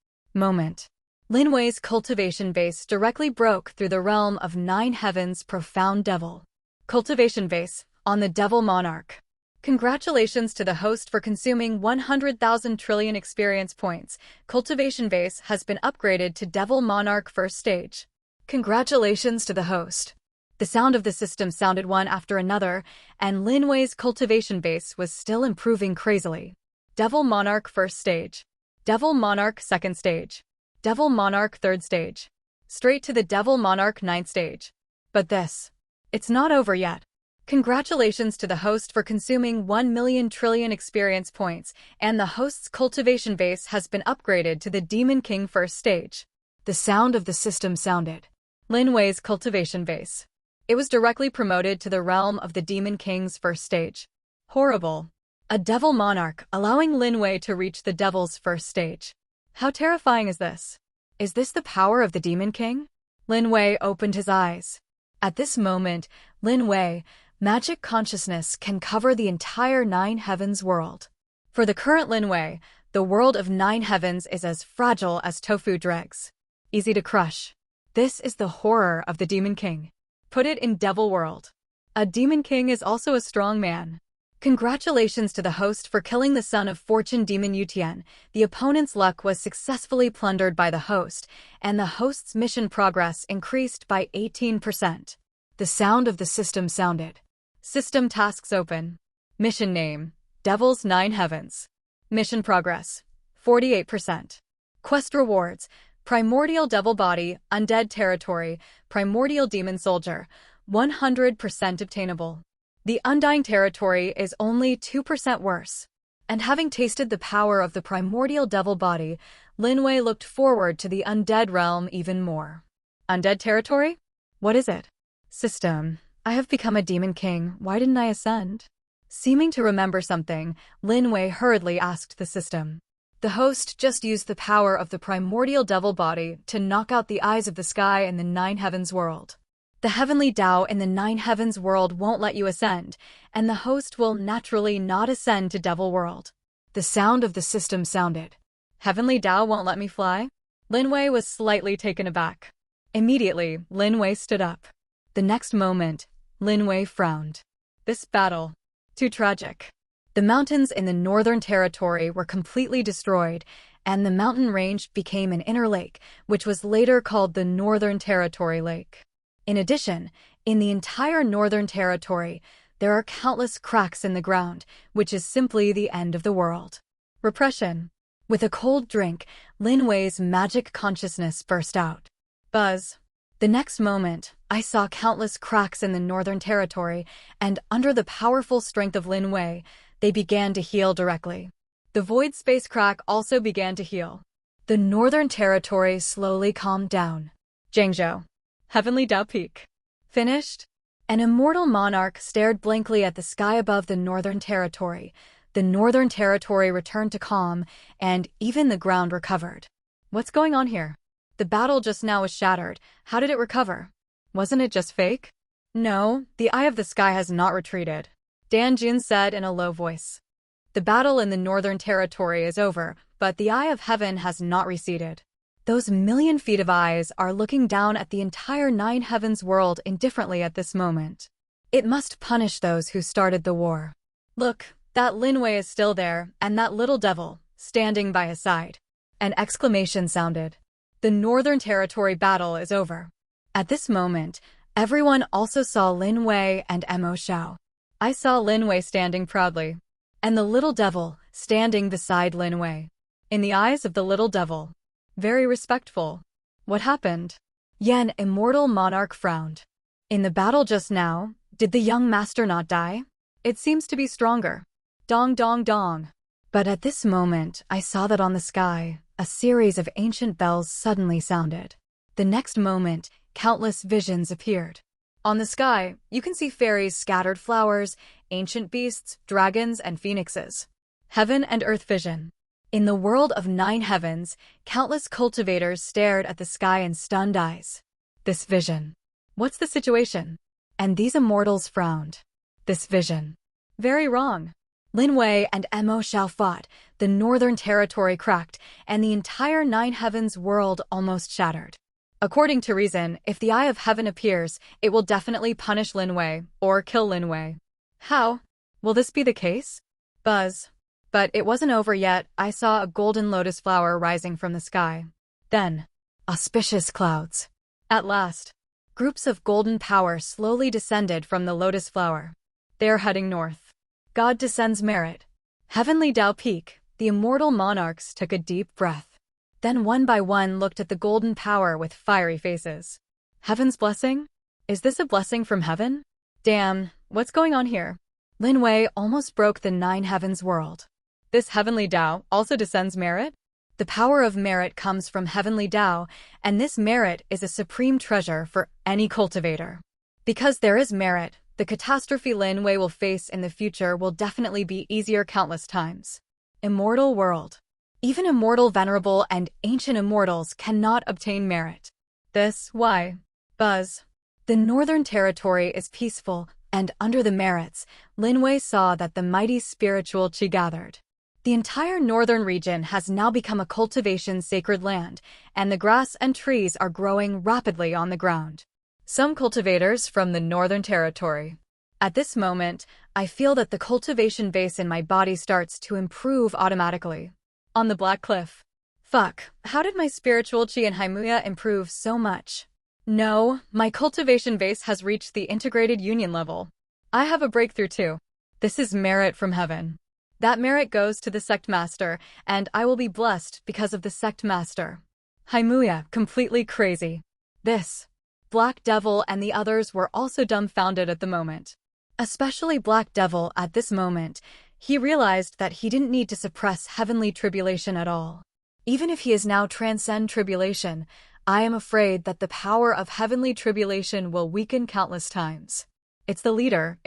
Lin Wei's cultivation base directly broke through the realm of 9 heavens profound devil. Cultivation base, on the Devil Monarch. Congratulations to the host for consuming 100,000 trillion experience points. Cultivation base has been upgraded to Devil Monarch first stage. Congratulations to the host. The sound of the system sounded one after another, and Lin Wei's cultivation base was still improving crazily. Devil Monarch first stage. Devil Monarch second stage. Devil Monarch third stage. Straight to the Devil Monarch ninth stage. But it's not over yet. Congratulations to the host for consuming 1,000,000 trillion experience points, and the host's cultivation base has been upgraded to the Demon King first stage. The sound of the system sounded. Lin Wei's cultivation base. It was directly promoted to the realm of the Demon King's first stage. Horrible. A Devil Monarch, allowing Lin Wei to reach the Devil's first stage. How terrifying is this? Is this the power of the Demon King? Lin Wei opened his eyes. At this moment, Lin Wei, magic consciousness can cover the entire 9 heavens world. For the current Lin Wei, the world of 9 heavens is as fragile as tofu dregs. Easy to crush. This is the horror of the Demon King. Put it in Devil World. A Demon King is also a strong man. Congratulations to the host for killing the son of Fortune Demon Yutian. The opponent's luck was successfully plundered by the host, and the host's mission progress increased by 18%. The sound of the system sounded. System tasks open. Mission name, Devil's 9 Heavens. Mission progress, 48%. Quest rewards, Primordial Devil Body, Undead Territory, Primordial Demon Soldier, 100% obtainable. The Undying Territory is only 2% worse. And having tasted the power of the Primordial Devil Body, Lin Wei looked forward to the Undead Realm even more. Undead Territory? What is it? System. I have become a Demon King. Why didn't I ascend? Seeming to remember something, Lin Wei hurriedly asked the system. The host just used the power of the Primordial Devil Body to knock out the eyes of the sky in the 9 heavens world. The heavenly Tao in the 9 heavens world won't let you ascend, and the host will naturally not ascend to Devil World. The sound of the system sounded. Heavenly Tao won't let me fly? Lin Wei was slightly taken aback. Immediately, Lin Wei stood up. The next moment, Lin Wei frowned. This battle. Too tragic. The mountains in the Northern Territory were completely destroyed, and the mountain range became an inner lake, which was later called the Northern Territory Lake. In addition, in the entire Northern Territory, there are countless cracks in the ground, which is simply the end of the world. Repression. With a cold drink, Lin Wei's magic consciousness burst out. Buzz. The next moment, I saw countless cracks in the Northern Territory, and under the powerful strength of Lin Wei, They began to heal directly. The void space crack also began to heal. The Northern Territory slowly calmed down. Jiangzhou. Heavenly Dao Peak. Finished? An immortal monarch stared blankly at the sky above the Northern Territory. The Northern Territory returned to calm, and even the ground recovered. What's going on here? The battle just now was shattered. How did it recover? Wasn't it just fake? No, the eye of the sky has not retreated, Dan Jun said in a low voice. The battle in the Northern Territory is over, but the eye of heaven has not receded. Those million feet of eyes are looking down at the entire Nine Heavens world indifferently at this moment. It must punish those who started the war. Look, that Lin Wei is still there, and that little devil, standing by his side. An exclamation sounded. The Northern Territory battle is over. At this moment, everyone also saw Lin Wei and Mo Xiao. I saw Lin Wei standing proudly, and the little devil standing beside Lin Wei. In the eyes of the little devil, very respectful. What happened? Yan, immortal monarch, frowned. In the battle just now, did the young master not die? It seems to be stronger. Dong dong dong. But at this moment, I saw that on the sky, a series of ancient bells suddenly sounded. The next moment, countless visions appeared. On the sky, you can see fairies, scattered flowers, ancient beasts, dragons, and phoenixes. Heaven and earth vision. In the world of Nine Heavens, countless cultivators stared at the sky in stunned eyes. This vision. What's the situation? And these immortals frowned. This vision. Very wrong. Lin Wei and Mo Xiao fought, the Northern Territory cracked, and the entire Nine Heavens world almost shattered. According to reason, if the Eye of Heaven appears, it will definitely punish Lin Wei, or kill Lin Wei. How? Will this be the case? Buzz. But it wasn't over yet. I saw a golden lotus flower rising from the sky. Then, auspicious clouds. At last, groups of golden power slowly descended from the lotus flower. They are heading north. God descends merit. Heavenly Dao Peak, the immortal monarchs took a deep breath. Then one by one looked at the golden power with fiery faces. Heaven's blessing? Is this a blessing from heaven? Damn, what's going on here? Lin Wei almost broke the Nine Heavens world. This Heavenly Dao also descends merit? The power of merit comes from Heavenly Dao, and this merit is a supreme treasure for any cultivator. Because there is merit, the catastrophe Lin Wei will face in the future will definitely be easier countless times. Immortal world. Even immortal, venerable, and ancient immortals cannot obtain merit. Why? Buzz. The Northern Territory is peaceful, and under the merits, Lin Wei saw that the mighty spiritual qi gathered. The entire northern region has now become a cultivation sacred land, and the grass and trees are growing rapidly on the ground. Some cultivators from the Northern Territory. At this moment, I feel that the cultivation base in my body starts to improve automatically. On the Black Cliff. Fuck, how did my spiritual qi and Haimuya improve so much? No, my cultivation base has reached the integrated union level. I have a breakthrough too. This is merit from heaven. That merit goes to the sect master, and I will be blessed because of the sect master. Haimuya, completely crazy. This. Black Devil and the others were also dumbfounded at the moment. Especially Black Devil at this moment. He realized that he didn't need to suppress heavenly tribulation at all. Even if he is now transcend tribulation, I am afraid that the power of heavenly tribulation will weaken countless times. It's the leader.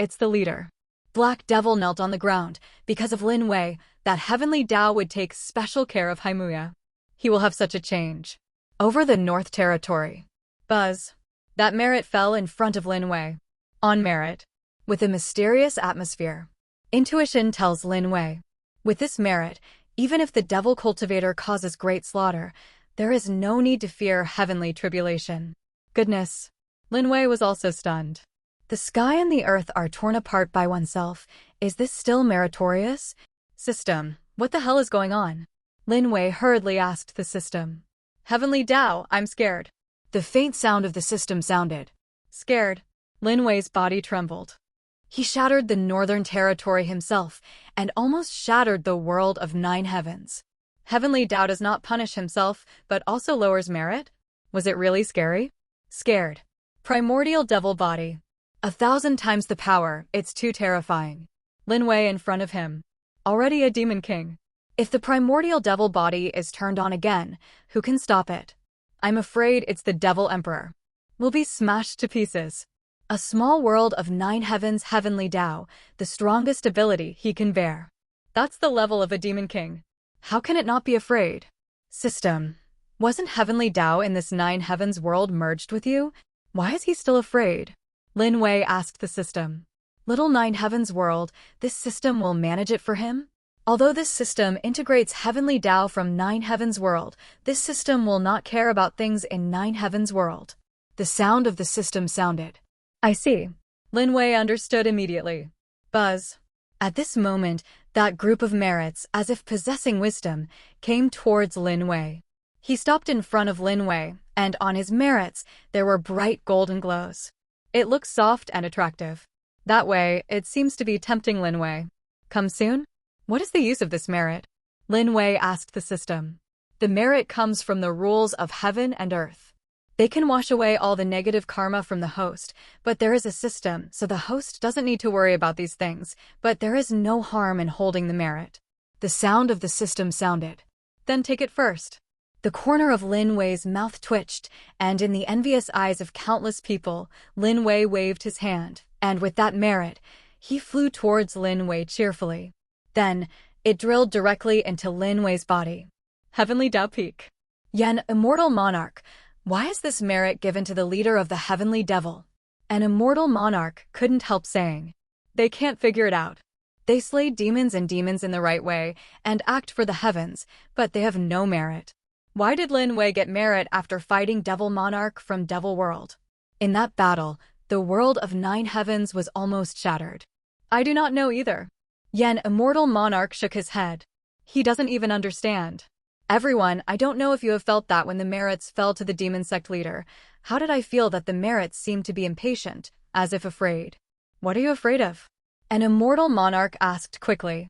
Black Devil knelt on the ground. Because of Lin Wei, that Heavenly Dao would take special care of Haimuya. He will have such a change. Over the North Territory. Buzz. That merit fell in front of Lin Wei. On merit. With a mysterious atmosphere. Intuition tells Lin Wei. With this merit, even if the devil cultivator causes great slaughter, there is no need to fear heavenly tribulation. Goodness. Lin Wei was also stunned. The sky and the earth are torn apart by oneself. Is this still meritorious? System, what the hell is going on? Lin Wei hurriedly asked the system. Heavenly Dao, I'm scared. The faint sound of the system sounded. Scared. Lin Wei's body trembled. He shattered the Northern Territory himself, and almost shattered the world of Nine Heavens. Heavenly Dao does not punish himself, but also lowers merit? Was it really scary? Scared. Primordial devil body. 1,000 times the power, it's too terrifying. Lin Wei in front of him. Already a demon king. If the primordial devil body is turned on again, who can stop it? I'm afraid it's the devil emperor. Will be smashed to pieces. A small world of 9 heavens heavenly Tao, the strongest ability he can bear. That's the level of a demon king. How can it not be afraid? System. Wasn't heavenly Tao in this 9 heavens world merged with you? Why is he still afraid? Lin Wei asked the system. Little 9 heavens world, this system will manage it for him? Although this system integrates heavenly Tao from 9 heavens world, this system will not care about things in 9 heavens world. The sound of the system sounded. I see. Lin Wei understood immediately. Buzz. At this moment, that group of merits, as if possessing wisdom, came towards Lin Wei. He stopped in front of Lin Wei, and on his merits, there were bright golden glows. It looked soft and attractive. That way, it seems to be tempting Lin Wei. Come soon? What is the use of this merit? Lin Wei asked the system. The merit comes from the rules of heaven and earth. They can wash away all the negative karma from the host, but there is a system, so the host doesn't need to worry about these things, but there is no harm in holding the merit. The sound of the system sounded. Then take it first. The corner of Lin Wei's mouth twitched, and in the envious eyes of countless people, Lin Wei waved his hand, and with that merit, he flew towards Lin Wei cheerfully. Then, it drilled directly into Lin Wei's body. Heavenly Tao Peak. Yen, immortal monarch, why is this merit given to the leader of the heavenly devil? An immortal monarch couldn't help saying. They can't figure it out. They slay demons in the right way, and act for the heavens, but they have no merit. Why did Lin Wei get merit after fighting Devil Monarch from Devil World? In that battle, the world of 9 heavens was almost shattered. I do not know either. Yen, immortal monarch, shook his head. He doesn't even understand. Everyone, I don't know if you have felt that when the merits fell to the demon sect leader. How did I feel that the merits seemed to be impatient, as if afraid? What are you afraid of? An immortal monarch asked quickly.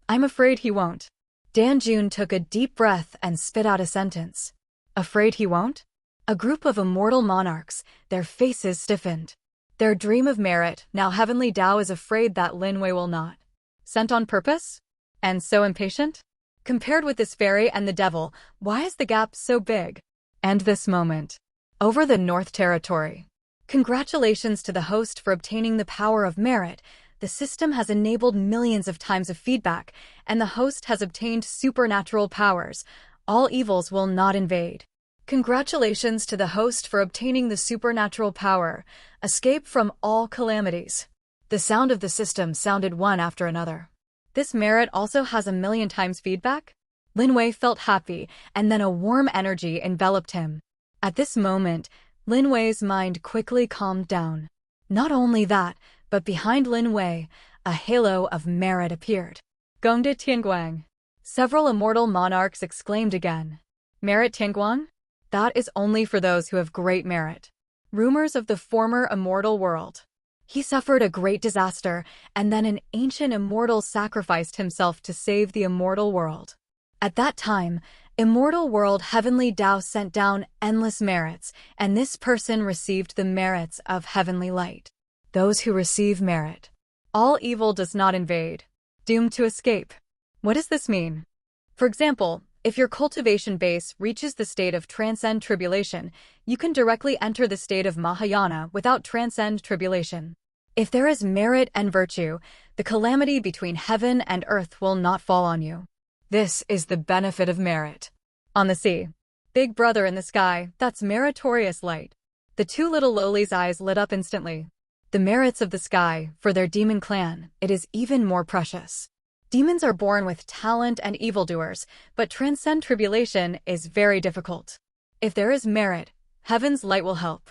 I'm afraid he won't. Dan Jun took a deep breath and spit out a sentence. Afraid he won't? A group of immortal monarchs, their faces stiffened. Their dream of merit, now heavenly Tao is afraid that Lin Wei will not. Sent on purpose? And so impatient? Compared with this fairy and the devil, why is the gap so big? And this moment. Over the North Territory. Congratulations to the host for obtaining the power of merit. The system has enabled millions of times of feedback, and the host has obtained supernatural powers. All evils will not invade. Congratulations to the host for obtaining the supernatural power. Escape from all calamities. The sound of the system sounded one after another. This merit also has 1,000,000 times feedback? Lin Wei felt happy, and then a warm energy enveloped him. At this moment, Lin Wei's mind quickly calmed down. Not only that, but behind Lin Wei, a halo of merit appeared. Gongde Tianguang. Several immortal monarchs exclaimed again. Merit Tianguang? That is only for those who have great merit. Rumors of the former immortal world. He suffered a great disaster, and then an ancient immortal sacrificed himself to save the immortal world. At that time, immortal world heavenly Tao sent down endless merits, and this person received the merits of heavenly light. Those who receive merit. All evil does not invade. Doomed to escape. What does this mean? For example, if your cultivation base reaches the state of transcend tribulation, you can directly enter the state of Mahayana without transcend tribulation. If there is merit and virtue, the calamity between heaven and earth will not fall on you. This is the benefit of merit. On the sea. Big brother in the sky, that's meritorious light. The 2 little lowlies' eyes lit up instantly. The merits of the sky, for their demon clan, it is even more precious. Demons are born with talent and evildoers, but transcend tribulation is very difficult. If there is merit, heaven's light will help.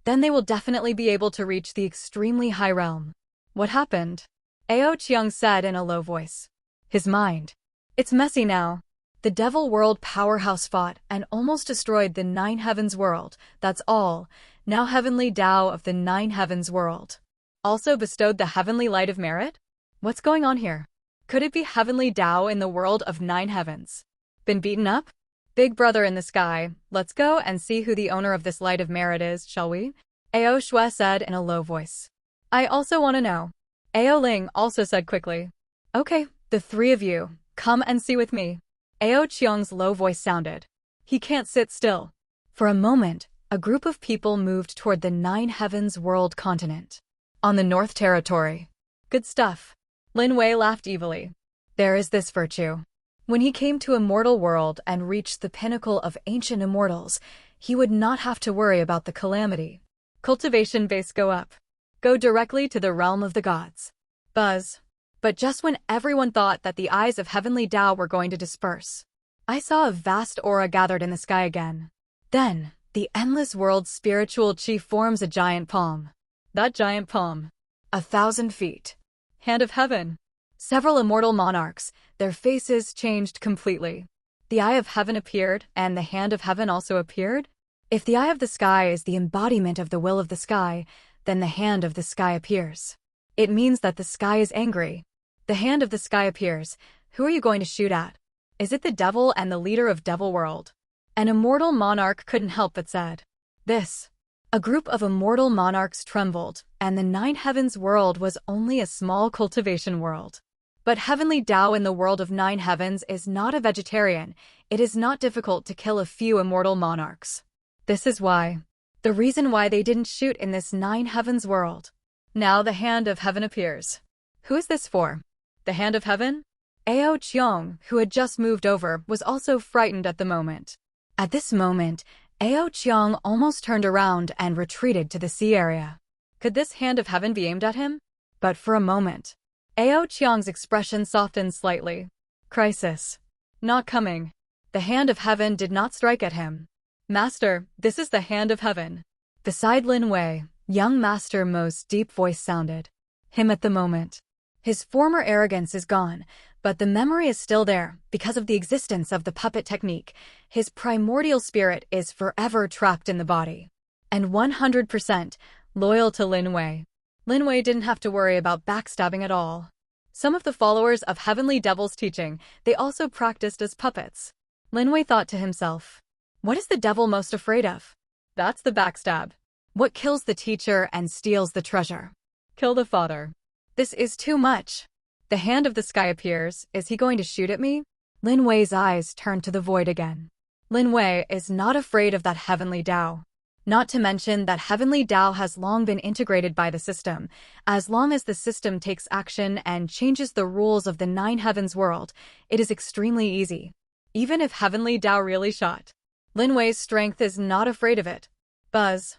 Then they will definitely be able to reach the extremely high realm. What happened? Ao Chiang said in a low voice. His mind. It's messy now. The Devil World powerhouse fought and almost destroyed the 9 heavens world, that's all. Now heavenly Tao of the 9 heavens world. Also bestowed the heavenly light of merit? What's going on here? Could it be heavenly Tao in the world of 9 heavens? Been beaten up? Big brother in the sky, let's go and see who the owner of this light of merit is, shall we? Ao Shui said in a low voice. I also want to know. Ao Ling also said quickly. Okay, the three of you, come and see with me. Ao Qiong's low voice sounded. He can't sit still. For a moment, a group of people moved toward the Nine Heavens world continent. On the North Territory. Good stuff. Lin Wei laughed evilly. There is this virtue. When he came to Immortal World and reached the pinnacle of ancient immortals, he would not have to worry about the calamity. Cultivation base go up. Go directly to the realm of the gods. Buzz. But just when everyone thought that the eyes of heavenly Tao were going to disperse, I saw a vast aura gathered in the sky again. Then, the endless world's spiritual chi forms a giant palm. That giant palm. 1,000 feet. Hand of heaven. Several immortal monarchs, their faces changed completely. The eye of heaven appeared, and the hand of heaven also appeared. If the eye of the sky is the embodiment of the will of the sky, then the hand of the sky appears. It means that the sky is angry. The hand of the sky appears. Who are you going to shoot at? Is it the devil and the leader of Devil World? An immortal monarch couldn't help but said. This. A group of immortal monarchs trembled, and the Nine Heavens world was only a small cultivation world. But heavenly Tao in the world of Nine Heavens is not a vegetarian. It is not difficult to kill a few immortal monarchs. This is why. The reason why they didn't shoot in this Nine Heavens world. Now the hand of heaven appears. Who is this for? The hand of heaven? Ao Qiong, who had just moved over, was also frightened at the moment. At this moment, Ao Qiong almost turned around and retreated to the sea area. Could this hand of heaven be aimed at him? But for a moment, Ao Qiong's expression softened slightly. Crisis. Not coming. The hand of heaven did not strike at him. Master, this is the hand of heaven. Beside Lin Wei, young Master Mo's deep voice sounded. Him at the moment. His former arrogance is gone, but the memory is still there because of the existence of the puppet technique. His primordial spirit is forever trapped in the body. And 100% loyal to Lin Wei. Lin Wei didn't have to worry about backstabbing at all. Some of the followers of Heavenly Devil's teaching, they also practiced as puppets. Lin Wei thought to himself, what is the devil most afraid of? That's the backstab. What kills the teacher and steals the treasure? Kill the father. This is too much. The hand of the sky appears. Is he going to shoot at me? Lin Wei's eyes turned to the void again. Lin Wei is not afraid of that heavenly Tao. Not to mention that heavenly Tao has long been integrated by the system. As long as the system takes action and changes the rules of the Nine Heavens world, it is extremely easy. Even if heavenly Tao really shot, Lin Wei's strength is not afraid of it. Buzz.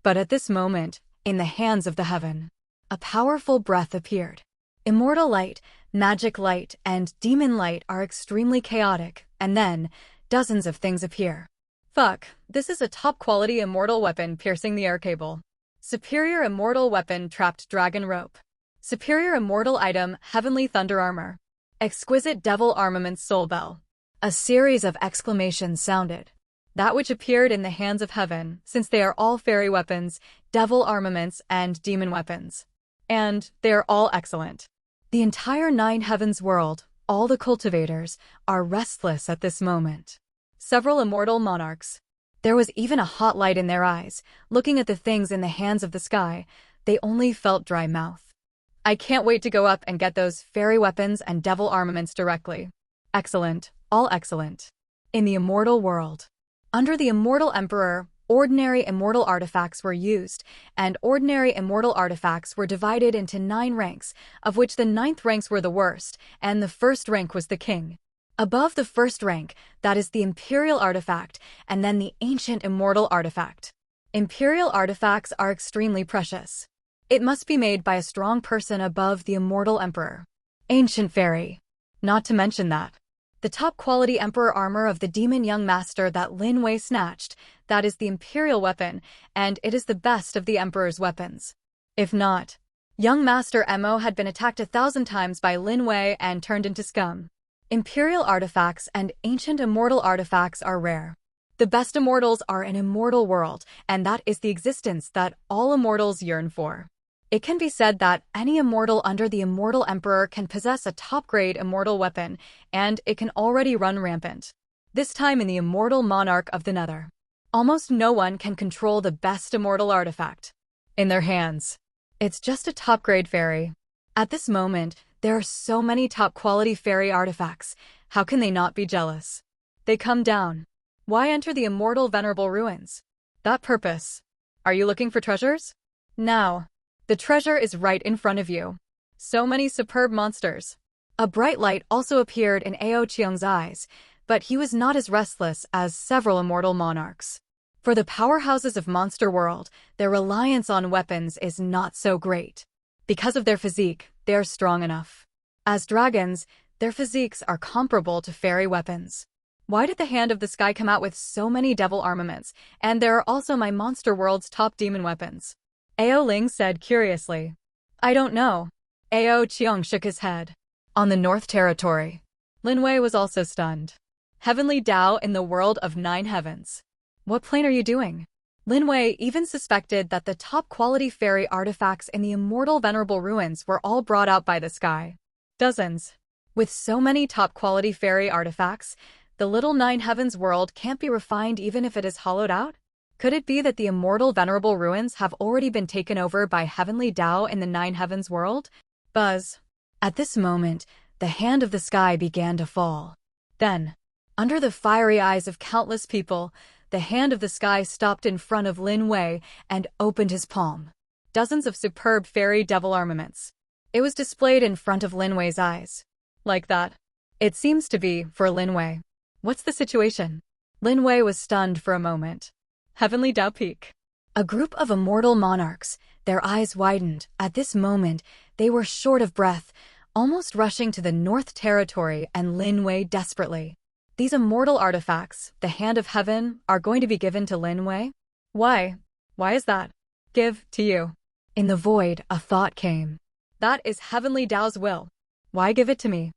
But at this moment, in the hands of the heaven, a powerful breath appeared. Immortal light, magic light, and demon light are extremely chaotic, and then, dozens of things appear. Fuck, this is a top-quality immortal weapon piercing the air cable. Superior immortal weapon trapped dragon rope. Superior immortal item, heavenly thunder armor. Exquisite devil armaments soul bell. A series of exclamations sounded. That which appeared in the hands of heaven, since they are all fairy weapons, devil armaments, and demon weapons. And they are all excellent. The entire Nine Heavens world, all the cultivators, are restless at this moment. Several immortal monarchs. There was even a hot light in their eyes. Looking at the things in the hands of the sky, they only felt dry mouth. I can't wait to go up and get those fairy weapons and devil armaments directly. Excellent, all excellent. In the immortal world. Under the immortal emperor, ordinary immortal artifacts were used, and ordinary immortal artifacts were divided into 9 ranks, of which the 9th ranks were the worst, and the first rank was the king. Above the first rank, that is the imperial artifact, and then the ancient immortal artifact. Imperial artifacts are extremely precious. It must be made by a strong person above the immortal emperor. Ancient fairy. Not to mention that. The top-quality emperor armor of the demon young master that Lin Wei snatched, that is the imperial weapon, and it is the best of the emperor's weapons. If not, young master Mo had been attacked 1,000 times by Lin Wei and turned into scum. Imperial artifacts and ancient immortal artifacts are rare. The best immortals are an immortal world, and that is the existence that all immortals yearn for. It can be said that any immortal under the immortal emperor can possess a top-grade immortal weapon, and it can already run rampant. This time in the immortal monarch of the Nether. Almost no one can control the best immortal artifact. In their hands. It's just a top-grade fairy. At this moment, there are so many top-quality fairy artifacts. How can they not be jealous? They come down. Why enter the immortal venerable ruins? That purpose. Are you looking for treasures? Now. The treasure is right in front of you. So many superb monsters. A bright light also appeared in Ao Cheong's eyes, but he was not as restless as several immortal monarchs. For the powerhouses of Monster World, their reliance on weapons is not so great. Because of their physique, they are strong enough. As dragons, their physiques are comparable to fairy weapons. Why did the Hand of the Sky come out with so many devil armaments, and there are also my Monster World's top demon weapons? Ao Ling said curiously. I don't know. Ao Cheong shook his head. On the North Territory, Lin Wei was also stunned. Heavenly Dao in the world of 9 heavens. What plane are you doing? Lin Wei even suspected that the top-quality fairy artifacts in the immortal venerable ruins were all brought out by the sky. Dozens. With so many top-quality fairy artifacts, the little 9 heavens world can't be refined even if it is hollowed out? Could it be that the immortal venerable ruins have already been taken over by Heavenly Dao in the 9 heavens world? Buzz. At this moment, the Hand of the Sky began to fall. Then, under the fiery eyes of countless people, the Hand of the Sky stopped in front of Lin Wei and opened his palm. Dozens of superb fairy devil armaments. It was displayed in front of Lin Wei's eyes. Like that. It seems to be, for Lin Wei. What's the situation? Lin Wei was stunned for a moment. Heavenly Dao Peak. A group of immortal monarchs, their eyes widened. At this moment, they were short of breath, almost rushing to the North Territory and Lin Wei desperately. These immortal artifacts, the Hand of Heaven, are going to be given to Lin Wei? Why? Why is that? Give to you. In the void, a thought came. That is Heavenly Dao's will. Why give it to me?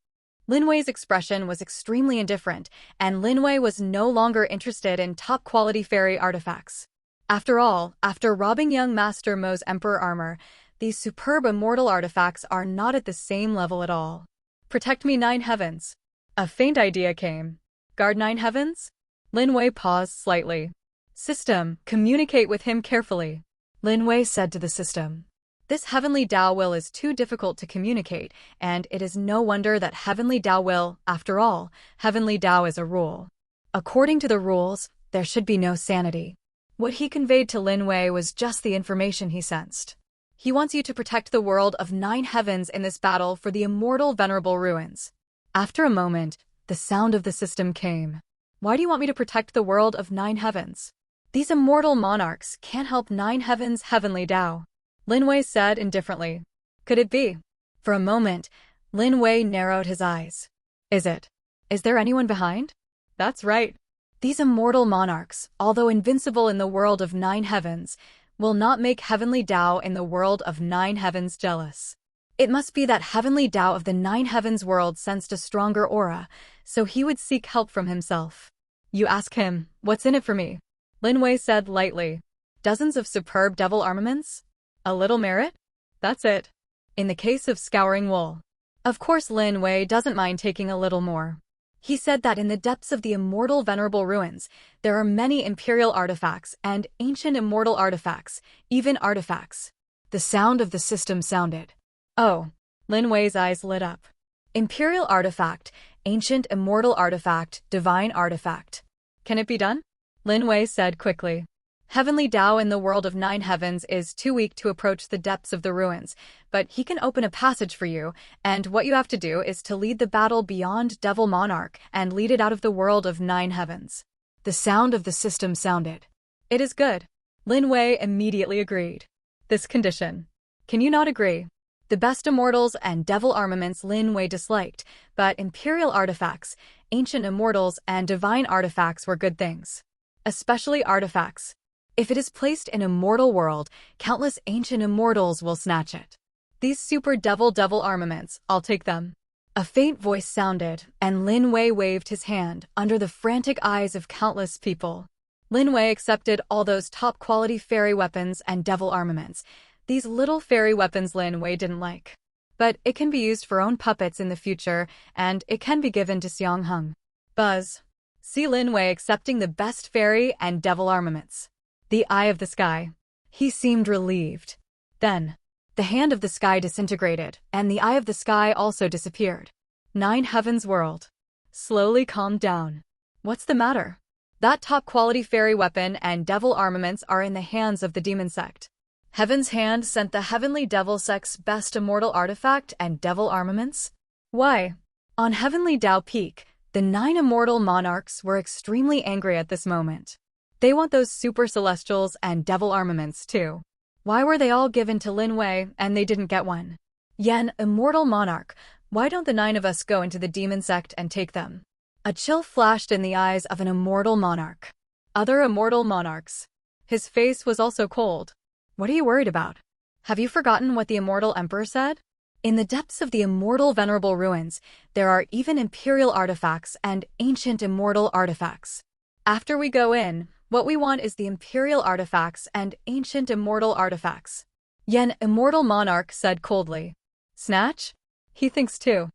Lin Wei's expression was extremely indifferent, and Lin Wei was no longer interested in top-quality fairy artifacts. After all, after robbing young Master Mo's Emperor armor, these superb immortal artifacts are not at the same level at all. Protect me 9 heavens. A faint idea came. Guard 9 heavens? Lin Wei paused slightly. System, communicate with him carefully. Lin Wei said to the system. This Heavenly Dao will is too difficult to communicate, and it is no wonder that Heavenly Dao will, after all, Heavenly Dao is a rule. According to the rules, there should be no sanity. What he conveyed to Lin Wei was just the information he sensed. He wants you to protect the world of 9 heavens in this battle for the immortal venerable ruins. After a moment, the sound of the system came. Why do you want me to protect the world of 9 heavens? These immortal monarchs can't help 9 heavens' Heavenly Dao. Lin Wei said indifferently. Could it be? For a moment, Lin Wei narrowed his eyes. Is it? Is there anyone behind? That's right. These immortal monarchs, although invincible in the world of 9 heavens, will not make Heavenly Dao in the world of 9 heavens jealous. It must be that Heavenly Dao of the 9 heavens world sensed a stronger aura, so he would seek help from himself. You ask him, what's in it for me? Lin Wei said lightly. Dozens of superb devil armaments? A little merit? That's it. In the case of scouring wool. Of course Lin Wei doesn't mind taking a little more. He said that in the depths of the immortal venerable ruins, there are many imperial artifacts and ancient immortal artifacts, even artifacts. The sound of the system sounded. Oh, Lin Wei's eyes lit up. Imperial artifact, ancient immortal artifact, divine artifact. Can it be done? Lin Wei said quickly. Heavenly Dao in the world of 9 heavens is too weak to approach the depths of the ruins, but he can open a passage for you, and what you have to do is to lead the battle beyond Devil Monarch and lead it out of the world of 9 heavens. The sound of the system sounded. It is good. Lin Wei immediately agreed. This condition. Can you not agree? The best immortals and devil armaments Lin Wei disliked, but imperial artifacts, ancient immortals, and divine artifacts were good things. Especially artifacts. If it is placed in immortal world, countless ancient immortals will snatch it. These super devil armaments, I'll take them. A faint voice sounded, and Lin Wei waved his hand under the frantic eyes of countless people. Lin Wei accepted all those top-quality fairy weapons and devil armaments. These little fairy weapons Lin Wei didn't like. But it can be used for own puppets in the future, and it can be given to Xiang Heng. Buzz. See Lin Wei accepting the best fairy and devil armaments. The eye of the sky. He seemed relieved. Then, The hand of the sky disintegrated, and the eye of the sky also disappeared. Nine Heavens World slowly calmed down. What's the matter? That top-quality fairy weapon and devil armaments are in the hands of the demon sect. Heaven's hand sent the heavenly devil sect's best immortal artifact and devil armaments? Why? On Heavenly Dao Peak, the 9 immortal monarchs were extremely angry at this moment. They want those super celestials and devil armaments too. Why were they all given to Lin Wei and they didn't get one? Yen, immortal monarch, why don't the 9 of us go into the demon sect and take them? A chill flashed in the eyes of an immortal monarch. Other immortal monarchs. His face was also cold. What are you worried about? Have you forgotten what the immortal emperor said? In the depths of the immortal venerable ruins, there are even imperial artifacts and ancient immortal artifacts. After we go in, what we want is the imperial artifacts and ancient immortal artifacts. Yen, immortal monarch, said coldly. Snatch? He thinks too.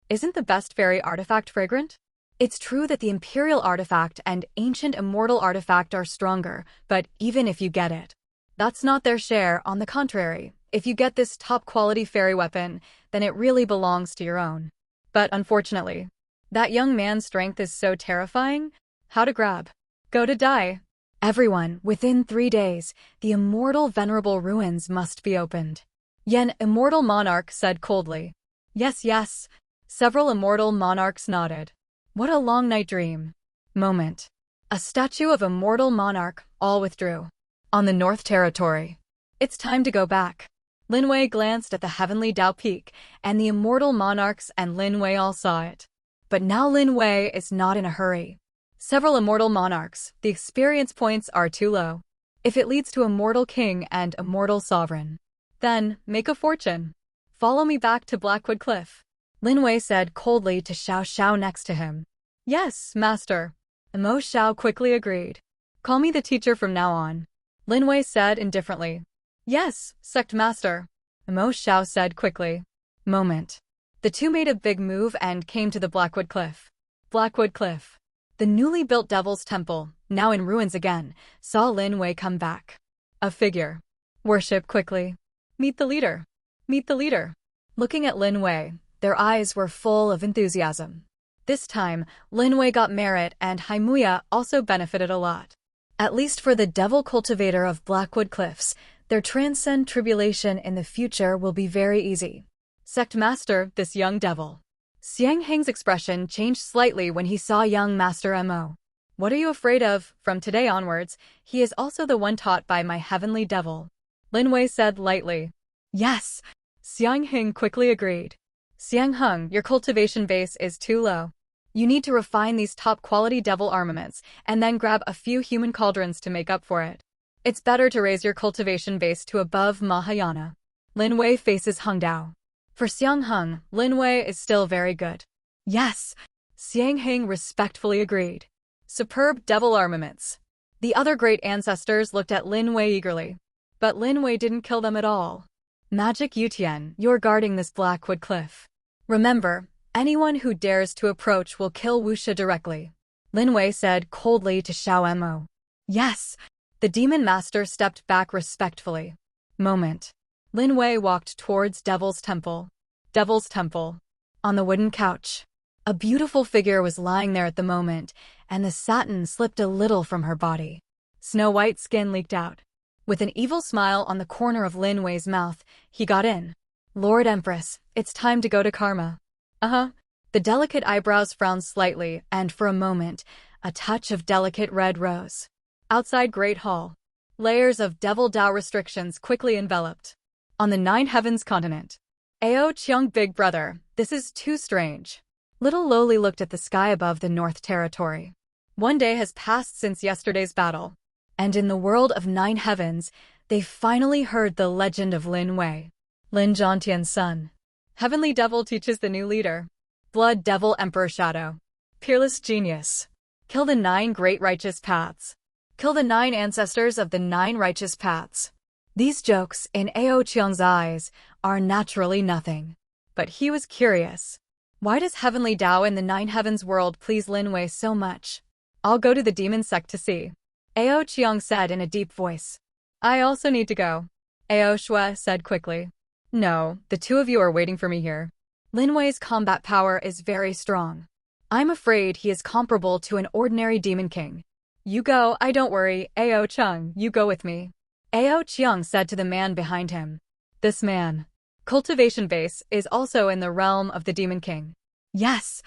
Isn't the best fairy artifact fragrant? It's true that the imperial artifact and ancient immortal artifact are stronger, but even if you get it, that's not their share. On the contrary, if you get this top-quality fairy weapon, then it really belongs to your own. But unfortunately, that young man's strength is so terrifying. How to grab? Go to die. Everyone, within 3 days, the immortal venerable ruins must be opened. Yen, immortal monarch, said coldly. Yes, yes. Several immortal monarchs nodded. What a long night dream. Moment. A statue of immortal monarch, all withdrew. On the North Territory. It's time to go back. Lin Wei glanced at the heavenly Dao Peak, and the immortal monarchs and Lin Wei all saw it. But now Lin Wei is not in a hurry. Several immortal monarchs, the experience points are too low. If it leads to immortal king and immortal sovereign, then make a fortune. Follow me back to Blackwood Cliff. Lin Wei said coldly to Xiao Xiao next to him. Yes, master. Mo Xiao quickly agreed. Call me the teacher from now on. Lin Wei said indifferently. Yes, sect master. Mo Xiao said quickly. Moment. The two made a big move and came to the Blackwood Cliff. Blackwood Cliff. The newly built Devil's Temple, now in ruins again, saw Lin Wei come back. A figure. Worship quickly. Meet the leader. Meet the leader. Looking at Lin Wei, their eyes were full of enthusiasm. This time, Lin Wei got merit and Haimuya also benefited a lot. At least for the devil cultivator of Blackwood Cliffs, their transcend tribulation in the future will be very easy. Sect master, this young devil. Xiang Heng's expression changed slightly when he saw young Master Mo. What are you afraid of? From today onwards, he is also the one taught by my heavenly devil. Lin Wei said lightly. Yes. Xiang Heng quickly agreed. Xiang Heng, your cultivation base is too low. You need to refine these top-quality devil armaments, and then grab a few human cauldrons to make up for it. It's better to raise your cultivation base to above Mahayana. Lin Wei faces Heng Dao. For Xiang Heng, Lin Wei is still very good. Yes, Xiang Heng respectfully agreed. Superb devil armaments. The other great ancestors looked at Lin Wei eagerly. But Lin Wei didn't kill them at all. Magic Yutian, you're guarding this Blackwood Cliff. Remember, anyone who dares to approach will kill Wuxia directly. Lin Wei said coldly to Xiao Mo. Yes. The demon master stepped back respectfully. Moment. Lin Wei walked towards Devil's Temple. Devil's Temple. On the wooden couch. A beautiful figure was lying there at the moment, and the satin slipped a little from her body. Snow-white skin leaked out. With an evil smile on the corner of Lin Wei's mouth, he got in. Lord Empress, it's time to go to Karma. Uh-huh. The delicate eyebrows frowned slightly, and for a moment, a touch of delicate red rose. Outside Great Hall, layers of Devil Dao restrictions quickly enveloped. On the Nine Heavens continent. Ao Cheong, big brother, this is too strange. Little Loli looked at the sky above the North Territory. One day has passed since yesterday's battle. And in the world of Nine Heavens, they finally heard the legend of Lin Wei. Lin Zhantian's son. Heavenly Devil teaches the new leader. Blood Devil Emperor Shadow. Peerless genius. Kill the 9 great righteous paths. Kill the 9 ancestors of the 9 righteous paths. These jokes, in Ao Cheong's eyes, are naturally nothing. But he was curious. Why does Heavenly Dao in the Nine Heavens world please Lin Wei so much? I'll go to the demon sect to see. Ao Cheong said in a deep voice. I also need to go. Ao Shui said quickly. No, the two of you are waiting for me here. Lin Wei's combat power is very strong. I'm afraid he is comparable to an ordinary demon king. You go, I don't worry, Ao Chung, you go with me. Ao Chung said to the man behind him. This man, Cultivation base, is also in the realm of the demon king. Yes,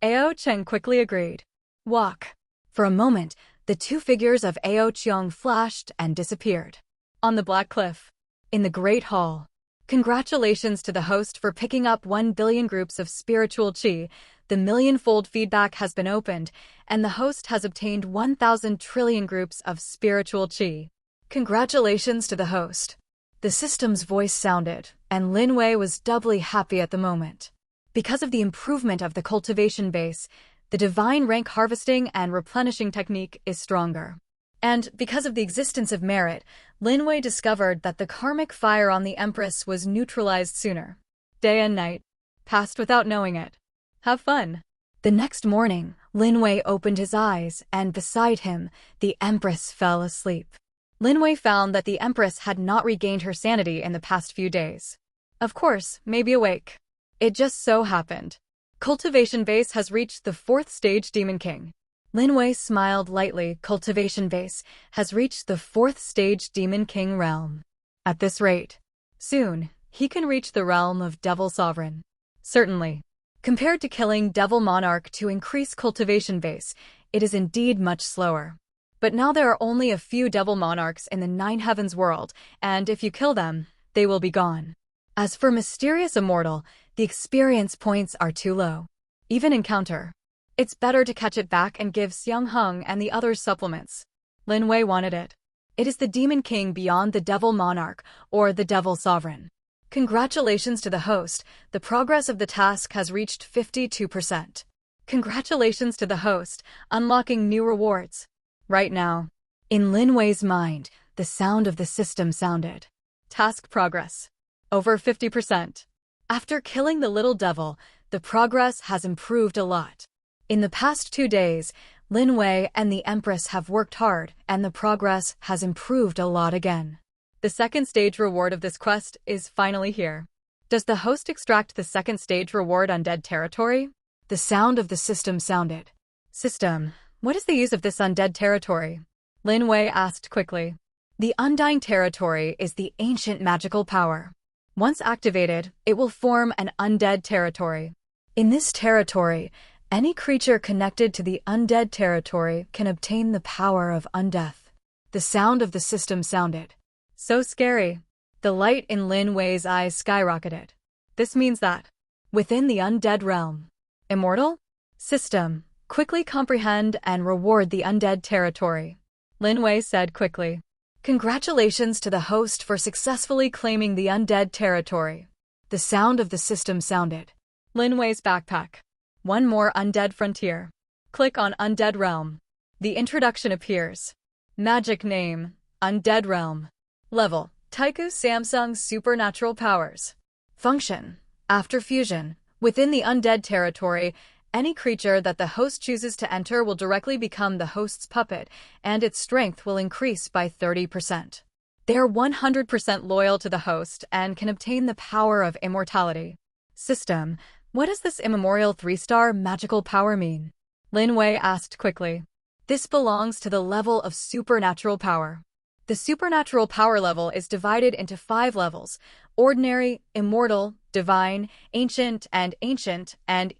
Ao Chung quickly agreed. Walk. For a moment, the two figures of Ao Chung flashed and disappeared. On the Black Cliff. In the Great Hall. Congratulations to the host for picking up 1 billion groups of spiritual chi. The million-fold feedback has been opened, and the host has obtained 1,000 trillion groups of spiritual chi. Congratulations to the host. The system's voice sounded, and Lin Wei was doubly happy at the moment. Because of the improvement of the cultivation base, the divine rank harvesting and replenishing technique is stronger. And because of the existence of merit, Lin Wei discovered that the karmic fire on the Empress was neutralized sooner. Day and night passed without knowing it. Have fun. The next morning, Lin Wei opened his eyes, and beside him, the Empress fell asleep. Lin Wei found that the Empress had not regained her sanity in the past few days. Of course, maybe awake. It just so happened. Cultivation base has reached the 4th stage Demon King. Lin Wei smiled lightly. Cultivation base has reached the 4th stage Demon King realm. At this rate, soon, he can reach the realm of Devil Sovereign. Certainly. Compared to killing Devil Monarch to increase cultivation base, it is indeed much slower. But now there are only a few Devil Monarchs in the 9 Heavens world, and if you kill them, they will be gone. As for Mysterious Immortal, the experience points are too low. Even encounter. It's better to catch it back and give Xiang Hung and the others supplements. Lin Wei wanted it. It is the Demon King beyond the Devil Monarch, or the Devil Sovereign. Congratulations to the host, the progress of the task has reached 52%. Congratulations to the host, unlocking new rewards. Right now, in Lin Wei's mind, the sound of the system sounded. Task progress. Over 50%. After killing the little devil, the progress has improved a lot. In the past 2 days, Lin Wei and the Empress have worked hard, and the progress has improved a lot again. The 2nd stage reward of this quest is finally here. Does the host extract the 2nd stage reward undead territory? The sound of the system sounded. System, what is the use of this undead territory? Lin Wei asked quickly. The undying territory is the ancient magical power. Once activated, it will form an undead territory. In this territory, any creature connected to the undead territory can obtain the power of undeath. The sound of the system sounded. So scary. The light in Lin Wei's eyes skyrocketed. This means that, within the undead realm, immortal? System, quickly comprehend and reward the undead territory. Lin Wei said quickly. Congratulations to the host for successfully claiming the undead territory. The sound of the system sounded. Lin Wei's backpack. One more undead frontier. Click on Undead Realm. The introduction appears. Magic name, Undead Realm. Level, Taiku Samsung Supernatural Powers. Function, after fusion, within the undead territory, any creature that the host chooses to enter will directly become the host's puppet, and its strength will increase by 30%. They are 100% loyal to the host and can obtain the power of immortality. System, what does this immemorial 3-star magical power mean? Lin Wei asked quickly. This belongs to the level of supernatural power. The supernatural power level is divided into 5 levels: ordinary, immortal, divine, ancient, and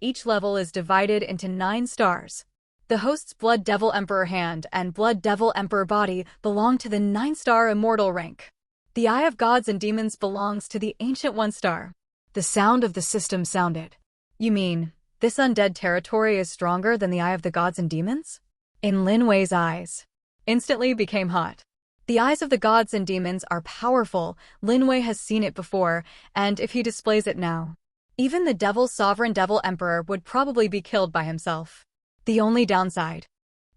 each level is divided into 9 stars. The host's Blood Devil Emperor hand and Blood Devil Emperor body belong to the 9-star immortal rank. The Eye of Gods and Demons belongs to the ancient 1-star. The sound of the system sounded. You mean, this undead territory is stronger than the Eye of the Gods and Demons? In Lin Wei's eyes, instantly became hot. The eyes of the gods and demons are powerful. Lin Wei has seen it before, and if he displays it now, even the Devil Sovereign Devil Emperor would probably be killed by himself. The only downside,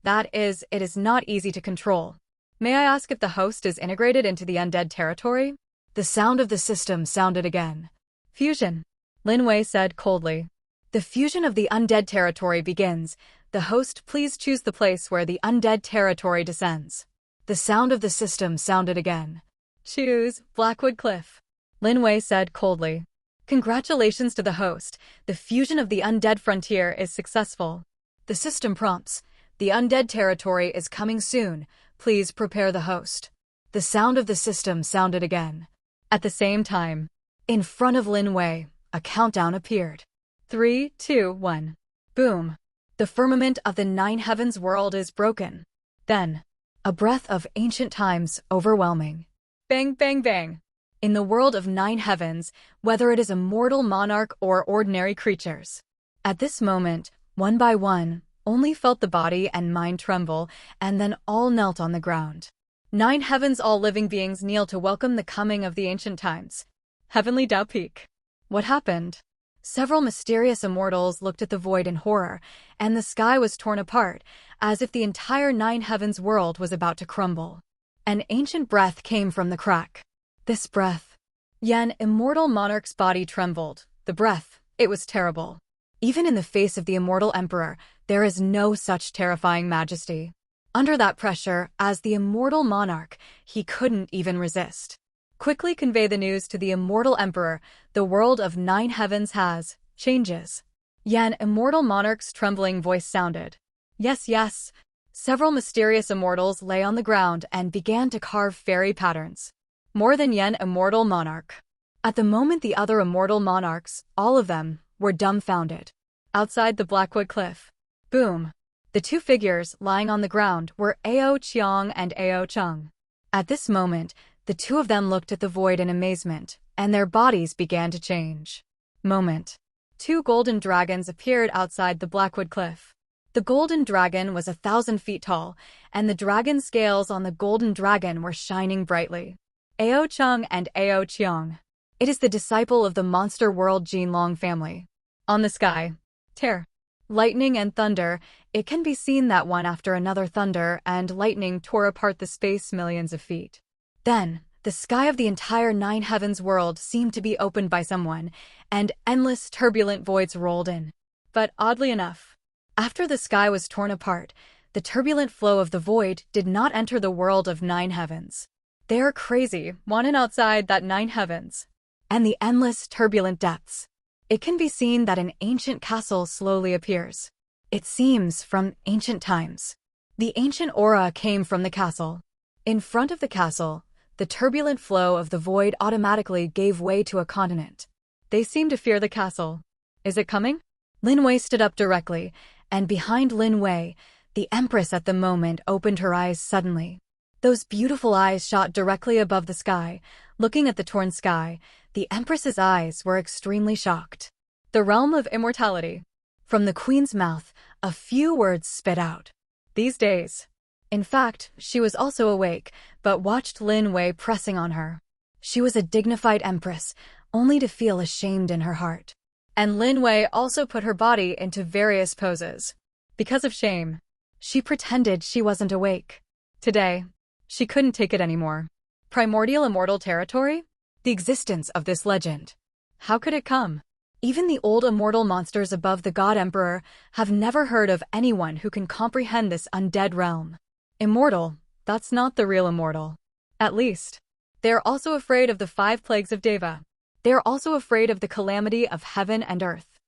that is, it is not easy to control. May I ask if the host is integrated into the undead territory? The sound of the system sounded again. Fusion, Lin Wei said coldly. The fusion of the undead territory begins. The host, please choose the place where the undead territory descends. The sound of the system sounded again. Choose Blackwood Cliff. Lin Wei said coldly. Congratulations to the host. The fusion of the undead frontier is successful. The system prompts. The undead territory is coming soon. Please prepare the host. The sound of the system sounded again. At the same time, in front of Lin Wei, a countdown appeared. 3, 2, 1. Boom. The firmament of the nine heavens world is broken. Then, a breath of ancient times overwhelming. Bang, bang, bang. In the world of nine heavens, whether it is a mortal monarch or ordinary creatures. At this moment, one by one, only felt the body and mind tremble, and then all knelt on the ground. Nine heavens, all living beings kneel to welcome the coming of the ancient times. Heavenly Tao Peak. What happened? Several mysterious immortals looked at the void in horror, and the sky was torn apart, as if the entire nine heavens world was about to crumble. An ancient breath came from the crack. This breath. Yan, immortal monarch's body trembled. The breath, it was terrible. Even in the face of the immortal emperor, there is no such terrifying majesty. Under that pressure, as the immortal monarch, he couldn't even resist. Quickly convey the news to the immortal emperor. The world of nine heavens has changes. Yan, immortal monarch's trembling voice sounded. Yes, yes. Several mysterious immortals lay on the ground and began to carve fairy patterns. More than Yan, immortal monarch. At the moment, the other immortal monarchs, all of them, were dumbfounded. Outside the Blackwood Cliff. Boom. The two figures lying on the ground were Ao Qiang and Ao Cheng. At this moment, the two of them looked at the void in amazement, and their bodies began to change. Moment. Two golden dragons appeared outside the Blackwood Cliff. The golden dragon was 1,000 feet tall, and the dragon scales on the golden dragon were shining brightly. Ao Cheng and Ao Qiang. It is the disciple of the monster world Jinlong family. On the sky. Tear. Lightning and thunder. It can be seen that one after another thunder and lightning tore apart the space millions of feet. Then, the sky of the entire nine heavens world seemed to be opened by someone, and endless turbulent voids rolled in. But oddly enough, after the sky was torn apart, the turbulent flow of the void did not enter the world of nine heavens. They are crazy, wanting outside that nine heavens. And the endless turbulent depths. It can be seen that an ancient castle slowly appears. It seems from ancient times. The ancient aura came from the castle. In front of the castle, the turbulent flow of the void automatically gave way to a continent. They seem to fear the castle. Is it coming? Lin Wei stood up directly, and behind Lin Wei, the Empress at the moment opened her eyes suddenly. Those beautiful eyes shot directly above the sky. Looking at the torn sky, the Empress's eyes were extremely shocked. The realm of immortality. From the Queen's mouth, a few words spit out. These days. In fact, she was also awake, but watched Lin Wei pressing on her. She was a dignified empress, only to feel ashamed in her heart. And Lin Wei also put her body into various poses. Because of shame, she pretended she wasn't awake. Today, she couldn't take it anymore. Primordial immortal territory? The existence of this legend. How could it come? Even the old immortal monsters above the God Emperor have never heard of anyone who can comprehend this undead realm. Immortal, that's not the real immortal. At least. They are also afraid of the 5 plagues of Deva. They are also afraid of the calamity of heaven and earth.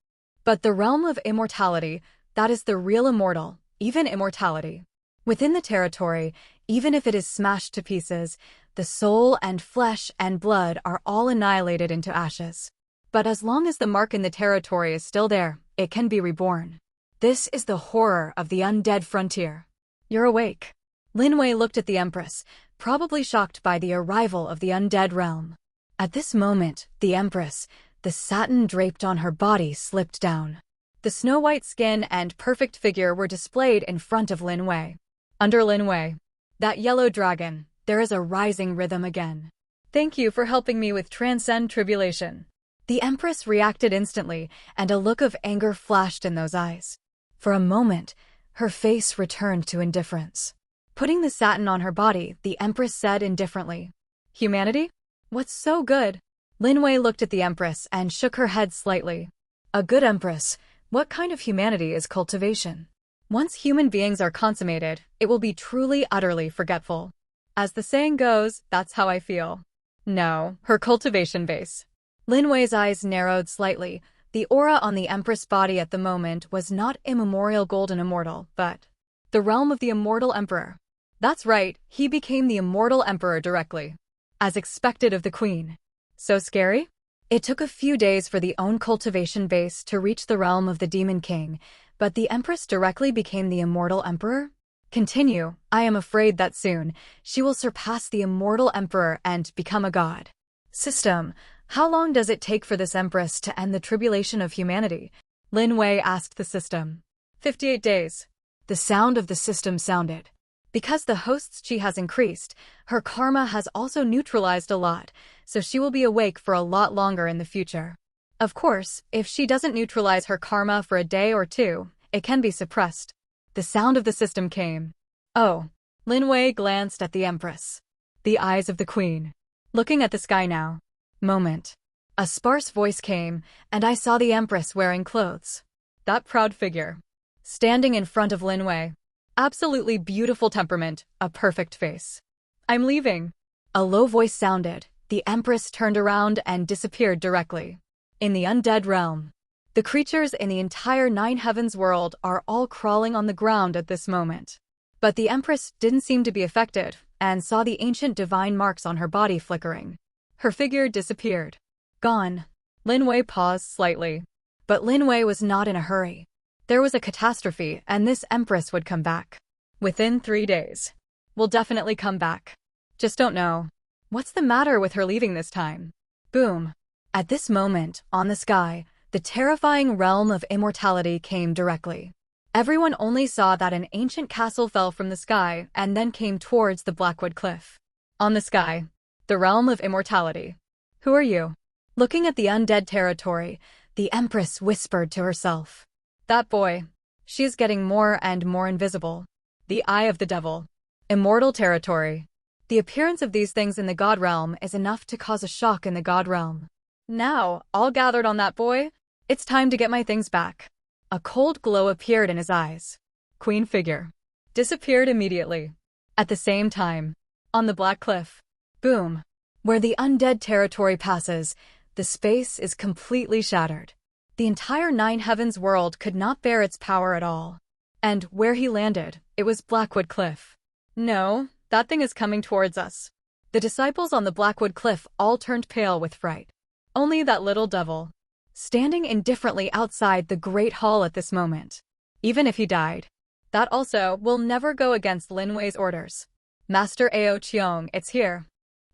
But the realm of immortality, that is the real immortal, even immortality. Within the territory, even if it is smashed to pieces, the soul and flesh and blood are all annihilated into ashes. But as long as the mark in the territory is still there, it can be reborn. This is the horror of the undead frontier. You're awake. Lin Wei looked at the Empress, probably shocked by the arrival of the undead realm. At this moment, the Empress, the satin draped on her body, slipped down. The snow-white skin and perfect figure were displayed in front of Lin Wei. Under Lin Wei, that yellow dragon, there is a rising rhythm again. Thank you for helping me with transcend tribulation. The Empress reacted instantly, and a look of anger flashed in those eyes. For a moment, her face returned to indifference. Putting the satin on her body, the Empress said indifferently, "Humanity? What's so good?" Lin Wei looked at the Empress and shook her head slightly. A good Empress, what kind of humanity is cultivation? Once human beings are consummated, it will be truly, utterly forgetful. As the saying goes, that's how I feel. No, her cultivation base. Lin Wei's eyes narrowed slightly. The aura on the Empress body at the moment was not immemorial golden immortal, but the realm of the immortal emperor. That's right, he became the immortal emperor directly, as expected of the queen. So scary? It took a few days for the own cultivation base to reach the realm of the Demon King, but the Empress directly became the immortal emperor? Continue. I am afraid that soon, she will surpass the immortal emperor and become a god. System. How long does it take for this Empress to end the tribulation of humanity? Lin Wei asked the system. 58 days. The sound of the system sounded. Because the host's chi has increased, her karma has also neutralized a lot, so she will be awake for a lot longer in the future. Of course, if she doesn't neutralize her karma for a day or two, it can be suppressed. The sound of the system came. Oh. Lin Wei glanced at the Empress. The eyes of the queen. Looking at the sky now. Moment. A sparse voice came, and I saw the Empress wearing clothes. That proud figure. Standing in front of Lin Wei. Absolutely beautiful temperament, a perfect face. I'm leaving. A low voice sounded. The Empress turned around and disappeared directly. In the undead realm. The creatures in the entire Nine Heavens world are all crawling on the ground at this moment. But the Empress didn't seem to be affected, and saw the ancient divine marks on her body flickering. Her figure disappeared. Gone. Lin Wei paused slightly. But Lin Wei was not in a hurry. There was a catastrophe, and this Empress would come back. Within 3 days. Will definitely come back. Just don't know. What's the matter with her leaving this time? Boom. At this moment, on the sky, the terrifying realm of immortality came directly. Everyone only saw that an ancient castle fell from the sky and then came towards the Blackwood Cliff. On the sky. The realm of immortality. Who are you? Looking at the undead territory, the Empress whispered to herself. That boy. She's getting more and more invisible. The eye of the devil. Immortal territory. The appearance of these things in the god realm is enough to cause a shock in the god realm. Now, all gathered on that boy, it's time to get my things back. A cold glow appeared in his eyes. Queen figure. Disappeared immediately. At the same time. On the Black Cliff. Boom. Where the undead territory passes, the space is completely shattered. The entire Nine Heavens world could not bear its power at all. And where he landed, it was Blackwood Cliff. No, that thing is coming towards us. The disciples on the Blackwood Cliff all turned pale with fright. Only that little devil. Standing indifferently outside the Great Hall at this moment. Even if he died. That also will never go against Lin Wei's orders. Master Ao Qiong, it's here.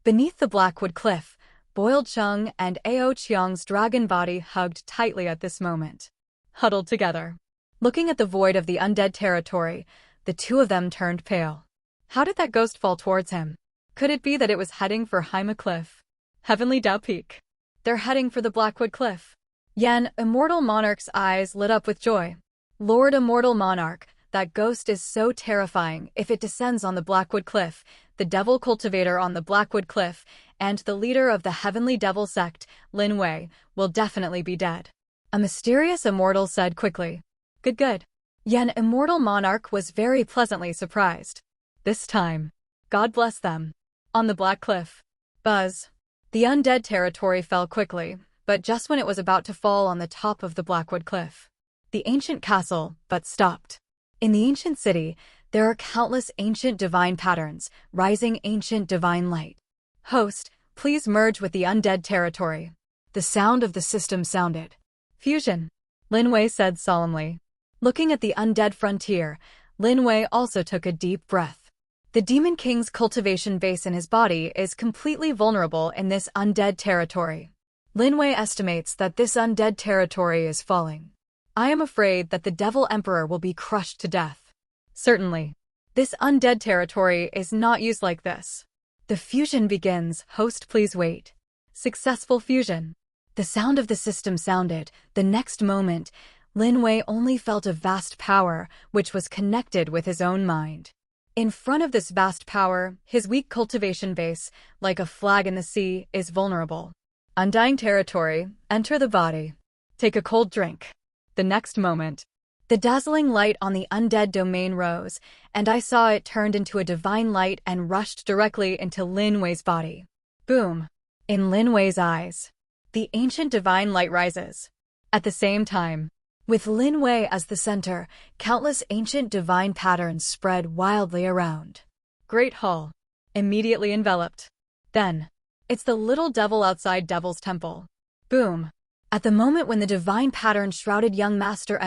Beneath the Blackwood Cliff, Boiled Chung and Ao Qiong's dragon body hugged tightly at this moment. Huddled together. Looking at the void of the undead territory, the two of them turned pale. How did that ghost fall towards him? Could it be that it was heading for Haima Cliff? Heavenly Dao Peak. They're heading for the Blackwood Cliff. Yan, Immortal Monarch's eyes lit up with joy. Lord Immortal Monarch, that ghost is so terrifying. If it descends on the Blackwood Cliff, the devil cultivator on the Blackwood Cliff, and the leader of the Heavenly Devil sect, Lin Wei, will definitely be dead. A mysterious immortal said quickly. Good. Yan, Immortal Monarch was very pleasantly surprised. This time. God bless them. On the Black Cliff. Buzz. The undead territory fell quickly, but just when it was about to fall on the top of the Blackwood Cliff. The ancient castle, but stopped. In the ancient city, there are countless ancient divine patterns, rising ancient divine light. Host, please merge with the undead territory. The sound of the system sounded. Fusion. Lin Wei said solemnly. Looking at the undead frontier, Lin Wei also took a deep breath. The Demon King's cultivation base in his body is completely vulnerable in this undead territory. Lin Wei estimates that this undead territory is falling. I am afraid that the Devil Emperor will be crushed to death. Certainly. This undead territory is not used like this. The fusion begins. Host, please wait. Successful fusion. The sound of the system sounded. The next moment, Lin Wei only felt a vast power, which was connected with his own mind. In front of this vast power, his weak cultivation base, like a flag in the sea, is vulnerable. Undying territory, enter the body. Take a cold drink. The next moment, the dazzling light on the undead domain rose, and I saw it turned into a divine light and rushed directly into Lin Wei's body. Boom. In Lin Wei's eyes, the ancient divine light rises. At the same time, with Lin Wei as the center, countless ancient divine patterns spread wildly around. Great Hall, immediately enveloped. Then, it's the little devil outside Devil's Temple. Boom. At the moment when the divine pattern shrouded young Master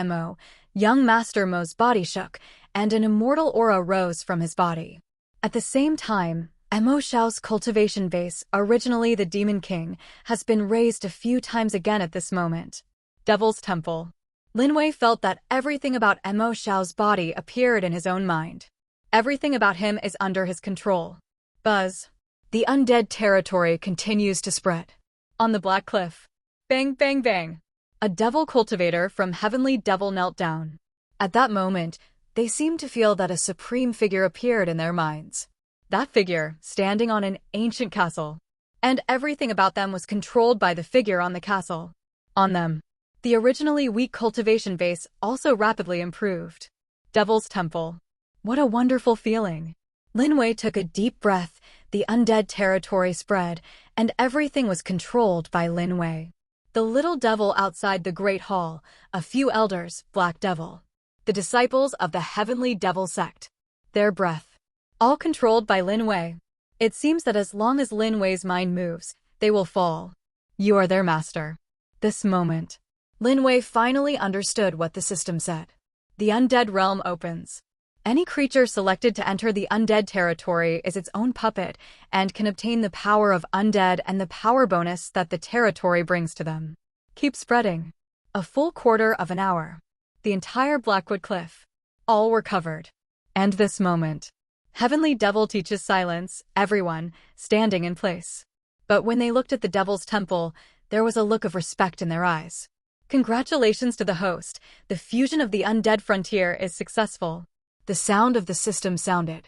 Mo's body shook, and an immortal aura rose from his body. At the same time, Mo Xiao's cultivation base, originally the Demon King, has been raised a few times again at this moment. Devil's Temple. Lin Wei felt that everything about Mo Xiao's body appeared in his own mind. Everything about him is under his control. Buzz. The undead territory continues to spread. On the Black Cliff. Bang, bang, bang. A devil cultivator from Heavenly Devil knelt down. At that moment, they seemed to feel that a supreme figure appeared in their minds. That figure, standing on an ancient castle. And everything about them was controlled by the figure on the castle. On them, the originally weak cultivation base also rapidly improved. Devil's Temple. What a wonderful feeling. Lin Wei took a deep breath, the undead territory spread, and everything was controlled by Lin Wei. The little devil outside the Great Hall, a few elders, Black Devil. The disciples of the Heavenly Devil sect. Their breath. All controlled by Lin Wei. It seems that as long as Lin Wei's mind moves, they will fall. You are their master. This moment, Lin Wei finally understood what the system said. The undead realm opens. Any creature selected to enter the undead territory is its own puppet and can obtain the power of undead and the power bonus that the territory brings to them. Keep spreading. A full quarter of an hour. The entire Blackwood Cliff. All were covered. And this moment. Heavenly Devil teaches silence, everyone, standing in place. But when they looked at the Devil's Temple, there was a look of respect in their eyes. Congratulations to the host, the fusion of the undead frontier is successful. The sound of the system sounded.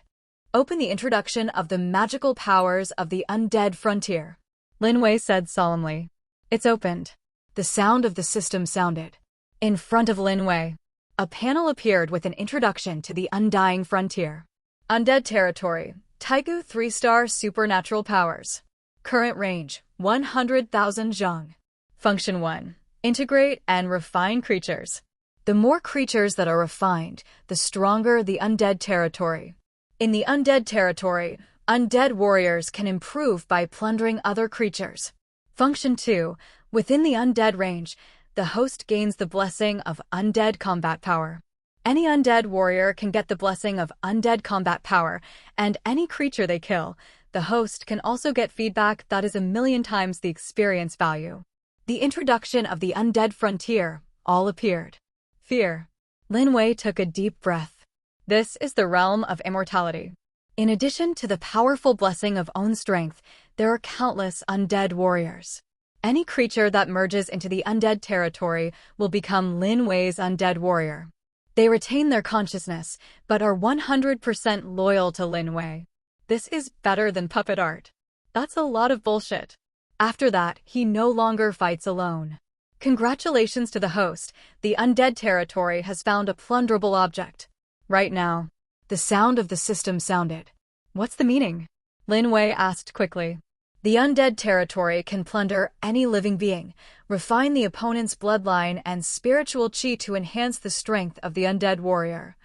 Open the introduction of the magical powers of the undead frontier. Lin Wei said solemnly. It's opened. The sound of the system sounded. In front of Lin Wei, a panel appeared with an introduction to the undying frontier. Undead territory, Taigu 3-star supernatural powers. Current range, 100,000 zhang. Function 1. Integrate and refine creatures. The more creatures that are refined, the stronger the undead territory. In the undead territory, undead warriors can improve by plundering other creatures. Function 2. Within the undead range, the host gains the blessing of undead combat power. Any undead warrior can get the blessing of undead combat power, and any creature they kill, the host can also get feedback that is 1,000,000 times the experience value. The introduction of the undead frontier all appeared. Fear. Lin Wei took a deep breath. This is the realm of immortality. In addition to the powerful blessing of own strength, there are countless undead warriors. Any creature that merges into the undead territory will become Lin Wei's undead warrior. They retain their consciousness, but are 100% loyal to Lin Wei. This is better than puppet art. That's a lot of bullshit. After that, he no longer fights alone. Congratulations to the host, the undead territory has found a plunderable object. Right now, the sound of the system sounded. What's the meaning? Lin Wei asked quickly. The undead territory can plunder any living being, refine the opponent's bloodline and spiritual chi to enhance the strength of the undead warrior.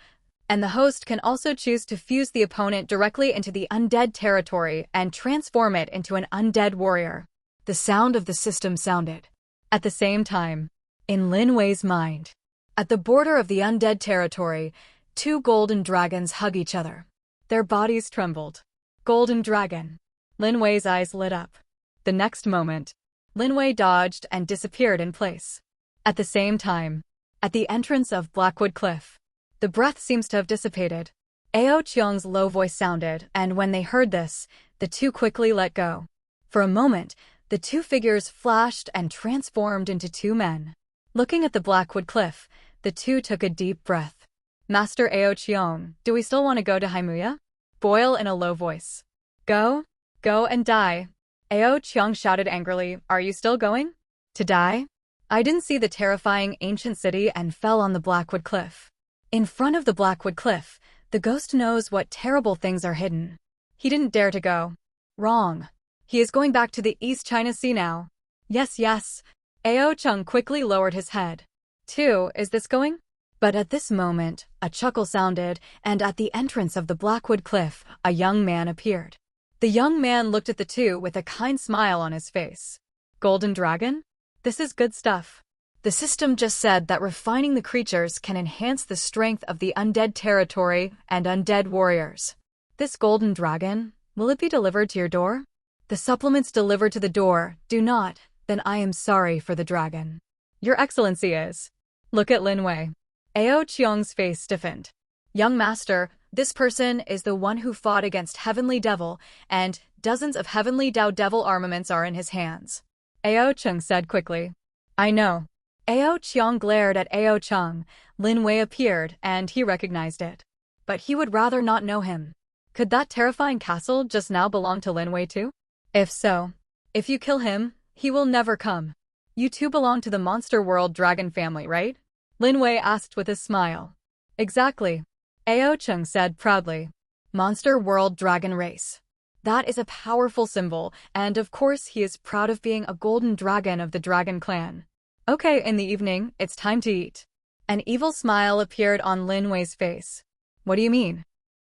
And the host can also choose to fuse the opponent directly into the undead territory and transform it into an undead warrior. The sound of the system sounded. At the same time, in Lin Wei's mind, at the border of the undead territory, 2 golden dragons hug each other. Their bodies trembled. Golden dragon. Lin Wei's eyes lit up. The next moment, Lin Wei dodged and disappeared in place. At the same time, at the entrance of Blackwood Cliff, the breath seems to have dissipated. Ao Qiong's low voice sounded, and when they heard this, the two quickly let go. For a moment, the 2 figures flashed and transformed into 2 men. Looking at the Blackwood Cliff, the 2 took a deep breath. Master Ao Qiong, do we still want to go to Haimuya? Boyle in a low voice. Go? Go and die. Ao Qiong shouted angrily, are you still going? To die? I didn't see the terrifying ancient city and fell on the Blackwood Cliff. In front of the Blackwood Cliff, the ghost knows what terrible things are hidden. He didn't dare to go. Wrong. He is going back to the East China Sea now. Yes, yes. Ao Chung quickly lowered his head. Is this going? But at this moment, a chuckle sounded, and at the entrance of the Blackwood Cliff, a young man appeared. The young man looked at the two with a kind smile on his face. Golden Dragon? This is good stuff. The system just said that refining the creatures can enhance the strength of the undead territory and undead warriors. This Golden Dragon, will it be delivered to your door? The supplements delivered to the door do not, then I am sorry for the dragon. Your Excellency is. Look at Lin Wei. Ao Chiong's face stiffened. Young master, this person is the one who fought against Heavenly Devil, and dozens of Heavenly Dao Devil armaments are in his hands. Ao Chung said quickly. I know. Ao Chiong glared at Ao Chung. Lin Wei appeared, and he recognized it. But he would rather not know him. Could that terrifying castle just now belong to Lin Wei too? If so, if you kill him, he will never come. You two belong to the Monster World Dragon family, right? Lin Wei asked with a smile. Exactly. Ao Chung said proudly. Monster World Dragon Race. That is a powerful symbol, and of course he is proud of being a golden dragon of the Dragon Clan. Okay, in the evening, it's time to eat. An evil smile appeared on Lin Wei's face. What do you mean?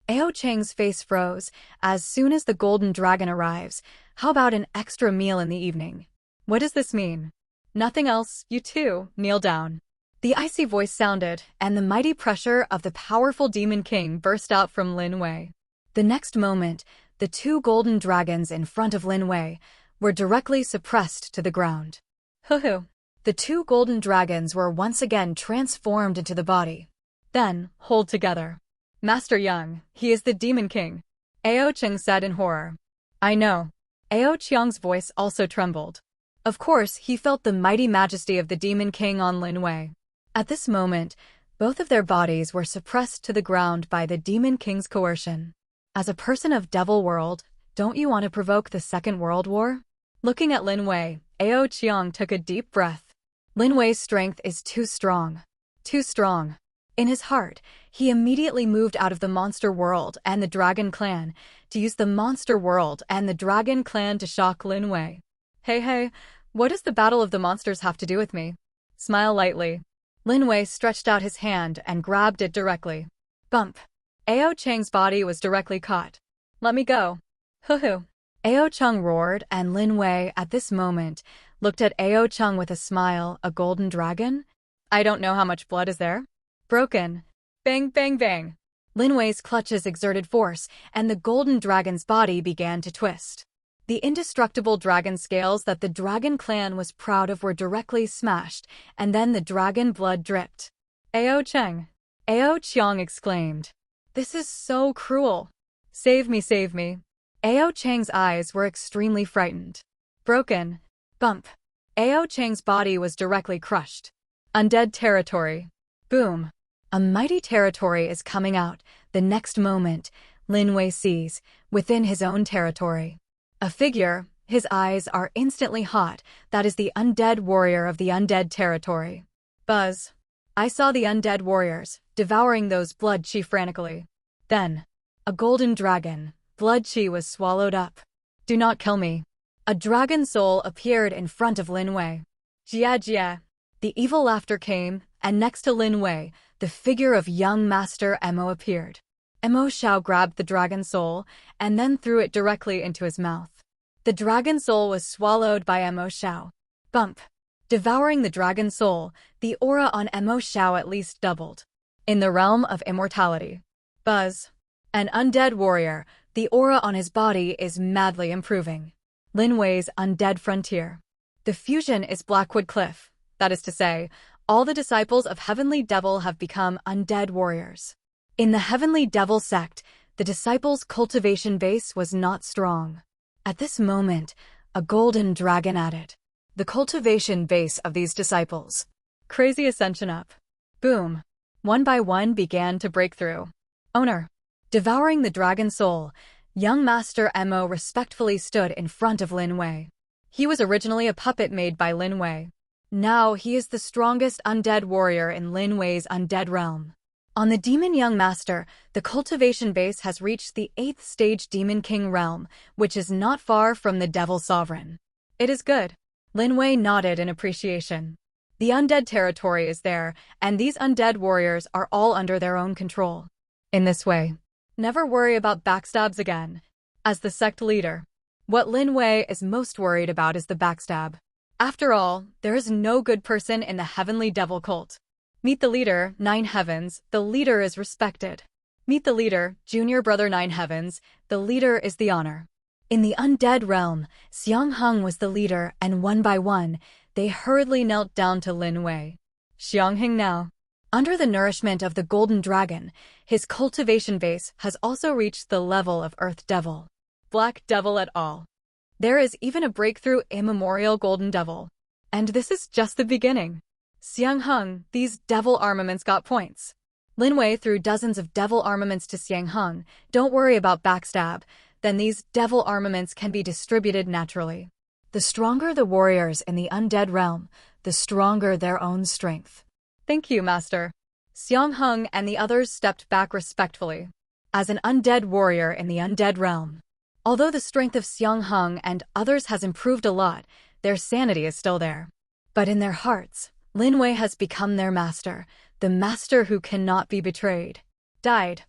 Ao Chang's face froze. As soon as the golden dragon arrives, how about an extra meal in the evening? What does this mean? Nothing else, you two, kneel down. The icy voice sounded, and the mighty pressure of the powerful Demon King burst out from Lin Wei. The next moment, the two golden dragons in front of Lin Wei were directly suppressed to the ground. Hoo-hoo. The two golden dragons were once again transformed into the body. Then, hold together. Master Young, he is the Demon King. Ao Chung said in horror. I know. Ao Chiong's voice also trembled. Of course, he felt the mighty majesty of the Demon King on Lin Wei. At this moment, both of their bodies were suppressed to the ground by the Demon King's coercion. As a person of Devil World, don't you want to provoke the Second World War? Looking at Lin Wei, Ao Chiong took a deep breath. Lin Wei's strength is too strong. Too strong. In his heart, he immediately moved out of the Monster World and the Dragon Clan to use the Monster World and the Dragon Clan to shock Lin Wei. Hey, what does the Battle of the Monsters have to do with me? Smile lightly. Lin Wei stretched out his hand and grabbed it directly. Bump. Ao Chang's body was directly caught. Let me go. Hoo-hoo. Ao Chung roared, and Lin Wei, at this moment, looked at Ao Chung with a smile. A golden dragon? I don't know how much blood is there. Broken. Bang, bang, bang. Lin Wei's clutches exerted force, and the golden dragon's body began to twist. The indestructible dragon scales that the Dragon Clan was proud of were directly smashed, and then the dragon blood dripped. Ao Cheng. Ao Chiong exclaimed. This is so cruel. Save me, save me. Ao Cheng's eyes were extremely frightened. Broken. Bump. Ao Cheng's body was directly crushed. Undead territory. Boom. A mighty territory is coming out. The next moment, Lin Wei sees, within his own territory, a figure. His eyes are instantly hot. That is the undead warrior of the undead territory. Buzz. I saw the undead warriors, devouring those blood chi frantically. Then, a golden dragon, blood chi was swallowed up. Do not kill me. A dragon soul appeared in front of Lin Wei. Jia jia. The evil laughter came, and next to Lin Wei, the figure of young Master Emo appeared. Emo Xiao grabbed the dragon soul, and then threw it directly into his mouth. The dragon soul was swallowed by Emo Xiao. Bump. Devouring the dragon soul, the aura on Emo Xiao at least doubled. In the realm of immortality. Buzz. An undead warrior, the aura on his body is madly improving. Lin Wei's undead frontier. The fusion is Blackwood Cliff. That is to say, all the disciples of Heavenly Devil have become undead warriors. In the Heavenly Devil sect, the disciples' cultivation base was not strong. At this moment, a golden dragon added. The cultivation base of these disciples. Crazy ascension up. Boom. One by one began to break through. Owner. Devouring the dragon soul, young Master Emo respectfully stood in front of Lin Wei. He was originally a puppet made by Lin Wei. Now he is the strongest undead warrior in Lin Wei's undead realm. On the Demon Young Master, the cultivation base has reached the 8th stage Demon King realm, which is not far from the Devil Sovereign. It is good. Lin Wei nodded in appreciation. The undead territory is there, and these undead warriors are all under their own control. In this way, never worry about backstabs again. As the sect leader, what Lin Wei is most worried about is the backstab. After all, there is no good person in the heavenly devil cult. Meet the leader, Nine Heavens, the leader is respected. Meet the leader, Junior Brother Nine Heavens, the leader is the honor. In the undead realm, Xiang Heng was the leader, and one by one, they hurriedly knelt down to Lin Wei. Xiang Heng now. Under the nourishment of the Golden Dragon, his cultivation base has also reached the level of Earth Devil. Black Devil et al. There is even a breakthrough immemorial Golden Devil. And this is just the beginning. Xiang Heng, these devil armaments got points. Lin Wei threw dozens of devil armaments to Xiang Heng. Don't worry about backstab. Then these devil armaments can be distributed naturally. The stronger the warriors in the undead realm, the stronger their own strength. Thank you, Master. Xiang Heng and the others stepped back respectfully. As an undead warrior in the undead realm, although the strength of Xiang Heng and others has improved a lot, their sanity is still there. But in their hearts, Lin Wei has become their master, the master who cannot be betrayed. Died.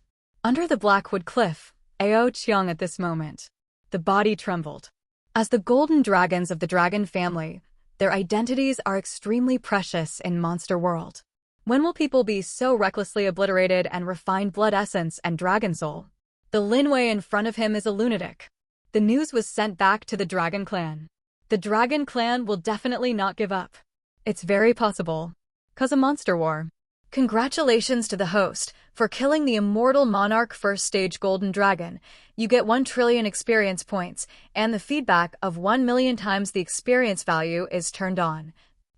Under the Blackwood Cliff, Ao Qiang at this moment. The body trembled. As the golden dragons of the dragon family, their identities are extremely precious in Monster World. When will people be so recklessly obliterated and refined blood essence and dragon soul? The Lin Wei in front of him is a lunatic. The news was sent back to the Dragon Clan. The Dragon Clan will definitely not give up. It's very possible. 'Cause a monster war. Congratulations to the host for killing the immortal monarch first stage golden dragon. You get 1 trillion experience points, and the feedback of 1 million times the experience value is turned on.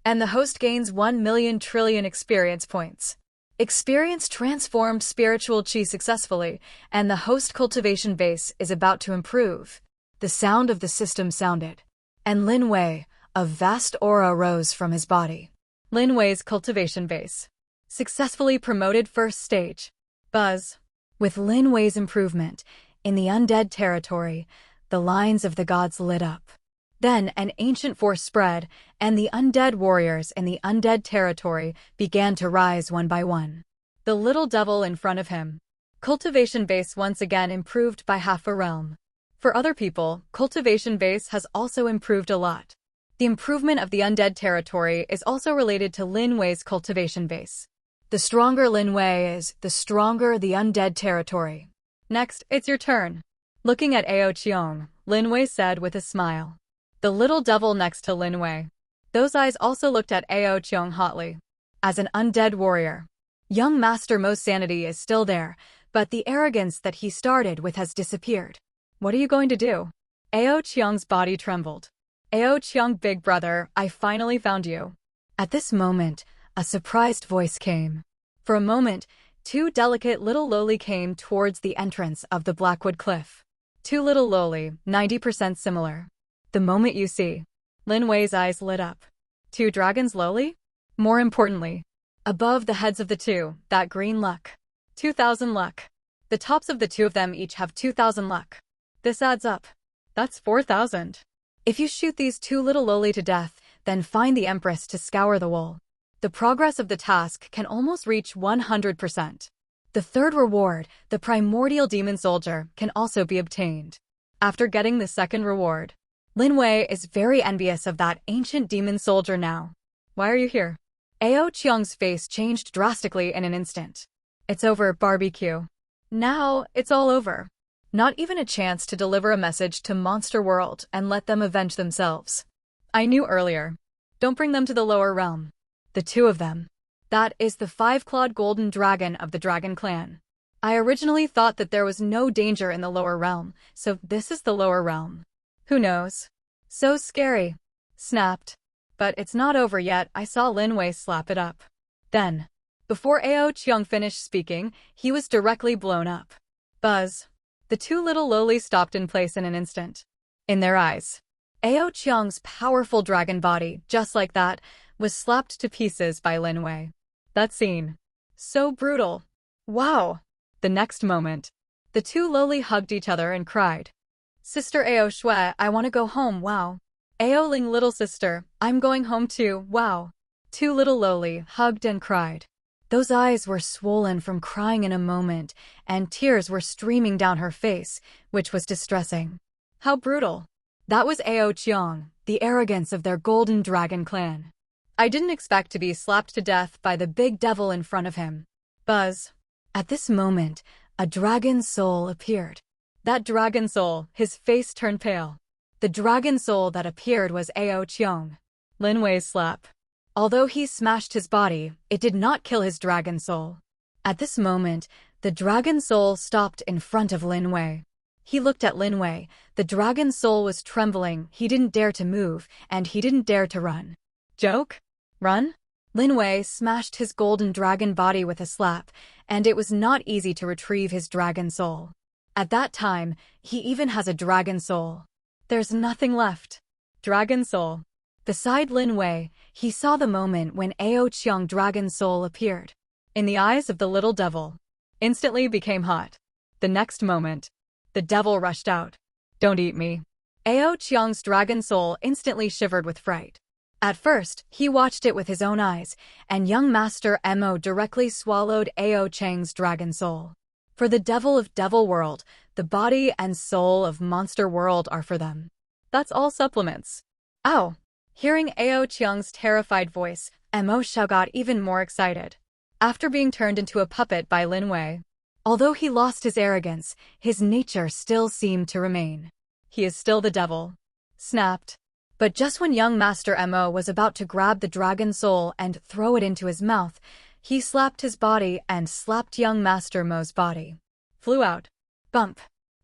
And the host gains 1 million trillion experience points. Experience transformed spiritual chi successfully, and the host cultivation base is about to improve. The sound of the system sounded. And Lin Wei, a vast aura rose from his body. Lin Wei's cultivation base. Successfully promoted first stage. Buzz. With Lin Wei's improvement, in the undead territory, the lines of the gods lit up. Then an ancient force spread, and the undead warriors in the undead territory began to rise one by one. The little devil in front of him. Cultivation base once again improved by half a realm. For other people, cultivation base has also improved a lot. The improvement of the undead territory is also related to Lin Wei's cultivation base. The stronger Lin Wei is, the stronger the undead territory. Next, it's your turn. Looking at Ao Qiang, Lin Wei said with a smile. The little devil next to Lin Wei. Those eyes also looked at Ao Qiang hotly. As an undead warrior, young Master Mo's sanity is still there, but the arrogance that he started with has disappeared. What are you going to do? Ao Qiang's body trembled. Ao Qiang, big brother, I finally found you. At this moment, a surprised voice came. For a moment, 2 delicate little loli came towards the entrance of the Blackwood Cliff. 2 little loli, 90% similar. The moment you see, Lin Wei's eyes lit up. 2 dragons loli? More importantly, above the heads of the 2, that green luck. 2,000 luck. The tops of the 2 of them each have 2,000 luck. This adds up. That's 4,000. If you shoot these 2 little loli to death, then find the Empress to scour the wool. The progress of the task can almost reach 100%. The third reward, the primordial demon soldier, can also be obtained. After getting the second reward, Lin Wei is very envious of that ancient demon soldier now. Why are you here? Ao Qiang's face changed drastically in an instant. It's over, barbecue. Now, it's all over. Not even a chance to deliver a message to Monster World and let them avenge themselves. I knew earlier. Don't bring them to the lower realm. The 2 of them. That is the 5-clawed golden dragon of the Dragon Clan. I originally thought that there was no danger in the lower realm, so this is the lower realm. Who knows? So scary. Snapped. But it's not over yet. I saw Lin Wei slap it up. Then, before Ao Qiang finished speaking, he was directly blown up. Buzz. The 2 little lolis stopped in place in an instant. In their eyes, Ao Qiang's powerful dragon body, just like that, was slapped to pieces by Lin Wei. That scene. So brutal. Wow! The next moment, the two lowly hugged each other and cried. Sister Ao Shui, I want to go home, wow. Ao Ling, little sister, I'm going home too, wow. Two little lowly hugged and cried. Those eyes were swollen from crying in a moment, and tears were streaming down her face, which was distressing. How brutal. That was Ao Qiang, the arrogance of their golden dragon clan. I didn't expect to be slapped to death by the big devil in front of him. Buzz. At this moment, a dragon soul appeared. That dragon soul, his face turned pale. The dragon soul that appeared was Ao Qiang. Lin Wei's slap. Although he smashed his body, it did not kill his dragon soul. At this moment, the dragon soul stopped in front of Lin Wei. He looked at Lin Wei. The dragon soul was trembling, he didn't dare to move, and he didn't dare to run. Joke? Run? Lin Wei smashed his golden dragon body with a slap, and it was not easy to retrieve his dragon soul. At that time, he even has a dragon soul. There's nothing left. Dragon soul. Beside Lin Wei, he saw the moment when Ao Qiang dragon soul appeared. In the eyes of the little devil, instantly became hot. The next moment, the devil rushed out. Don't eat me. Ao Qiang's dragon soul instantly shivered with fright. At first, he watched it with his own eyes, and young Master Mo directly swallowed Ao Qiang's dragon soul. For the devil of Devil World, the body and soul of Monster World are for them. That's all supplements. Ow! Hearing Ao Qiang's terrified voice, Mo Xiao got even more excited. After being turned into a puppet by Lin Wei, although he lost his arrogance, his nature still seemed to remain. He is still the devil. Snapped. But just when young Master Mo was about to grab the dragon soul and throw it into his mouth, he slapped his body and slapped young Master Mo's body. Flew out. Bump.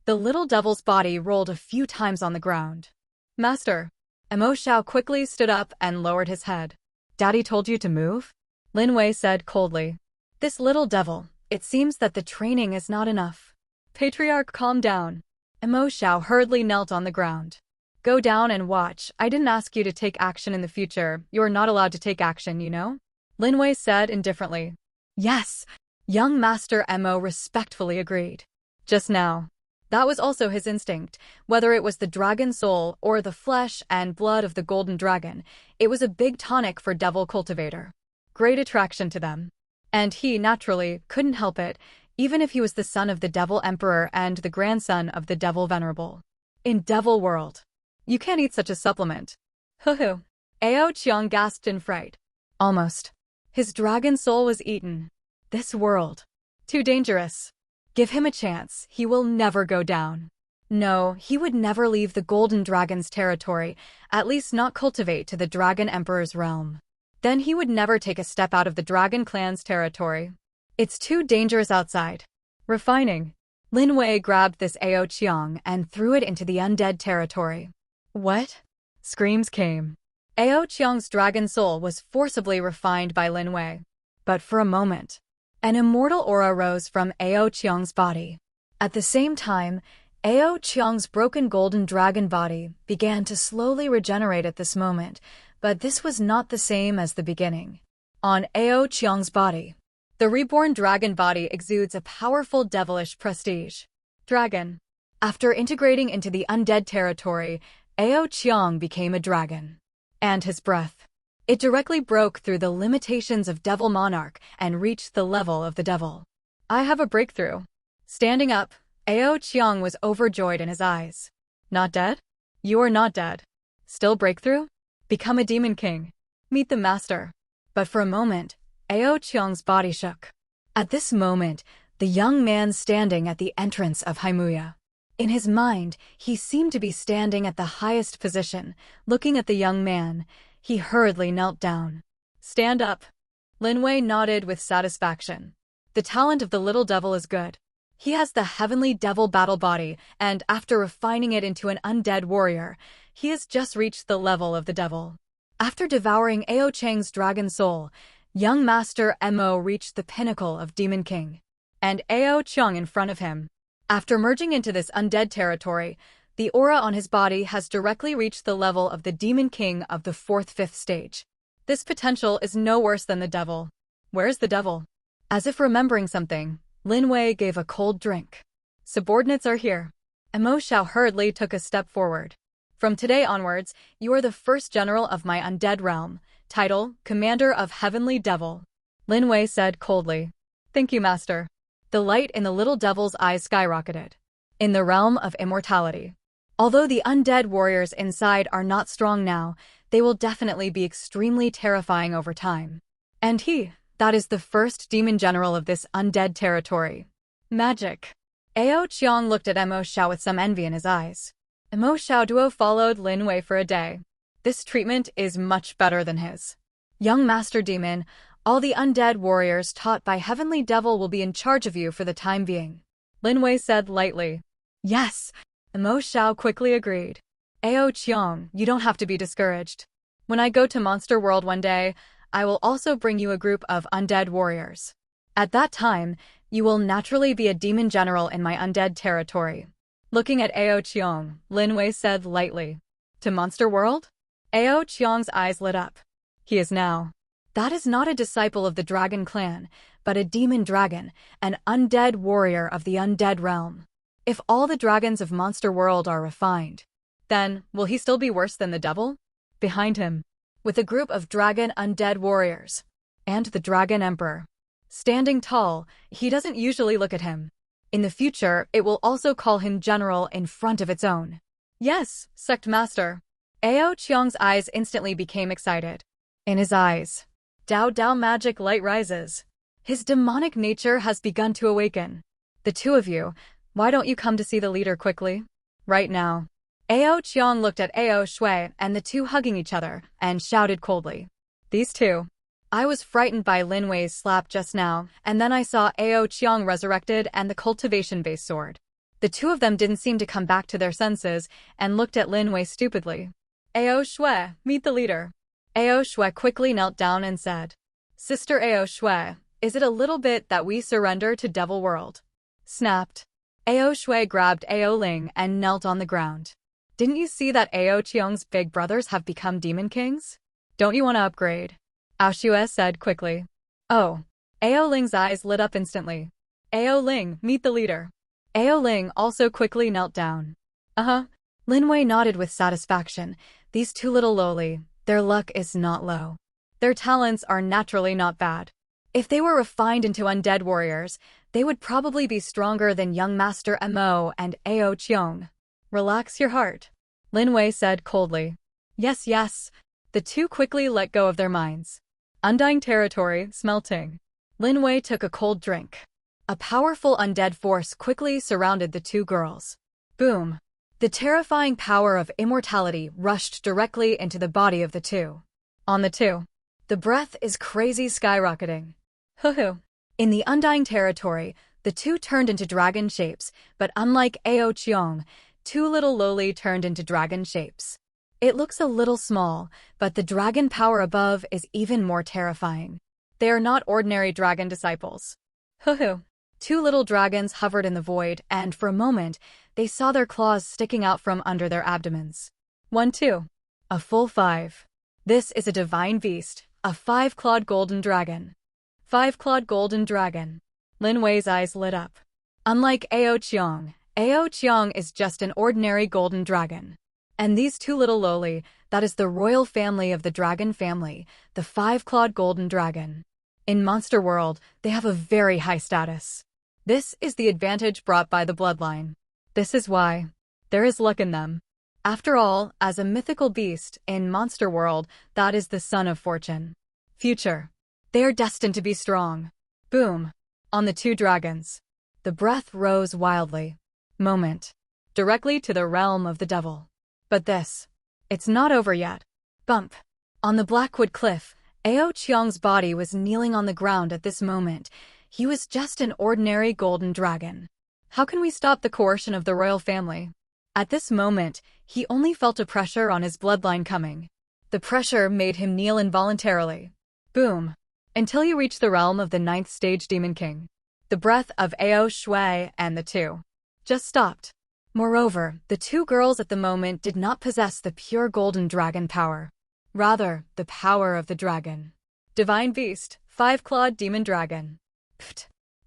The little devil's body rolled a few times on the ground. Master. Mo Xiao quickly stood up and lowered his head. Daddy told you to move? Lin Wei said coldly. This little devil, it seems that the training is not enough. Patriarch, calm down. Mo Xiao hurriedly knelt on the ground. Go down and watch. I didn't ask you to take action in the future. You're not allowed to take action, you know? Lin Wei said indifferently. Yes. Young Master Mo respectfully agreed. Just now. That was also his instinct. Whether it was the dragon soul or the flesh and blood of the golden dragon, it was a big tonic for Devil Cultivator. Great attraction to them. And he, naturally, couldn't help it, even if he was the son of the Devil Emperor and the grandson of the Devil Venerable. In Devil World. You can't eat such a supplement. Hoo-hoo. Ao Qiang gasped in fright. Almost. His dragon soul was eaten. This world. Too dangerous. Give him a chance, he will never go down. No, he would never leave the Golden Dragon's territory, at least not cultivate to the Dragon Emperor's realm. Then he would never take a step out of the Dragon Clan's territory. It's too dangerous outside. Refining. Lin Wei grabbed this Ao Qiang and threw it into the undead territory. What? Screams came. Ao Qiang's dragon soul was forcibly refined by Lin Wei. But for a moment, an immortal aura rose from Ao Qiang's body. At the same time, Ao Qiang's broken golden dragon body began to slowly regenerate at this moment, but this was not the same as the beginning. On Ao Qiang's body, the reborn dragon body exudes a powerful devilish prestige. Dragon. After integrating into the undead territory, Ao Qiang became a dragon. And his breath. It directly broke through the limitations of Devil Monarch and reached the level of the devil. I have a breakthrough. Standing up, Ao Qiang was overjoyed in his eyes. Not dead? You are not dead. Still breakthrough? Become a demon king. Meet the master. But for a moment, Ao Qiang's body shook. At this moment, the young man standing at the entrance of Haimuya. In his mind, he seemed to be standing at the highest position. Looking at the young man, he hurriedly knelt down. Stand up. Lin Wei nodded with satisfaction. The talent of the little devil is good. He has the heavenly devil battle body, and after refining it into an undead warrior, he has just reached the level of the devil. After devouring Ao Qiang's dragon soul, young Master Mo reached the pinnacle of Demon King. And Ao Qiang in front of him. After merging into this undead territory, the aura on his body has directly reached the level of the Demon King of the 4th-5th stage. This potential is no worse than the devil. Where's the devil? As if remembering something, Lin Wei gave a cold drink. Subordinates are here. Emo Xiao hurriedly took a step forward. From today onwards, you are the first general of my undead realm. Title, Commander of Heavenly Devil. Lin Wei said coldly. Thank you, Master. The light in the little devil's eyes skyrocketed. In the realm of immortality. Although the undead warriors inside are not strong now, they will definitely be extremely terrifying over time. And that is the first demon general of this undead territory. Magic. Ao Qiang looked at Emo Xiao with some envy in his eyes. Emo Xiao Duo followed Lin Wei for a day. This treatment is much better than his. Young Master Demon, all the undead warriors taught by Heavenly Devil will be in charge of you for the time being. Lin Wei said lightly. Yes. Emo Xiao quickly agreed. Ao Qiang, you don't have to be discouraged. When I go to Monster World one day, I will also bring you a group of undead warriors. At that time, you will naturally be a demon general in my undead territory. Looking at Ao Qiang, Lin Wei said lightly. To Monster World? Ao Qiang's eyes lit up. He is now. That is not a disciple of the dragon clan, but a demon dragon, an undead warrior of the undead realm. If all the dragons of Monster World are refined, then will he still be worse than the devil? Behind him, with a group of dragon undead warriors, and the dragon emperor. Standing tall, he doesn't usually look at him. In the future, it will also call him general in front of its own. Yes, sect master. Ao Qiang's eyes instantly became excited. In his eyes, Dao magic light rises. His demonic nature has begun to awaken. The two of you, why don't you come to see the leader quickly? Right now. Ao Qiang looked at Ao Shui and the two hugging each other, and shouted coldly. These two. I was frightened by Lin Wei's slap just now, and then I saw Ao Qiang resurrected and the cultivation-based sword. The two of them didn't seem to come back to their senses, and looked at Lin Wei stupidly. Ao Shui, meet the leader. Ao Shui quickly knelt down and said, Sister Ao Shui, is it a little bit that we surrender to Devil World? Snapped. Ao Shui grabbed Ao Ling and knelt on the ground. Didn't you see that Ao Qiang's big brothers have become demon kings? Don't you want to upgrade? Ao Shui said quickly. Oh. Ao Ling's eyes lit up instantly. Ao Ling, meet the leader. Ao Ling also quickly knelt down. Uh-huh. Lin Wei nodded with satisfaction. These two little lowly, their luck is not low. Their talents are naturally not bad. If they were refined into undead warriors, they would probably be stronger than young Master Emo and Ao Qiang. Relax your heart. Lin Wei said coldly. Yes, yes. The two quickly let go of their minds. Undying territory, smelting. Lin Wei took a cold drink. A powerful undead force quickly surrounded the two girls. Boom. The terrifying power of immortality rushed directly into the body of the two. On the two. The breath is crazy skyrocketing. Hoo-hoo. In the undying territory, the two turned into dragon shapes, but unlike Ao Qiang, two little lowly turned into dragon shapes. It looks a little small, but the dragon power above is even more terrifying. They are not ordinary dragon disciples. Hoo-hoo. Two little dragons hovered in the void, and for a moment, they saw their claws sticking out from under their abdomens. 1, 2. A full 5. This is a divine beast, a 5-clawed golden dragon. 5-clawed golden dragon. Lin Wei's eyes lit up. Unlike Ao Qiang is just an ordinary golden dragon. And these two little lowly, that is the royal family of the dragon family, the 5-clawed golden dragon. In Monster World, they have a very high status. This is the advantage brought by the bloodline. This is why. There is luck in them. After all, as a mythical beast, in Monster World, that is the son of fortune. Future. They are destined to be strong. Boom. On the two dragons. The breath rose wildly. Moment. Directly to the realm of the devil. But this. It's not over yet. Bump. On the Blackwood Cliff, Ao Qiang's body was kneeling on the ground at this moment. He was just an ordinary golden dragon. How can we stop the coercion of the royal family? At this moment, he only felt a pressure on his bloodline coming. The pressure made him kneel involuntarily. Boom. Until you reach the realm of the 9th stage Demon King. The breath of Ao Shui and the two just stopped. Moreover, the two girls at the moment did not possess the pure golden dragon power. Rather, the power of the dragon. Divine beast, 5-clawed demon dragon. Pfft.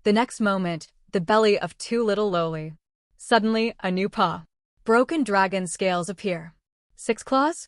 The next moment, the belly of too little lowly. Suddenly, a new paw. Broken dragon scales appear. 6 claws?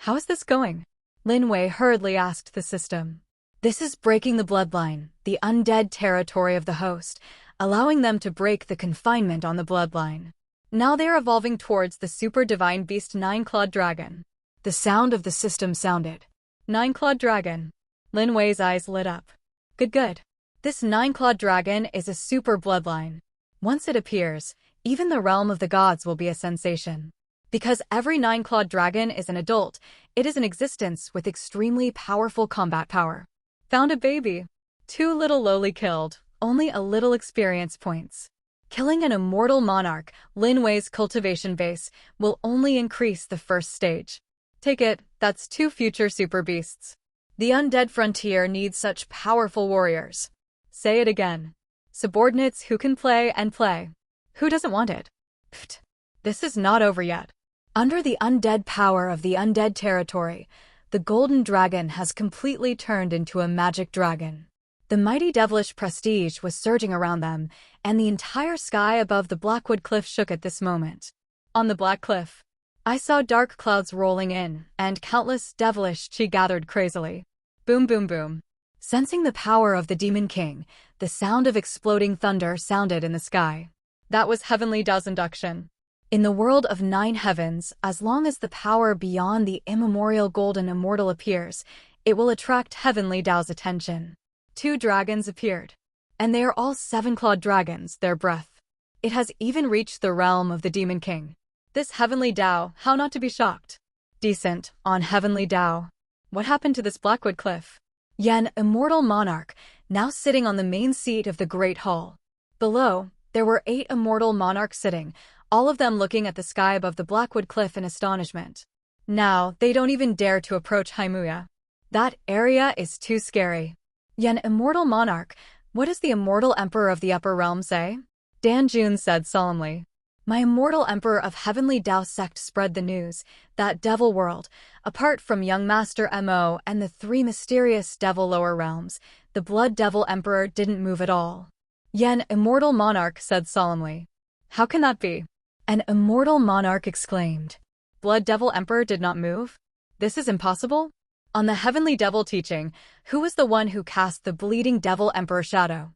How is this going? Lin Wei hurriedly asked the system. This is breaking the bloodline, the undead territory of the host, allowing them to break the confinement on the bloodline. Now they are evolving towards the super divine beast 9-clawed dragon. The sound of the system sounded. 9-clawed dragon. Lin Wei's eyes lit up. Good. This 9-clawed dragon is a super bloodline. Once it appears, even the realm of the gods will be a sensation. Because every 9-clawed dragon is an adult, it is an existence with extremely powerful combat power. Found a baby. Too little lowly killed, only a little experience points. Killing an immortal monarch, Lin Wei's cultivation base, will only increase the first stage. Take it, that's 2 future super beasts. The undead frontier needs such powerful warriors. Say it again. Subordinates who can play and play. Who doesn't want it? Pfft. This is not over yet. Under the undead power of the undead territory, the golden dragon has completely turned into a magic dragon. The mighty devilish prestige was surging around them, and the entire sky above the Blackwood Cliff shook at this moment. On the Black Cliff, I saw dark clouds rolling in, and countless devilish chi gathered crazily. Boom boom boom. Sensing the power of the Demon King, the sound of exploding thunder sounded in the sky. That was Heavenly Dao's induction. In the world of 9 heavens, as long as the power beyond the immemorial golden immortal appears, it will attract Heavenly Dao's attention. 2 dragons appeared. And they are all 7-clawed dragons, their breath. It has even reached the realm of the Demon King. This Heavenly Dao, how not to be shocked? Decent, on Heavenly Dao. What happened to this Blackwood Cliff? Yen, immortal monarch, now sitting on the main seat of the Great Hall. Below, there were 8 immortal monarchs sitting, all of them looking at the sky above the Blackwood Cliff in astonishment. Now, they don't even dare to approach Haimuya. That area is too scary. Yen, immortal monarch, what does the immortal emperor of the upper realm say? Dan Jun said solemnly. My immortal emperor of Heavenly Dao sect spread the news that devil world, apart from young master Mo and the 3 mysterious devil lower realms, the blood devil emperor didn't move at all. Yen, immortal monarch, said solemnly. How can that be? An immortal monarch exclaimed. Blood devil emperor did not move? This is impossible? On the heavenly devil teaching, who was the one who cast the bleeding devil emperor shadow?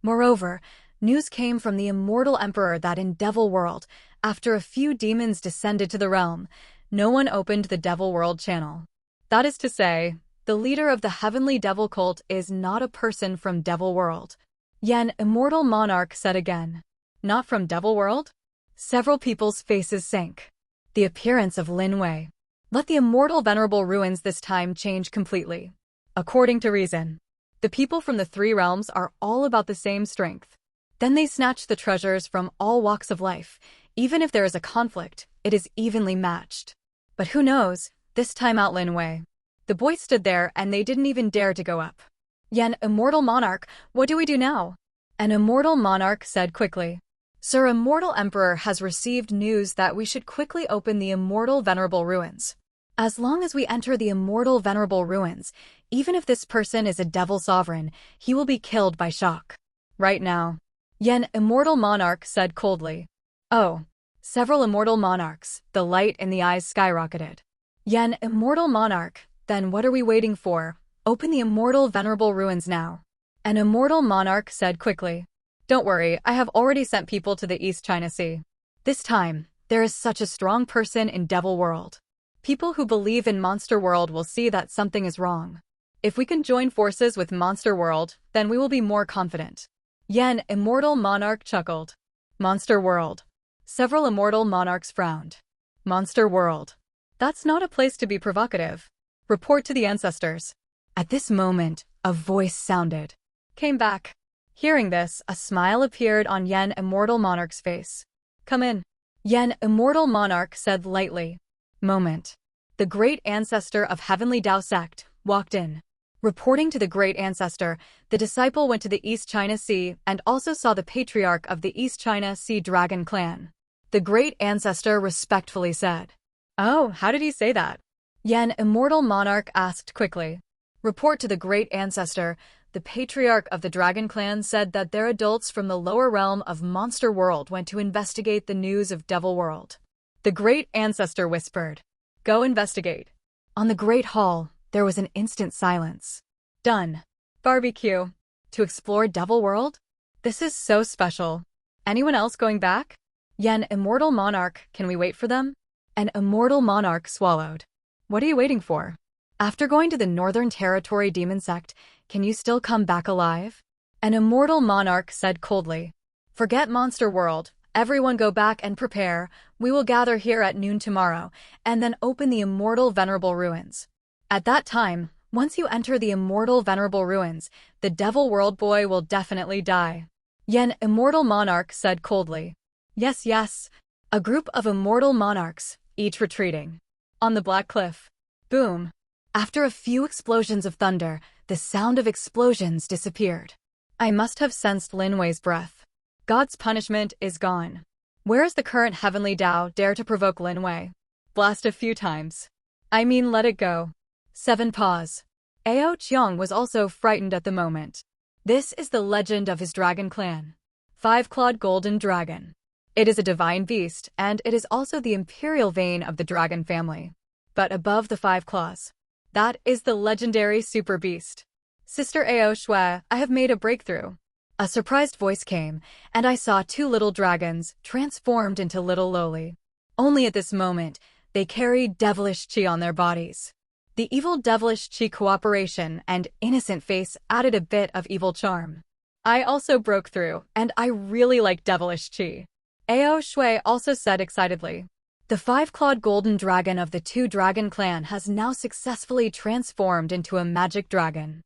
Moreover, news came from the immortal emperor that in devil world, after a few demons descended to the realm, no one opened the devil world channel. That is to say, the leader of the heavenly devil cult is not a person from devil world. Yen, immortal monarch, said again. Not from devil world? Several people's faces sank. The appearance of Lin Wei. Let the immortal venerable ruins this time change completely. According to reason, the people from the 3 realms are all about the same strength. Then they snatch the treasures from all walks of life. Even if there is a conflict, it is evenly matched. But who knows, this time out Lin Wei. The boys stood there and they didn't even dare to go up. Yen, immortal monarch, what do we do now? An immortal monarch said quickly. Sir, immortal emperor has received news that we should quickly open the immortal venerable ruins. As long as we enter the immortal venerable ruins, even if this person is a devil sovereign, he will be killed by shock. Right now. Yen, immortal monarch, said coldly. Oh. Several immortal monarchs, the light in the eyes skyrocketed. Yen, immortal monarch, then what are we waiting for? Open the immortal venerable ruins now. An immortal monarch said quickly. Don't worry, I have already sent people to the East China Sea. This time, there is such a strong person in Devil World. People who believe in Monster World will see that something is wrong. If we can join forces with Monster World, then we will be more confident. Yen, immortal monarch, chuckled. Monster World. Several immortal monarchs frowned. Monster World. That's not a place to be provocative. Report to the ancestors. At this moment, a voice sounded. Came back. Hearing this, a smile appeared on Yen, immortal monarch's face. Come in. Yen, immortal monarch, said lightly. Moment. The great ancestor of Heavenly Dao sect walked in. Reporting to the great ancestor, the disciple went to the East China Sea and also saw the patriarch of the East China Sea Dragon clan. The great ancestor respectfully said. Oh, how did he say that? Yen, immortal monarch, asked quickly. Report to the great ancestor, the patriarch of the Dragon Clan said that their adults from the lower realm of Monster World went to investigate the news of Devil World. The Great Ancestor whispered, "Go investigate." On the Great Hall, there was an instant silence. Done. Barbecue. To explore Devil World? This is so special. Anyone else going back? Yen, immortal monarch, can we wait for them? An immortal monarch swallowed. What are you waiting for? After going to the Northern Territory Demon Sect, can you still come back alive? An immortal monarch said coldly. Forget Monster World. Everyone go back and prepare. We will gather here at noon tomorrow, and then open the immortal venerable ruins. At that time, once you enter the immortal venerable ruins, the Devil World boy will definitely die. Yen, immortal monarch, said coldly. Yes, yes. A group of immortal monarchs, each retreating. On the Black Cliff. Boom. After a few explosions of thunder, the sound of explosions disappeared. I must have sensed Lin Wei's breath. God's punishment is gone. Where is the current heavenly Tao dare to provoke Lin Wei? Blast a few times. I mean, let it go. 7 Paws. Ao Qiang was also frightened at the moment. This is the legend of his dragon clan. 5-clawed golden dragon. It is a divine beast, and it is also the imperial vein of the dragon family. But above the 5 claws, that is the legendary super beast. Sister Ao Shui, I have made a breakthrough. A surprised voice came, and I saw 2 little dragons transformed into little lowly. Only at this moment, they carried devilish chi on their bodies. The evil devilish chi cooperation and innocent face added a bit of evil charm. I also broke through, and I really like devilish chi. Ao Shui also said excitedly. The 5-clawed golden dragon of the 2 dragon clan has now successfully transformed into a magic dragon.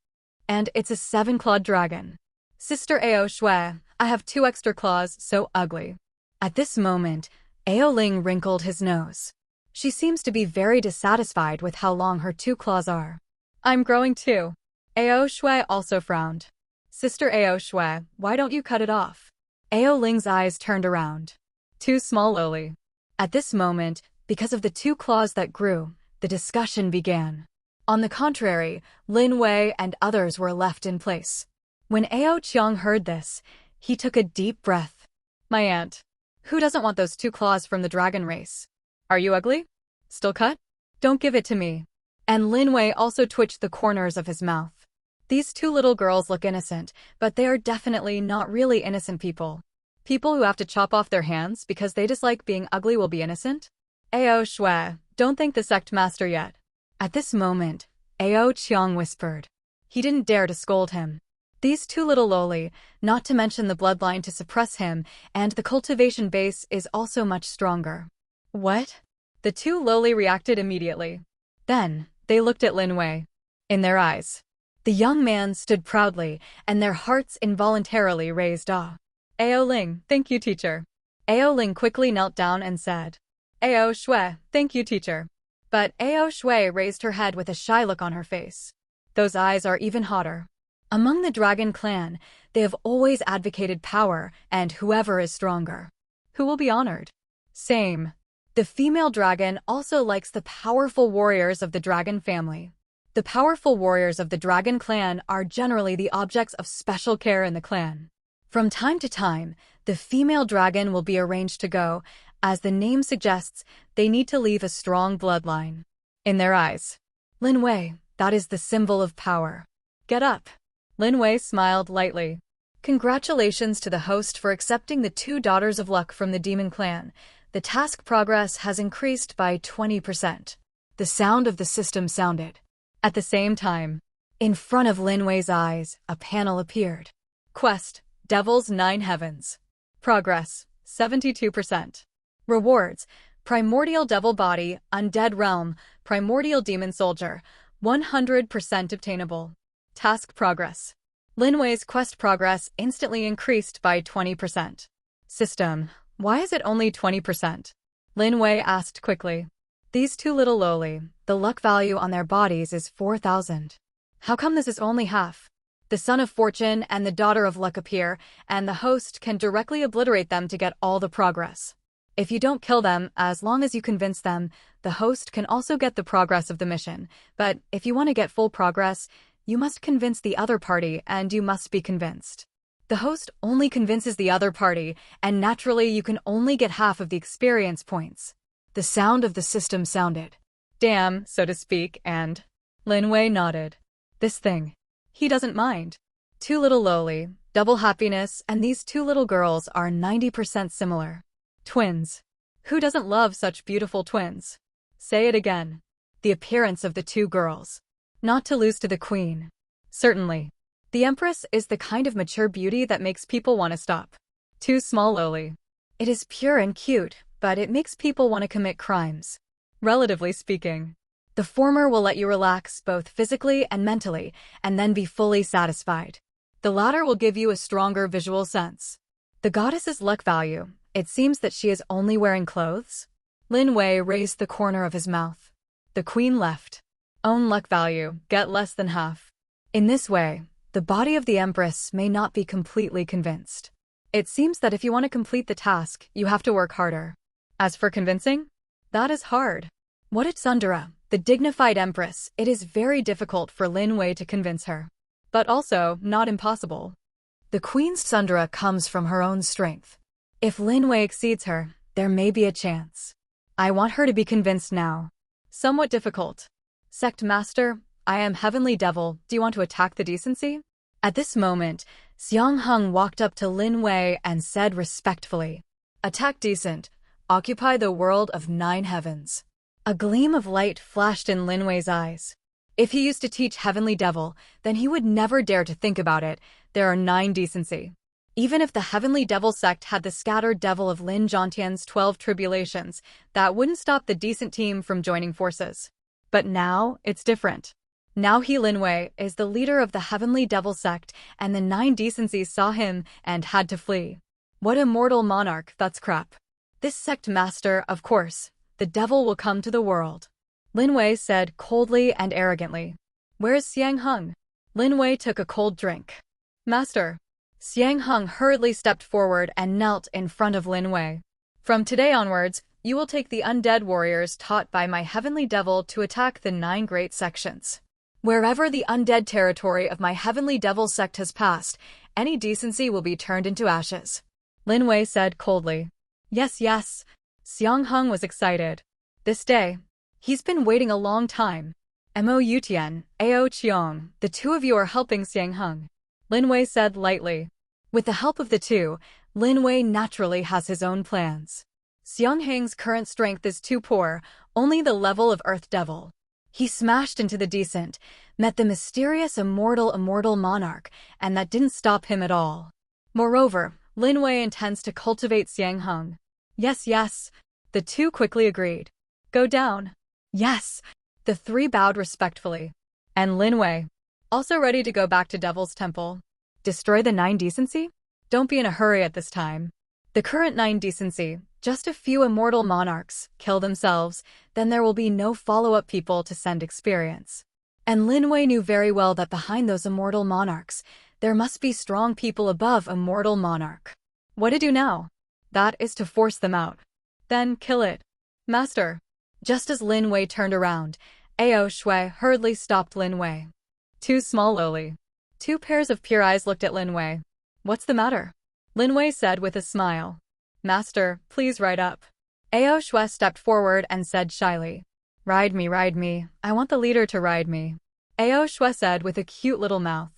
And it's a 7-clawed dragon. Sister Ao Shui, I have 2 extra claws, so ugly. At this moment, Ao Ling wrinkled his nose. She seems to be very dissatisfied with how long her 2 claws are. I'm growing too. Ao Shui also frowned. Sister Ao Shui, why don't you cut it off? Ao Ling's eyes turned around. Too small lowly. At this moment, because of the 2 claws that grew, the discussion began. On the contrary, Lin Wei and others were left in place. When Ao Qiang heard this, he took a deep breath. My aunt. Who doesn't want those 2 claws from the dragon race? Are you ugly? Still cut? Don't give it to me. And Lin Wei also twitched the corners of his mouth. These 2 little girls look innocent, but they are definitely not really innocent people. People who have to chop off their hands because they dislike being ugly will be innocent? Ao Shui, don't thank the sect master yet. At this moment, Ao Qiang whispered. He didn't dare to scold him. These 2 little lowly, not to mention the bloodline to suppress him, and the cultivation base is also much stronger. What? The 2 lowly reacted immediately. Then, they looked at Lin Wei. In their eyes, the young man stood proudly, and their hearts involuntarily raised awe. Ao Ling, thank you, teacher. Ao Ling quickly knelt down and said. Ao Shui, thank you, teacher. But Ao Shui raised her head with a shy look on her face. Those eyes are even hotter. Among the dragon clan, they have always advocated power and whoever is stronger. Who will be honored? Same. The female dragon also likes the powerful warriors of the dragon family. The powerful warriors of the dragon clan are generally the objects of special care in the clan. From time to time, the female dragon will be arranged to go. As the name suggests, they need to leave a strong bloodline. In their eyes. Lin Wei, that is the symbol of power. Get up. Lin Wei smiled lightly. Congratulations to the host for accepting the 2 daughters of luck from the demon clan. The task progress has increased by 20%. The sound of the system sounded. At the same time, in front of Lin Wei's eyes, a panel appeared. Quest, Devil's 9 Heavens. Progress, 72%. Rewards, Primordial Devil Body, Undead Realm, Primordial Demon Soldier, 100% obtainable. Task progress. Lin Wei's quest progress instantly increased by 20%. System, why is it only 20%? Lin Wei asked quickly. These 2 little lowly, the luck value on their bodies is 4,000. How come this is only half? The son of fortune and the daughter of luck appear, and the host can directly obliterate them to get all the progress. If you don't kill them, as long as you convince them, the host can also get the progress of the mission. But if you want to get full progress, you must convince the other party and you must be convinced. The host only convinces the other party, and naturally you can only get half of the experience points. The sound of the system sounded. Damn, so to speak, and Lin Wei nodded. This thing. He doesn't mind. Too little lowly, double happiness, and these two little girls are 90% similar. Twins. Who doesn't love such beautiful twins? Say it again. The appearance of the two girls. Not to lose to the queen. Certainly. The Empress is the kind of mature beauty that makes people want to stop. Too small lowly. It is pure and cute, but it makes people want to commit crimes. Relatively speaking. The former will let you relax both physically and mentally, and then be fully satisfied. The latter will give you a stronger visual sense. The goddess's luck value. It seems that she is only wearing clothes. Lin Wei raised the corner of his mouth. The queen left. Own luck value, get less than half. In this way, the body of the Empress may not be completely convinced. It seems that if you want to complete the task, you have to work harder. As for convincing, that is hard. What at Sundara, the dignified Empress, it is very difficult for Lin Wei to convince her. But also, not impossible. The Queen's Sundara comes from her own strength. If Lin Wei exceeds her, there may be a chance. I want her to be convinced now. Somewhat difficult. Sect Master, I am Heavenly Devil, do you want to attack the decency? At this moment, Xiang Heng walked up to Lin Wei and said respectfully, Attack decent, occupy the world of 9 heavens. A gleam of light flashed in Lin Wei's eyes. If he used to teach Heavenly Devil, then he would never dare to think about it. There are 9 decency. Even if the Heavenly Devil sect had the scattered devil of Lin Zhongtian's 12 tribulations, that wouldn't stop the decent team from joining forces. But now, it's different. Now he, Lin Wei, is the leader of the Heavenly Devil sect, and the 9 decencies saw him and had to flee. What immortal monarch, that's crap. This sect master, of course, the devil will come to the world. Lin Wei said coldly and arrogantly. Where's Xiang Heng? Lin Wei took a cold drink. Master. Xiang Heng hurriedly stepped forward and knelt in front of Lin Wei. From today onwards, you will take the undead warriors taught by my Heavenly Devil to attack the 9 great sections. Wherever the undead territory of my Heavenly Devil sect has passed, any decency will be turned into ashes. Lin Wei said coldly. Yes, yes. Xiang Heng was excited. This day. He's been waiting a long time. Mo Yutian, Ao Qiong, the two of you are helping Xiang Heng. Lin Wei said lightly. With the help of the two, Lin Wei naturally has his own plans. Xiang Heng's current strength is too poor, only the level of Earth Devil. He smashed into the decent, met the mysterious immortal monarch, and that didn't stop him at all. Moreover, Lin Wei intends to cultivate Xiang Heng. Yes, yes. The two quickly agreed. Go down. Yes. The 3 bowed respectfully. And Lin Wei. Also ready to go back to Devil's Temple. Destroy the 9 decency? Don't be in a hurry at this time. The current 9 decency, just a few immortal monarchs, kill themselves, then there will be no follow-up people to send experience. And Lin Wei knew very well that behind those immortal monarchs, there must be strong people above immortal monarch. What to do now? That is to force them out. Then kill it. Master. Just as Lin Wei turned around, Ao Shui hurriedly stopped Lin Wei. Too small lowly. 2 pairs of pure eyes looked at Lin Wei. What's the matter? Lin Wei said with a smile. Master, please ride up. Ao Shui stepped forward and said shyly. Ride me, I want the leader to ride me. Ao Shui said with a cute little mouth.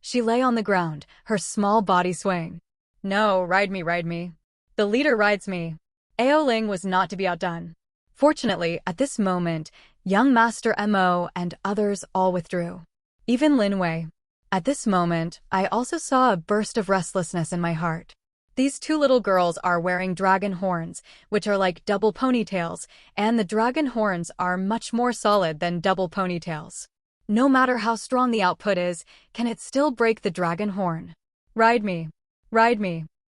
She lay on the ground, her small body swaying. No, ride me. The leader rides me. Ao Ling was not to be outdone. Fortunately, at this moment, young Master Mo and others all withdrew. Even Lin Wei. At this moment, I also saw a burst of restlessness in my heart. These 2 little girls are wearing dragon horns, which are like double ponytails, and the dragon horns are much more solid than double ponytails. No matter how strong the output is, can it still break the dragon horn? Ride me.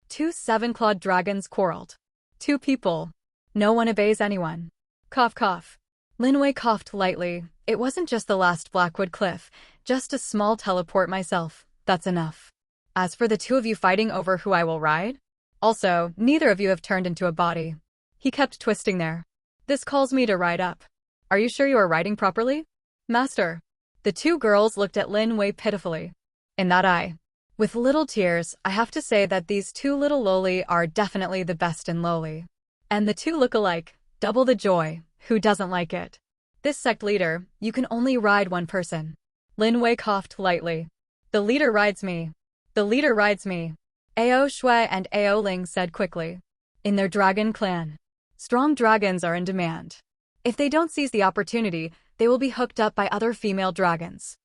2 7-clawed dragons quarreled. 2 people. No one obeys anyone. Cough, cough. Lin Wei coughed lightly. It wasn't just the last Blackwood Cliff, just a small teleport myself. That's enough. As for the 2 of you fighting over who I will ride? Also, neither of you have turned into a body. He kept twisting there. This calls me to ride up. Are you sure you are riding properly? Master. The two girls looked at Lin Wei pitifully. In that eye, with little tears, I have to say that these two little loli are definitely the best in loli. And the two look alike, double the joy, who doesn't like it? This sect leader, you can only ride one person. Lin Wei coughed lightly. The leader rides me. The leader rides me. Ao Shui and Ao Ling said quickly. In their dragon clan, strong dragons are in demand. If they don't seize the opportunity, they will be hooked up by other female dragons.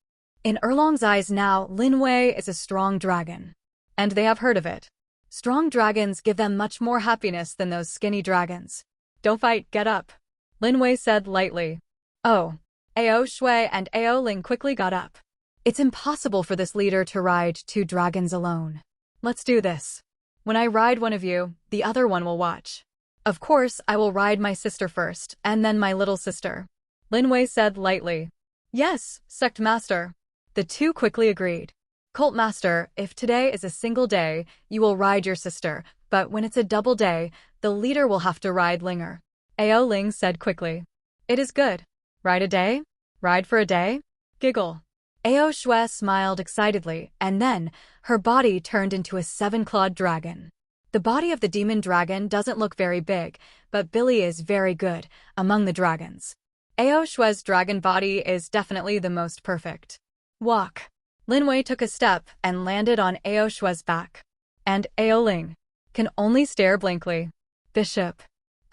In Erlong's eyes now, Lin Wei is a strong dragon. And they have heard of it. Strong dragons give them much more happiness than those skinny dragons. Don't fight, get up. Lin Wei said lightly. Oh. Ao Shui and Ao Ling quickly got up. It's impossible for this leader to ride two dragons alone. Let's do this. When I ride one of you, the other one will watch. Of course, I will ride my sister first, and then my little sister. Lin Wei said lightly. Yes, sect master. The two quickly agreed. Cult master, if today is a single day, you will ride your sister, but when it's a double day, the leader will have to ride Linger. Ao Ling said quickly. It is good. Ride a day? Ride for a day? Giggle. Ao Shui smiled excitedly, and then, her body turned into a seven-clawed dragon. The body of the demon dragon doesn't look very big, but Billy is very good among the dragons. Ao Shui's dragon body is definitely the most perfect. Walk. Lin Wei took a step and landed on Ao Shui's back. And Ao Ling can only stare blankly. Bishop.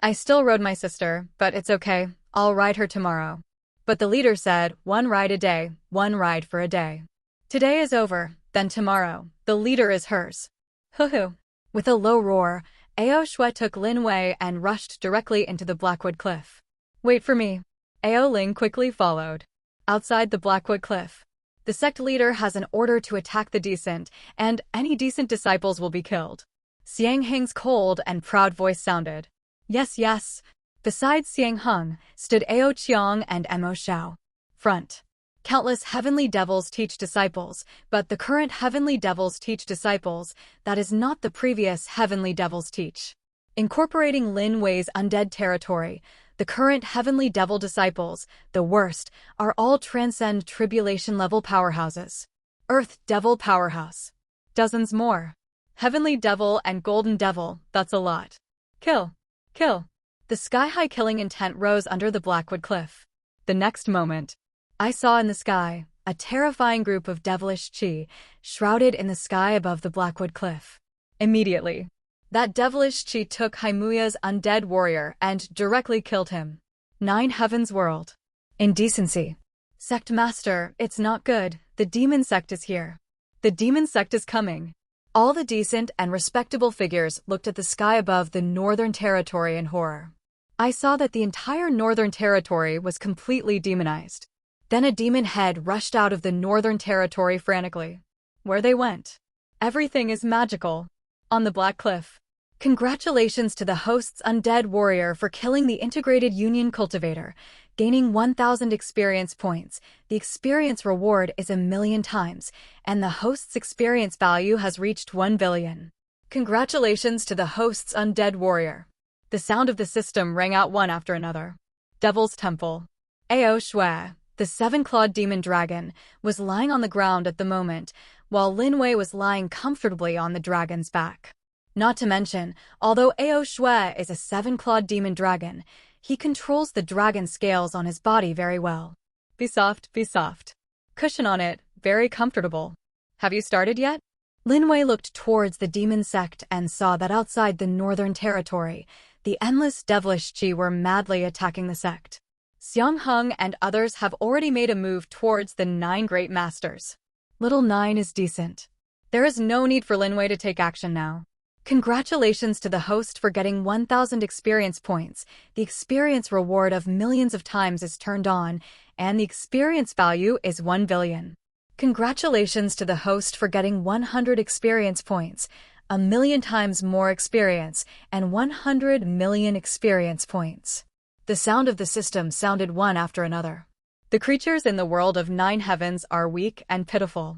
I still rode my sister, but it's okay, I'll ride her tomorrow. But the leader said, one ride a day, one ride for a day. Today is over, then tomorrow, the leader is hers. Hoo-hoo. With a low roar, Ao Shui took Lin Wei and rushed directly into the Blackwood Cliff. Wait for me. Ao Ling quickly followed. Outside the Blackwood Cliff, the sect leader has an order to attack the decent, and any decent disciples will be killed. Xiang Heng's cold and proud voice sounded. Yes, yes. Beside Xiang Heng stood Ao Qiang and Mo Xiao. Front. Countless heavenly devils teach disciples, but the current heavenly devils teach disciples, that is not the previous heavenly devils teach. Incorporating Lin Wei's undead territory, the current heavenly devil disciples, the worst, are all transcend tribulation level powerhouses. Earth devil powerhouse. Dozens more. Heavenly devil and golden devil, that's a lot. Kill. Kill. The sky-high killing intent rose under the Blackwood Cliff. The next moment, I saw in the sky a terrifying group of devilish chi, shrouded in the sky above the Blackwood Cliff. Immediately, that devilish chi took Haimuya's undead warrior and directly killed him. 9 Heavens World. Indecency. Sect Master, it's not good, the demon sect is here. The demon sect is coming. All the decent and respectable figures looked at the sky above the Northern Territory in horror. I saw that the entire Northern Territory was completely demonized. Then a demon head rushed out of the Northern Territory frantically. Where they went. Everything is magical. On the Black Cliff. Congratulations to the host's undead warrior for killing the integrated union cultivator, gaining 1,000 experience points. The experience reward is 1,000,000 times, and the host's experience value has reached 1 billion. Congratulations to the host's undead warrior. The sound of the system rang out one after another. Devil's Temple. Ao Shui, the 7-clawed demon dragon, was lying on the ground at the moment, while Lin Wei was lying comfortably on the dragon's back. Not to mention, although Ao Shui is a 7-clawed demon dragon, he controls the dragon scales on his body very well. Be soft, be soft. Cushion on it, very comfortable. Have you started yet? Lin Wei looked towards the demon sect and saw that outside the Northern Territory, the endless devilish chi were madly attacking the sect. Xiang Heng and others have already made a move towards the 9 great masters. Little 9 is decent. There is no need for Lin Wei to take action now. Congratulations to the host for getting 1,000 experience points. The experience reward of millions of times is turned on, and the experience value is 1 billion. Congratulations to the host for getting 100 experience points, 1,000,000 times more experience, and 100 million experience points. The sound of the system sounded one after another. The creatures in the world of 9 heavens are weak and pitiful.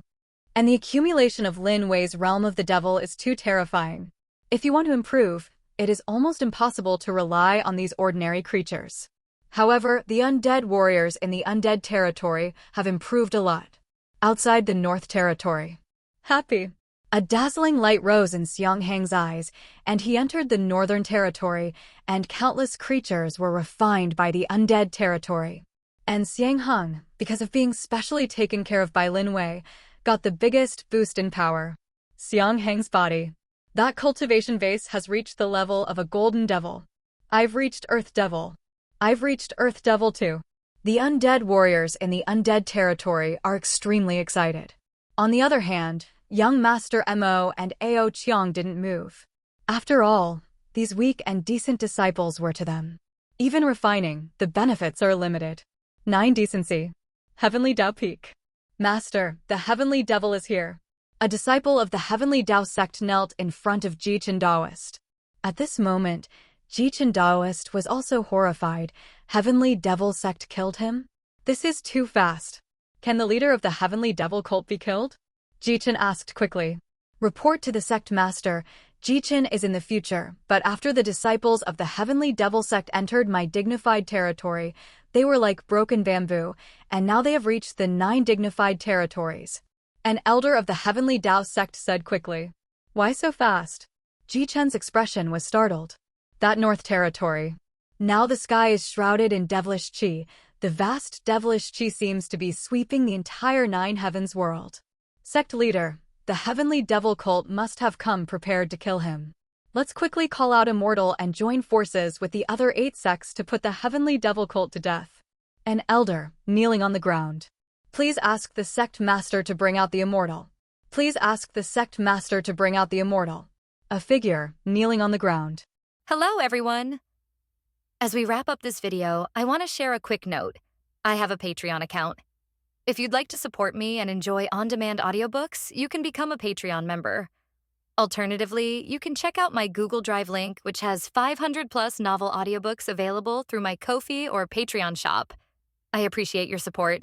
And the accumulation of Lin Wei's realm of the devil is too terrifying. If you want to improve, it is almost impossible to rely on these ordinary creatures. However, the undead warriors in the undead territory have improved a lot. Outside the North Territory. Happy. A dazzling light rose in Xianghang's eyes, and he entered the Northern Territory, and countless creatures were refined by the undead territory. And Xianghang, because of being specially taken care of by Lin Wei, got the biggest boost in power. Xianghang's body. That cultivation vase has reached the level of a golden devil. I've reached Earth Devil. I've reached Earth Devil too. The undead warriors in the undead territory are extremely excited. On the other hand, young Master Mo and Ao Qiang didn't move. After all, these weak and decent disciples were to them. Even refining, the benefits are limited. 9 Decency. Heavenly Dao Peak. Master, the Heavenly Devil is here. A disciple of the Heavenly Dao sect knelt in front of Jichen Daoist. At this moment, Jichen Daoist was also horrified. Heavenly Devil sect killed him? This is too fast. Can the leader of the Heavenly Devil cult be killed? Jichen asked quickly. Report to the sect master. Jichen is in the future, but after the disciples of the Heavenly Devil sect entered my dignified territory, they were like broken bamboo, and now they have reached the 9 dignified territories. An elder of the Heavenly Dao sect said quickly. Why so fast? Jichen's expression was startled. That North Territory. Now the sky is shrouded in devilish chi. The vast devilish chi seems to be sweeping the entire 9 heavens world. Sect leader, the Heavenly Devil cult must have come prepared to kill him. Let's quickly call out Immortal and join forces with the other 8 sects to put the Heavenly Devil cult to death. An elder, kneeling on the ground. Please ask the sect master to bring out the Immortal. Please ask the sect master to bring out the Immortal. A figure, kneeling on the ground. Hello, everyone. As we wrap up this video, I want to share a quick note. I have a Patreon account. If you'd like to support me and enjoy on-demand audiobooks, you can become a Patreon member. Alternatively, you can check out my Google Drive link, which has 500+ novel audiobooks available through my Ko-fi or Patreon shop. I appreciate your support.